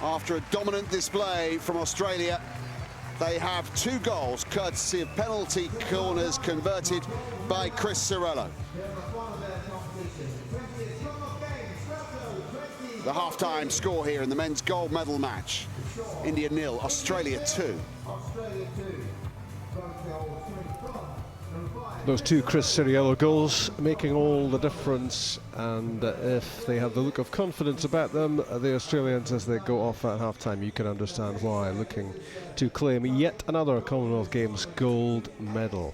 after a dominant display from Australia. They have 2 goals, courtesy of penalty corners converted by Chris Cirello. the half-time score here in the men's gold medal match. India 0, Australia 2. Those two Chris Ciriello goals making all the difference, and if they have the look of confidence about them, the Australians, as they go off at half-time, you can understand why, looking to claim yet another Commonwealth Games gold medal.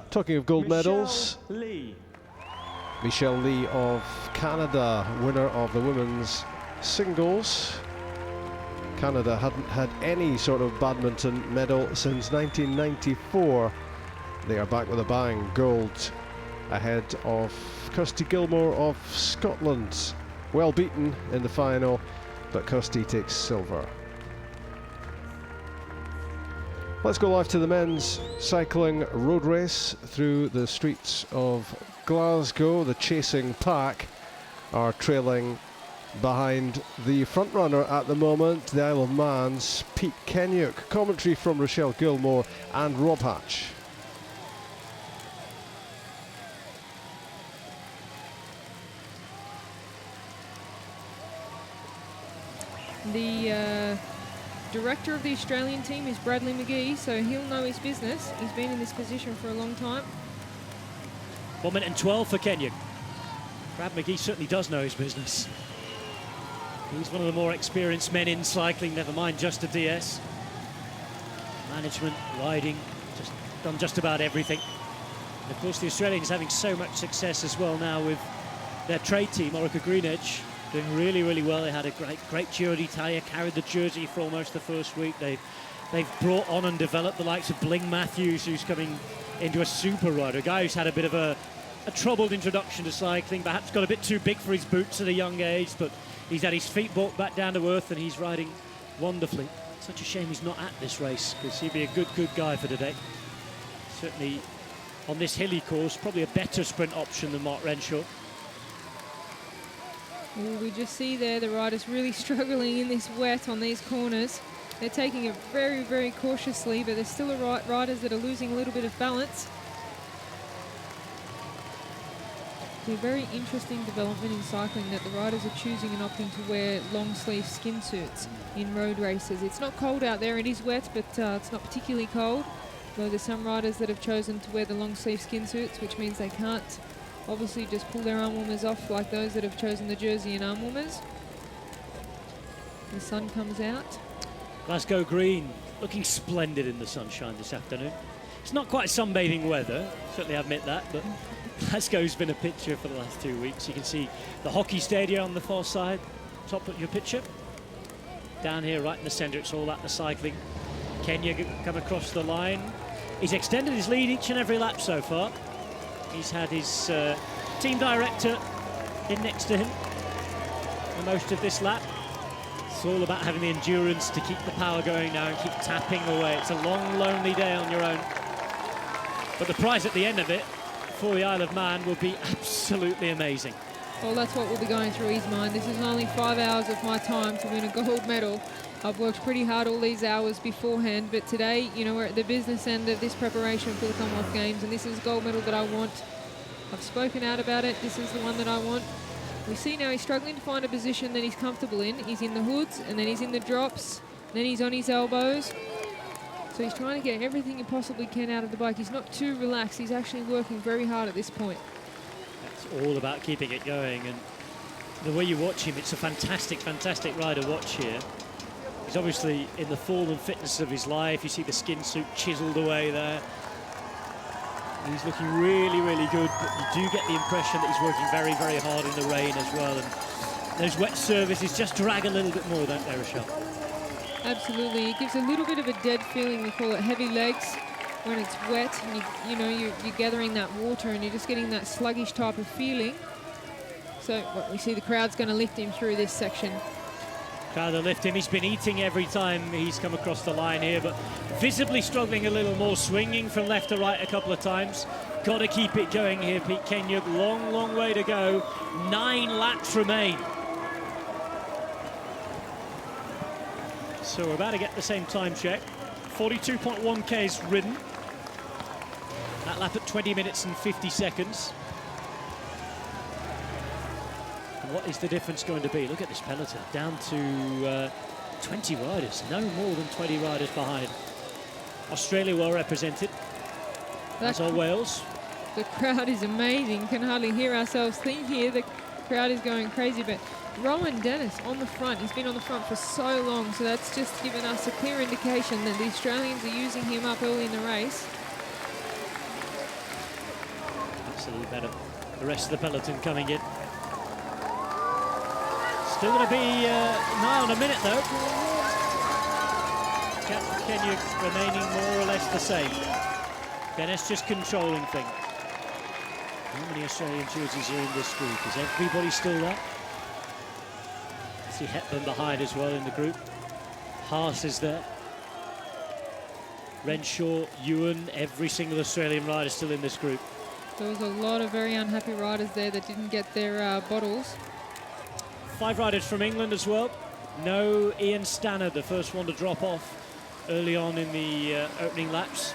Talking of gold medals, Michelle Lee of Canada, winner of the women's singles. Canada hadn't had any sort of badminton medal since 1994. They are back with a bang, gold, ahead of Kirsty Gilmore of Scotland. Well beaten in the final, but Kirsty takes silver. Let's go live to the men's cycling road race through the streets of Glasgow. The chasing pack are trailing behind the front runner at the moment, the Isle of Man's Pete Kenyuk. Commentary from Rochelle Gilmore and Rob Hatch. The director of the Australian team is Bradley McGee, so he'll know his business. He's been in this position for a long time. 1 minute and 12 for Kenyuk. Brad McGee certainly does know his business. He's one of the more experienced men in cycling, never mind just a DS. Management, riding, just done just about everything. And of course, the Australians having so much success as well now with their trade team, Orica Greenedge, doing really, really well. They had a great Giro d'Italia, carried the jersey for almost the first week. They've brought on and developed the likes of Bling Matthews, who's coming into a super rider, a guy who's had a bit of a troubled introduction to cycling, perhaps got a bit too big for his boots at a young age, but he's had his feet brought back down to earth and he's riding wonderfully. Such a shame he's not at this race, because he'd be a good guy for today. Certainly on this hilly course, probably a better sprint option than Mark Renshaw. Well, we just see there the riders really struggling in this wet on these corners. They're taking it very, very cautiously, but there's still riders that are losing a little bit of balance. It's a very interesting development in cycling that the riders are choosing and opting to wear long sleeve skin suits in road races. It's not cold out there, it is wet, but it's not particularly cold. Though there's some riders that have chosen to wear the long sleeve skin suits, which means they can't obviously just pull their arm warmers off like those that have chosen the jersey and arm warmers. The sun comes out. Glasgow green, looking splendid in the sunshine this afternoon. It's not quite sunbathing weather, certainly admit that, but Glasgow's been a picture for the last 2 weeks. You can see the hockey stadium on the far side, top of your picture. Down here, right in the centre, it's all about the cycling. Kenya come across the line. He's extended his lead each and every lap so far. He's had his team director in next to him for most of this lap. It's all about having the endurance to keep the power going now and keep tapping away. It's a long, lonely day on your own. But the prize at the end of it for the Isle of Man will be absolutely amazing. Well, that's what will be going through his mind. This is only 5 hours of my time to win a gold medal. I've worked pretty hard all these hours beforehand, but today, you know, we're at the business end of this preparation for the Commonwealth Games, and this is a gold medal that I want. I've spoken out about it. This is the one that I want. We see now he's struggling to find a position that he's comfortable in. He's in the hoods, and then he's in the drops, then he's on his elbows. So he's trying to get everything he possibly can out of the bike. He's not too relaxed. He's actually working very hard at this point. It's all about keeping it going, and the way you watch him, it's a fantastic, fantastic ride to watch here. He's obviously in the form and fitness of his life. You see the skin suit chiseled away there. He's looking really, really good, but you do get the impression that he's working very, very hard in the rain as well. And those wet surfaces just drag a little bit more, don't they, Rochelle? Absolutely. It gives a little bit of a dead feeling. We call it heavy legs when it's wet, and you're gathering that water and you're just getting that sluggish type of feeling. So we see the crowd's going to lift him through this section. Crowd will lift him. He's been eating every time he's come across the line here, but visibly struggling a little more, swinging from left to right a couple of times. Got to keep it going here, Pete Kenyuk. Long, long way to go. 9 laps remain. So we're about to get the same time check. 42.1 Ks ridden. That lap at 20 minutes and 50 seconds. And what is the difference going to be? Look at this peloton, down to 20 riders, no more than 20 riders behind. Australia well represented, as are Wales. The crowd is amazing. Can hardly hear ourselves think here. The crowd is going crazy, but Rowan Dennis on the front. He's been on the front for so long, so that's just given us a clear indication that the Australians are using him up early in the race. Absolutely better. The rest of the peloton coming in. Still going to be nigh on a minute though. Captain Kenya remaining more or less the same. Dennis just controlling things. How many Australian jerseys are in this group? Is everybody still there? I see Hepburn behind as well in the group. Haas is there. Renshaw, Ewan, every single Australian rider still in this group. There was a lot of very unhappy riders there that didn't get their bottles. 5 riders from England as well. No Ian Stannard, the first one to drop off early on in the opening laps.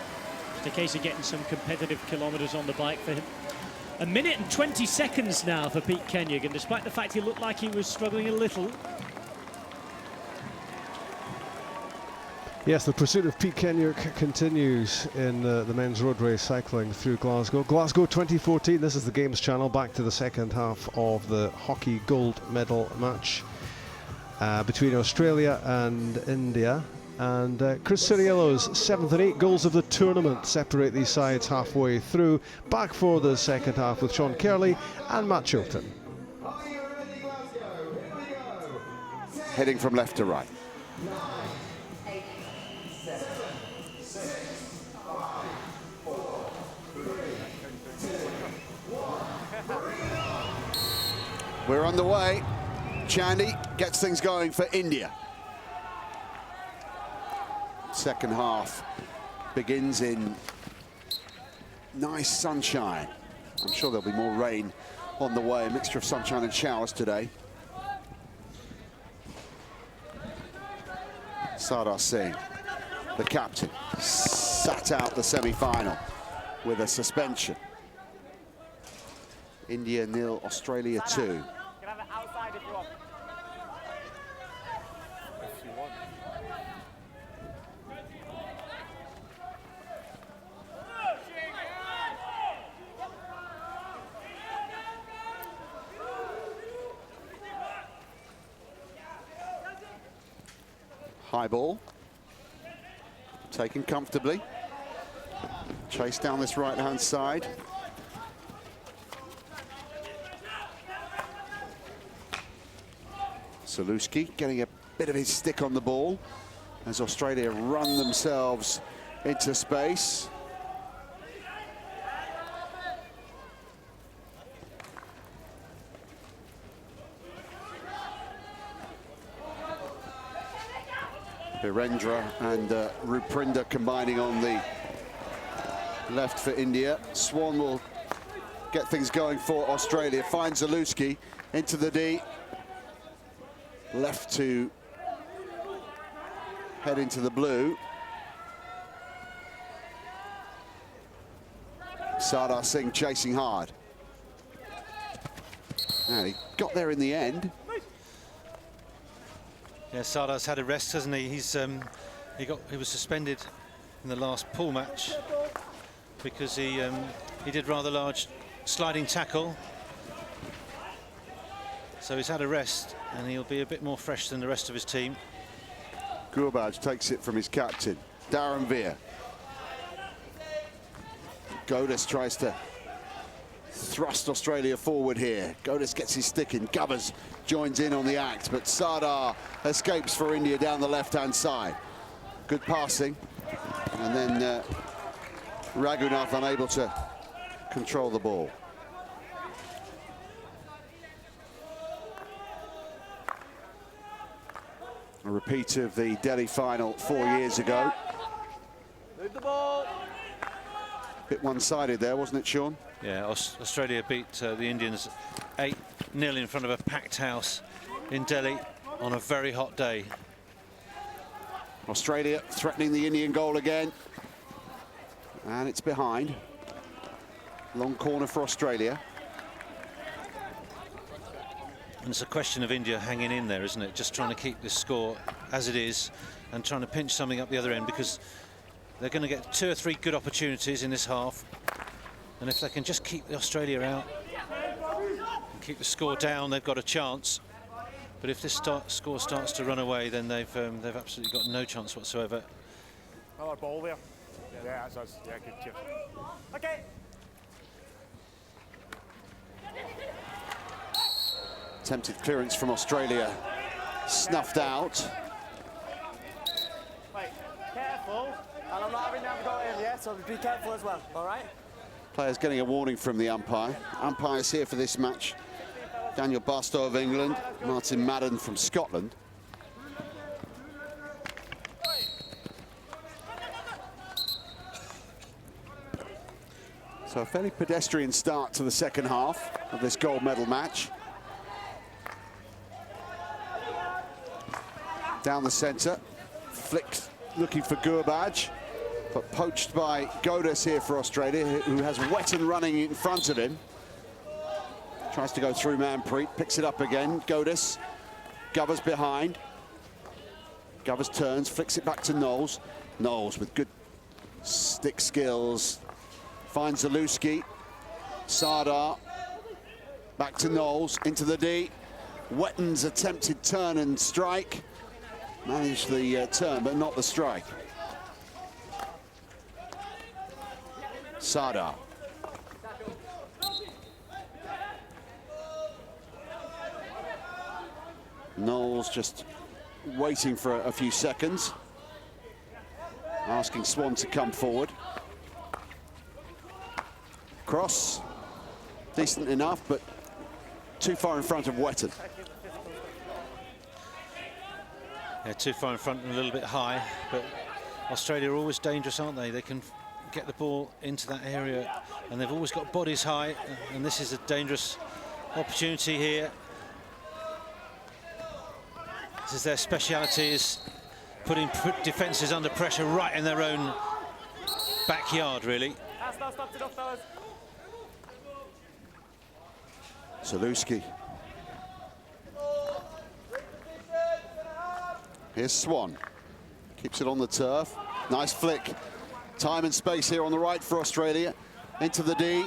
It's a case of getting some competitive kilometres on the bike for him. 1 minute and 20 seconds now for Pete Kenyon, and despite the fact he looked like he was struggling a little. Yes, the pursuit of Pete Kenyon continues in the men's road race cycling through Glasgow. Glasgow 2014, this is the Games Channel, back to the second half of the hockey gold medal match between Australia and India. And Chris Cirillo's 7th and 8th goals of the tournament separate these sides halfway through. Back for the second half with Sean Kerley and Matt Chilton. Heading from left to right. We're underway. Chandy gets things going for India. Second half begins in nice sunshine. I'm sure there'll be more rain on the way, a mixture of sunshine and showers today. Sardar Singh, the captain, sat out the semi-final with a suspension. India 0, Australia 2. You can have it outside if you want. If you want. High ball, taken comfortably. Chase down this right-hand side. Zaluski getting a bit of his stick on the ball as Australia run themselves into space. Birendra and Ruprinda combining on the left for India. Swan will get things going for Australia. Finds Zaluski into the D. Left to head into the blue. Sardar Singh chasing hard. And he got there in the end. Yeah, Sardar's had a rest, hasn't he? He was suspended in the last pool match because he did rather large sliding tackle. So he's had a rest and he'll be a bit more fresh than the rest of his team. Gurbaj takes it from his captain, Darren Veer. Godis tries to thrust Australia forward here. Godis gets his stick in. Gubbers joins in on the act, but Sardar escapes for India down the left-hand side. Good passing. And then Raghunath unable to control the ball. A repeat of the Delhi final 4 years ago. Move the ball. Bit one-sided there, wasn't it, Sean? Yeah, Australia beat the Indians 8-0 in front of a packed house in Delhi on a very hot day. Australia threatening the Indian goal again. And it's behind. Long corner for Australia. And it's a question of India hanging in there, isn't it? Just trying to keep this score as it is and trying to pinch something up the other end, because they're going to get 2 or 3 good opportunities in this half. And if they can just keep Australia out and keep the score down, they've got a chance. But if this score starts to run away, then they've absolutely got no chance whatsoever. Another ball there. Yeah, that's us. Yeah, good cheers. Okay. Attempted clearance from Australia, snuffed out. Wait, careful. And I'm not having them go in, yeah? So be careful as well, all right? Players getting a warning from the umpire. Umpires here for this match: Daniel Barstow of England, Martin Madden from Scotland. So a fairly pedestrian start to the second half of this gold medal match. Down the centre, flicked looking for Gurbaj, but poached by Godus here for Australia, who has Wetton running in front of him. Tries to go through Manpreet, picks it up again. Godus, Govers behind. Govers turns, flicks it back to Knowles. Knowles with good stick skills. Finds Zalewski. Sardar. Back to Knowles, into the D. Wetton's attempted turn and strike. Managed the turn, but not the strike. Sardar. Knowles just waiting for a few seconds, asking Swan to come forward. Cross, decent enough, but too far in front of Wetton. Yeah, too far in front and a little bit high, but Australia are always dangerous, aren't they? They can get the ball into that area, and they've always got bodies high, and this is a dangerous opportunity here. This is their speciality, is putting defences under pressure right in their own backyard, really. That's not stopped enough, fellas. Zalewski. Here's Swan. Keeps it on the turf. Nice flick. Time and space here on the right for Australia. Into the D.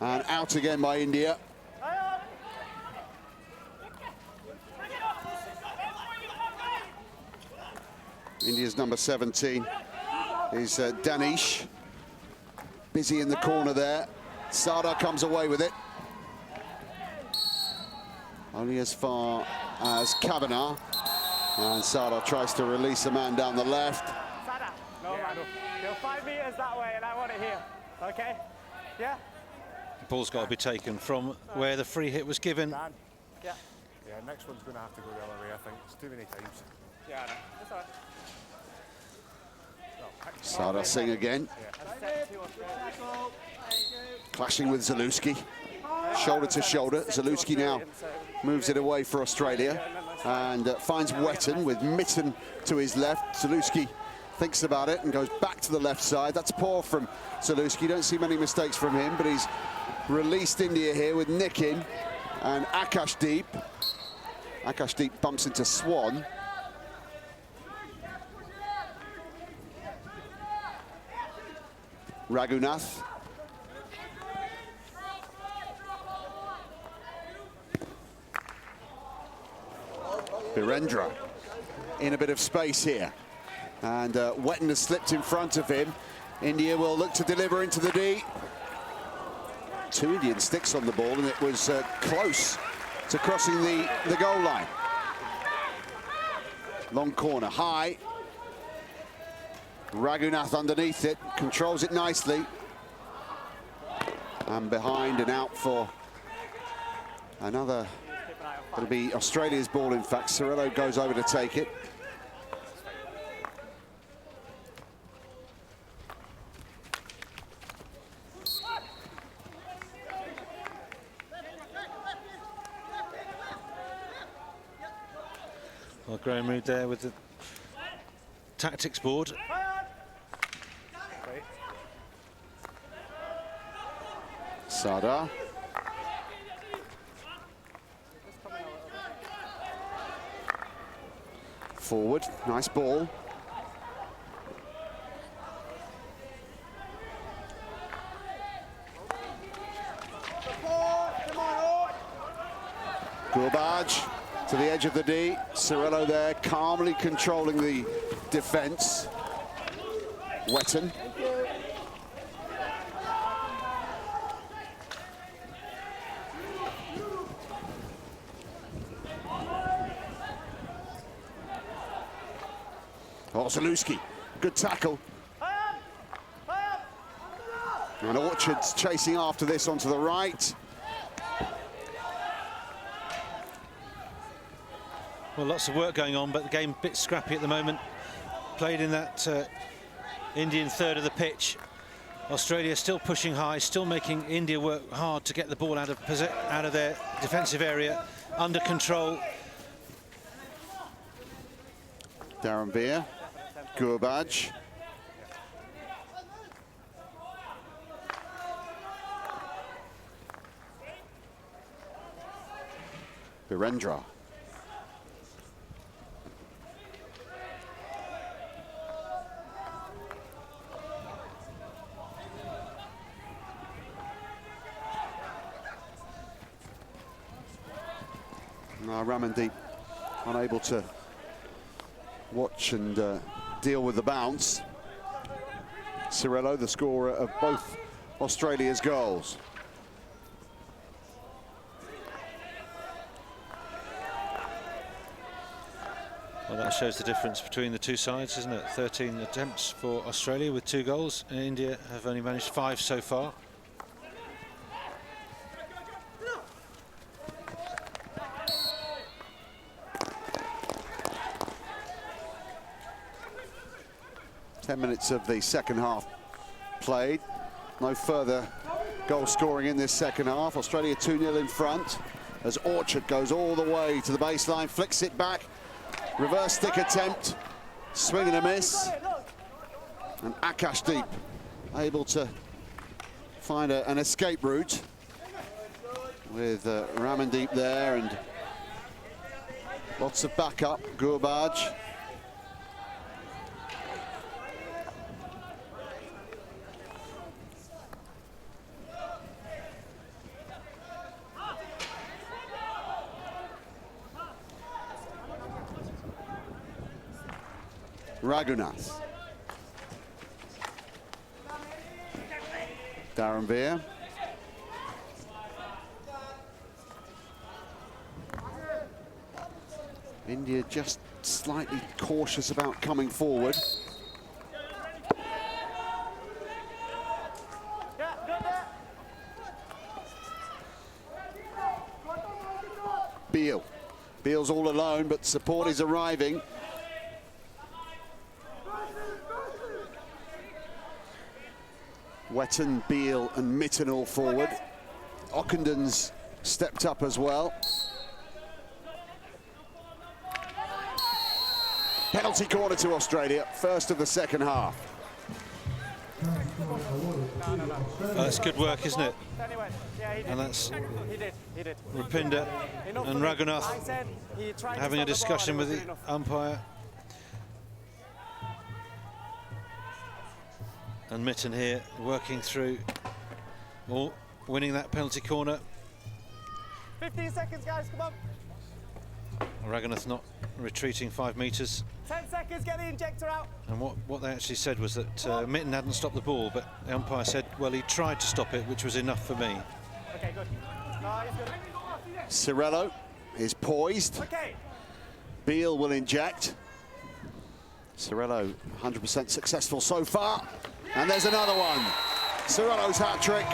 And out again by India. India's number 17 is Danish. Busy in the corner there. Sardar comes away with it. Only as far as Kavanagh. And Sardar tries to release a man down the left. Sardar, no, man. Go 5 meters that way and I want it here. Okay? Yeah? The ball's got to be taken from where the free hit was given. Dan. Yeah. Yeah, next one's going to have to go the other way, I think. It's too many times. Yeah, I know. That's all right. Sardar Singh again. Clashing with Zalewski. Shoulder to shoulder. Zalewski now moves it away for Australia and finds Wetton with Mitten to his left. Zalewski thinks about it and goes back to the left side. That's poor from Zalewski. Don't see many mistakes from him, but he's released India here with Nick in and Akashdeep. Akashdeep bumps into Swan. Raghunath. Birendra in a bit of space here. And Wetton has slipped in front of him. India will look to deliver into the D. 2 Indian sticks on the ball, and it was close to crossing the goal line. Long corner, high. Raghunath underneath it, controls it nicely. And behind and out for another. It'll be Australia's ball, in fact. Cirillo goes over to take it. Well, Graham Root there with the tactics board. Sardar. forward. Nice ball. Gurbaj to the edge of the D. Cirillo there, calmly controlling the defence. Wetton. Zalewski, good tackle. And Orchard's chasing after this onto the right. Well, lots of work going on, but the game a bit scrappy at the moment. Played in that Indian third of the pitch. Australia still pushing high, still making India work hard to get the ball out of their defensive area, under control. Darren Beer, Gurbaj. Virendra. Ramandeep unable to watch and deal with the bounce. Cirillo, the scorer of both Australia's goals. Well, that shows the difference between the two sides, isn't it? 13 attempts for Australia with 2 goals, and India have only managed 5 so far. Ten minutes of the second half played. No further goal scoring in this second half. Australia 2-0 in front as Orchard goes all the way to the baseline, flicks it back. Reverse stick attempt, swing and a miss. And Akashdeep able to find an escape route with Ramandeep there and lots of backup. Gurbaj. Raghunath. Darren Veer. India just slightly cautious about coming forward. Beale. Beale's all alone, but support is arriving. Wetton, Beale and Mitten all forward. Ockenden's stepped up as well. Penalty corner to Australia, first of the second half. That's good work, isn't it? And that's Rupinder and Raghunath having a discussion with the umpire. And Mitten here working through, winning that penalty corner. 15 seconds, guys, come on. Raghunath not retreating 5 metres. 10 seconds, get the injector out. And what they actually said was that Mitten hadn't stopped the ball, but the umpire said, well, he tried to stop it, which was enough for me. Okay, good. No, he's good. Cirillo is poised. Okay. Beale will inject. Cirillo 100% successful so far. And there's another one. Cirillo's hat-trick,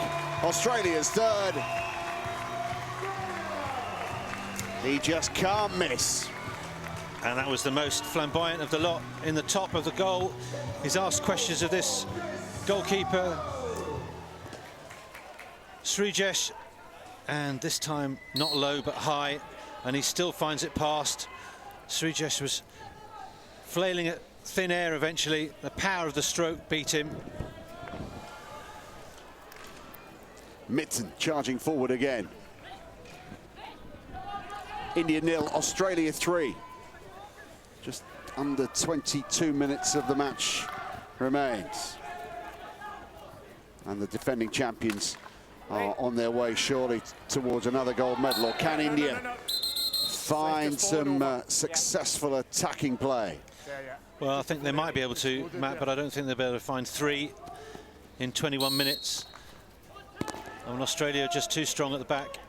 Australia's third. He just can't miss. And that was the most flamboyant of the lot in the top of the goal. He's asked questions of this goalkeeper, Srijesh, and this time not low but high, and he still finds it past. Srijesh was flailing at thin air eventually. The power of the stroke beat him. Mitten charging forward again. India 0, Australia 3. Just Under 22 minutes of the match remains. And the defending champions are on their way surely towards another gold medal. Or can India find some successful attacking play? Well, I think they might be able to, Matt, but I don't think they'll be able to find 3 in 21 minutes. And Australia are just too strong at the back.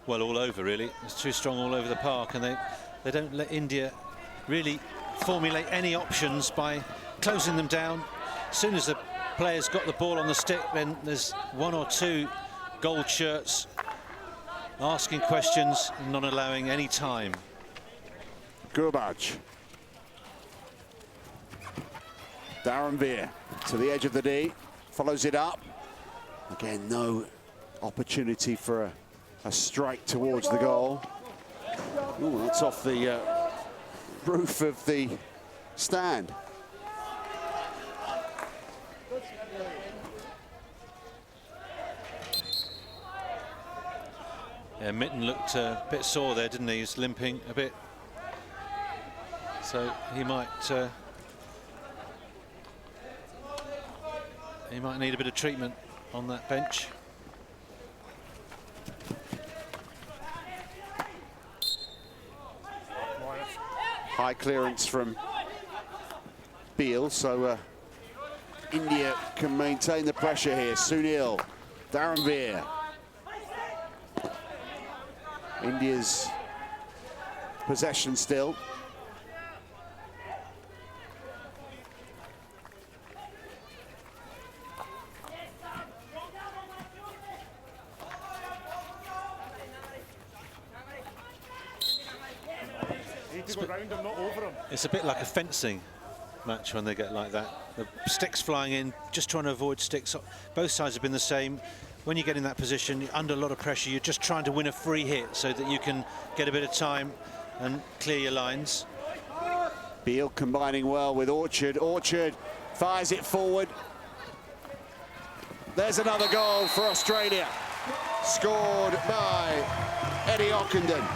Well, all over, really. It's too strong all over the park, and they don't let India really formulate any options by closing them down. As soon as the players got the ball on the stick, then there's 1 or 2 gold shirts asking questions and not allowing any time. Gurbaj. Darren Veer to the edge of the D, follows it up. Again, no opportunity for a strike towards the goal. Ooh, that's off the roof of the stand. Yeah, Mitten looked a bit sore there, didn't he? He's limping a bit. So he might need a bit of treatment on that bench. High clearance from Beal, so India can maintain the pressure here. Sunil, Darren Veer. India's possession still. It's a bit like a fencing match when they get like that. The sticks flying in, just trying to avoid sticks. Both sides have been the same. When you get in that position, you're under a lot of pressure. You're just trying to win a free hit so that you can get a bit of time and clear your lines. Beal combining well with Orchard. Orchard fires it forward. There's another goal for Australia, scored by Eddie Ockenden.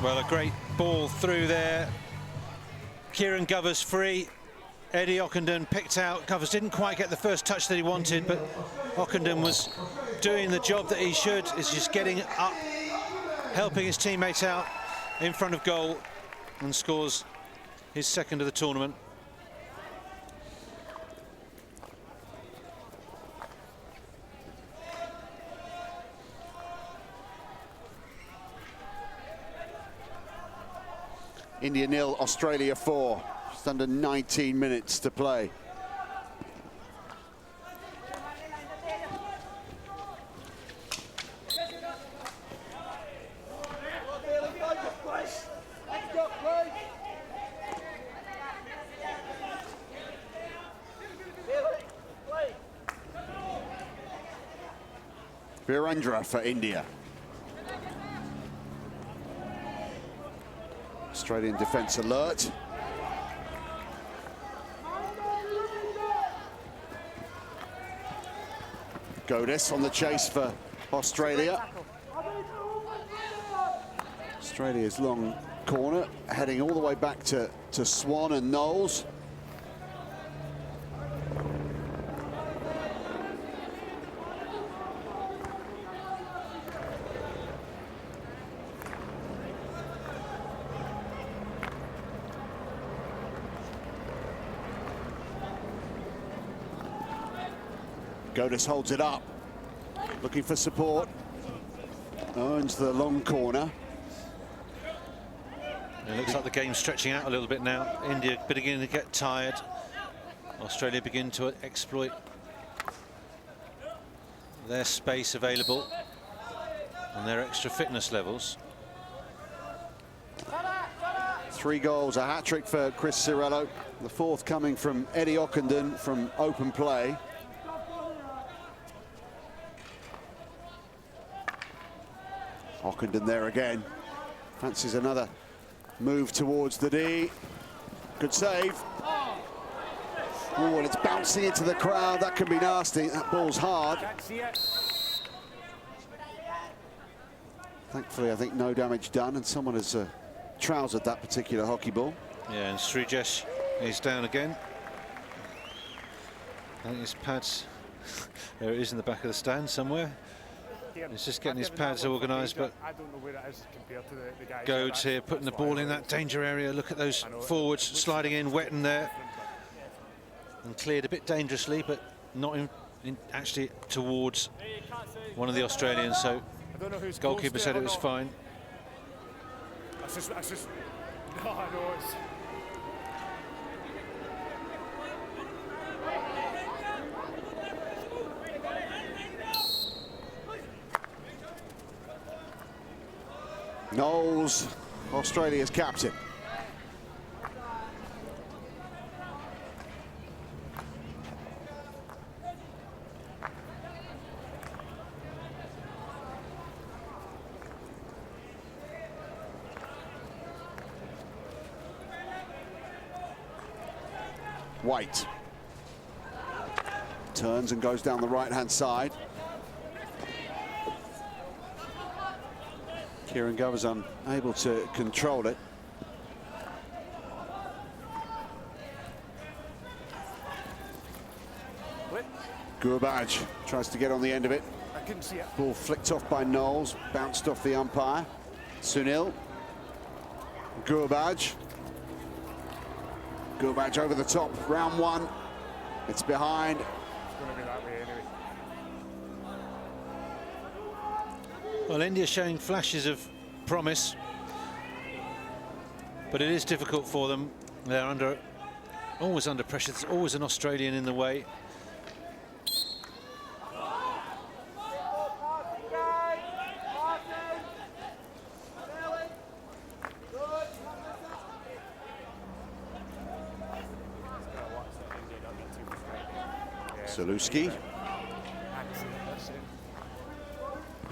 Well, a great ball through there. Kieran Govers free. Eddie Ockenden picked out. Govers didn't quite get the first touch that he wanted, but Ockenden was doing the job that he should, is just getting up, helping his teammates out in front of goal, and scores his second of the tournament. India 0, Australia 4. Just under 19 minutes to play. Virendra for India. Australian defence alert. Godis on the chase for Australia. Australia's long corner heading all the way back to Swan and Knowles. Godis holds it up, looking for support. Earns the long corner. It looks like the game's stretching out a little bit now. India beginning to get tired. Australia begin to exploit their space available and their extra fitness levels. 3 goals, a hat-trick for Chris Cirello. The 4th coming from Eddie Ockenden from open play. Ockenden there again. Fancies another move towards the D. Good save. Oh, and it's bouncing into the crowd. That can be nasty. That ball's hard. Thankfully, I think no damage done, and someone has trousered that particular hockey ball. Yeah, and Srijesh is down again. I think his pads, there it is in the back of the stand somewhere. He's just getting his pads organised, but I don't know where it is compared to the guys. Goads here putting the ball in that danger area. Look at those forwards sliding in, wetting there. And cleared a bit dangerously, but not actually towards one of the Australians. So goalkeeper said it was fine. That's just no, I know it's. Knowles, Australia's captain. White turns and goes down the right-hand side. Kieran Govers unable to control it. Gurbaj tries to get on the end of it. I couldn't see it. Ball flicked off by Knowles, bounced off the umpire. Sunil. Gurbaj. Gurbaj over the top, round one. It's behind. It's going to be that way anyway. Well, India showing flashes of promise, but it is difficult for them. They're always under pressure. There's always an Australian in the way. Zaluski.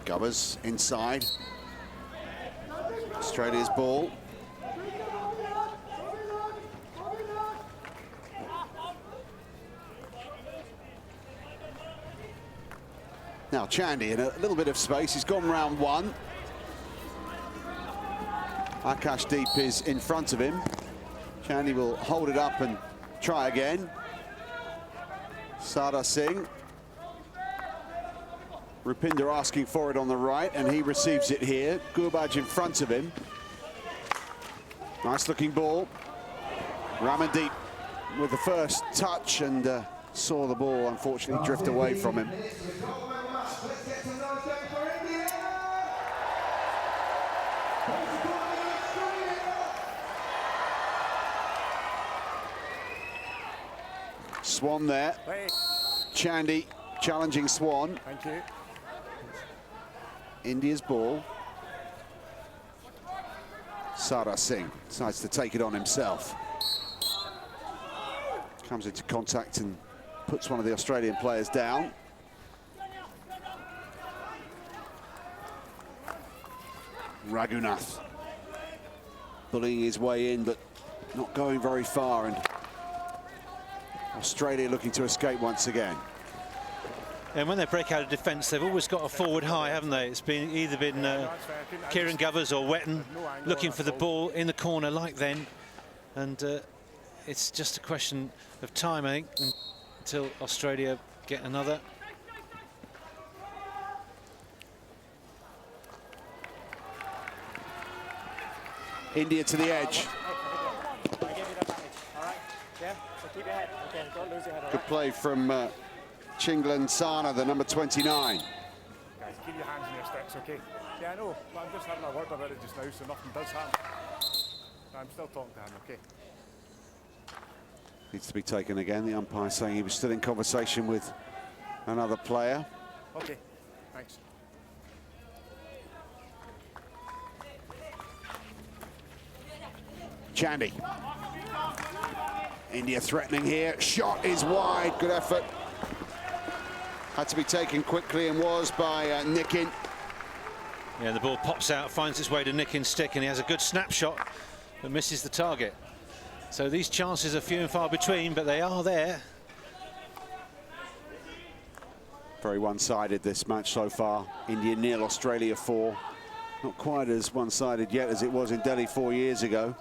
Govers inside. Australia's ball. Now Chandy in a little bit of space. He's gone round one. Akash Deep is in front of him. Chandy will hold it up and try again. Sada Singh. Rupinder asking for it on the right, and he receives it here. Gurbaj in front of him. Nice looking ball. Ramandeep with the first touch and saw the ball unfortunately drift away from him. Swan there. Chandy challenging Swan. Thank you. India's ball. Sada Singh decides to take it on himself. Comes into contact and puts one of the Australian players down. Raghunath bullying his way in, but not going very far, and Australia looking to escape once again. And when they break out of defence, they've always got a forward high, haven't they? It's been either Kieran Govers or Wetton looking for the ball in the corner like then. And it's just a question of time, I think, until Australia get another. India to the edge. I give you the advantage, all right? Yeah, so keep your head. Okay, don't lose your head, all right? Good play from Chinglan Sana, the number 29. Guys, keep your hands in your sticks, okay? Yeah, I know, but I'm just having a word about it just now, so nothing does happen. I'm still talking to him, okay? Needs to be taken again. The umpire saying he was still in conversation with another player. Okay, thanks. Chandy. India threatening here. Shot is wide. Good effort. Had to be taken quickly and was by Nikin. Yeah, the ball pops out, finds its way to Nikin's stick, and he has a good snapshot, but misses the target. So these chances are few and far between, but they are there. Very one-sided this match so far. India nil, Australia 4. Not quite as one-sided yet as it was in Delhi 4 years ago.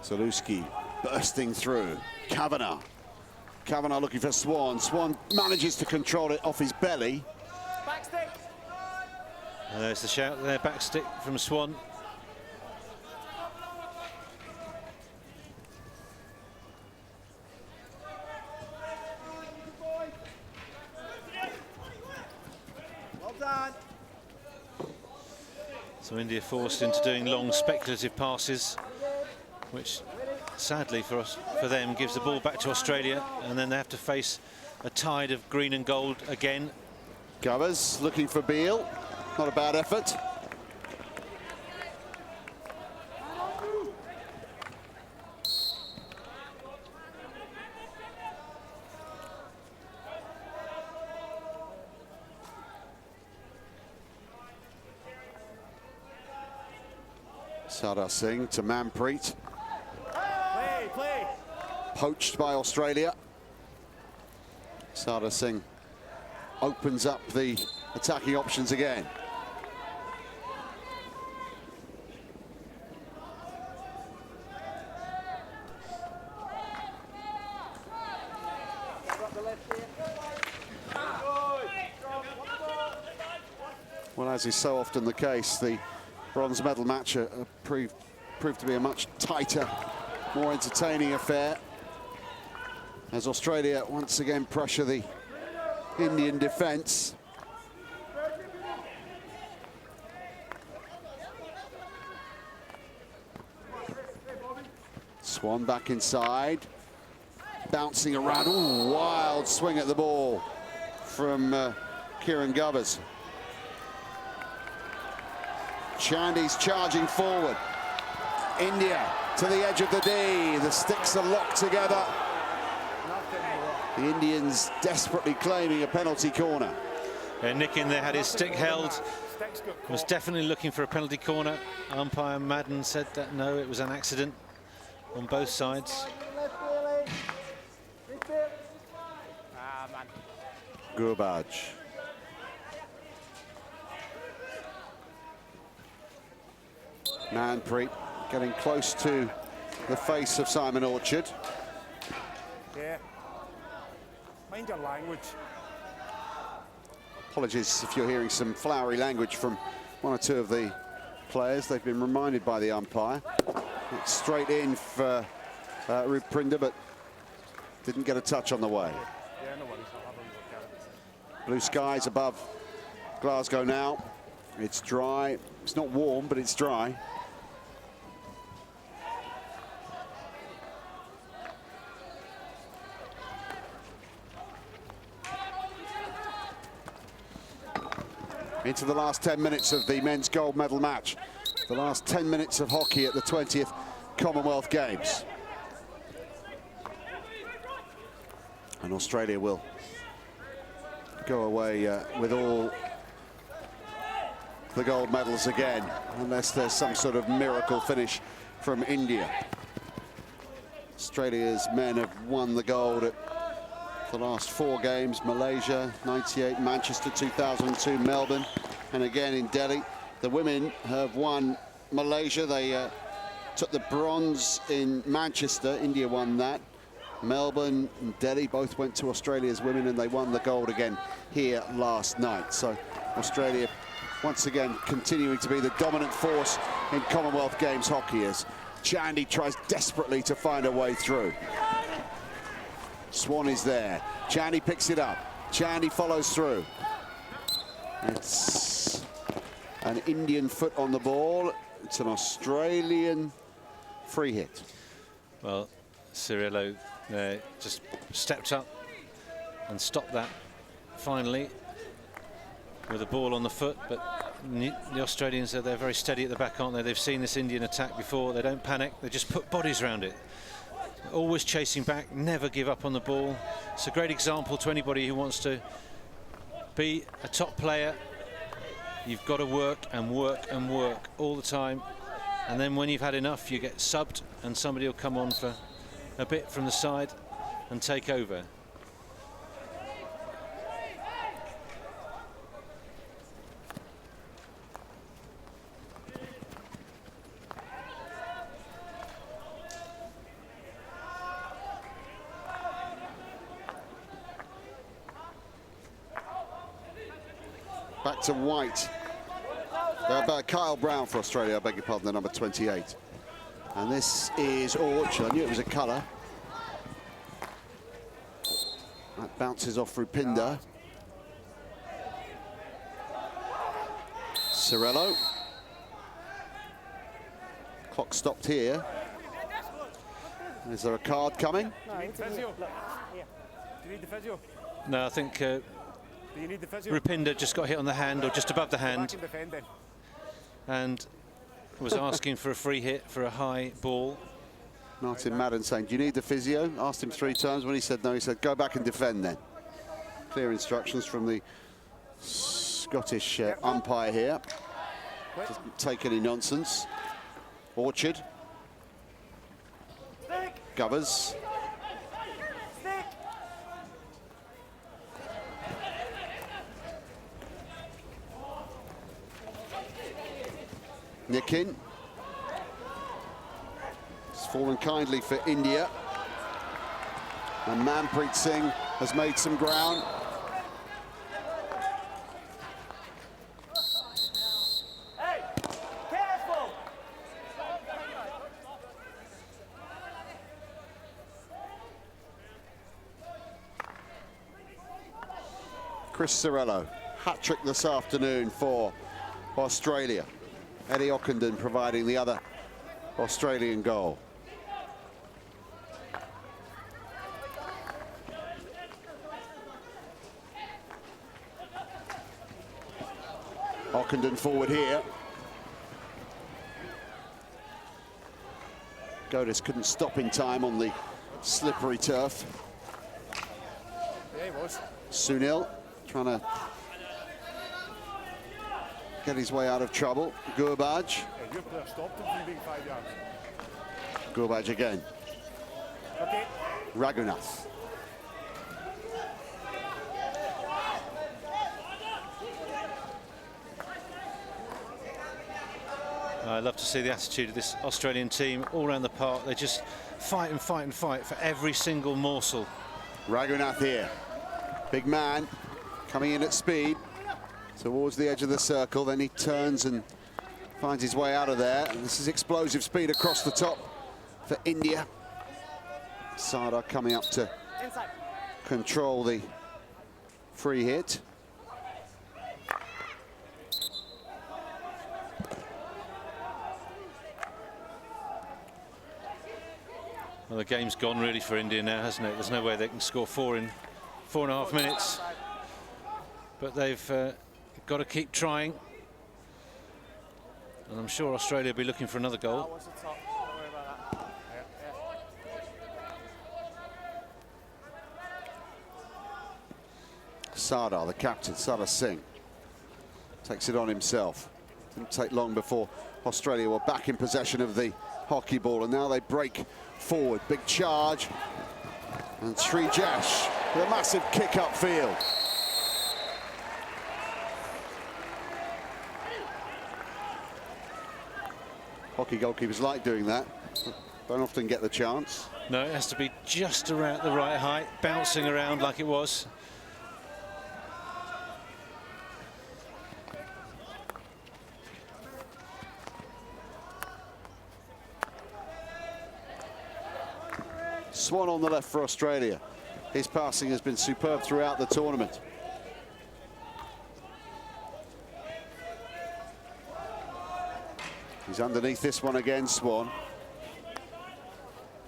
Zaluski bursting through. Kavanagh looking for Swan. Swan manages to control it off his belly. Backstick. And there's the shout there, backstick from Swan. Well done. So India forced into doing long speculative passes, which sadly for them gives the ball back to Australia, and then they have to face a tide of green and gold again. Govers looking for Beale. Not a bad effort. Sardar Singh to Manpreet. Play. Poached by Australia. Sardar Singh opens up the attacking options again. Well, as is so often the case, the bronze medal match proved to be a much tighter, more entertaining affair, as Australia once again pressure the Indian defence. Swan back inside, bouncing around. Ooh, wild swing at the ball from Kieran Govers. Chandy's charging forward. India to the edge of the D. The sticks are locked together. The Indians desperately claiming a penalty corner. Nick in there had his stick held. Was definitely looking for a penalty corner. Umpire Madden said that no, it was an accident on both sides. Gurbaj. Manpreet getting close to the face of Simon Orchard. Yeah. Mind your language. Apologies if you're hearing some flowery language from one or two of the players. They've been reminded by the umpire. It's straight in for Rupinder, but didn't get a touch on the way. Yeah, no worries. I'll have a look at it. Blue skies above Glasgow now. It's dry. It's not warm, but it's dry. Into the last 10 minutes of the men's gold medal match. The last 10 minutes of hockey at the 20th Commonwealth Games. And Australia will go away with all the gold medals again, unless there's some sort of miracle finish from India. Australia's men have won the gold at the last 4 games: Malaysia, 98, Manchester, 2002, Melbourne, and again in Delhi. The women have won Malaysia. They took the bronze in Manchester. India won that. Melbourne and Delhi both went to Australia's women, and they won the gold again here last night. So Australia once again continuing to be the dominant force in Commonwealth Games hockey as Chandy tries desperately to find a way through. Swan is there. Chandy picks it up. Chandy follows through. It's an Indian foot on the ball. It's an Australian free hit. Well, Cirillo just stepped up and stopped that finally with a ball on the foot, but the Australians, they're very steady at the back, aren't they? They've seen this Indian attack before. They don't panic. They just put bodies around it. Always chasing back, never give up on the ball. It's a great example to anybody who wants to be a top player. You've got to work and work and work all the time, and then when you've had enough, you get subbed and somebody will come on for a bit from the side and take over. Back to White. Kyle Brown for Australia, I beg your pardon, the number 28. And this is Orch. I knew it was a colour. That bounces off Rupinder. Cirello. Clock stopped here. Is there a card coming? Do you need physio? Do you need the physio? No, I think Do you need the physio? Rupinder just got hit on the hand, or just above the hand, and was asking for a free hit for a high ball. Martin Madden saying, do you need the physio? Asked him 3 times. When he said no, he said, go back and defend then. Clear instructions from the Scottish umpire here. Doesn't take any nonsense. Orchard. Govers. Nikin. It's fallen kindly for India. And Manpreet Singh has made some ground. Hey, careful! Chris Cirello, hat-trick this afternoon for Australia. Eddie Ockenden providing the other Australian goal. Ockenden forward here. Godis couldn't stop in time on the slippery turf. Yeah, he was. Sunil trying to get his way out of trouble. Gurbaj. Yeah, your player stopped him from being 5 yards. Gurbaj again. Okay. Raghunath. I love to see the attitude of this Australian team all around the park. They just fight and fight and fight for every single morsel. Raghunath here. Big man coming in at speed towards the edge of the circle. Then he turns and finds his way out of there. And this is explosive speed across the top for India. Sardar coming up to control the free hit. Well, the game's gone really for India now, hasn't it? There's no way they can score 4 in 4.5 minutes. But they've got to keep trying. And I'm sure Australia will be looking for another goal. Sardar, the captain, Sardar Singh, takes it on himself. Didn't take long before Australia were back in possession of the hockey ball, and now they break forward. Big charge. And Srijash with a massive kick upfield. Hockey goalkeepers like doing that. Don't often get the chance. No, it has to be just around the right height, bouncing around like it was. Swan on the left for Australia. His passing has been superb throughout the tournament. He's underneath this one again, Swan.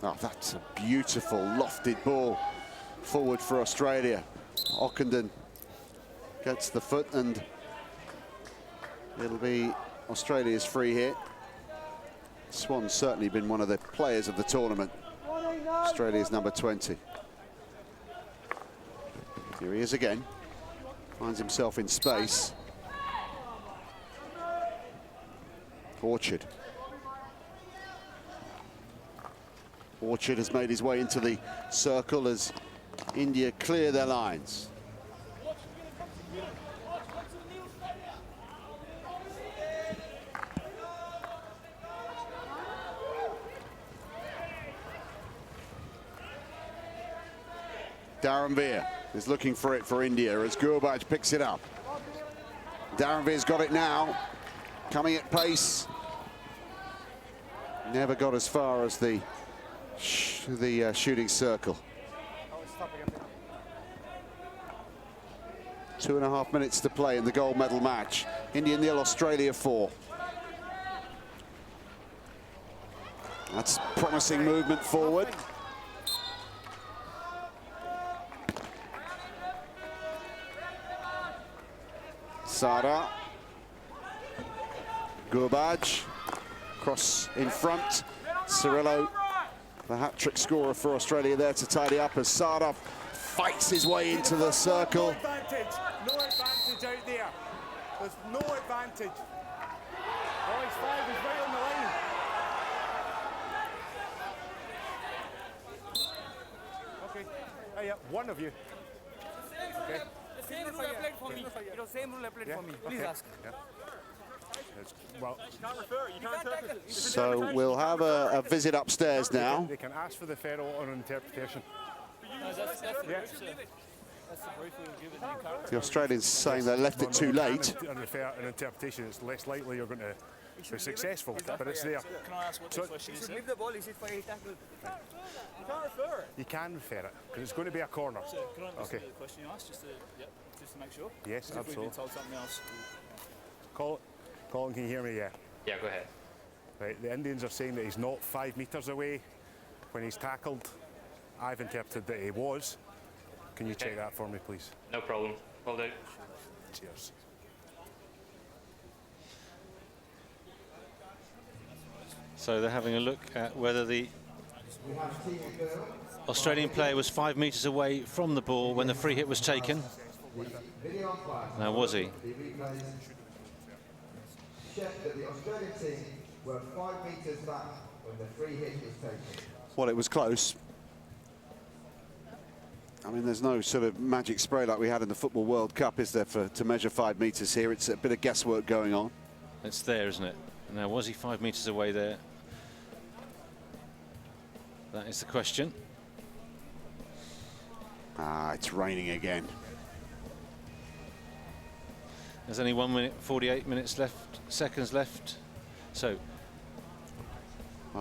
Oh, that's a beautiful lofted ball forward for Australia. Ockenden gets the foot, and it'll be Australia's free hit. Swan's certainly been one of the players of the tournament. Australia's number 20. Here he is again. Finds himself in space. Orchard. Orchard has made his way into the circle as India clear their lines. Dharamveer is looking for it for India as Gurbaj picks it up. Darrenveer's got it now, coming at pace. Never got as far as the shooting circle. 2.5 minutes to play in the gold medal match. India 0, Australia 4. That's promising movement forward. Sada. Gurbaj. Cross in front. Cirillo, the hat-trick scorer for Australia, there to tidy up as Sada fights his way into the circle. No advantage out there. There's no advantage. Oh, his 5 is right on the line. Okay, hey, one of you. Okay. The same rule applied for me. You know, same rule applied for me. Please ask. Yeah. Well, you can't refer. You can't interpret. So we'll have a visit upstairs now. They can ask for the ferro on an interpretation. That's the brief we'll give it. The Australians saying they left it too late. And refer an interpretation, it's less likely you're going to be successful, but it's there. Can I ask what the question is? Leave the ball. Is it for a tackle? You can't refer it. You can refer it because it's going to be a corner. So, can I listen Okay. to the question you asked just to make sure? Yes, If we've absolutely. been told something else. Colin, can you hear me? Yeah. Yeah, go ahead. Right, the Indians are saying that he's not 5 metres away when he's tackled. I've interpreted that he was. Can you check that for me, please? No problem. Will do. Cheers. So they're having a look at whether the Australian player was 5 metres away from the ball when the free hit was taken. Now, was he? That the Australian team were 5 metres back when the free hit was taken. Well, it was close. I mean, there's no sort of magic spray like we had in the Football World Cup, is there, to measure 5 metres here? It's a bit of guesswork going on. It's there, isn't it? Now, was he 5 metres away there? That is the question. Ah, it's raining again. There's only 1 minute, 48 seconds left. So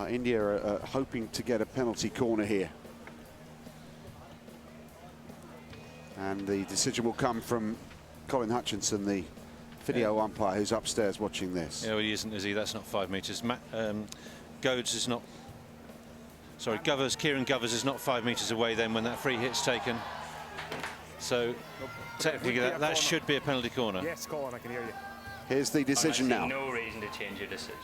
India are hoping to get a penalty corner here. And the decision will come from Colin Hutchinson, the video umpire who's upstairs watching this. Yeah, well, he isn't, is he? That's not 5 metres. Goads is not. Sorry, Kieran Govers is not 5 metres away then when that free hit's taken. So technically that should be a penalty corner. Yes, Colin, I can hear you. Here's the decision now. No reason to change your decision.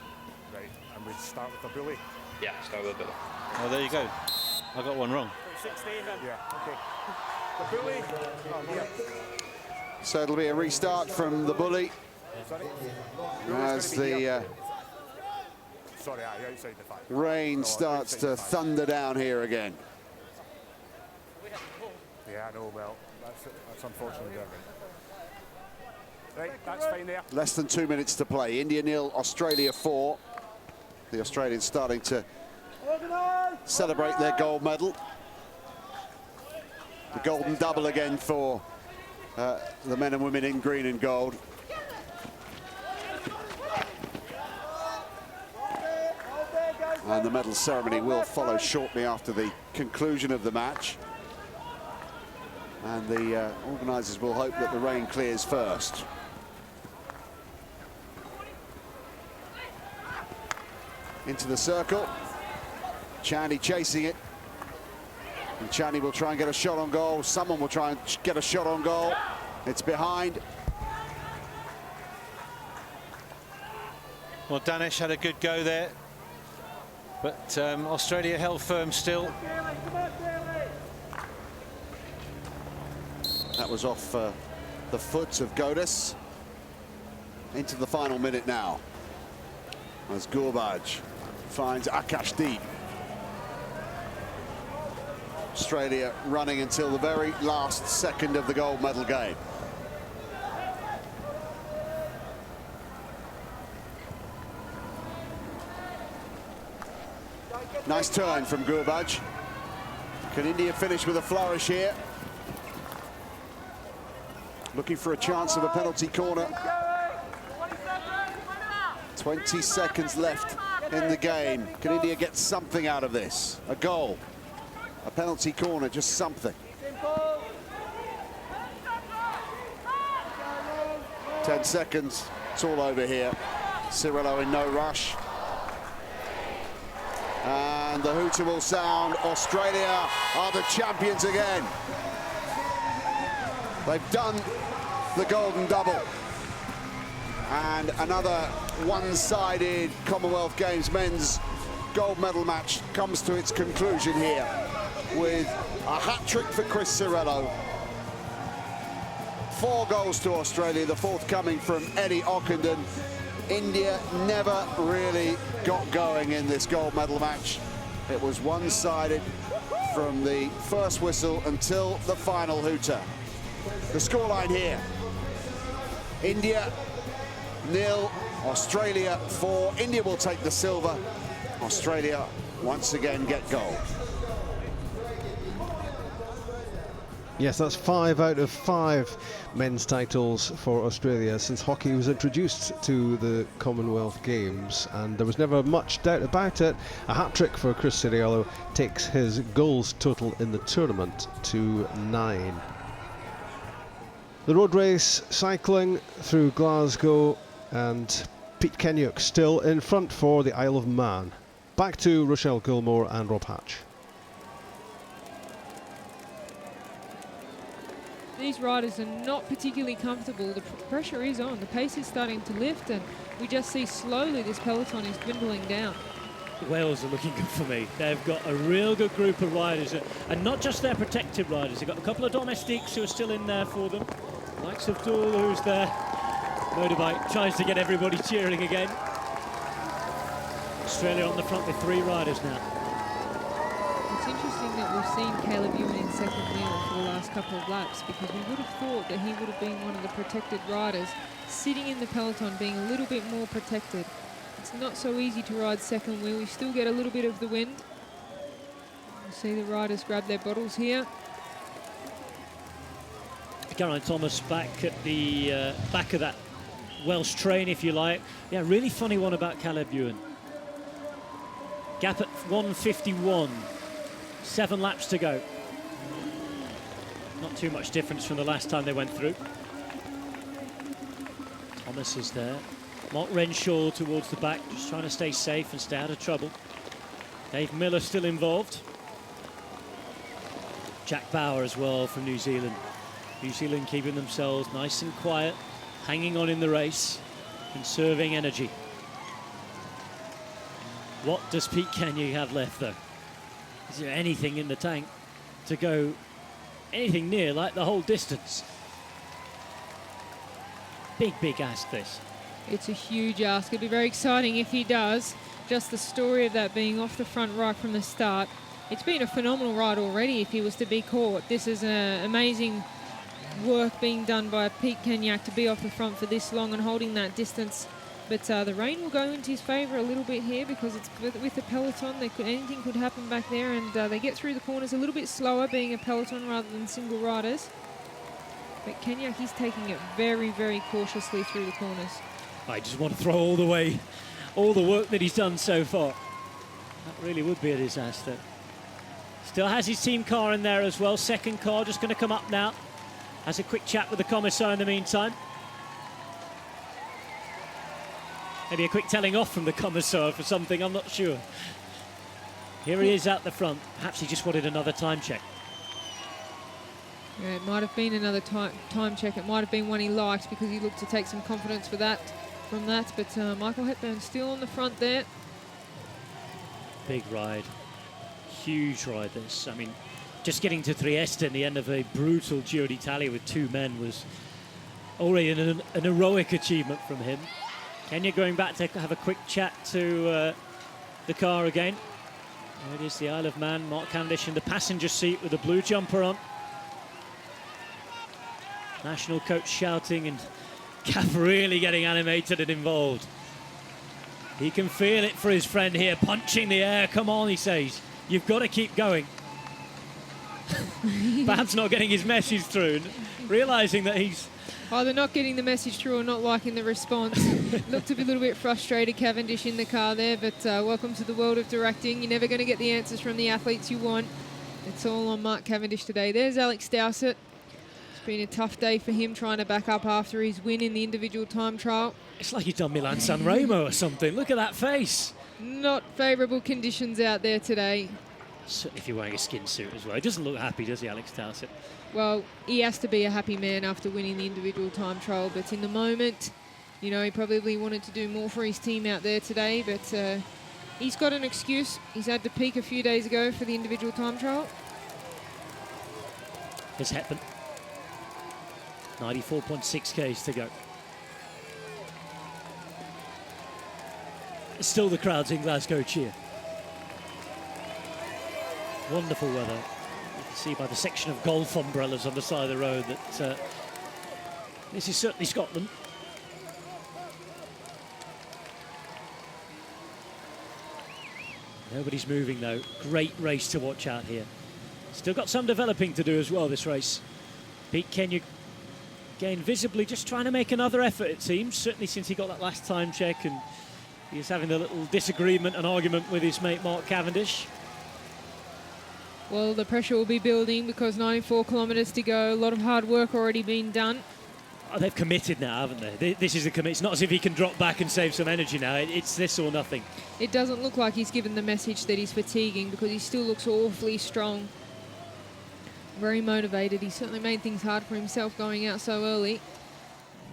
Right, and we start with the bully. Yeah, start with the bully. Oh, there you go. I got one wrong. 16 then. Yeah, okay. The bully. Oh, yeah. So it'll be a restart from the bully. Sorry? As the Sorry, outside the 5. rain starts to thunder down here again. Yeah, I know, well, that's unfortunately there. Right, that's fine there. Less than 2 minutes to play. India 0, Australia 4. The Australians starting to celebrate their gold medal. The golden double again for the men and women in green and gold. And the medal ceremony will follow shortly after the conclusion of the match. And the organisers will hope that the rain clears first. Into the circle. Chandy chasing it. And Chandy will try and get a shot on goal. Someone will try and get a shot on goal. It's behind. Well, Danish had a good go there, but Australia held firm still. That was off the foot of Godus. Into the final minute now, as Gurbaj finds Akashdeep. Australia running until the very last second of the gold medal game. Nice turn from Gurbaj. Can India finish with a flourish here? Looking for a chance of a penalty corner. 20 seconds left in the game. Can India get something out of this? A goal, a penalty corner, just something. 10 seconds, it's all over here. Cirillo in no rush. And the hooter will sound. Australia are the champions again. They've done the golden double. And another one-sided Commonwealth Games men's gold medal match comes to its conclusion here with a hat-trick for Chris Cirillo. 4 goals to Australia, the fourth coming from Eddie Ockenden. India never really got going in this gold medal match. It was one-sided from the first whistle until the final hooter. The scoreline here: India 0, Australia 4. India will take the silver. Australia once again get gold. Yes, that's 5 out of 5 men's titles for Australia since hockey was introduced to the Commonwealth Games, and there was never much doubt about it. A hat-trick for Chris Cirillo takes his goals total in the tournament to 9. The road race cycling through Glasgow, and Pete Kenyock still in front for the Isle of Man. Back to Rochelle Gilmore and Rob Hatch. These riders are not particularly comfortable. The pressure is on. The pace is starting to lift, and we just see slowly this peloton is dwindling down. Wales are looking good for me. They've got a real good group of riders, and not just their protected riders. They've got a couple of domestiques who are still in there for them. Likes of Dool, who's there. Motorbike tries to get everybody cheering again. Australia on the front with 3 riders now. It's interesting that we've seen Caleb Ewan in second wheel for the last couple of laps, because we would have thought that he would have been one of the protected riders, sitting in the peloton being a little bit more protected. It's not so easy to ride second wheel. You still get a little bit of the wind. You see the riders grab their bottles here. Geraint Thomas back at the back of that Welsh train, if you like. Yeah, really funny one about Caleb Ewan. Gap at 1:51. 7 laps to go. Not too much difference from the last time they went through. Thomas is there. Mark Renshaw towards the back, just trying to stay safe and stay out of trouble. Dave Miller still involved. Jack Bauer as well from New Zealand. New Zealand keeping themselves nice and quiet, hanging on in the race, conserving energy. What does Pete Kenyock have left, though? Is there anything in the tank to go anything near like the whole distance? Big ask, this. It's a huge ask. It'll be very exciting if he does. Just the story of that being off the front right from the start. It's been a phenomenal ride already if he was to be caught. This is an amazing work being done by Pete Kenyock to be off the front for this long and holding that distance. But the rain will go into his favour a little bit here, because it's with the peloton. Anything could happen back there, and they get through the corners a little bit slower, being a peloton rather than single riders. But Kenyock, he's taking it very, very cautiously through the corners. I just want to throw all the work that he's done so far. That really would be a disaster. Still has his team car in there as well. Second car just going to come up now. Has a quick chat with the commissar in the meantime. Maybe a quick telling off from the commissar for something, I'm not sure. Here he is at the front. Perhaps he just wanted another time check. Yeah, it might have been another time check. It might have been one he liked, because he looked to take some confidence from that. But Michael Hepburn still on the front there. Big ride. Huge ride, this. I mean, just getting to Trieste in the end of a brutal Giro d'Italia with 2 men was already an heroic achievement from him. Kenya going back to have a quick chat to the car again. There it is, the Isle of Man. Mark Cavendish in the passenger seat with the blue jumper on. National coach shouting, and Cav really getting animated and involved. He can feel it for his friend here, punching the air. Come on, he says. You've got to keep going. Perhaps not getting his message through, realising that he's Either not getting the message through or not liking the response. Looked to be a little bit frustrated, Cavendish, in the car there, but welcome to the world of directing. You're never going to get the answers from the athletes you want. It's all on Mark Cavendish today. There's Alex Dowsett. It's been a tough day for him trying to back up after his win in the individual time trial. It's like he's done Milan-San Remo or something. Look at that face. Not favourable conditions out there today. Certainly if you're wearing a skin suit as well. He doesn't look happy, does he, Alex Dowsett? Well, he has to be a happy man after winning the individual time trial, but in the moment, you know, he probably wanted to do more for his team out there today, but he's got an excuse. He's had to peak a few days ago for the individual time trial. Here's Hepburn. 94.6 Ks to go. Still the crowds in Glasgow cheer. Wonderful weather. You can see by the section of golf umbrellas on the side of the road that this is certainly Scotland. Nobody's moving though. Great race to watch out here. Still got some developing to do as well, this race. Pete Kenyon, again, visibly just trying to make another effort, it seems, certainly since he got that last time check, and he's having a little disagreement and argument with his mate Mark Cavendish. Well, the pressure will be building because 94 kilometres to go. A lot of hard work already been done. Oh, they've committed now, haven't they? This is a commit. It's not as if he can drop back and save some energy now. It's this or nothing. It doesn't look like he's given the message that he's fatiguing because he still looks awfully strong. Very motivated. He certainly made things hard for himself going out so early.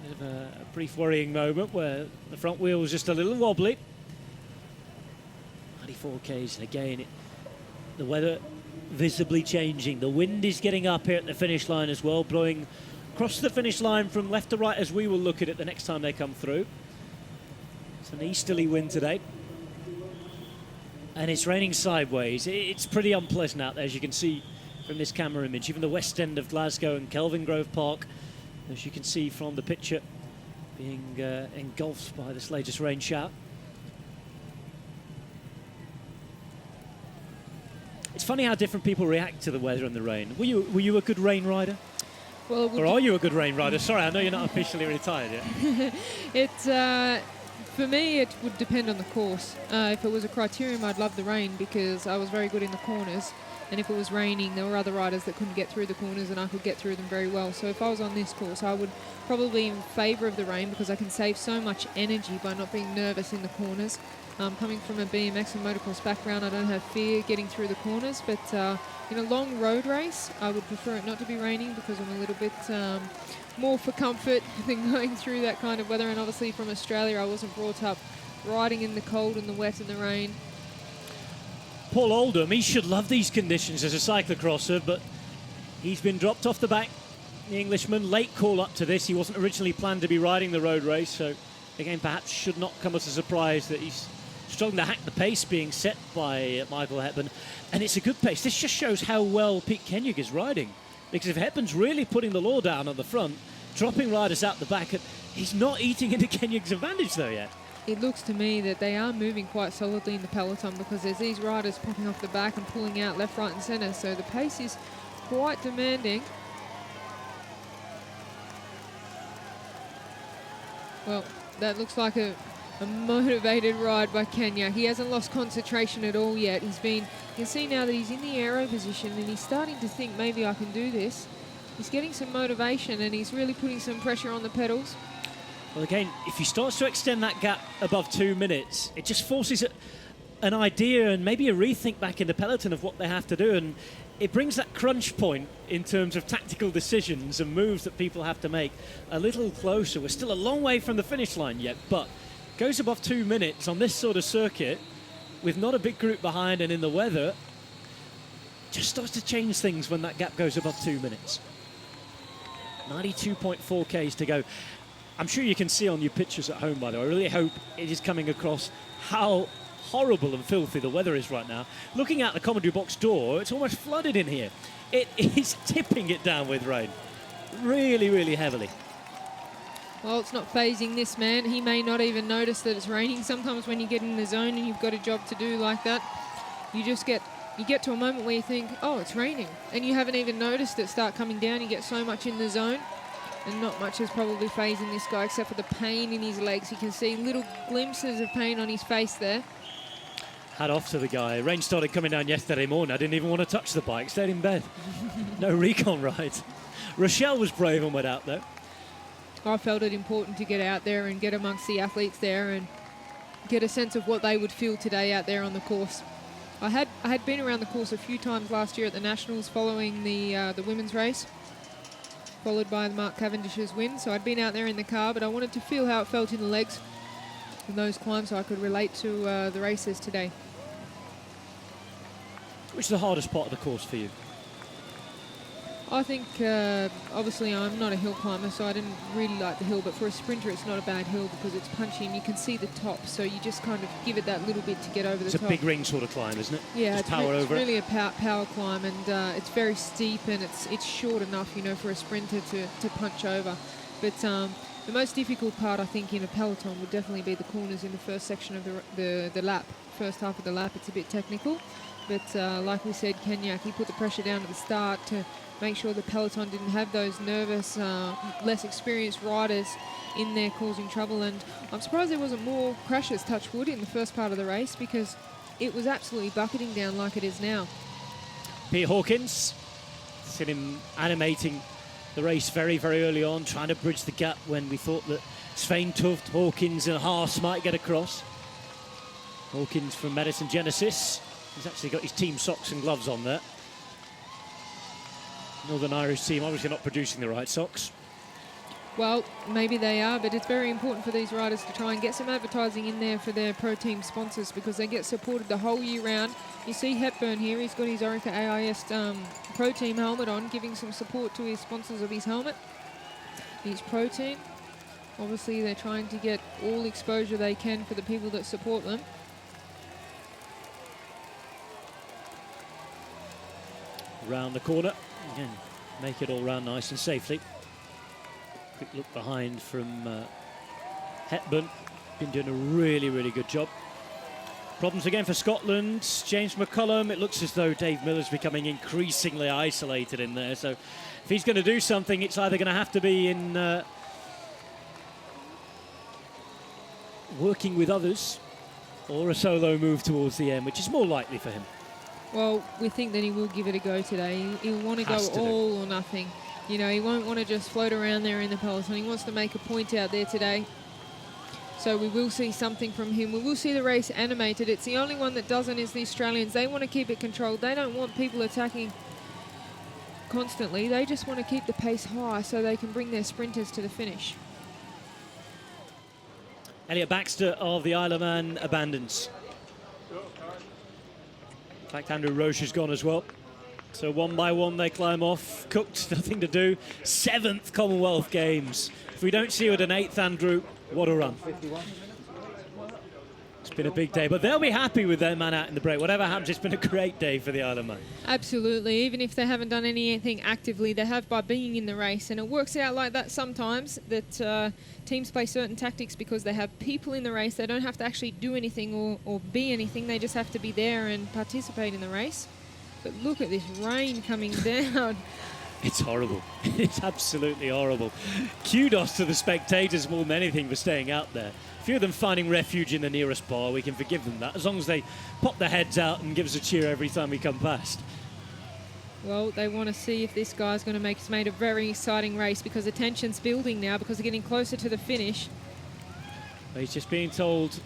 Bit of a brief worrying moment where the front wheel was just a little wobbly. 94 Ks, and again, the weather visibly changing. The wind is getting up here at the finish line as well, blowing across the finish line from left to right as we will look at it the next time they come through. It's an easterly wind today. And it's raining sideways. It's pretty unpleasant out there, as you can see from this camera image. Even the west end of Glasgow and Kelvin Grove Park, as you can see from the picture, being engulfed by this latest rain shower. It's funny how different people react to the weather and the rain. Were you a good rain rider? Well, or are you a good rain rider? Sorry, I know you're not officially retired yet. For me, it would depend on the course. If it was a criterium, I'd love the rain because I was very good in the corners. And if it was raining, there were other riders that couldn't get through the corners and I could get through them very well. So if I was on this course, I would probably be in favour of the rain because I can save so much energy by not being nervous in the corners. Coming from a BMX and motocross background, I don't have fear getting through the corners, but in a long road race, I would prefer it not to be raining because I'm a little bit more for comfort than going through that kind of weather. And obviously from Australia, I wasn't brought up riding in the cold and the wet and the rain. Paul Oldham, he should love these conditions as a cyclocrosser, but he's been dropped off the back. The Englishman, late call up to this. He wasn't originally planned to be riding the road race, so again, perhaps should not come as a surprise that he's struggling to hack the pace being set by Michael Hepburn. And it's a good pace. This just shows how well Pete Kenyon is riding. Because if Hepburn's really putting the law down on the front, dropping riders out the back, he's not eating into Kenyon's advantage though yet. It looks to me that they are moving quite solidly in the peloton because there's these riders popping off the back and pulling out left, right and centre. So the pace is quite demanding. Well, that looks like a motivated ride by Kenya. He hasn't lost concentration at all yet. You can see now that he's in the aero position and he's starting to think maybe I can do this. He's getting some motivation and he's really putting some pressure on the pedals. Well, again, if he starts to extend that gap above 2 minutes, it just forces an idea and maybe a rethink back in the peloton of what they have to do. And it brings that crunch point in terms of tactical decisions and moves that people have to make a little closer. We're still a long way from the finish line yet, but goes above 2 minutes on this sort of circuit with not a big group behind and in the weather, just starts to change things when that gap goes above 2 minutes. 92.4 Ks to go. I'm sure you can see on your pictures at home, by the way. I really hope it is coming across how horrible and filthy the weather is right now. Looking out the commentary box door, it's almost flooded in here. It is tipping it down with rain. Really, really heavily. Well, it's not phasing this man. He may not even notice that it's raining. Sometimes when you get in the zone and you've got a job to do like that, you get to a moment where you think, oh, it's raining. And you haven't even noticed it start coming down. You get so much in the zone. and not much is probably phasing this guy except for the pain in his legs. You can see little glimpses of pain on his face there. Hat off to the guy. Rain started coming down yesterday morning. I didn't even want to touch the bike, stayed in bed. No recon ride. Rochelle was brave and went out though. I felt it important to get out there and get amongst the athletes there and get a sense of what they would feel today out there on the course. I had been around the course a few times last year at the Nationals following the women's race, followed by Mark Cavendish's win. So I'd been out there in the car, but I wanted to feel how it felt in the legs in those climbs so I could relate to the races today. Which is the hardest part of the course for you? I think, obviously, I'm not a hill climber, so I didn't really like the hill, but for a sprinter, it's not a bad hill because it's punchy and you can see the top, so you just kind of give it that little bit to get over the top. It's a big ring sort of climb, isn't it? Yeah, just power over it's really a power climb, and it's very steep and it's short enough, you know, for a sprinter to punch over. But the most difficult part, I think, in a peloton would definitely be the corners in the first section of the lap, first half of the lap. It's a bit technical, but like we said, Kenyak, he put the pressure down at the start to make sure the peloton didn't have those nervous, less experienced riders in there causing trouble. And I'm surprised there wasn't more crashes, touch wood, in the first part of the race because it was absolutely bucketing down like it is now. Pete Hawkins, seen him animating the race very, very early on, trying to bridge the gap when we thought that Svein Tuft, Hawkins and Haas might get across. Hawkins from Medicine Genesis. He's actually got his team socks and gloves on there. Northern Irish team obviously not producing the right socks. Well, maybe they are, but it's very important for these riders to try and get some advertising in there for their pro team sponsors because they get supported the whole year round. You see Hepburn here, he's got his Orica AIS pro team helmet on, giving some support to his sponsors of his helmet, his pro team. Obviously, they're trying to get all exposure they can for the people that support them. Round the corner. Again, make it all round nice and safely. Quick look behind from Hepburn. Been doing a really, really good job. Problems again for Scotland. James McCullum. It looks as though Dave Miller's becoming increasingly isolated in there. So if he's going to do something, it's either going to have to be in working with others or a solo move towards the end, which is more likely for him. Well, we think that he will give it a go today. He'll want to go all or nothing. You know, he won't want to just float around there in the peloton. He wants to make a point out there today. So we will see something from him. We will see the race animated. It's the only one that doesn't is the Australians. They want to keep it controlled. They don't want people attacking constantly. They just want to keep the pace high so they can bring their sprinters to the finish. Elliot Baxter of the Isle of Man abandons. In fact, Andrew Roche has gone as well. So one by one they climb off. Cooked, nothing to do. 7th Commonwealth Games. If we don't see you at an 8th, Andrew, what a run. It's been a big day, but they'll be happy with their man out in the break. Whatever happens, it's been a great day for the Isle of Man. Absolutely. Even if they haven't done anything actively, they have by being in the race. And it works out like that sometimes, that teams play certain tactics because they have people in the race. They don't have to actually do anything or be anything. They just have to be there and participate in the race. But look at this rain coming down. It's horrible. It's absolutely horrible. Kudos to the spectators more than anything for staying out there. A few of them finding refuge in the nearest bar, we can forgive them that, as long as they pop their heads out and give us a cheer every time we come past. Well, they want to see if this guy's going to make a very exciting race because the tension's building now because they're getting closer to the finish. Well, he's just being told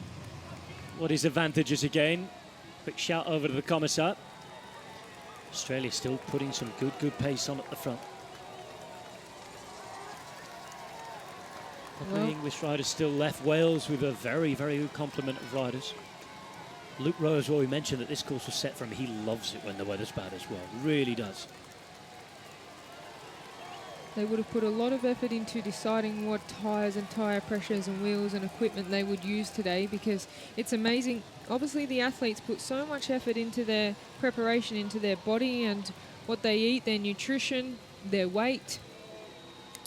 what his advantage is again. Quick shout over to the commissar. Australia still putting some good pace on at the front. Well, the English riders still left. Wales with a very, very good complement of riders. Luke Rowe as well, we mentioned that this course was set for him. He loves it when the weather's bad as well. Really does. They would have put a lot of effort into deciding what tyres and tyre pressures and wheels and equipment they would use today because it's amazing. Obviously, the athletes put so much effort into their preparation, into their body and what they eat, their nutrition, their weight.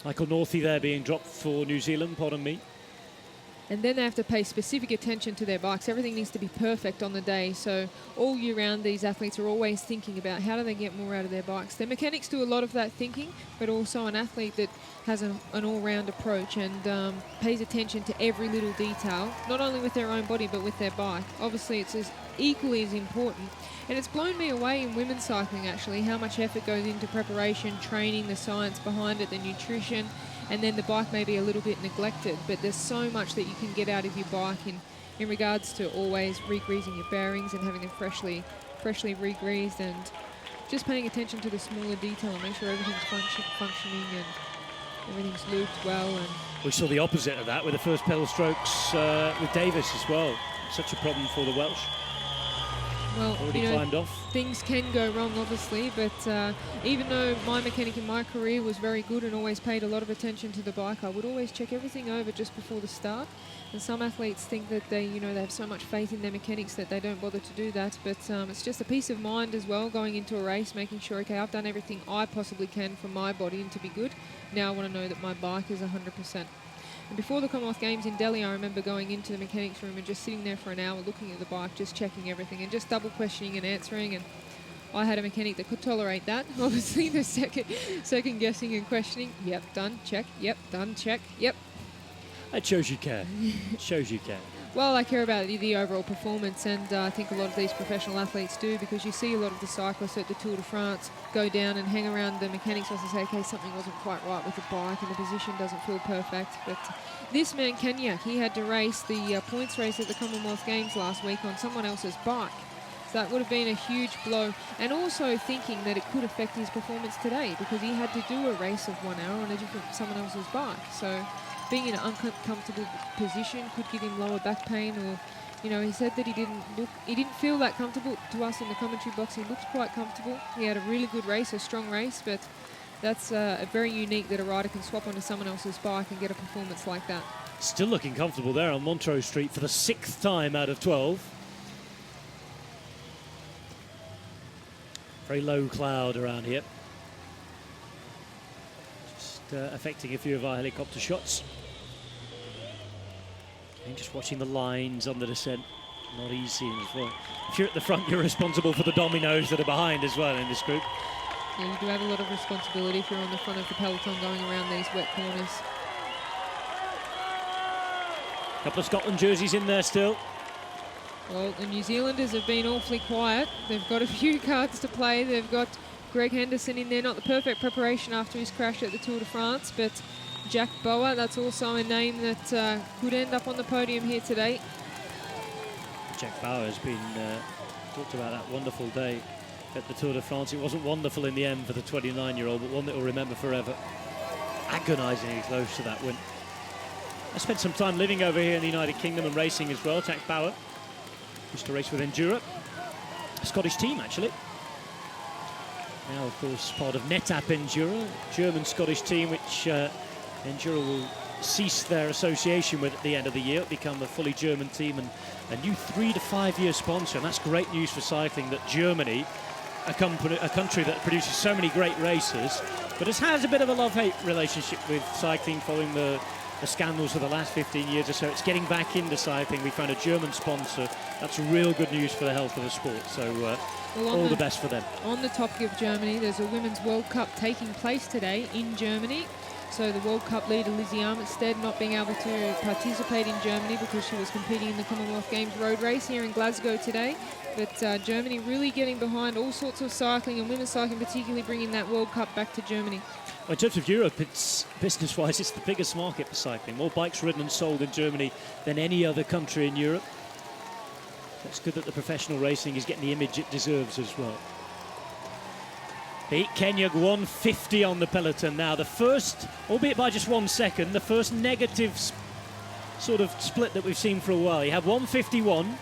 Michael Northey there being dropped for New Zealand, pardon me. And then they have to pay specific attention to their bikes. Everything needs to be perfect on the day. So all year round, these athletes are always thinking about how do they get more out of their bikes. Their mechanics do a lot of that thinking, but also an athlete that has an all-round approach and pays attention to every little detail, not only with their own body, but with their bike. Obviously, it's equally as important. And it's blown me away in women's cycling, actually, how much effort goes into preparation, training, the science behind it, the nutrition, and then the bike may be a little bit neglected, but there's so much that you can get out of your bike in regards to always re-greasing your bearings and having them freshly re-greased, and just paying attention to the smaller detail and make sure everything's functioning and everything's looped well. And we saw the opposite of that with the first pedal strokes with Davis as well. Such a problem for the Welsh. Well, already climbed off. Things can go wrong, obviously, but even though my mechanic in my career was very good and always paid a lot of attention to the bike, I would always check everything over just before the start. And some athletes think that they have so much faith in their mechanics that they don't bother to do that. But it's just a peace of mind as well, going into a race, making sure, okay, I've done everything I possibly can for my body and to be good. Now I want to know that my bike is 100%. And before the Commonwealth Games in Delhi, I remember going into the mechanics room and just sitting there for an hour looking at the bike, just checking everything and just double questioning and answering. And I had a mechanic that could tolerate that. Obviously, the second guessing and questioning. Yep, done, check. Yep, done, check. Yep. That shows you care. It shows you care. Well, I care about the overall performance, and I think a lot of these professional athletes do, because you see a lot of the cyclists at the Tour de France go down and hang around the mechanics to say, okay, something wasn't quite right with the bike and the position doesn't feel perfect. But this man, Kenya, he had to race the points race at the Commonwealth Games last week on someone else's bike. So that would have been a huge blow, and also thinking that it could affect his performance today, because he had to do a race of 1 hour on someone else's bike. So being in an uncomfortable position could give him lower back pain, or, he said that he didn't feel that comfortable. To us in the commentary box, he looked quite comfortable. He had a really good race, a strong race, but that's very unique that a rider can swap onto someone else's bike and get a performance like that. Still looking comfortable there on Montrose Street for the 6th time out of 12. Very low cloud around here. Just affecting a few of our helicopter shots. And just watching the lines on the descent. Not easy as well. If you're at the front, you're responsible for the dominoes that are behind as well in this group. Yeah, you do have a lot of responsibility if you're on the front of the peloton going around these wet corners. A couple of Scotland jerseys in there still. Well, the New Zealanders have been awfully quiet. They've got a few cards to play. They've got Greg Henderson in there, not the perfect preparation after his crash at the Tour de France, but Jack Bower, that's also a name that could end up on the podium here today. Jack Bower has been talked about that wonderful day at the Tour de France. It wasn't wonderful in the end for the 29-year-old, but one that we'll remember forever. Agonisingly close to that win. I spent some time living over here in the United Kingdom and racing as well. Jack Bower used to race with Endura, a Scottish team actually. Now, of course, part of NetApp Endura, German-Scottish team, which Endura will cease their association with at the end of the year. It'll become a fully German team and a new 3 to 5 year sponsor. And that's great news for cycling, that Germany, a country that produces so many great racers, but has a bit of a love-hate relationship with cycling following the scandals of the last 15 years or so. It's getting back into cycling. We found a German sponsor. That's real good news for the health of the sport. So all the best for them. On the topic of Germany, there's a Women's World Cup taking place today in Germany. So the World Cup leader, Lizzie Armitstead, not being able to participate in Germany because she was competing in the Commonwealth Games road race here in Glasgow today. But Germany really getting behind all sorts of cycling, and women's cycling particularly, bringing that World Cup back to Germany. Well, in terms of Europe, it's business-wise, it's the biggest market for cycling. More bikes ridden and sold in Germany than any other country in Europe. It's good that the professional racing is getting the image it deserves as well. Beat Kenya 150 on the peloton now. The first, albeit by just 1 second, the first negative sort of split that we've seen for a while. He had 151.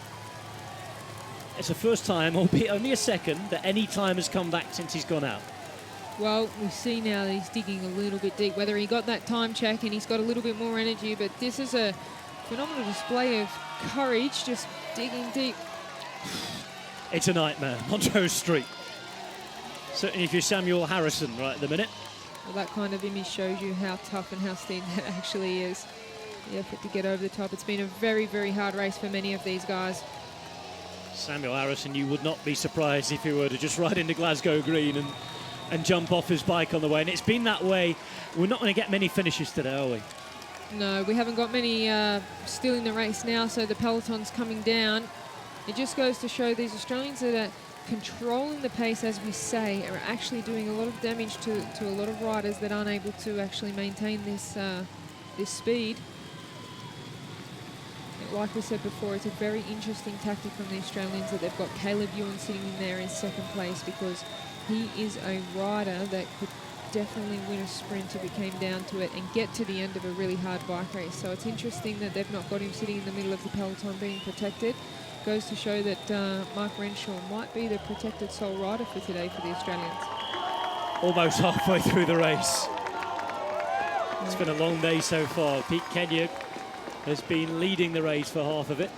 It's the first time, albeit only a second, that any time has come back since he's gone out. Well, we see now that he's digging a little bit deep. Whether he got that time check and he's got a little bit more energy, but this is a phenomenal display of courage, just digging deep. It's a nightmare. Montrose Street. Certainly if you're Samuel Harrison right at the minute. Well, that kind of image shows you how tough and how steep that actually is. the effort to get over the top. It's been a very, very hard race for many of these guys. Samuel Harrison, you would not be surprised if he were to just ride into Glasgow Green and jump off his bike on the way. And it's been that way. We're not going to get many finishes today, are we? No, we haven't got many still in the race now, so the peloton's coming down. It just goes to show these Australians that are controlling the pace, as we say, are actually doing a lot of damage to a lot of riders that aren't able to actually maintain this this speed. Like we said before, it's a very interesting tactic from the Australians that they've got Caleb Ewan sitting in there in second place, because he is a rider that could definitely win a sprint if it came down to it and get to the end of a really hard bike race. So it's interesting that they've not got him sitting in the middle of the peloton being protected. Goes to show that Mark Renshaw might be the protected sole rider for today for the Australians. Almost halfway through the race. It's been a long day so far. Pete Kenyon has been leading the race for half of it.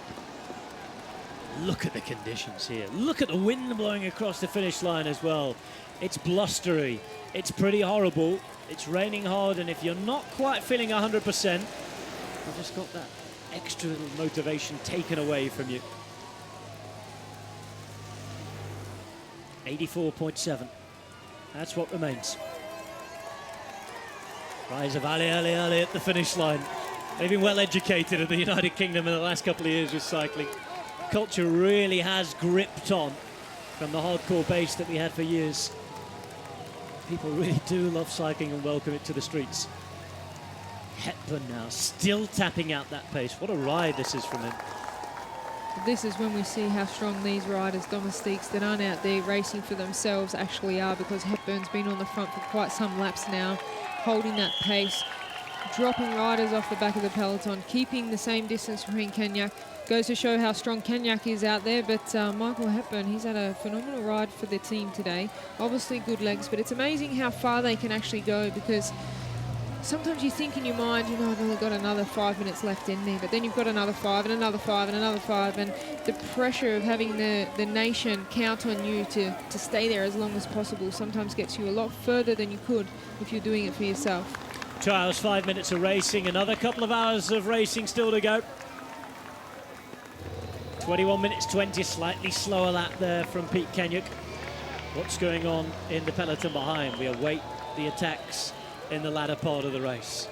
Look at the conditions here. Look at the wind blowing across the finish line as well. It's blustery. It's pretty horrible. It's raining hard, and if you're not quite feeling 100%, you've just got that extra little motivation taken away from you. 84.7. That's what remains. Rise of Ali at the finish line. They've been well educated in the United Kingdom in the last couple of years with cycling. Culture really has gripped on from the hardcore base that we had for years. People really do love cycling and welcome it to the streets. Hepburn now still tapping out that pace. What a ride this is from him. This is when we see how strong these riders, domestiques that aren't out there racing for themselves, actually are, because Hepburn's been on the front for quite some laps now, holding that pace, dropping riders off the back of the peloton, keeping the same distance between Kenyak. Goes to show how strong Kenyak is out there, but Michael Hepburn, he's had a phenomenal ride for the team today. Obviously good legs, but it's amazing how far they can actually go, because sometimes you think in your mind, you know, I've only got another 5 minutes left in me, but then you've got another 5 and another 5 and another 5, and the pressure of having the nation count on you to stay there as long as possible sometimes gets you a lot further than you could if you're doing it for yourself. 2 hours, 5 minutes of racing, another couple of hours of racing still to go. 21 minutes 20, slightly slower lap there from Pete Kenyon. What's going on in the peloton behind? We await the attacks in the latter part of the race.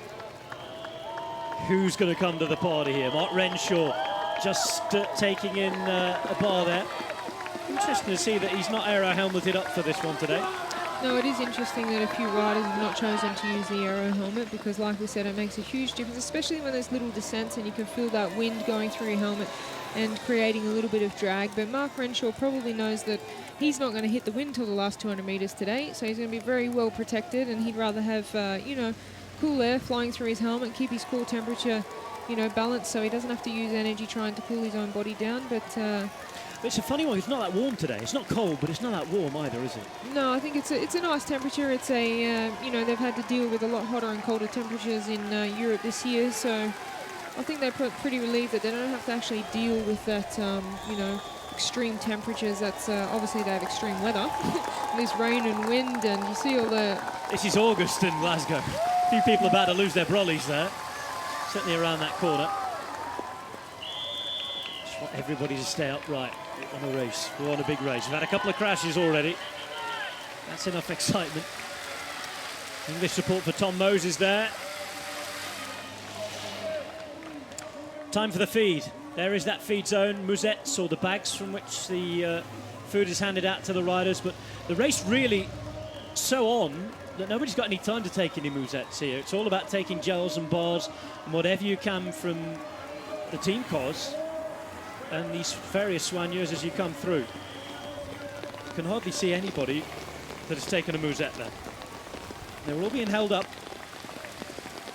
Who's going to come to the party here? Mark Renshaw just taking in a bar there. Interesting to see that he's not aero helmeted up for this one today. No, it is interesting that a few riders have not chosen to use the aero helmet, because like we said, it makes a huge difference, especially when there's little descents and you can feel that wind going through your helmet and creating a little bit of drag. But Mark Renshaw probably knows that he's not going to hit the wind till the last 200 metres today, so he's going to be very well protected, and he'd rather have, you know, cool air flying through his helmet, keep his core temperature, you know, balanced, so he doesn't have to use energy trying to cool his own body down. But it's a funny one. It's not that warm today. It's not cold, but it's not that warm either, is it? No, I think it's a nice temperature. It's a you know, they've had to deal with a lot hotter and colder temperatures in Europe this year, so I think they're pretty relieved that they don't have to actually deal with that, you know, extreme temperatures. That's obviously they have extreme weather, this rain and wind, and you see all the. This is August in Glasgow. A few people about to lose their brollies there, certainly around that corner. Just want everybody to stay upright on a race. We're on a big race. We've had a couple of crashes already. That's enough excitement. English support for Tom Moses there. Time for the feed. There is that feed zone. Musettes, or the bags from which the food is handed out to the riders. But the race really so on that nobody's got any time to take any musettes here. It's all about taking gels and bars and whatever you can from the team cars and these various soigneurs as you come through. You can hardly see anybody that has taken a musette there. They're all being held up.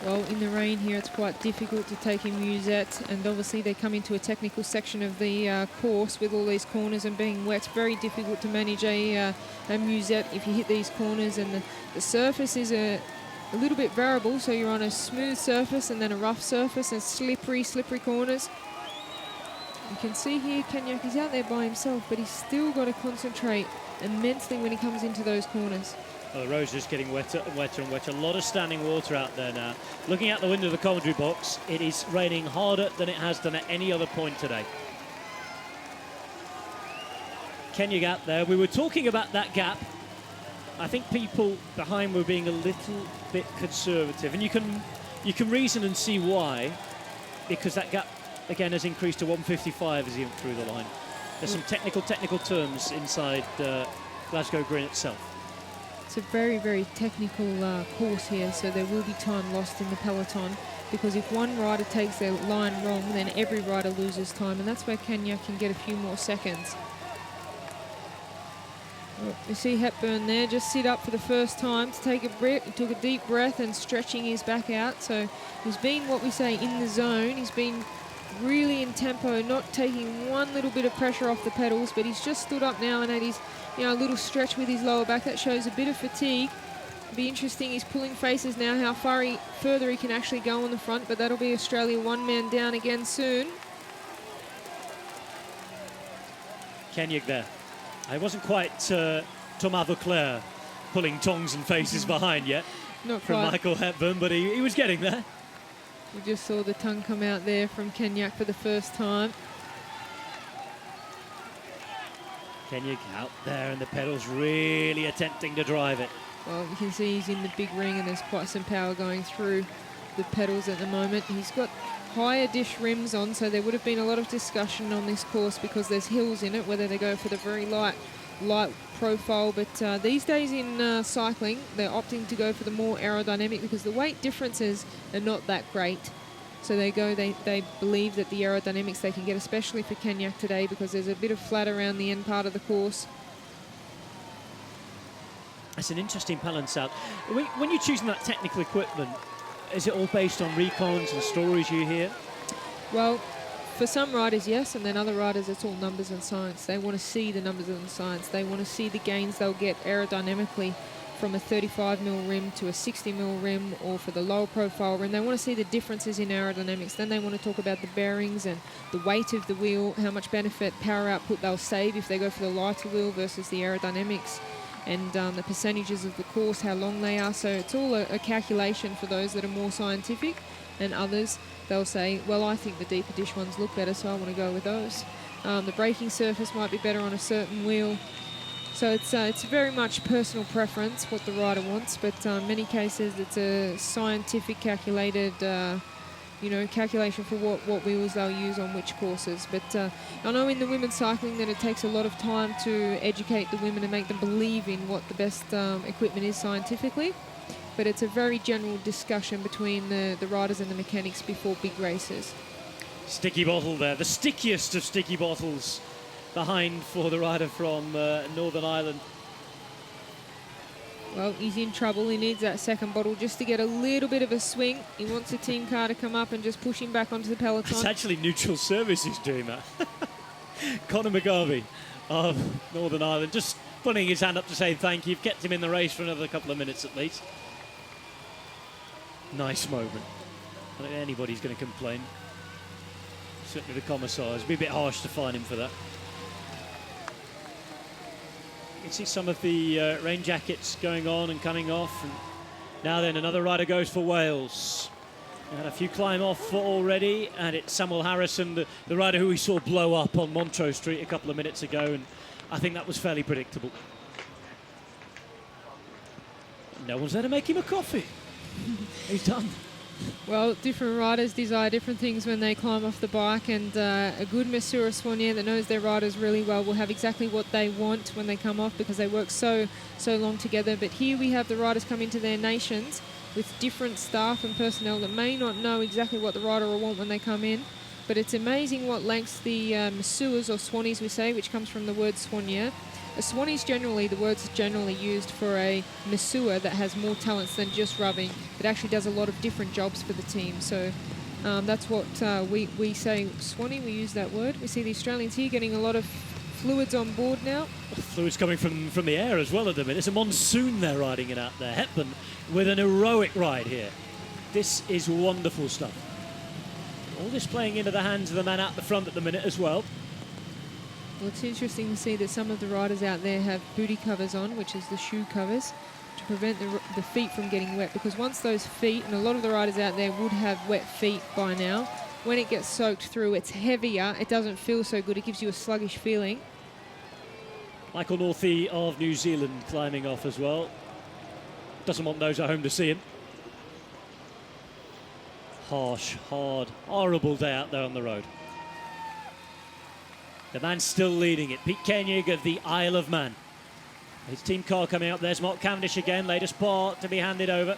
Well, in the rain here, it's quite difficult to take a musette, and obviously they come into a technical section of the course with all these corners and being wet. It's very difficult to manage a musette if you hit these corners, and the surface is a little bit variable, so you're on a smooth surface and then a rough surface and slippery corners. You can see here Kenyak is out there by himself, but he's still got to concentrate immensely when he comes into those corners. Well, the road's just getting wetter and wetter and wetter. A lot of standing water out there now. Looking out the window of the commentary box, it is raining harder than it has done at any other point today. Kenya gap there. We were talking about that gap. I think people behind were being a little bit conservative, and you can reason and see why, because that gap again has increased to 155 as he went through the line. There's some technical terms inside Glasgow Green itself. It's a very, very technical course here, so there will be time lost in the peloton, because if one rider takes their line wrong, then every rider loses time, and that's where Kenya can get a few more seconds. You see Hepburn there just sit up for the first time to take a breath. He took a deep breath and stretching his back out. So he's been, what we say, in the zone. He's been really in tempo, not taking one little bit of pressure off the pedals, but he's just stood up now and had his, a little stretch with his lower back. That shows a bit of fatigue. It'll be interesting. He's pulling faces now, how further he can actually go on the front, but that'll be Australia one man down again soon. Kenyuk there. I wasn't quite Thomas Vauclair pulling tongs and faces behind yet. Not from quite. Michael Hepburn, but he was getting there. We just saw the tongue come out there from Kenyuk for the first time. Kenyuk out there and the pedals really attempting to drive it. Well, you can see he's in the big ring and there's quite some power going through the pedals at the moment. He's got higher dish rims on, so there would have been a lot of discussion on this course because there's hills in it, whether they go for the very light profile, but these days in cycling they're opting to go for the more aerodynamic because the weight differences are not that great. So they believe that the aerodynamics they can get, especially for Kenyuk today, because there's a bit of flat around the end part of the course. That's an interesting balance out. When you're choosing that technical equipment, is it all based on recons and stories you hear? Well, for some riders, yes, and then other riders, it's all numbers and science. They want to see the numbers and science. They want to see the gains they'll get aerodynamically from a 35mm rim to a 60mm rim, or for the lower profile rim. They want to see the differences in aerodynamics. Then they want to talk about the bearings and the weight of the wheel, how much benefit, power output they'll save if they go for the lighter wheel versus the aerodynamics, and the percentages of the course, how long they are. So it's all a calculation for those that are more scientific, and others, they'll say, well, I think the deeper dish ones look better, so I want to go with those. The braking surface might be better on a certain wheel. So it's very much personal preference, what the rider wants, but in many cases it's a scientific calculated calculation for what wheels they'll use on which courses. But I know in the women's cycling that it takes a lot of time to educate the women and make them believe in what the best equipment is scientifically. But it's a very general discussion between the riders and the mechanics before big races. Sticky bottle there, the stickiest of sticky bottles behind for the rider from Northern Ireland. Well, he's in trouble. He needs that second bottle just to get a little bit of a swing. He wants a team car to come up and just push him back onto the peloton. It's actually Neutral Service who's doing that. Conor McGarvey of Northern Ireland just putting his hand up to say thank you. You've kept him in the race for another couple of minutes at least. Nice moment. I don't think anybody's going to complain. Certainly the commissars. It'd be a bit harsh to fine him for that. You can see some of the rain jackets going on and coming off. And now then, another rider goes for Wales. We had a few climb off already, and it's Samuel Harrison, the rider who we saw blow up on Montrose Street a couple of minutes ago, and I think that was fairly predictable. No one's there to make him a coffee. He's done. Well, different riders desire different things when they climb off the bike, and a good masseur soigneur that knows their riders really well will have exactly what they want when they come off, because they work so long together. But here we have the riders come into their nations with different staff and personnel that may not know exactly what the rider will want when they come in. But it's amazing what lengths the masseurs, or swannies we say, which comes from the word soigneur. A swannie is generally, the word's generally used for a masseur that has more talents than just rubbing. It actually does a lot of different jobs for the team. So that's what we say, swannie, we use that word. We see the Australians here getting a lot of fluids on board now. Fluids coming from the air as well at the minute. It's a monsoon they're riding it out there. Hepburn with an heroic ride here. This is wonderful stuff. All this playing into the hands of the man out the front at the minute as well. Well, it's interesting to see that some of the riders out there have booty covers on, which is the shoe covers. to prevent the feet from getting wet, because once those feet, and a lot of the riders out there would have wet feet by now, when it gets soaked through, it's heavier, it doesn't feel so good, it gives you a sluggish feeling. Michael Northey of New Zealand climbing off as well. Doesn't want those at home to see him. Harsh, hard, horrible day out there on the road. The man still leading it, Pete Koenig of the Isle of Man. His team car coming up. There's Mark Cavendish again, latest part to be handed over.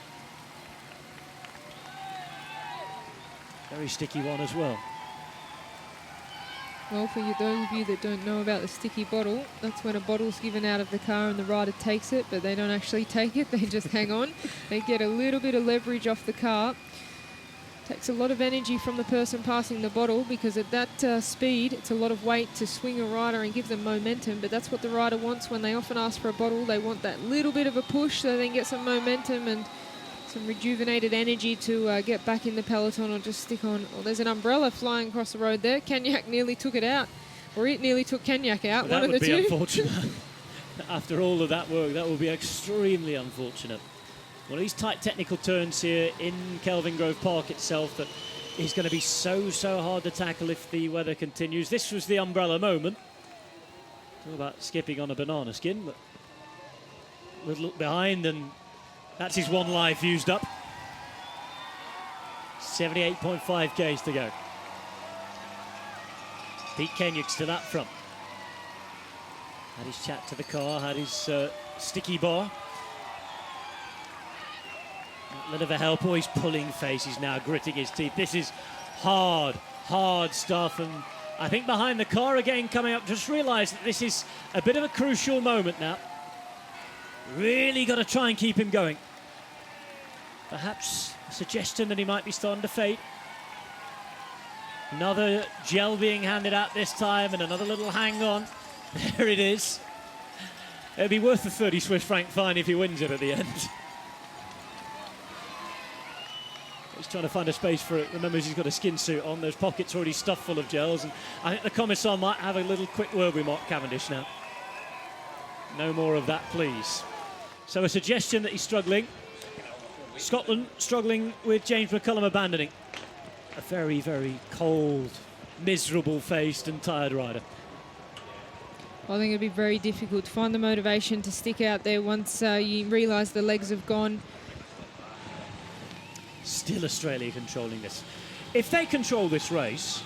Very sticky one as well. Well, for those of you that don't know about the sticky bottle, that's when a bottle's given out of the car and the rider takes it, but they don't actually take it, they just hang on. They get a little bit of leverage off the car. Takes a lot of energy from the person passing the bottle, because at that speed, it's a lot of weight to swing a rider and give them momentum, but that's what the rider wants when they often ask for a bottle. They want that little bit of a push so they can get some momentum and some rejuvenated energy to get back in the peloton or just stick on. Oh, there's an umbrella flying across the road there. Kenyak nearly took it out, or it nearly took Kenyak out. Well, one of the two. That would be unfortunate. After all of that work, that would be extremely unfortunate. Well, these tight technical turns here in Kelvin Grove Park itself that is going to be so hard to tackle if the weather continues. This was the umbrella moment. It's all about skipping on a banana skin, but a little look behind and that's his one life used up. 78.5 Ks to go. Pete Koenig still up front. Had his chat to the car, had his sticky bar. A little bit of a help. Oh, he's pulling face. He's now gritting his teeth. This is hard stuff. And I think behind the car again coming up, just realised that this is a bit of a crucial moment now. Really got to try and keep him going. Perhaps a suggestion that he might be starting to fade. Another gel being handed out this time and another little hang on. There it is. It'd be worth the 30 Swiss franc fine if he wins it at the end. He's trying to find a space for it. Remembers he's got a skin suit on. Those pockets already stuffed full of gels. And I think the Commissar might have a little quick word with Mark Cavendish now. No more of that, please. So a suggestion that he's struggling. Scotland struggling with James McCullum abandoning. A very, very cold, miserable-faced and tired rider. I think it'd be very difficult to find the motivation to stick out there once you realise the legs have gone. Still Australia controlling this. If they control this race,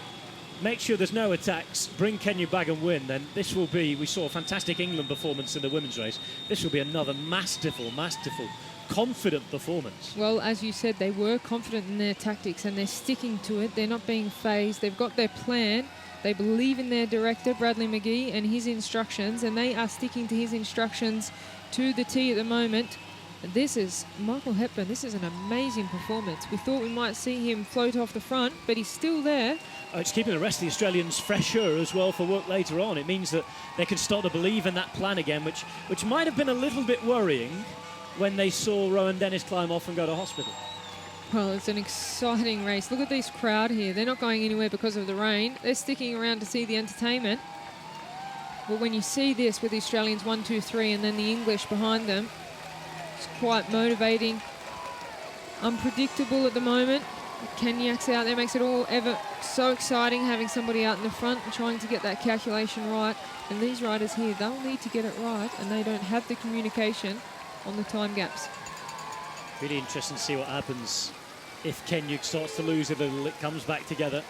make sure there's no attacks, bring Kenya back and win, then this will be, we saw a fantastic England performance in the women's race. This will be another masterful, confident performance. Well, as you said, they were confident in their tactics and they're sticking to it. They're not being phased. They've got their plan. They believe in their director, Bradley McGee, and his instructions, and they are sticking to his instructions to the T at the moment. This is Michael Hepburn. This is an amazing performance. We thought we might see him float off the front, but he's still there. It's keeping the rest of the Australians fresher as well for work later on. It means that they can start to believe in that plan again, which might have been a little bit worrying when they saw Rowan Dennis climb off and go to hospital. Well, it's an exciting race. Look at this crowd here. They're not going anywhere because of the rain. They're sticking around to see the entertainment. But when you see this with the Australians 1, 2, 3 and then the English behind them, it's quite motivating. Unpredictable at the moment. Kenyak's out there, makes it all ever so exciting having somebody out in the front and trying to get that calculation right. And these riders here, they'll need to get it right, and they don't have the communication on the time gaps. Really interesting to see what happens if Kenyuk starts to lose it a little, it comes back together.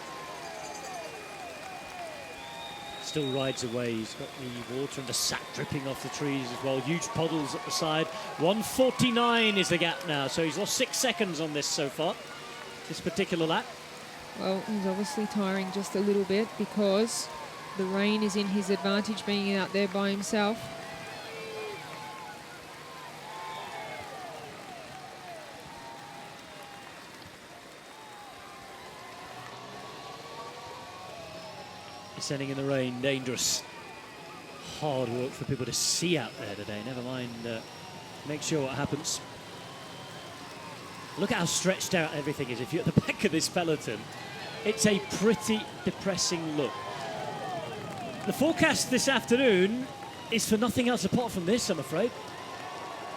Still rides away. He's got the water and the sap dripping off the trees as well. Huge puddles at the side. 1:49 is the gap now, so he's lost 6 seconds on this so far, this particular lap. Well, he's obviously tiring just a little bit because the rain is in his advantage being out there by himself. Descending in the rain, dangerous. Hard work for people to see out there today. Never mind, make sure what happens. Look at how stretched out everything is. If you're at the back of this peloton, it's a pretty depressing look. The forecast this afternoon is for nothing else apart from this, I'm afraid.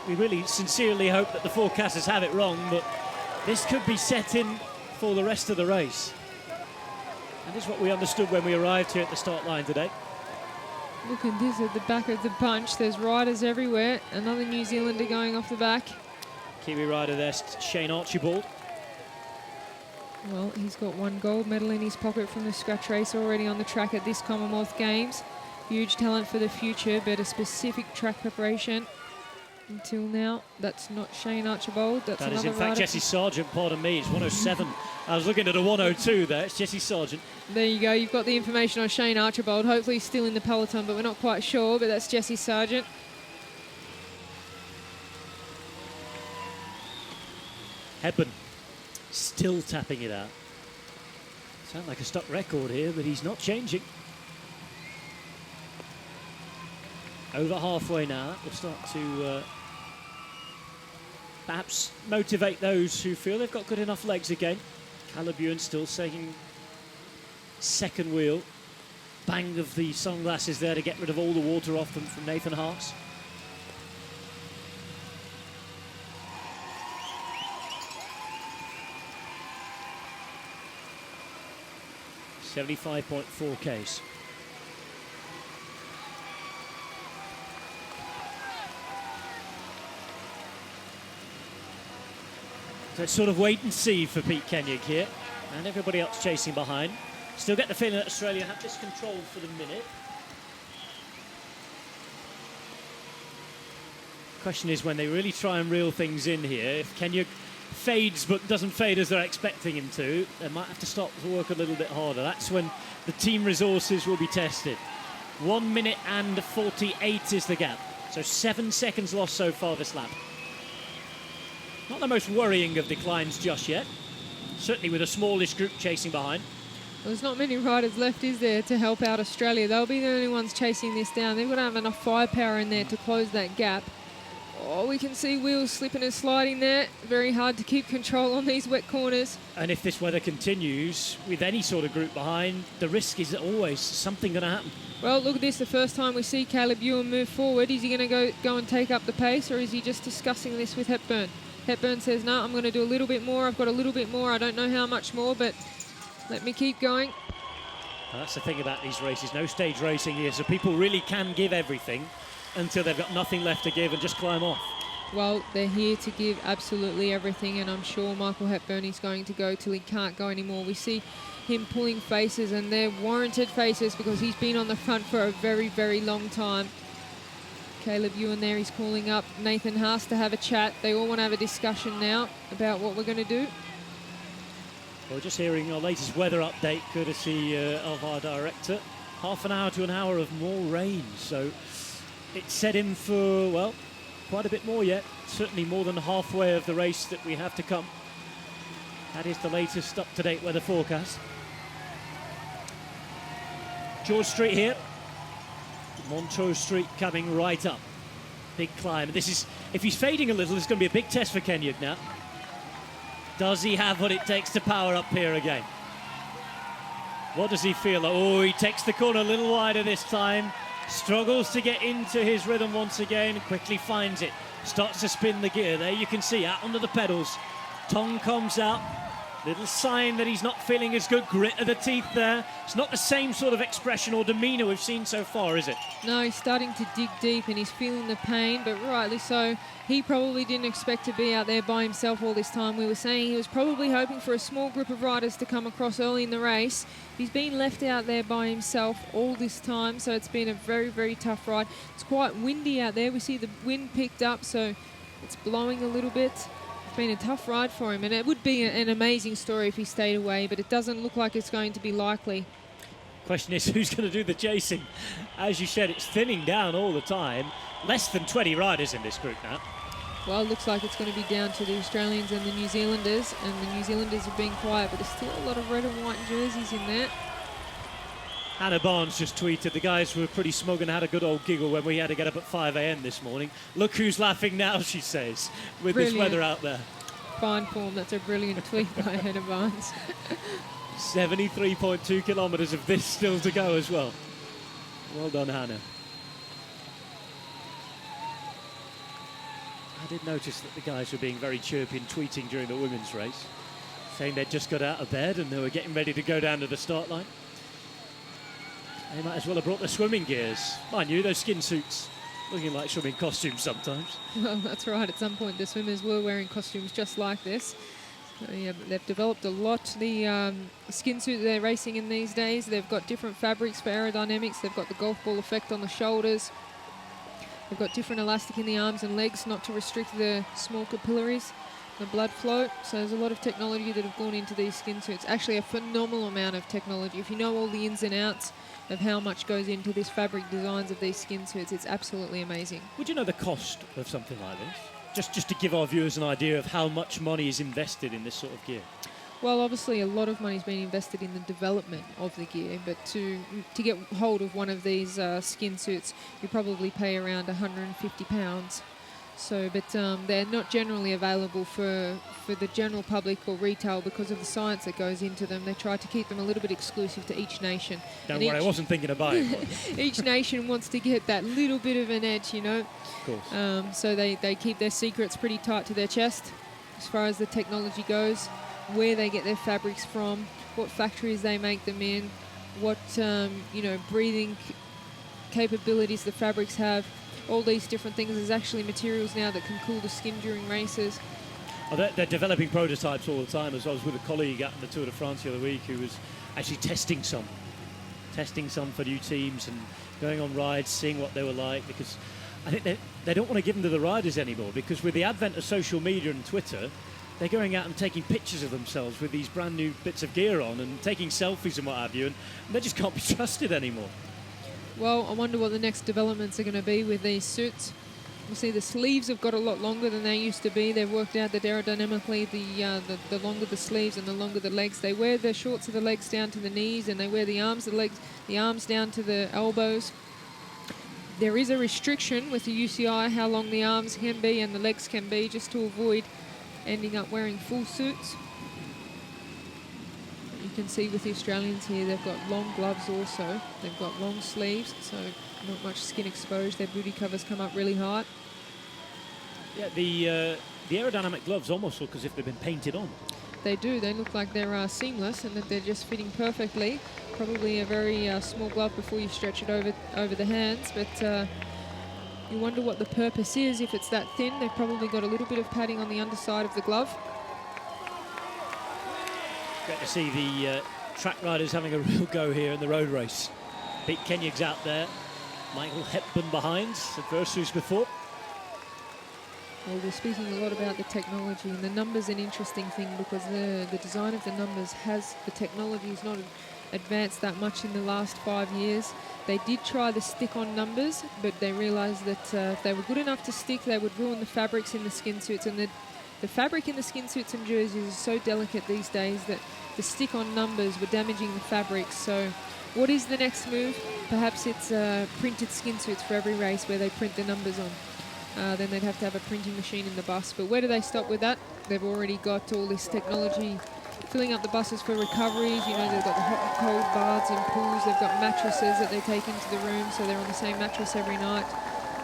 we really sincerely hope that the forecasters have it wrong, but this could be set in for the rest of the race. And this is what we understood when we arrived here at the start line today. Look at this at the back of the bunch. There's riders everywhere. Another New Zealander going off the back. Kiwi rider there, Shane Archibald. Well, he's got one gold medal in his pocket from the scratch race already on the track at this Commonwealth Games. Huge talent for the future, but a specific track preparation. Until now, that's not Shane Archibald. That's that another is, in fact, rider. Jesse Sargent, pardon me. It's 107. I was looking at a 102 there. It's Jesse Sargent. There you go. You've got the information on Shane Archibald. Hopefully he's still in the peloton, but we're not quite sure. But that's Jesse Sargent. Hepburn still tapping it out. Sound like a stock record here, but he's not changing. Over halfway now. We'll start to perhaps motivate those who feel they've got good enough legs again. Caleb Ewan still taking second wheel. Bang of the sunglasses there to get rid of all the water off them from Nathan Haas. .4 Ks. So it's sort of wait and see for Pete Kenyuk here, and everybody else chasing behind. Still get the feeling that Australia have this controlled for the minute. Question is when they really try and reel things in here, if Kenyuk fades but doesn't fade as they're expecting him to, they might have to start to work a little bit harder. That's when the team resources will be tested. 1 minute and 48 is the gap. So 7 seconds lost so far this lap. Not the most worrying of declines just yet. Certainly with a smallish group chasing behind. Well, there's not many riders left, is there, to help out Australia? They'll be the only ones chasing this down. They've got to have enough firepower in there to close that gap. Oh, we can see wheels slipping and sliding there. Very hard to keep control on these wet corners. And if this weather continues with any sort of group behind, the risk is always something going to happen. Well, look at this. The first time we see Caleb Ewan move forward, is he going to go and take up the pace, or is he just discussing this with Hepburn? Hepburn says, no, I'm going to do a little bit more. I've got a little bit more. I don't know how much more, but let me keep going. Well, that's the thing about these races. No stage racing here, so people really can give everything until they've got nothing left to give and just climb off. Well, they're here to give absolutely everything, and I'm sure Michael Hepburn is going to go till he can't go anymore. We see him pulling faces, and they're warranted faces because he's been on the front for a very, very long time. Caleb Ewan there, he's calling up Nathan Haas to have a chat. They all want to have a discussion now about what we're going to do. Well, just hearing our latest weather update, courtesy of our director. Half an hour to an hour of more rain, so it's set in for, well, quite a bit more yet. Certainly more than halfway of the race that we have to come. That is the latest up-to-date weather forecast. George Street here. Montrose Street coming right up. Big climb. This is, if he's fading a little, it's going to be a big test for Kenyuk now. Does he have what it takes to power up here again? What does he feel like? Oh, he takes the corner a little wider this time. Struggles to get into his rhythm once again. Quickly finds it. Starts to spin the gear. There you can see, out under the pedals. Tongue comes out. Little sign that he's not feeling as good. Grit of the teeth there. It's not the same sort of expression or demeanour we've seen so far, is it? No, he's starting to dig deep and he's feeling the pain, but rightly so. He probably didn't expect to be out there by himself all this time. We were saying he was probably hoping for a small group of riders to come across early in the race. He's been left out there by himself all this time, so it's been a very, very tough ride. It's quite windy out there. We see the wind picked up, so it's blowing a little bit. It's been a tough ride for him, and it would be an amazing story if he stayed away, but it doesn't look like it's going to be likely. Question is, who's going to do the chasing? As you said, it's thinning down all the time. Less than 20 riders in this group now. Well, it looks like it's going to be down to the Australians and the New Zealanders, and the New Zealanders are being quiet, but there's still a lot of red and white jerseys in there. Hannah Barnes just tweeted, the guys were pretty smug and had a good old giggle when we had to get up at 5 a.m. this morning. Look who's laughing now, she says, with Brilliant. this weather out there. Fine form, that's a brilliant tweet by Hannah Barnes. 73.2 kilometres of this still to go as well. Well done, Hannah. I did notice that the guys were being very chirpy and tweeting during the women's race, saying they'd just got out of bed and they were getting ready to go down to the start line. They might as well have brought their swimming gears. Mind you, those skin suits looking like swimming costumes sometimes. Well, that's right. At some point, the swimmers were wearing costumes just like this. So, yeah, they've developed a lot. The skin suit they're racing in these days, they've got different fabrics for aerodynamics. They've got the golf ball effect on the shoulders. They've got different elastic in the arms and legs, not to restrict the small capillaries, the blood flow. So there's a lot of technology that have gone into these skin suits. Actually, a phenomenal amount of technology. If you know all the ins and outs of how much goes into this fabric designs of these skin suits, it's absolutely amazing. Would you know the cost of something like this? Just to give our viewers an idea of how much money is invested in this sort of gear. Well, obviously a lot of money's been invested in the development of the gear, but to get hold of one of these skin suits, you probably pay around £150. So, but they're not generally available for the general public or retail because of the science that goes into them. They try to keep them a little bit exclusive to each nation. Don't worry, I wasn't thinking of buying one. Each nation wants to get that little bit of an edge, you know. Of course. So they keep their secrets pretty tight to their chest as far as the technology goes, where they get their fabrics from, what factories they make them in, what breathing capabilities the fabrics have. All these different things. There's actually materials now that can cool the skin during races. Oh, they're developing prototypes all the time. As I was with a colleague out in the Tour de France the other week who was actually testing some for new teams and going on rides, seeing what they were like, because I think they don't want to give them to the riders anymore, because with the advent of social media and Twitter, they're going out and taking pictures of themselves with these brand new bits of gear on and taking selfies and what have you, and they just can't be trusted anymore. Well, I wonder what the next developments are going to be with these suits. You see the sleeves have got a lot longer than they used to be. They've worked out that aerodynamically the longer the sleeves and the longer the legs. They wear the shorts of the legs down to the knees, and they wear the arms down to the elbows. There is a restriction with the UCI how long the arms can be and the legs can be, just to avoid ending up wearing full suits. You can see with the Australians here, they've got long gloves also. They've got long sleeves, so not much skin exposed. Their booty covers come up really high. Yeah, the aerodynamic gloves almost look as if they've been painted on. They do. They look like they're seamless and that they're just fitting perfectly. Probably a very small glove before you stretch it over the hands, but you wonder what the purpose is. If it's that thin, they've probably got a little bit of padding on the underside of the glove. Great to see the track riders having a real go here in the road race. Pete Kenyag's out there. Michael Hepburn behind, adversaries before. Well, we're speaking a lot about the technology, and the number's an interesting thing because the design of the numbers has, the technology is not advanced that much in the last 5 years. They did try the stick-on numbers, but they realised that if they were good enough to stick, they would ruin the fabrics in the skin suits, and the fabric in the skin suits and jerseys is so delicate these days that the stick-on numbers were damaging the fabrics. So what is the next move? Perhaps it's printed skin suits for every race where they print the numbers on. Then they'd have to have a printing machine in the bus. But where do they stop with that? They've already got all this technology filling up the buses for recoveries. You know, they've got the hot and cold baths and pools. They've got mattresses that they take into the room, so they're on the same mattress every night.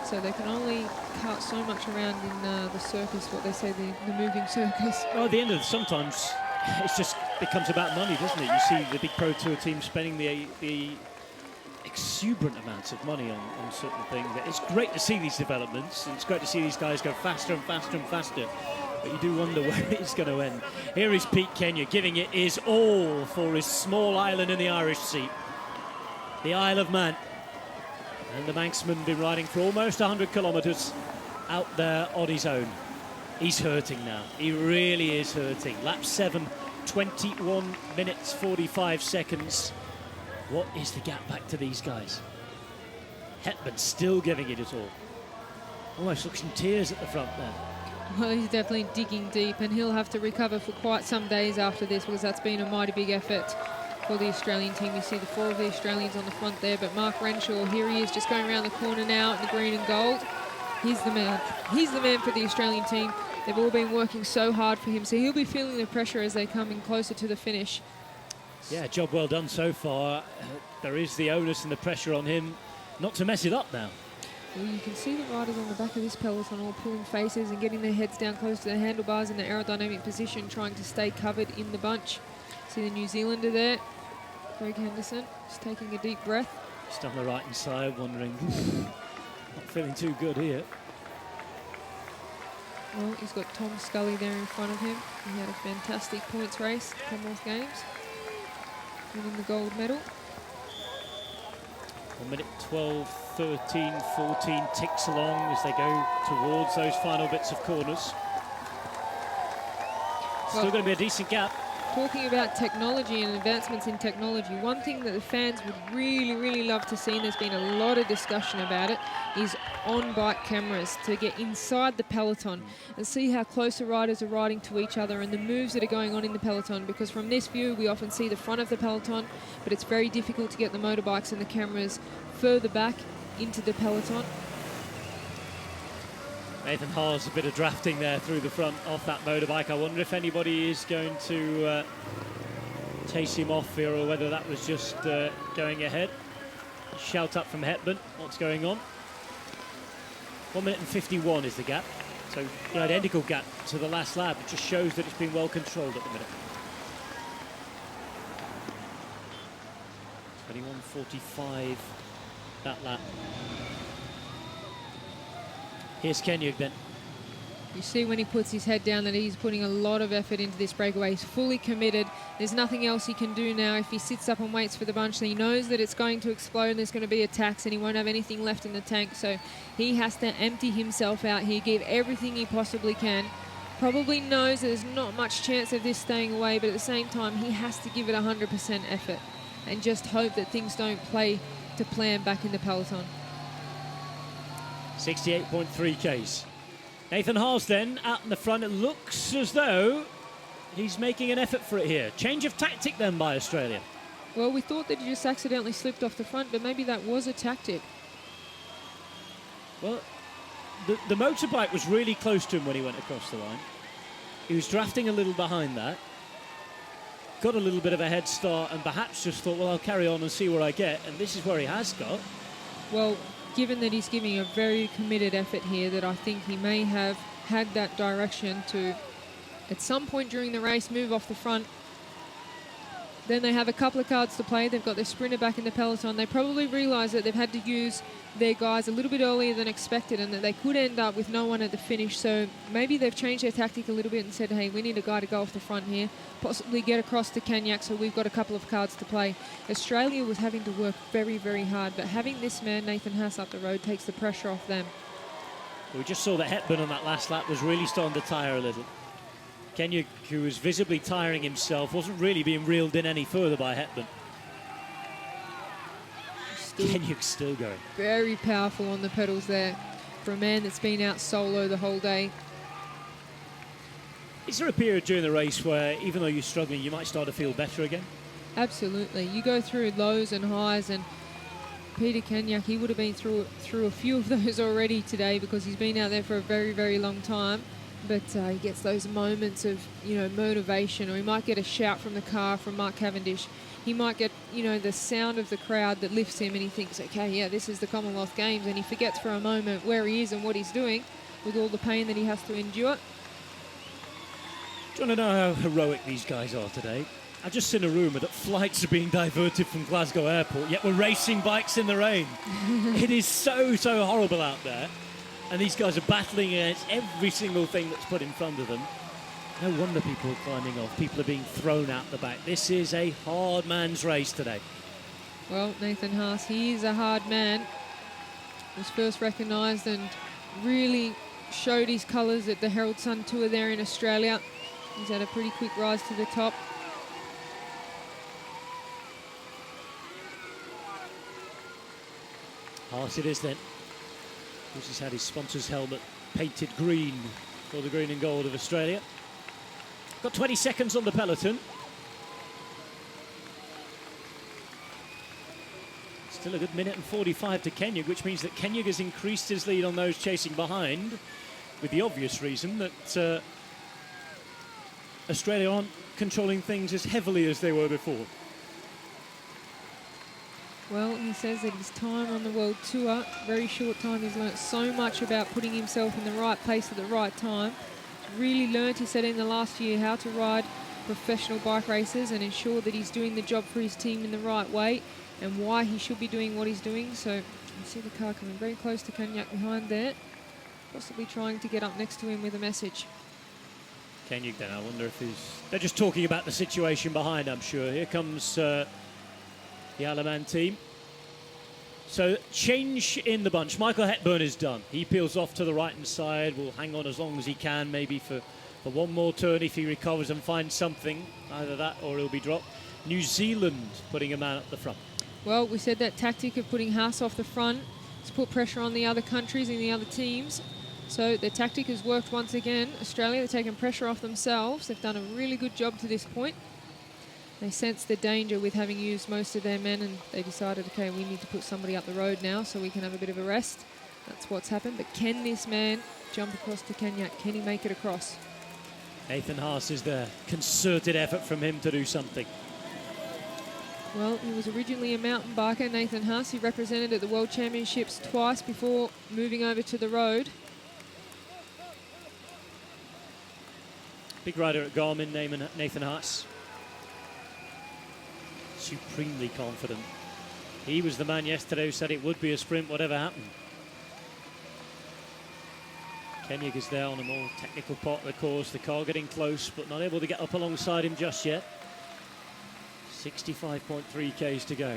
So they can only cart so much around in the circus, what they say, the moving circus. Well, at the end of it, sometimes it just becomes about money, doesn't it? You see the big Pro Tour teams spending the exuberant amounts of money on certain things. It's great to see these developments, and it's great to see these guys go faster and faster and faster. But you do wonder where it's going to end. Here is Pete Kenyag giving it his all for his small island in the Irish Sea, the Isle of Man. And the Manxman been riding for almost 100 kilometres out there on his own. He's hurting now. He really is hurting. Lap 7, 21 minutes 45 seconds. What is the gap back to these guys? Hepburn still giving it his all. Almost looks in tears at the front there. Well, he's definitely digging deep, and he'll have to recover for quite some days after this, because that's been a mighty big effort for the Australian team. You see the 4 of the Australians on the front there, but Mark Renshaw, here he is just going around the corner now in the green and gold. He's the man. He's the man for the Australian team. They've all been working so hard for him, so he'll be feeling the pressure as they come in closer to the finish. Yeah, job well done so far. There is the onus and the pressure on him not to mess it up now. Well, you can see the riders on the back of this peloton all pulling faces and getting their heads down close to the handlebars in the aerodynamic position, trying to stay covered in the bunch. See the New Zealander there, Greg Henderson, just taking a deep breath. Just on the right-hand side, wondering, not feeling too good here. Well, he's got Tom Scully there in front of him. He had a fantastic points race at Commonwealth Games, winning the gold medal. 1 minute 12, 13, 14 ticks along as they go towards those final bits of corners. Still going to be a decent gap. Talking about technology and advancements in technology, one thing that the fans would really, really love to see, and there's been a lot of discussion about it, is on-bike cameras to get inside the peloton and see how close the riders are riding to each other and the moves that are going on in the peloton, because from this view we often see the front of the peloton, but it's very difficult to get the motorbikes and the cameras further back into the peloton. Nathan Haas, a bit of drafting there through the front off that motorbike. I wonder if anybody is going to chase him off here, or whether that was just going ahead. Shout up from Hepburn, what's going on? 1 minute and 51 is the gap. So the identical gap to the last lap. It just shows that it's been well controlled at the minute. 21.45 that lap. Here's Kenyuk then. You see when he puts his head down that he's putting a lot of effort into this breakaway. He's fully committed. There's nothing else he can do now. If he sits up and waits for the bunch, then he knows that it's going to explode and there's going to be attacks and he won't have anything left in the tank. So he has to empty himself out here, give everything he possibly can. Probably knows that there's not much chance of this staying away, but at the same time, he has to give it 100% effort and just hope that things don't play to plan back in the peloton. 68.3 Ks. Nathan Haas then out in the front. It looks as though he's making an effort for it here. Change of tactic then by Australia. Well, we thought that he just accidentally slipped off the front, but maybe that was a tactic. Well, the motorbike was really close to him when he went across the line. He was drafting a little behind that. Got a little bit of a head start and perhaps just thought, well, I'll carry on and see where I get. And this is where he has got. Well, given that he's giving a very committed effort here, that I think he may have had that direction to, at some point during the race, move off the front. Then they have a couple of cards to play. They've got their sprinter back in the peloton. They probably realise that they've had to use their guys a little bit earlier than expected and that they could end up with no one at the finish. So maybe they've changed their tactic a little bit and said, hey, we need a guy to go off the front here, possibly get across to Kenyak, so we've got a couple of cards to play. Australia was having to work very, very hard, but having this man, Nathan Haas, up the road takes the pressure off them. We just saw that Hepburn on that last lap was really starting to tire a little. Kenyuk, who was visibly tiring himself, wasn't really being reeled in any further by Hepburn. Kenyuk's still going. Very powerful on the pedals there for a man that's been out solo the whole day. Is there a period during the race where, even though you're struggling, you might start to feel better again? Absolutely. You go through lows and highs, and Peter Kenyak, he would have been through a few of those already today because he's been out there for a very, very long time. But he gets those moments of, motivation, or he might get a shout from the car from Mark Cavendish. He might get, the sound of the crowd that lifts him and he thinks, okay, yeah, this is the Commonwealth Games, and he forgets for a moment where he is and what he's doing with all the pain that he has to endure. Do you want to know how heroic these guys are today? I've just seen a rumour that flights are being diverted from Glasgow Airport, yet we're racing bikes in the rain. It is so, so horrible out there. And these guys are battling against every single thing that's put in front of them. No wonder people are climbing off. People are being thrown out the back. This is a hard man's race today. Well, Nathan Haas, he is a hard man. Was first recognised and really showed his colours at the Herald Sun Tour there in Australia. He's had a pretty quick rise to the top. Haas it is then. He's had his sponsor's helmet painted green for the green and gold of Australia. Got 20 seconds on the peloton. Still a good minute and 45 to Kenyuk, which means that Kenyuk has increased his lead on those chasing behind, with the obvious reason that Australia aren't controlling things as heavily as they were before. Well, he says that his time on the World Tour, very short time, he's learnt so much about putting himself in the right place at the right time. He's really learnt, he said, in the last year how to ride professional bike races and ensure that he's doing the job for his team in the right way and why he should be doing what he's doing. So you see the car coming very close to Kenyak behind there, possibly trying to get up next to him with a message. Kenyuk then, I wonder if they're just talking about the situation behind, I'm sure. Here comes the Alaman team. So change in the bunch. Michael Hepburn is done. He peels off to the right-hand side, will hang on as long as he can, maybe for one more turn if he recovers and finds something. Either that or he'll be dropped. New Zealand putting a man up the front. Well, we said that tactic of putting Haas off the front to put pressure on the other countries and the other teams. So the tactic has worked once again. Australia, they've taken pressure off themselves. They've done a really good job to this point. They sensed the danger with having used most of their men, and they decided, okay, we need to put somebody up the road now so we can have a bit of a rest. That's what's happened. But can this man jump across to Kenyak? Can he make it across? Nathan Haas is there. Concerted effort from him to do something. Well, he was originally a mountain biker, Nathan Haas. He represented at the World Championships twice before moving over to the road. Big rider at Garmin, Nathan Haas. Supremely confident. He was the man yesterday who said it would be a sprint, whatever happened. Kenyuk is there on a more technical part of the course. The car getting close, but not able to get up alongside him just yet. 65.3 Ks to go.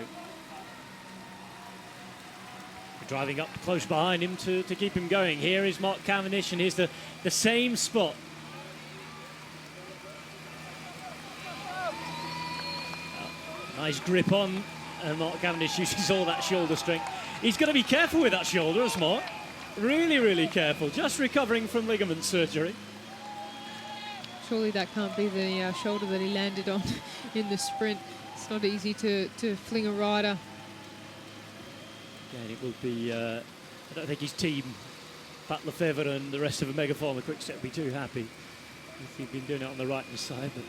Driving up close behind him to keep him going. Here is Mark Cavendish, and here's the same spot. Nice grip on, and Mark Cavendish uses all that shoulder strength. He's got to be careful with that shoulder, as Mark. Really, really careful. Just recovering from ligament surgery. Surely that can't be the shoulder that he landed on in the sprint. It's not easy to fling a rider. Again, it will be, I don't think his team, Pat Lefevre and the rest of the Megaformer Quickstep, will be too happy if he'd been doing it on the right-hand side. But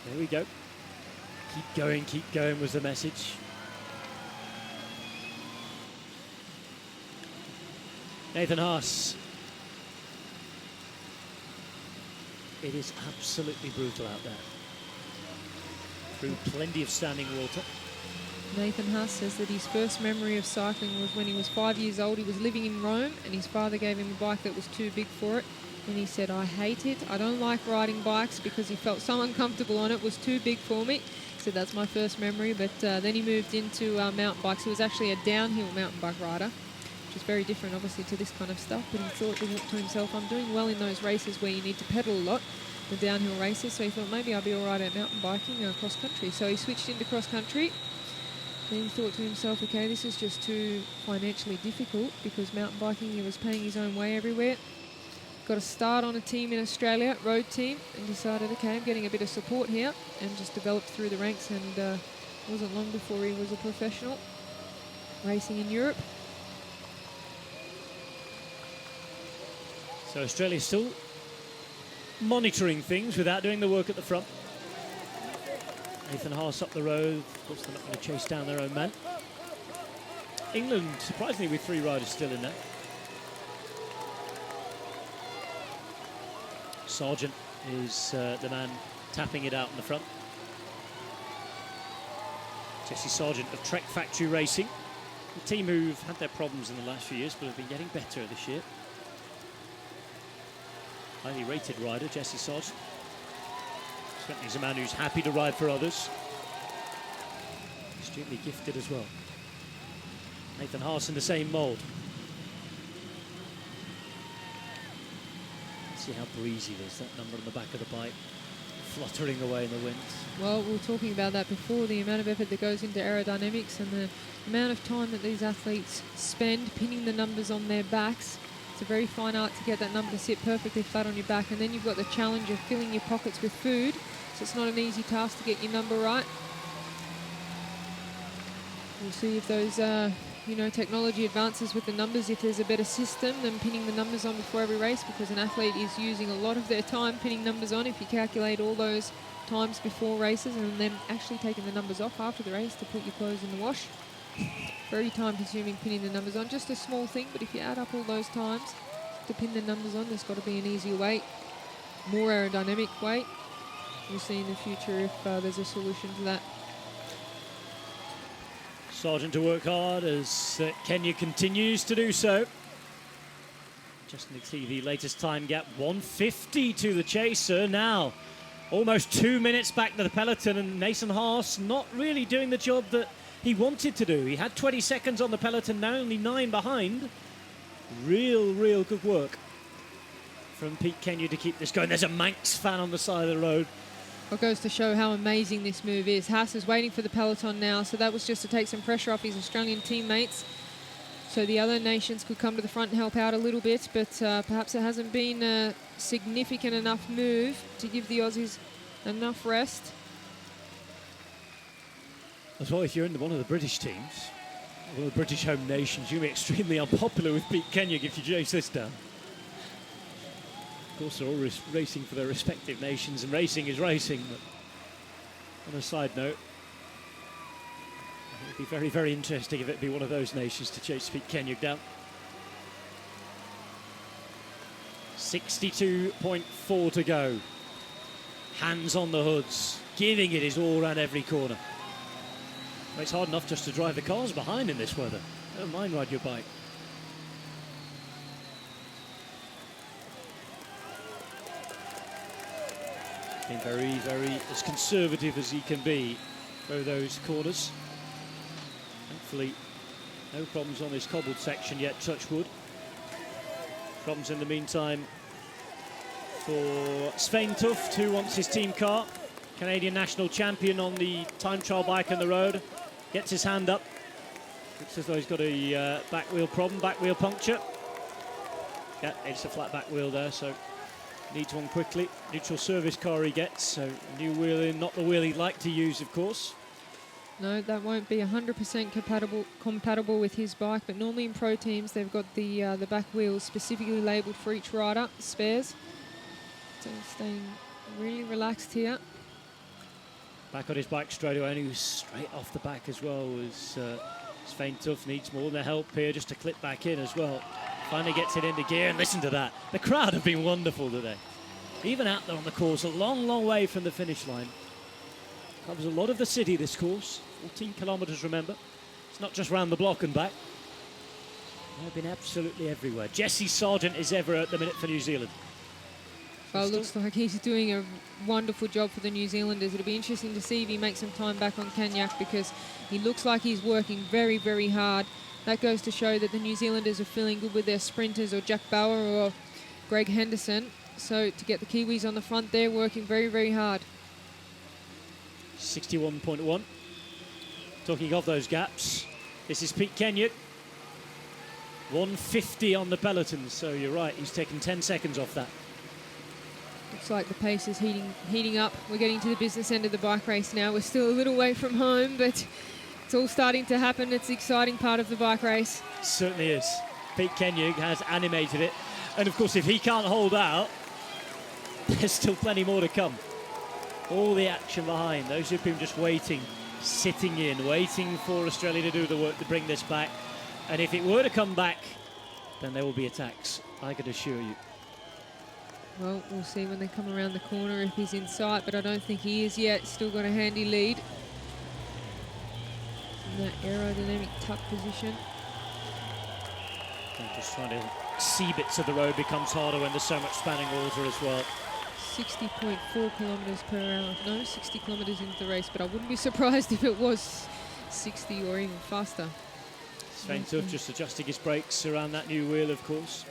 there we go. Keep going was the message. Nathan Haas. It is absolutely brutal out there. Through plenty of standing water. Nathan Haas says that his first memory of cycling was when he was 5 years old. He was living in Rome and his father gave him a bike that was too big for it. And he said, I hate it. I don't like riding bikes because he felt so uncomfortable on it. It was too big for me. He said that's my first memory. But then he moved into mountain bikes. He was actually a downhill mountain bike rider, which is very different, obviously, to this kind of stuff. But he thought to himself, I'm doing well in those races where you need to pedal a lot, the downhill races. So he thought maybe I'll be all right at mountain biking, cross country. So he switched into cross country. Then he thought to himself, okay, this is just too financially difficult because mountain biking, he was paying his own way everywhere. Got a start on a team in Australia, road team, and decided, okay, I'm getting a bit of support here, and just developed through the ranks, and it wasn't long before he was a professional racing in Europe. So Australia still monitoring things without doing the work at the front. Nathan Haas up the road. Of course, they're not going to chase down their own man. England, surprisingly, with 3 riders still in there. Sargent is the man tapping it out in the front. Jesse Sargent of Trek Factory Racing. A team who've had their problems in the last few years, but have been getting better this year. Highly rated rider, Jesse Sargent. Certainly he's a man who's happy to ride for others. Extremely gifted as well. Nathan Haas in the same mould. See how breezy it is, that number on the back of the bike, fluttering away in the wind. Well, we were talking about that before, the amount of effort that goes into aerodynamics and the amount of time that these athletes spend pinning the numbers on their backs. It's a very fine art to get that number to sit perfectly flat on your back, and then you've got the challenge of filling your pockets with food, so it's not an easy task to get your number right. We'll see if those you know, technology advances with the numbers, if there's a better system than pinning the numbers on before every race, because an athlete is using a lot of their time pinning numbers on. If you calculate all those times before races and then actually taking the numbers off after the race to put your clothes in the wash, very time consuming pinning the numbers on. Just a small thing, but if you add up all those times to pin the numbers on, there's got to be an easier way, more aerodynamic way. We'll see in the future if there's a solution to that. Sargent to work hard as Kenya continues to do so. Just to see the latest time gap, 150 to the chaser now. Almost 2 minutes back to the peloton, and Nathan Haas not really doing the job that he wanted to do. He had 20 seconds on the peloton, now only 9 behind. Real good work from Pete Kenya to keep this going. There's a Manx fan on the side of the road. What goes to show how amazing this move is. Haas is waiting for the peloton now, so that was just to take some pressure off his Australian teammates, so the other nations could come to the front and help out a little bit, but perhaps it hasn't been a significant enough move to give the Aussies enough rest. As well, if you're in one of the British teams, one of the British home nations, you'll be extremely unpopular with Pete Kenya if you chase this down. Of course, they're all racing for their respective nations, and racing is racing. But on a side note, it would be very interesting if it'd be one of those nations to chase Pete Kenya down. 62.4 to go. Hands on the hoods, giving it his all around every corner. Well, it's hard enough just to drive the cars behind in this weather. Don't mind ride your bike. Been very as conservative as he can be through those corners. Hopefully no problems on this cobbled section yet, touch wood. Problems in the meantime for Svein Tuft, who wants his team car. Canadian national champion on the time trial bike on the road. Gets his hand up. Looks as though he's got a back wheel problem, back wheel puncture. Yeah, it's a flat back wheel there, so needs one quickly. Neutral service car he gets, so new wheel in, not the wheel he'd like to use, of course. No, that won't be 100% compatible with his bike, but normally in pro teams they've got the back wheels specifically labelled for each rider, spares. So staying really relaxed here. Back on his bike straight away, and he was straight off the back as well. Svein Tuft needs more than help here just to clip back in as well. Finally gets it into gear, and listen to that. The crowd have been wonderful today. Even out there on the course, a long way from the finish line. Covers a lot of the city, this course. 14 kilometres, remember. It's not just round the block and back. They've been absolutely everywhere. Jesse Sargent is ever at the minute for New Zealand. Well, it looks like he's doing a wonderful job for the New Zealanders. It'll be interesting to see if he makes some time back on Kanyak, because he looks like he's working very hard. That goes to show that the New Zealanders are feeling good with their sprinters, or Jack Bauer or Greg Henderson. So to get the Kiwis on the front, they're working very hard. 61.1. Talking of those gaps, this is Pete Kenya. 150 on the peloton, so you're right, he's taken 10 seconds off that. Looks like the pace is heating up. We're getting to the business end of the bike race now. We're still a little way from home, but it's all starting to happen. It's the exciting part of the bike race. It certainly is. Pete Kenya has animated it. And of course, if he can't hold out, there's still plenty more to come. All the action behind, those who've been just waiting, sitting in, waiting for Australia to do the work to bring this back. And if it were to come back, then there will be attacks, I can assure you. Well, we'll see when they come around the corner if he's in sight, but I don't think he is yet. Still got a handy lead in that aerodynamic tuck position. And just trying to see bits of the road becomes harder when there's so much spanning water as well. 60.4 kilometres per hour. No, 60 kilometres into the race, but I wouldn't be surprised if it was 60 or even faster. Svein Tuft just adjusting his brakes around that new wheel, of course.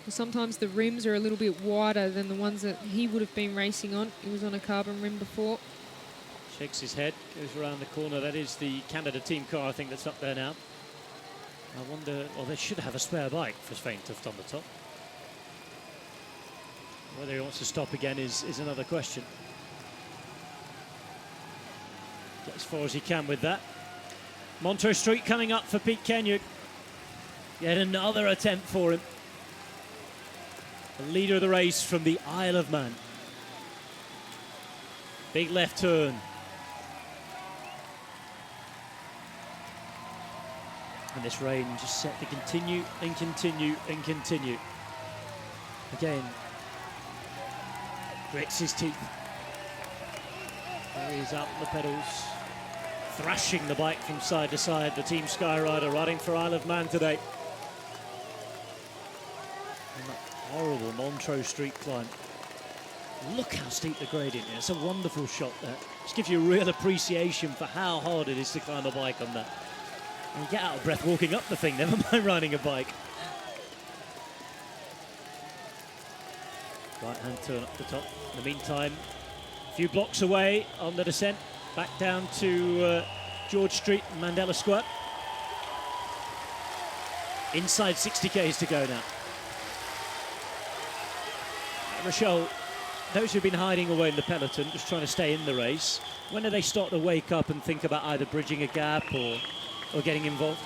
Well, sometimes the rims are a little bit wider than the ones that he would have been racing on. He was on a carbon rim before. Shakes his head, goes around the corner. That is the Canada team car, I think, that's up there now. I wonder, well, they should have a spare bike for Svein Tuft on the top. Whether he wants to stop again is another question. Get as far as he can with that. Montrose Street coming up for Pete Kenyuk. Yet another attempt for him. The leader of the race from the Isle of Man. Big left turn. And this rain just set to continue and continue and continue. Again, grits his teeth. There he is out on the pedals, thrashing the bike from side to side. The Team Skyrider riding for Isle of Man today. And that horrible Montrose Street climb. Look how steep the gradient is. It's a wonderful shot there. Just gives you a real appreciation for how hard it is to climb a bike on that. And you get out of breath walking up the thing, never mind riding a bike. Right-hand turn up the top. In the meantime, a few blocks away on the descent, back down to George Street and Mandela Square. Inside 60 k's to go now. Rochelle, those who've been hiding away in the peloton, just trying to stay in the race, when do they start to wake up and think about either bridging a gap or getting involved?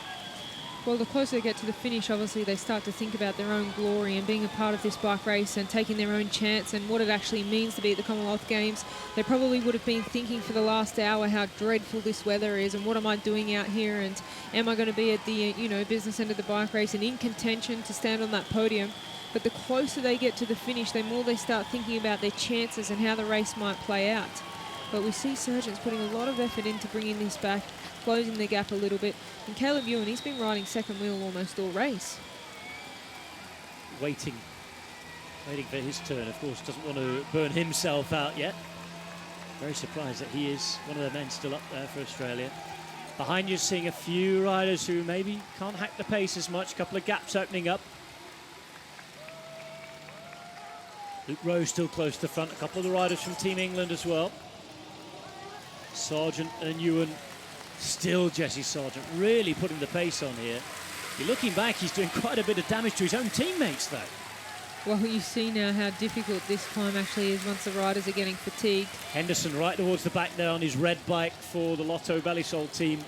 Well, the closer they get to the finish, obviously they start to think about their own glory and being a part of this bike race and taking their own chance and what it actually means to be at the Commonwealth Games. They probably would have been thinking for the last hour how dreadful this weather is and what am I doing out here and am I going to be at the business end of the bike race and in contention to stand on that podium. But the closer they get to the finish, the more they start thinking about their chances and how the race might play out. But we see Surgeons putting a lot of effort into bringing this back, closing the gap a little bit. And Caleb Ewan, he's been riding second wheel almost all race. Waiting for his turn, of course, doesn't want to burn himself out yet. Very surprised that he is one of the men still up there for Australia. Behind you, seeing a few riders who maybe can't hack the pace as much, a couple of gaps opening up. Luke Rowe still close to the front, a couple of the riders from Team England as well. Sargent and Ewan, still Jesse Sargent, really putting the pace on here. You're looking back, he's doing quite a bit of damage to his own teammates though. Well, you see now how difficult this climb actually is once the riders are getting fatigued. Henderson right towards the back there on his red bike for the Lotto Ballysol team.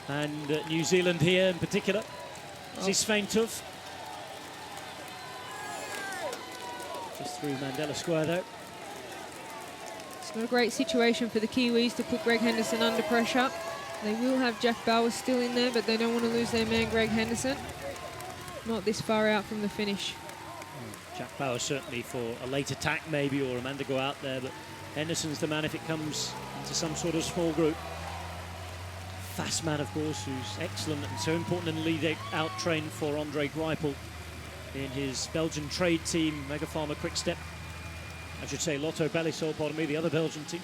And New Zealand here in particular. This is Svein Tuff. Just through Mandela Square though. It's not a great situation for the Kiwis to put Greg Henderson under pressure. They will have Jack Bowers still in there, but they don't want to lose their man Greg Henderson. Not this far out from the finish. Jack Bowers certainly for a late attack maybe, or a man to go out there, but Henderson's the man if it comes into some sort of small group. Fast man, of course, who's excellent and so important in the lead out train for Andre Greipel in his Belgian trade team, Mega Pharma Quick Step. I should say Lotto Ballysol, pardon me, the other Belgian team.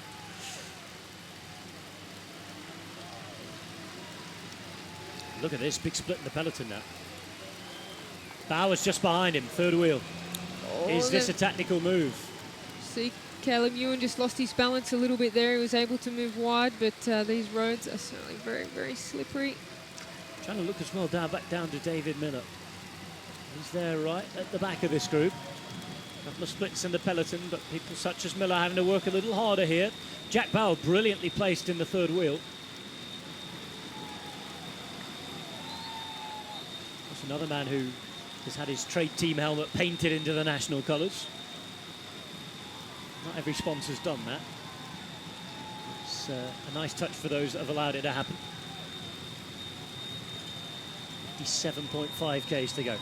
Look at this, big split in the peloton now. Bowers just behind him, third wheel. Is this a tactical move? See, Caleb Ewan just lost his balance a little bit there. He was able to move wide, but these roads are certainly very, very slippery. Trying to look as well back down to David Miller. He's there right at the back of this group. A couple of splits in the peloton, but people such as Miller having to work a little harder here. Jack Bauer brilliantly placed in the third wheel. That's another man who has had his trade team helmet painted into the national colours. Not every sponsor's done that. It's a nice touch for those that have allowed it to happen. 57.5 k's to go.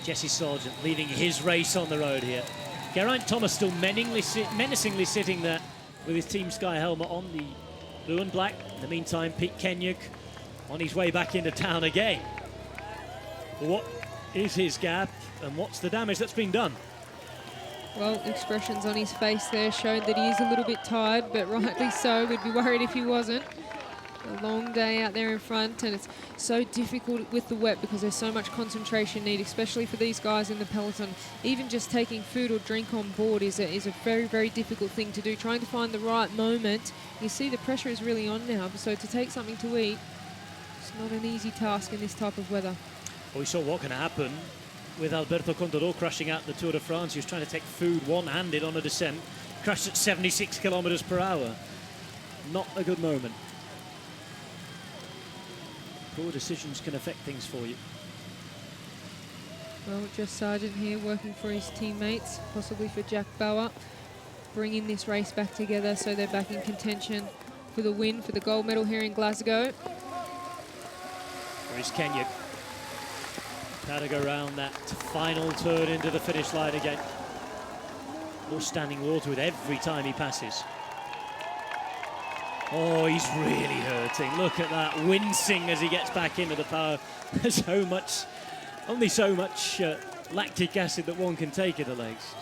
Jesse Sargent leading his race on the road here. Geraint Thomas still menacingly sitting there with his Team Sky helmet on, the blue and black. In the meantime, Pete Kenyuk on his way back into town again. What is his gap and what's the damage that's been done? Well, expressions on his face there showed that he is a little bit tired, but rightly so. We'd be worried if he wasn't. A long day out there in front, and it's so difficult with the wet because there's so much concentration needed, especially for these guys in the peloton. Even just taking food or drink on board is a very, very difficult thing to do. Trying to find the right moment. You see the pressure is really on now, so to take something to eat, it's not an easy task in this type of weather. Well, we saw what can happen with Alberto Contador crashing out the Tour de France. He was trying to take food one-handed on a descent, crashed at 76 kilometers per hour. Not a good moment. Poor decisions can affect things for you. Well, just Sargent here working for his teammates, possibly for Jack Bauer, bringing this race back together so they're back in contention for the win, for the gold medal here in Glasgow. There is Kenya. How to go around that final turn into the finish line again. More standing water with every time he passes. Oh, he's really hurting. Look at that, wincing as he gets back into the power. There's only so much lactic acid that one can take in the legs.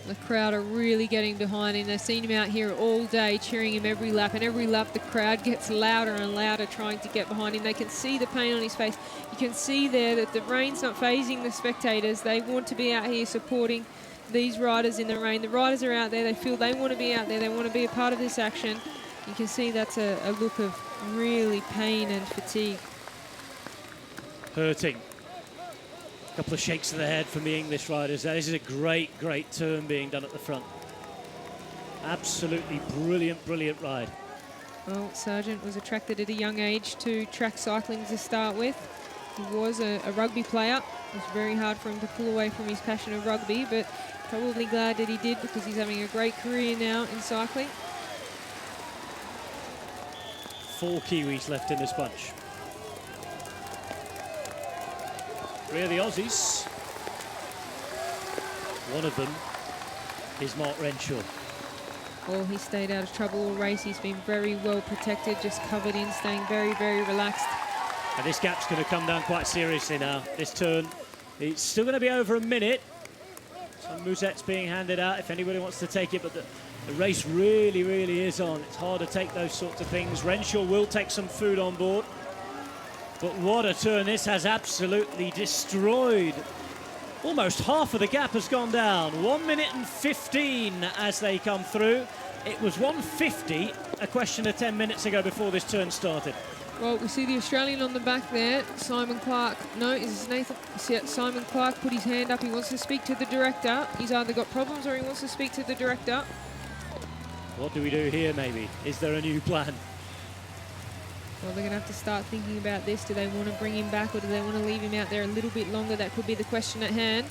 The crowd are really getting behind him. They've seen him out here all day, cheering him every lap, and every lap the crowd gets louder and louder trying to get behind him. They can see the pain on his face. You can see there that the rain's not phasing the spectators. They want to be out here supporting these riders in the rain. The riders are out there. They feel they want to be out there. They want to be a part of this action. You can see that's a look of really pain and fatigue. Hurting. A couple of shakes of the head from the English riders. This is a great, great turn being done at the front. Absolutely brilliant, brilliant ride. Well, Sargent was attracted at a young age to track cycling to start with. He was a rugby player. It was very hard for him to pull away from his passion of rugby, but probably glad that he did because he's having a great career now in cycling. 4 Kiwis left in this bunch. 3 of the Aussies. One of them is Mark Renshaw. Well, he stayed out of trouble all race. He's been very well protected, just covered in, staying very, very relaxed. And this gap's going to come down quite seriously now. This turn, it's still going to be over a minute. Some Musette's being handed out if anybody wants to take it, but the race really, really is on. It's hard to take those sorts of things. Renshaw will take some food on board. But what a turn. This has absolutely destroyed. Almost half of the gap has gone down. 1 minute and 15 as they come through. It was 1:50 a question of 10 minutes ago before this turn started. Well, we see the Australian on the back there, Simon Clark. No, is Nathan? Simon Clark put his hand up. He wants to speak to the director. He's either got problems or he wants to speak to the director. What do we do here, maybe? Is there a new plan? Well, they're going to have to start thinking about this. Do they want to bring him back or do they want to leave him out there a little bit longer? That could be the question at hand.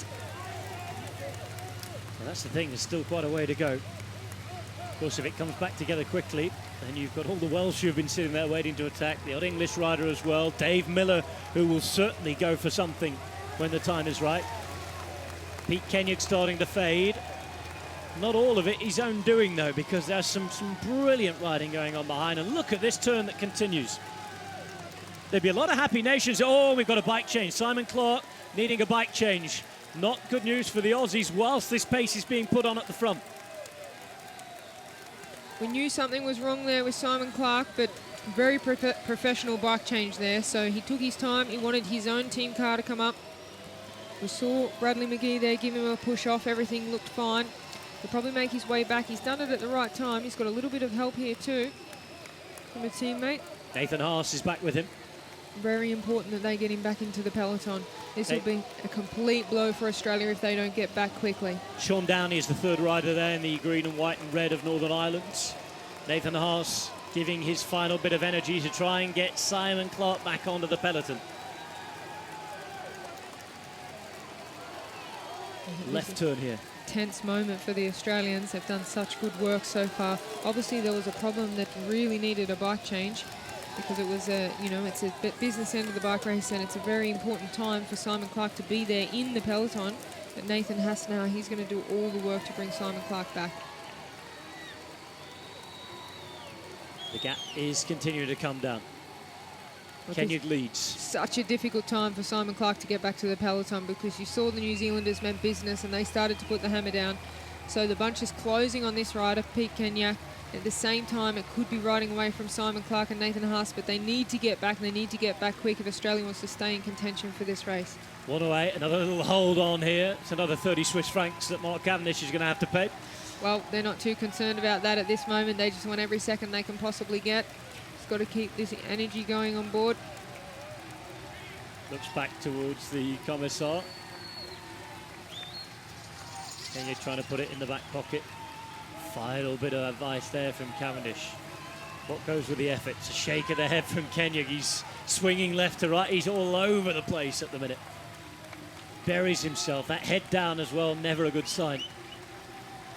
Well, that's the thing. There's still quite a way to go. Of course, if it comes back together quickly, then you've got all the Welsh who've been sitting there waiting to attack. The odd English rider as well. Dave Miller, who will certainly go for something when the time is right. Pete Kenyon starting to fade. Not all of it his own doing, though, because there's some brilliant riding going on behind. And look at this turn that continues. There'd be a lot of happy nations. Oh, we've got a bike change. Simon Clark needing a bike change. Not good news for the Aussies whilst this pace is being put on at the front. We knew something was wrong there with Simon Clark, but very professional bike change there. So he took his time. He wanted his own team car to come up. We saw Bradley McGee there give him a push off. Everything looked fine. He'll probably make his way back. He's done it at the right time. He's got a little bit of help here too from a teammate. Nathan Haas is back with him. Very important that they get him back into the peloton. This will be a complete blow for Australia if they don't get back quickly. Sean Downey is the third rider there in the green and white and red of Northern Ireland. Nathan Haas giving his final bit of energy to try and get Simon Clark back onto the peloton. Left turn here. Tense moment for the Australians. They've done such good work so far. Obviously there was a problem that really needed a bike change because it was it's a business end of the bike race and it's a very important time for Simon Clark to be there in the peloton. But Nathan Haas now, he's going to do all the work to bring Simon Clark back. The gap is continuing to come down. Kenya leads. Such a difficult time for Simon Clark to get back to the peloton because you saw the New Zealanders meant business and they started to put the hammer down. So the bunch is closing on this rider, Pete Kenyak. At the same time, it could be riding away from Simon Clark and Nathan Haas, but they need to get back. They need to get back quick if Australia wants to stay in contention for this race. 108, another little hold on here. It's another 30 Swiss francs that Mark Cavendish is going to have to pay. Well, they're not too concerned about that at this moment. They just want every second they can possibly get. Just got to keep this energy going on board. Looks back towards the Commissar. Kenya trying to put it in the back pocket. Final bit of advice there from Cavendish. What goes with the effort? It's a shake of the head from Kenya. He's swinging left to right. He's all over the place at the minute. Buries himself. That head down as well, never a good sign.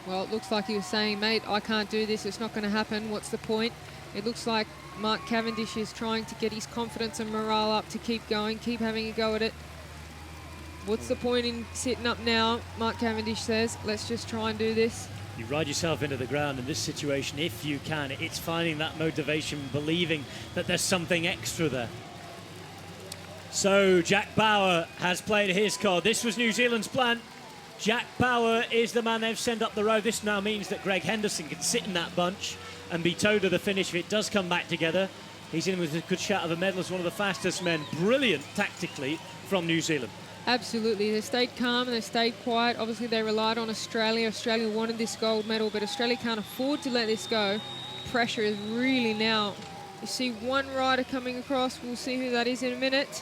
Well, it looks like he was saying, mate, I can't do this. It's not going to happen. What's the point? It looks like Mark Cavendish is trying to get his confidence and morale up to keep going, keep having a go at it. What's the point in sitting up now? Mark Cavendish says, let's just try and do this. You ride yourself into the ground in this situation if you can. It's finding that motivation, believing that there's something extra there. So Jack Bauer has played his card. This was New Zealand's plan. Jack Bauer is the man they've sent up the road. This now means that Greg Henderson can sit in that bunch and be towed to the finish if it does come back together. He's in with a good shot of a medal as one of the fastest men. Brilliant tactically from New Zealand. Absolutely. They stayed calm and they stayed quiet. Obviously, they relied on Australia. Australia wanted this gold medal, but Australia can't afford to let this go. Pressure is really now. You see one rider coming across. We'll see who that is in a minute.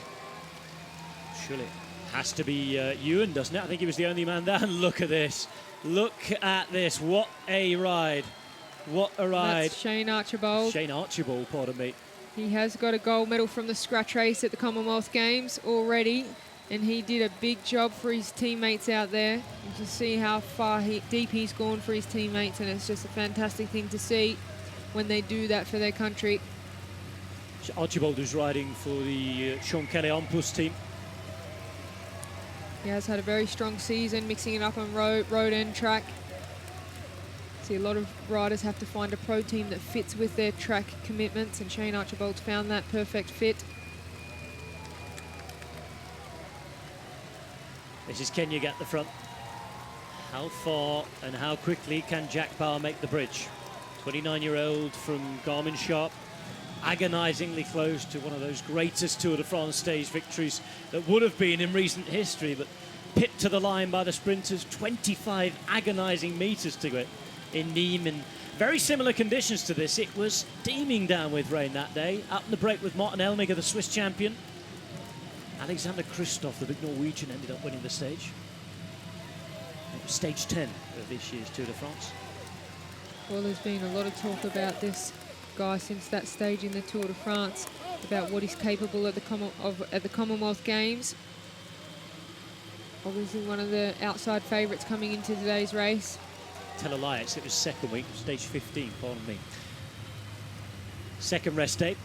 Surely it has to be Ewan, doesn't it? I think he was the only man there. And look at this. Look at this. What a ride. What a ride. That's Shane Archibald. Shane Archibald, pardon me. He has got a gold medal from the scratch race at the Commonwealth Games already. And he did a big job for his teammates out there. You can see how far deep he's gone for his teammates, and it's just a fantastic thing to see when they do that for their country. Archibald is riding for the Sean Kelly Ompus team. He has had a very strong season, mixing it up on road and track. See, a lot of riders have to find a pro team that fits with their track commitments, and Shane Archibald's found that perfect fit. This is Kenya at the front. How far and how quickly can Jack Bauer make the bridge? 29-year-old from Garmin Sharp, agonisingly close to one of those greatest Tour de France stage victories that would have been in recent history, but pipped to the line by the sprinters. 25 agonising metres to it in Nîmes in very similar conditions to this. It was steaming down with rain that day. Up in the break with Martin Elmiger, the Swiss champion. Alexander Kristoff, the big Norwegian, ended up winning the stage. It was stage 10 of this year's Tour de France. Well, there's been a lot of talk about this guy since that stage in the Tour de France, about what he's capable at the Commonwealth Games. Obviously one of the outside favourites coming into today's race. Tell a lie, it was second week, stage 15, pardon me. Second rest day.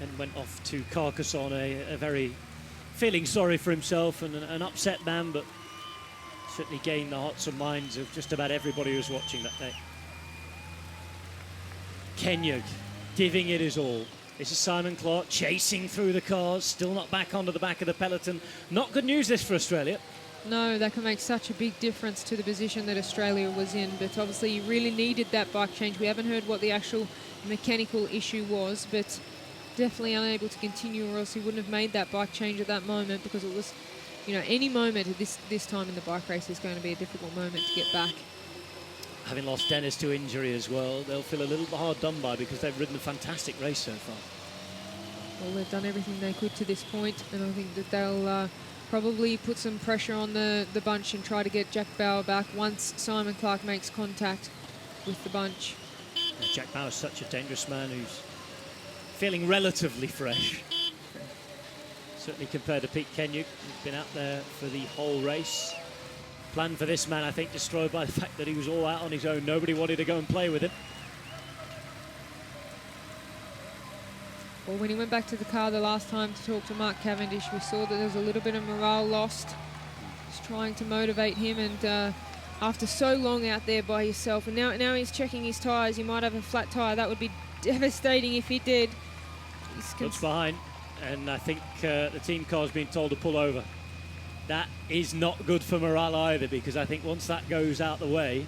And went off to Carcassonne, a very feeling sorry for himself and an upset man, but certainly gained the hearts and minds of just about everybody who was watching that day. Kenya giving it his all. This is Simon Clark chasing through the cars, still not back onto the back of the peloton. Not good news this for Australia. No, that can make such a big difference to the position that Australia was in, but obviously he really needed that bike change. We haven't heard what the actual mechanical issue was, but definitely unable to continue, or else he wouldn't have made that bike change at that moment, because it was, you know, any moment at this time in the bike race is going to be a difficult moment to get back. Having lost Dennis to injury as well, they'll feel a little hard done by, because they've ridden a fantastic race so far. Well, they've done everything they could to this point, and I think that they'll probably put some pressure on the bunch and try to get Jack Bauer back once Simon Clark makes contact with the bunch. Jack Bauer's such a dangerous man who's feeling relatively fresh. Certainly compared to Pete Kenyuk, who's been out there for the whole race. Plan for this man, I think, destroyed by the fact that he was all out on his own. Nobody wanted to go and play with him. Well, when he went back to the car the last time to talk to Mark Cavendish, we saw that there was a little bit of morale lost. Just trying to motivate him, and after so long out there by yourself, and now he's checking his tyres. He might have a flat tyre. That would be devastating if he did. Looks behind, and I think the team car's been told to pull over. That is not good for morale either, because I think once that goes out the way,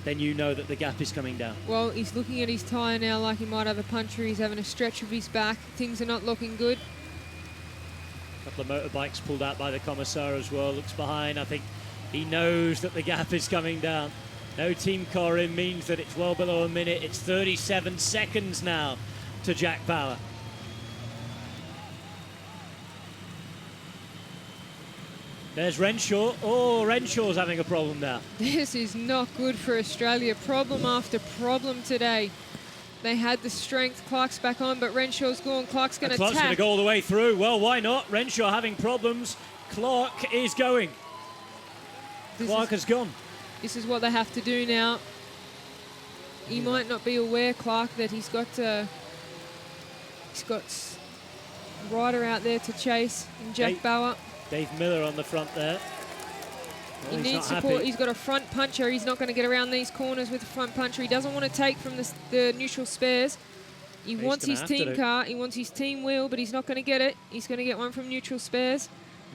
then you know that the gap is coming down. Well, he's looking at his tyre now like he might have a puncture. He's having a stretch of his back. Things are not looking good. A couple of motorbikes pulled out by the Commissar as well. Looks behind. I think he knows that the gap is coming down. No team car in means that it's well below a minute. It's 37 seconds now to Jack Bauer. There's Renshaw. Oh, Renshaw's having a problem now. This is not good for Australia. Problem after problem today. They had the strength. Clark's back on, but Renshaw's gone. Clark's going to Clark's going to attack. go all the way through. Well, why not? Renshaw having problems. Clark is going. Clark has gone. This is what they have to do now. He might not be aware, Clark, that he's got Ryder out there to chase, and Jack Bauer. Dave Miller on the front there. He Well, needs support. happy. He's got a front puncher. He's not going to get around these corners with a front puncher. He doesn't want to take from the neutral spares. He He's wants gonna his have to team do. car. He wants his team wheel, but he's not going to get it. He's going to get one from neutral spares.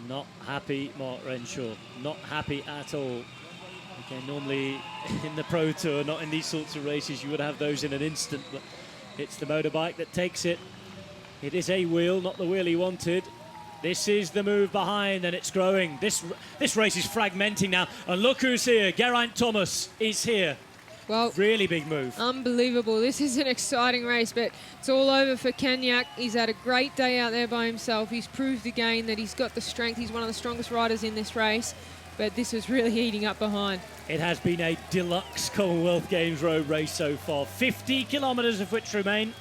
Not happy, Mark Renshaw. Not happy at all. Okay, normally in the Pro Tour, not in these sorts of races, you would have those in an instant, but it's the motorbike that takes it. It is a wheel, not the wheel he wanted. This is the move behind, and it's growing. This race is fragmenting now, and look who's here. Geraint Thomas is here. Well, really big move. Unbelievable. This is an exciting race, but it's all over for Kenyak. He's had a great day out there by himself. He's proved again that he's got the strength. He's one of the strongest riders in this race, but this is really heating up behind. It has been a deluxe Commonwealth Games road race so far. 50 kilometres of which remain.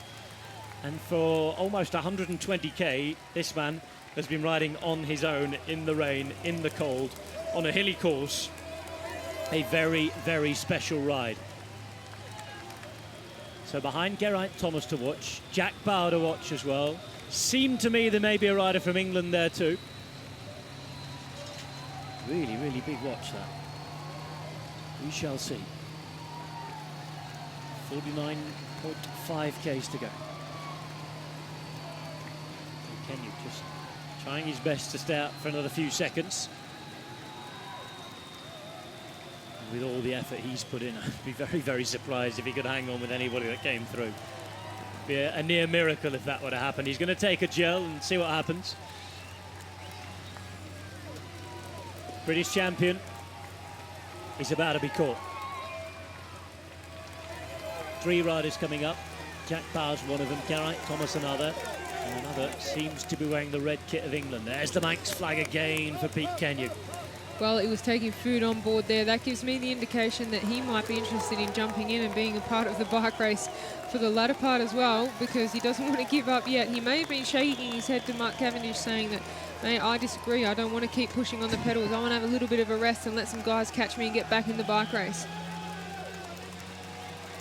And for almost 120k, this man has been riding on his own in the rain, in the cold, on a hilly course. A very, very special ride. So behind Geraint Thomas to watch, Jack Bauer to watch as well. Seemed to me there may be a rider from England there too. Really, really big watch that. We shall see. 49.5 k's to go. And Kenyak just trying his best to stay out for another few seconds. With all the effort he's put in, I'd be very, very surprised if he could hang on with anybody that came through. It'd be a near miracle if that would have happened. He's going to take a gel and see what happens. British champion is about to be caught. 3 riders coming up. Jack Bauer's one of them, Geraint Thomas another, and another seems to be wearing the red kit of England. There's the Manx flag again for Pete Kenyak. Well, it was taking food on board there. That gives me the indication that he might be interested in jumping in and being a part of the bike race for the latter part as well, because he doesn't want to give up yet. He may have been shaking his head to Mark Cavendish saying that, mate, I disagree. I don't want to keep pushing on the pedals. I want to have a little bit of a rest and let some guys catch me and get back in the bike race.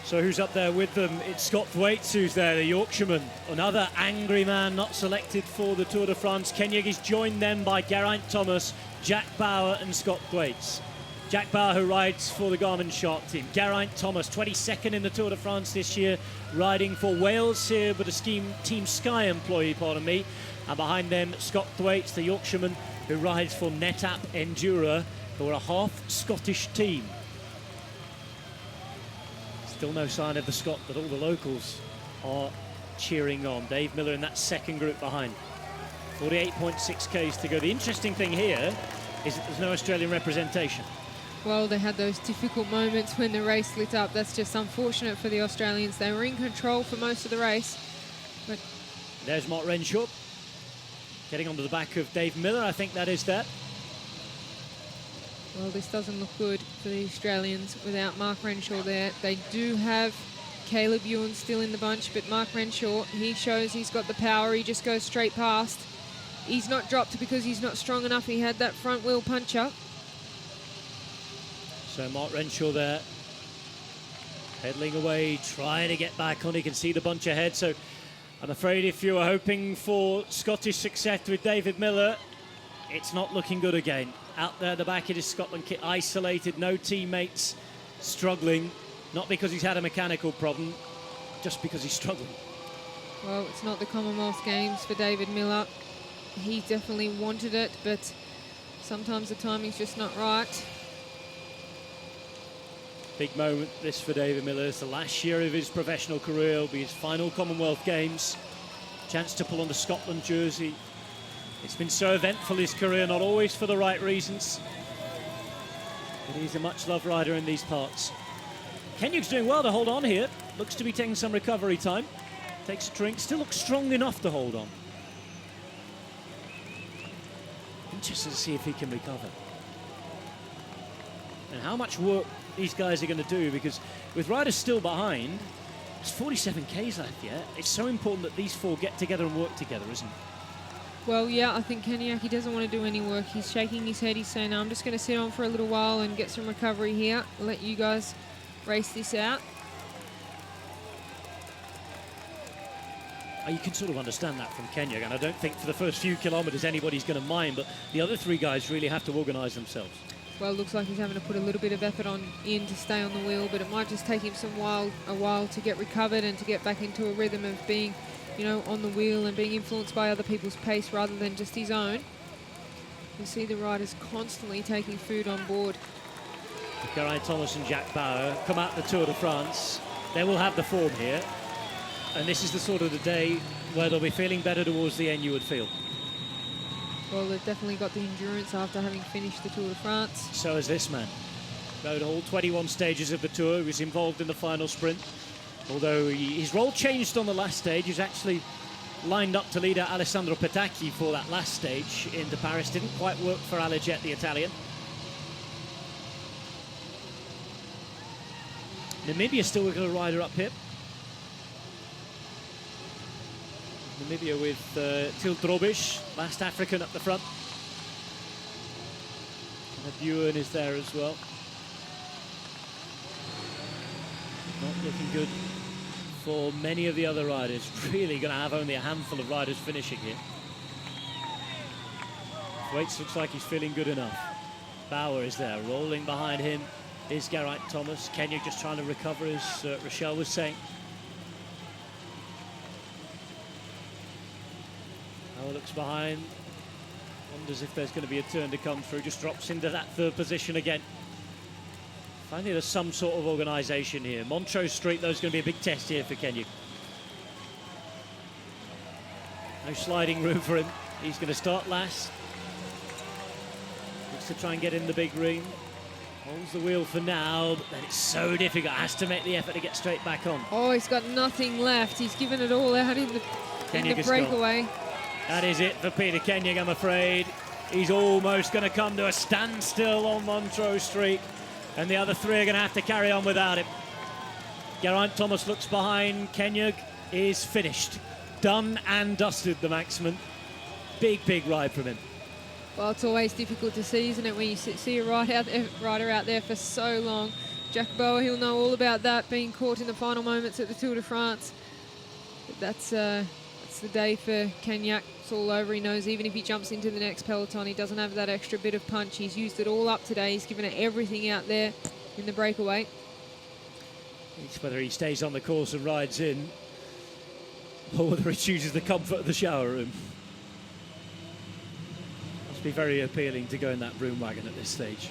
So who's up there with them? It's Scott Thwaites who's there, the Yorkshireman. Another angry man not selected for the Tour de France. Kenyak is joined then by Geraint Thomas, Jack Bauer and Scott Thwaites. Jack Bauer, who rides for the Garmin Shark team. Geraint Thomas, 22nd in the Tour de France this year, riding for Wales here, but a Team Sky employee, pardon me. And behind them, Scott Thwaites, the Yorkshireman, who rides for NetApp Endura, who are a half Scottish team. Still no sign of the Scot, but all the locals are cheering on. Dave Miller in that second group behind. 48.6 k's to go. The interesting thing here is that there's no Australian representation. Well, they had those difficult moments when the race lit up. That's just unfortunate for the Australians. They were in control for most of the race. But there's Mark Renshaw getting onto the back of Dave Miller. I think that is that. Well, this doesn't look good for the Australians without Mark Renshaw there. They do have Caleb Ewan still in the bunch, but Mark Renshaw, he shows he's got the power. He just goes straight past. He's not dropped because he's not strong enough. He had that front wheel puncher. So Mark Renshaw there, pedaling away, trying to get back on. He can see the bunch ahead. So I'm afraid if you were hoping for Scottish success with David Miller, it's not looking good again. Out there at the back, it is Scotland kit isolated, no teammates, struggling. Not because he's had a mechanical problem, just because he's struggling. Well, it's not the Commonwealth Games for David Miller. He definitely wanted it, but sometimes the timing's just not right. Big moment this for David Miller. It's the last year of his professional career. It'll be his final Commonwealth Games. Chance to pull on the Scotland jersey. It's been so eventful his career, not always for the right reasons. But he's a much-loved rider in these parts. Kenyak's doing well to hold on here. Looks to be taking some recovery time. Takes a drink, still looks strong enough to hold on. Interested to see if he can recover. And how much work these guys are going to do, because with riders still behind, There's 47 Ks left, yeah? It's so important that these four get together and work together, isn't it? Well, yeah, I think Kenyak, he doesn't want to do any work. He's shaking his head. He's saying, no, I'm just going to sit on for a little while and get some recovery here. Let you guys race this out. You can sort of understand that from Kenyak, and I don't think for the first few kilometres anybody's going to mind, but the other three guys really have to organise themselves. Well, it looks like he's having to put a little bit of effort in to stay on the wheel, but it might just take him a while to get recovered and to get back into a rhythm of being, you know, on the wheel and being influenced by other people's pace rather than just his own. You see the riders constantly taking food on board. Geraint Thomas and Jack Bauer come out the Tour de France. They will have the form here, and this is the sort of the day where they'll be feeling better towards the end, you would feel. Well, they've definitely got the endurance after having finished the Tour de France. So has this man. Rode all 21 stages of the Tour. He was involved in the final sprint. Although his role changed on the last stage. He was actually lined up to lead out Alessandro Petacchi for that last stage into Paris. Didn't quite work for Alajet, the Italian. Namibia still got a rider up here. Namibia with Til Drobish, last African up the front. And Buren is there as well. Not looking good for many of the other riders. Really going to have only a handful of riders finishing here. Waits looks like he's feeling good enough. Bauer is there, rolling behind him is Geraint Thomas. Kenyak just trying to recover, as Rochelle was saying. Bauer looks behind, wonders if there's going to be a turn to come through, just drops into that third position again. Finally, there's some sort of organisation here. Montrose Street, though, is going to be a big test here for Kenyak. No sliding room for him. He's going to start last. Looks to try and get in the big ring. Holds the wheel for now, but then it's so difficult. Has to make the effort to get straight back on. Oh, he's got nothing left. He's given it all out in the breakaway. That is it for Peter Kenyak, I'm afraid. He's almost going to come to a standstill on Montrose Street, and the other three are going to have to carry on without him. Geraint Thomas looks behind. Kenyak is finished. Done and dusted, the Maxman. Big, big ride from him. Well, it's always difficult to see, isn't it, when you see a rider out there for so long. Jack Bauer, he'll know all about that, being caught in the final moments at the Tour de France. But that's the day for Kenyak. It's all over. He knows even if he jumps into the next peloton, he doesn't have that extra bit of punch. He's used it all up today. He's given it everything out there in the breakaway. It's whether he stays on the course and rides in, or whether he chooses the comfort of the shower room. Must be very appealing to go in that broom wagon at this stage.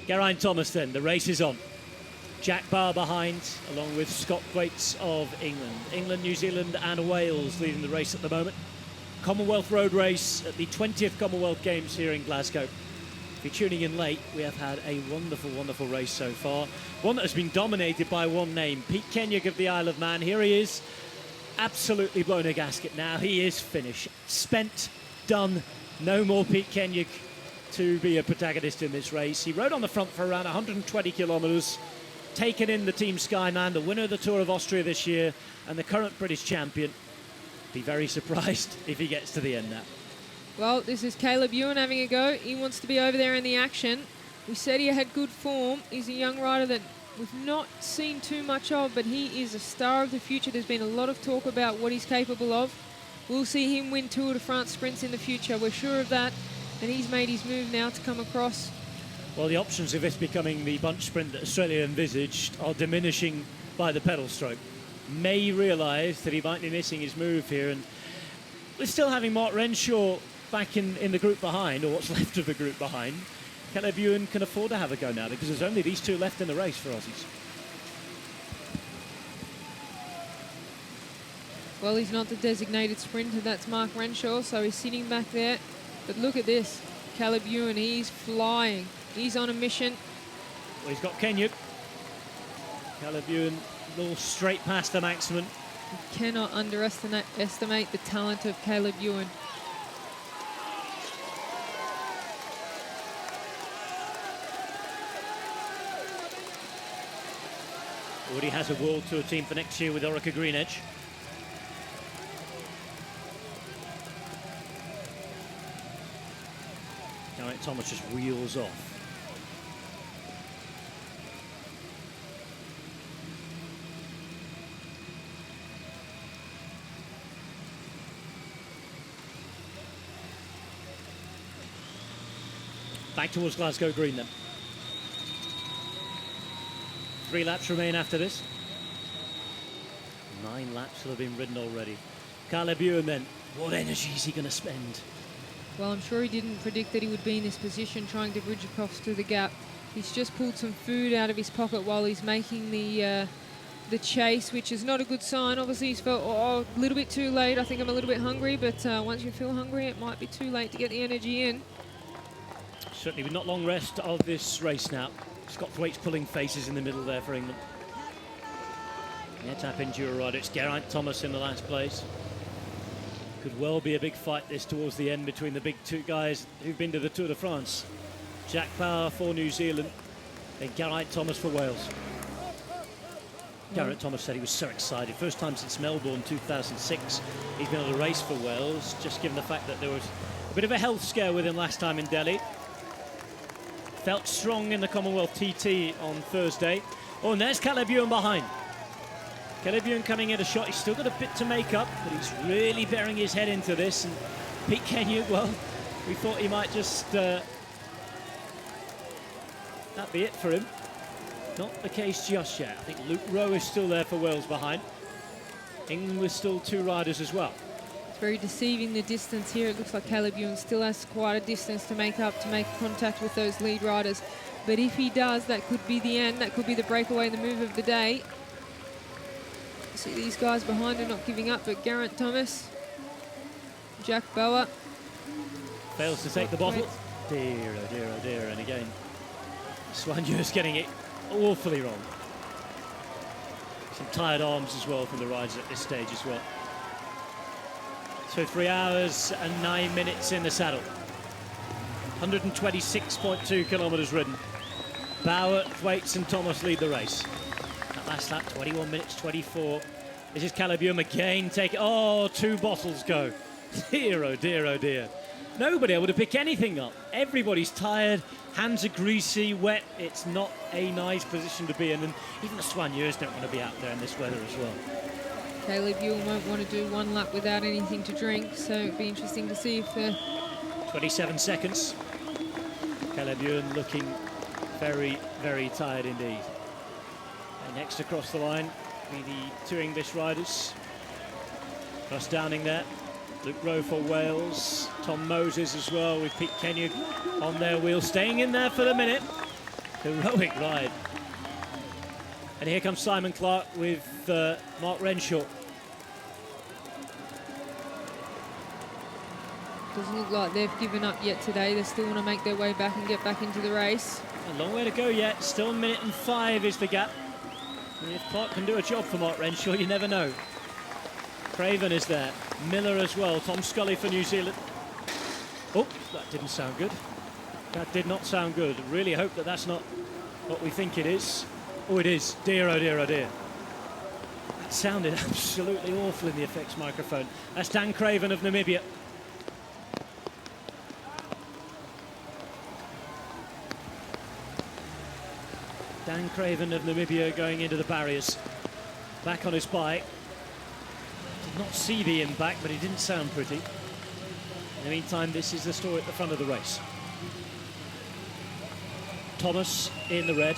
Geraint Thomas then, the race is on. Jack Bauer behind, along with Scott Waits of England. England, New Zealand and Wales leading the race at the moment. Commonwealth road race at the 20th Commonwealth Games here in Glasgow. If you're tuning in late, we have had a wonderful, wonderful race so far. One that has been dominated by one name, Pete Kenyak of the Isle of Man. Here he is, absolutely blown a gasket now. He is finished, spent, done. No more Pete Kenyak to be a protagonist in this race. He rode on the front for around 120 kilometres. Taken in the Team Skyman, the winner of the Tour of Austria this year and the current British champion. Be very surprised if he gets to the end now. Well, this is Caleb Ewan having a go. He wants to be over there in the action. We said he had good form. He's a young rider that we've not seen too much of, but he is a star of the future. There's been a lot of talk about what he's capable of. We'll see him win Tour de France sprints in the future. We're sure of that. And he's made his move now to come across. Well, the options of this becoming the bunch sprint that Australia envisaged are diminishing by the pedal stroke. May realise that he might be missing his move here, and we're still having Mark Renshaw back in the group behind, or what's left of the group behind. Caleb Ewan can afford to have a go now because there's only these two left in the race for Aussies. Well, he's not the designated sprinter, that's Mark Renshaw, so he's sitting back there. But look at this, Caleb Ewan, he's flying. He's on a mission. Well, he's got Kenyak. Caleb Ewan, a little straight past the Maxman. You cannot underestimate the talent of Caleb Ewan. Already has a World Tour team for next year with Orica Greenedge. Geraint Thomas just wheels off. Back towards Glasgow Green then. 3 laps remain after this. 9 laps will have been ridden already. Caleb Ewan then, what energy is he going to spend? Well, I'm sure he didn't predict that he would be in this position trying to bridge across to the gap. He's just pulled some food out of his pocket while he's making the chase, which is not a good sign. Obviously, he's felt a little bit too late. I think I'm a little bit hungry, but once you feel hungry, it might be too late to get the energy in. Certainly with not long rest of this race now. Scott Thwaites pulling faces in the middle there for England. Netap Enduro rider, it's Geraint Thomas in the last place. Could well be a big fight this towards the end between the big 2 guys who've been to the Tour de France. Jack Power for New Zealand and Geraint Thomas for Wales. Geraint Thomas said he was so excited. First time since Melbourne 2006 he's been on a race for Wales, just given the fact that there was a bit of a health scare with him last time in Delhi. Felt strong in the Commonwealth TT on Thursday. Oh, and there's Caleb Ewan behind. Caleb Ewan coming at a shot. He's still got a bit to make up, but he's really bearing his head into this. And Pete Kenyon, well, we thought he might just... that'd be it for him. Not the case just yet. I think Luke Rowe is still there for Wales behind. England with still 2 riders as well. It's very deceiving, the distance here. It looks like Caleb Ewan still has quite a distance to make up, to make contact with those lead riders. But if he does, that could be the end. That could be the breakaway, the move of the day. See these guys behind are not giving up, but Geraint Thomas, Jack Bauer. Fails to take the bottle. Dear, oh dear, oh dear. And again, Soigneur's getting it awfully wrong. Some tired arms as well from the riders at this stage as well. So 3 hours and 9 minutes in the saddle. 126.2 kilometres ridden. Bauer, Thwaites and Thomas lead the race. That last lap, 21 minutes 24. This is Caleb Ewan again taking... Oh, 2 bottles go. Dear, oh dear, oh dear. Nobody able to pick anything up. Everybody's tired, hands are greasy, wet. It's not a nice position to be in, and even the soigneurs don't want to be out there in this weather as well. Caleb Ewan won't want to do 1 lap without anything to drink, so it'd be interesting to see if the... 27 seconds. Caleb Ewan looking very, very tired indeed. And next across the line be the 2 English riders. Ross Downing there. Luke Rowe for Wales. Tom Moses as well with Pete Kenyon on their wheel, staying in there for the minute. Heroic ride. And here comes Simon Clark with Mark Renshaw. Doesn't look like they've given up yet today. They still want to make their way back and get back into the race. A long way to go yet. Still 1 minute and 5 is the gap. And if Clark can do a job for Mark Renshaw, you never know. Craven is there. Miller as well. Tom Scully for New Zealand. Oh, that didn't sound good. That did not sound good. Really hope that that's not what we think it is. Oh, it is. Dear, oh dear, oh dear. That sounded absolutely awful in the effects microphone. That's Dan Craven of Namibia. Dan Craven of Namibia going into the barriers. Back on his bike. Did not see the impact, but it didn't sound pretty. In the meantime, this is the story at the front of the race. Thomas in the red.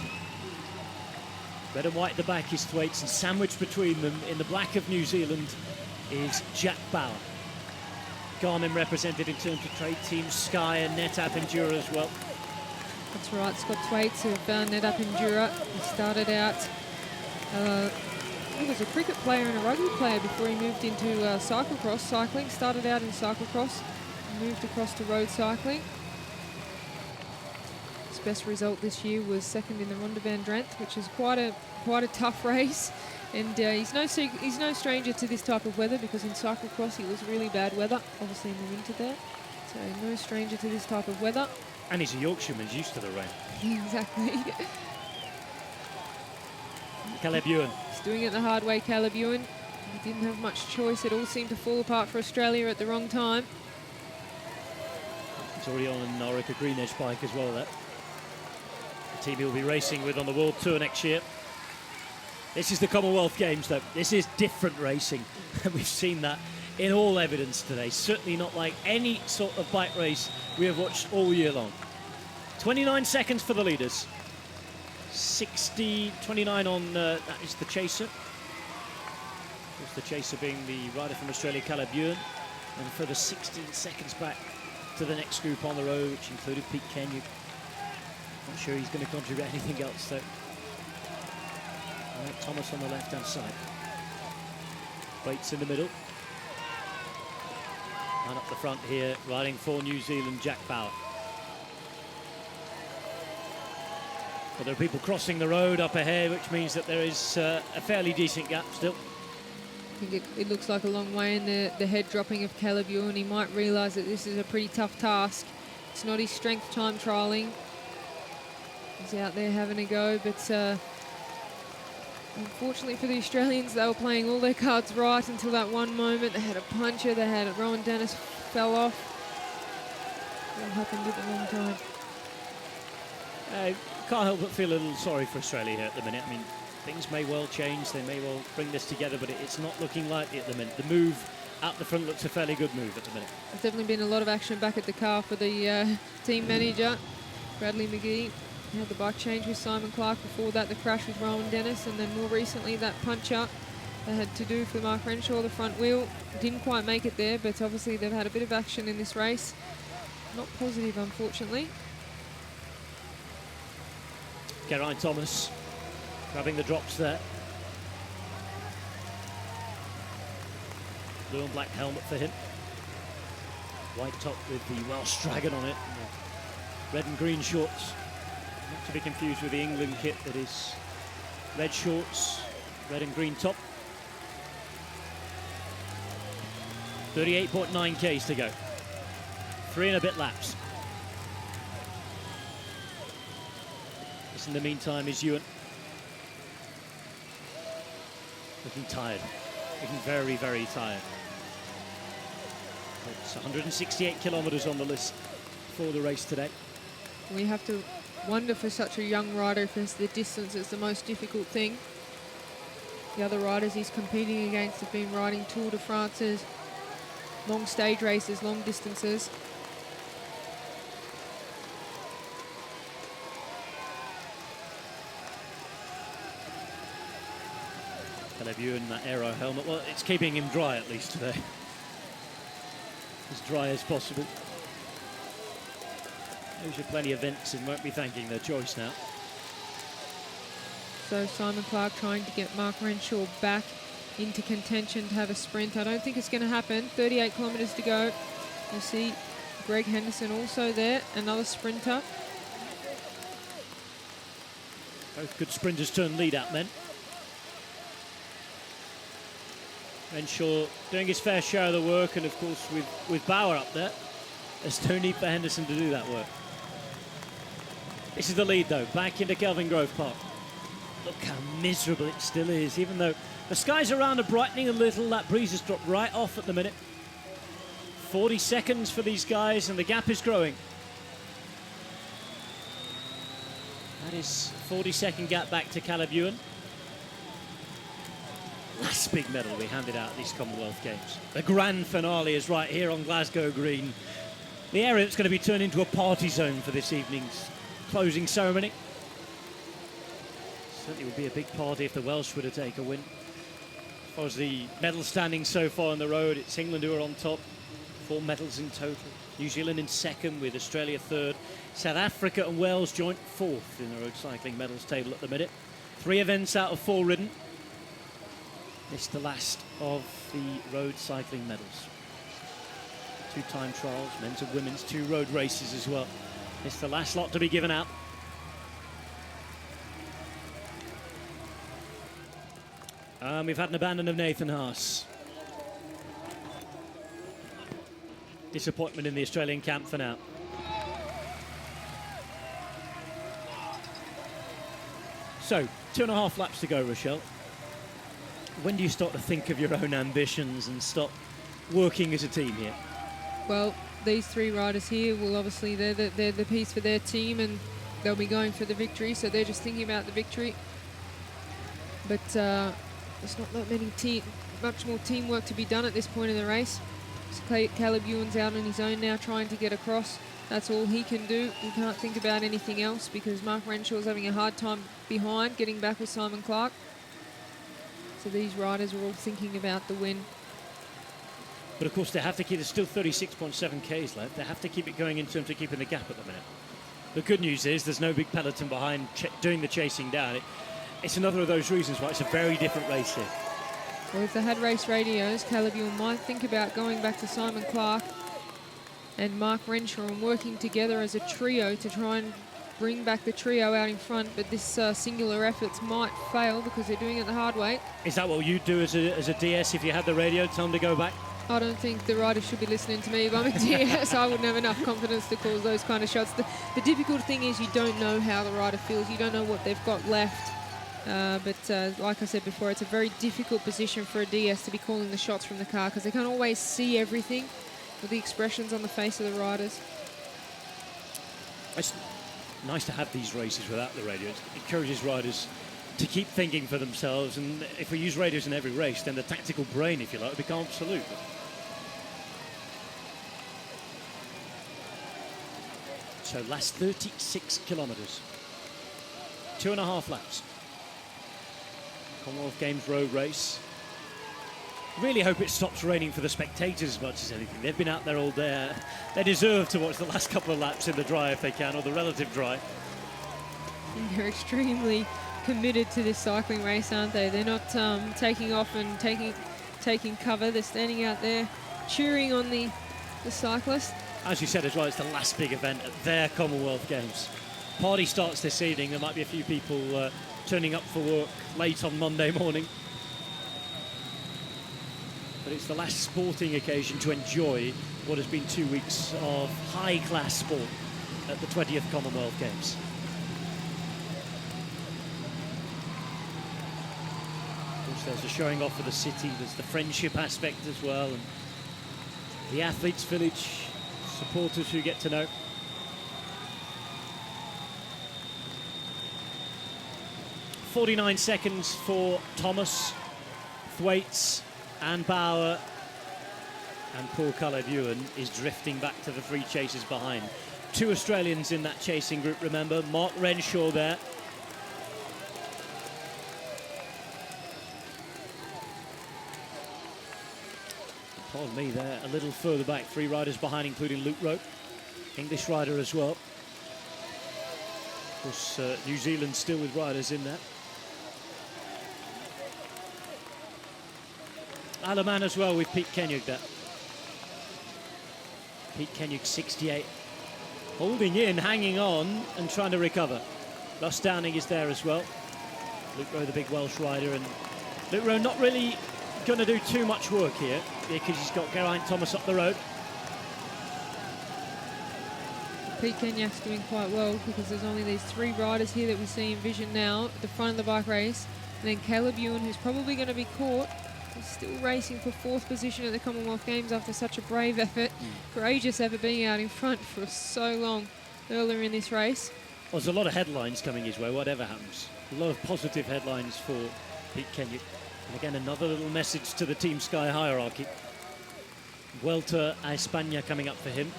Red and white at the back is Thwaites, and sandwiched between them in the black of New Zealand is Jack Bauer. Garmin represented in terms of trade teams, Sky and Netap Enduro as well. That's right, Scott Thwaites of Netap Enduro. He started out, he was a cricket player and a rugby player before he moved into cyclocross cycling. Started out in cyclocross, moved across to road cycling. His best result this year was second in the Ronde van Drenthe, which is quite a tough race. And he's no stranger to this type of weather, because in cyclocross it was really bad weather, obviously in the winter there. So no stranger to this type of weather. And he's a Yorkshireman, he's used to the rain. Exactly. Caleb Ewan. He's doing it the hard way, Caleb Ewan. He didn't have much choice. It all seemed to fall apart for Australia at the wrong time. He's already on an Orica Green Edge bike as well, that. The team he'll be racing with on the World Tour next year. This is the Commonwealth Games, though. This is different racing. We've seen that in all evidence today. Certainly not like any sort of bike race we have watched all year long. 29 seconds for the leaders. 29 on, that is the chaser. Of course, the chaser being the rider from Australia, Caleb Ewan. And further 16 seconds back to the next group on the road, which included Pete Kenyon. Not sure he's going to contribute anything else, though. Thomas on the left-hand side. Waits in the middle. And up the front here, riding for New Zealand, Jack Bauer. But there are people crossing the road up ahead, which means that there is a fairly decent gap still. I think it looks like a long way in the head dropping of Caleb Ewan. He might realise that this is a pretty tough task. It's not his strength time trialling. He's out there having a go, but unfortunately for the Australians, they were playing all their cards right until that one moment. They had a puncher, they had Rowan Dennis fell off. It all happened at the wrong time. Can't help but feel a little sorry for Australia here at the minute. I mean, things may well change, they may well bring this together, but it's not looking likely at the minute. The move out the front looks a fairly good move at the minute. There's definitely been a lot of action back at the car for the team manager, Bradley McGee. He had the bike change with Simon Clark. Before that, the crash with Rowan Dennis, and then more recently, that punch-up they had to do for Mark Renshaw, the front wheel. Didn't quite make it there, but obviously they've had a bit of action in this race. Not positive, unfortunately. Geraint Thomas grabbing the drops there. Blue and black helmet for him. White top with the Welsh Dragon on it. And the red and green shorts. Not to be confused with the England kit that is red shorts, red and green top. 38.9 Ks to go. 3 and a bit laps. In the meantime is Ewan. Looking tired. Looking very, very tired. It's 168 kilometres on the list for the race today. We have to wonder for such a young rider if it's the distance is the most difficult thing. The other riders he's competing against have been riding Tour de France's, long stage races, long distances. Caleb Ewan, that aero helmet, well, it's keeping him dry at least today. As dry as possible. Those are plenty of vents and won't be thanking their choice now. So Simon Clark trying to get Mark Renshaw back into contention to have a sprint. I don't think it's going to happen. 38 kilometres to go. You see Greg Henderson also there, another sprinter. Both good sprinters turn lead out men. Renshaw doing his fair share of the work, and of course with Bauer up there, there's no need for Henderson to do that work. This is the lead though, back into Kelvin Grove Park. Look how miserable it still is, even though the skies around are brightening a little. That breeze has dropped right off at the minute. 40 seconds for these guys, and the gap is growing. That is 40-second gap back to Caleb Ewan. Last big medal we handed out at these Commonwealth Games. The grand finale is right here on Glasgow Green. The area that's going to be turned into a party zone for this evening's closing ceremony. Certainly would be a big party if the Welsh were to take a win. As far as the medal standing so far on the road, it's England who are on top. 4 medals in total. New Zealand in second, with Australia third. South Africa and Wales joint fourth in the road cycling medals table at the minute. 3 events out of 4 ridden. It's the last of the road cycling medals. 2 time trials, men's and women's, 2 road races as well. It's the last lot to be given out. We've had an abandon of Nathan Haas. Disappointment in the Australian camp for now. So, 2.5 laps to go, Rochelle. When do you start to think of your own ambitions and stop working as a team here? Well, these three riders here will obviously, they're the piece for their team, and they'll be going for the victory, so they're just thinking about the victory. But there's not that much more teamwork to be done at this point in the race. So Caleb Ewan's out on his own now, trying to get across. That's all he can do. He can't think about anything else because Mark Renshaw's having a hard time behind, getting back with Simon Clark. So these riders are all thinking about the win. But of course they have to keep, there's still 36.7 Ks left. They have to keep it going in terms of keeping the gap at the minute. The good news is there's no big peloton behind doing the chasing down. It's another of those reasons why it's a very different race here. Well, if they had race radios, Caleb Ewan might think about going back to Simon Clark and Mark Renshaw and working together as a trio to try and bring back the trio out in front, but this singular efforts might fail because they're doing it the hard way. Is that what you'd do as a DS if you had the radio, tell them to go back? I don't think the riders should be listening to me. If I'm a DS, I wouldn't have enough confidence to cause those kind of shots. The difficult thing is you don't know how the rider feels. You don't know what they've got left. But like I said before, it's a very difficult position for a DS to be calling the shots from the car because they can't always see everything with the expressions on the face of the riders. It's nice to have these races without the radio. It encourages riders to keep thinking for themselves, and if we use radios in every race, then the tactical brain, if you like, will become absolute. So last 36 kilometres, 2.5 laps. Commonwealth Games road race. Really hope it stops raining for the spectators as much as anything. They've been out there all day. They deserve to watch the last couple of laps in the dry if they can, or the relative dry. They're extremely committed to this cycling race, aren't they? They're not taking off and taking cover. They're standing out there cheering on the cyclists. As you said as well, it's the last big event at their Commonwealth Games. Party starts this evening. There might be a few people turning up for work late on Monday morning. But it's the last sporting occasion to enjoy what has been 2 weeks of high-class sport at the 20th Commonwealth Games. Of course, there's the showing off of the city, there's the friendship aspect as well, and the athletes' village, supporters who get to know. .49 seconds for Thomas, Thwaites and Bauer, and poor Caleb Ewan is drifting back to the three chasers behind. Two Australians in that chasing group, remember, Mark Renshaw there. Pardon me, they're a little further back, three riders behind, including Luke Rowe, English rider as well. Of course, New Zealand still with riders in there. Alaman as well with Pete Kenyug there. Pete Kenyug 68. Holding in, hanging on and trying to recover. Ross Downing is there as well. Luke Rowe, the big Welsh rider, and Luke Rowe not really going to do too much work here because he's got Geraint Thomas up the road. Pete Kenyuk's doing quite well because there's only these three riders here that we see in vision now at the front of the bike race. And then Caleb Ewan, who's probably going to be caught. He's still racing for 4th position at the Commonwealth Games after such a brave effort. Courageous effort being out in front for so long earlier in this race. Well, there's a lot of headlines coming his way, whatever happens. A lot of positive headlines for Pete Kenyuk. And again, another little message to the Team Sky hierarchy. Vuelta a España coming up for him.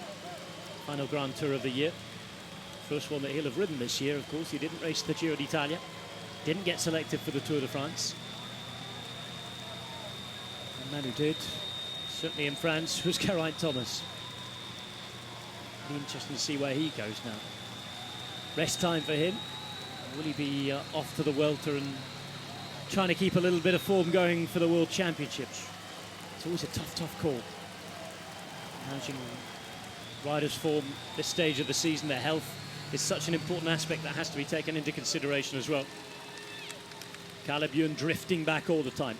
Final Grand Tour of the year. First one that he'll have ridden this year, of course. He didn't race the Giro d'Italia. Didn't get selected for the Tour de France. The man who did, certainly in France, was Geraint Thomas. Be interesting to see where he goes now. Rest time for him. Will he be off to the Welter and trying to keep a little bit of form going for the World Championships? It's always a tough call. Managing riders' form this stage of the season, their health is such an important aspect that has to be taken into consideration as well. Caleb Ewan drifting back all the time.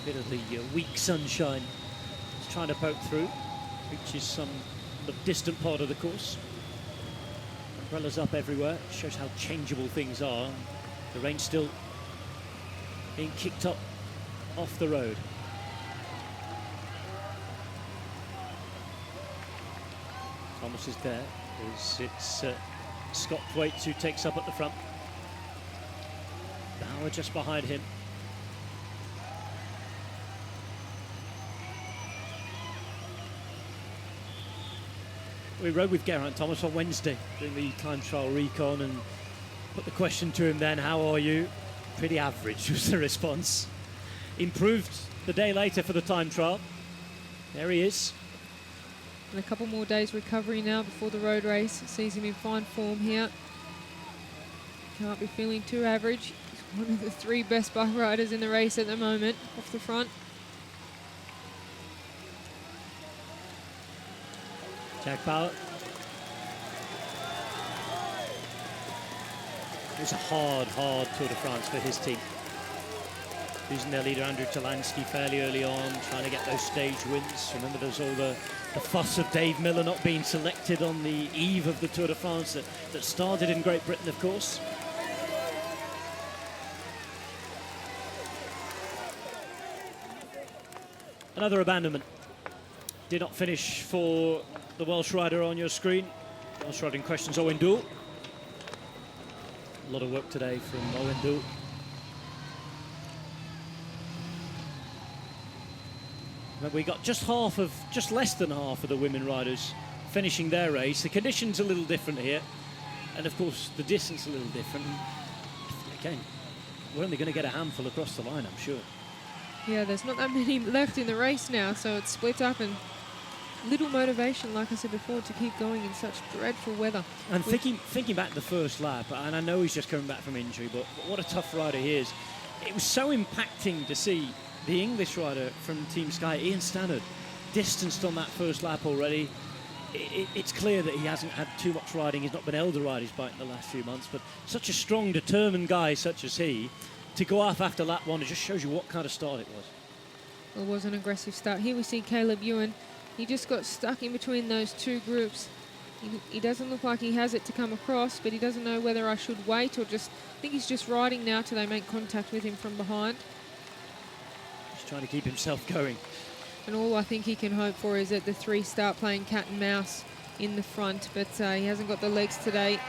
Bit of the weak sunshine. He's trying to poke through, reaches some distant part of the course. Umbrellas up everywhere, shows how changeable things are. The rain still being kicked up off the road. Thomas is there. It's Scott Thwaites who takes up at the front. Bauer just behind him. We rode with Geraint Thomas on Wednesday doing the time trial recon and put the question to him then, how are you? Pretty average was the response. Improved the day later for the time trial. There he is. And a couple more days recovery now before the road race. Sees him in fine form here. Can't be feeling too average. He's one of the 3 best bike riders in the race at the moment, off the front. Jack Bauer. It's a hard Tour de France for his team. Losing their leader Andrew Talansky fairly early on, trying to get those stage wins. Remember, there's all the fuss of Dave Miller not being selected on the eve of the Tour de France that started in Great Britain, of course. Another abandonment. Did not finish for the Welsh rider on your screen. Welsh rider in question is Owen Doull. A lot of work today from Owen Doull. But we got just less than half of the women riders finishing their race. The conditions a little different here, and of course the distance a little different. Again, we're only going to get a handful across the line, I'm sure. Yeah, there's not that many left in the race now, so it's split up and little motivation, like I said before, to keep going in such dreadful weather. And thinking back to the first lap, and I know he's just coming back from injury, but what a tough rider he is. It was so impacting to see the English rider from Team Sky, Ian Stannard, distanced on that first lap already. It's clear that he hasn't had too much riding. He's not been able to ride his bike in the last few months, but such a strong, determined guy such as he, to go off after lap 1, it just shows you what kind of start it was. Well, it was an aggressive start. Here we see Caleb Ewan. He just got stuck in between those 2 groups. He doesn't look like he has it to come across, but he doesn't know whether I should wait or just... I think he's just riding now till they make contact with him from behind. He's trying to keep himself going. And all I think he can hope for is that the 3 start playing cat and mouse in the front, but he hasn't got the legs today.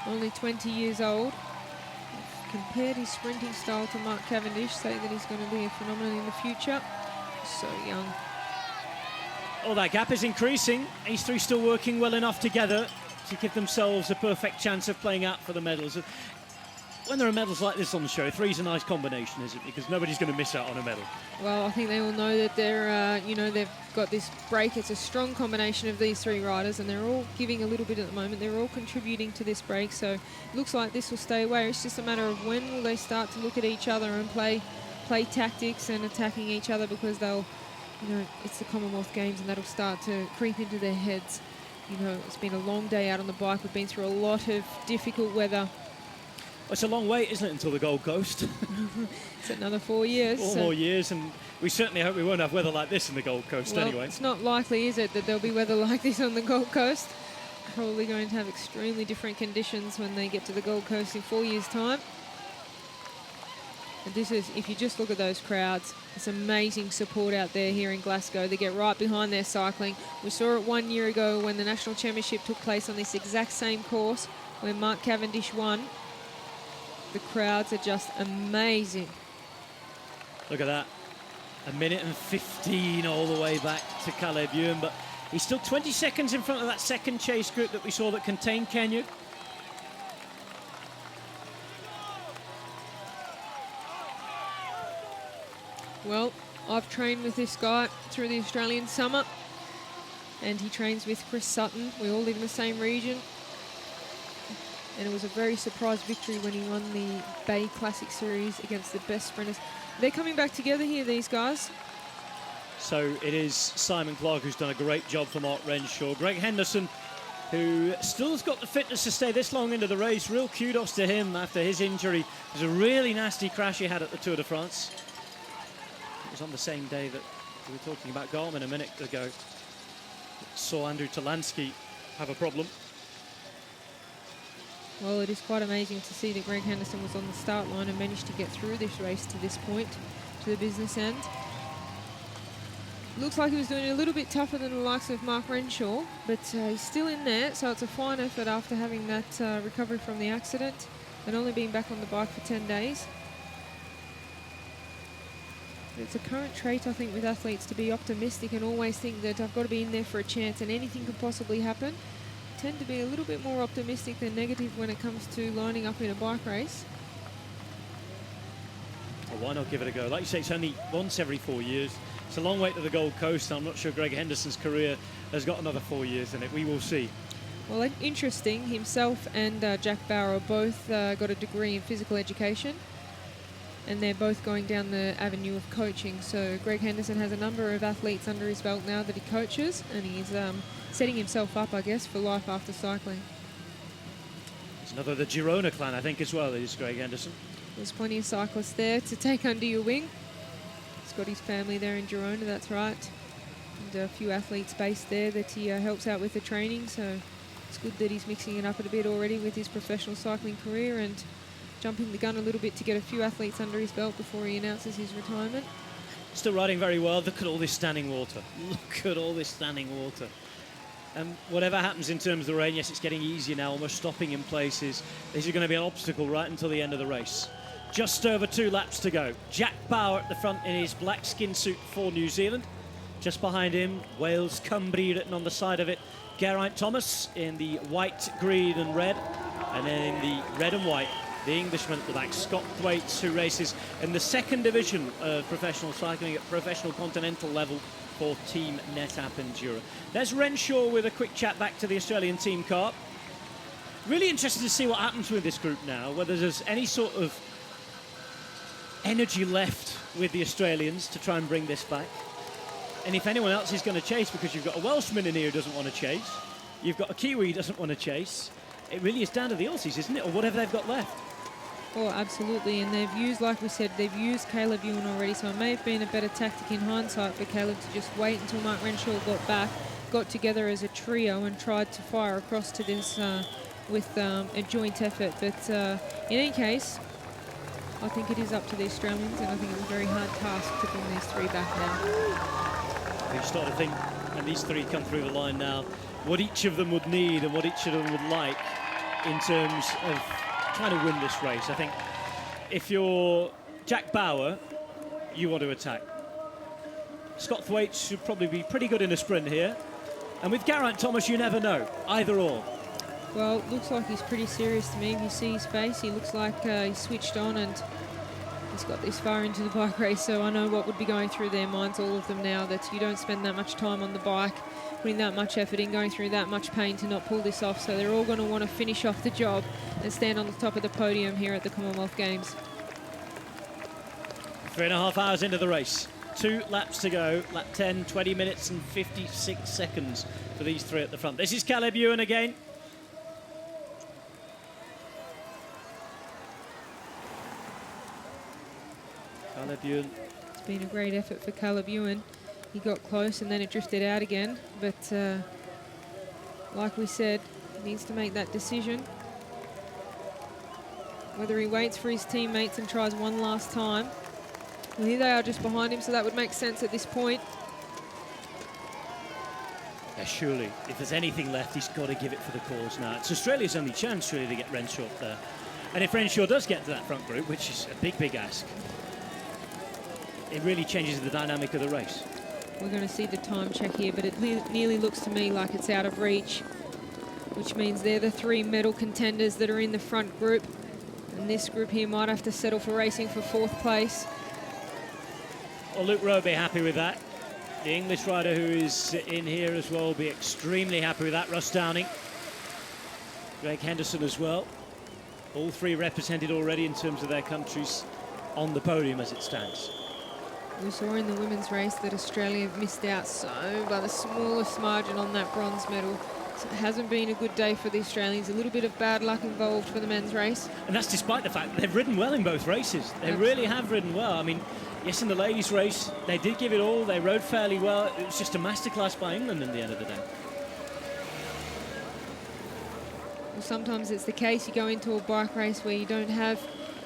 Only 20 years old. Compared his sprinting style to Mark Cavendish, saying that he's going to be a phenomenon in the future. So young. Oh, that gap is increasing. These 3 still working well enough together to give themselves a perfect chance of playing out for the medals. When there are medals like this on the show, 3's a nice combination, isn't it? Because nobody's going to miss out on a medal. Well, I think they all know that they're, they've got this break. It's a strong combination of these 3 riders, and they're all giving a little bit at the moment. They're all contributing to this break, so it looks like this will stay away. It's just a matter of when will they start to look at each other and play tactics and attacking each other, because they'll, it's the Commonwealth Games, and that'll start to creep into their heads. It's been a long day out on the bike. We've been through a lot of difficult weather. Well, it's a long wait, isn't it, until the Gold Coast? It's another 4 years. 4 more years, and we certainly hope we won't have weather like this in the Gold Coast anyway. It's not likely, is it, that there'll be weather like this on the Gold Coast? Probably going to have extremely different conditions when they get to the Gold Coast in 4 years' time. And this is, if you just look at those crowds, it's amazing support out there here in Glasgow. They get right behind their cycling. We saw it 1 year ago when the National Championship took place on this exact same course where Mark Cavendish won. The crowds are just amazing. Look at that. 1 minute and 15 all the way back to Caleb Ewan, but he's still 20 seconds in front of that second chase group that we saw that contained Kenya. Well, I've trained with this guy through the Australian summer, and he trains with Chris Sutton. We all live in the same region. And it was a very surprise victory when he won the Bay Classic Series against the best sprinters. They're coming back together here, these guys. So it is Simon Clark who's done a great job for Mark Renshaw. Greg Henderson, who still has got the fitness to stay this long into the race. Real kudos to him after his injury. It was a really nasty crash he had at the Tour de France. was on the same day that we were talking about Garmin a minute ago. Saw Andrew Talansky have a problem. Well, it is quite amazing to see that Greg Henderson was on the start line and managed to get through this race to this point, to the business end. Looks like he was doing it a little bit tougher than the likes of Mark Renshaw, but he's still in there, so it's a fine effort after having that recovery from the accident and only being back on the bike for 10 days. It's a current trait, I think, with athletes to be optimistic and always think that I've got to be in there for a chance and anything could possibly happen. Tend to be a little bit more optimistic than negative when it comes to lining up in a bike race. Well, why not give it a go? Like you say, it's only once every 4 years. It's a long way to the Gold Coast. I'm not sure Greg Henderson's career has got another 4 years in it. We will see. Well, interesting, himself and Jack Bauer both got a degree in physical education, and they're both going down the avenue of coaching. So Greg Henderson has a number of athletes under his belt now that he coaches, and he's setting himself up, I guess, for life after cycling. There's another of the Girona clan, I think, as well, is Greg Henderson. There's plenty of cyclists there to take under your wing. He's got his family there in Girona, that's right. And a few athletes based there that he helps out with the training, so it's good that he's mixing it up a bit already with his professional cycling career and jumping the gun a little bit to get a few athletes under his belt before he announces his retirement. Still riding very well. Look at all this standing water. Look at all this standing water. And whatever happens in terms of the rain, yes, it's getting easier now, almost stopping in places. This is going to be an obstacle right until the end of the race. Just over 2 laps to go. Jack Bauer at the front in his black skin suit for New Zealand. Just behind him, Wales Cymru written on the side of it. Geraint Thomas in the white, green and red. And then in the red and white, the Englishman at the back, Scott Thwaites, who races in the 2nd division of professional cycling at professional continental level for Team NetApp Enduro. There's Renshaw with a quick chat back to the Australian team car. Really interested to see what happens with this group now, whether there's any sort of energy left with the Australians to try and bring this back. And if anyone else is going to chase, because you've got a Welshman in here who doesn't want to chase, you've got a Kiwi who doesn't want to chase, it really is down to the Aussies, isn't it, or whatever they've got left. Oh, absolutely, and they've used, like we said, they've used Caleb Ewan already, so it may have been a better tactic in hindsight for Caleb to just wait until Mark Renshaw got back, got together as a trio and tried to fire across to this with a joint effort. But in any case, I think it is up to the Australians, and I think it's a very hard task to bring these 3 back now. You start to think, and these 3 come through the line now, what each of them would need and what each of them would like in terms of trying to win this race. I think if you're Jack Bauer, you want to attack. Scott Thwaites should probably be pretty good in a sprint here. And with Geraint Thomas, you never know, either or. Well, looks like he's pretty serious to me. If you see his face, he looks like he's switched on and he's got this far into the bike race, so I know what would be going through their minds, all of them now, that you don't spend that much time on the bike, putting that much effort in, going through that much pain to not pull this off, so they're all going to want to finish off the job and stand on the top of the podium here at the Commonwealth Games. 3.5 hours into the race. 2 laps to go. Lap 10, 20 minutes and 56 seconds for these 3 at the front. This is Caleb Ewan again. Caleb Ewan. It's been a great effort for Caleb Ewan. He got close and then it drifted out again, but like we said, he needs to make that decision. Whether he waits for his teammates and tries one last time. Well, here they are just behind him, so that would make sense at this point. Yeah, surely, if there's anything left, he's got to give it for the cause now. It's Australia's only chance, surely, to get Renshaw up there. And if Renshaw does get to that front group, which is a big, big ask, it really changes the dynamic of the race. We're going to see the time check here, but it nearly looks to me like it's out of reach, which means they're the 3 medal contenders that are in the front group. And this group here might have to settle for racing for 4th place. Well, Luke Rowe will be happy with that. The English rider who is in here as well will be extremely happy with that. Russ Downing. Greg Henderson as well. All 3 represented already in terms of their countries on the podium as it stands. We saw in the women's race that Australia have missed out so by the smallest margin on that bronze medal. So it hasn't been a good day for the Australians. A little bit of bad luck involved for the men's race. And that's despite the fact that they've ridden well in both races. They really have ridden well. I mean, Yes, in the ladies' race, they did give it all. They rode fairly well. It was just a masterclass by England in the end of the day. Well, sometimes it's the case, you go into a bike race where you don't have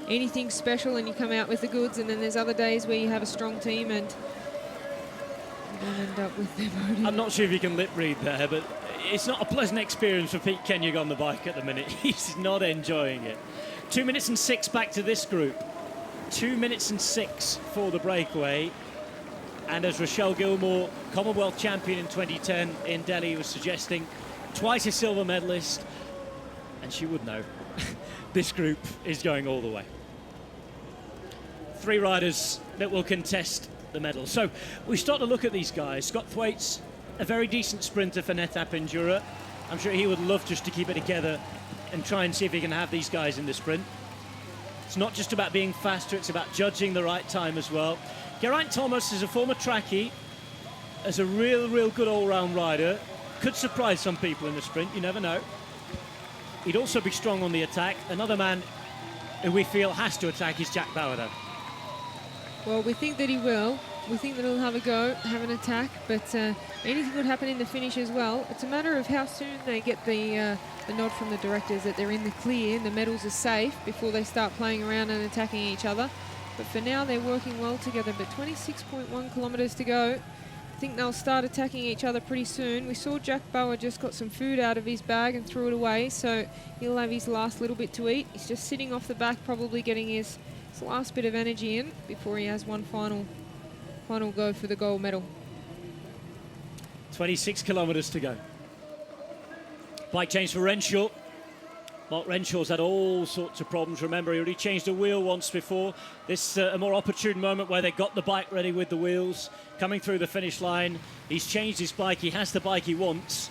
anything special and you come out with the goods, and then there's other days where you have a strong team and you don't end up with the podium. I'm not sure if you can lip read there, but it's not a pleasant experience for Pete Kenyon on the bike at the minute. He's not enjoying it. 2 minutes and 6 back to this group. 2 minutes and 6 for the breakaway. And as Rochelle Gilmore, Commonwealth champion in 2010 in Delhi, was suggesting, twice a silver medalist, and she would know, this group is going all the way. 3 riders that will contest the medal. So we start to look at these guys. Scott Thwaites, a very decent sprinter for Netap Endura. I'm sure he would love just to keep it together and try and see if he can have these guys in the sprint. It's not just about being faster, it's about judging the right time as well. Geraint Thomas is a former trackie, as a real good all-round rider. Could surprise some people in the sprint, you never know. He'd also be strong on the attack. Another man who we feel has to attack is Jack Bauer, though. Well, we think that he will. We think that he'll have a go, have an attack, but anything could happen in the finish as well. It's a matter of how soon they get the nod from the directors that they're in the clear and the medals are safe before they start playing around and attacking each other. But for now, they're working well together. But 26.1 kilometres to go. I think they'll start attacking each other pretty soon. We saw Jack Bauer just got some food out of his bag and threw it away, so he'll have his last little bit to eat. He's just sitting off the back, probably getting his last bit of energy in before he has one final go for the gold medal. 26 kilometres to go. Bike change for Renshaw. Mark Renshaw's had all sorts of problems. Remember, he already changed a wheel once before. This a more opportune moment where they got the bike ready with the wheels. Coming through the finish line, he's changed his bike. He has the bike he wants.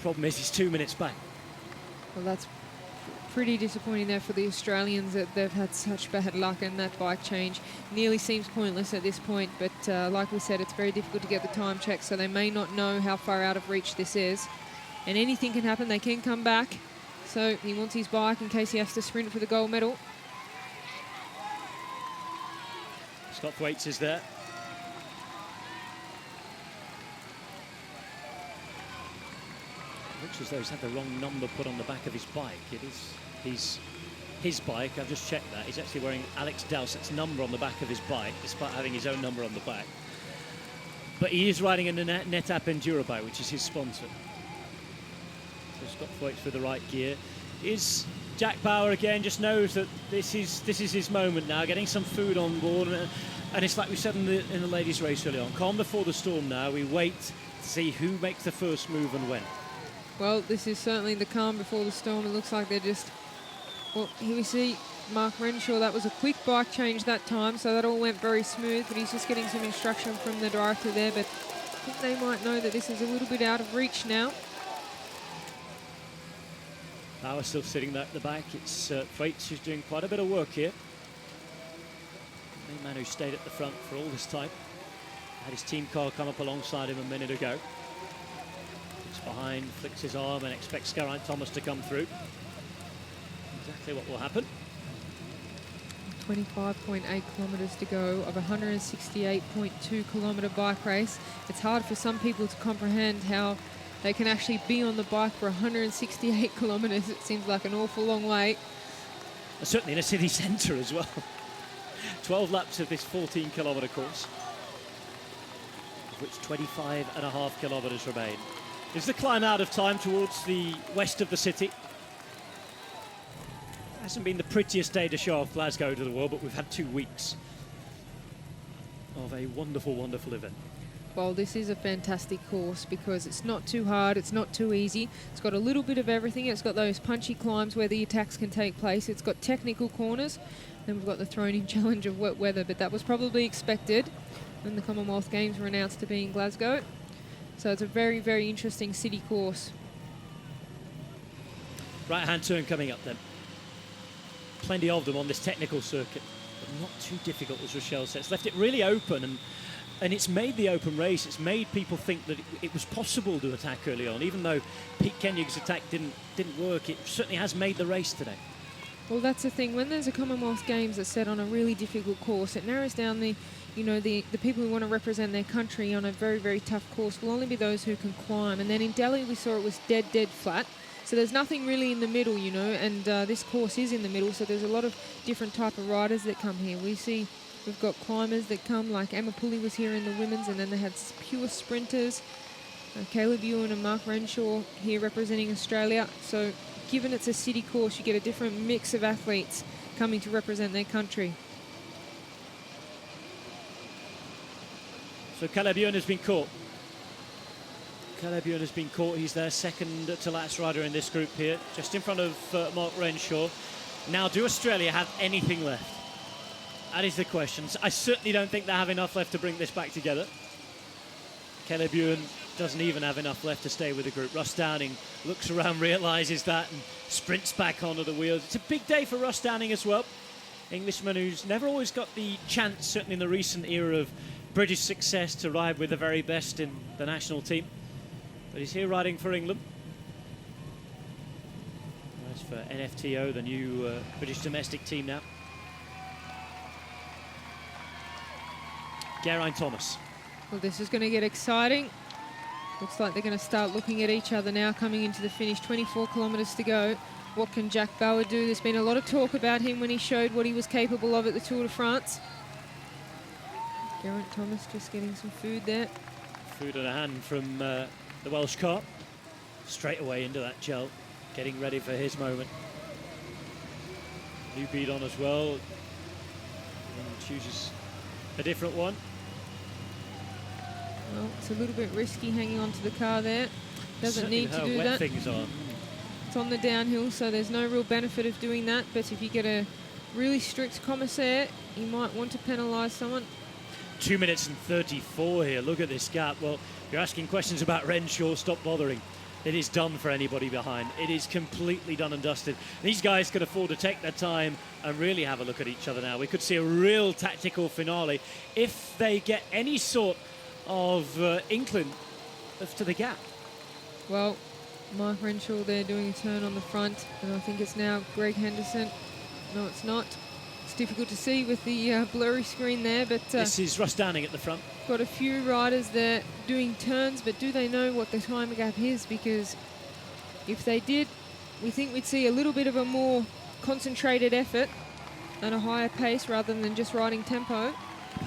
Problem is, he's 2 minutes back. Well, that's pretty disappointing there for the Australians, that they've had such bad luck, and that bike change nearly seems pointless at this point. But like we said, it's very difficult to get the time check, so they may not know how far out of reach this is. And anything can happen. They can come back. So he wants his bike in case he has to sprint for the gold medal. Scott Thwaites is there. Looks as though he's had the wrong number put on the back of his bike. It is his bike. I've just checked that. He's actually wearing Alex Dowsett's number on the back of his bike, despite having his own number on the back. But he is riding a Netap Endura bike, which is his sponsor. So Scott Thwaites with the right gear. Is Jack Bauer again, just knows that this is his moment now, getting some food on board, and it's like we said in the ladies' race early on, calm before the storm now. We wait to see who makes the first move and when. Well, this is certainly the calm before the storm. It looks like they're just... Well, here we see Mark Renshaw. That was a quick bike change that time, so that all went very smooth, but he's just getting some instruction from the director there, but I think they might know that this is a little bit out of reach now. Bauer still sitting there at the back. It's Thwaites who's doing quite a bit of work here. The main man who stayed at the front for all this time. Had his team car come up alongside him a minute ago. Looks behind, flicks his arm and expects Geraint Thomas to come through. Exactly what will happen. 25.8 kilometres to go of a 168.2 kilometre bike race. It's hard for some people to comprehend how they can actually be on the bike for 168 kilometres. It seems like an awful long way. Certainly in a city centre as well. 12 laps of this 14-kilometre course, of which 25.5 kilometres remain. Is the climb out of time towards the west of the city? Hasn't been the prettiest day to show off Glasgow to the world, but we've had 2 weeks of a wonderful, wonderful event. Well, this is a fantastic course because it's not too hard, it's not too easy. It's got a little bit of everything. It's got those punchy climbs where the attacks can take place. It's got technical corners. Then we've got the thrown-in challenge of wet weather, but that was probably expected when the Commonwealth Games were announced to be in Glasgow. So it's a very, very interesting city course. Right-hand turn coming up then. Plenty of them on this technical circuit, but not too difficult, as Rochelle said. It's left it really open, and it's made the open race. It's made people think that it was possible to attack early on, even though Pete Kenyon's attack didn't work. It certainly has made the race today. Well, that's the thing. When there's a Commonwealth Games that's set on a really difficult course, it narrows down the people who want to represent their country on a very, very tough course will only be those who can climb. And then in Delhi, we saw it was dead flat. So there's nothing really in the middle, and this course is in the middle. So there's a lot of different type of riders that come here. We've got climbers that come, like Emma Pulley was here in the women's, and then they had pure sprinters. Caleb Ewan and Mark Renshaw here representing Australia. So given it's a city course, you get a different mix of athletes coming to represent their country. So Caleb Ewan has been caught. Caleb Ewan has been caught. He's their second to last rider in this group here, just in front of Mark Renshaw. Now, do Australia have anything left? That is the question. I certainly don't think they have enough left to bring this back together. Caleb Ewan doesn't even have enough left to stay with the group. Russ Downing looks around, realises that, and sprints back onto the wheels. It's a big day for Russ Downing as well. Englishman who's never always got the chance, certainly in the recent era of British success, to ride with the very best in the national team. But he's here riding for England. As for NFTO, the new British domestic team now. Geraint Thomas. Well, this is going to get exciting. Looks like they're going to start looking at each other now coming into the finish. 24 kilometres to go. What can Jack Bauer do? There's been a lot of talk about him when he showed what he was capable of at the Tour de France. Geraint Thomas just getting some food there. Food in a hand from the Welsh cop. Straight away into that gel, getting ready for his moment. New bead on as well. And chooses a different one. Well, it's a little bit risky hanging onto the car there. Doesn't Certainly need to do wet that. Things on. It's on the downhill, so there's no real benefit of doing that. But if you get a really strict commissaire, you might want to penalise someone. 2 minutes and 34 here. Look at this gap. Well, if you're asking questions about Renshaw, stop bothering. It is done for anybody behind. It is completely done and dusted. These guys could afford to take their time and really have a look at each other now. We could see a real tactical finale if they get any sort of inkling as to the gap. Well, Mark Renshaw there doing a turn on the front, and I think it's now Greg Henderson. No, it's not. It's difficult to see with the blurry screen there, but this is Russ Downing at the front. Got a few riders there doing turns, but do they know what the time gap is? Because if they did, we think we'd see a little bit of a more concentrated effort and a higher pace rather than just riding tempo.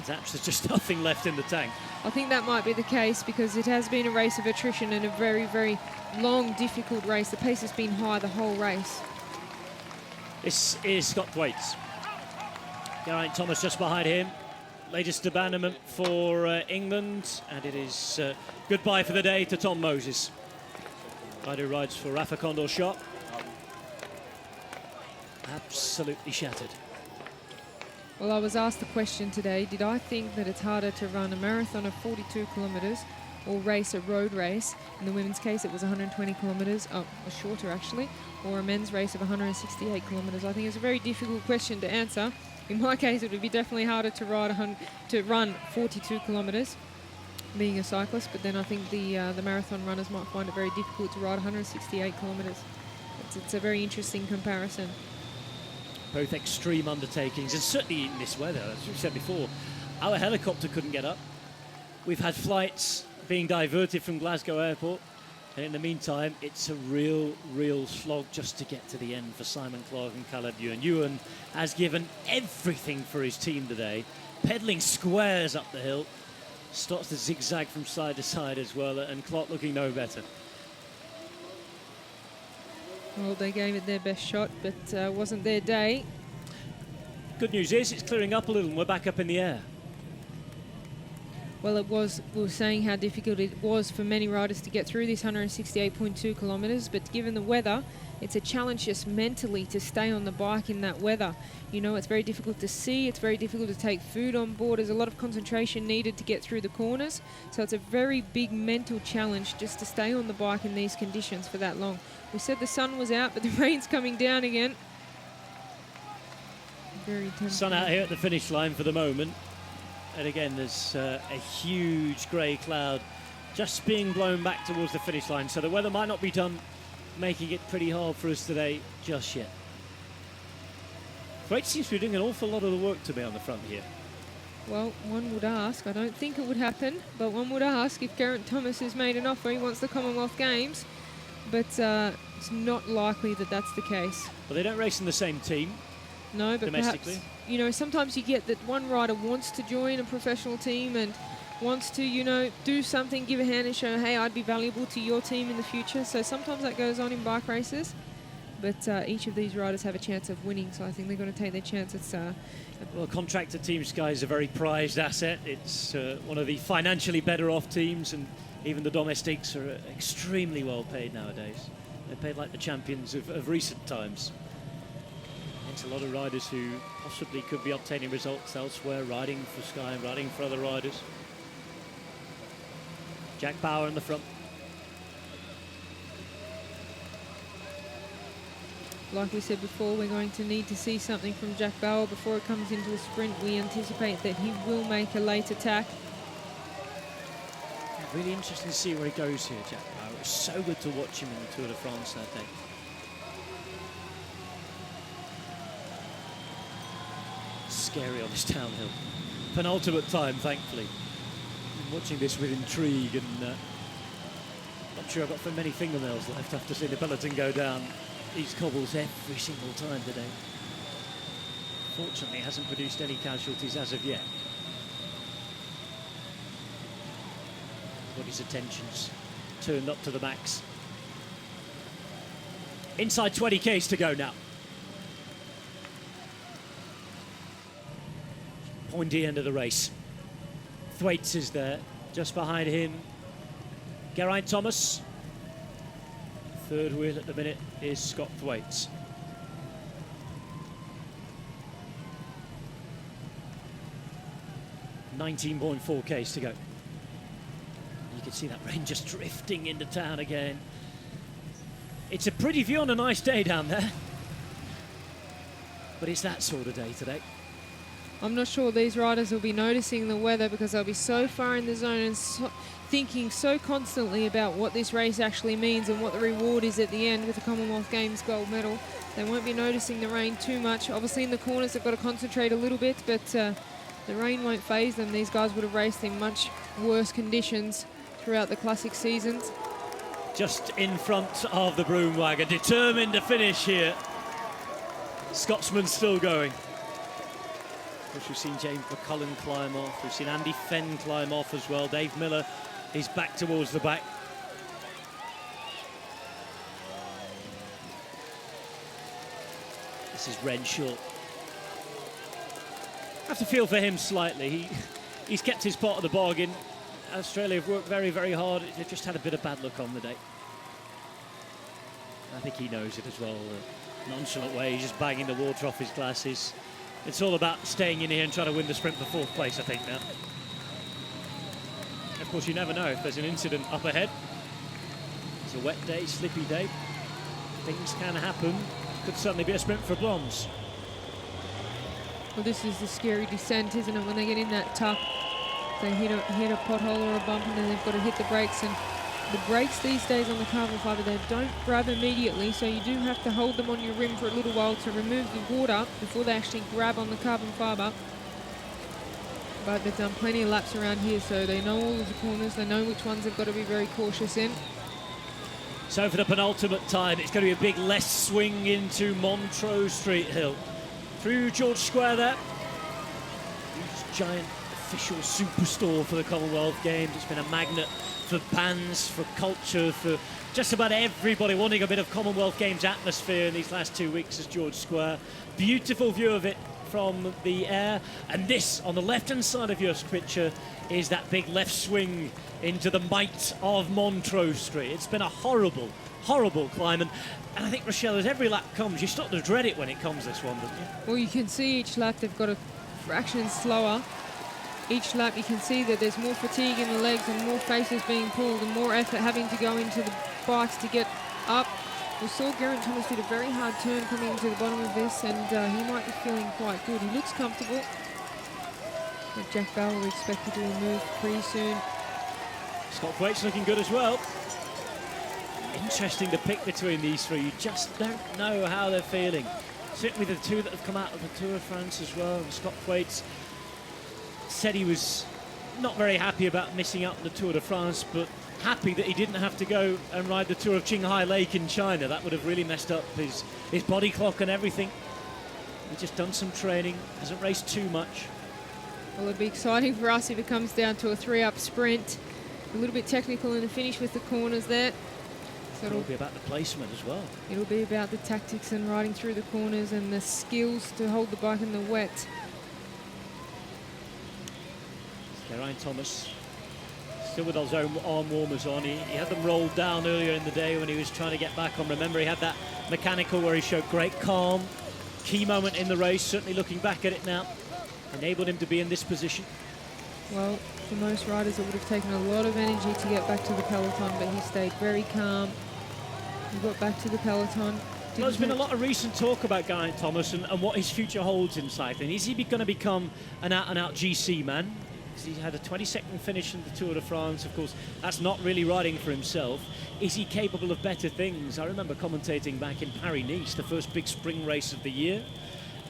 Perhaps there's just nothing left in the tank. I think that might be the case because it has been a race of attrition and a very, very long, difficult race. The pace has been high the whole race. This is Scott Thwaites. Geraint Thomas just behind him. Latest abandonment for England, and it is goodbye for the day to Tom Moses. Rider rides for Rafa Condor Shop. Absolutely shattered. Well, I was asked the question today, did I think that it's harder to run a marathon of 42 kilometres or race a road race? In the women's case, it was 120 kilometres, shorter actually, or a men's race of 168 kilometres. I think it's a very difficult question to answer. In my case, it would be definitely harder to run 42 kilometres, being a cyclist, but then I think the marathon runners might find it very difficult to ride 168 kilometres. It's a very interesting comparison. Both extreme undertakings, and certainly in this weather, as we said before, our helicopter couldn't get up. We've had flights being diverted from Glasgow Airport, and in the meantime, it's a real slog just to get to the end for Simon Clark and Caleb Ewan. Ewan has given everything for his team today, pedalling squares up the hill, starts to zigzag from side to side as well, and Clark looking no better. Well, they gave it their best shot, but wasn't their day. Good news is it's clearing up a little and we're back up in the air. Well, we were saying how difficult it was for many riders to get through this 168.2 kilometres, but given the weather, it's a challenge just mentally to stay on the bike in that weather. You know, it's very difficult to see, it's very difficult to take food on board. There's a lot of concentration needed to get through the corners, so it's a very big mental challenge just to stay on the bike in these conditions for that long. We said the sun was out, but the rain's coming down again. Very tempting. Sun out here at the finish line for the moment. And again, there's a huge grey cloud just being blown back towards the finish line. So the weather might not be done making it pretty hard for us today just yet. Thwaite seems to be doing an awful lot of the work to me on the front here. Well, one would ask, I don't think it would happen, but one would ask if Geraint Thomas has made an offer, he wants the Commonwealth Games, but it's not likely that that's the case. Well, they don't race in the same team. No, but domestically. perhaps, you know, sometimes you get that one rider wants to join a professional team and wants to, you know, do something, give a hand and show, hey, I'd be valuable to your team in the future. So sometimes that goes on in bike races. But each of these riders have a chance of winning, so I think they're going to take their chance. It's well, contractor Team Sky is a very prized asset. It's one of the financially better off teams, and even the domestics are extremely well paid nowadays. They're paid like the champions of recent times. It's a lot of riders who possibly could be obtaining results elsewhere, riding for Sky and riding for other riders. Jack Bauer in the front. Like we said before, we're going to need to see something from Jack Bauer before it comes into a sprint. We anticipate that he will make a late attack. Really interesting to see where he goes here, Jack Bauer. It was so good to watch him in the Tour de France that day. Scary on this downhill. Penultimate time, thankfully. I'm watching this with intrigue, and not sure I've got very many fingernails left after seeing the peloton go down these cobbles every single time today. Fortunately, hasn't produced any casualties as of yet. Everybody's attention's turned up to the max. Inside 20 Ks to go now. Pointy end of the race. Thwaites is there, just behind him. Geraint Thomas. Third wheel at the minute is Scott Thwaites. .4 Ks to go. You can see that rain just drifting into town again. It's a pretty view on a nice day down there. But it's that sort of day today. I'm not sure these riders will be noticing the weather because they'll be so far in the zone and thinking so constantly about what this race actually means and what the reward is at the end with the Commonwealth Games gold medal. They won't be noticing the rain too much. Obviously in the corners they've got to concentrate a little bit, but the rain won't faze them. These guys would have raced in much worse conditions throughout the classic seasons. Just in front of the broom wagon, determined to finish here. Scotsman still going. Of course, we've seen James McCullen climb off. We've seen Andy Fenn climb off as well. Dave Miller is back towards the back. This is Renshaw. I have to feel for him slightly. He's kept his part of the bargain. Australia have worked very, very hard. They've just had a bit of bad luck on the day. I think he knows it as well. Nonchalant way, he's just banging the water off his glasses. It's all about staying in here and trying to win the sprint for fourth place, I think, now. Of course, you never know if there's an incident up ahead. It's a wet day, slippy day. Things can happen. Could certainly be a sprint for bronze. Well, this is the scary descent, isn't it? When they get in that tuck, they hit a pothole or a bump and then they've got to hit the brakes. And the brakes these days on the carbon fibre, they don't grab immediately, so you do have to hold them on your rim for a little while to remove the water before they actually grab on the carbon fibre. But they've done plenty of laps around here, so they know all of the corners, they know which ones they've got to be very cautious in. So for the penultimate time, it's going to be a big left swing into Montrose Street Hill. Through George Square there. Huge, giant official superstore for the Commonwealth Games. It's been a magnet for bands, for culture, for just about everybody wanting a bit of Commonwealth Games atmosphere in these last 2 weeks as George Square. Beautiful view of it from the air. And this, on the left-hand side of your picture, is that big left swing into the might of Montrose Street. It's been a horrible, horrible climb. And I think, Rochelle, as every lap comes, you start to dread it when it comes, this one, doesn't you? Well, you can see each lap they've got a fraction slower. Each lap you can see that there's more fatigue in the legs and more faces being pulled and more effort having to go into the bikes to get up. We saw Geraint Thomas did a very hard turn coming into the bottom of this, and he might be feeling quite good. He looks comfortable. But Jack Bauer we expect to do a move pretty soon. Scott Thwaites looking good as well. Interesting to pick between these three. You just don't know how they're feeling. certainly the two that have come out of the Tour de France as well. Scott Thwaites said he was not very happy about missing out on the Tour de France, but happy that he didn't have to go and ride the Tour of Qinghai Lake in China. That would have really messed up his body clock and everything. He's just done some training, hasn't raced too much. Well, it'd be exciting for us if it comes down to a 3-up sprint. A little bit technical in the finish with the corners there. So It'll be about the placement as well. It'll be about the tactics and riding through the corners and the skills to hold the bike in the wet. Geraint Thomas still with those arm warmers on. He had them rolled down earlier in the day when he was trying to get back on. Remember, he had that mechanical where he showed great calm. Key moment in the race, certainly looking back at it now, enabled him to be in this position. Well, for most riders it would have taken a lot of energy to get back to the peloton, but he stayed very calm. He got back to the peloton. Well, there's been a lot of recent talk about Geraint Thomas and what his future holds in cycling. Is he going to become an out-and-out GC man? He had a 22nd finish in the Tour de France. Of course, that's not really riding for himself. Is he capable of better things? I remember commentating back in Paris-Nice, the first big spring race of the year.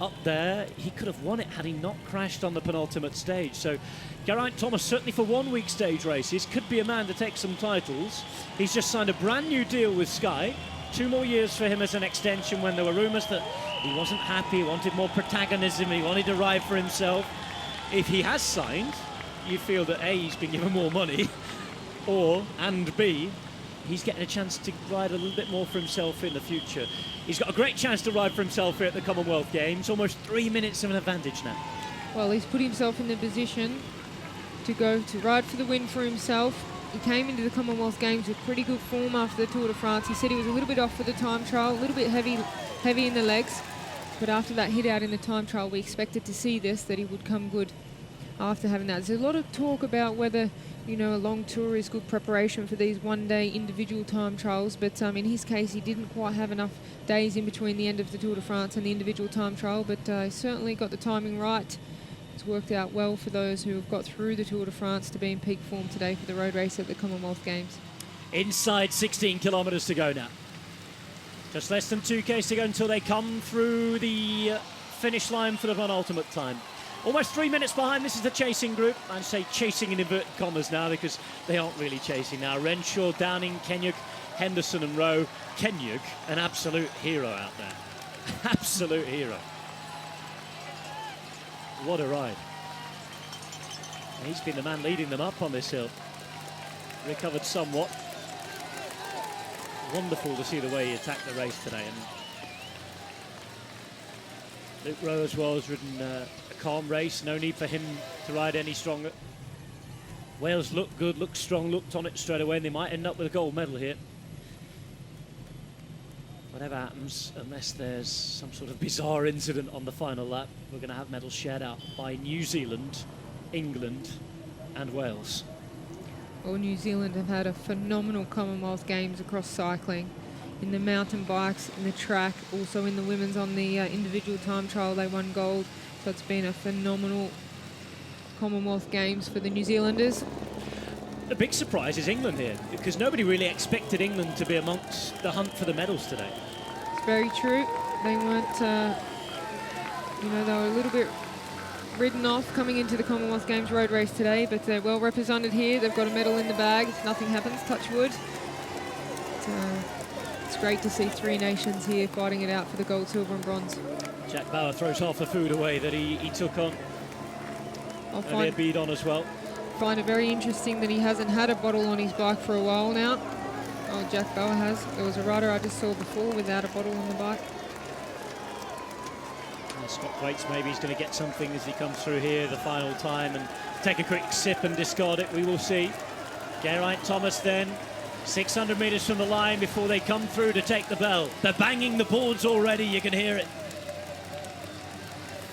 Up there, he could have won it had he not crashed on the penultimate stage. So Geraint Thomas, certainly for one-week stage races, could be a man to take some titles. He's just signed a brand new deal with Sky. 2 more years for him as an extension, when there were rumours that he wasn't happy, he wanted more protagonism, he wanted to ride for himself. If he has signed, you feel that A, he's been given more money, and B, he's getting a chance to ride a little bit more for himself in the future. He's got a great chance to ride for himself here at the Commonwealth Games, almost 3 minutes of an advantage now. Well, he's put himself in the position to go to ride for the win for himself. He came into the Commonwealth Games with pretty good form after the Tour de France. He said he was a little bit off for the time trial, a little bit heavy in the legs, but after that hit out in the time trial, we expected to see that he would come good after having that. There's a lot of talk about whether, you know, a long tour is good preparation for these one-day individual time trials, but in his case, he didn't quite have enough days in between the end of the Tour de France and the individual time trial, but he certainly got the timing right. It's worked out well for those who have got through the Tour de France to be in peak form today for the road race at the Commonwealth Games. Inside 16 kilometres to go now. Just less than 2Ks to go until they come through the finish line for the penultimate time. Almost 3 minutes behind. This is the chasing group. I say chasing in inverted commas now because they aren't really chasing now. Renshaw, Downing, Kenyuk, Henderson and Rowe. Kenyuk, an absolute hero out there. Absolute hero. What a ride. He's been the man leading them up on this hill. Recovered somewhat. Wonderful to see the way he attacked the race today. And Luke Rowe as well has ridden a calm race. No need for him to ride any stronger. Wales looked good, looked strong, looked on it straight away, and they might end up with a gold medal here. Whatever happens, unless there's some sort of bizarre incident on the final lap, we're going to have medals shared out by New Zealand, England and Wales. Well, New Zealand have had a phenomenal Commonwealth Games across cycling. In the mountain bikes, in the track, also in the women's on the individual time trial, they won gold. So it's been a phenomenal Commonwealth Games for the New Zealanders. The big surprise is England here, because nobody really expected England to be amongst the hunt for the medals today. It's very true. They weren't, they were a little bit ridden off coming into the Commonwealth Games road race today, but they're well represented here. They've got a medal in the bag. If nothing happens, touch wood. It's great to see 3 nations here fighting it out for the gold, silver and bronze. Jack Bauer throws half the food away that he took on. I'll Maybe a bead on as well. Find it very interesting that he hasn't had a bottle on his bike for a while now. Oh, Jack Bauer has. There was a rider I just saw before without a bottle on the bike. Scott Thwaites, maybe he's going to get something as he comes through here the final time and take a quick sip and discard it. We will see. Geraint Thomas then, 600 metres from the line before they come through to take the bell. They're banging the boards already, you can hear it.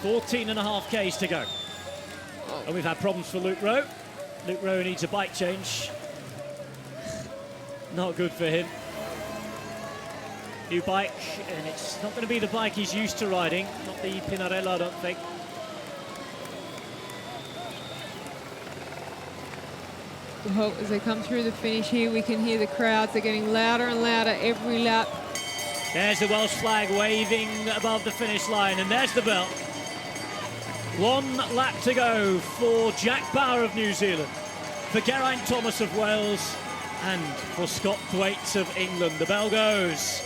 14.5 Ks to go. And we've had problems for Luke Rowe. Luke Rowe needs a bike change. Not good for him. New bike, and it's not going to be the bike he's used to riding. Not the Pinarello, I don't think. Well, as they come through the finish here, we can hear the crowds. They're getting louder and louder every lap. There's the Welsh flag waving above the finish line, and there's the bell. 1 lap to go for Jack Bauer of New Zealand, for Geraint Thomas of Wales, and for Scott Thwaites of England. The bell goes.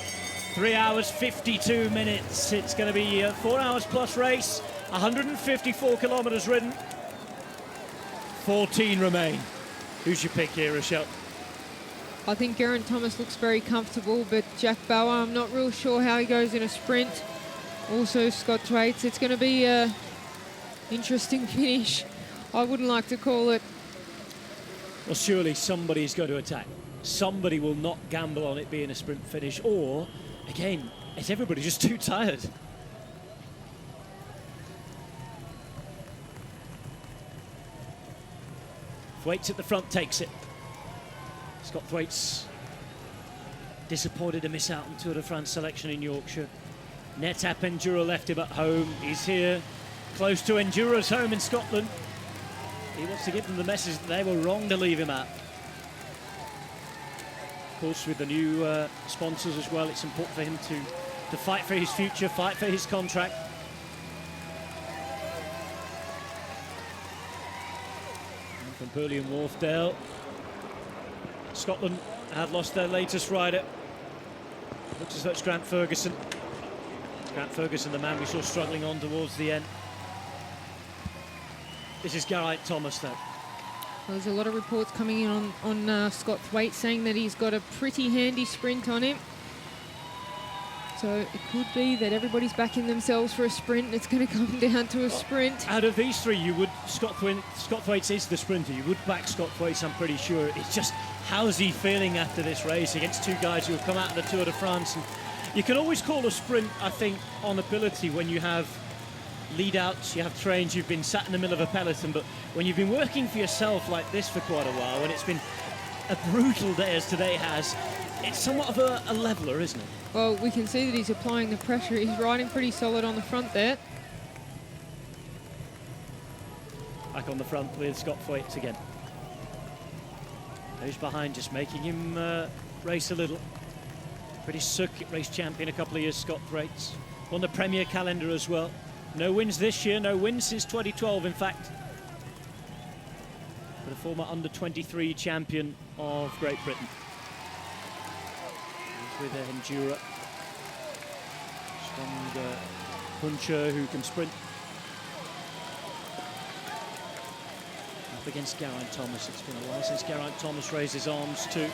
3 hours 52 minutes. It's going to be a 4 hours plus race. 154 kilometres ridden. 14 remain. Who's your pick here, Rochelle? I think Geraint Thomas looks very comfortable, but Jack Bauer, I'm not real sure how he goes in a sprint. Also Scott Thwaites. It's going to be an interesting finish. I wouldn't like to call it. Well, surely somebody's got to attack. Somebody will not gamble on it being a sprint finish, or, again, is everybody just too tired? Thwaites at the front takes it. Scott Thwaites disappointed to miss out on Tour de France selection in Yorkshire. Netap Endura left him at home. He's here, close to Endura's home in Scotland. He wants to give them the message that they were wrong to leave him out. Of course, with the new sponsors as well, it's important for him to fight for his future, fight for his contract. And from Burley and Wharfdale, Scotland had lost their latest rider. Looks as though it's Grant Ferguson. Grant Ferguson, the man we saw struggling on towards the end. This is Geraint Thomas, though. Well, there's a lot of reports coming in on Scott Thwaites saying that he's got a pretty handy sprint on him. So it could be that everybody's backing themselves for a sprint. It's going to come down to a sprint. Out of these three, you would Scott Thwaites is the sprinter. You would back Scott Thwaites, I'm pretty sure. It's just, how's he feeling after this race against two guys who have come out of the Tour de France? And you can always call a sprint, I think, on ability when you have lead-outs, you have trains, you've been sat in the middle of a peloton, but when you've been working for yourself like this for quite a while, when it's been a brutal day as today has, it's somewhat of a leveller, isn't it? Well, we can see that he's applying the pressure. He's riding pretty solid on the front there. Back on the front with Scott Thwaites again. Who's behind, just making him race a little. British circuit race champion a couple of years, Scott Thwaites. On the Premier calendar as well. No wins this year, no wins since 2012, in fact. But a former under-23 champion of Great Britain. He's with Endura. Strong puncher who can sprint. Up against Geraint Thomas. It's been a while since Geraint Thomas raised his arms too.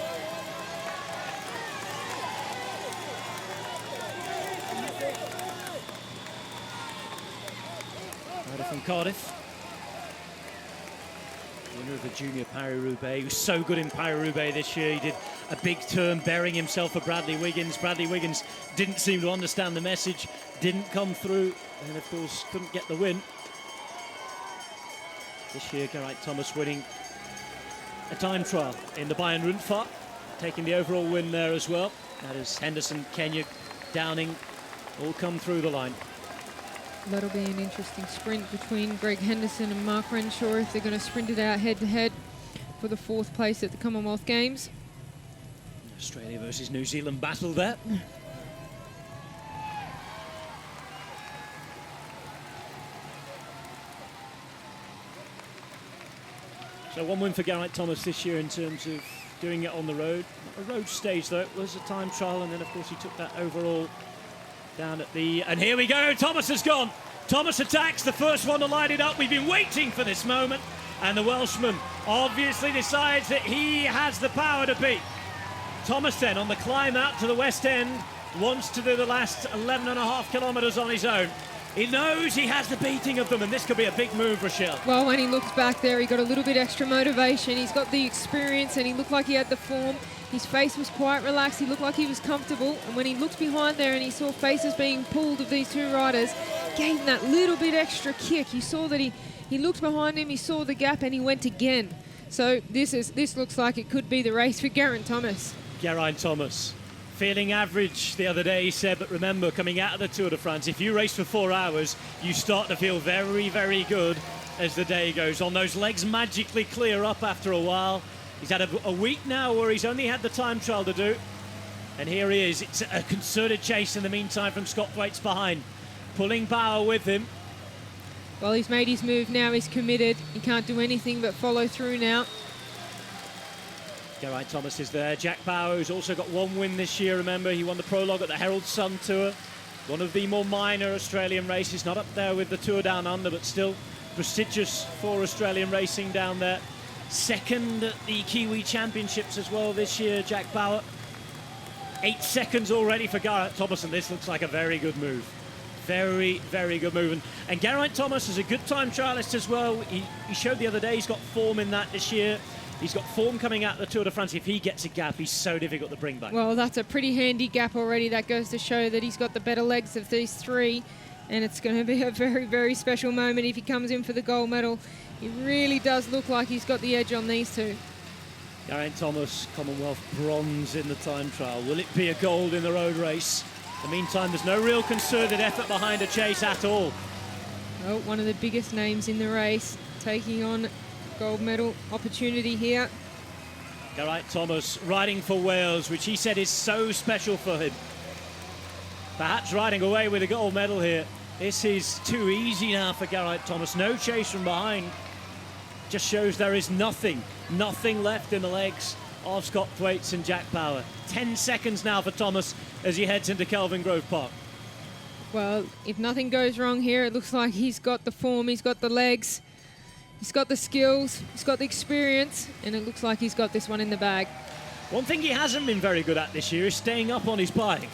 Rider from Cardiff. Winner of the Junior Paris-Roubaix. He was so good in Paris-Roubaix this year. He did a big turn, burying himself for Bradley Wiggins. Bradley Wiggins didn't seem to understand the message, didn't come through, and of course couldn't get the win. This year, Geraint Thomas winning a time trial in the Bayern-Rundfahrt, taking the overall win there as well. That is Henderson, Kenya, Downing, all come through the line. That'll be an interesting sprint between Greg Henderson and Mark Renshaw if they're going to sprint it out head-to-head for the 4th place at the Commonwealth Games. Australia versus New Zealand battle there. So one win for Geraint Thomas this year in terms of doing it on the road. Not a road stage though, it was a time trial, and then of course he took that overall down at the... And here we go, Thomas has gone. Thomas attacks, the first one to light it up. We've been waiting for this moment, and the Welshman obviously decides that he has the power to beat. Thomas then on the climb out to the West End wants to do the last 11.5 kilometres on his own. He knows he has the beating of them, and this could be a big move, Rochelle. Well, when he looks back there, he got a little bit extra motivation. He's got the experience, and he looked like he had the form. His face was quite relaxed. He looked like he was comfortable. And when he looked behind there and he saw faces being pulled of these two riders, gave him that little bit extra kick. You saw that he looked behind him, he saw the gap, and he went again. So this looks like it could be the race for Geraint Thomas. Geraint Thomas. Feeling average the other day, he said, but remember, coming out of the Tour de France, if you race for 4 hours, you start to feel very, very good as the day goes on. Those legs magically clear up after a while. He's had a week now where he's only had the time trial to do. And here he is. It's a concerted chase in the meantime from Scott Thwaites behind. Pulling Bauer with him. Well, he's made his move now. He's committed. He can't do anything but follow through now. Geraint Thomas is there. Jack Bauer, who's also got one win this year, remember. He won the prologue at the Herald Sun Tour. One of the more minor Australian races. Not up there with the Tour Down Under, but still prestigious for Australian racing down there. Second at the Kiwi Championships as well this year, Jack Bauer. 8 seconds already for Geraint Thomas, and this looks like a very good move. Very, very good move. And Geraint Thomas is a good time trialist as well. He showed the other day he's got form in that this year. He's got form coming out of the Tour de France. If he gets a gap, he's so difficult to bring back. Well, that's a pretty handy gap already. That goes to show that he's got the better legs of these three. And it's going to be a very, very special moment if he comes in for the gold medal. It really does look like he's got the edge on these two. Geraint Thomas, Commonwealth bronze in the time trial. Will it be a gold in the road race? In the meantime, there's no real concerted effort behind a chase at all. Oh, one of the biggest names in the race taking on gold medal opportunity here. Geraint Thomas riding for Wales, which he said is so special for him. Perhaps riding away with a gold medal here. This is too easy now for Geraint Thomas. No chase from behind. Just shows there is nothing left in the legs of Scott Thwaites and Jack Bauer. 10 seconds now for Thomas as he heads into Kelvin Grove Park. Well, if nothing goes wrong here, it looks like he's got the form, he's got the legs, he's got the skills, he's got the experience, and it looks like he's got this one in the bag. One thing he hasn't been very good at this year is staying up on his bike.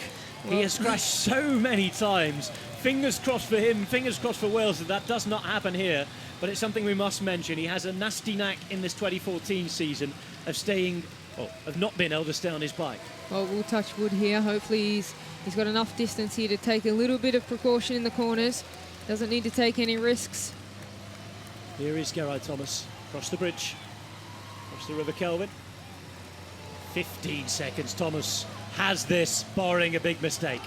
He has crashed so many times. Fingers crossed for him, fingers crossed for Wales that does not happen here. But it's something we must mention. He has a nasty knack in this 2014 season of not being able to stay on his bike. Well, we'll touch wood here. Hopefully he's got enough distance here to take a little bit of precaution in the corners. Doesn't need to take any risks. Here is Geraint Thomas across the bridge, across the River Kelvin. 15 seconds. Thomas has this, barring a big mistake.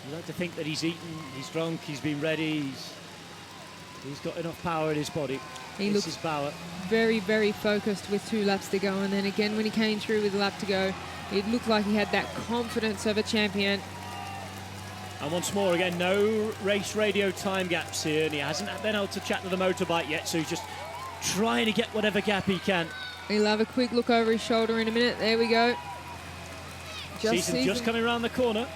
You like to think that he's eaten, he's drunk, he's been ready, he's got enough power in his body. He this looks is Bauer. very, very focused with 2 laps to go, and then again when he came through with a lap to go, it looked like he had that confidence of a champion. And once more, again, no race radio time gaps here, and he hasn't been able to chat to the motorbike yet, so he's just trying to get whatever gap he can. He'll have a quick look over his shoulder in a minute. There we go. Just coming around the corner.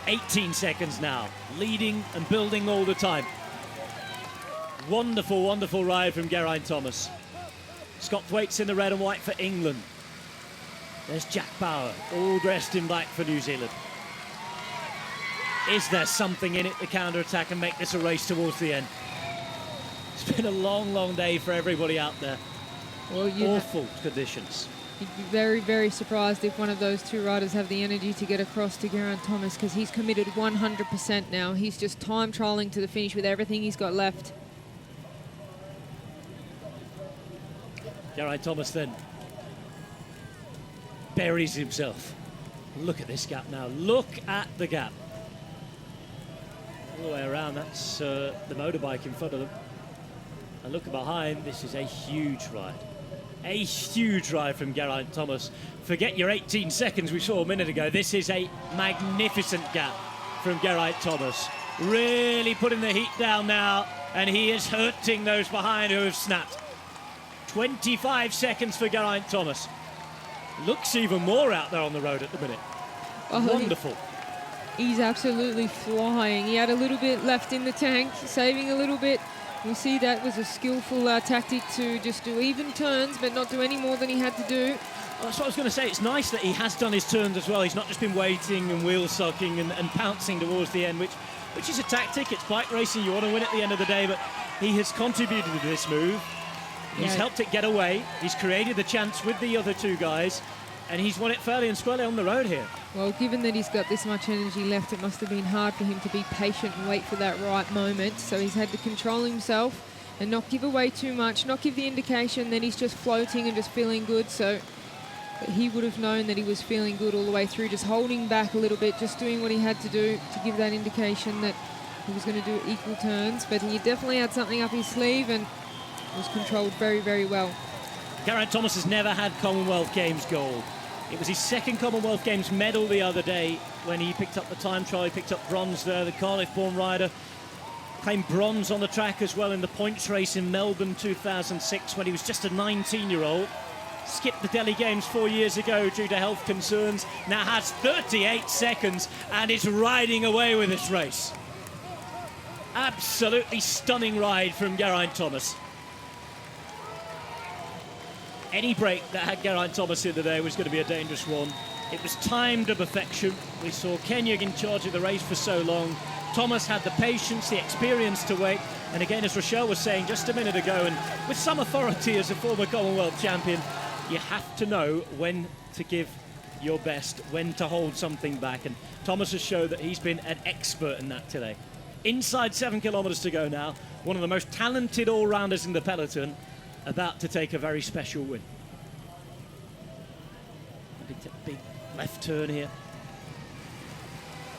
18 seconds now, leading and building all the time. Wonderful, wonderful ride from Geraint Thomas. Scott Thwaites in the red and white for England. There's Jack Bauer, all dressed in black for New Zealand. Is there something in it to counter-attack and make this a race towards the end? It's been a long, long day for everybody out there. Well, awful conditions. You'd be very, very surprised if one of those 2 riders have the energy to get across to Geraint Thomas, because he's committed 100% now. He's just time trialing to the finish with everything he's got left. Geraint Thomas then buries himself. Look at this gap now. Look at the gap. All the way around, that's the motorbike in front of them. And look behind, this is a huge ride. A huge ride from Geraint Thomas. Forget your 18 seconds we saw a minute ago. This is a magnificent gap from Geraint Thomas. Really putting the heat down now, and he is hurting those behind who have snapped. 25 seconds for Geraint Thomas. Looks even more out there on the road at the minute. Wonderful. He's absolutely flying. He had a little bit left in the tank, saving a little bit. We see that was a skillful tactic to just do even turns, but not do any more than he had to do. That's what I was going to say. It's nice that he has done his turns as well. He's not just been waiting and wheel sucking and pouncing towards the end, which is a tactic. It's bike racing. You want to win at the end of the day, but he has contributed to this move. He's helped it get away. He's created the chance with the other 2 guys, and he's won it fairly and squarely on the road here. Well, given that he's got this much energy left, it must have been hard for him to be patient and wait for that right moment. So he's had to control himself and not give away too much, not give the indication that he's just floating and just feeling good. So he would have known that he was feeling good all the way through, just holding back a little bit, just doing what he had to do to give that indication that he was going to do equal turns. But he definitely had something up his sleeve and was controlled very, very well. Geraint Thomas has never had Commonwealth Games gold. It was his second Commonwealth Games medal the other day when he picked up the time trial. He picked up bronze there. The Cardiff-born rider claimed bronze on the track as well in the points race in Melbourne 2006 when he was just a 19-year-old. Skipped the Delhi Games 4 years ago due to health concerns. Now has 38 seconds and is riding away with this race. Absolutely stunning ride from Geraint Thomas. Any break that had Geraint Thomas in today was going to be a dangerous one. It was timed to perfection. We saw Kenyuk in charge of the race for so long. Thomas had the patience, the experience to wait. And again, as Rochelle was saying just a minute ago, and with some authority as a former Commonwealth champion, you have to know when to give your best, when to hold something back. And Thomas has shown that he's been an expert in that today. Inside 7 kilometres to go now. One of the most talented all-rounders in the peloton, about to take a very special win. Big left turn here.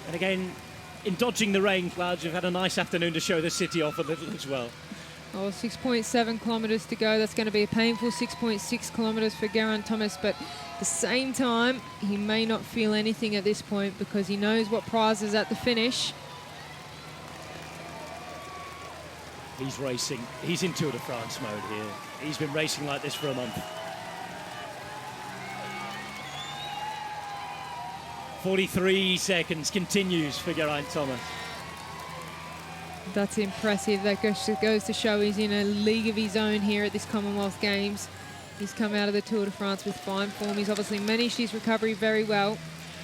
And again, in dodging the rain clouds, we've had a nice afternoon to show the city off a little as well. Oh, 6.7 kilometres to go. That's going to be a painful 6.6 kilometres for Geraint Thomas, but at the same time, he may not feel anything at this point because he knows what prize is at the finish. He's racing. He's in Tour de France mode here. He's been racing like this for a month. 43 seconds continues for Geraint Thomas. That's impressive. That goes to show he's in a league of his own here at this Commonwealth Games. He's come out of the Tour de France with fine form. He's obviously managed his recovery very well.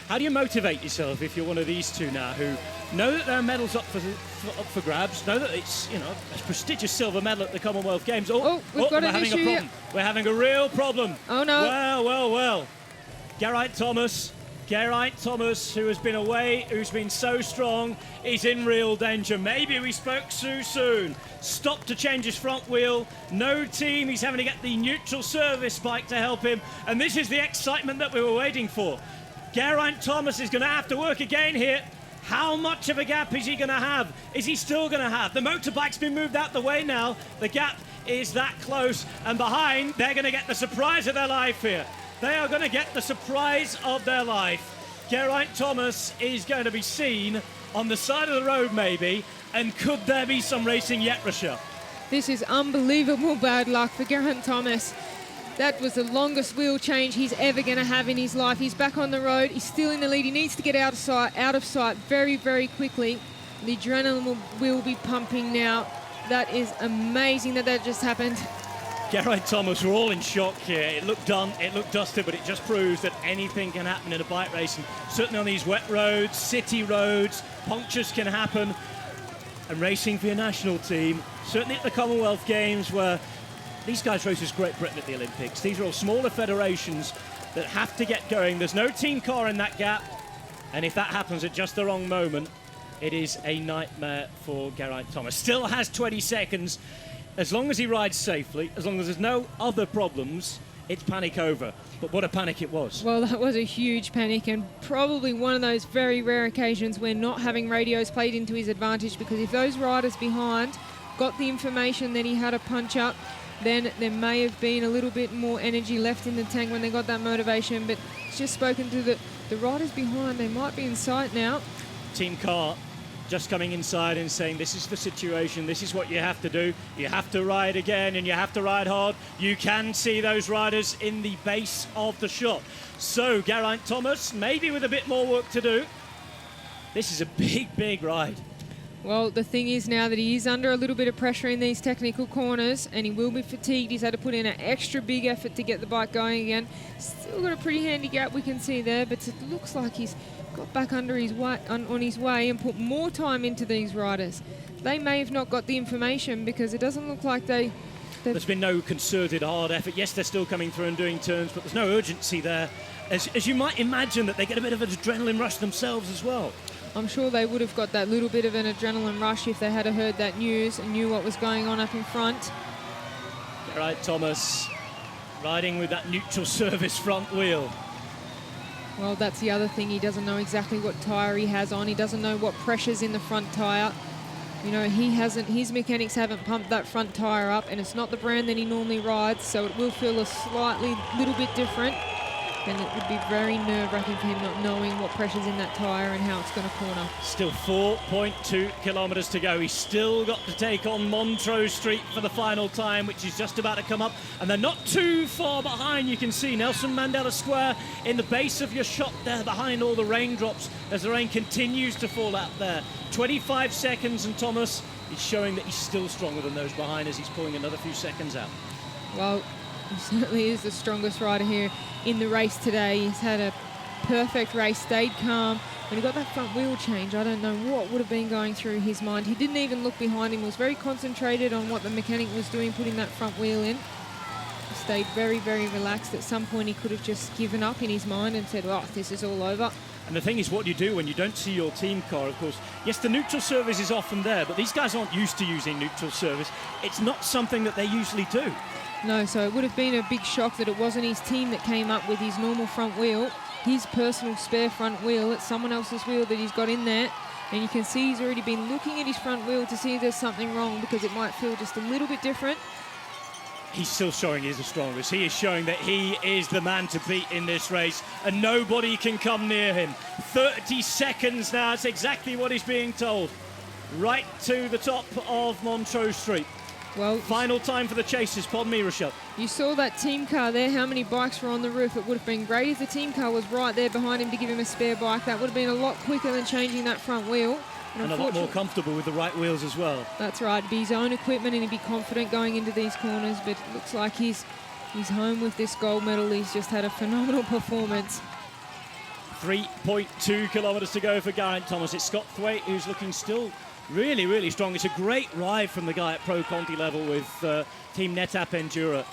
How do you motivate yourself if you're one of these two now who know that their medal's up for grabs, know that it's, you know, a prestigious silver medal at the Commonwealth Games? We've got an issue here. We're having a real problem. Oh, no. Well. Geraint Thomas, who has been away, who's been so strong, is in real danger. Maybe we spoke too soon. Stopped to change his front wheel. No team. He's having to get the neutral service bike to help him. And this is the excitement that we were waiting for. Geraint Thomas is going to have to work again here. How much of a gap is he going to have? Is he still going to have? The motorbike's been moved out the way now. The gap is that close. And behind, they're going to get the surprise of their life here. They are going to get the surprise of their life. Geraint Thomas is going to be seen on the side of the road, maybe. And could there be some racing yet, Rochelle? This is unbelievable bad luck for Geraint Thomas. That was the longest wheel change he's ever going to have in his life. He's back on the road. He's still in the lead. He needs to get out of sight very, very quickly. The adrenaline will be pumping now. That is amazing that just happened. Geraint Thomas, we're all in shock here. It looked done, it looked dusted, but it just proves that anything can happen in a bike race. And certainly on these wet roads, city roads, punctures can happen. And racing for your national team, certainly at the Commonwealth Games, where these guys race as Great Britain at the Olympics. These are all smaller federations that have to get going. There's no team car in that gap. And if that happens at just the wrong moment, it is a nightmare for Geraint Thomas. Still has 20 seconds. As long as he rides safely, as long as there's no other problems, it's panic over. But what a panic it was. Well, that was a huge panic, and probably one of those very rare occasions where not having radios played into his advantage, because if those riders behind got the information that he had a punch up, then there may have been a little bit more energy left in the tank when they got that motivation. But it's just spoken to the riders behind. They might be in sight now. Team car just coming inside and saying, this is the situation, this is what you have to do. You have to ride again and you have to ride hard. You can see those riders in the base of the shot. So Geraint Thomas, maybe with a bit more work to do. This is a big, big ride. Well, the thing is now that he is under a little bit of pressure in these technical corners and he will be fatigued. He's had to put in an extra big effort to get the bike going again. Still got a pretty handy gap we can see there, but it looks like he's got back under his way, on his way and put more time into these riders. They may have not got the information because it doesn't look like there's been no concerted hard effort. Yes, they're still coming through and doing turns, but there's no urgency there. As you might imagine that they get a bit of an adrenaline rush themselves as well. I'm sure they would have got that little bit of an adrenaline rush if they had heard that news and knew what was going on up in front. Geraint Thomas riding with that neutral service front wheel. Well, that's the other thing. He doesn't know exactly what tyre he has on. He doesn't know what pressure's in the front tyre. You know, his mechanics haven't pumped that front tyre up, and it's not the brand that he normally rides, so it will feel a little bit different. then it would be very nerve-wracking for him not knowing what pressure's in that tyre and how it's going to corner. Still 4.2 kilometres to go. He's still got to take on Montrose Street for the final time, which is just about to come up. And they're not too far behind. You can see Nelson Mandela Square in the base of your shot there behind all the raindrops as the rain continues to fall out there. 25 seconds, and Thomas is showing that he's still stronger than those behind as he's pulling another few seconds out. Well, he certainly is the strongest rider here in the race today. He's had a perfect race, stayed calm. When he got that front wheel change, I don't know what would have been going through his mind. He didn't even look behind him, was very concentrated on what the mechanic was doing, putting that front wheel in. He stayed very, very relaxed. At some point, he could have just given up in his mind and said, oh, this is all over. And the thing is, what you do when you don't see your team car, of course, yes, the neutral service is often there, but these guys aren't used to using neutral service. It's not something that they usually do. No, so it would have been a big shock that it wasn't his team that came up with his normal front wheel, his personal spare front wheel. It's someone else's wheel that he's got in there. And you can see he's already been looking at his front wheel to see if there's something wrong because it might feel just a little bit different. He's still showing he's the strongest. He is showing that he is the man to beat in this race and nobody can come near him. 30 seconds now, that's exactly what he's being told. Right to the top of Montrose Street. Well, final time for the chasers. Pardon me, Rochelle. You saw that team car there, how many bikes were on the roof. It would have been great if the team car was right there behind him to give him a spare bike. That would have been a lot quicker than changing that front wheel. And a lot more comfortable with the right wheels as well. That's right. It'd be his own equipment and he'd be confident going into these corners, but it looks like he's home with this gold medal. He's just had a phenomenal performance. 3.2 kilometres to go for Geraint Thomas. It's Scott Thwaite who's looking still really, really strong. It's a great ride from the guy at Pro Conti level with Team NetApp Endura.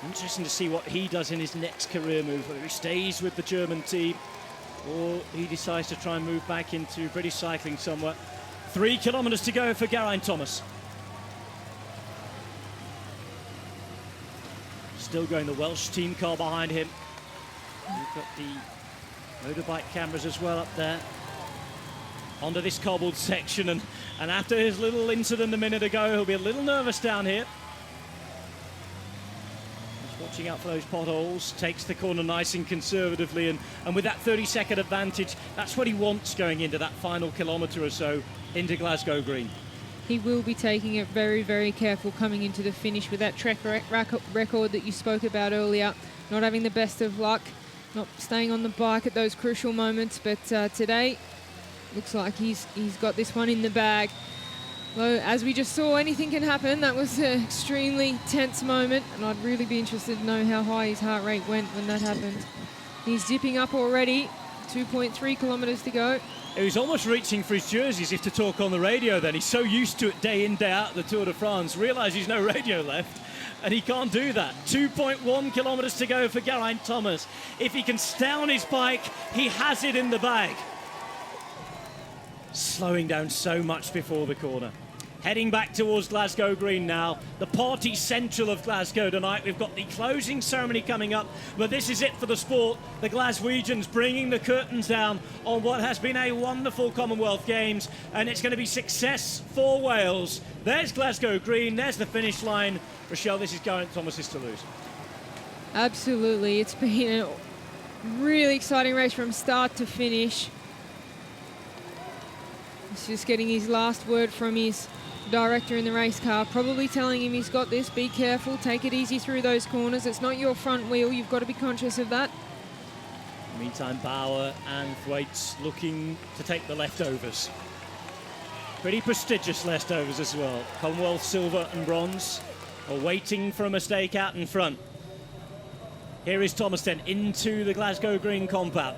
Interesting to see what he does in his next career move, whether he stays with the German team or he decides to try and move back into British cycling somewhere. 3 kilometres to go for Geraint Thomas. Still going the Welsh team car behind him. We've got the motorbike cameras as well up there. Onto this cobbled section, and after his little incident a minute ago, he'll be a little nervous down here. Just watching out for those potholes, takes the corner nice and conservatively, and with that 30-second advantage, that's what he wants going into that final kilometre or so into Glasgow Green. He will be taking it very, very careful coming into the finish with that Trek record that you spoke about earlier. Not having the best of luck, not staying on the bike at those crucial moments, but today, looks like he's got this one in the bag. Well, as we just saw, anything can happen. That was an extremely tense moment, and I'd really be interested to know how high his heart rate went when that happened. He's dipping up already, 2.3 kilometres to go. He was almost reaching for his jersey as if to talk on the radio then. He's so used to it day in, day out, the Tour de France. Realises there's no radio left, and he can't do that. 2.1 kilometres to go for Geraint Thomas. If he can stay on his bike, he has it in the bag. Slowing down so much before the corner. Heading back towards Glasgow Green now, the party central of Glasgow tonight. We've got the closing ceremony coming up, but this is it for the sport. The Glaswegians bringing the curtains down on what has been a wonderful Commonwealth Games, and it's going to be success for Wales. There's Glasgow Green, there's the finish line. Rochelle, this is Geraint Thomas's to lose. Absolutely, it's been a really exciting race from start to finish. He's just getting his last word from his director in the race car, probably telling him he's got this, be careful, take it easy through those corners. It's not your front wheel, you've got to be conscious of that. Meantime, Bauer and Thwaites looking to take the leftovers. Pretty prestigious leftovers as well. Commonwealth silver and bronze are waiting for a mistake out in front. Here is Thomas then into the Glasgow Green compound.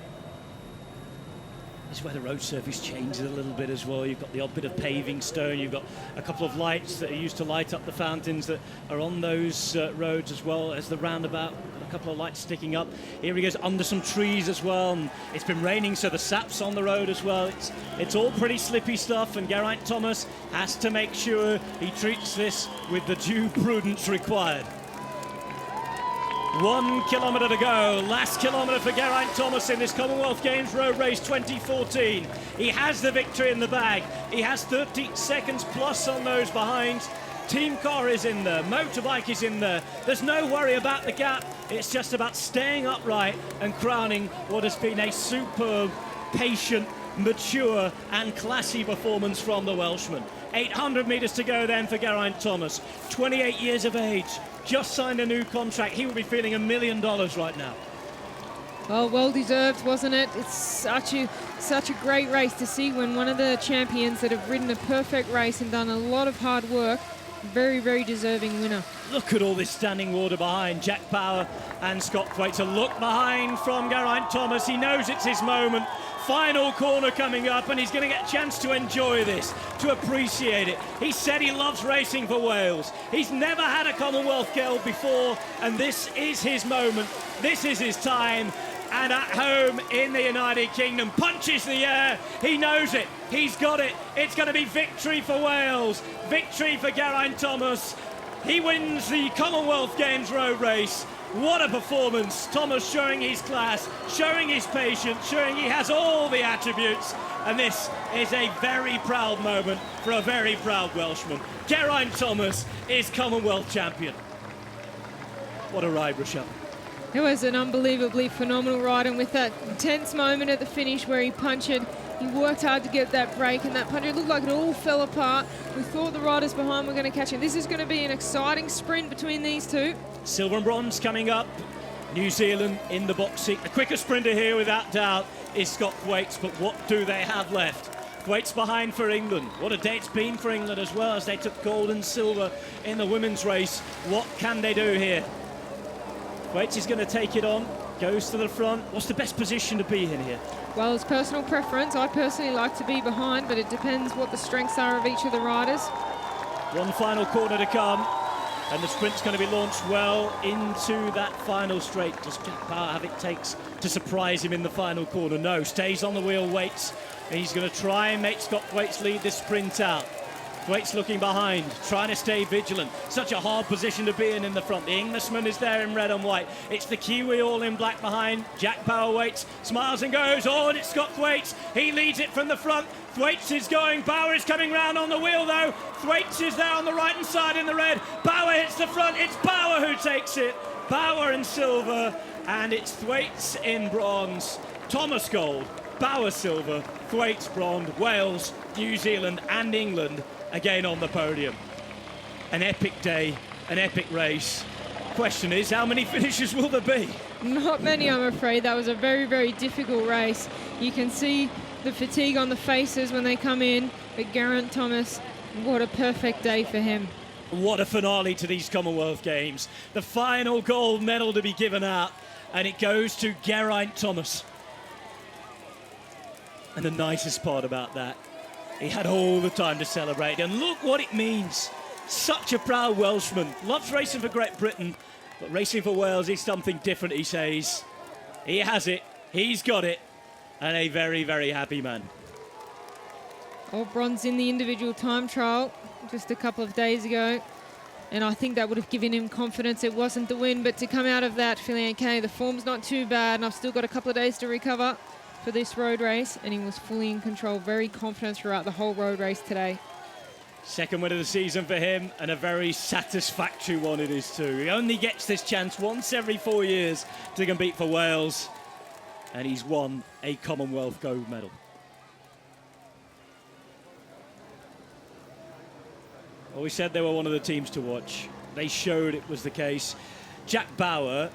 This is where the road surface changes a little bit as well. You've got the odd bit of paving stone. You've got a couple of lights that are used to light up the fountains that are on those roads, as well as the roundabout. A couple of lights sticking up. Here he goes under some trees as well. And it's been raining, so the sap's on the road as well. It's all pretty slippy stuff, and Geraint Thomas has to make sure he treats this with the due prudence required. 1 kilometre to go, last kilometre for Geraint Thomas in this Commonwealth Games Road Race 2014. He has the victory in the bag. He has 30 seconds plus on those behind. Team car is in there, motorbike is in there. There's no worry about the gap It's just about staying upright and crowning what has been a superb, patient, mature and classy performance from the Welshman. 800 metres to go then for Geraint Thomas. 28 years of age, just signed a new contract. He will be feeling $1 million right now. Well deserved, wasn't it? It's such a great race to see when one of the champions that have ridden a perfect race and done a lot of hard work, very, very deserving winner. Look at all this standing water behind Jack Bauer and Scott Thwaites. A look behind from Geraint Thomas. He knows it's his moment. Final corner coming up, and he's going to get a chance to enjoy this, to appreciate it. He said he loves racing for Wales. He's never had a Commonwealth gold before, and this is his moment. This is his time. And at home in the United Kingdom, punches the air. He knows it. He's got it. It's going to be victory for Wales. Victory for Geraint Thomas. He wins the Commonwealth Games road race. What a performance. Thomas showing his class, showing his patience, showing he has all the attributes. And this is a very proud moment for a very proud Welshman. Geraint Thomas is Commonwealth champion. What a ride, Rochelle. It was an unbelievably phenomenal ride, and with that tense moment at the finish where he punched, he worked hard to get that break, and that punch, it looked like it all fell apart. We thought the riders behind were going to catch him. This is going to be an exciting sprint between these two. Silver and bronze coming up. New Zealand in the box seat. The quicker sprinter here, without doubt, is Scott Thwaites, but what do they have left? Thwaites behind for England. What a day it's been for England as well, as they took gold and silver in the women's race. What can they do here? Thwaites is going to take it on, goes to the front. What's the best position to be in here? Well, it's personal preference. I personally like to be behind, but it depends what the strengths are of each of the riders. One final corner to come, and the sprint's going to be launched well into that final straight. Does Jack Bauer have it takes to surprise him in the final corner? No, stays on the wheel, waits. And he's going to try and make Scott Thwaites lead this sprint out. Thwaites looking behind, trying to stay vigilant. Such a hard position to be in the front. The Englishman is there in red and white. It's the Kiwi all in black behind. Jack Bauer waits, smiles and goes. Oh, and it's Scott Thwaites. He leads it from the front. Thwaites is going. Bauer is coming round on the wheel, though. Thwaites is there on the right-hand side in the red. Bauer hits the front. It's Bauer who takes it. Bauer in silver, and it's Thwaites in bronze. Thomas gold, Bauer silver, Thwaites bronze. Wales, New Zealand and England again on the podium. An epic day, an epic race. Question is, how many finishes will there be? Not many, I'm afraid. That was a very, very difficult race. You can see the fatigue on the faces when they come in, but Geraint Thomas, what a perfect day for him. What a finale to these Commonwealth Games. The final gold medal to be given out, and it goes to Geraint Thomas. And the nicest part about that, he had all the time to celebrate, and look what it means. Such a proud Welshman. Loves racing for Great Britain, but racing for Wales is something different, he says. He has it, he's got it, and a very, very happy man. All bronze in the individual time trial just a couple of days ago, and I think that would have given him confidence. It wasn't the win, but to come out of that feeling, okay, the form's not too bad, and I've still got a couple of days to recover for this road race, and he was fully in control, very confident throughout the whole road race today. Second win of the season for him, and a very satisfactory one it is too. He only gets this chance once every 4 years to compete for Wales, and he's won a Commonwealth gold medal. Well, we said they were one of the teams to watch. They showed it was the case. Jack Bauer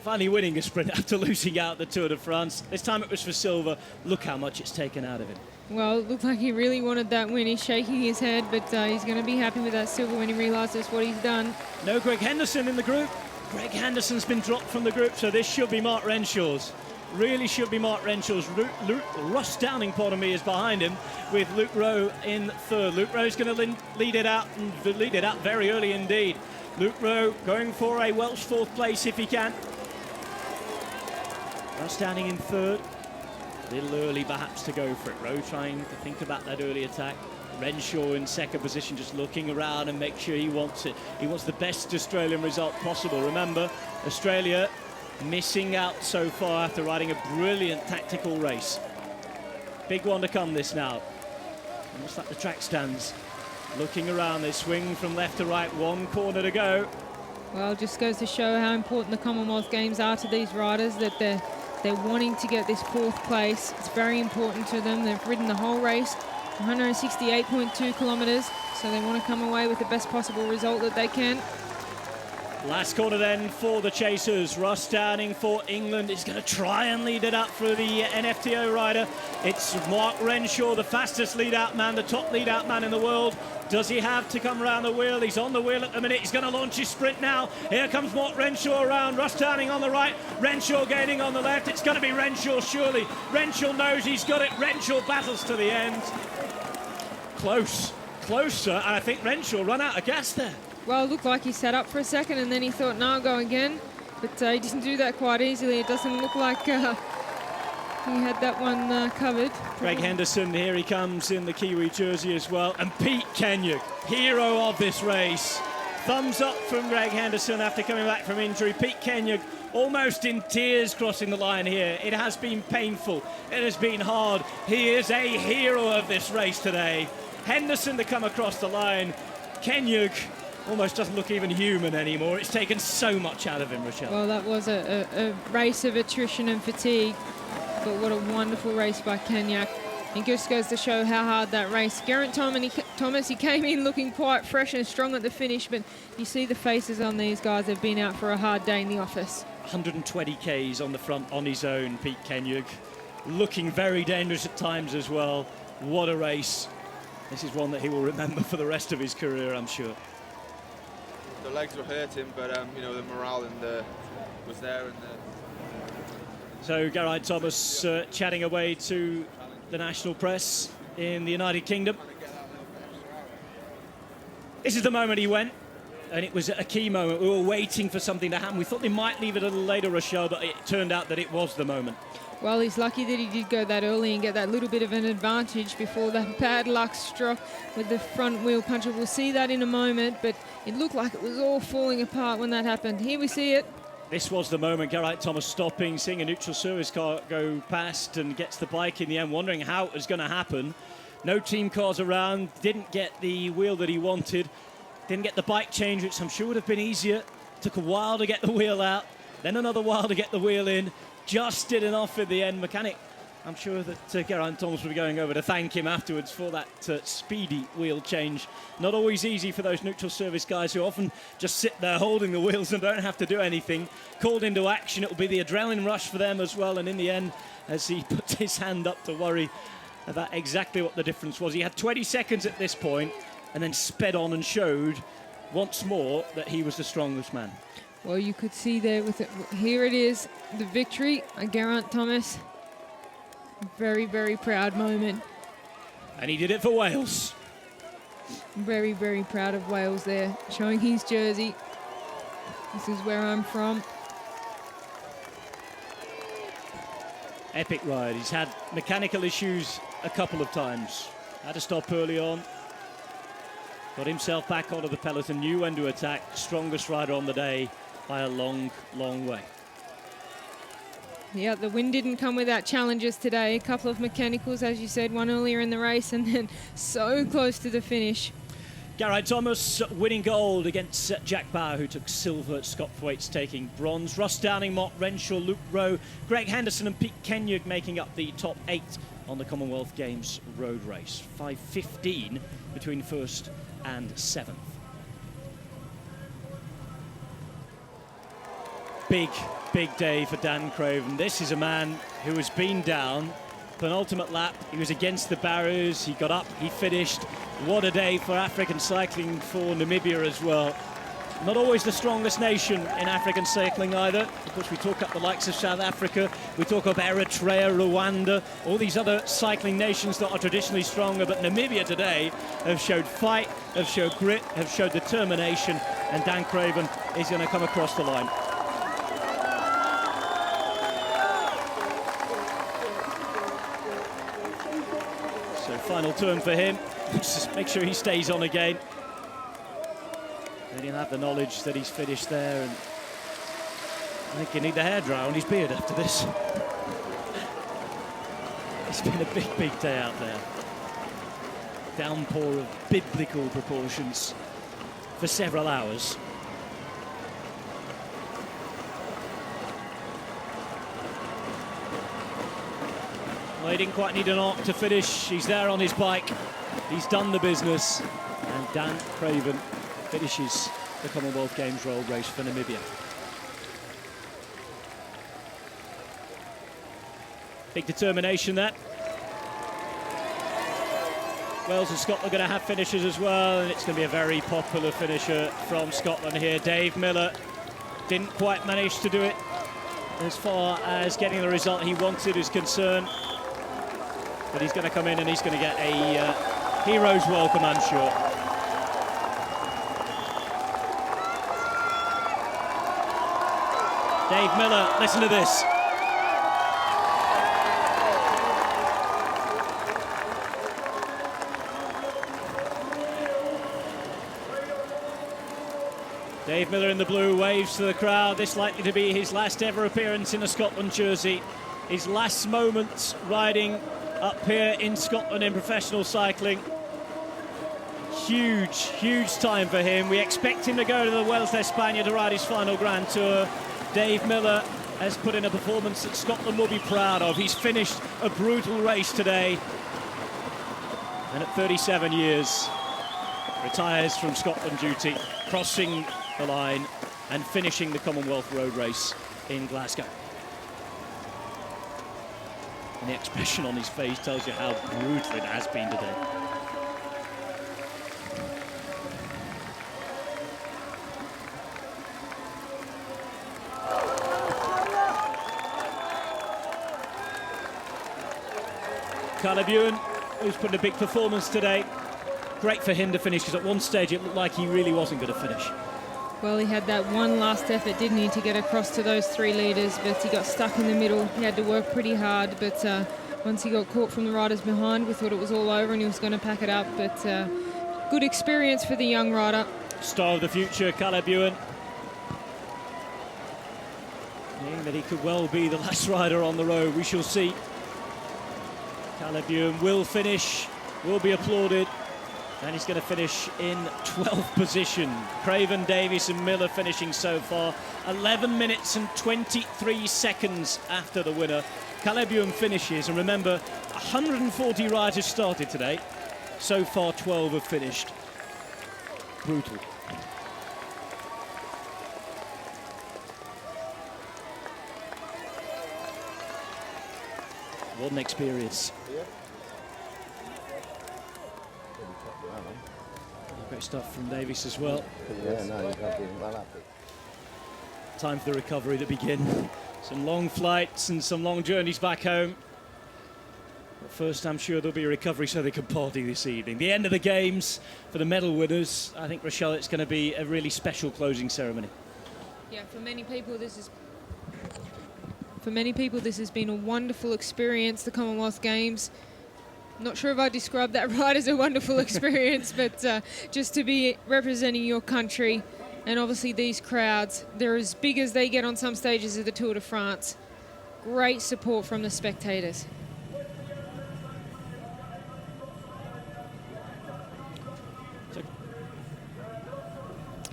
finally winning a sprint after losing out the Tour de France. This time it was for silver. Look how much it's taken out of him. Well, it looked like he really wanted that win. He's shaking his head, but he's going to be happy with that silver when he realises what he's done. No Greg Henderson in the group. Greg Henderson's been dropped from the group, so this should be Mark Renshaw's. Really should be Mark Renshaw's. Ross Downing, pardon me, is behind him with Luke Rowe in third. Luke Rowe's going to lead it out, and lead it out very early indeed. Luke Rowe going for a Welsh fourth place if he can. Ross Downing in third. A little early perhaps to go for it. Rowe trying to think about that early attack. Renshaw in second position, just looking around and make sure he wants it. He wants the best Australian result possible. Remember, Australia missing out so far after riding a brilliant tactical race. Big one to come this now. Almost like the track stands. Looking around, they swing from left to right, one corner to go. Well, it just goes to show how important the Commonwealth Games are to these riders, that they're wanting to get this 4th place. It's very important to them. They've ridden the whole race, 168.2 kilometres, so they want to come away with the best possible result that they can. Last corner then for the chasers. Ross Downing for England is going to try and lead it up for the NFTO rider. It's Mark Renshaw, the fastest lead-out man, the top lead-out man in the world. Does he have to come around the wheel? He's on the wheel at the minute. He's going to launch his sprint now. Here comes Mark Renshaw around. Ross Downing on the right. Renshaw gaining on the left. It's going to be Renshaw, surely. Renshaw knows he's got it. Renshaw battles to the end. Closer, and I think Renshaw run out of gas there. Well, it looked like he sat up for a second and then he thought, no, I'll go again. But he didn't do that quite easily. It doesn't look like he had that one covered. Greg Henderson, here he comes in the Kiwi jersey as well. And Pete Kenyuk, hero of this race. Thumbs up from Greg Henderson after coming back from injury. Pete Kenyuk almost in tears crossing the line here. It has been painful. It has been hard. He is a hero of this race today. Henderson to come across the line. Kenyuk almost doesn't look even human anymore. It's taken so much out of him, Rochelle. Well, that was a race of attrition and fatigue, but what a wonderful race by Kenyuk. It just goes to show how hard that race. Geraint Thomas, he came in looking quite fresh and strong at the finish, but you see the faces on these guys. They've been out for a hard day in the office. 120 Ks on the front on his own, Pete Kenyuk. Looking very dangerous at times as well. What a race. This is one that he will remember for the rest of his career, I'm sure. The legs were hurting, but you know, the morale was there. So Geraint Thomas chatting away to the national press in the United Kingdom. This is the moment he went, and it was a key moment. We were waiting for something to happen. We thought they might leave it a little later, Rochelle, but it turned out that it was the moment. Well, he's lucky that he did go that early and get that little bit of an advantage before that bad luck struck with the front wheel puncher. We'll see that in a moment, but it looked like it was all falling apart when that happened. Here we see it. This was the moment. Geraint Thomas stopping, seeing a neutral service car go past and gets the bike in the end, wondering how it was going to happen. No team cars around, didn't get the wheel that he wanted, didn't get the bike change, which I'm sure would have been easier. Took a while to get the wheel out, then another while to get the wheel in. Just did enough in the end. Mechanic, I'm sure that Geraint Thomas will be going over to thank him afterwards for that speedy wheel change. Not always easy for those neutral service guys who often just sit there holding the wheels and don't have to do anything. Called into action, it will be the adrenaline rush for them as well. And in the end, as he puts his hand up to worry about exactly what the difference was. He had 20 seconds at this point and then sped on and showed once more that he was the strongest man. Well, you could see there with it. Here it is, the victory. Geraint Thomas. Very, very proud moment. And he did it for Wales. Very, very proud of Wales there, showing his jersey. This is where I'm from. Epic ride. He's had mechanical issues a couple of times. Had to stop early on. Got himself back onto the peloton, knew when to attack. Strongest rider on the day by a long, long way. Yeah, the win didn't come without challenges today. A couple of mechanicals, as you said, one earlier in the race and then so close to the finish. Geraint Thomas winning gold against Jack Bauer, who took silver. Scott Thwaites taking bronze. Ross Downing, Mark Renshaw, Luke Rowe, Greg Henderson and Pete Kenyuk making up the top 8 on the Commonwealth Games road race. 5:15 between first and 7th. Big day for Dan Craven. This is a man who has been down. Penultimate lap, he was against the barriers, he got up, he finished. What a day for African cycling, for Namibia as well. Not always the strongest nation in African cycling either. Of course, we talk up the likes of South Africa, we talk of Eritrea, Rwanda, all these other cycling nations that are traditionally stronger, but Namibia today have showed fight, have showed grit, have showed determination, and Dan Craven is going to come across the line. So final turn for him. Just make sure he stays on again. Then he'll have the knowledge that he's finished there, and I think he'll need the hairdryer on his beard after this. It's been a big day out there. Downpour of biblical proportions for several hours. he didn't quite need an arc to finish. He's there on his bike. He's done the business. And Dan Craven finishes the Commonwealth Games road race for Namibia. Big determination there. Wales and Scotland are going to have finishers as well, and it's going to be a very popular finisher from Scotland here. Dave Miller didn't quite manage to do it as far as getting the result he wanted is concerned, but he's going to come in and he's going to get a hero's welcome, I'm sure. Dave Miller, listen to this. Dave Miller in the blue waves to the crowd. This likely to be his last ever appearance in a Scotland jersey. His last moments riding up here in Scotland in professional cycling. Huge, huge time for him. We expect him to go to the Vuelta a España to ride his final Grand Tour. Dave Miller has put in a performance that Scotland will be proud of. He's finished a brutal race today. And at 37 years, retires from Scotland duty, crossing the line and finishing the Commonwealth road race in Glasgow. And the expression on his face tells you how brutal it has been today. Caleb Ewan, who's put in a big performance today. Great for him to finish, because at one stage it looked like he really wasn't going to finish. Well, he had that one last effort, didn't he, to get across to those three leaders, but he got stuck in the middle. He had to work pretty hard, but once he got caught from the riders behind, we thought it was all over and he was going to pack it up, but good experience for the young rider. Star of the future, Caleb Ewan. Meaning that he could well be the last rider on the road, we shall see. Caleb Ewan will finish, will be applauded. And he's going to finish in 12th position. Craven, Davies and Miller finishing so far. 11 minutes and 23 seconds after the winner. Caleb Ewan finishes, and remember, 140 riders started today. So far, 12 have finished. Brutal. What an experience. Great stuff from Davies as well. Yeah, no, you can't be well happy. Time for the recovery to begin. Some long flights and some long journeys back home. But first, I'm sure there'll be a recovery so they can party this evening. The end of the games for the medal winners. I think, Rochelle, it's going to be a really special closing ceremony. Yeah, for many people, this has been a wonderful experience, the Commonwealth Games. Not sure if I described that right as a wonderful experience, but just to be representing your country, and obviously these crowds, they're as big as they get on some stages of the Tour de France. Great support from the spectators.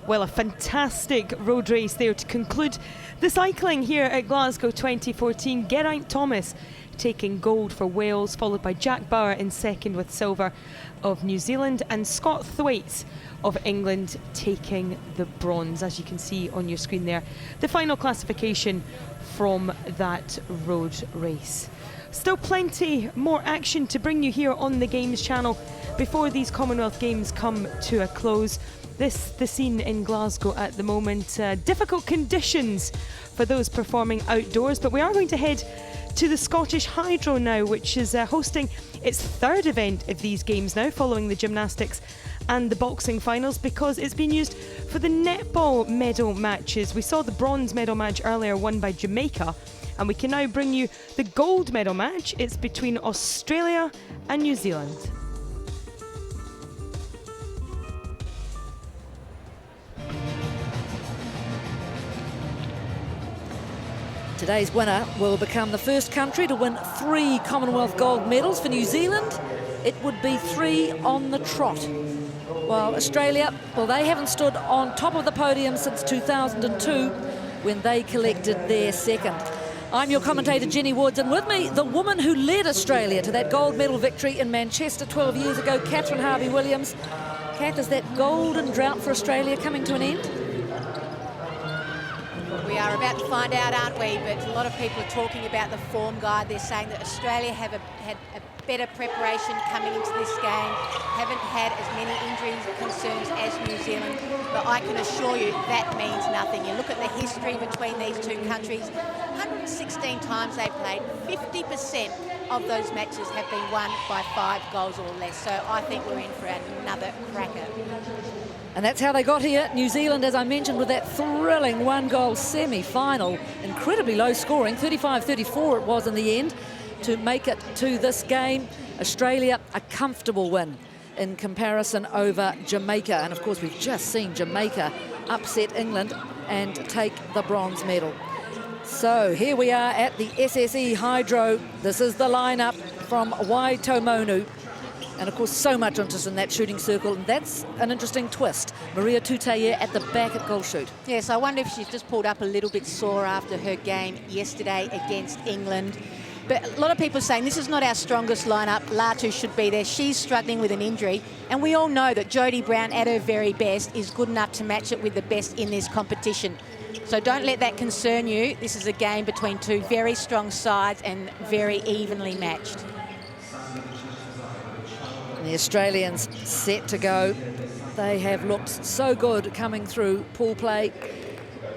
Well, a fantastic road race there to conclude the cycling here at Glasgow 2014. Geraint Thomas taking gold for Wales, followed by Jack Bauer in second with silver of New Zealand, and Scott Thwaites of England taking the bronze, as you can see on your screen there. The final classification from that road race. Still plenty more action to bring you here on the Games channel before these Commonwealth Games come to a close. This the scene in Glasgow at the moment. Difficult conditions for those performing outdoors, but we are going to head to the Scottish Hydro now, which is hosting its third event of these games now, following the gymnastics and the boxing finals, because it's been used for the netball medal matches. We saw the bronze medal match earlier, won by Jamaica, and we can now bring you the gold medal match. It's between Australia and New Zealand. Today's winner will become the first country to win 3 Commonwealth gold medals. For New Zealand, it would be 3 on the trot. While Australia, well, they haven't stood on top of the podium since 2002, when they collected their second. I'm your commentator, Jenny Woods, and with me, the woman who led Australia to that gold medal victory in Manchester 12 years ago, Catherine Harvey-Williams. Kath, is that golden drought for Australia coming to an end? We are about to find out, aren't we? But a lot of people are talking about the form guide. They're saying that Australia had a better preparation coming into this game, haven't had as many injuries concerns as New Zealand. But I can assure you that means nothing. You look at the history between these two countries, 116 times they played, 50% of those matches have been won by 5 goals or less. So I think we're in for another cracker. And that's how they got here. New Zealand, as I mentioned, with that thrilling 1-goal semi-final. Incredibly low scoring, 35-34 it was in the end, to make it to this game. Australia, a comfortable win in comparison over Jamaica. And of course, we've just seen Jamaica upset England and take the bronze medal. So here we are at the SSE Hydro. This is the lineup from Waitomonu. And of course, so much interest in that shooting circle, and that's an interesting twist. Maria Tuteye at the back at goal shoot. Yes, I wonder if she's just pulled up a little bit sore after her game yesterday against England. But a lot of people are saying this is not our strongest lineup. Latu should be there. She's struggling with an injury. And we all know that Jodie Brown, at her very best, is good enough to match it with the best in this competition. So don't let that concern you. This is a game between two very strong sides and very evenly matched. And the Australians set to go. They have looked so good coming through pool play.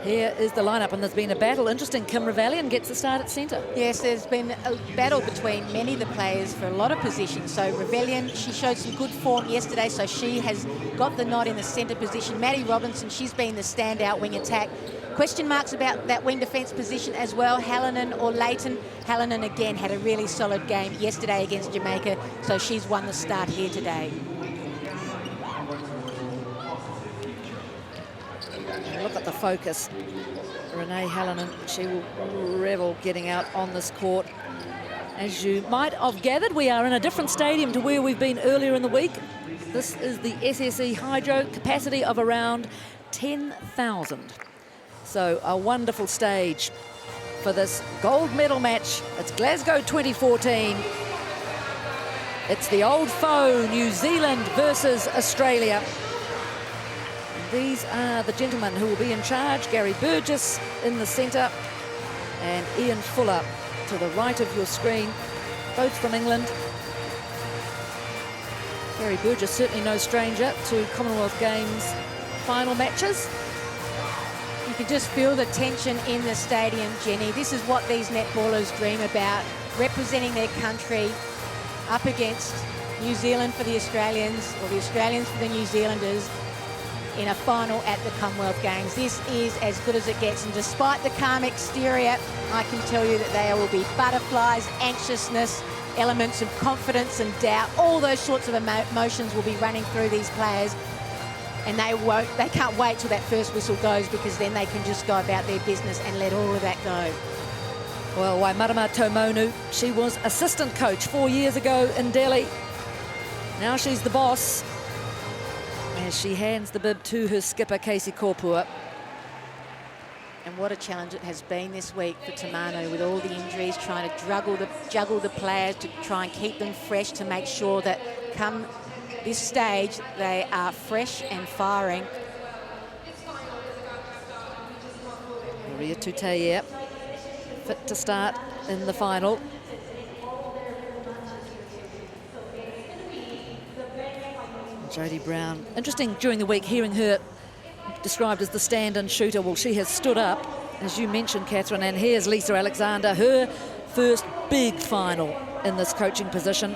Here is the lineup, and there's been a battle. Interesting, Kim Ravallion gets the start at centre. Yes, there's been a battle between many of the players for a lot of positions. So Ravallion, she showed some good form yesterday, so she has got the nod in the centre position. Maddie Robinson, she's been the standout wing attack. Question marks about that wing defence position as well, Hallinan or Leighton. Hallinan again had a really solid game yesterday against Jamaica, so she's won the start here today. Look at the focus. Renee Hallinan, she will revel getting out on this court. As you might have gathered, we are in a different stadium to where we've been earlier in the week. This is the SSE Hydro, capacity of around 10,000. So a wonderful stage for this gold medal match. It's Glasgow 2014. It's the old foe, New Zealand versus Australia. These are the gentlemen who will be in charge. Gary Burgess in the centre and Ian Fuller to the right of your screen, both from England. Gary Burgess certainly no stranger to Commonwealth Games final matches. You can just feel the tension in the stadium, Jenny. This is what these netballers dream about, representing their country up against New Zealand for the Australians, or the Australians for the New Zealanders, in a final at the Commonwealth Games. This is as good as it gets, and despite the calm exterior, I can tell you that there will be butterflies, anxiousness, elements of confidence and doubt. All those sorts of emotions will be running through these players, and they can't wait till that first whistle goes, because then they can just go about their business and let all of that go. Well, Waimarama Tomonu, she was assistant coach 4 years ago in Delhi. Now she's the boss, as she hands the bib to her skipper, Casey Korpua. And what a challenge it has been this week for Tamanu, with all the injuries, trying to juggle the players to try and keep them fresh, to make sure that come this stage they are fresh and firing. Maria Tuteye fit to start in the final. Jodie Brown, interesting during the week hearing her described as the stand-in shooter. Well, she has stood up, as you mentioned, Catherine, and here's Lisa Alexander, her first big final in this coaching position.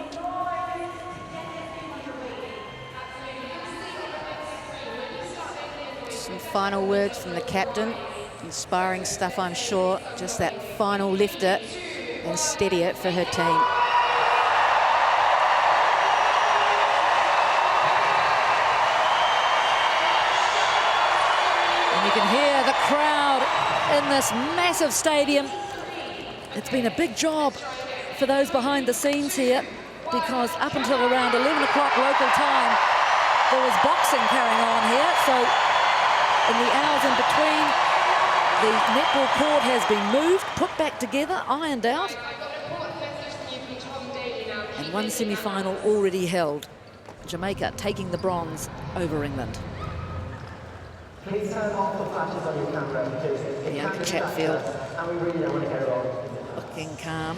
Some final words from the captain. Inspiring stuff, I'm sure. Just that final lifter and steady it for her team. You can hear the crowd in this massive stadium. It's been a big job for those behind the scenes here, because up until around 11 o'clock local time, there was boxing carrying on here. So in the hours in between, The netball court has been moved, put back together, ironed out. And one semi-final already held. Jamaica taking the bronze over England. Please turn off the flashes on your camera because Bianca Chatfield and we really don't want to get wrong. looking calm.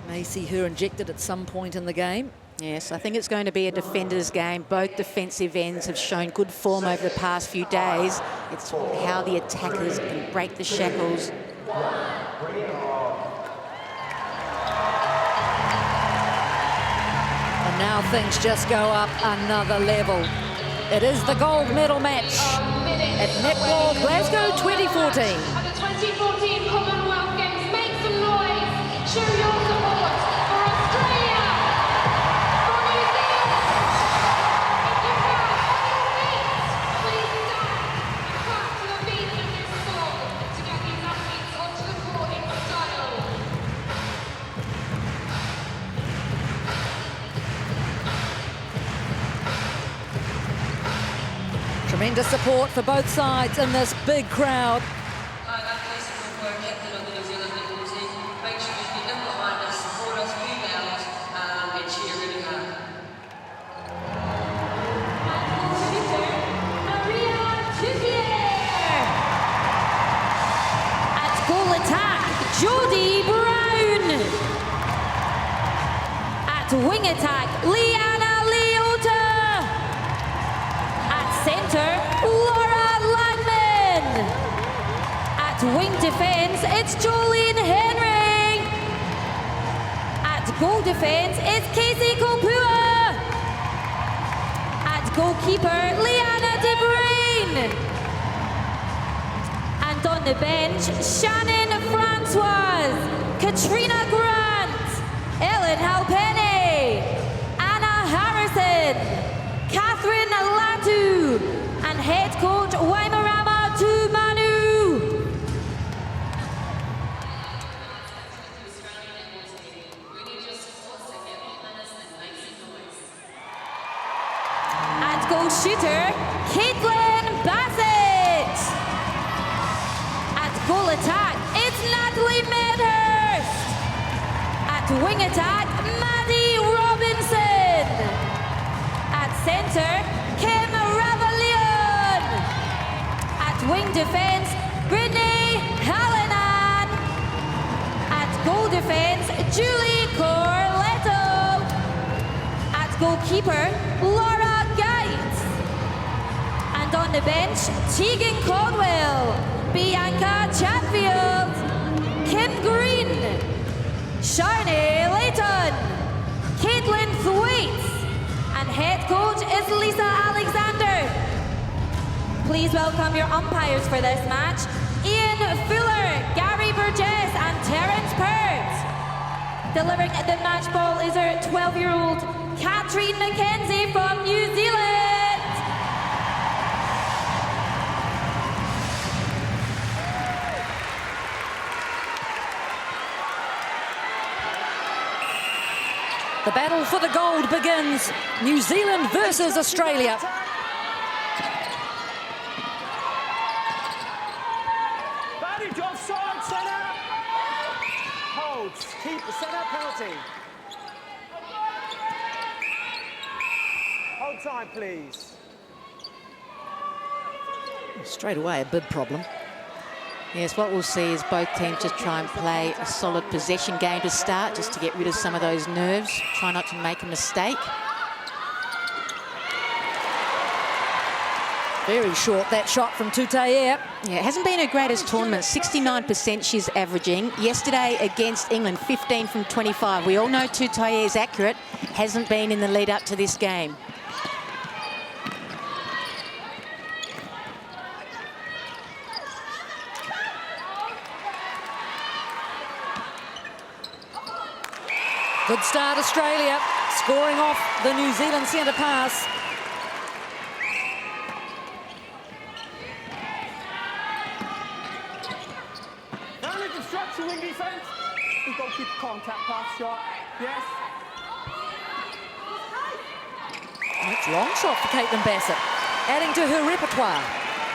May see her injected at some point in the game. Yes, I think it's going to be a defender's game. Both defensive ends have shown good form over the past few days. It's how the attackers can break the shackles. And now things just go up another level. It is the gold medal match at Netball Glasgow 2014. At the 2014 Commonwealth Games, make some noise. Show your support for Australia, for New Zealand. If you can, please stand and clap to the beat of this song to get these athletes onto the court in style. Tremendous support for both sides in this big crowd. At goal attack, Jodie Brown. At wing attack, Liana Leota. At centre, Laura Langman. At wing defence, it's Jolene Henry. At goal defence, it's Casey Kopua. At goalkeeper, Liana De Bruyne. And on the bench, Shannon Francoise, Katrina Grant, Ellen Halpenny, Anna Harrison, Catherine Latu, and head coach Waimarama Tumanu. At goal shooter, Caitlin Bassett. At goal attack, it's Natalie Medhurst. At wing attack, Maddie Robinson. At centre, Kim Ravalion. At wing defence, Brittany Hallinan. At goal defence, Julie Corletto. At goalkeeper, Laura Gates. And on the bench, Tegan Caldwell, Bianca Chatfield, Kim Green, Sharnay Layton, Caitlin Thwaites, and head coach is Lisa Alexander. Please welcome your umpires for this match, Ian Fuller, Gary Burgess, and Terence Pert. Delivering the match ball is her 12-year-old Katrine McKenzie from New Zealand. The battle for the gold begins. New Zealand versus Australia. Badminton offside, centre. Holds, keep the centre penalty. Hold time, please. Straight away, a bid problem. Yes, what we'll see is both teams just try and play a solid possession game to start, just to get rid of some of those nerves. Try not to make a mistake. Very short, that shot from Toutayer. Yeah, it hasn't been her greatest tournament. 69% she's averaging. Yesterday against England, 15 from 25. We all know Toutayer is accurate. Hasn't been in the lead up to this game. Good start, Australia, scoring off the New Zealand centre pass. Down into structure, wing defence. We've got to keep contact pass shot. Yes. That's a long shot for Caitlin Bassett, adding to her repertoire.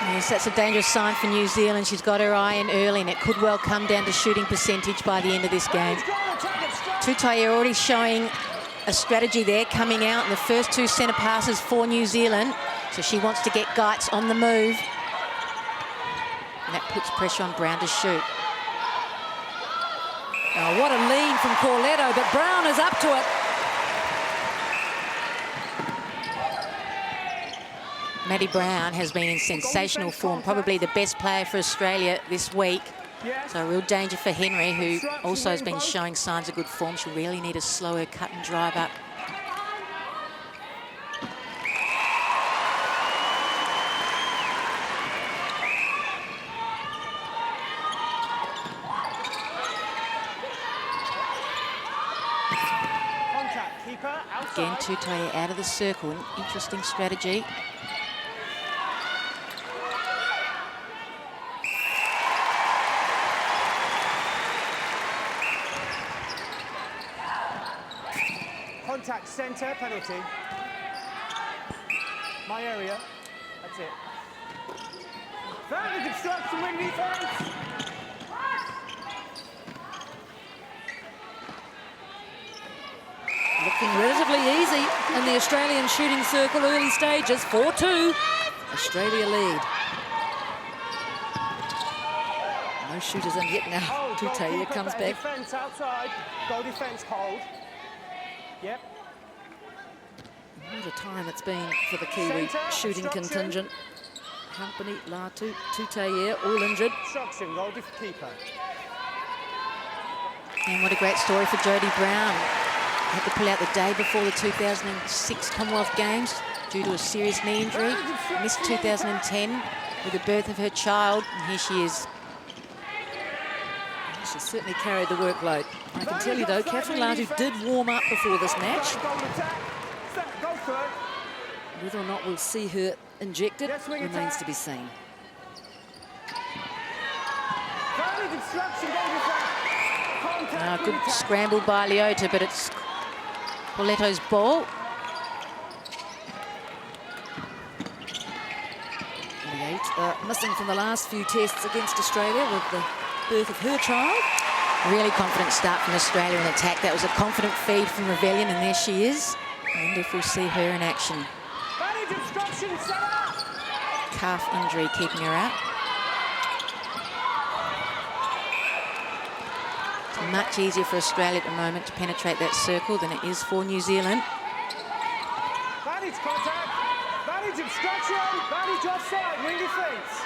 Yes, that's a dangerous sign for New Zealand. She's got her eye in early, and it could well come down to shooting percentage by the end of this game. Tutaia already showing a strategy there, coming out in the first 2 centre passes for New Zealand. So she wants to get Geitz on the move. And that puts pressure on Brown to shoot. Oh, what a lead from Corletto, but Brown is up to it. Maddie Brown has been in sensational form, probably the best player for Australia this week. So a real danger for Henry, who also has been showing signs of good form. She'll really need to slow her cut and drive up. Again, Tutaia out of the circle. An interesting strategy. Contact centre, penalty. My area. That's it. Further obstruction, wing defence. Looking relatively easy in the Australian shooting circle early stages. 4-2. Australia lead. No shooters in yet now. Tutaia comes back. Defence outside. Goal defence, hold. Yep. What a time it's been for the Kiwi shooting contingent. Company, Latu, Tutaia, all injured. Obstruction, goal keeper. And what a great story for Jodie Brown. Had to pull out the day before the 2006 Commonwealth Games due to a serious knee injury. Missed 2010 with the birth of her child, and here she is. She certainly carried the workload. I can tell you though, Catherine Latu did warm up before this match. Whether or not we'll see her injected remains to be seen. Good scramble by Leota, but it's Corletto's ball. Leota missing from the last few tests against Australia with the birth of her child. Really confident start from Australia in attack. That was a confident feed from Rebellion, and there she is. I wonder if we'll see her in action. Calf injury keeping her out. It's much easier for Australia at the moment to penetrate that circle than it is for New Zealand. Vantage contact, vantage obstruction, vantage offside, wing defence.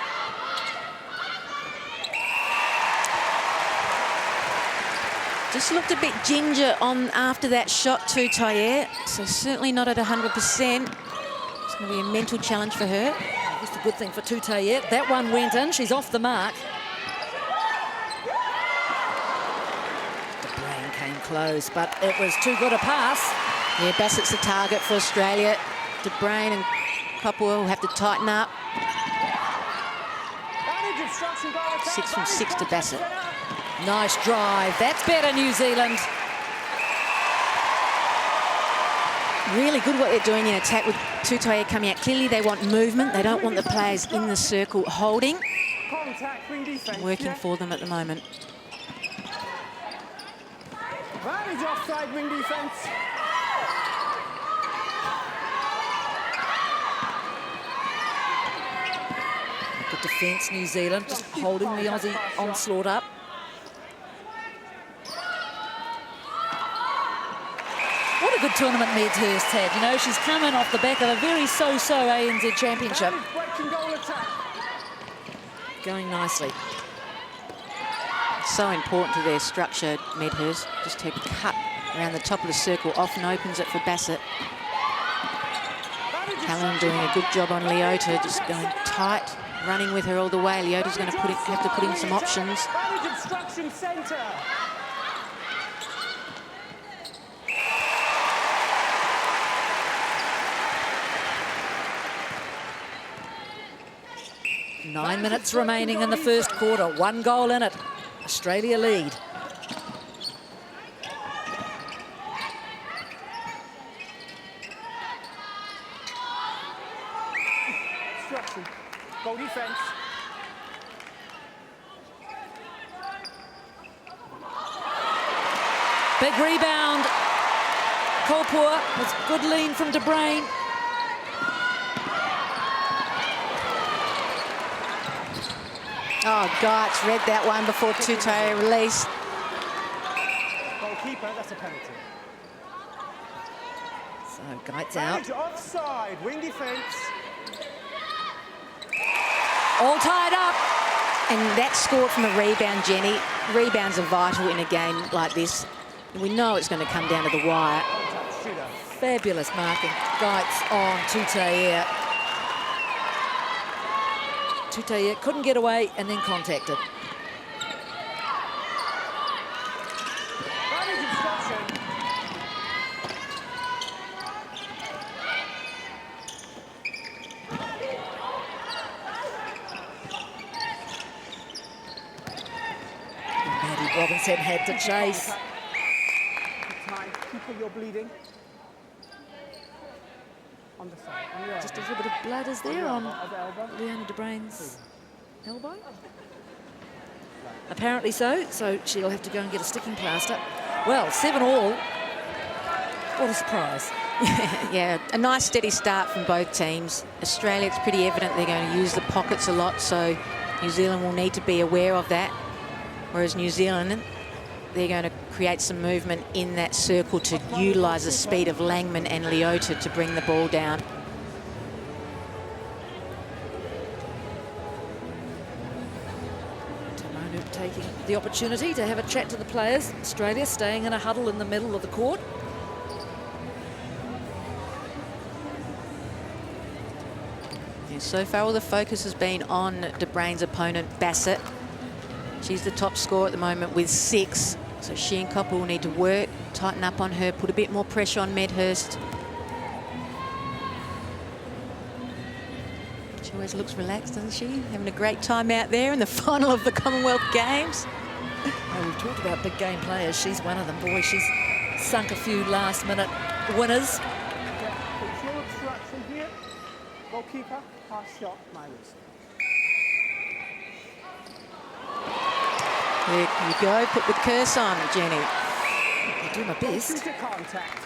Just looked a bit ginger on after that shot, Tutaia, so certainly not at 100%. It's going to be a mental challenge for her. Just a good thing for Tutaia. That one went in. She's off the mark. The brain came close, but it was too good a pass. Yeah, Bassett's the target for Australia. De Bruyn and Copwell will have to tighten up. 6 from 6 to Bassett. Nice drive. That's better, New Zealand. Really good what they're doing in attack with Tutaia coming out. Clearly they want movement. They don't want the players in the circle holding. Working for them at the moment. Vantage offside, wing defence. Good defence, New Zealand, just holding the Aussie onslaught up. What a good tournament Medhurst had. You know, she's come in off the back of a very so-so ANZ Championship. Going nicely. So important to their structure, Medhurst. Just her cut around the top of the circle often opens it for Bassett. Callan doing a good job on Leota, just going tight, running with her all the way. Leota's going to have to put in some options. Obstruction centre. Nine minutes remaining in the first quarter. 1 goal in it. Australia lead. Obstruction. Goal defence. Big rebound. Kolpoor was good lean from De Bruyn. Oh, Geitz read that one before Tutoye released. Goalkeeper, that's a penalty. So Geitz out. Offside, wing defence. All tied up. And that scored from a rebound, Jenny. Rebounds are vital in a game like this. We know it's going to come down to the wire. Fabulous marking. Geitz on Tutoye. Tutoye couldn't get away and then contacted. Maddie Robinson had to chase. Keeper, you're bleeding. On the side. On your Just a little bit of blood is there on elbow. Leona De Bruyn's elbow. Apparently so she'll have to go and get a sticking plaster. Well, 7-all. What a surprise. Yeah, a nice steady start from both teams. Australia, it's pretty evident they're going to use the pockets a lot, so New Zealand will need to be aware of that. Whereas New Zealand, they're going to create some movement in that circle to utilise the speed of Langman and Leota to bring the ball down. Tamanu taking the opportunity to have a chat to the players. Australia staying in a huddle in the middle of the court. Yeah, so far all the focus has been on De Bruyn's opponent, Bassett. She's the top scorer at the moment with 6. So she and Koppel will need to work, tighten up on her, put a bit more pressure on Medhurst. She always looks relaxed, doesn't she? Having a great time out there in the final of the Commonwealth Games. Oh, we've talked about big game players. She's one of them. Boy, she's sunk a few last-minute winners. Put your obstruction here. Goalkeeper, pass shot, minus. There you go, put the curse on, Jenny. I'll do my best. Contact.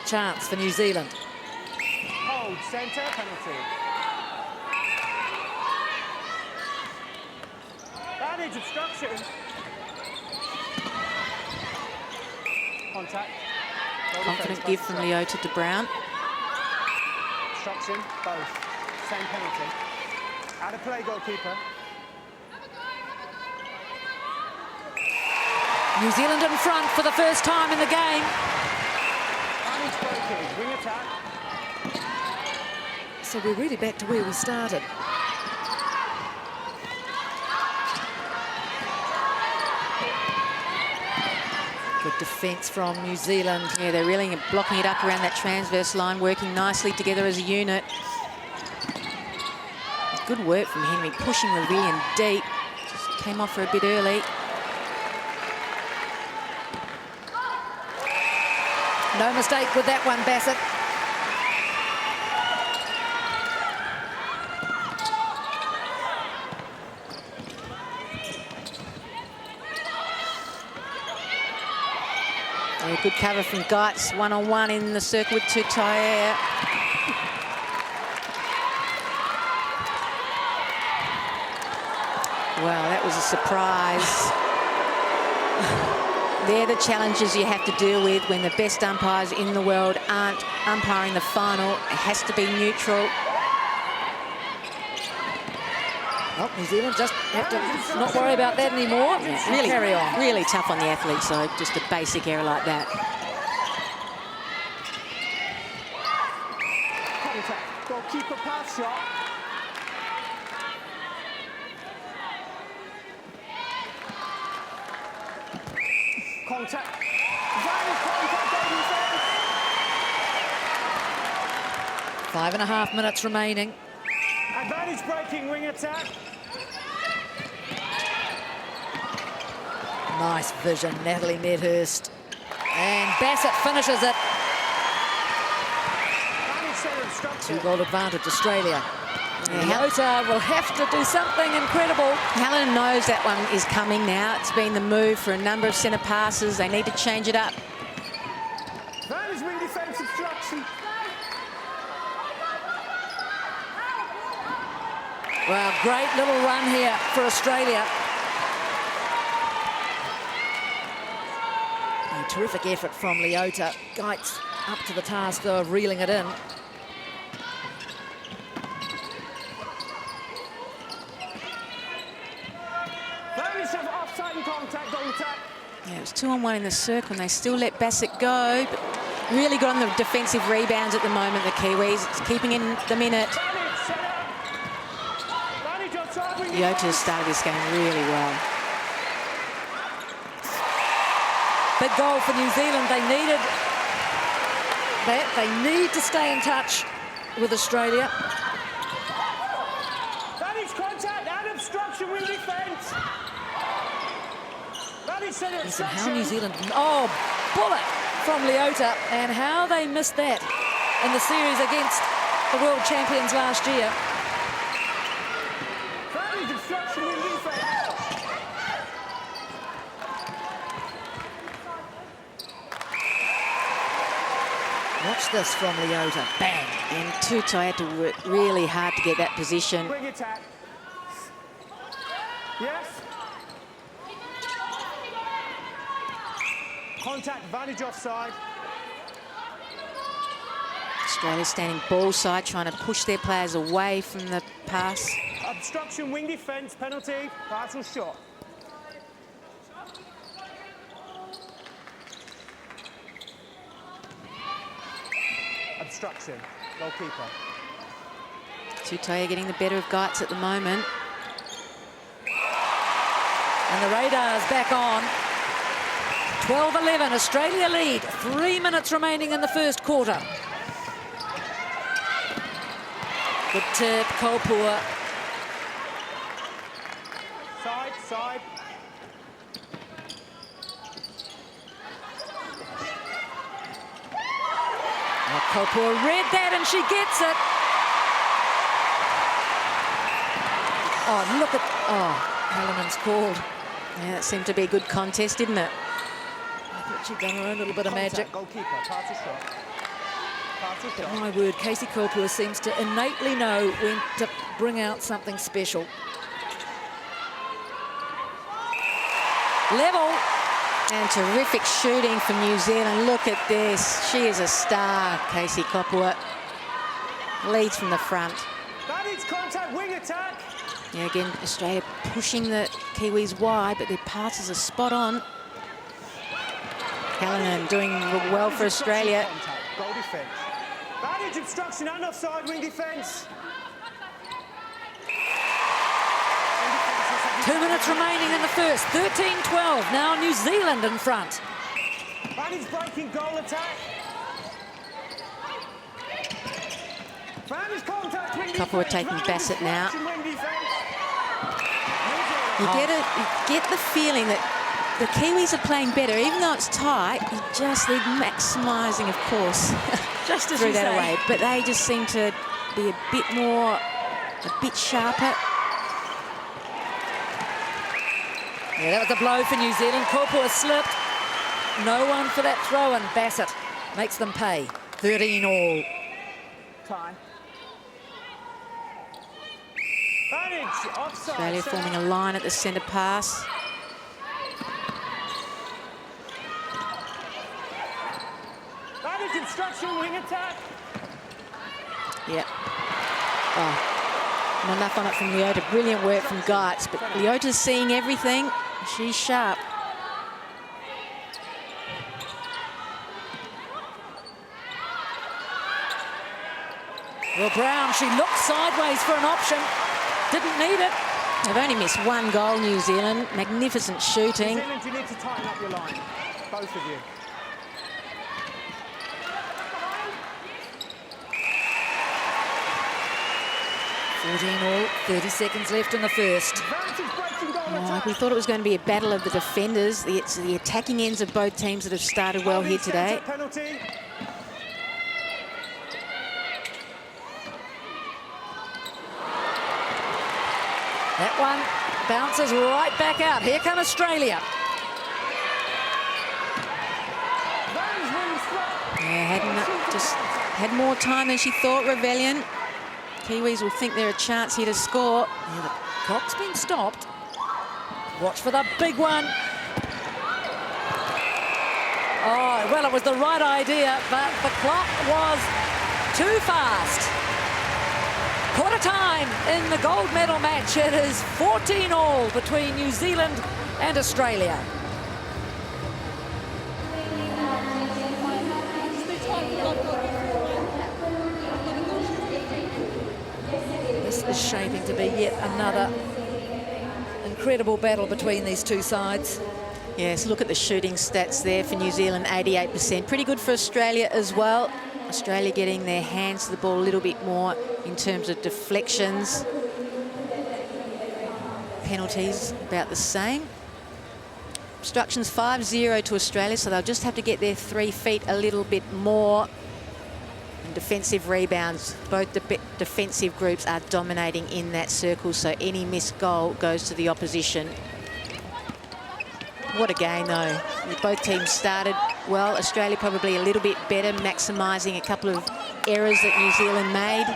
Chance for New Zealand. Hold, centre, penalty. Advantage, obstruction. Contact. Confident give from Leota to Brown. Obstruction, both. Same penalty. Out of play, goalkeeper. New Zealand in front for the first time in the game. Wing attack. So we're really back to where we started. Good defence from New Zealand. Yeah, they're really blocking it up around that transverse line, working nicely together as a unit. Good work from Henry, pushing Ravilion deep. Just came off her a bit early. No mistake with that one, Bassett. Yeah, good cover from Geitz, one-on-one in the circle with Tutoye. Well, that was a surprise. They're the challenges you have to deal with when the best umpires in the world aren't umpiring the final. It has to be neutral. Well, New Zealand just have to not worry about that anymore. Really, carry on. Really tough on the athletes, though, just a basic error like that. Contact. Goalkeeper pass shot. Contact. Very contact, defense. 5.5 minutes remaining. Advantage breaking wing attack. Nice vision, Natalie Medhurst. And Bassett finishes it. 2-goal advantage, Australia. Leota will have to do something incredible. Helen knows that one is coming now. It's been the move for a number of centre passes. They need to change it up. Management defence obstruction. Well, great little run here for Australia. A terrific effort from Leota. Geitz up to the task, though, of reeling it in. Offside and contact, goal attack. Yeah, it was 2-on-1 in the circle, and they still let Bassett go. But really good on the defensive rebounds at the moment, the Kiwis. It's keeping them in it. Leota has started this game really well. Big goal for New Zealand. They needed that. They need to stay in touch with Australia. Manage contact and obstruction with defence. Listen, how New Zealand... Oh, bullet from Leota, and how they missed that in the series against the world champions last year. Watch this from Leota. Bang! And Tutai had to work really hard to get that position. Bring attack. Yes. Contact, advantage offside. Australia standing ball side, trying to push their players away from the pass. Obstruction, wing defence, penalty, pass or shot. Obstruction, goalkeeper. Tutai getting the better of Geitz at the moment. And the radar's back on. 12-11, Australia lead. 3 minutes remaining in the first quarter. Good tip, Kopua. Side, side. Oh, Kopua read that and she gets it. Oh, look at... Oh, Halliman's called. Yeah, that seemed to be a good contest, didn't it? I thought she'd done her own little bit of magic. Goalkeeper, pass or shot. Pass or But shot. my word, Casey Kopua seems to innately know when to bring out something special. Level. And terrific shooting from New Zealand. Look at this. She is a star, Casey Kopua. Leads from the front. That is contact, wing attack. Yeah, again, Australia pushing the Kiwis wide, but their passes are spot on. Hallinan doing well for Australia. Contact, goal defence. Advantage, obstruction and offside, wing defence. 2 minutes remaining in the first. 13-12. Now New Zealand in front. Advantage, breaking goal attack. Advantage, contact, wing Couple are defence. taking Bassett now. Wing defence. You get the feeling that the Kiwis are playing better, even though it's tight. You just need maximising, of course, just as threw you that say. away. But they just seem to be a bit sharper. Yeah, that was a blow for New Zealand. Kopua slipped. No one for that throw, and Bassett makes them pay. 13 all. Time. Advantage, offside. Australia forming a line at the centre pass. Advantage, obstruction, wing attack. Yep. Oh, not enough on it from Leota. Brilliant work from Geitz, but Leota's seeing everything. She's sharp. Well, Brown, she looked sideways for an option. Didn't need it. They've only missed one goal, New Zealand. Magnificent shooting. New Zealand, you need to tighten up your line. Both of you. All, 30 seconds left in the first. Oh, we thought it was going to be a battle of the defenders. It's the attacking ends of both teams that have started well here today. Penalty. That one bounces right back out. Here come Australia. Yeah, just had more time than she thought, Revellion. Kiwis will think they're a chance here to score. Yeah, the clock's been stopped. Watch for the big one. Oh, well, it was the right idea, but the clock was too fast. Quarter time in the gold medal match. It is 14-all between New Zealand and Australia. This is shaping to be yet another incredible battle between these two sides. Yes, look at the shooting stats there for New Zealand, 88%. Pretty good for Australia as well. Australia getting their hands to the ball a little bit more in terms of deflections. Penalties about the same. Obstructions 5-0 to Australia, so they'll just have to get their 3 feet a little bit more. And defensive rebounds, both defensive groups are dominating in that circle, so any missed goal goes to the opposition. What a game, though. Both teams started well. Australia probably a little bit better, maximising a couple of errors that New Zealand made.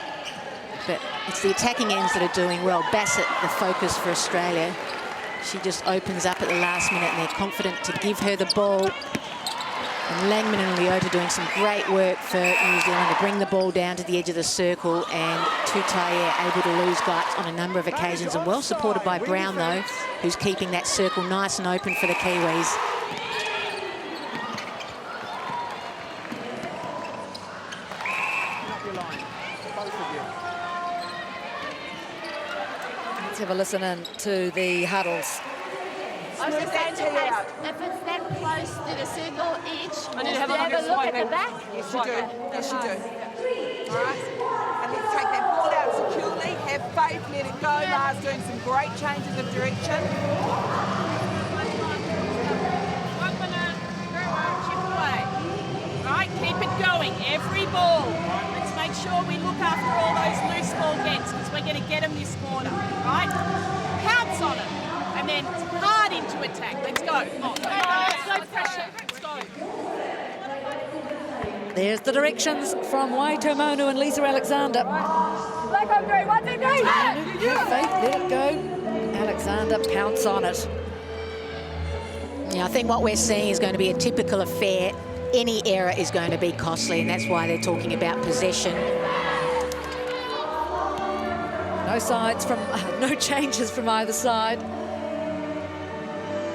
But it's the attacking ends that are doing well. Bassett, the focus for Australia. She just opens up at the last minute and they're confident to give her the ball. And Langman and Leota doing some great work for New Zealand to bring the ball down to the edge of the circle, and Tutaia able to lose guts on a number of occasions, and well supported by Brown, though, who's keeping that circle nice and open for the Kiwis. Let's have a listen in to the huddles. I was just saying to you, if it's that close to the circle edge, I need to have a look at the back. Yes, you do. Yes, you do. All right. And let's take that ball out securely. Have faith. Let it go. Lars doing some great changes of direction. 1 minute. Very well. Chip away. Right, keep it going. Every ball. Let's make sure we look after all those loose ball gets, because we're going to get them this quarter. Right? Pounce on it. And then hard into attack. Let's go. Oh, no pressure. Let's go. There's the directions from Waitomonu and Lisa Alexander. Black on 3, 1, 2, 3. Have faith, let it go. Alexander pounce on it. Yeah, I think what we're seeing is going to be a typical affair. Any error is going to be costly, and that's why they're talking about possession. No changes from either side.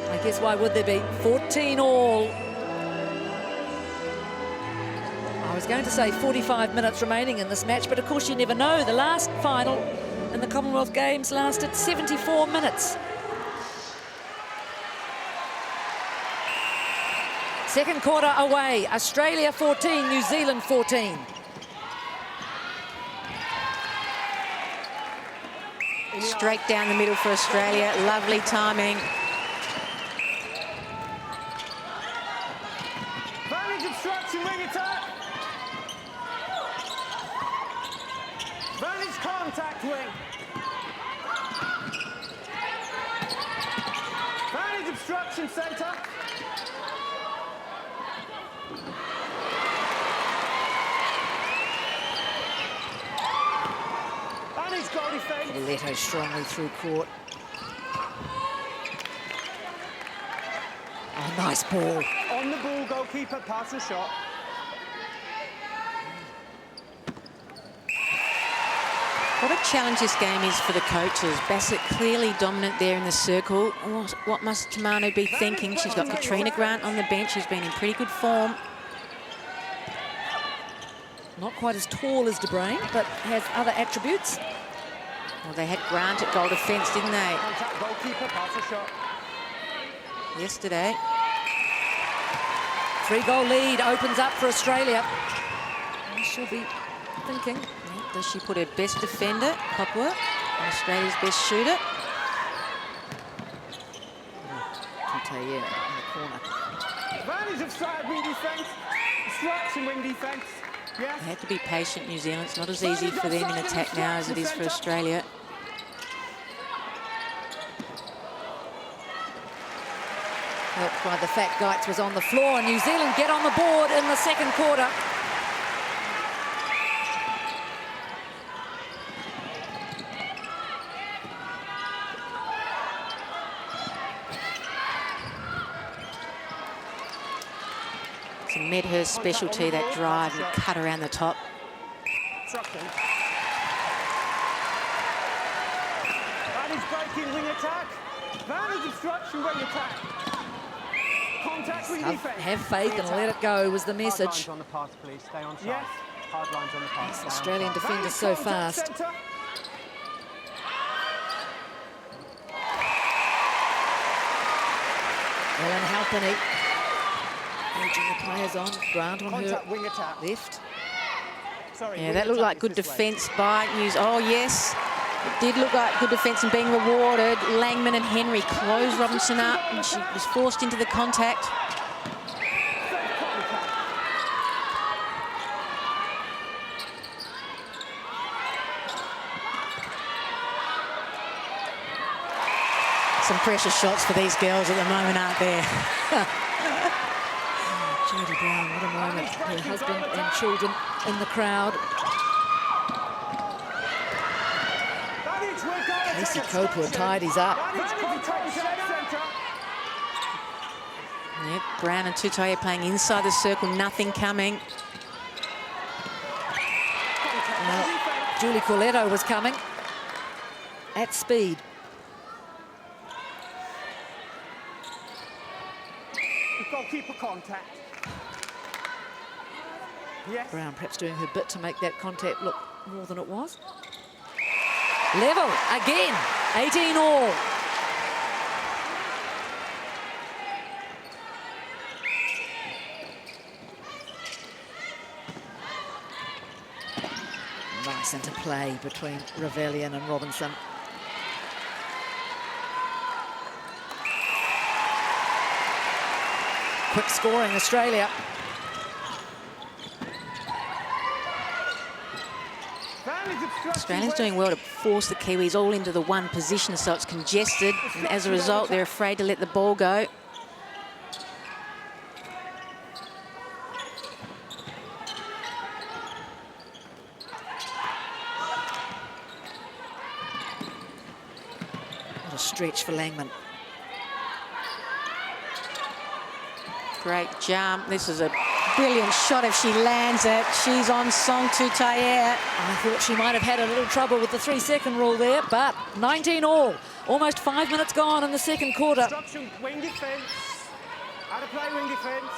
I guess why would there be? 14-all. I was going to say 45 minutes remaining in this match, but of course you never know. The last final in the Commonwealth Games lasted 74 minutes. Second quarter away. Australia 14, New Zealand 14. Straight down the middle for Australia. Lovely timing. Vantage obstruction, wing attack. Vantage contact, wing. Vantage obstruction, centre. Vantage goal defence. Leto strongly through court. Oh, nice ball. On the ball, goalkeeper, pass and shot. What a challenge this game is for the coaches. Bassett clearly dominant there in the circle. What must Tamanu be thinking? She's got Katrina Grant on the bench, who's been in pretty good form. Not quite as tall as De Bruyn, but has other attributes. Well, they had Grant at goal defence, didn't they? Contact, goalkeeper, pass and shot. Yesterday. 3-goal lead opens up for Australia. She'll be thinking. Does she put her best defender, Copworth, and Australia's best shooter? Tutaia in the corner. Advantage of side wing defence. Obstruction wing defence. Yes. They have to be patient, New Zealand. It's not as easy for them in attack now as it is for Australia. Helped by the fact Geitz was on the floor, and New Zealand get on the board in the second quarter. It's Medhurst's specialty, that drive and cut around the top. Vantage breaking wing attack. Vantage obstruction wing attack. Contact wing defense. Have faith and let it go was the message. Hard lines on the pass, please. Stay on side. Yes. Hard lines on the pass. Stay Australian on side. defenders so fast. Center. Ellen Halpenny. Urging the players on. Grant on Contact her wing attack. left. Sorry, Yeah, that looked like good defence by News. Oh, yes. It did look like good defence and being rewarded. Langman and Henry closed Robinson up, and she was forced into the contact. Some pressure shots for these girls at the moment, aren't there? Jodie Brown, what a moment. Her husband and children in the crowd. Casey Coppola tidies up. Yep, Brown and Tutoya playing inside the circle, nothing coming. Well, Julie Corletto was coming at speed. Goalkeeper contact. Yes. Brown perhaps doing her bit to make that contact look more than it was. Level again, 18 all. Nice interplay between Ravellian and Robinson. Quick scoring, Australia. Australia's doing well to force the Kiwis all into the one position, so it's congested, and as a result they're afraid to let the ball go. What a stretch for Langman. Great jump. This is a brilliant shot if she lands it. She's on Song Tutoya. I thought she might have had a little trouble with the 3-second rule there, but 19 all. Almost 5 minutes gone in the second quarter. Obstruction, wing defence. Out of play, wing defence.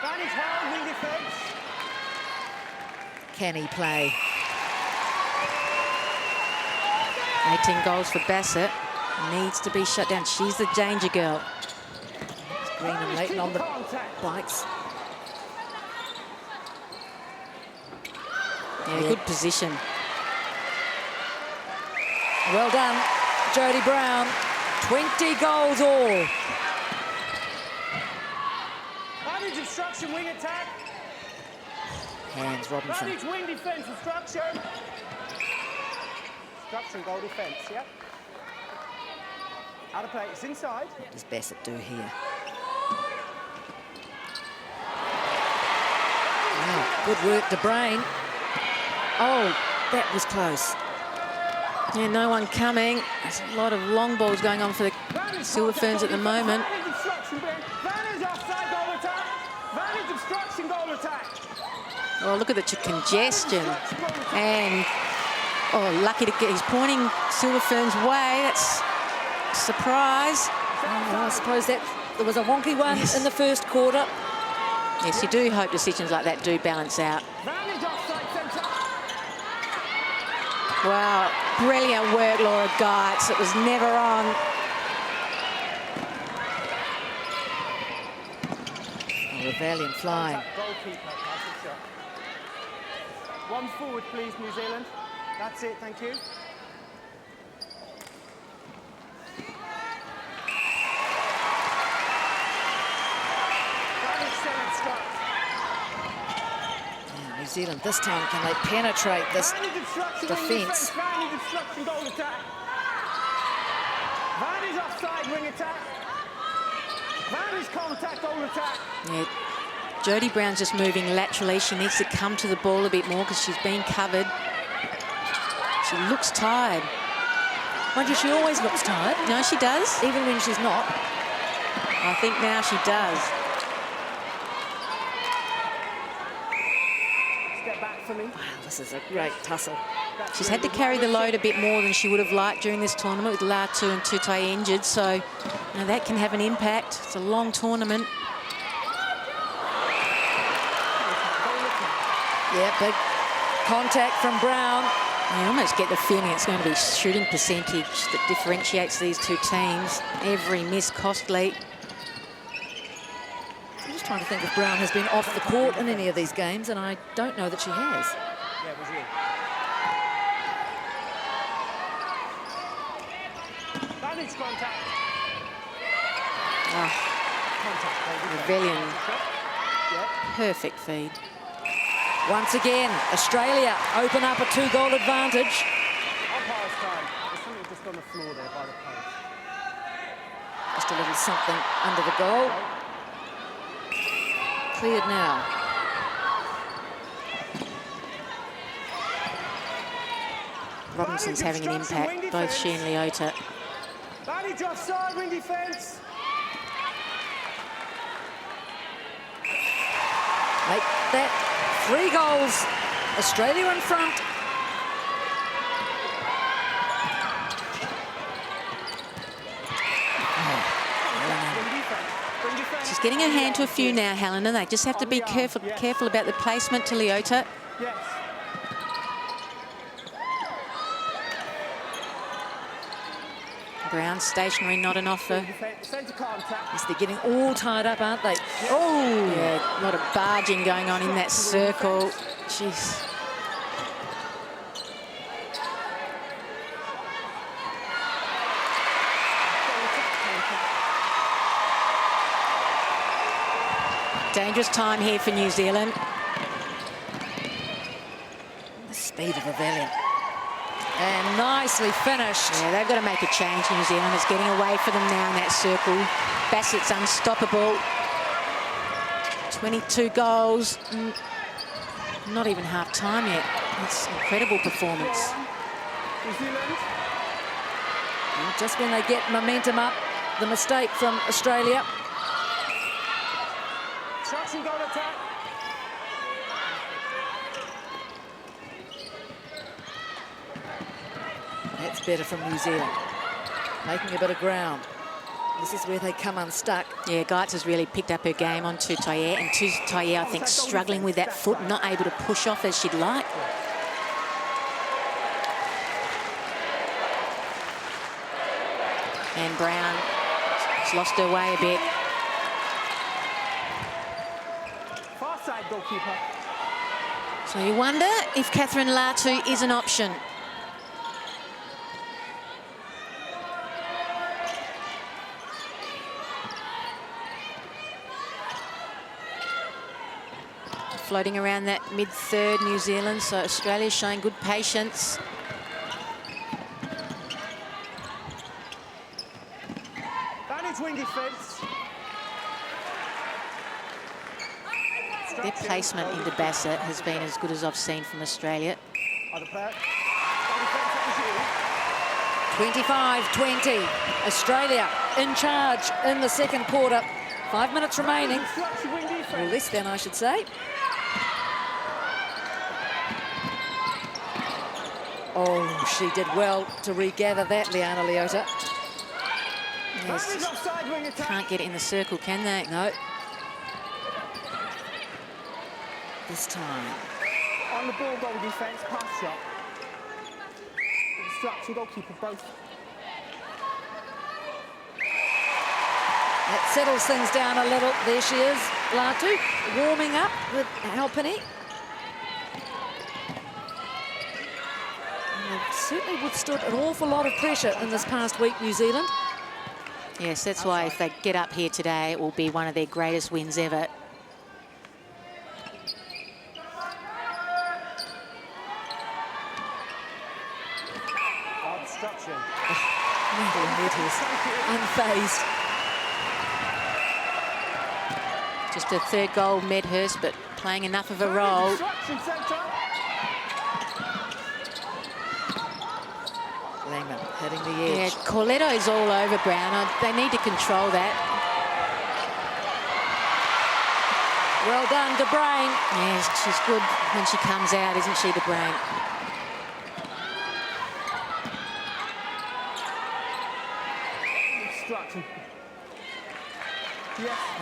Vantage held, wing defence. Canny play. 18 goals for Bassett. Needs to be shut down. She's the danger girl. Green and Leighton on the bikes. Yeah, good position. Well done, Jodie Brown. 20 goals all. Vantage obstruction, wing attack. Hands Robinson. Vantage wing defence, obstruction. Obstruction, goal defence, yeah. Out of play, it's inside. What does Bassett do here? Wow, good work, De Bruyne. Oh, that was close. Yeah, no one coming. There's a lot of long balls going on for the Silver Ferns at the moment. Vantage offside, goal attack. Vantage obstruction, goal attack. Oh, look at the congestion. And, oh, lucky to get, he's pointing Silver Ferns' way. That's a surprise. Well, I suppose that there was a wonky one in the first quarter. Yes, you do hope decisions like that do balance out. Wow, brilliant work, Laura Geitz. It was never on. Oh, Rebellion flying. Goalkeeper, shot. One forward, please, New Zealand. That's it, thank you. New Zealand this time, can they penetrate this defence? Van is offside, wing attack. Van is contact, old attack. Yeah. Jodie Brown's just moving laterally. She needs to come to the ball a bit more because she's been covered. She looks tired. Mind you, she always looks tired. No, she does. Even when she's not. I think now she does. Step back for me. Wow, this is a great tussle. She's had to carry the load a bit more than she would have liked during this tournament with Latu and Tutai injured, so that can have an impact. It's a long tournament. Yeah, big contact from Brown. I almost get the feeling it's going to be shooting percentage that differentiates these two teams. Every miss costly. I'm just trying to think if Brown has been off the court in any of these games, and I don't know that she has. Yeah, it was you. Bandage contact. Rebellion. Perfect feed. Once again, Australia open up a 2-goal advantage. Umpire's time. There's something just on the floor there by the post. Just a little something under the goal. Cleared now. Robinson's having an impact, both she and Leota. Bandage offside, wing defence. Make that 3 goals. Australia in front. She's getting her hand to a few now, Helena. They just have to be careful about the placement to Leota. Yes. Brown stationary, not an offer. Centre contact. Yes, they're getting all tied up, aren't they? Oh! Yeah, a lot of barging going on in that circle. Jeez. Dangerous time here for New Zealand. The speed of Rebellion. And nicely finished. Yeah, they've got to make a change, New Zealand. It's getting away for them now in that circle. Bassett's unstoppable. 22 goals. Not even half time yet. That's incredible performance. New Zealand. And just when they get momentum up, the mistake from Australia. Traction goal attack. That's better from New Zealand. Making a bit of ground. This is where they come unstuck. Yeah, Geitz has really picked up her game on Tutai, and Tutai, I think, struggling with that foot, not able to push off as she'd like. And Brown has lost her way a bit. Far side goalkeeper. So you wonder if Catherine Latu is an option. Floating around that mid-third, New Zealand, so Australia's showing good patience. Bandage wing defence. Their placement into Bassett has been as good as I've seen from Australia. 25-20. Australia in charge in the second quarter. 5 minutes remaining. Or less than, I should say. Oh, she did well to regather that, Liana Leota. Yes, can't get it in the circle, can they? No. This time. On the ball, goal defence, pass shot. Obstruction, goalkeeper, both. That settles things down a little. There she is, Latu, warming up with Halpenny. They've certainly withstood an awful lot of pressure in this past week, New Zealand. Yes, that's why if they get up here today, it will be one of their greatest wins ever. Obstruction. Unfazed. Just a third goal, Medhurst, but playing enough of a role. Langman hitting the edge. Yeah, Corletto's all over Brown. They need to control that. Well done, De Bruyne. Yeah, she's good when she comes out, isn't she, De Bruyne?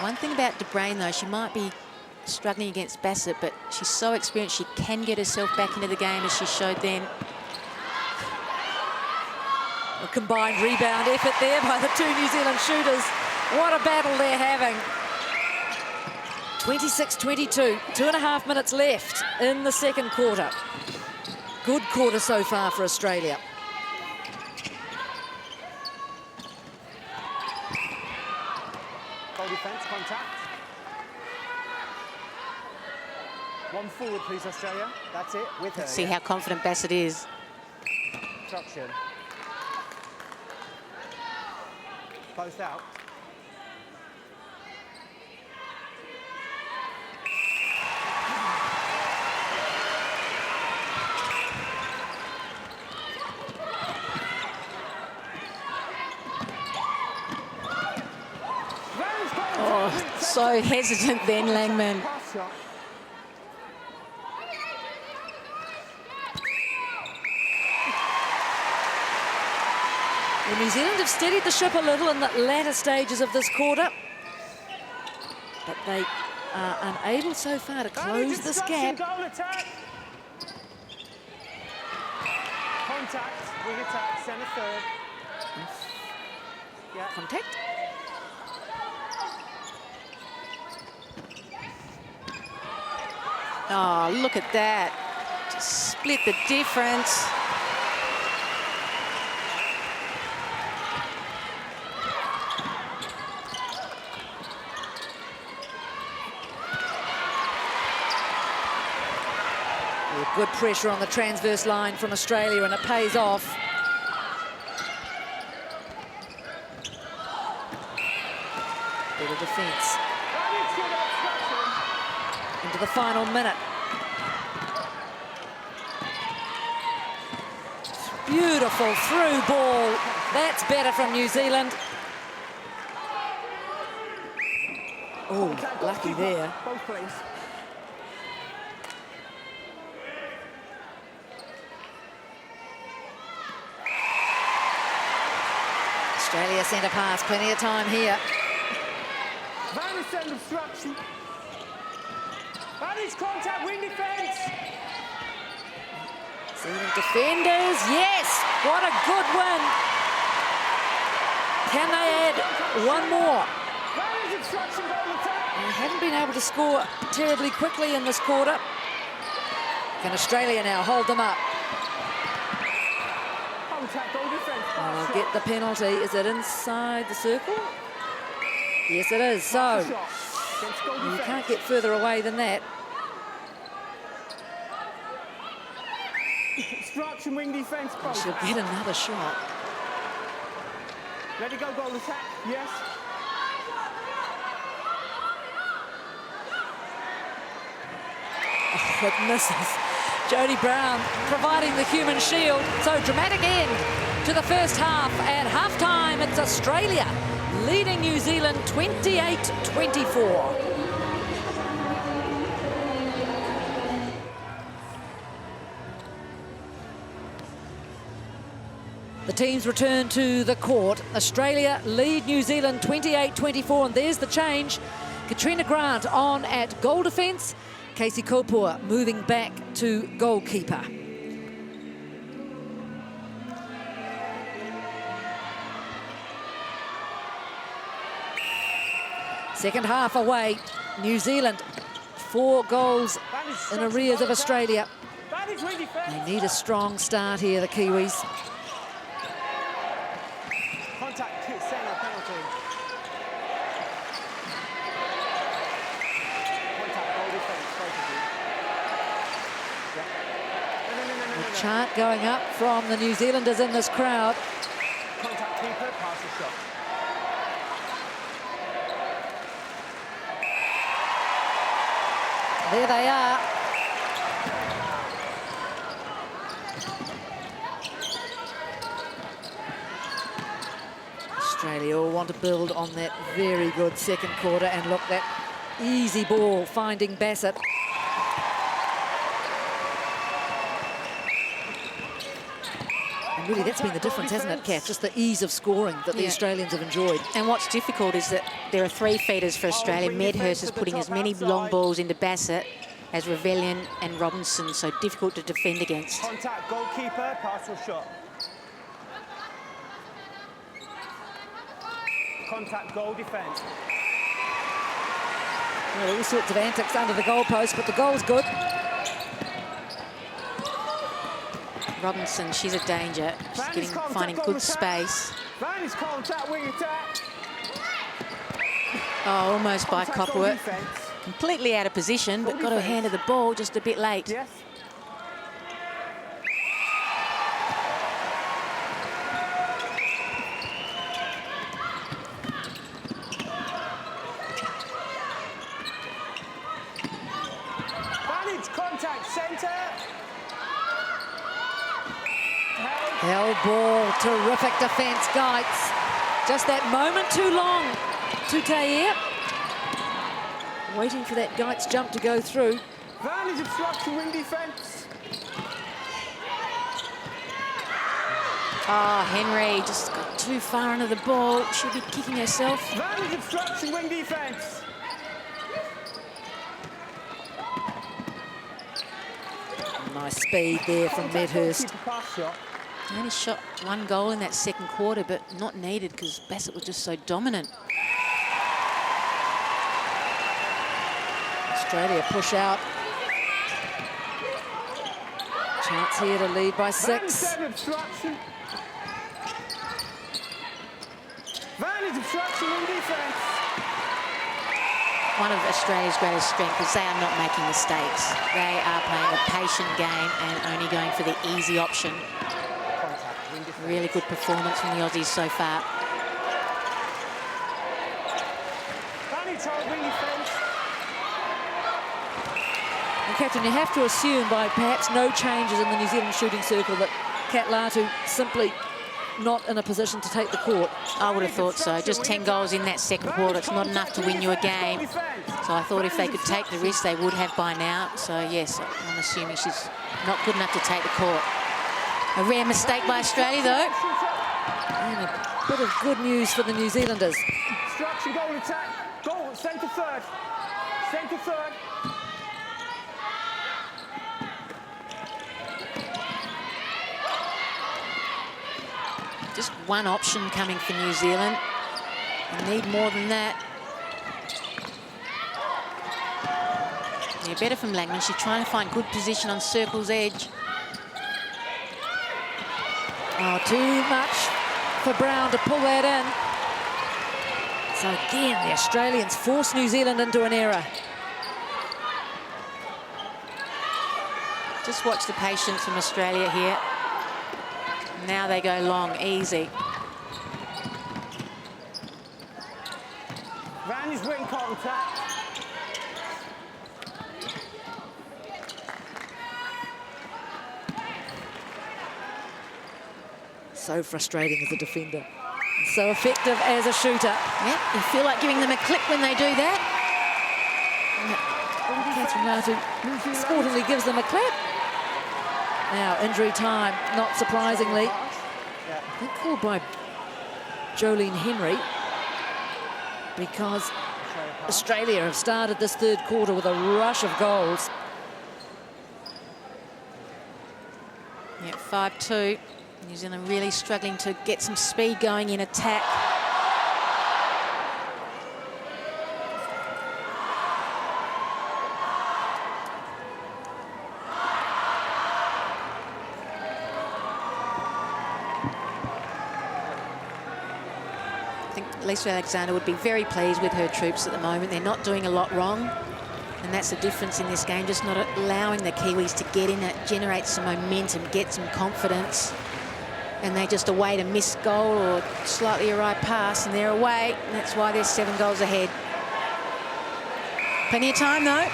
One thing about De Bruyne, though, she might be struggling against Bassett, but she's so experienced, she can get herself back into the game, as she showed then. A combined rebound effort there by the two New Zealand shooters. What a battle they're having. 26-22, 2.5 minutes left in the second quarter. Good quarter so far for Australia. Goal defence, contact. One forward, please, Australia. That's it, with her. Let's see how confident Bassett is. Instruction. Both out. Oh, so hesitant then, Langman. Well, New Zealand have steadied the ship a little in the latter stages of this quarter, but they are unable so far to close this gap. Goal attack. Contact, wing attack, centre third. Yeah. Contact. Oh, look at that. Just split the difference. Good pressure on the transverse line from Australia, and it pays off. Better defence. Into the final minute. Beautiful through ball. That's better from New Zealand. Oh, lucky there. Both please. Australia centre pass, plenty of time here. Vantage send obstruction. Vantage contact, wing defence. Zealand defenders, yes! What a good win. Can they add one more? Vantage obstruction, goal attack. They haven't been able to score terribly quickly in this quarter. Can Australia now hold them up? Contact, goal defence. They'll get the penalty. Is it inside the circle? Yes, it is. So you can't get further away than that. Obstruction, wing defence, both. She'll get another shot. Let it go, goal attack. Yes. Oh, it misses. Jodie Brown providing the human shield. So dramatic end to the first half. At half-time, it's Australia leading New Zealand 28-24. The teams return to the court. Australia lead New Zealand 28-24, and there's the change. Katrina Grant on at goal defence. Casey Kopua moving back to goalkeeper. Second half away. New Zealand 4 goals in arrears of Australia. They need a strong start here, the Kiwis. Contact, centre, penalty. Contact, goal defence, both of you. The chant going up from the New Zealanders in this crowd. Contact keeper, pass the shot. There they are. Australia will want to build on that very good second quarter, and look, that easy ball finding Bassett. And really, that's been the difference, hasn't it, Kath? Just the ease of scoring that the Australians have enjoyed. And what's difficult is that there are 3 feeders for Australia. Medhurst is putting as many long balls into Bassett as Revellion and Robinson, so difficult to defend against. Contact goalkeeper, pass or shot. Contact goal defence. Well, all sorts of antics under the goalpost, but the goal's good. Robinson, she's a danger. She's finding good space. Van's contact, wing attack. Oh, almost by Copperworth. Completely out of position, but got her hand to the ball just a bit late. Yes. Contact centre. Held ball, terrific defence, Geitz. Just that moment too long to Tayer. Waiting for that Geitz jump to go through. Van is obstruction, wing defence. Oh, Henry just got too far under the ball. She'll be kicking herself. Van is obstruction, wing defence. Nice speed there from Medhurst. They only shot 1 goal in that second quarter, but not needed because Bassett was just so dominant. Australia push out. Chance here to lead by 6. Van is obstruction, wing defence. One of Australia's greatest strengths is they are not making mistakes. They are playing a patient game and only going for the easy option. Really good performance from the Aussies so far. And Catherine, you have to assume by perhaps no changes in the New Zealand shooting circle that Kat Latu simply not in a position to take the court. I would have thought so. Just 10 goals in that second quarter. It's not enough to win you a game. So I thought if they could take the risk, they would have by now. So, yes, I'm assuming she's not good enough to take the court. A rare mistake by Australia, though. And a bit of good news for the New Zealanders. Obstruction, goal attack. Goal, centre third. Centre third. Just one option coming for New Zealand. They need more than that. Yeah, better from Langman. She's trying to find good position on circle's edge. Oh, too much for Brown to pull that in. So again, the Australians force New Zealand into an error. Just watch the patience from Australia here. Now they go long, easy. Van is wing contact. So frustrating as a defender, and so effective as a shooter. Yeah, you feel like giving them a clip when they do that. Catherine Latu sportingly gives them a clap. Now, injury time, not surprisingly. I think called by Jolene Henry, because Australia have started this third quarter with a rush of goals. Yeah, 5-2. New Zealand really struggling to get some speed going in attack. I think Lisa Alexander would be very pleased with her troops at the moment. They're not doing a lot wrong, and that's the difference in this game, just not allowing the Kiwis to get in it, generate some momentum, get some confidence. And they just await a missed goal or slightly awry pass, and they're away, and that's why they're 7 goals ahead. Plenty of time, though.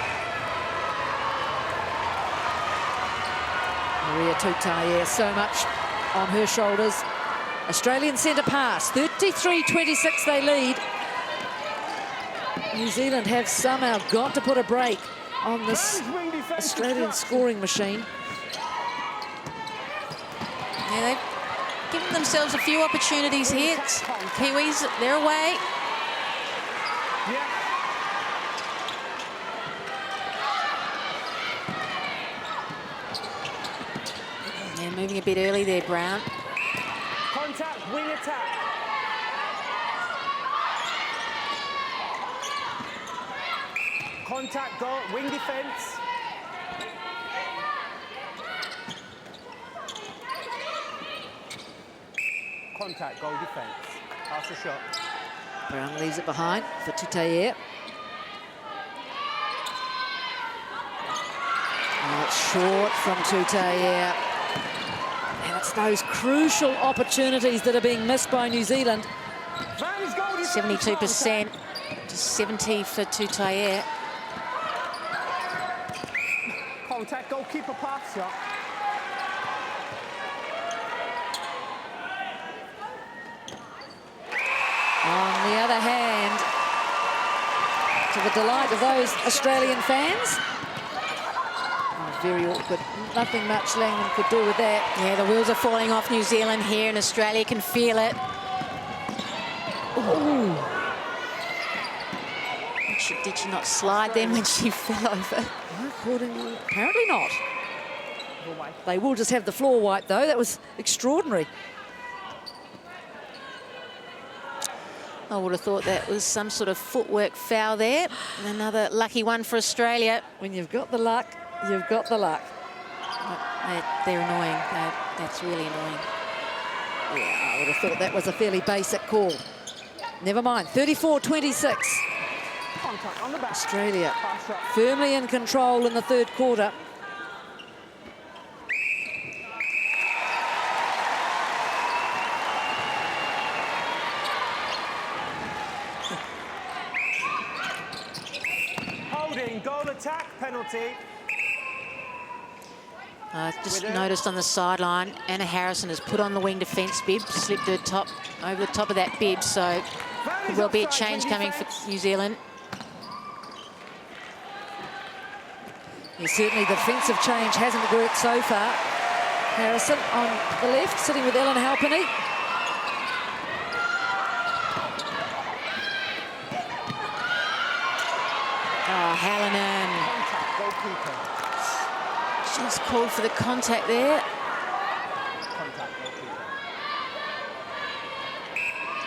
Maria Tutaye, so much on her shoulders. Australian centre pass, 33-26 they lead. New Zealand have somehow got to put a break on this Australian scoring machine. Yeah, they've given themselves a few opportunities here. Kiwis, they're away. Yeah, moving a bit early there, Brown. Contact, wing attack. Contact, goal, wing defence. Contact, goal defence. Pass the shot. Brown leaves it behind for Tutaye. Oh, it's short from Tutaye. And it's those crucial opportunities that are being missed by New Zealand. 72%, just 70 for Tutaye. Contact, goalkeeper pass shot. On the other hand, to the delight of those Australian fans. Oh, very awkward. Nothing much Langman could do with that. Yeah, the wheels are falling off New Zealand here, and Australia can feel it. Ooh. Did she not slide them when she fell over? Apparently not. They will just have the floor wiped, though. That was extraordinary. I would have thought that was some sort of footwork foul there. Another lucky one for Australia. When you've got the luck, you've got the luck. They're annoying. That's really annoying. Yeah, I would have thought that was a fairly basic call. Never mind, 34-26. Australia firmly in control in the third quarter. Holding, goal attack, penalty. I just noticed on the sideline, Anna Harrison has put on the wing defence bib, slipped her top over the top of that bib, so there will be a change coming for New Zealand. Yeah, certainly the defensive change hasn't worked so far. Harrison on the left, sitting with Ellen Halpenny. Oh, Hallinan. She's called for the contact there.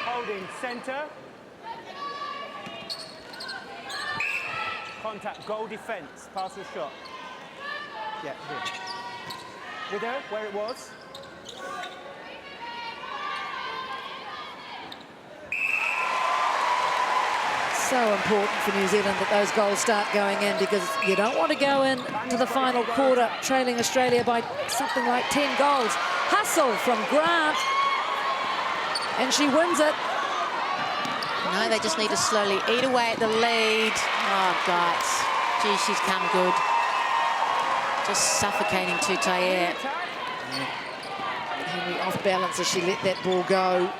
Holding, centre. Contact, goal defence, pass or shot. Yeah, here. With her, where it was. So important for New Zealand that those goals start going in, because you don't want to go in to the final quarter trailing Australia by something like 10 goals. Hustle from Grant, and she wins it. No, they just need to slowly eat away at the lead. Oh, God. Gee, she's come good. Just suffocating Tutaye. Henry off balance as she let that ball go.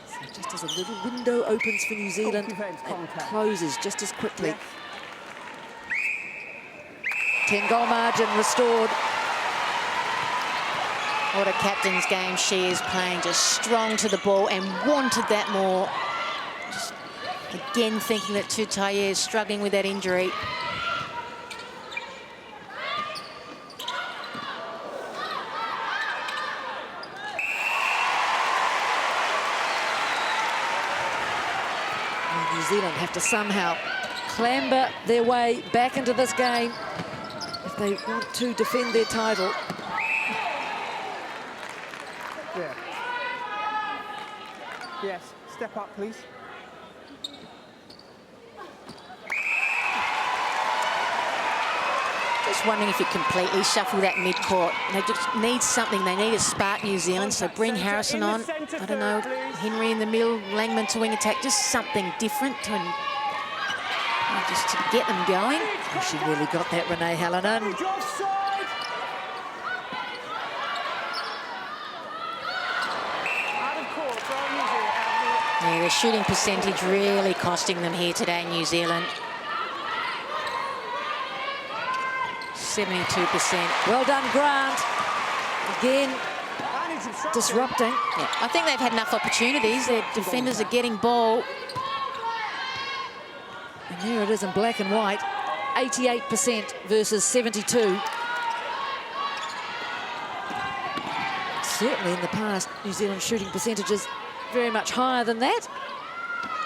So just as a little window opens for New Zealand, it closes just as quickly. 10-goal margin restored. What a captain's game she is playing, just strong to the ball and wanted that more. Just again thinking that Tutaye is struggling with that injury. New Zealand have to somehow clamber their way back into this game if they want to defend their title. Yeah. Yes, step up, please. Just wondering if you completely shuffle that mid-court. They just need something. They need a spark, New Zealand. So bring Harrison on. I don't know, Henry in the middle, Langman to wing attack. Just something different just to get them going. Oh, she really got that, Renee Hallinan. Yeah, the shooting percentage really costing them here today, New Zealand. 72%. Well done, Grant. Again, disrupting. Yeah, I think they've had enough opportunities. Their defenders are getting ball. And there it is in black and white. 88% versus 72. Certainly in the past, New Zealand's shooting percentages very much higher than that.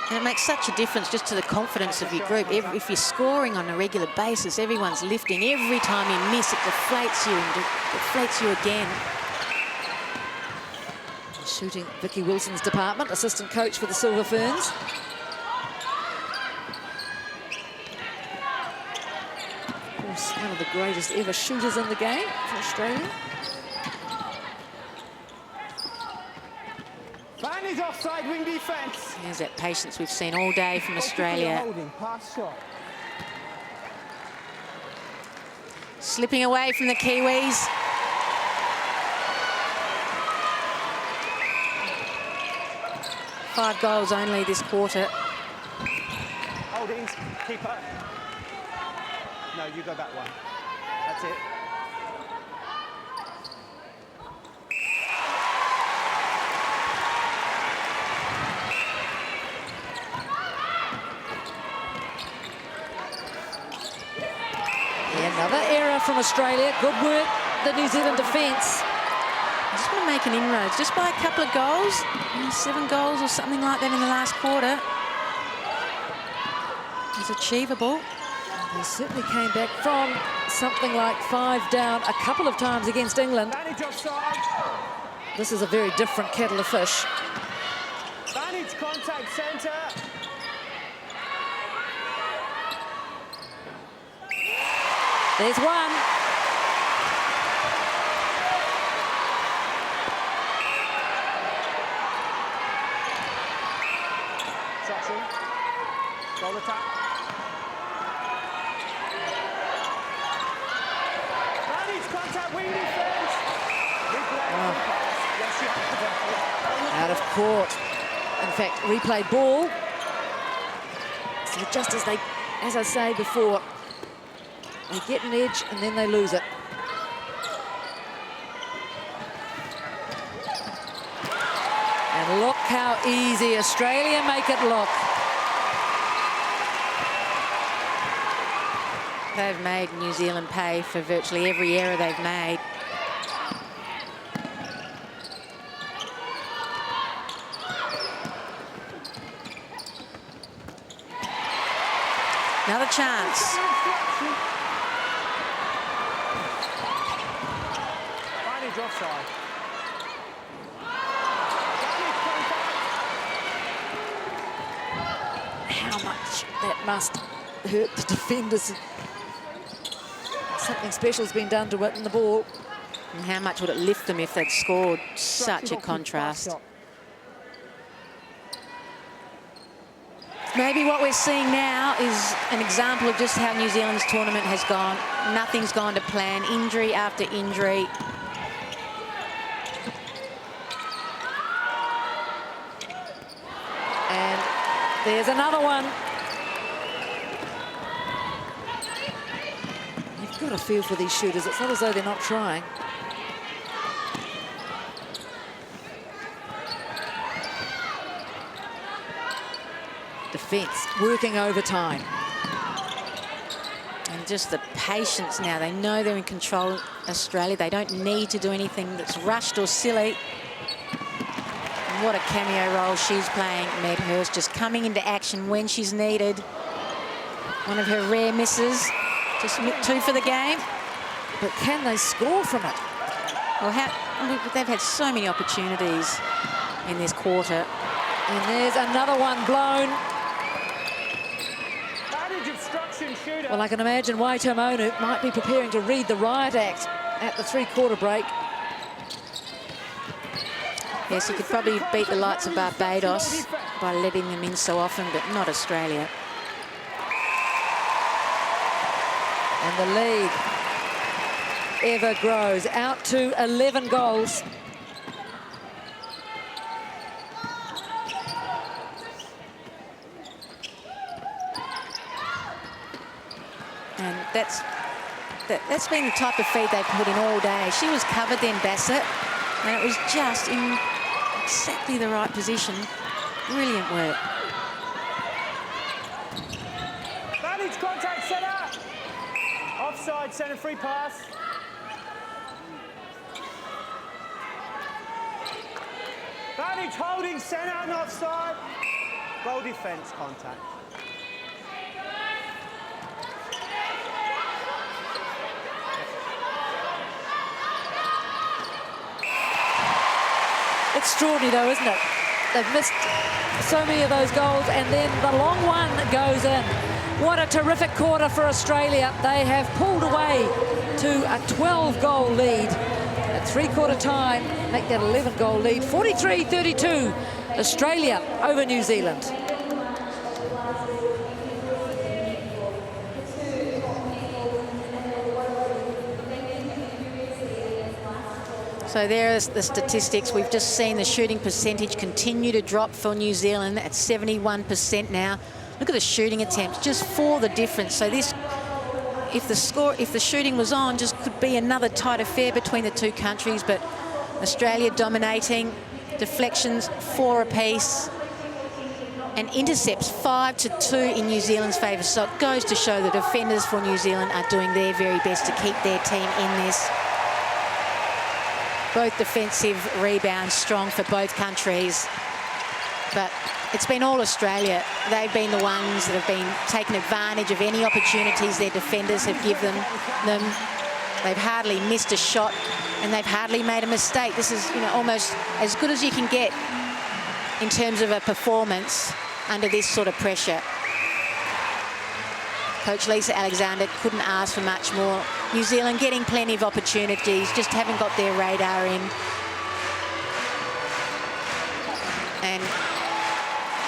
And it makes such a difference just to the confidence of your group. If you're scoring on a regular basis, everyone's lifting. Every time you miss, it deflates you and deflates you again. Shooting, Vicky Wilson's department, assistant coach for the Silver Ferns. Of course, one of the greatest ever shooters in the game for Australia. Vanny's offside wing defence. There's that patience we've seen all day from Australia. Pass shot. Slipping away from the Kiwis. Five goals only this quarter. Holdings, keeper. No, you go back one. That's it. Another error from Australia. Good work, the New Zealand defence. I just want to make an inroads, just by a couple of goals. 7 goals or something like that in the last quarter. It's achievable. They certainly came back from something like 5 down a couple of times against England. This is a very different kettle of fish. Vantage contact centre. There's one. Traction. Goal attack. Vantage contact wing defence. Out of court. In fact, replay ball. So just as I say before, they get an edge and then they lose it. And look how easy Australia make it look. They've made New Zealand pay for virtually every error they've made. Another chance. Offside. How much that must hurt the defenders. Something special's been done to it in the ball. And how much would it lift them if they'd scored? Such a contrast. Maybe what we're seeing now is an example of just how New Zealand's tournament has gone. Nothing's gone to plan, injury after injury. And there's another one. You've got a feel for these shooters. It's not as though they're not trying. Defence working overtime. And just the patience now. They know they're in control, Australia. They don't need to do anything that's rushed or silly. And what a cameo role she's playing, Medhurst, just coming into action when she's needed. One of her rare misses. Just 2 for the game. But can they score from it? Well, they've had so many opportunities in this quarter. And there's another one blown. Advantage obstruction shooter. Well, I can imagine Waitomonu might be preparing to read the riot act at the three-quarter break. Yes, he could probably beat the likes of Barbados by letting them in so often, but not Australia. And the lead ever grows, out to 11 goals. And that's been the type of feed they've put in all day. She was covered then, Bassett, and it was just in exactly the right position. Brilliant work. Advantage, contact, centre. Offside, centre, free pass. Advantage, holding, centre, and offside. Goal defence, contact. Extraordinary though, isn't it? They've missed so many of those goals, and then the long one goes in. What a terrific quarter for Australia. They have pulled away to a 12-goal lead. At three-quarter time, make that 11-goal lead. 43-32, Australia over New Zealand. So there's the statistics. We've just seen the shooting percentage continue to drop for New Zealand at 71% now. Look at the shooting attempts, just 4 the difference. So this, if the shooting was on, just could be another tight affair between the two countries. But Australia dominating, deflections 4 apiece, and intercepts 5-2 in New Zealand's favour. So it goes to show the defenders for New Zealand are doing their very best to keep their team in this. Both defensive rebounds strong for both countries, but it's been all Australia. They've been the ones that have been taking advantage of any opportunities their defenders have given them. They've hardly missed a shot, and they've hardly made a mistake. This is, you know, almost as good as you can get in terms of a performance under this sort of pressure. Coach Lisa Alexander couldn't ask for much more. New Zealand getting plenty of opportunities, just haven't got their radar in. And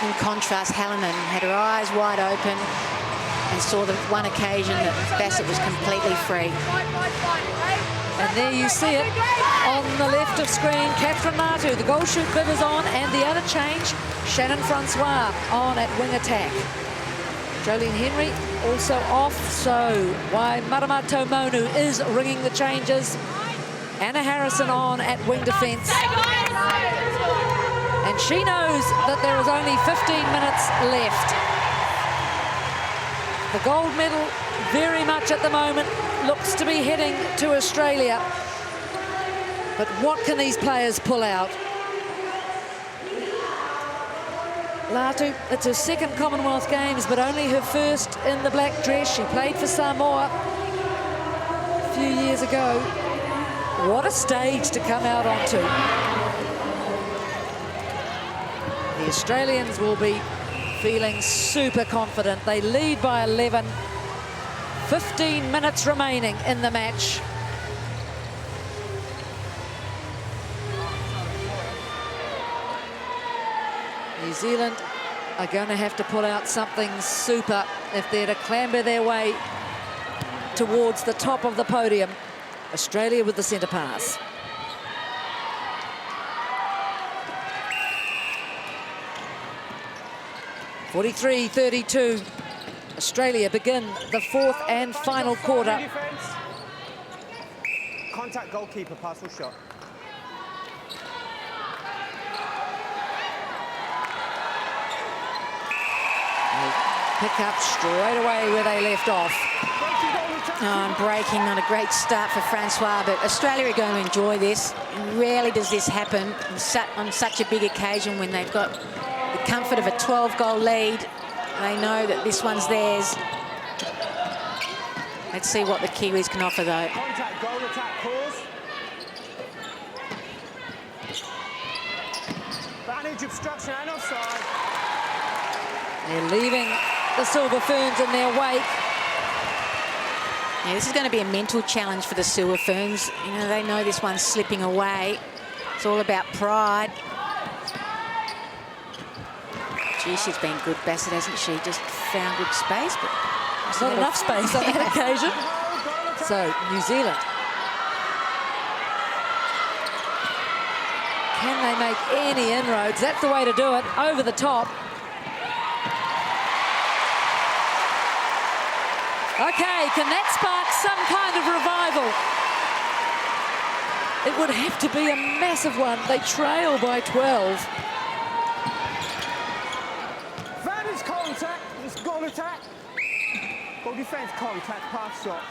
in contrast, Hallinan had her eyes wide open and saw the one occasion that Bassett was completely free. And there you see it on the left of screen. Catherine Natu, the goal shoot bib is on, and the other change, Shannon Francois on at wing attack. Jolene Henry also off, so Waimarama Tomonu is ringing the changes. Anna Harrison on at wing defence. And she knows that there is only 15 minutes left. The gold medal very much at the moment looks to be heading to Australia. But what can these players pull out? Latu, it's her second Commonwealth Games, but only her first in the black dress. She played for Samoa a few years ago. What a stage to come out onto. The Australians will be feeling super confident. They lead by 11. 15 minutes remaining in the match. New Zealand are going to have to pull out something super if they're to clamber their way towards the top of the podium. Australia with the centre pass. (43-32). Australia begin the fourth and final quarter. Contact goalkeeper, pass or shot. Pick up straight away where they left off. And breaking, not a great start for Francois, but Australia are going to enjoy this. Rarely does this happen on such a big occasion when they've got the comfort of a 12-goal lead. They know that this one's theirs. Let's see what the Kiwis can offer, though. Contact, goal, attack, pause. Advantage, obstruction, and offside. They're leaving the Silver Ferns in their wake. Yeah, this is going to be a mental challenge for the Sewer Ferns. You know, they know this one's slipping away. It's all about pride. Gee, she's been good, Bassett, hasn't she? Just found good space, but not enough space on that occasion. So, New Zealand. Can they make any inroads? That's the way to do it, over the top. Okay, can that spark some kind of revival? It would have to be a massive one. They trail by 12. That is contact. It's goal attack. Goal defense, contact, pass shot.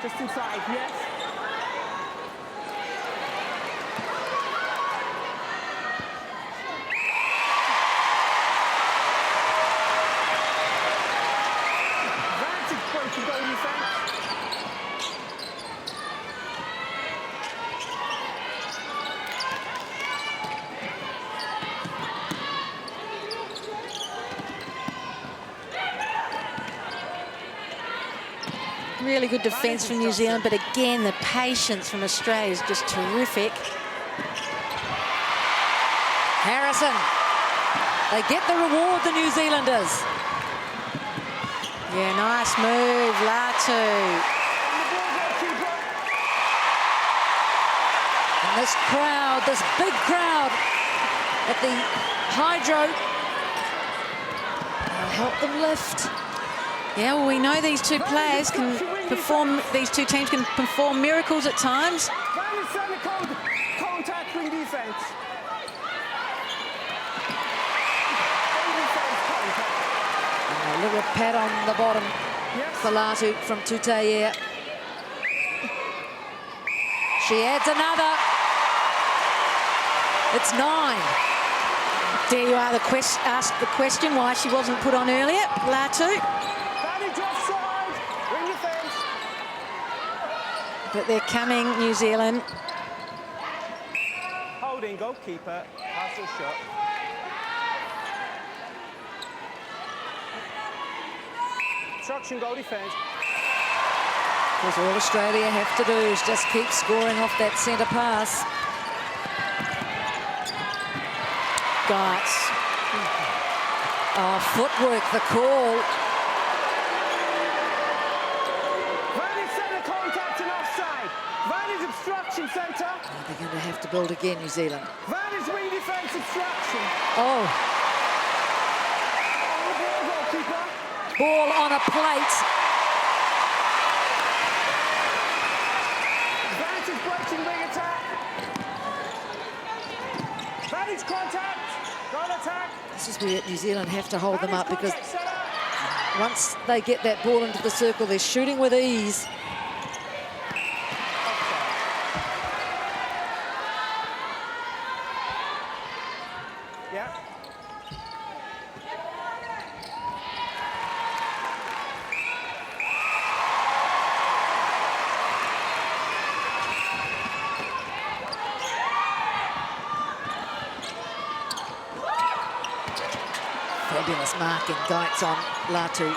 Just inside, yes. Really good defence from New Zealand, but again, the patience from Australia is just terrific. Harrison. They get the reward, the New Zealanders. Yeah, nice move, Latu. And this crowd, this big crowd at the Hydro, will help them lift. Yeah, well, we know these two players can perform, these two teams can perform miracles at times. Contact wing defense. A little pat on the bottom for Latu from Tutayer. She adds another. It's 9. Dare you ask the question why she wasn't put on earlier, Latu? But they're coming, New Zealand. Holding, goalkeeper, pass or shot. Obstruction, goal defence. Because all Australia have to do is just keep scoring off that centre pass. Guts. Oh, footwork, the call. Obstruction centre. Oh, they're going to have to build again, New Zealand. That is wing defence obstruction. Oh. Ball on a plate. Vantage breaking wing attack. Vantage contact. Goal attack. This is where New Zealand have to hold them up, because once they get that ball into the circle, they're shooting with ease. Fabulous mark and Geitz on Latu.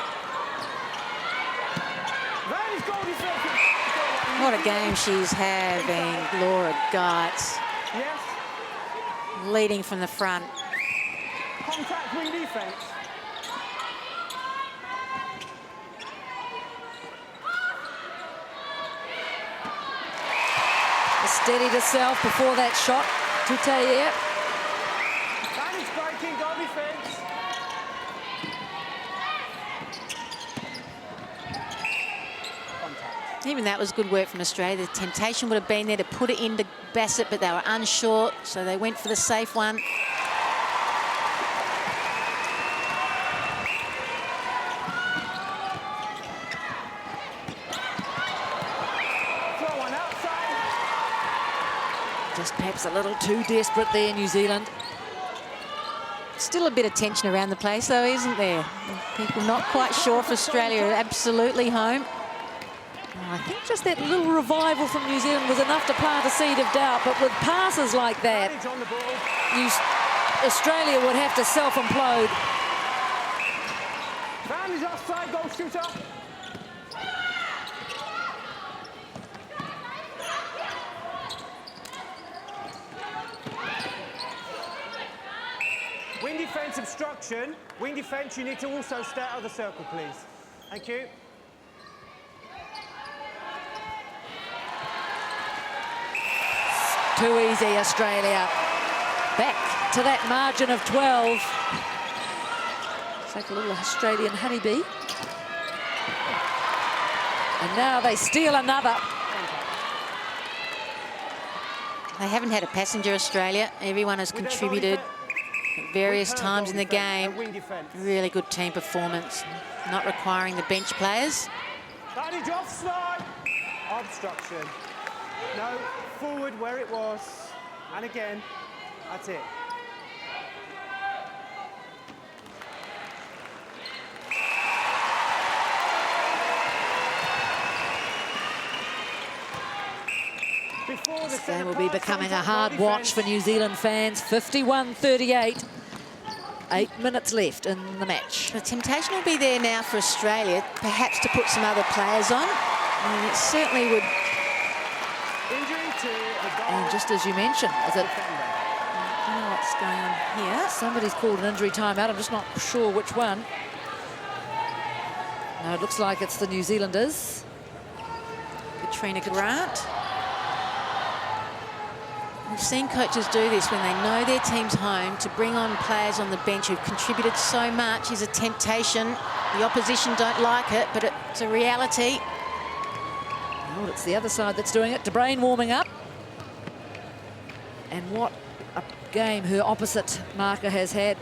What a game she's having, Laura Geitz. Yes. Leading from the front. Contact wing defence. Steadied herself before that shot. Tutayer. Vantage breaking, goal defence. Even that was good work from Australia. The temptation would have been there to put it into Bassett, but they were unsure, so they went for the safe one. Throw one outside. Just perhaps a little too desperate there, New Zealand. Still a bit of tension around the place, though, isn't there? People not quite sure if Australia are absolutely home. I think just that little revival from New Zealand was enough to plant a seed of doubt, but with passes like that, Australia would have to self-implode. Vantage offside, goal shooter. defence obstruction. Wing defence, you need to also stay out of the circle, please. Thank you. Too easy, Australia. Back to that margin of 12. It's like a little Australian honeybee. And now they steal another. They haven't had a passenger, Australia. Everyone has contributed at various times in the game. Really good team performance, not requiring the bench players. Advantage offside. Obstruction. No, forward where it was. And again, that's it. This game will be becoming a hard watch for New Zealand fans. 51-38. 8 minutes left in the match. The temptation will be there now for Australia, perhaps to put some other players on. I mean, it certainly would. And just as you mentioned, is it? I don't know what's going on here. Somebody's called an injury timeout. I'm just not sure which one. No, it looks like it's the New Zealanders. Katrina Grant. We've seen coaches do this when they know their team's home, to bring on players on the bench who've contributed so much is a temptation. The opposition don't like it, but it's a reality. Well, it's the other side that's doing it. De Bruyne warming up. And what a game her opposite marker has had.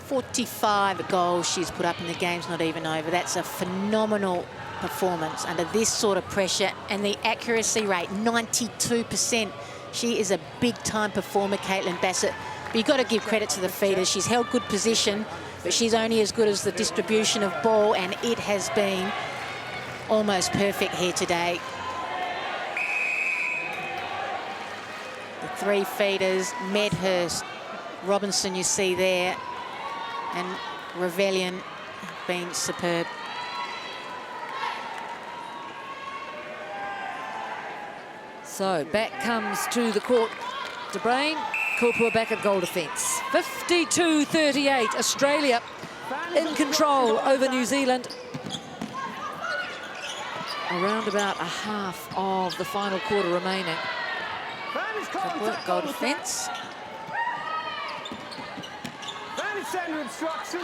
45 goals she's put up in the game's not even over. That's a phenomenal performance under this sort of pressure, and the accuracy rate 92%. She is a big-time performer, Caitlin Bassett. But you've got to give credit to the feeders. She's held good position, but she's only as good as the distribution of ball, and it has been almost perfect here today. The three feeders, Medhurst, Robinson, you see there, and Revellion have been superb. So back comes to the court De Bruyne. Kulpur back at goal defence. 52-38, Australia in control over New Zealand. Around about a half of the final quarter remaining. Kulpur, goal defence. Vantage centre obstruction.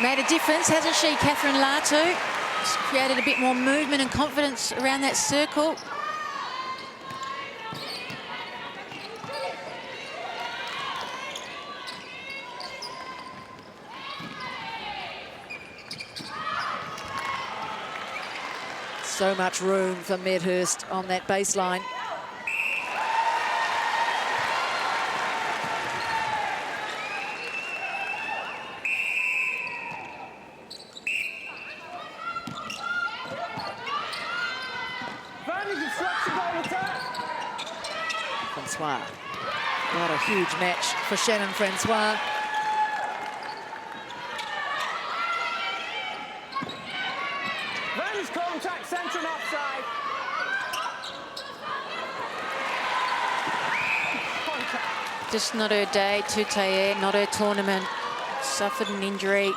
Made a difference, hasn't she, Catherine Latu? She's created a bit more movement and confidence around that circle. So much room for Medhurst on that baseline. Francois. What a huge match for Shannon Francois. Vantage contact, centre and offside. Contact. Just not her day, Tutaye, not her tournament. Suffered an injury.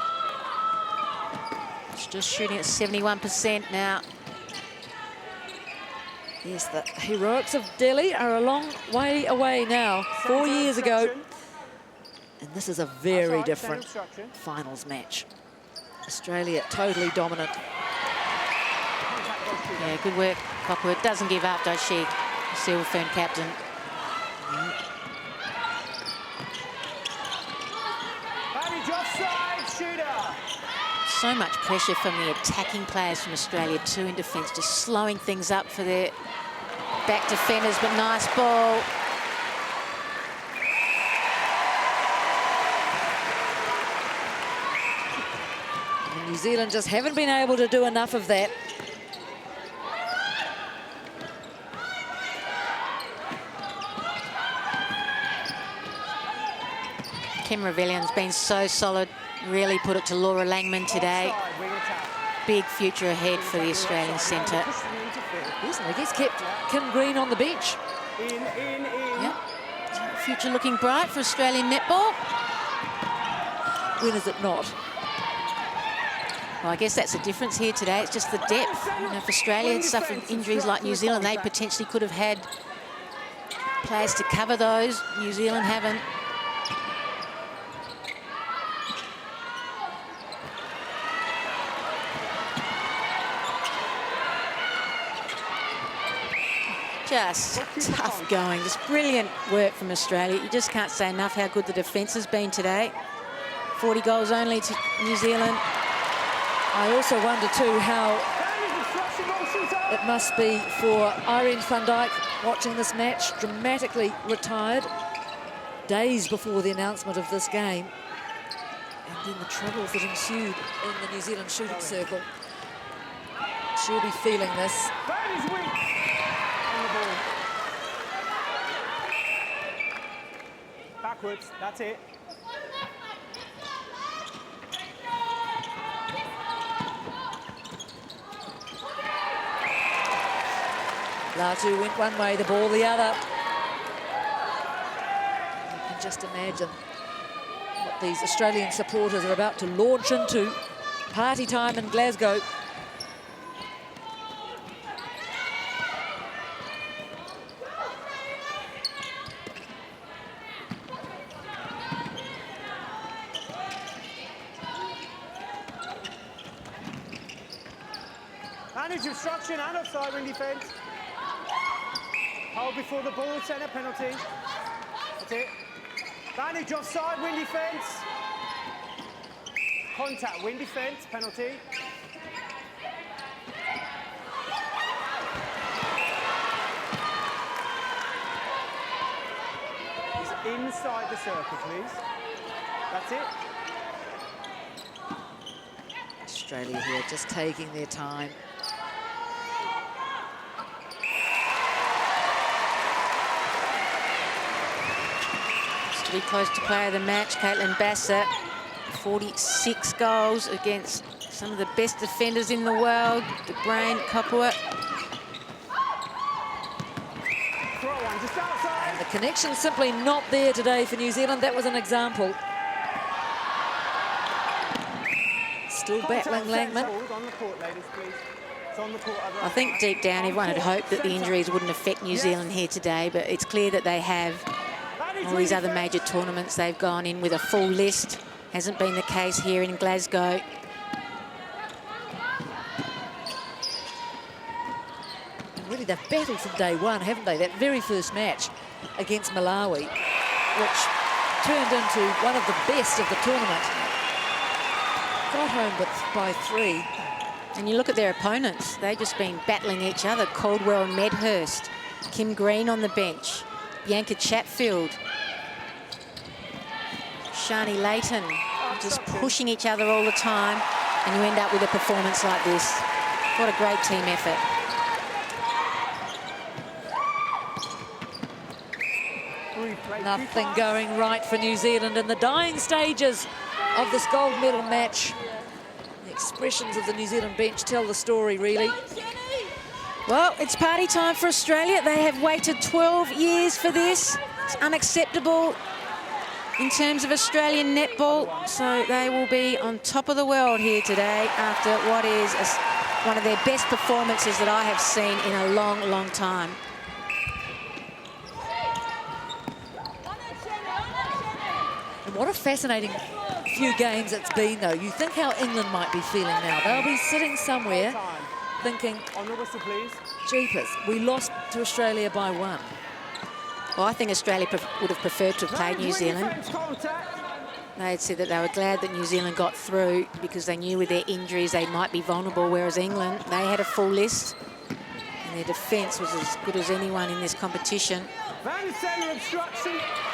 She's just shooting at 71% now. Yes, the heroics of Delhi are a long way away now. 4 years ago. And this is a very different finals match. Australia totally dominant. Yeah, good work, Copperwood. Doesn't give up, does she? Silver Fern captain. Vantage offside, shooter. So much pressure from the attacking players from Australia too in defence, just slowing things up for their back defenders, but nice ball. And New Zealand just haven't been able to do enough of that. Kim Revellion's been so solid, really put it to Laura Langman today. Big future ahead for the Australian centre. Yes, I guess kept Kim Green on the bench. Yep. Future looking bright for Australian netball. When is it not? Well, I guess that's the difference here today. It's just the depth. You know, if Australia had suffered injuries like New Zealand, they potentially could have had players to cover those. New Zealand haven't. Just tough going, just brilliant work from Australia. You just can't say enough how good the defence has been today. 40 goals only to New Zealand. I also wonder too how it must be for Irene van Dijk watching this match, dramatically retired days before the announcement of this game, and then the troubles that ensued in the New Zealand shooting circle. She'll be feeling this. Backwards, that's it. Latu went one way, the ball the other. You can just imagine what these Australian supporters are about to launch into. Party time in Glasgow. Manage obstruction and offside when defence. Hold before the ball, centre penalty. That's it. Manage offside, win defence. Contact, win defence, penalty. He's inside the circle, please. That's it. Australia here just taking their time. To be close to player of the match, Caitlin Bassett, 46 goals against some of the best defenders in the world, De Bruyne, Kopua. And the connection's simply not there today for New Zealand. That was an example. Still battling Langman. I think deep down everyone had hoped that the injuries wouldn't affect New Zealand here today, but it's clear that they have. All these other major tournaments, they've gone in with a full list. Hasn't been the case here in Glasgow. And really, they've battled from day one, haven't they? That very first match against Malawi, which turned into one of the best of the tournament. Got home but by 3. And you look at their opponents, they've just been battling each other. Caldwell and Medhurst, Kim Green on the bench, Bianca Chatfield, Shani Layton, just pushing each other all the time, and you end up with a performance like this. What a great team effort. Nothing going right for New Zealand in the dying stages of this gold medal match. The expressions of the New Zealand bench tell the story, really. Well, it's party time for Australia. They have waited 12 years for this. It's unacceptable in terms of Australian netball. So they will be on top of the world here today after what is one of their best performances that I have seen in a long, long time. And what a fascinating few games it's been, though. You think how England might be feeling now. They'll be sitting somewhere thinking, on the whistle, please. Jeepers, we lost to Australia by 1. Well, I think Australia would have preferred to have played New Zealand. They had said that they were glad that New Zealand got through because they knew with their injuries they might be vulnerable, whereas England, they had a full list. And their defence was as good as anyone in this competition.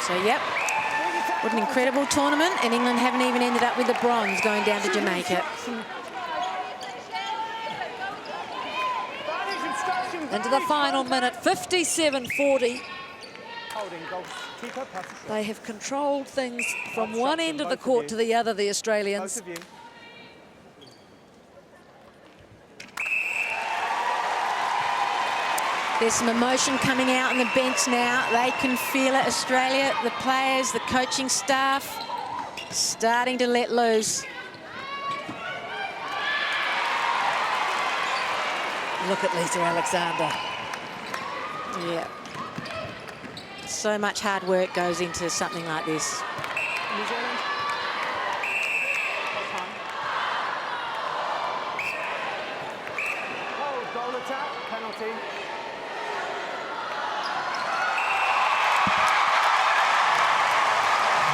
So, yep, what an incredible tournament. And England haven't even ended up with the bronze going down to Jamaica. Into the final minute, 57-40. They have controlled things from one end of the court to the other, the Australians. There's some emotion coming out on the bench now. They can feel it. Australia, the players, the coaching staff, starting to let loose. Look at Lisa Alexander. Yeah. So much hard work goes into something like this. New Zealand. Oh, goal attack, penalty.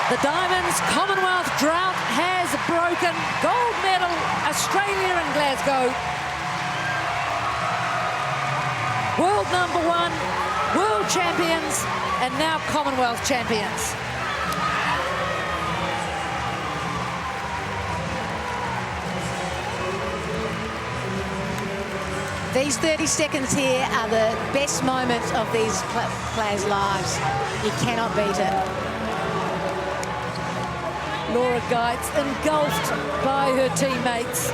The Diamonds Commonwealth drought has broken. Gold medal, Australia in Glasgow. World #1, world champions, and now Commonwealth champions. These 30 seconds here are the best moments of these players' lives. You cannot beat it. Laura Geitz engulfed by her teammates.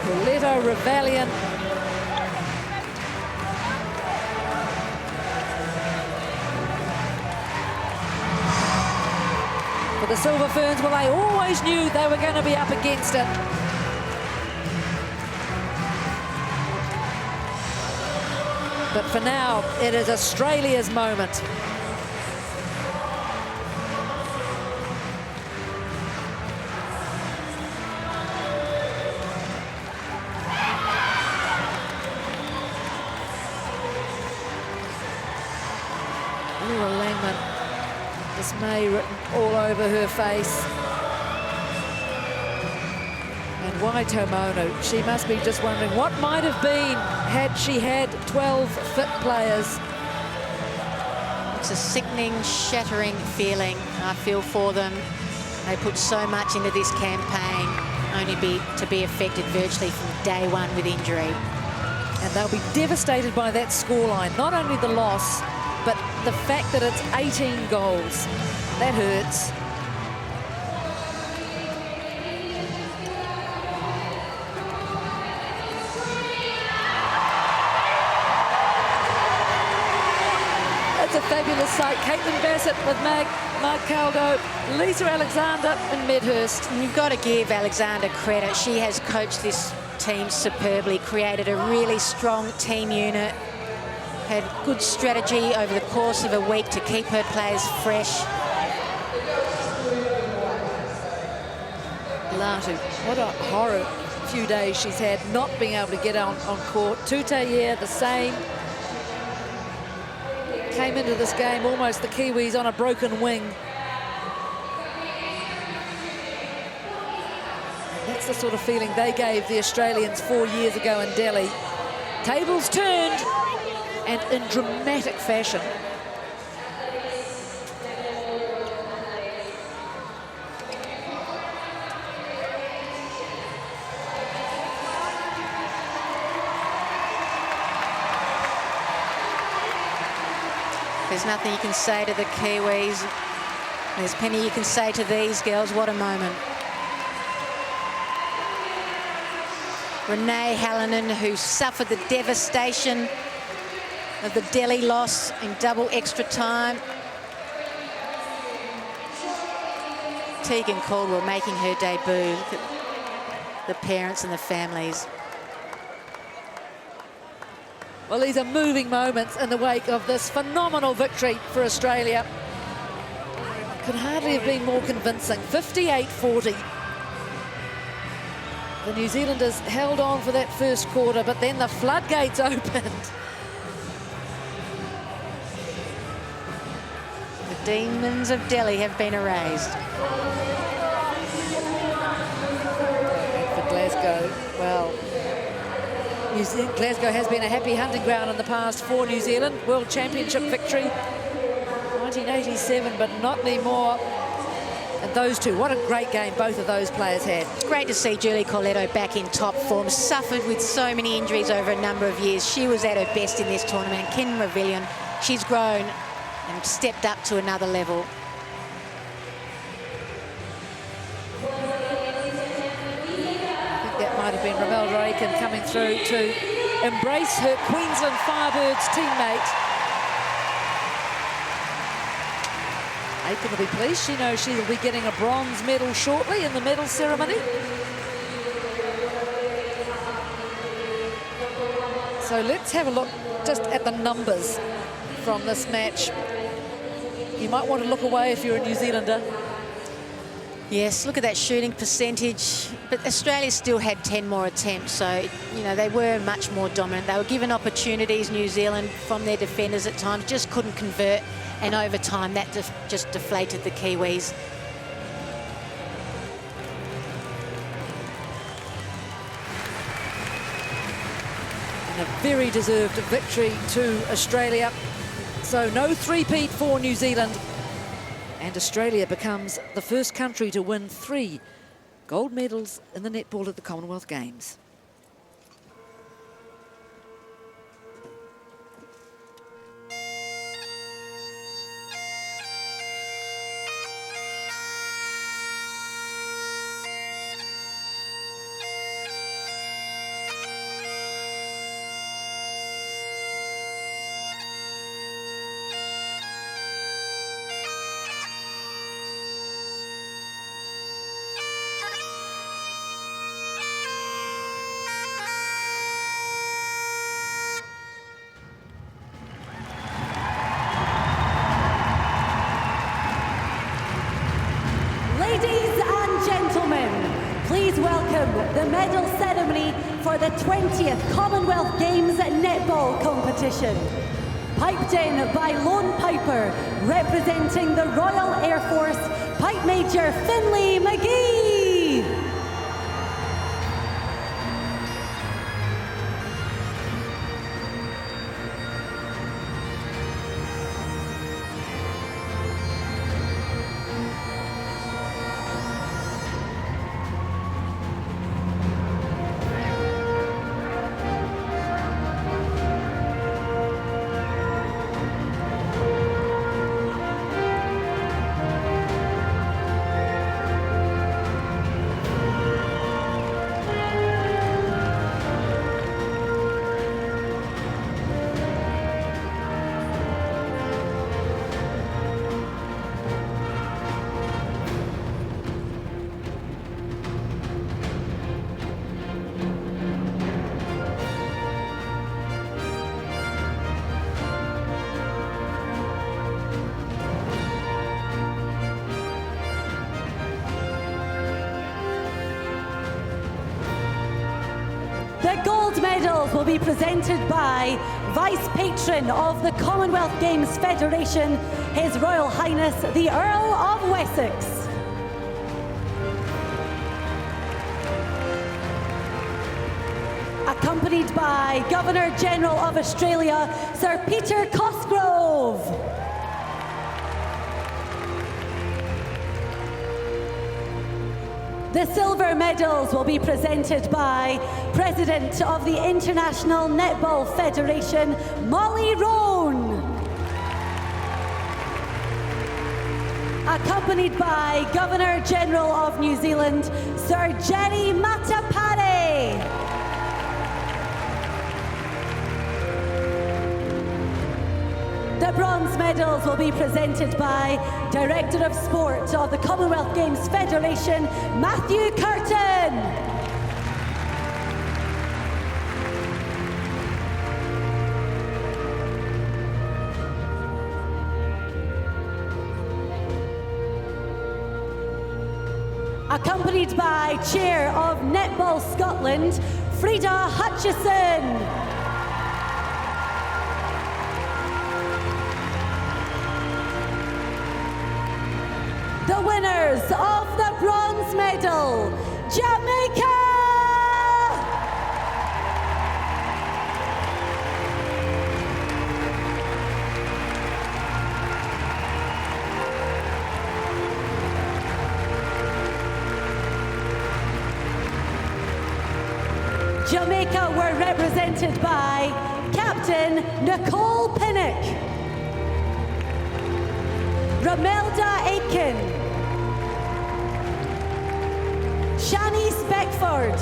Coletta Rebellion. For the Silver Ferns, well, they always knew they were going to be up against it. But for now, it is Australia's moment. Laura Langman, dismay written all over her face. And Waitomono, she must be just wondering what might have been had she had 12 fit players. It's a sickening, shattering feeling. I feel for them. They put so much into this campaign, only to be affected virtually from day one with injury. And they'll be devastated by that scoreline. Not only the loss, but the fact that it's 18 goals. That hurts. It's a fabulous sight. Caitlin Bassett with Mark Caldo, Lisa Alexander and Medhurst. And you've got to give Alexander credit. She has coached this team superbly, created a really strong team unit, had good strategy over the course of a week to keep her players fresh. Latu, what a horror few days she's had not being able to get on court. Tutayer, the same. Came into this game almost the Kiwis on a broken wing. That's the sort of feeling they gave the Australians 4 years ago in Delhi. Tables turned, and in dramatic fashion. There's nothing you can say to the Kiwis. There's plenty you can say to these girls. What a moment. Renee Hallinan, who suffered the devastation of the Delhi loss in double extra time. Tegan Caldwell making her debut. Look at the parents and the families. Well, these are moving moments in the wake of this phenomenal victory for Australia. Could hardly have been more convincing. 58-40. The New Zealanders held on for that first quarter, but then the floodgates opened. The demons of Delhi have been erased. For Glasgow, well, Glasgow has been a happy hunting ground in the past for New Zealand. World Championship victory, 1987, but not anymore. And those two, what a great game both of those players had. Great to see Julie Corletto back in top form. Suffered with so many injuries over a number of years. She was at her best in this tournament. Kim Ravilion, she's grown and stepped up to another level. I think that might have been Romelda Aiken coming through too. embrace her Queensland Firebirds teammate. Aiken will be pleased. She knows she will be getting a bronze medal shortly in the medal ceremony. So let's have a look just at the numbers from this match. You might want to look away if you're a New Zealander. Yes, look at that shooting percentage. But Australia still had 10 more attempts, so, you know, they were much more dominant. They were given opportunities, New Zealand, from their defenders at times, just couldn't convert. And over time, that just deflated the Kiwis. And a very deserved victory to Australia. So no three-peat for New Zealand. And Australia becomes the first country to win 3 gold medals in the netball at the Commonwealth Games. Ladies and gentlemen, please welcome the medal ceremony for the 20th Commonwealth Games netball competition. Piped in by Lone Piper, representing the Royal Air Force, Pipe Major Finlay McGee. The gold medals will be presented by Vice Patron of the Commonwealth Games Federation, His Royal Highness the Earl of Wessex. Accompanied by Governor-General of Australia, Sir Peter Cosgrove. The silver medals will be presented by President of the International Netball Federation, Molly Roan. Accompanied by Governor-General of New Zealand, Sir Jerry Matapare. The bronze medals will be presented by Director of Sport of the Commonwealth Games Federation, Matthew Curtin. Accompanied by Chair of Netball Scotland, Frida Hutchison. The winners of the bronze medal, Jamaica! Jamaica were represented by Captain Nicole Pinnock, Romelda Aiken, Shanice Beckford,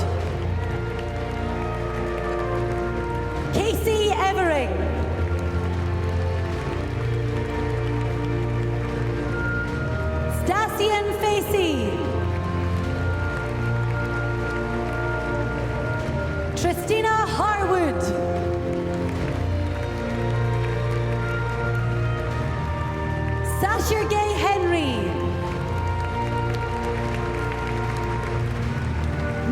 Casey Evering. Stasian Facey. Tristina Harwood. Sasha Gay Henry.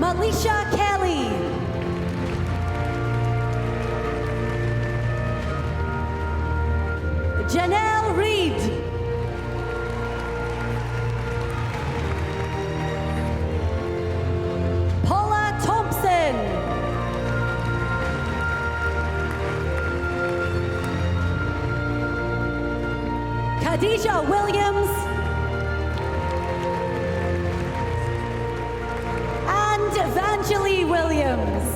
Malisha Kelly. Janelle Reed. Paula Thompson. Khadija Williams. And Evangeline Williams.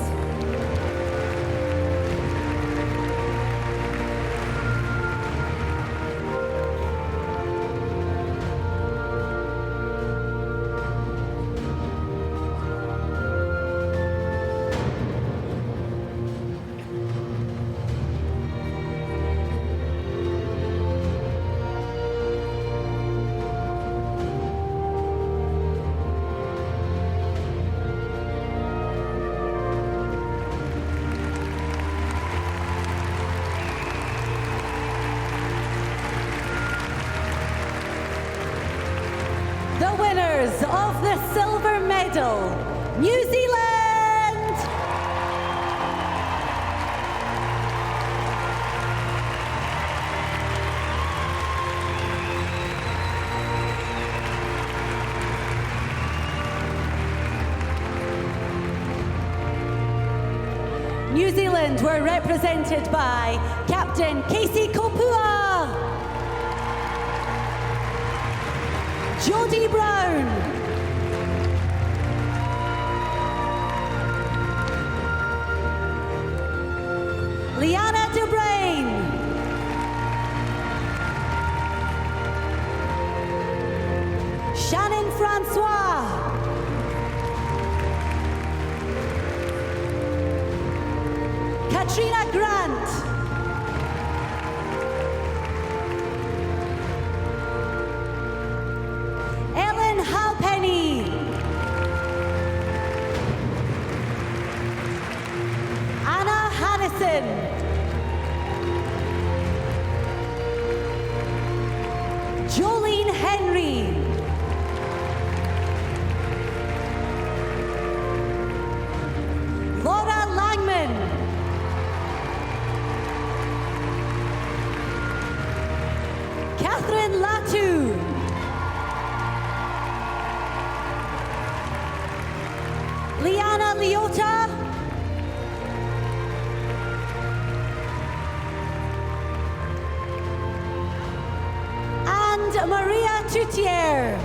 The winners of the silver medal, New Zealand! New Zealand were represented by Captain Casey Kopua, Jodie Brown, Liana DeBrain, Shannon Francois, Katrina Grant, Ellen Halpenny, Anna Hannison, Jolene Henry, Laura Langman, Catherine Latu, Liana Leota, and Maria Toutier.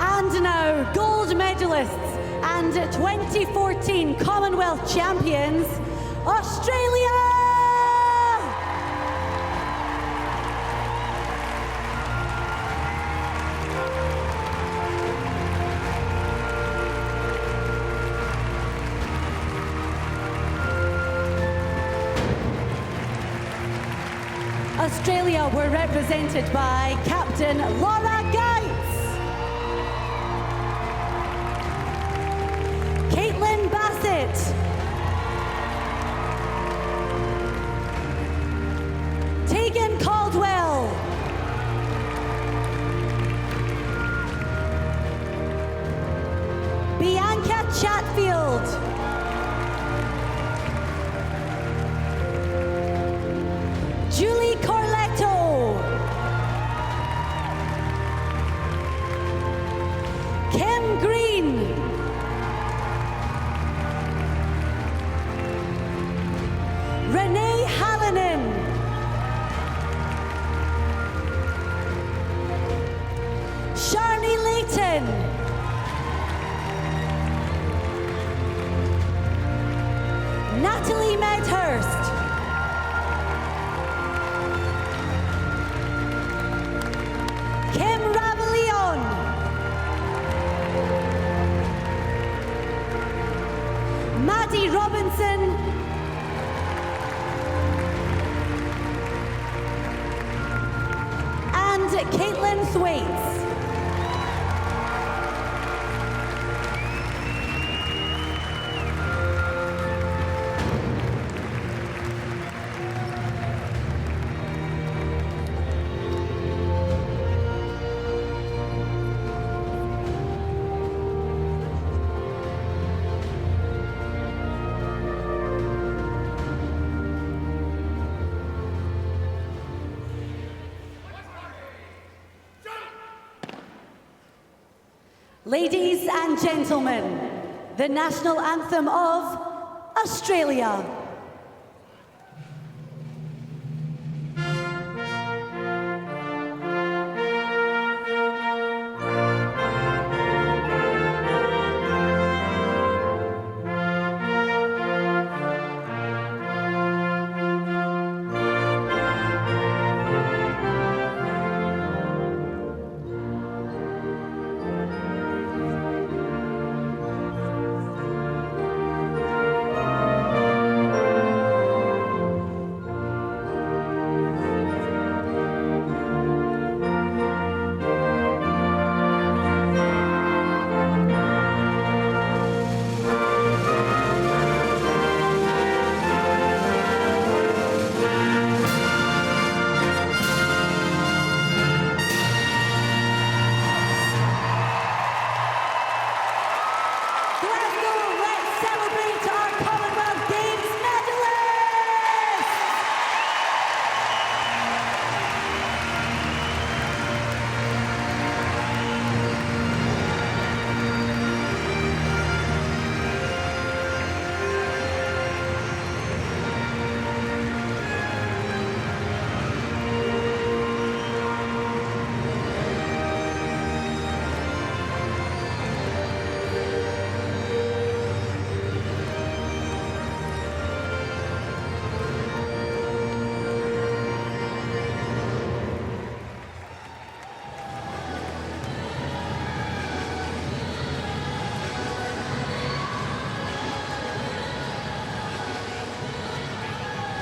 And now, gold medalists and 2014 Commonwealth champions, Australia! Australia were represented by Captain Laura Geitz, Caitlin Bassett, Tegan Caldwell, Bianca Chatfield, Julie Corletto, Kim Green, Caitlin Thwaites. Ladies and gentlemen, the national anthem of Australia.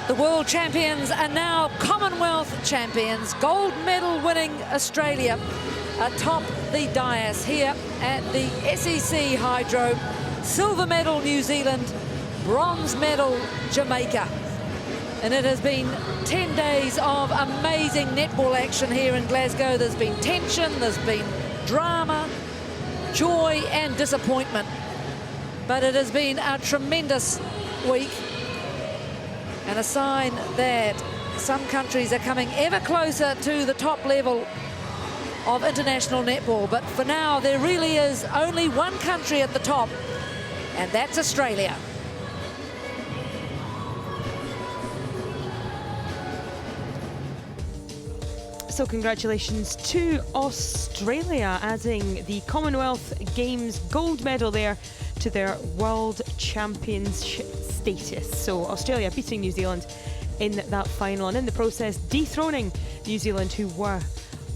The world champions are now Commonwealth champions. Gold medal winning Australia atop the dais here at the SEC Hydro. Silver medal New Zealand, bronze medal Jamaica. And it has been 10 days of amazing netball action here in Glasgow. There's been tension, there's been drama, joy and disappointment. But it has been a tremendous week, and a sign that some countries are coming ever closer to the top level of international netball. But for now, there really is only one country at the top, and that's Australia. So congratulations to Australia, adding the Commonwealth Games gold medal there to their World Championship status. So Australia beating New Zealand in that final, and in the process dethroning New Zealand, who were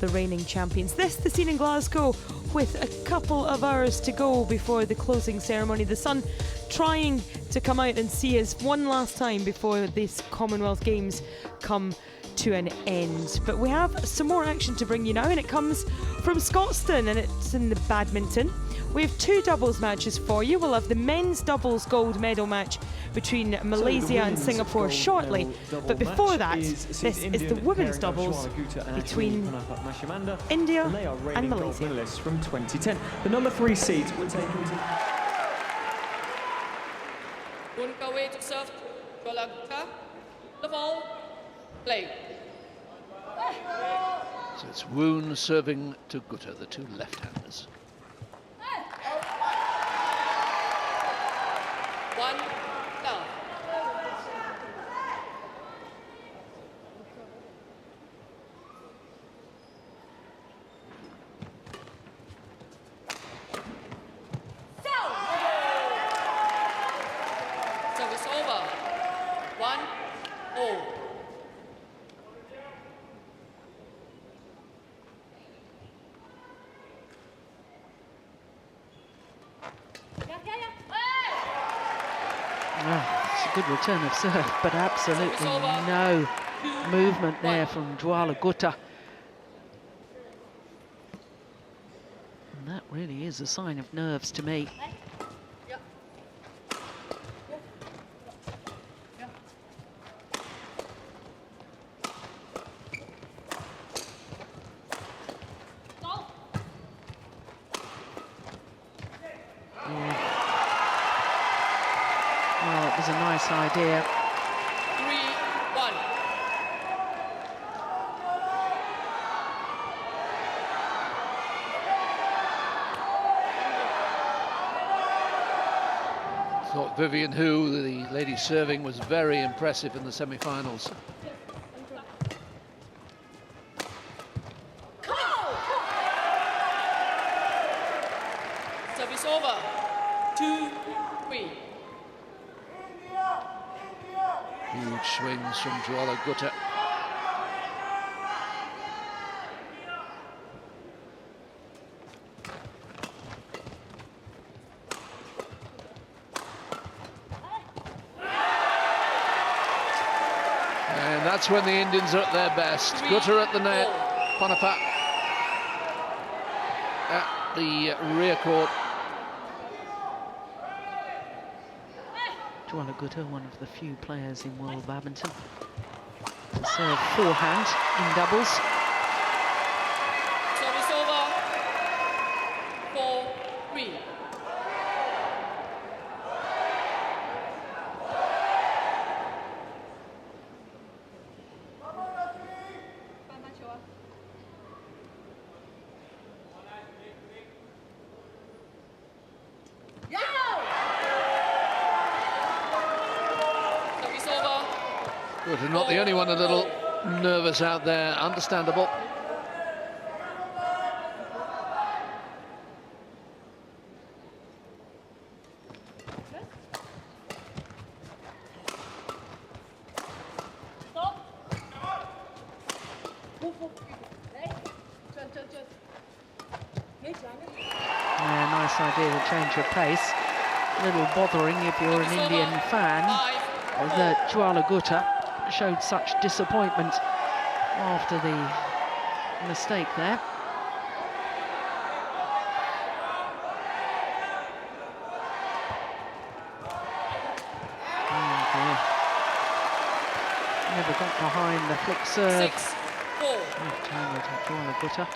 the reigning champions. This the scene in Glasgow with a couple of hours to go before the closing ceremony. The sun trying to come out and see us one last time before this Commonwealth Games come to an end. But we have some more action to bring you now, and it comes from Scotstoun, and it's in the badminton. We have two doubles matches for you. We'll have the men's doubles gold medal match between Malaysia and Singapore shortly. But before that, this is the women's doubles between India and Malaysia. From 2010. The number 3 seed will take into... Away to serve, the ball, play. So it's Woon serving to Gutta, the two left-handers. 1 down. Service over. 1-0. It's a good return of serve, but absolutely no movement there from Dwala Gutta. That really is a sign of nerves to me. Well, it was a nice idea. 3-1. Thought Vivian Hu, the lady serving, was very impressive in the semi-finals. Service over. 2-3. Huge swings from Jwala Gutta. And that's when the Indians are at their best. Gutta at the net, Panapa at the rear court. Jwala Gutta, one of the few players in world badminton to serve forehand in doubles. Service over. 4-3. Gutta not the only one a little nervous out there, understandable. Yeah, nice idea to change your pace. A little bothering if you're an Indian fan that Jwala Gutta showed such disappointment after the mistake there. Never got behind the flick serve. 6-4. Left-handed Jwala Gutta.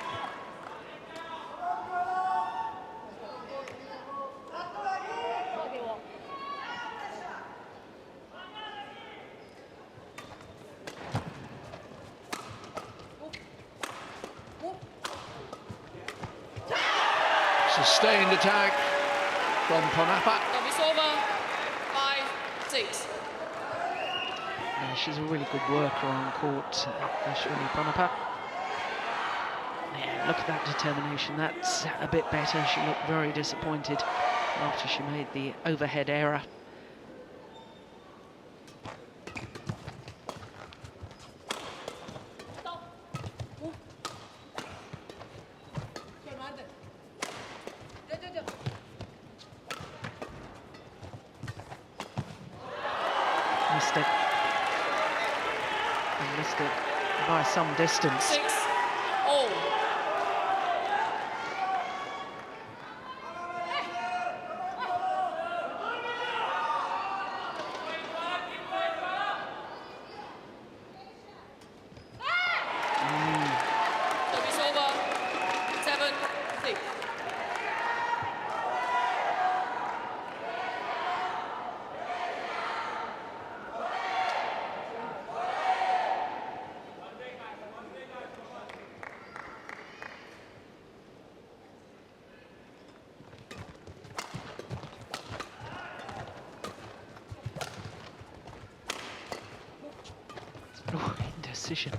Sustained attack from Panapa. Service over. 5-6. Yeah, she's a really good worker on court, Ashwini Panapa. Yeah, look at that determination. That's a bit better. She looked very disappointed after she made the overhead error. Missed it. And missed it by some distance. 6-0. Service over. 7-6. Oh, indecision.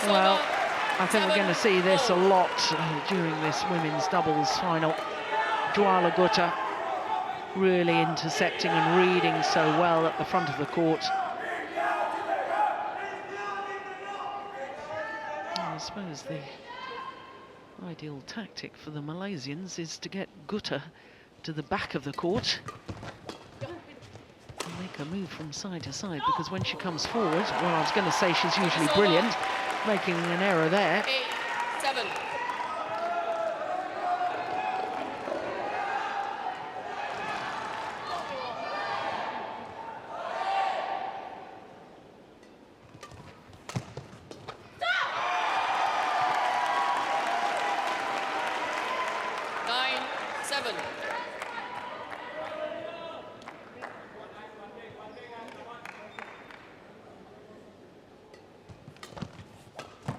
Well, I think we're going to see this a lot during this women's doubles final. Jwala Gutta really intercepting and reading so well at the front of the court. I suppose the ideal tactic for the Malaysians is to get Gutta to the back of the court and make her move from side to side, because when she comes forward, well, I was going to say she's usually brilliant. making an error there. 8-7.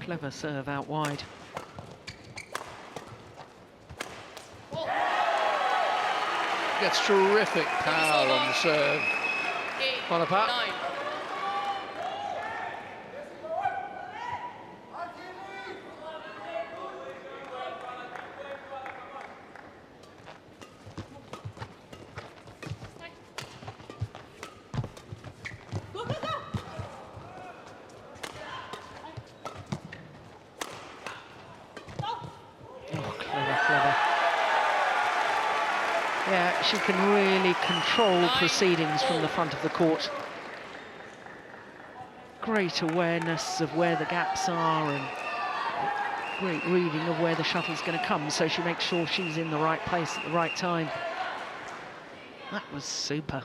Clever serve out wide. Gets terrific power on the serve. Bonaparte. 9. Yeah, she can really control proceedings from the front of the court. Great awareness of where the gaps are and great reading of where the shuttle's going to come, so she makes sure she's in the right place at the right time. That was super.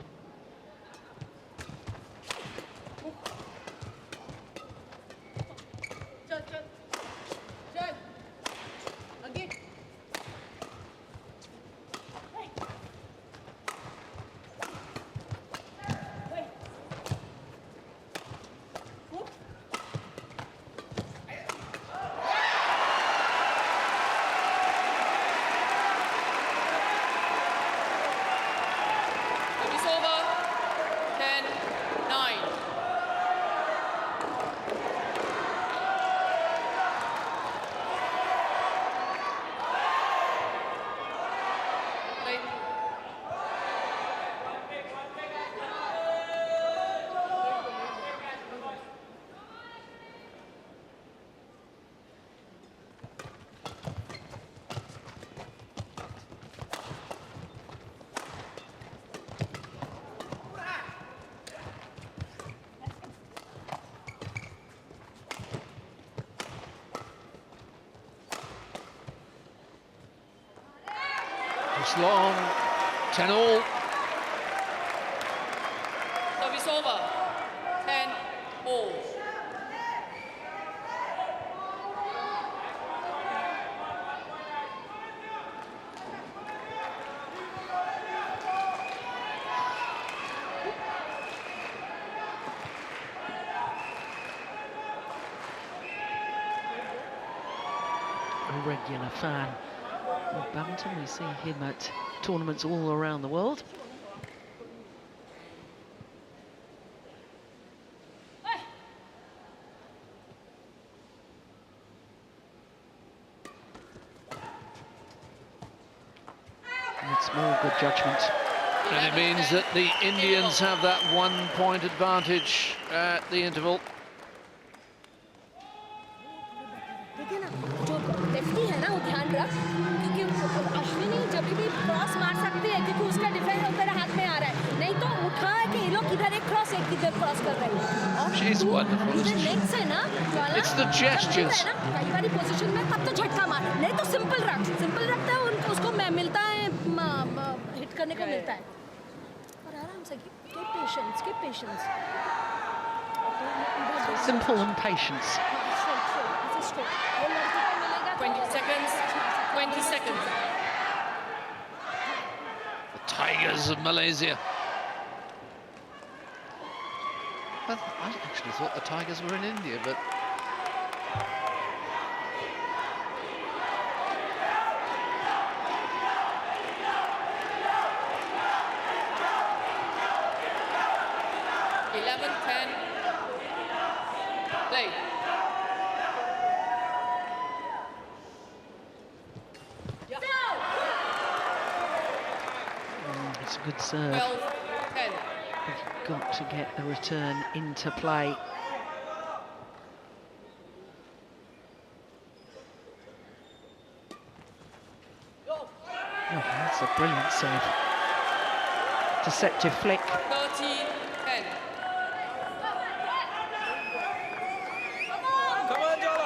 It's long, 10 all. Service over, 10 all. A regular fan of badminton. We see him at tournaments all around the world. And it's more good judgment. And it means that the Indians have that 1 point advantage at the interval. She's wonderful, isn't she? It's the gestures. Simple and patience. 20 seconds, 20 seconds. The Tigers of Malaysia. I actually thought the Tigers were in India, but... Play. It's a good serve. 12, 10. You've got to get the return into play. Oh, that's a brilliant serve. Deceptive flick. 13, 10. Come on, Jolo.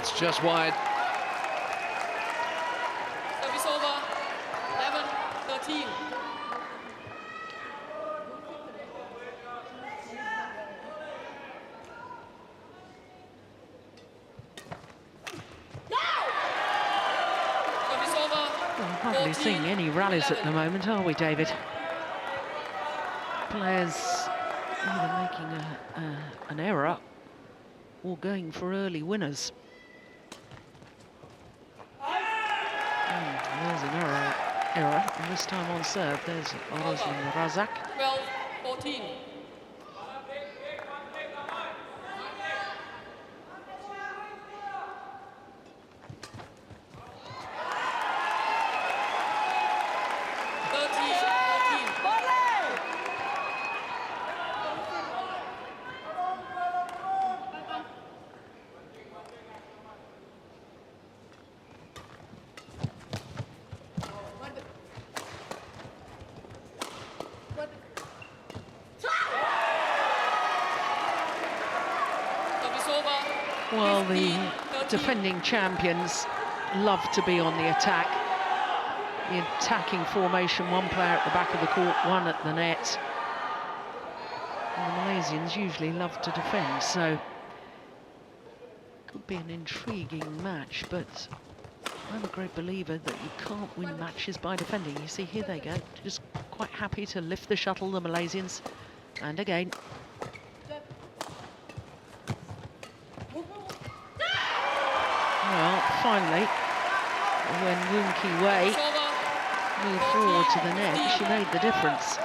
That's just wide. Service over. 11-13. Service over. Well, hardly seeing any rallies at the moment, are we, David? Players either making an error or going for early winners. There's an error, and this time on serve. There's Orozman Razak. 12-14. Well, the defending champions love to be on the attack. The attacking formation, one player at the back of the court, one at the net. And the Malaysians usually love to defend, so could be an intriguing match, but I'm a great believer that you can't win matches by defending. You see, here they go, just quite happy to lift the shuttle, the Malaysians. And again. Well, finally, when Woon Ki-wei moved forward to the net, she made the difference.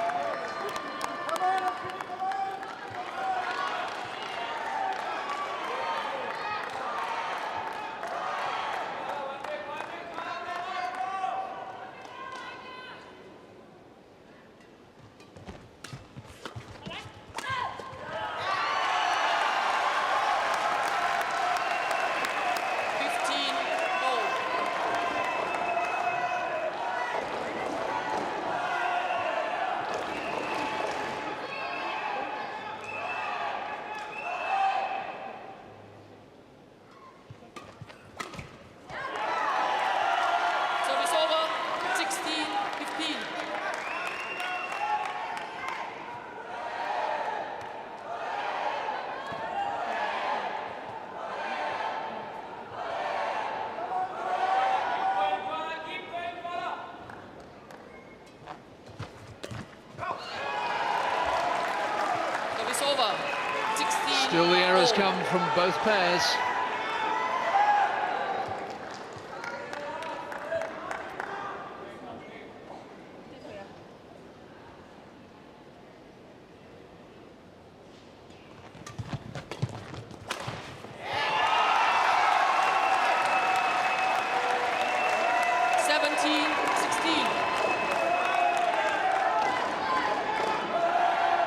Still the errors come from both pairs.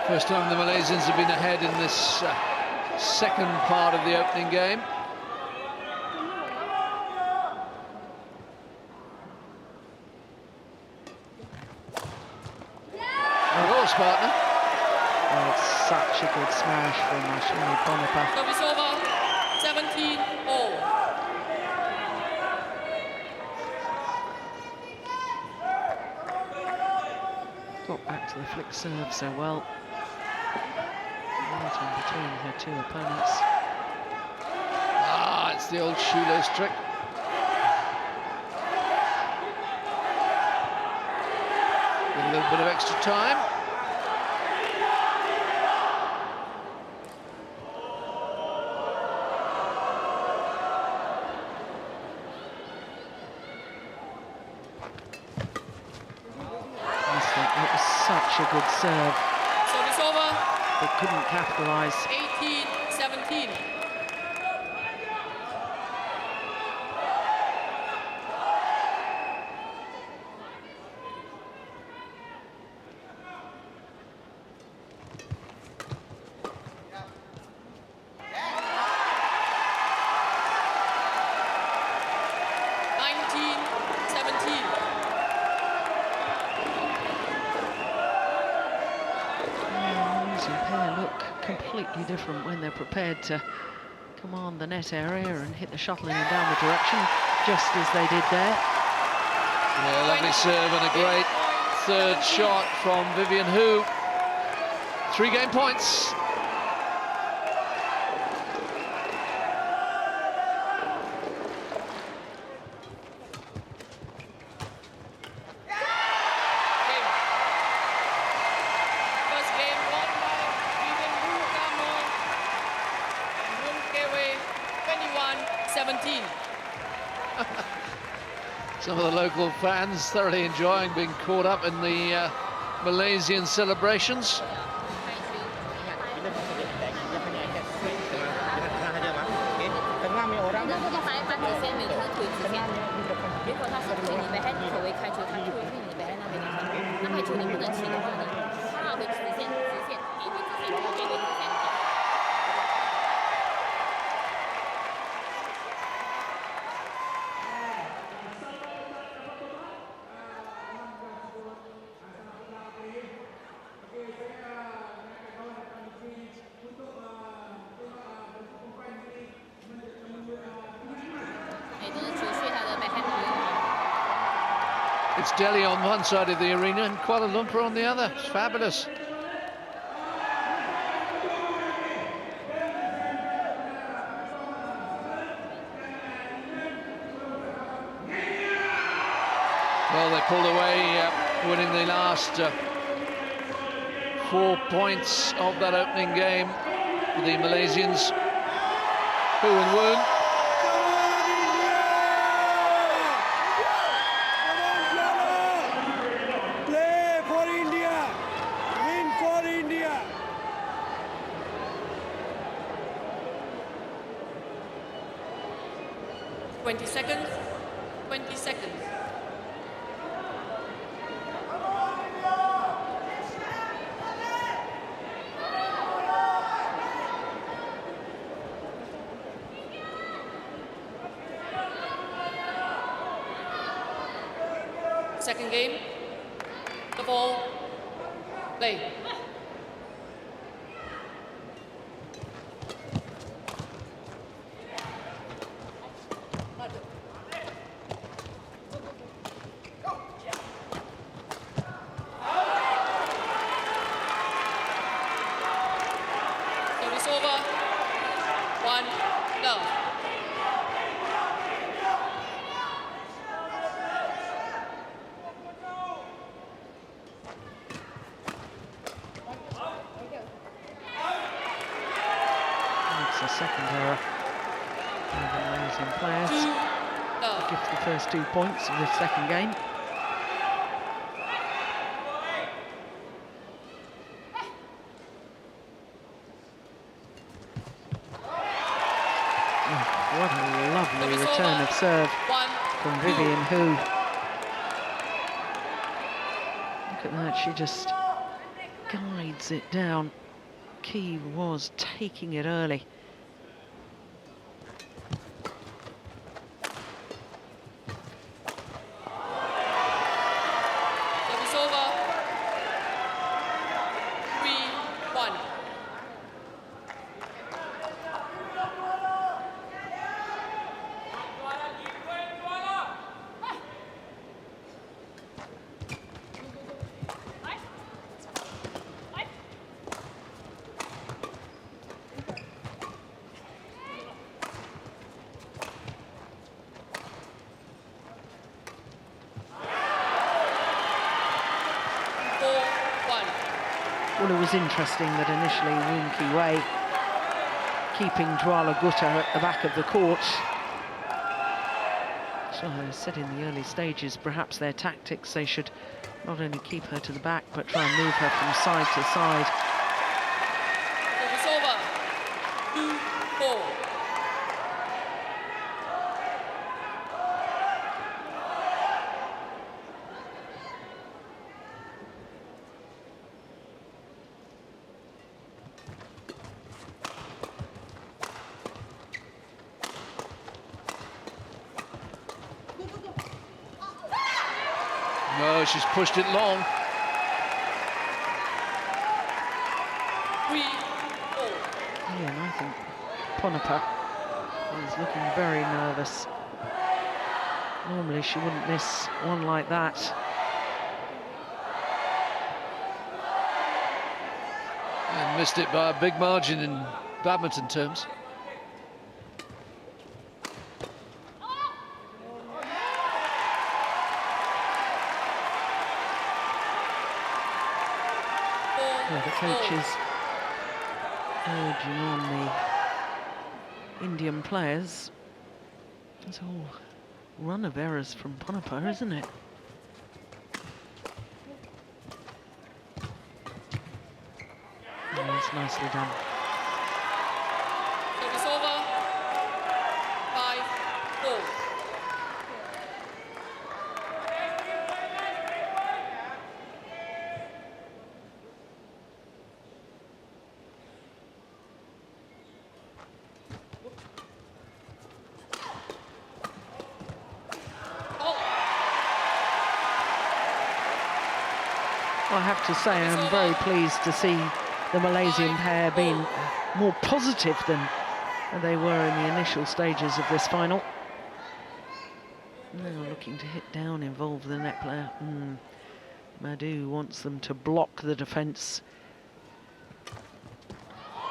First time the Malaysians have been ahead in this second part of the opening game. Yours, partner. Oh, it's such a good smash from Ashwini Bonaparte. Service over. 17-all. Got back to the flick serve so well. Right in between her two opponents. Ah, it's the old shoelace trick. With a little bit of extra time. It was such a good serve. Service over. They couldn't capitalise. 18-17. Different when they're prepared to command the net area and hit the shuttle in a downward direction, just as they did there. Yeah, lovely serve and a great third shot from Vivian Hu. 3 game points. First game won by Vivian Hu Gamo and Moon Kewe 21-17. Some of the local fans thoroughly enjoying being caught up in the Malaysian celebrations. It's Delhi on one side of the arena and Kuala Lumpur on the other. It's fabulous. Well, they pulled away, winning the last 4 points of that opening game. The Malaysians, Hu and Woon. Play for India. Win for India. Twenty seconds. 20 seconds. Second game. The ball. Play. Service over. 1 love. It's a second error by the Malaysian players. Gives the first 2 points of this second game. Oh, what a lovely return of serve from Vivian Hu. Look at that, she just guides it down. Key was taking it early. Service over. 3-1. Well, it was interesting that initially Moon Kewe keeping Dwala Gutta at the back of the court. So I said in the early stages, perhaps their tactics, they should not only keep her to the back, but try and move her from side to side. Service over. 2-4. No, she's pushed it long. 3-4. Yeah, and I think Ponapa She's looking very nervous. Normally she wouldn't miss one like that. And missed it by a big margin in badminton terms. Yeah, the coaches urging on the Indian players. It's a whole run of errors from Ponapur, isn't it? Yeah, it's nicely done. Service over. 5-4. I have to say I'm very pleased to see the Malaysian pair being more positive than they were in the initial stages of this final. Now looking to hit down, involve the net player. Madhu wants them to block the defence.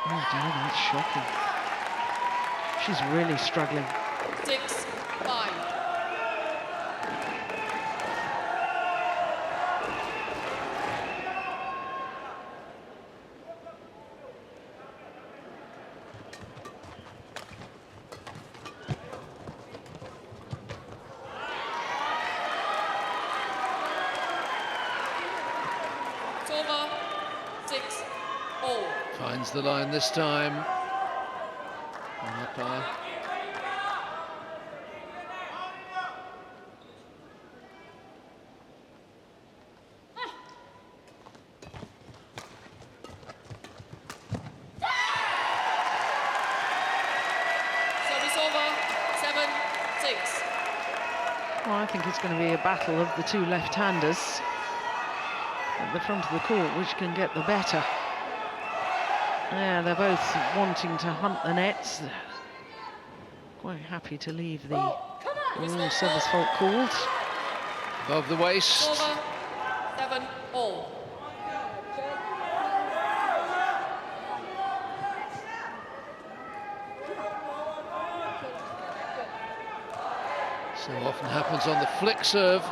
Oh dear, that's shocking. She's really struggling. 6-5. Over. 6-all. Finds the line this time. Umpire. Service over. 7-6. Well, I think it's going to be a battle of the two left-handers at the front of the court, which can get the better. Yeah, they're both wanting to hunt the nets. Quite happy to leave the rule service fault called. Above the waist. Over. 7-all. So often happens on the flick serve.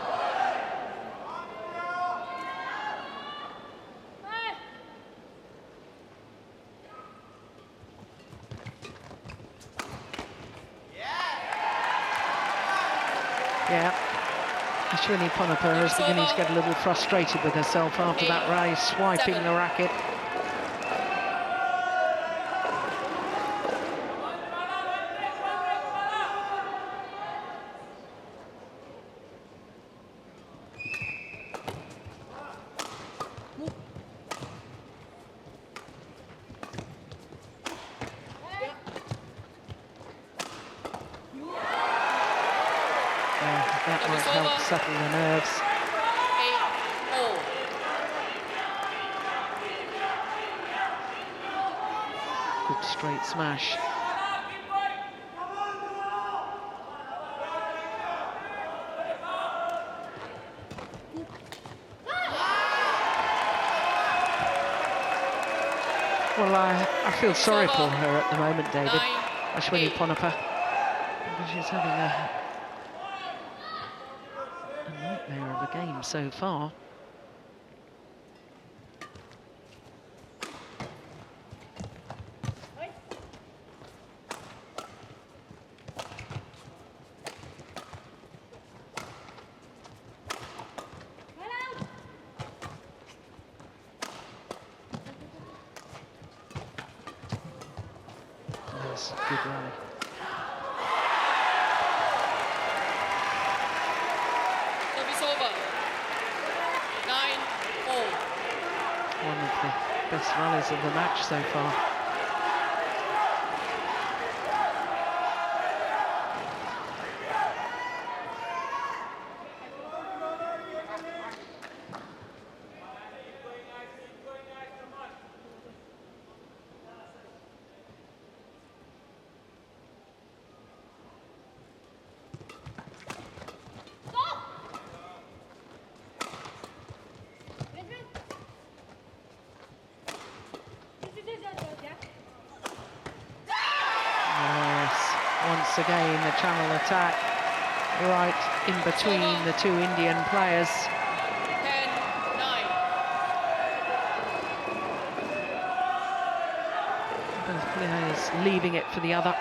Yeah, Ashwini Ponapur is beginning to get a little frustrated with herself after that race, swiping the racket. That might help settle the nerves. 8-all. Good straight smash. Well, I feel sorry for her at the moment, David. Ashwini Ponapur. Because she's having a nightmare of a game so far. Yes, good rally. Service over. 9-all. One of the best rallies of the match so far. once again the channel attack right in between the two Indian players. 10-9. Both players leaving it for the other.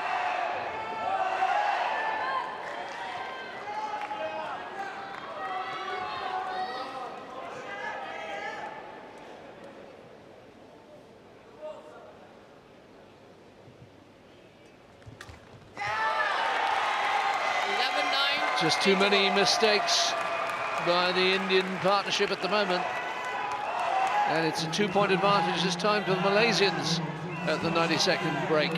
Just too many mistakes by the Indian partnership at the moment. And it's a 2-point advantage this time for the Malaysians at the 92nd break.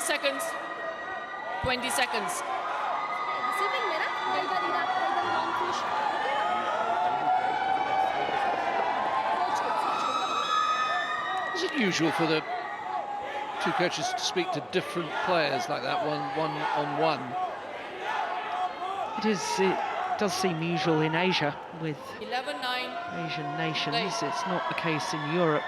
Seconds. 20 seconds. Is it usual for the two coaches to speak to different players like that, one-on-one? It does seem usual in Asia with 11-9. Asian nations. It's not the case in Europe.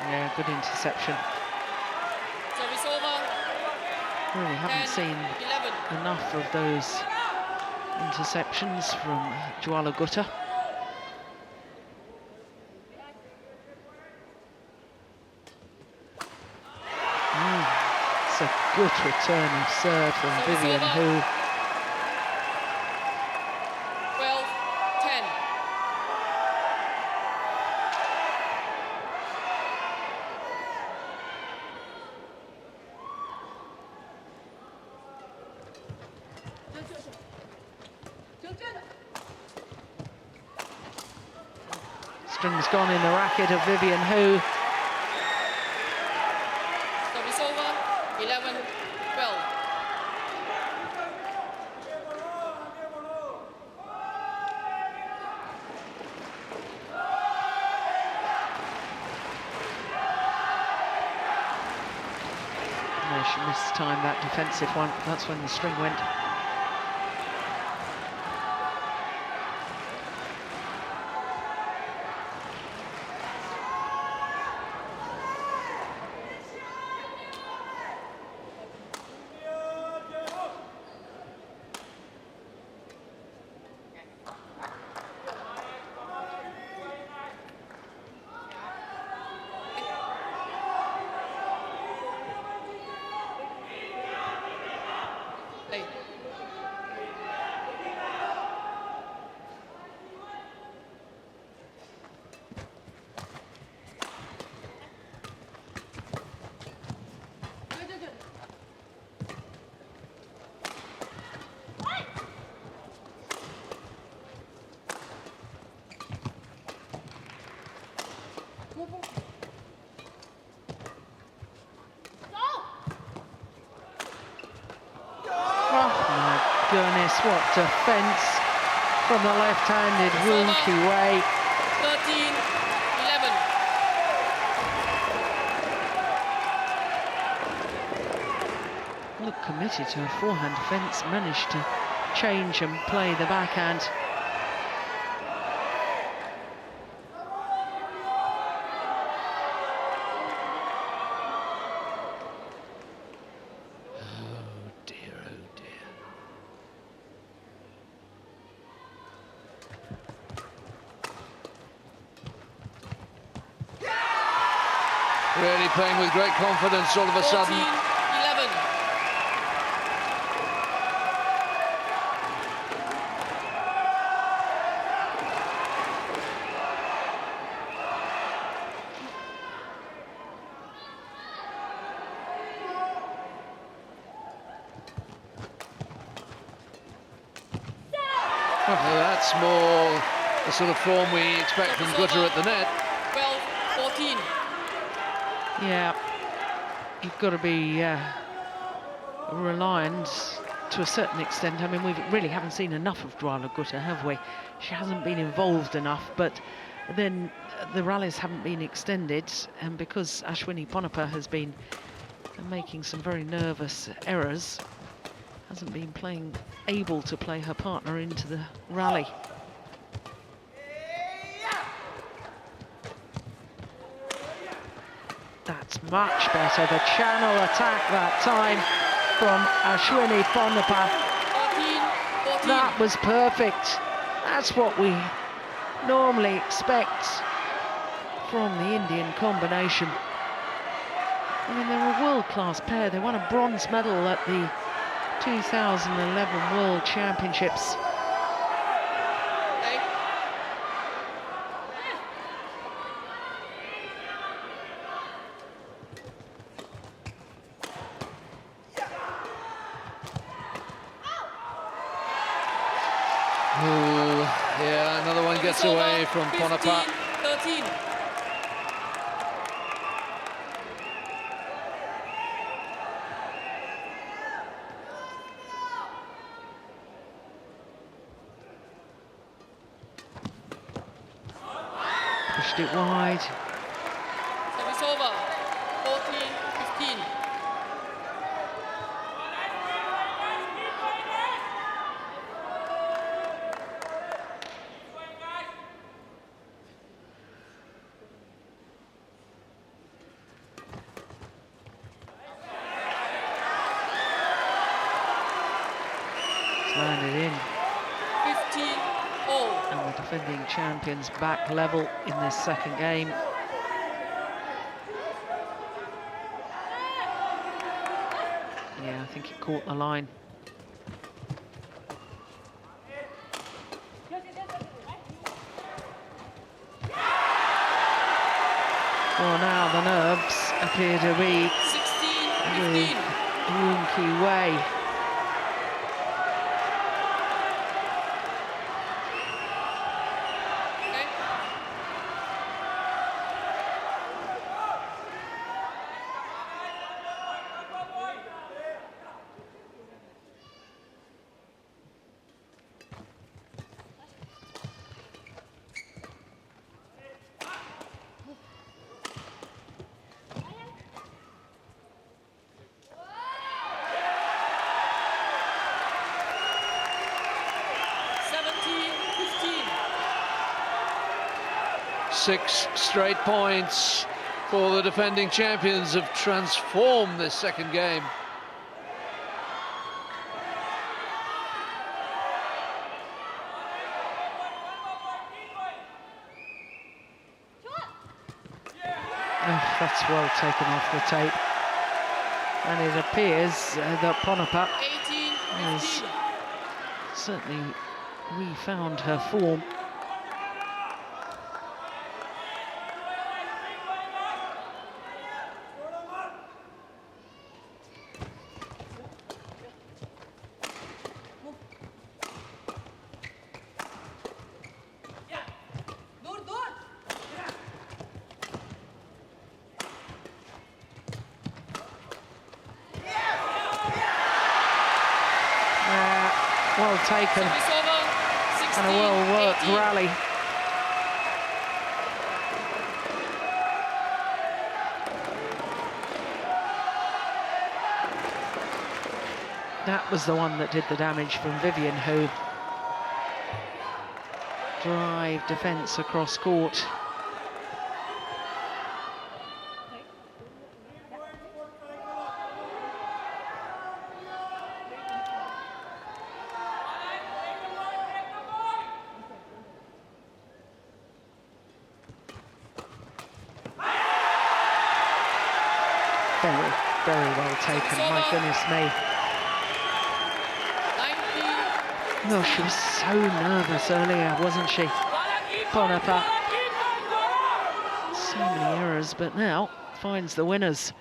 Yeah, good interception. Service over. Really haven't seen enough of those interceptions from Juala Gutta. It's a good return of serve from Vivian Hu. 12-10. String's gone in the racket of Vivian Hu. Service over. 11-12. No, she missed time that defensive one. That's when the string went. Goodness, what defence from the left-handed Woon Ki-wei. 13-11. Look committed to a forehand defence, managed to change and play the backhand. Really playing with great confidence all of a sudden. 14-11. Well, that's more the sort of form we expect from Gutter at the net. 12-14. Yeah, you've got to be reliant to a certain extent. I mean, we really haven't seen enough of Dwala Gutter, have we? She hasn't been involved enough, but then the rallies haven't been extended, and because Ashwini Ponappa has been making some very nervous errors, hasn't been able to play her partner into the rally. That's much better. The channel attack that time from Ashwini Ponappa. 14. That was perfect. That's what we normally expect from the Indian combination. I mean, they're a world-class pair. They won a bronze medal at the 2011 World Championships. Yeah, another one gets away from Ponappa. 13. Pushed it wide. Service over. 14-15. Landed in. 15 all. And the defending champions back level in this second game. Yeah, I think it caught the line. Well, now the nerves appear to be 16-15. Woonki Wei. Six straight points for the defending champions have transformed this second game. Oh, that's well taken off the tape. And it appears that Ponappa has certainly refound her form. Well taken, and a well-worked rally. That was the one that did the damage from Vivian, who drive defence across court. Very, very well taken, my goodness me. Oh, she was so nervous earlier, wasn't she? Ponappa. So many errors, but now finds the winners.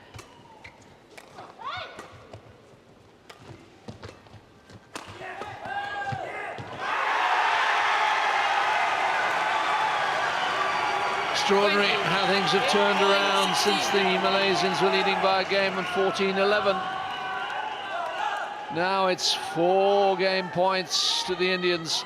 Extraordinary how things have turned around since the Malaysians were leading by a game of 14-11. Now it's 4 game points to the Indians.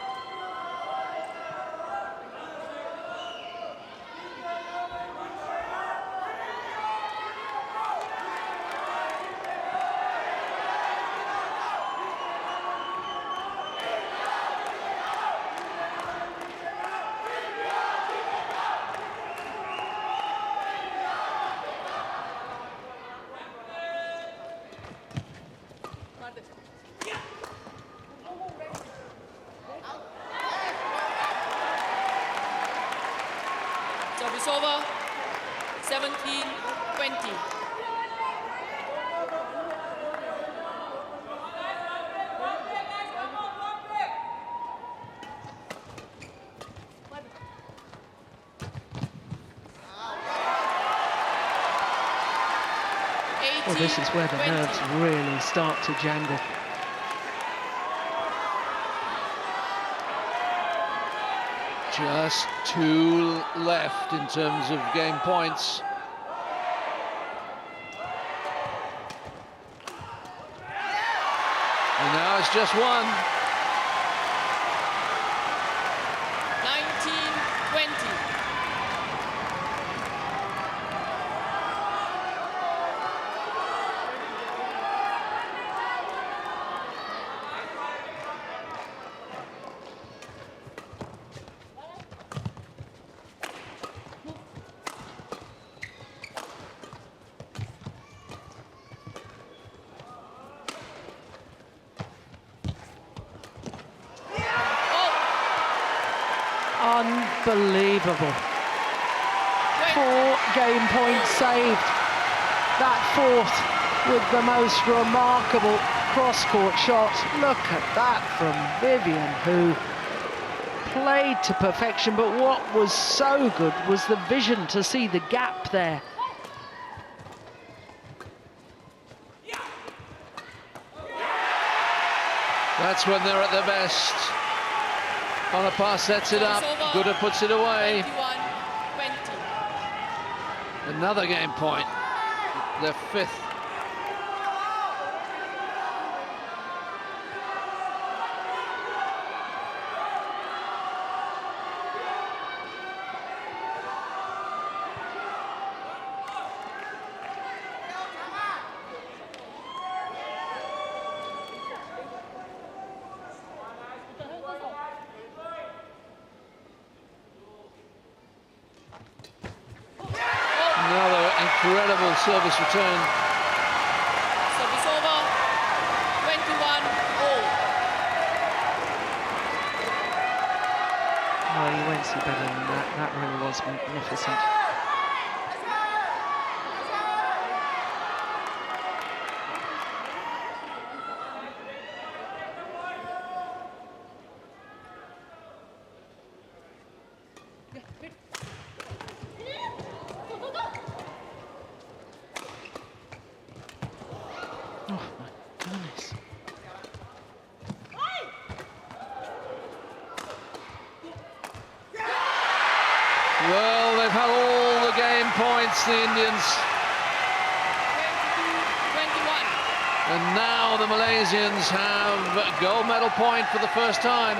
Service over, 17-20. Well, this is where the nerves really start to jangle. Just 2 left in terms of game points. And now it's just 1. 19-20. Unbelievable. 4 game points saved. That 4th with the most remarkable cross-court shot. Look at that from Vivian, who played to perfection, but what was so good was the vision to see the gap there. That's when they're at their best. On a pass sets it up, Gooder puts it away. 21-20. Another game point, their 5th. Another incredible service return. Service over, 21-all. Oh, you won't see better than that. That really was magnificent. Oh my goodness. Well, they've had all the game points, the Indians. 21. And now the Malaysians have a gold medal point for the first time.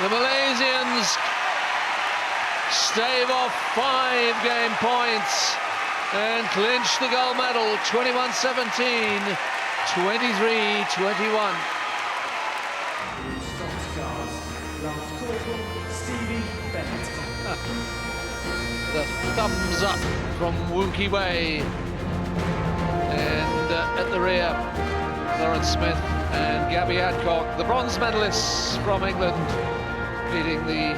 The Malaysians stave off 5 game points and clinch the gold medal, 21-17, 23-21. The thumbs up from Wookie Wei. And at the rear, Lauren Smith and Gabby Adcock, the bronze medalists from England, beating the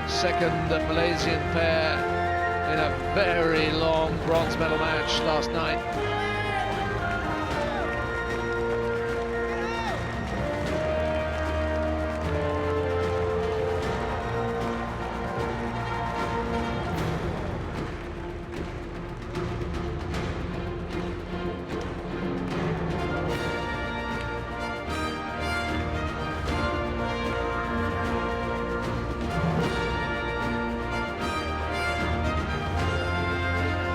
second Malaysian pair in a very long bronze medal match last night.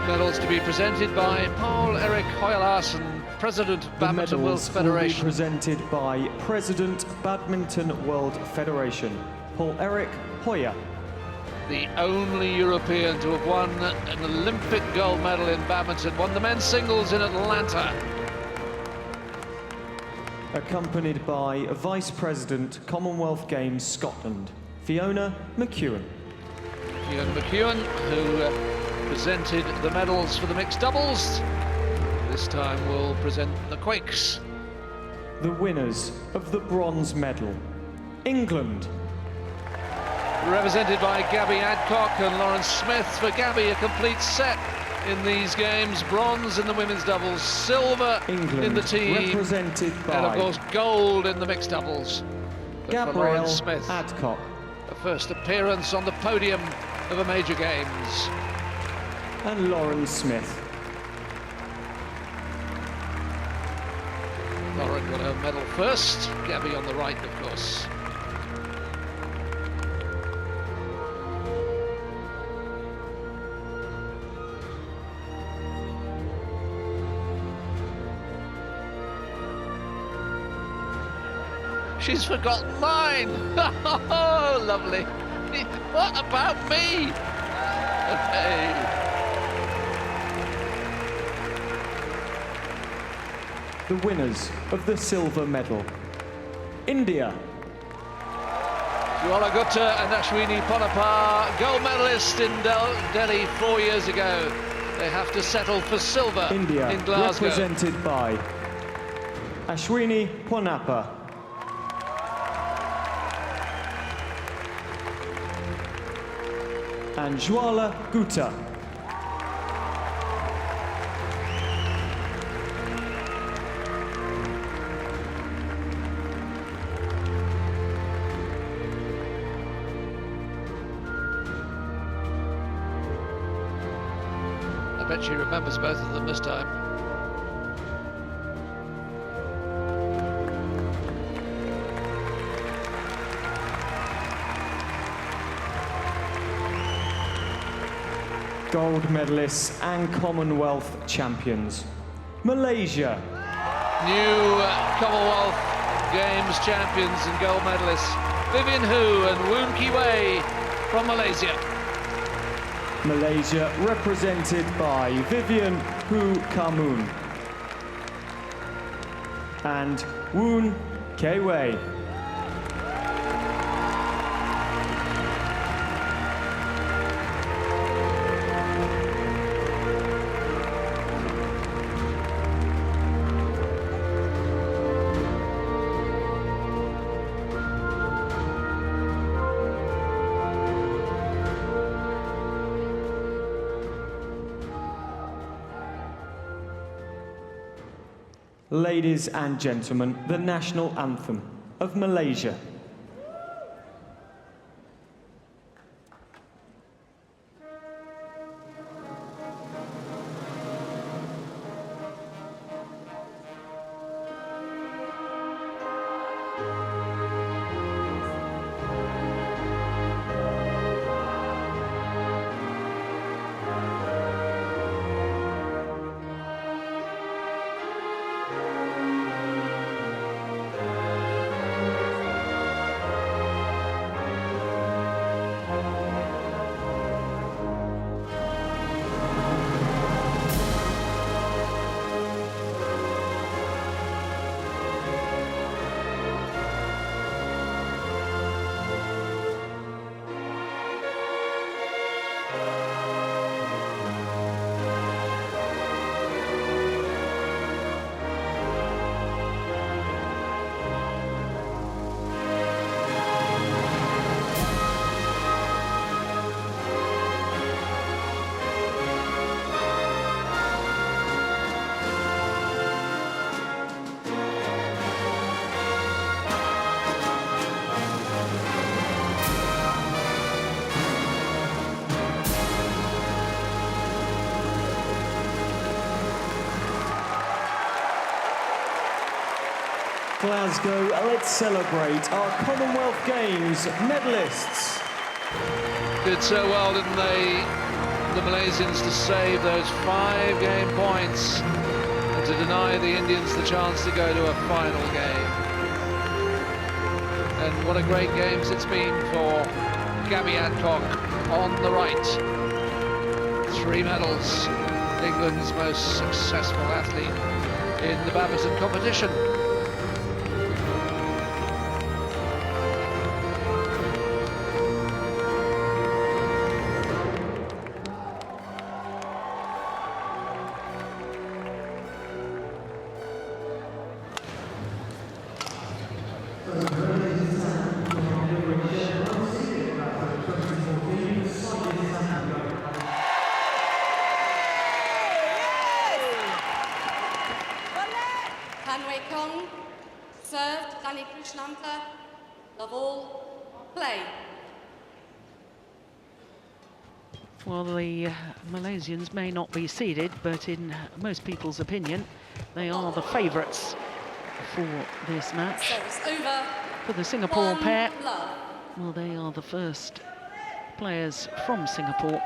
Medals to be presented by Paul Erik Høyer-Larsen, President of Badminton World Federation. Will be presented by President Badminton World Federation, Paul Erik Høyer. The only European to have won an Olympic gold medal in badminton, won the men's singles in Atlanta. Accompanied by Vice President Commonwealth Games Scotland, Fiona McEwen. Fiona McEwen, who presented the medals for the mixed doubles. This time we'll present the Quakes. The winners of the bronze medal, England. Represented by Gabby Adcock and Lauren Smith. For Gabby, a complete set in these games. Bronze in the women's doubles, silver England, in the team, represented by and of course gold in the mixed doubles. But for Lauren Smith, Adcock. her first appearance on the podium of a major games. And Lauren Smith. Lauren got her medal first, Gabby on the right, of course. She's forgotten mine. Oh, lovely. What about me? Hey. The winners of the silver medal, India. Juala Gupta and Ashwini Ponnappa, gold medalist in Delhi 4 years ago. They have to settle for silver India, in Glasgow. represented by Ashwini Ponnappa. And Juala Gupta. I bet she remembers both of them this time. Gold medalists and Commonwealth champions, Malaysia. New Commonwealth Games champions and gold medalists, Vivian Hu and Woon Ki Wei from Malaysia. Malaysia represented by Vivian Hu Kamun and Woon Ki Wei. Ladies and gentlemen, the national anthem of Malaysia. Glasgow, let's celebrate our Commonwealth Games medalists. Did so well, didn't they, the Malaysians, to save those 5-game points and to deny the Indians the chance to go to a final game. And what a great games it's been for Gabby Adcock on the right. 3 medals, England's most successful athlete in the badminton competition. Well, the Malaysians may not be seeded, but in most people's opinion, they are the favourites for this match. For the Singapore pair, well, they are the first players from Singapore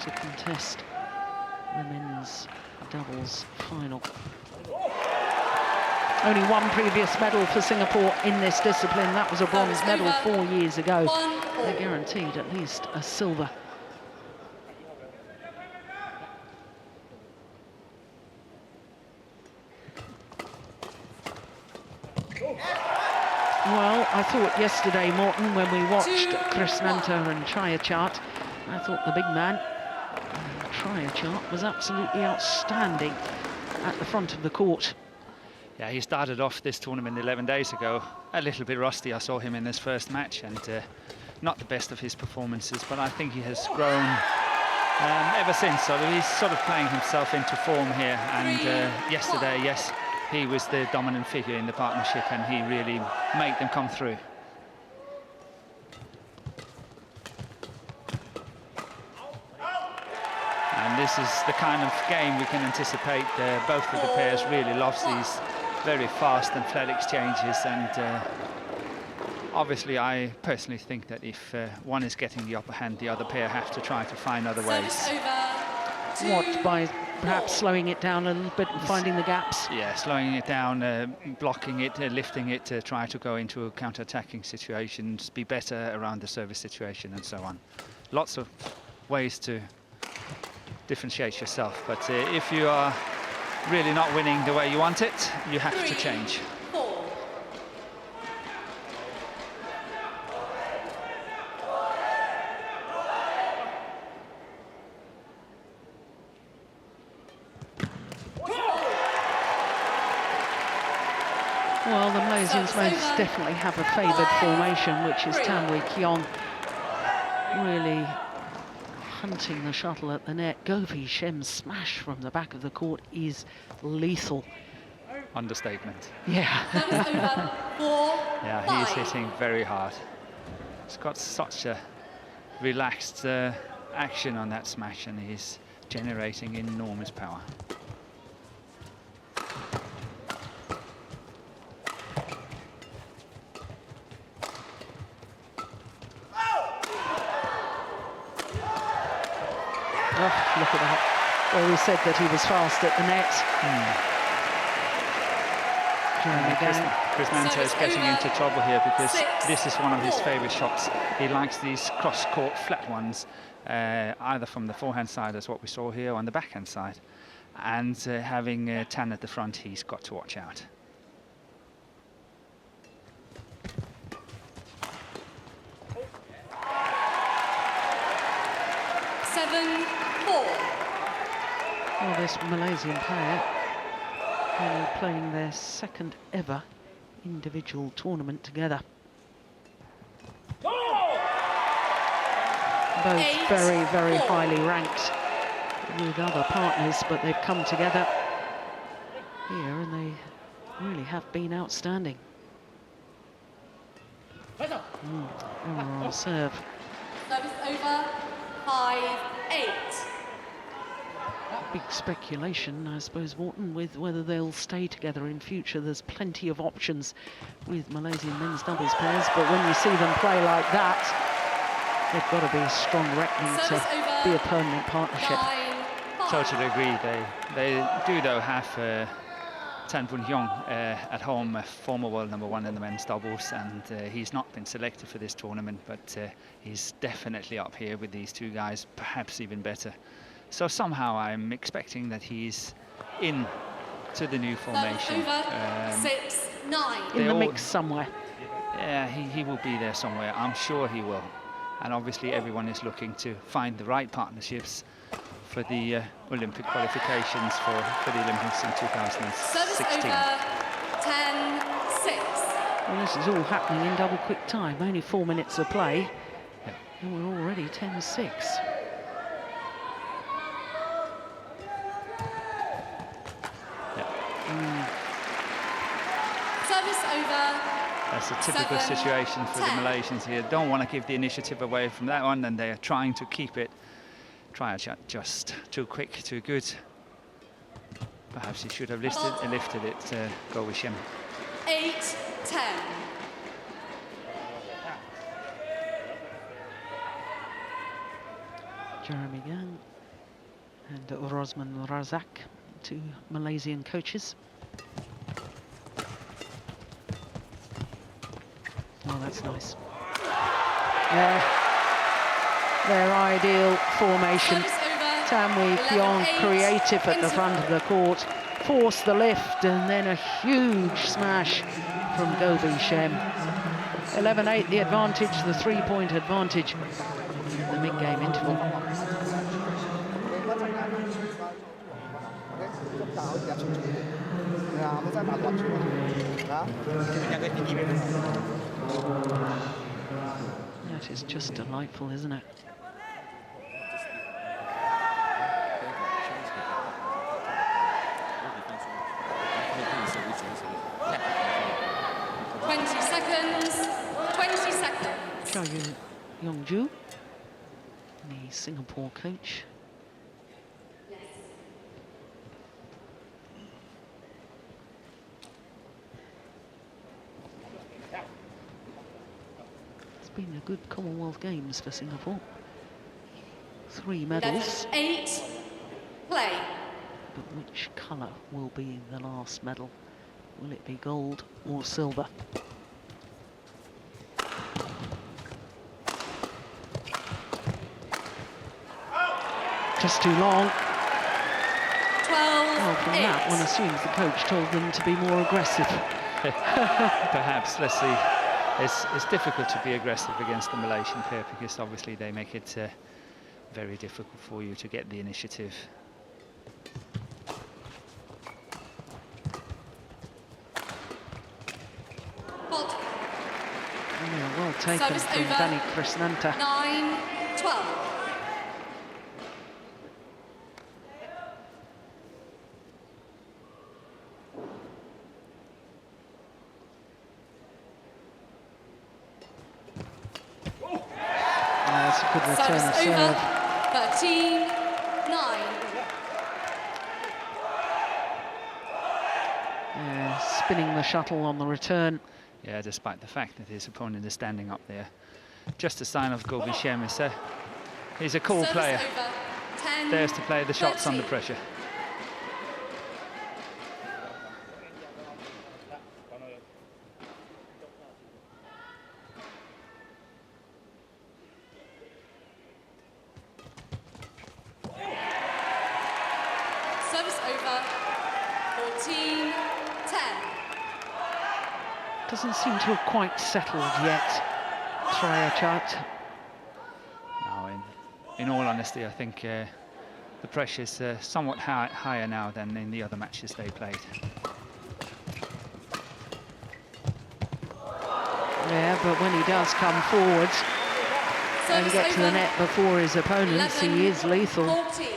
to contest the men's doubles final. Only one previous medal for Singapore in this discipline. That was a bronze medal 4 years ago. They're guaranteed at least a silver. Well, I thought yesterday, Morton, when we watched Krishnanta and Triachart, I thought the big man, Triachart, was absolutely outstanding at the front of the court. Yeah, he started off this tournament 11 days ago, a little bit rusty. I saw him in his first match, and not the best of his performances, but I think he has grown ever since. So he's sort of playing himself into form here, and yesterday, yes, he was the dominant figure in the partnership, and he really made them come through. And this is the kind of game we can anticipate. Both of the pairs really loves these very fast and flat exchanges, and obviously I personally think that if one is getting the upper hand, the other pair have to try to find other ways. What, by perhaps slowing it down a little bit and finding the gaps? Yeah, slowing it down, blocking it, lifting it, to try to go into counter-attacking situations, be better around the service situation and so on. Lots of ways to differentiate yourself, but if you are really not winning the way you want it, you have to change. Well, the Malaysians most definitely have a favoured formation, which is Tan Wee Keong really hunting the shuttle at the net. Govi Shem's smash from the back of the court is lethal. Understatement. Yeah. Yeah, he's hitting very hard. He's got such a relaxed action on that smash, and he's generating enormous power. Oh, look at that. Well, we said that he was fast at the net. Krishnanta is getting into trouble here, because this is one of his favourite shots. He likes these cross-court flat ones, either from the forehand side, as what we saw here, on the backhand side. And having Tan at the front, he's got to watch out. Well, this Malaysian player only playing their second ever individual tournament together. Both very, very highly ranked with other partners, but they've come together here and they really have been outstanding. Error on serve. Service over, 5-8. big speculation, I suppose, Morton, with whether they'll stay together in future. There's plenty of options with Malaysian men's doubles pairs, but when you see them play like that, they've got to be a strong reckoning to be a permanent partnership. Totally agree. They do, though, have Tan Boon Hyung at home, a former world #1 in the men's doubles, and he's not been selected for this tournament, but he's definitely up here with these two guys, perhaps even better. So somehow I'm expecting that he's in to the new formation. 6-9. In the mix somewhere. Yeah, he will be there somewhere. I'm sure he will. And obviously everyone is looking to find the right partnerships for the Olympic qualifications for the Olympics in 2016. 10-6. Well, this is all happening in double quick time. Only 4 minutes of play. Yeah. And we're already 10-6. Service over. That's a typical situation for the Malaysians here. Don't want to give the initiative away from that one, and they are trying to keep it. Try just too quick, too good. Perhaps he should have lifted it, Go Wishem. 8-10. Jeremy Yang and Rosman Razak, two Malaysian coaches. Oh, that's nice. Their ideal formation. Tan Wee Kyong creative at the front of the court, force the lift, and then a huge smash from Go Wishem. 11-8 the advantage, the 3-point advantage in the mid-game interval. That is just delightful, isn't it? Chow Yong-ju, the Singapore coach. It's been a good Commonwealth Games for Singapore. 3 medals. 8. Play. But which colour will be the last medal? Will it be gold or silver? Just too long. 12. Well, from that, one assumes the coach told them to be more aggressive. Perhaps, let's see. It's difficult to be aggressive against the Malaysian pair because obviously they make it very difficult for you to get the initiative. Yeah, well taken from Danny Krishnanta. 9-12. That's a good return of serve. 13-9. Yeah, spinning the shuttle on the return. Yeah, despite the fact that his opponent is standing up there. Just a sign of Go Wishem. He's a cool player. Dares to play the shots under pressure. Doesn't seem to have quite settled yet, Trayachat. No, in all honesty, I think the pressure's somewhat higher now than in the other matches they played. Yeah, but when he does come forward and get to the net before his opponents, he is lethal. 14.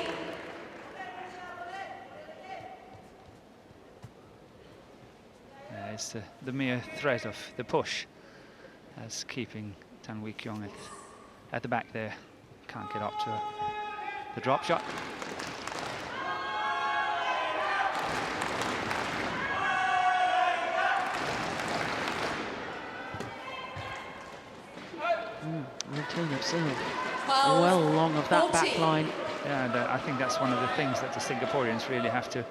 It's the mere threat of the push as keeping Tan Wee Kyong at the back there. Can't get up to the drop shot. Return of serve. Well along of that back line. Yeah, and I think that's one of the things that the Singaporeans really have to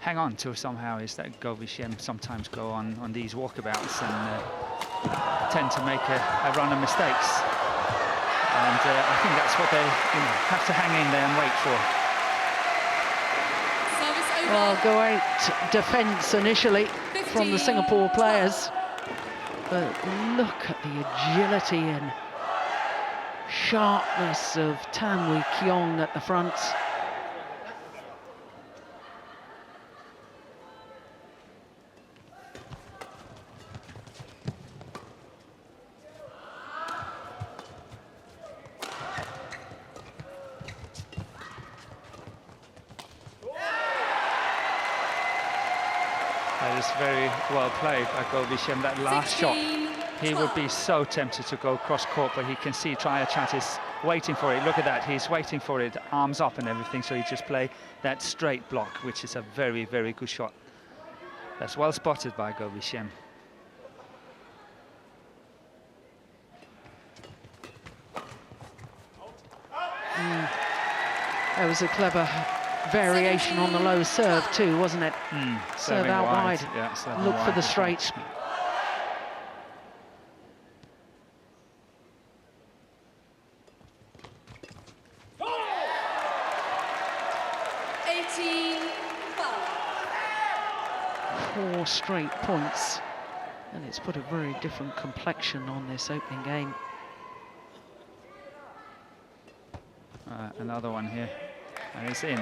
hang on to somehow, is that Go Vishem sometimes go on these walkabouts and tend to make a run of mistakes. And I think that's what they have to hang in there and wait for. Well, great defence initially from the Singapore players. But look at the agility and sharpness of Tan Wee Keong at the front. That is very well played by Go Vishem. That last shot, he would be so tempted to go cross court, but he can see Triachat is waiting for it. Look at that, he's waiting for it, arms up and everything, so he just play that straight block, which is a very, very good shot. That's well spotted by Go Vishem. That was a clever variation on the low serve too, wasn't it? Serve out wide. Yeah, look for the straight. Four straight points, and it's put a very different complexion on this opening game. Another one here, and it's in.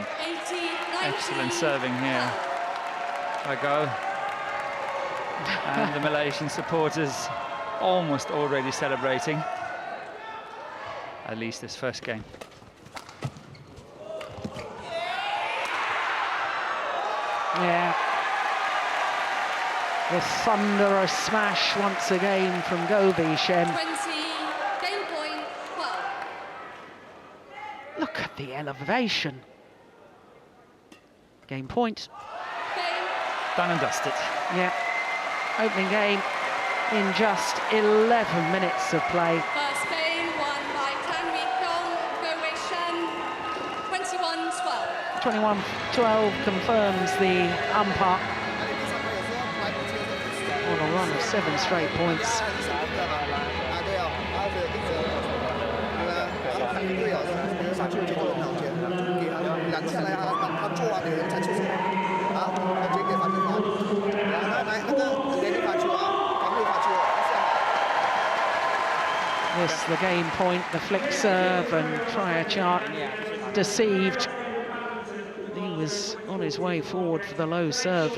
Excellent serving here by Go. And the Malaysian supporters almost already celebrating, at least this first game. Yeah. The thunderous smash once again from Go Vishem. 20, game point 12. Look at the elevation. Game point. Done and dusted. Yeah. Opening game in just 11 minutes of play. First game won by Tan Wee Keong, Go Wei Shen, 21-12. 21-12 confirms the umpire on a run of 7 straight points. This, the game point, the flick serve, and Triachat deceived. He was on his way forward for the low serve.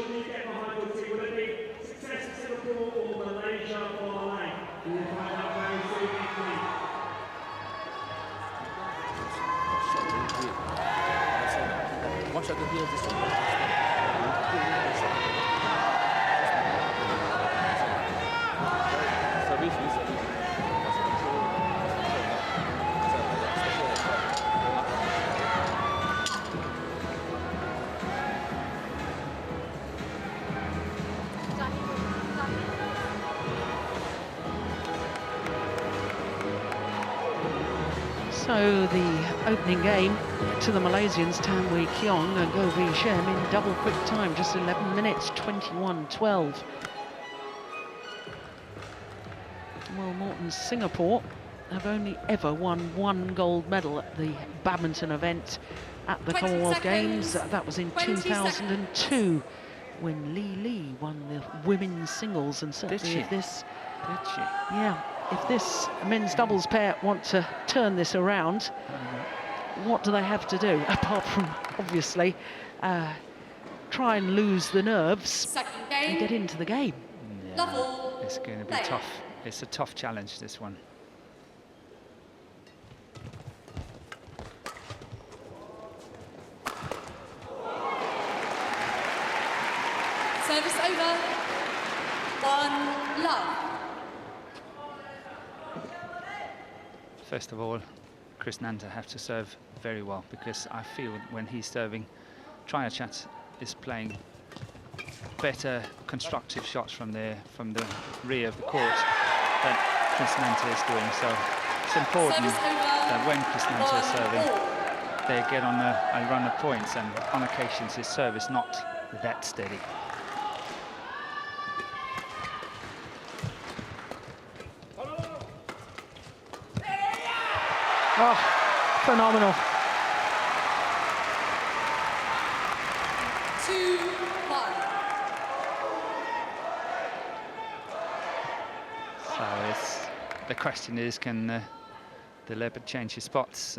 So the opening game to the Malaysians, Tan Wee Keong and Go Vishem in double quick time, just 11 minutes, 21-12. Well, Morton's Singapore have only ever won 1 gold medal at the badminton event at the Commonwealth Games. That was in 2002 when Lee won the women's singles, and certainly if this... Did she? Yeah. If this men's doubles pair want to turn this around, what do they have to do? Apart from, obviously, try and lose the nerves and get into the game. Yeah, it's going to be tough. It's a tough challenge, this one. Service over. 1-love. First of all, Chris Nanta have to serve very well, because I feel when he's serving, Triachat is playing better constructive shots from the rear of the court than Krishnanta is doing. So it's important that when Krishnanta is serving, they get on a run of points, and on occasions his serve is not that steady. Oh, phenomenal. 2-1. So the question is, can the Leopard change his spots?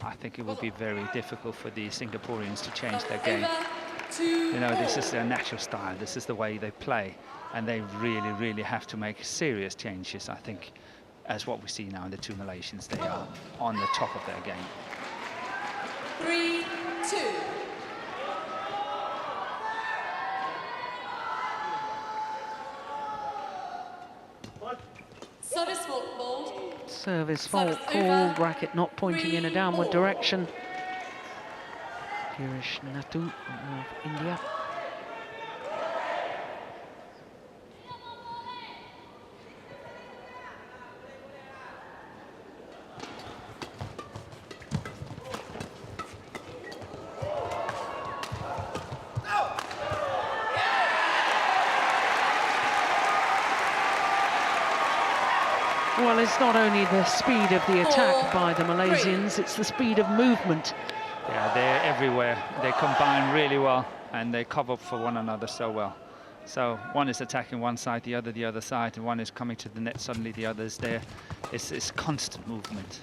I think it will be very difficult for the Singaporeans to change their game. You know, this is their natural style. This is the way they play, and they really, really have to make serious changes. I think, as what we see now in the two Malaysians, they are on the top of their game. 3-2. Service fault ball. Service fault call, racket not pointing in a downward direction. Girish Natu of India. Well, it's not only the speed of the attack by the Malaysians, it's the speed of movement. Yeah, they're everywhere. They combine really well, and they cover for one another so well. So one is attacking one side, the other side, and one is coming to the net, suddenly the other is there. It's constant movement.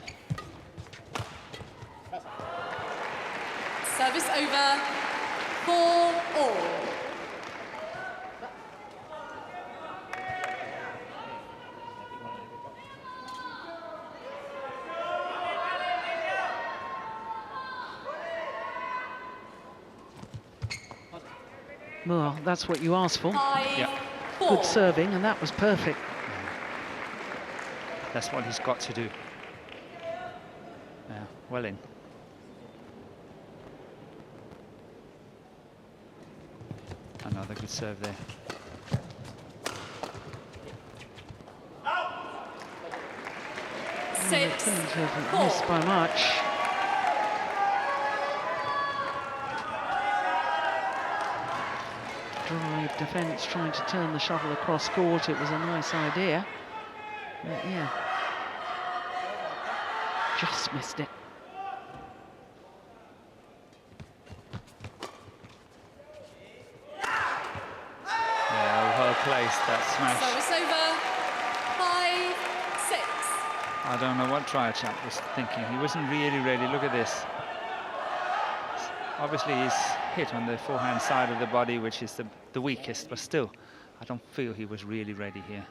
Service over. 4-all. Well, that's what you asked for. Yeah. Good serving, and that was perfect. That's what he's got to do. Yeah, well in. Another good serve there. They couldn't have missed by much. Drive defence trying to turn the shuttle across court. It was a nice idea, but yeah, just missed it. Yeah, well placed, that smash. Service over. 5-6. I don't know what Triachat was thinking. He wasn't really ready. Look at this. Obviously he's hit on the forehand side of the body, which is the weakest, but still, I don't feel he was really ready here.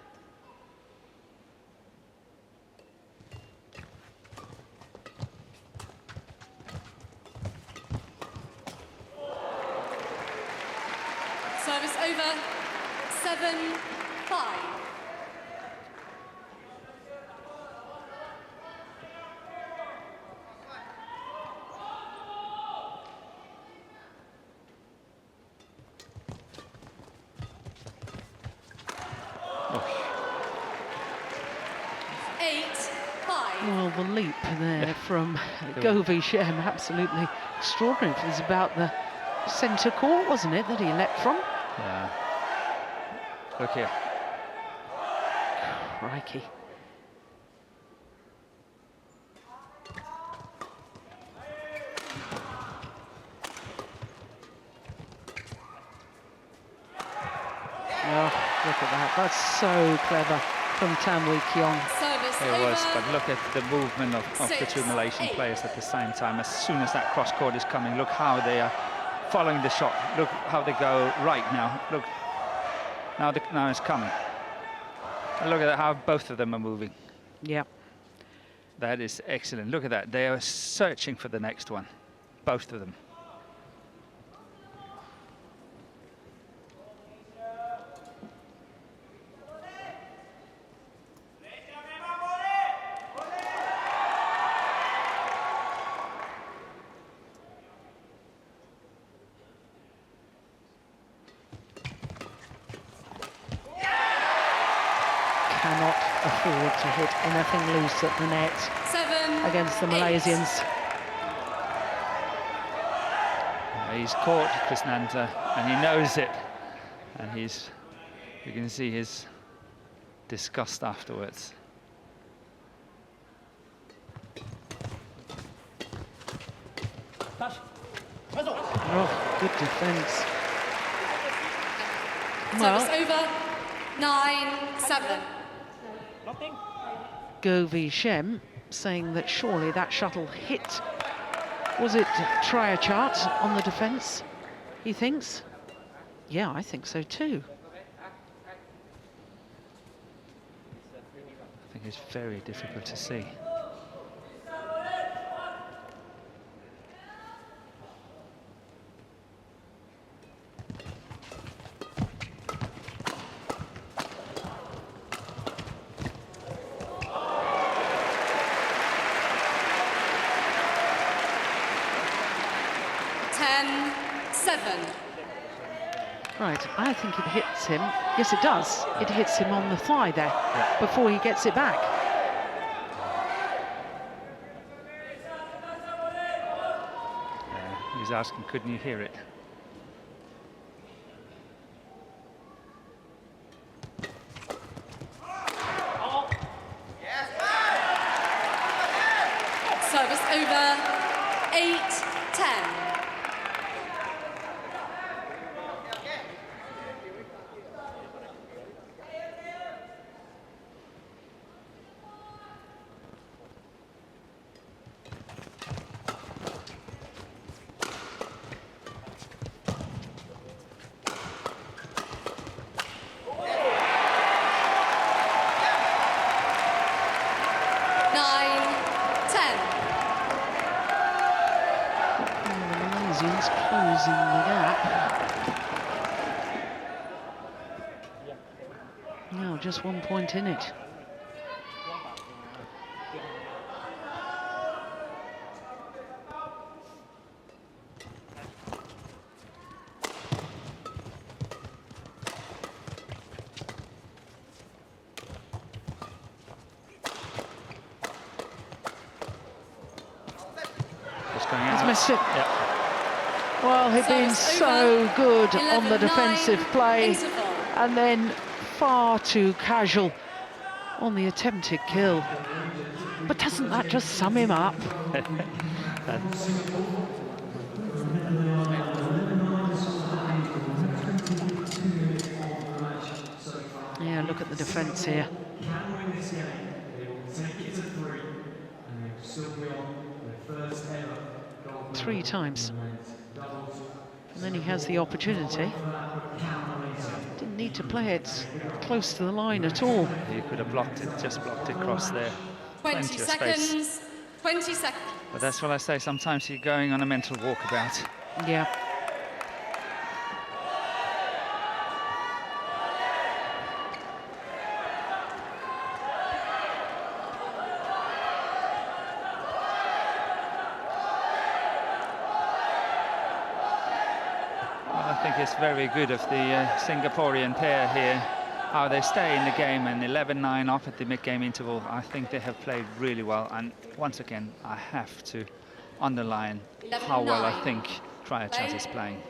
Service over. 7-5. Well, the leap there from Govi Shem, absolutely extraordinary. It was about the centre court, wasn't it, that he leapt from? Yeah. Look here. Crikey. Oh, look at that. That's so clever from Tamwi Kiong. It was, but look at the movement of the two Malaysian players at the same time. As soon as that cross court is coming, look how they are following the shot. Look how they go right now. Look, now it's coming. And look at how both of them are moving. Yeah. That is excellent. Look at that. They are searching for the next one, both of them. Cannot afford to hit anything loose at the net 7, against the Malaysians. He's caught Krishnanta and he knows it, and you can see his disgust afterwards. Oh, good defence. Service over, 9-7. Govi Shem saying that surely that shuttle hit, was it Triachart on the defence, he thinks? Yeah, I think so too. I think it's very difficult to see. Right, I think it hits him. Yes, it does. It hits him on the thigh there before he gets it back. He's asking, couldn't you hear it? Service over, 8-10. Closing the gap. No, just 1 point in it. Just going out. He's missed it. Yep. Well, he'd been so good on the defensive play and then far too casual on the attempted kill. But doesn't that just sum him up? Yeah, look at the defence here. 3 times. And then he has the opportunity. Didn't need to play it close to the line at all. He could have blocked it, just blocked it across there. 20 Plenty of seconds. space. 20 seconds. But that's what I say, sometimes you're going on a mental walkabout. Yeah. I think it's very good of the Singaporean pair here, how they stay in the game, and 11-9 off at the mid-game interval. I think they have played really well, and once again, I have to underline how well I think Triachart is playing.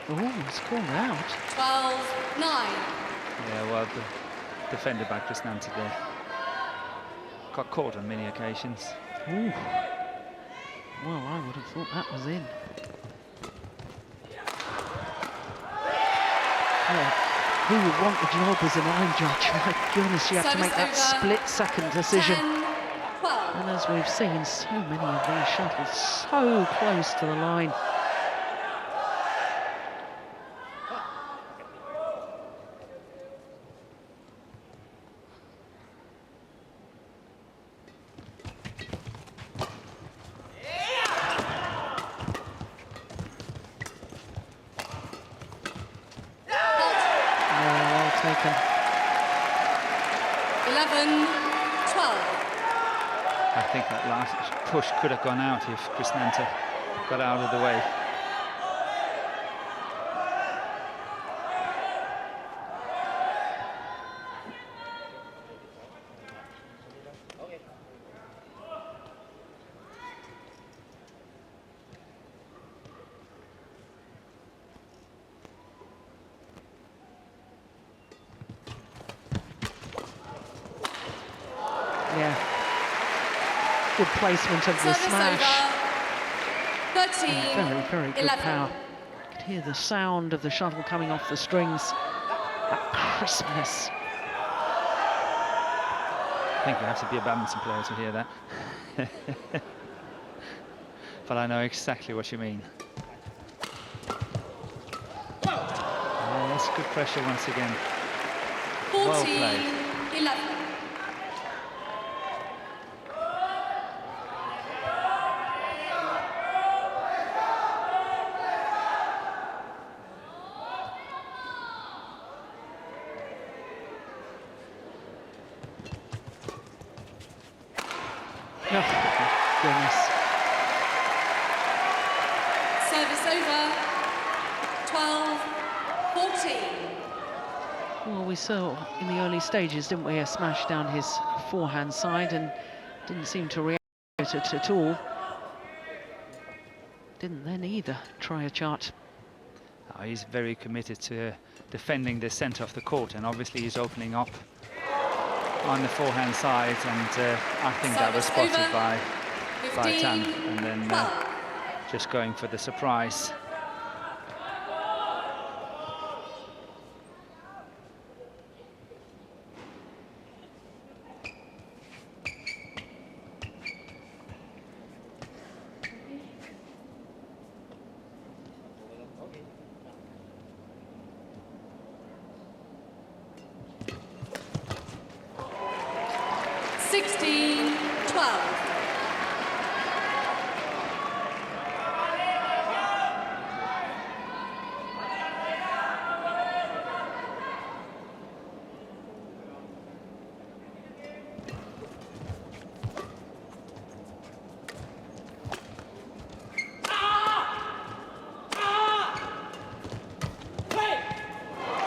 Oh, it's called out. 12-9. Yeah, well, defended by Krishnanta there. Got caught on many occasions. Ooh. Well, I would have thought that was in. Well, who would want the job as a line judge? My goodness, you have to make that split-second decision. 10, 12. And as we've seen, so many of these shuttles so close to the line. Taken. 11-12. I think that last push could have gone out if Krishnanta got out of the way. Good placement of the Service smash. over. 13, Very, very good 11. power. You could hear the sound of the shuttle coming off the strings. That crispness. I think you have to be a badminton player to hear that. But I know exactly what you mean. That's good pressure once again. 14, Well played. 11. Oh, goodness. Service over. 12, 14. Well, we saw in the early stages, didn't we, a smash down his forehand side and didn't seem to react to it at all. Didn't then either, try a chart. Oh, he's very committed to defending the centre of the court, and obviously he's opening up on the forehand side, and I think that was Service spotted over. by 15, Tan, and then 12. just going for the surprise.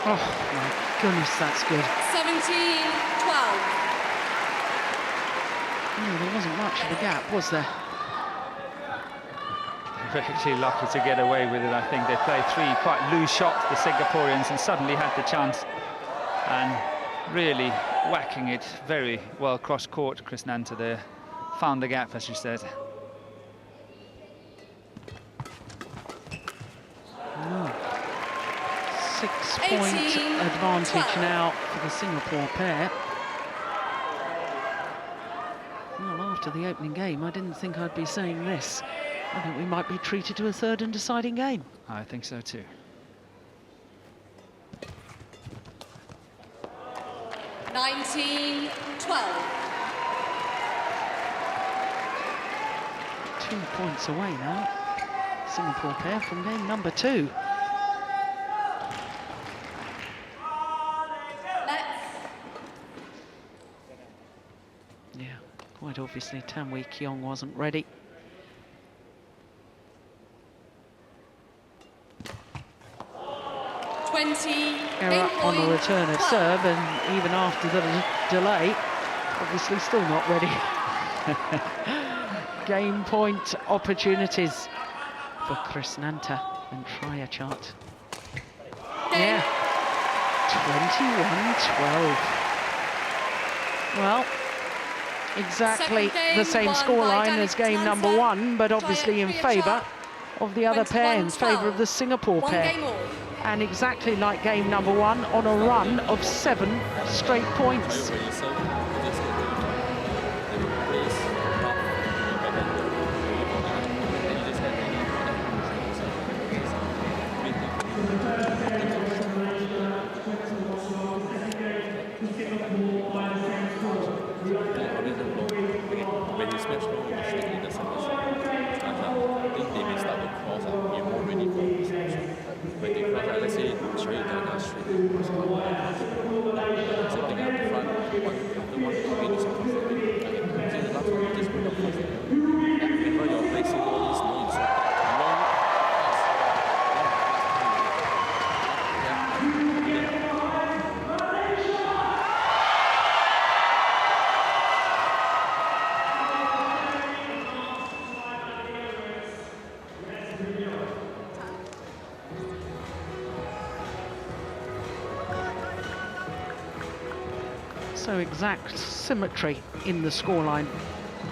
Oh, my goodness, that's good. 17, 12. No, there wasn't much of a gap, was there? They were actually lucky to get away with it. I think they played three quite loose shots, the Singaporeans, and suddenly had the chance and really whacking it very well cross court. Chris Nanta there found the gap, as you said. No. 6-point 18, advantage 12. now for the Singapore pair. Well, after the opening game, I didn't think I'd be saying this. I think we might be treated to a third and deciding game. I think so too. $19, 12. 2 points away now. Singapore pair from game number 2. Yeah, quite obviously Tan Wee Keong wasn't ready. Error on the return of serve, and even after the delay, obviously still not ready. Game point opportunities for Chris Nanta and Triachart. Yeah, 21-12. Well, exactly the same scoreline as game number 1, but obviously in favour of the other pair, in favour of the Singapore pair. And exactly like game number 1, on a run of 7 straight points. When you smash low, you should in the second shot. I think they may start to cross out. You're more ready for the second shot. When they cross out, let's say Cherry Dana straight, something at the front, after one again is across the way. Okay, see the last one, just go across the way. Remember you're placing all these no inside. Long So exact symmetry in the scoreline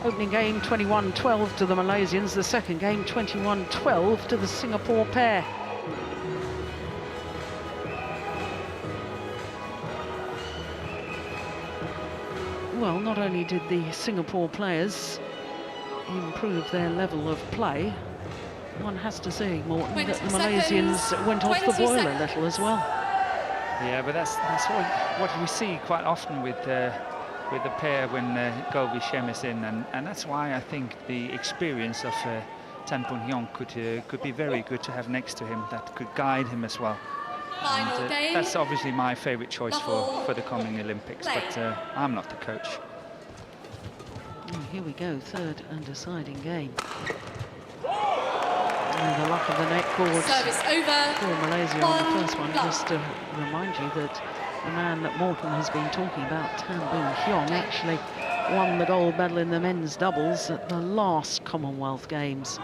Opening game 21-12 to the Malaysians, the second game 21-12 to the Singapore pair. Well, not only did the Singapore players improve their level of play, one has to say, Morton, that the Malaysians went off the boil a little as well. Yeah, but that's what we see quite often with the pair when Govi Shem is in, and that's why I think the experience of Tan Boon Hyung could be very good to have next to him, that could guide him as well. And, that's obviously my favourite choice for the coming Olympics, but I'm not the coach. Here we go, third and deciding game. And the luck of the net chords for Malaysia on the first one. Just to remind you that the man that Morton has been talking about, Tan Boon Hyung, actually won the gold medal in the men's doubles at the last Commonwealth Games.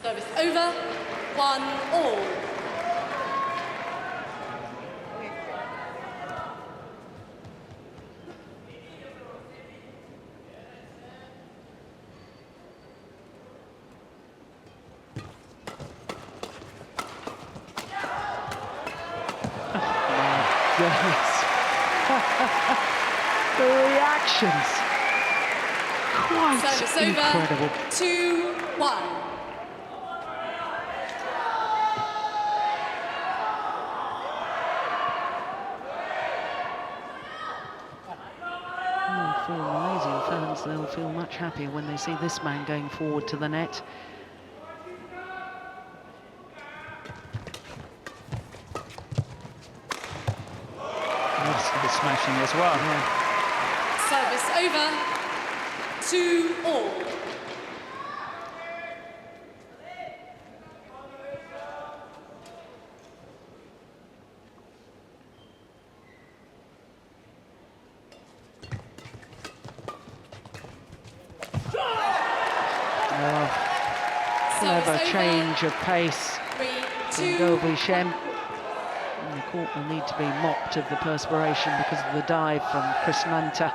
Service over, 1-all. The reactions, quite Service incredible. over, 2-1. For Malaysian fans, they'll feel much happier when they see this man going forward to the net. That's smashing as well. Service over, 2-all. Clever change of pace from Govi Shem. And the court will need to be mopped of the perspiration because of the dive from Chris Nanta.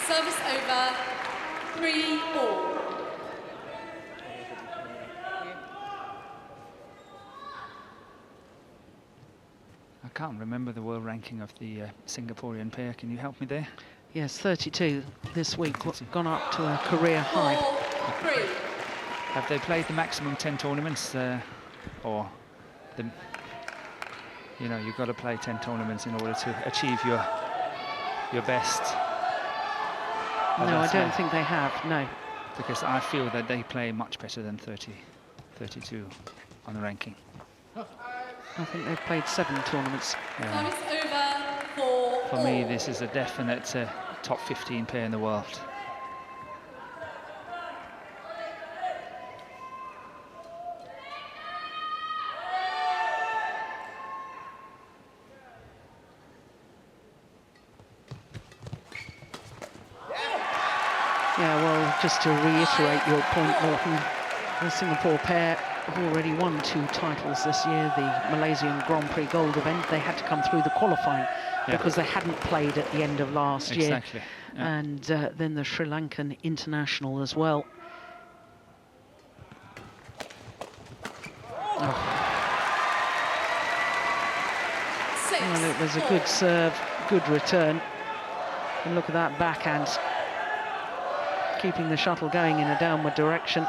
Service over, 3-all. I can't remember the world ranking of the Singaporean pair. Can you help me there? Yes, 32 this week, gone up to a career high. Have they played the maximum 10 tournaments, or the? You know, you've got to play 10 tournaments in order to achieve your best. No, I don't think they have, no. Because I feel that they play much better than 32 on the ranking. I think they've played 7 tournaments. Time is over For me, this is a definite top 15 pair in the world. Yeah, well, just to reiterate your point, Morton, the Singapore pair have already won 2 titles this year, the Malaysian Grand Prix Gold event. They had to come through the qualifying because they hadn't played at the end of last year. Exactly. Yeah. And then the Sri Lankan International as well. Well, it was a good serve, good return. And look at that backhand, keeping the shuttle going in a downward direction.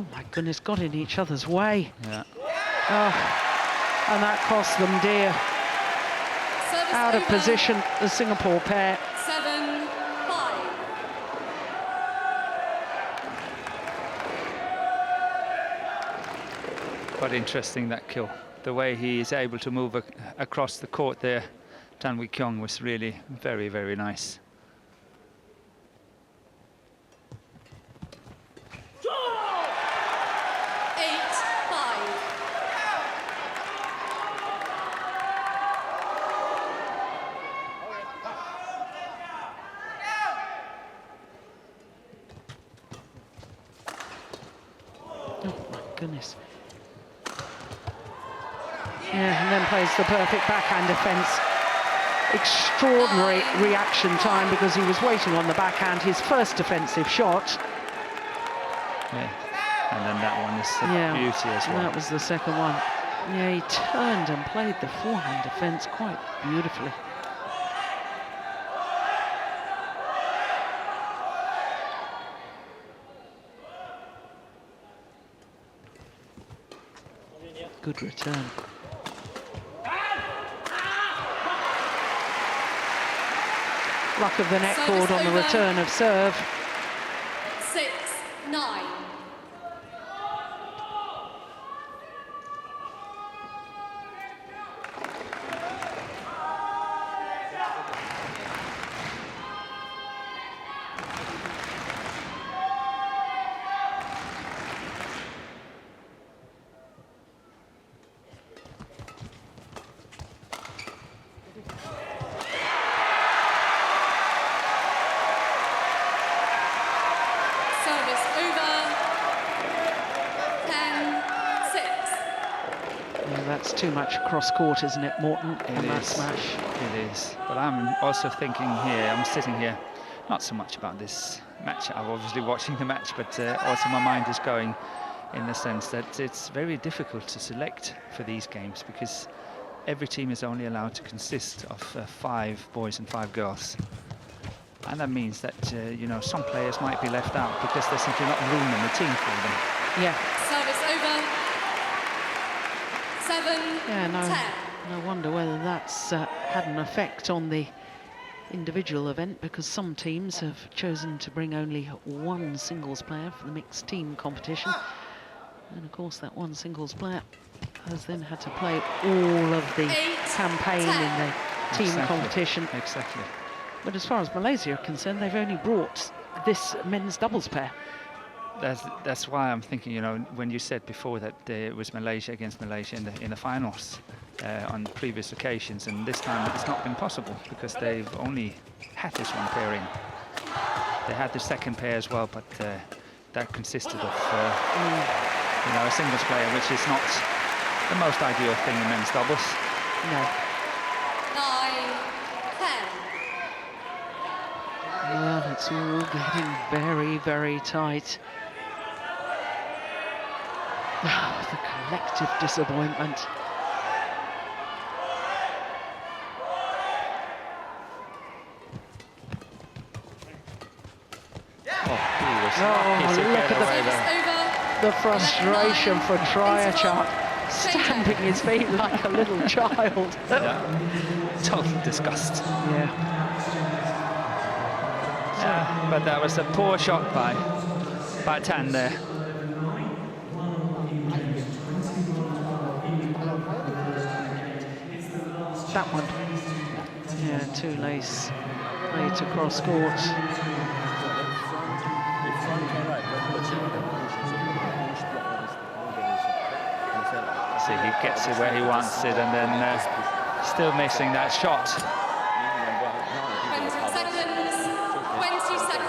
Oh my goodness, got in each other's way. Yeah. Oh, and that cost them dear. Out of position, the Singapore pair. 7-5. Quite interesting, that kill. The way he is able to move across the court there, Tan Wee Kyung, was really very, very nice. Goodness. Yeah, and then plays the perfect backhand defence. Extraordinary reaction time because he was waiting on the backhand, his first defensive shot. Yeah, and then that one is a beauty as well. That was the second one. Yeah, he turned and played the forehand defence quite beautifully. Good return. Luck of the net cord on the return of serve. 6-9. Too much cross court, isn't it, Morton, on that smash? It is. But I'm also thinking here, I'm sitting here, not so much about this match. I'm obviously watching the match, but also my mind is going in the sense that it's very difficult to select for these games because every team is only allowed to consist of 5 boys and 5 girls. And that means that, you know, some players might be left out because there's simply not room in the team for them. Yeah. Service over. 7-10. Yeah, no wonder whether that's had an effect on the individual event because some teams have chosen to bring only one singles player for the mixed team competition. And of course that one singles player has then had to play all of the campaign in the team competition. Exactly. But as far as Malaysia are concerned, they've only brought this men's doubles pair. That's why I'm thinking, you know, when you said before that it was Malaysia against Malaysia in the finals on previous occasions, and this time it's not been possible because they've only had this one pairing. They had the second pair as well, but that consisted of you know, a singles player, which is not the most ideal thing in men's doubles. No. 9-10. Well, it's all getting very, very tight. The collective disappointment. Look at the frustration for Triachart, stamping his feet like a little child. Total disgust. Yeah. But that was a poor shot by Tan there. That one. Yeah, too late to cross court. See, he gets it where he wants it, and then still missing that shot. 20 seconds. 20 seconds.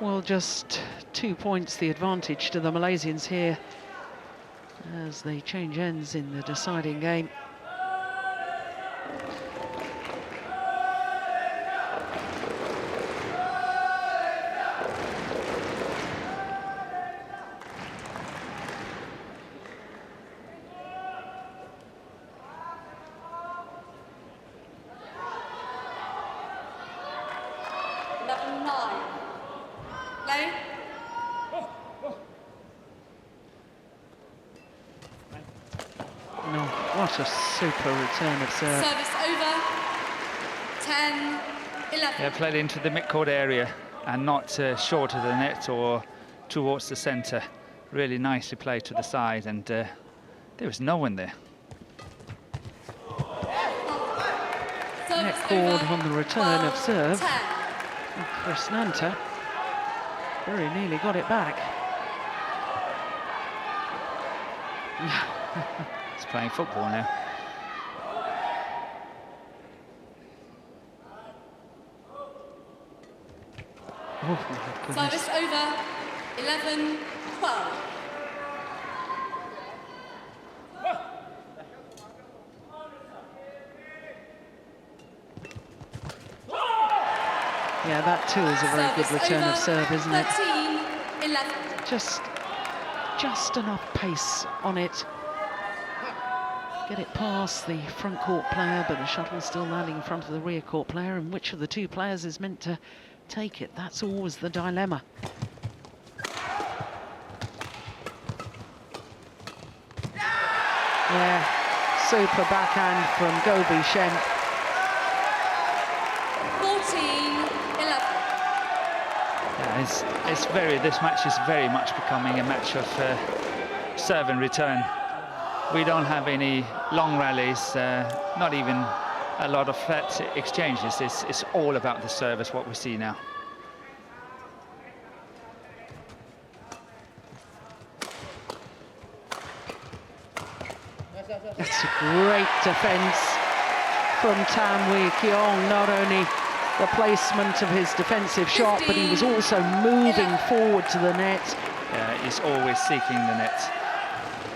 Well, just 2 points the advantage to the Malaysians here as they change ends in the deciding game. No, what a super return of serve. Service over. 10, 11. Yeah, played into the mid-court area and not short of the net or towards the centre. Really nicely played to the side, and there was no one there. Net cord on the return of serve. And Chris Nanta very nearly got it back. He's playing football now. Oh, my goodness. Service over. 11, 12. Yeah, that too is a very good return of serve, isn't it? 13, 11. Just enough pace on it. Get it past the front court player, but the shuttle's still landing in front of the rear court player, and which of the two players is meant to take it? That's always the dilemma. Yeah, super backhand from Gobi Shen. 14, 11. Yeah, this match is very much becoming a match of serve and return. We don't have any long rallies, not even a lot of flat exchanges. It's all about the service, what we see now. That's a great defence from Tan Wee Keong. Not only the placement of his defensive shot, but he was also moving forward to the net. Yeah, he's always seeking the net.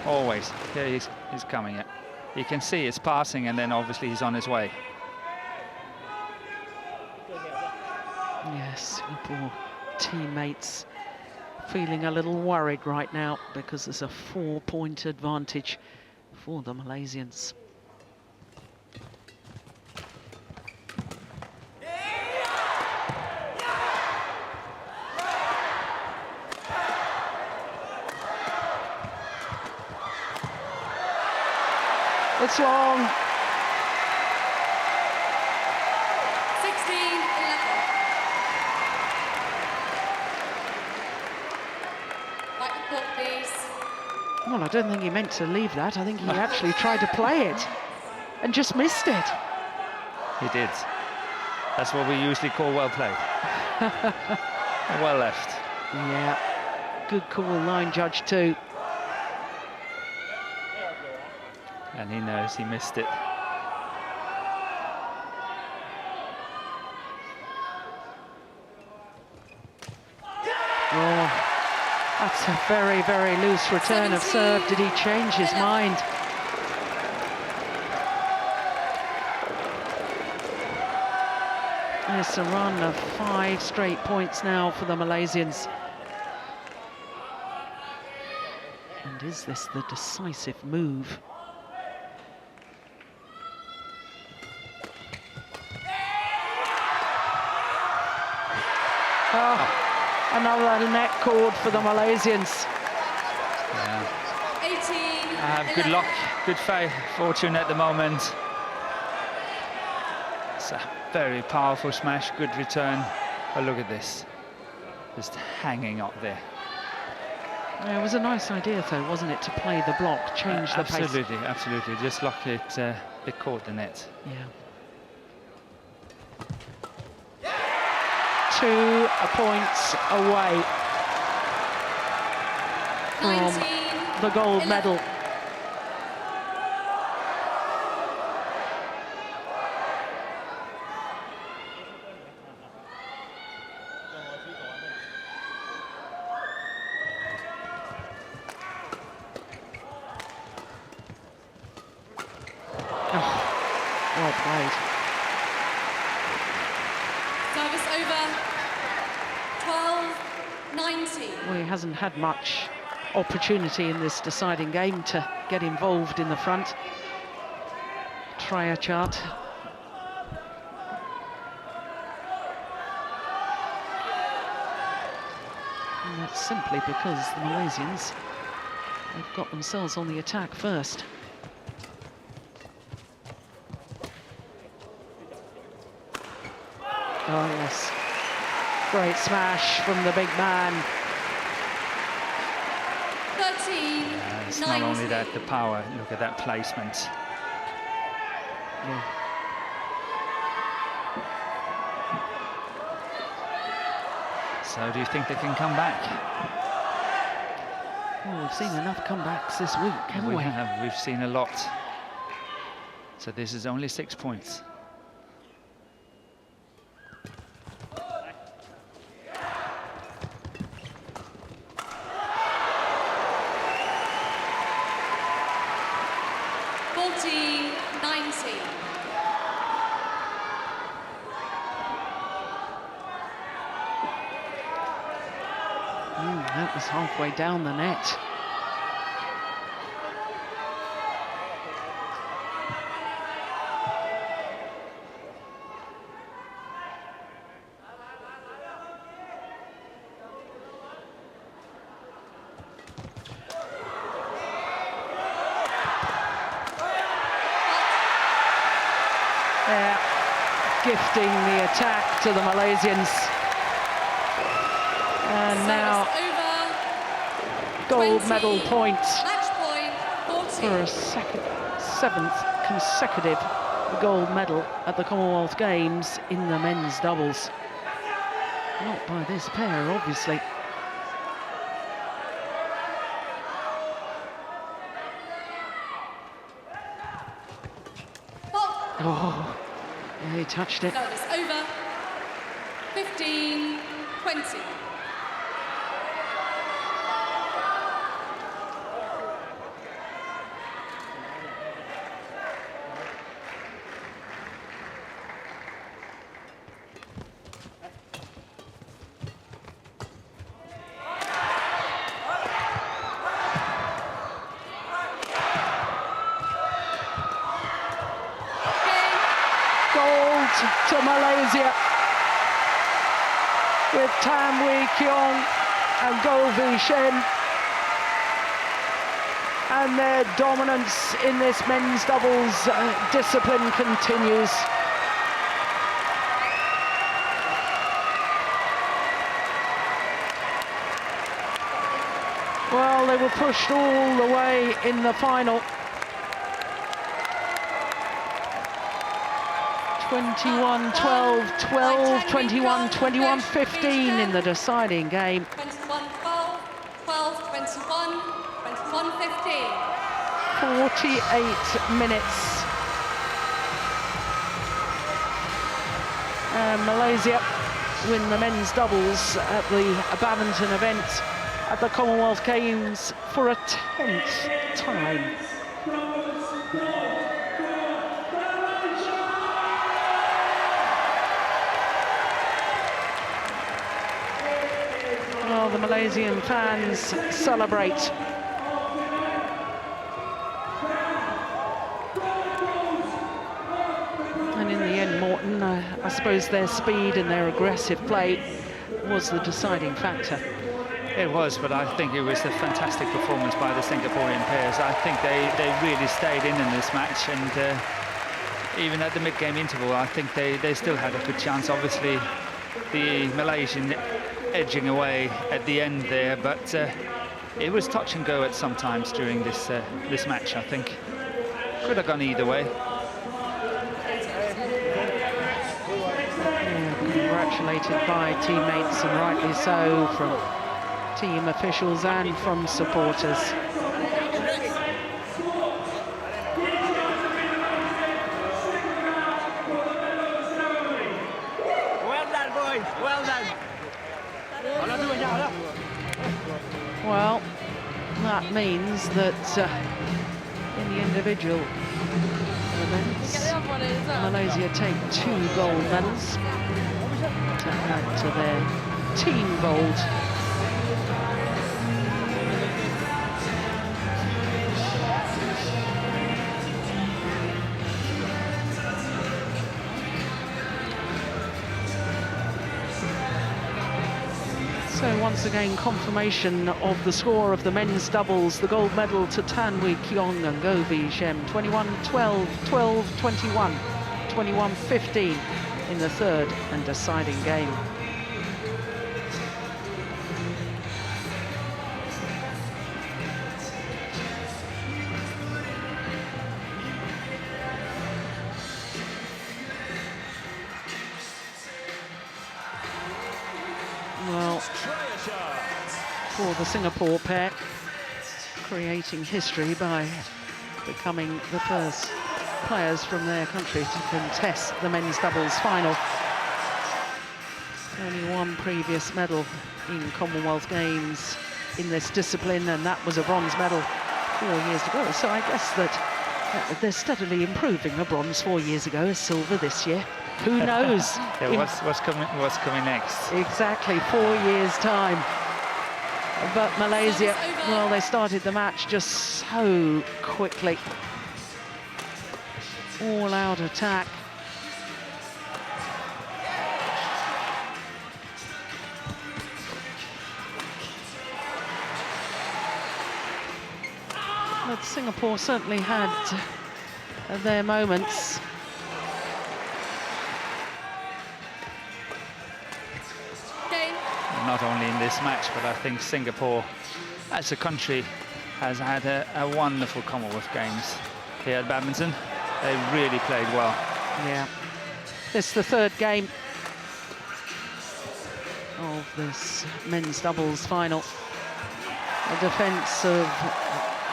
Always. Here he's coming at. You can see it's passing, and then obviously he's on his way. Yes, poor teammates feeling a little worried right now because there's a 4-point advantage for the Malaysians. It's long. 16, 11. Like the court, please. Well, I don't think he meant to leave that. I think he actually tried to play it and just missed it. He did. That's what we usually call well played. Well left. Yeah, good call, line judge too. And he knows he missed it. Oh, that's a very, very loose return of serve. Did he change his mind? It's a run of 5 straight points now for the Malaysians. And is this the decisive move? Oh, another net cord for the Malaysians. Yeah. 18. I have good luck, good fortune at the moment. It's a very powerful smash, good return. But look at this, just hanging up there. Yeah, it was a nice idea, though, wasn't it, to play the block, change the pace? Absolutely, absolutely. Just lucky it caught the net. Yeah. 2 points away from the gold medal. Well played. Service over. 12-19. Well, he hasn't had much opportunity in this deciding game to get involved in the front. Traya chart. And that's simply because the Malaysians have got themselves on the attack first. Oh, yes. Great smash from the big man. 13, It's not only that, the power. Look at that placement. Yeah. So do you think they can come back? Well, we've seen enough comebacks this week, haven't we? We have. We've seen a lot. So this is only 6 points. That was halfway down the net. They're gifting the attack to the Malaysians. And now gold medal points for a seventh consecutive gold medal at the Commonwealth Games in the men's doubles. Not by this pair, obviously. Oh, yeah, he touched it. Service over. 15-20. To Malaysia with Tan Wee Keong and Goh Vee Shen, and their dominance in this men's doubles discipline continues. Well, they were pushed all the way in the final. 21-12, 12-21, 21-15 in the deciding game. 21-12, 12-21, 21-15. 48 minutes. Malaysia win the men's doubles at the Badminton event at the Commonwealth Games for a 10th time. Well, the Malaysian fans celebrate. And in the end, Morton, I suppose their speed and their aggressive play was the deciding factor. It was, but I think it was a fantastic performance by the Singaporean pairs. I think they really stayed in this match, and even at the mid-game interval, I think they still had a good chance. Obviously, the Malaysian edging away at the end there, but it was touch and go at some times during this match. I think could have gone either way. Yeah, congratulated by teammates, and rightly so, from team officials and from supporters. Well done, boys. Well done. Well, that means that in the individual events, Malaysia take 2 gold medals to add to their team gold. So once again, confirmation of the score of the men's doubles. The gold medal to Tan Wee Keong and Goh Vee Shen, 21-12, 12-21, 21-15, in the third and deciding game. Well, for the Singapore pair, creating history by becoming the first players from their country to contest the men's doubles final. Only one previous medal in Commonwealth Games in this discipline, and that was a bronze medal 4 years ago. So I guess that they're steadily improving. A bronze 4 years ago, a silver this year. Who knows? Yeah, what's coming next? Exactly, 4 years' time. But Malaysia, well, they started the match just so quickly. All-out attack. But Singapore certainly had their moments. Not only in this match, but I think Singapore, as a country, has had a wonderful Commonwealth Games here at badminton. They really played well. Yeah. This is the third game of this men's doubles final. The defence of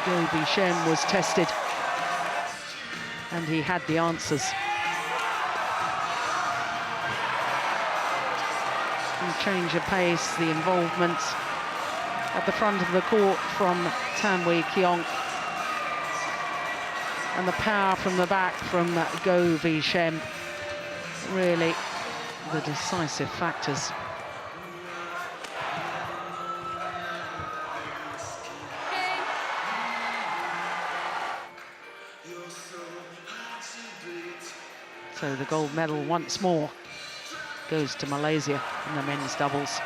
Gobi Shem was tested, and he had the answers. The change of pace, the involvement at the front of the court from Tan Wee Keong, and the power from the back from Gobi Shem, really the decisive factors. So the gold medal once more goes to Malaysia in the men's doubles.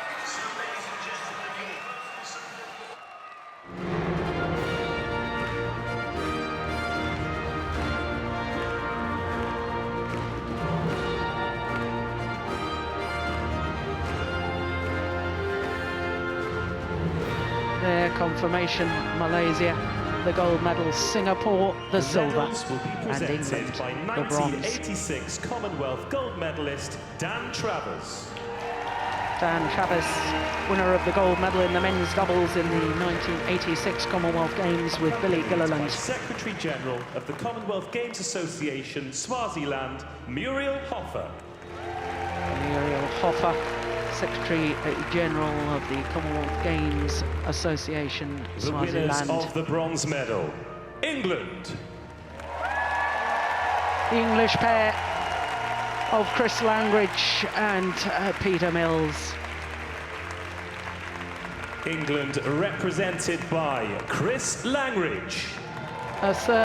Their confirmation, Malaysia, the gold medal, Singapore, the silver, and England, by the bronze. 1986 Commonwealth gold medalist Dan Travers. Dan Travers, winner of the gold medal in the men's doubles in the 1986 Commonwealth Games with Billy Gilliland. Secretary General of the Commonwealth Games Association, Swaziland, Muriel Hoffer. Muriel Hoffer, Secretary General of the Commonwealth Games Association, The winners Swaziland. of the bronze medal, England. The English pair of Chris Langridge and Peter Mills. England represented by Chris Langridge. A third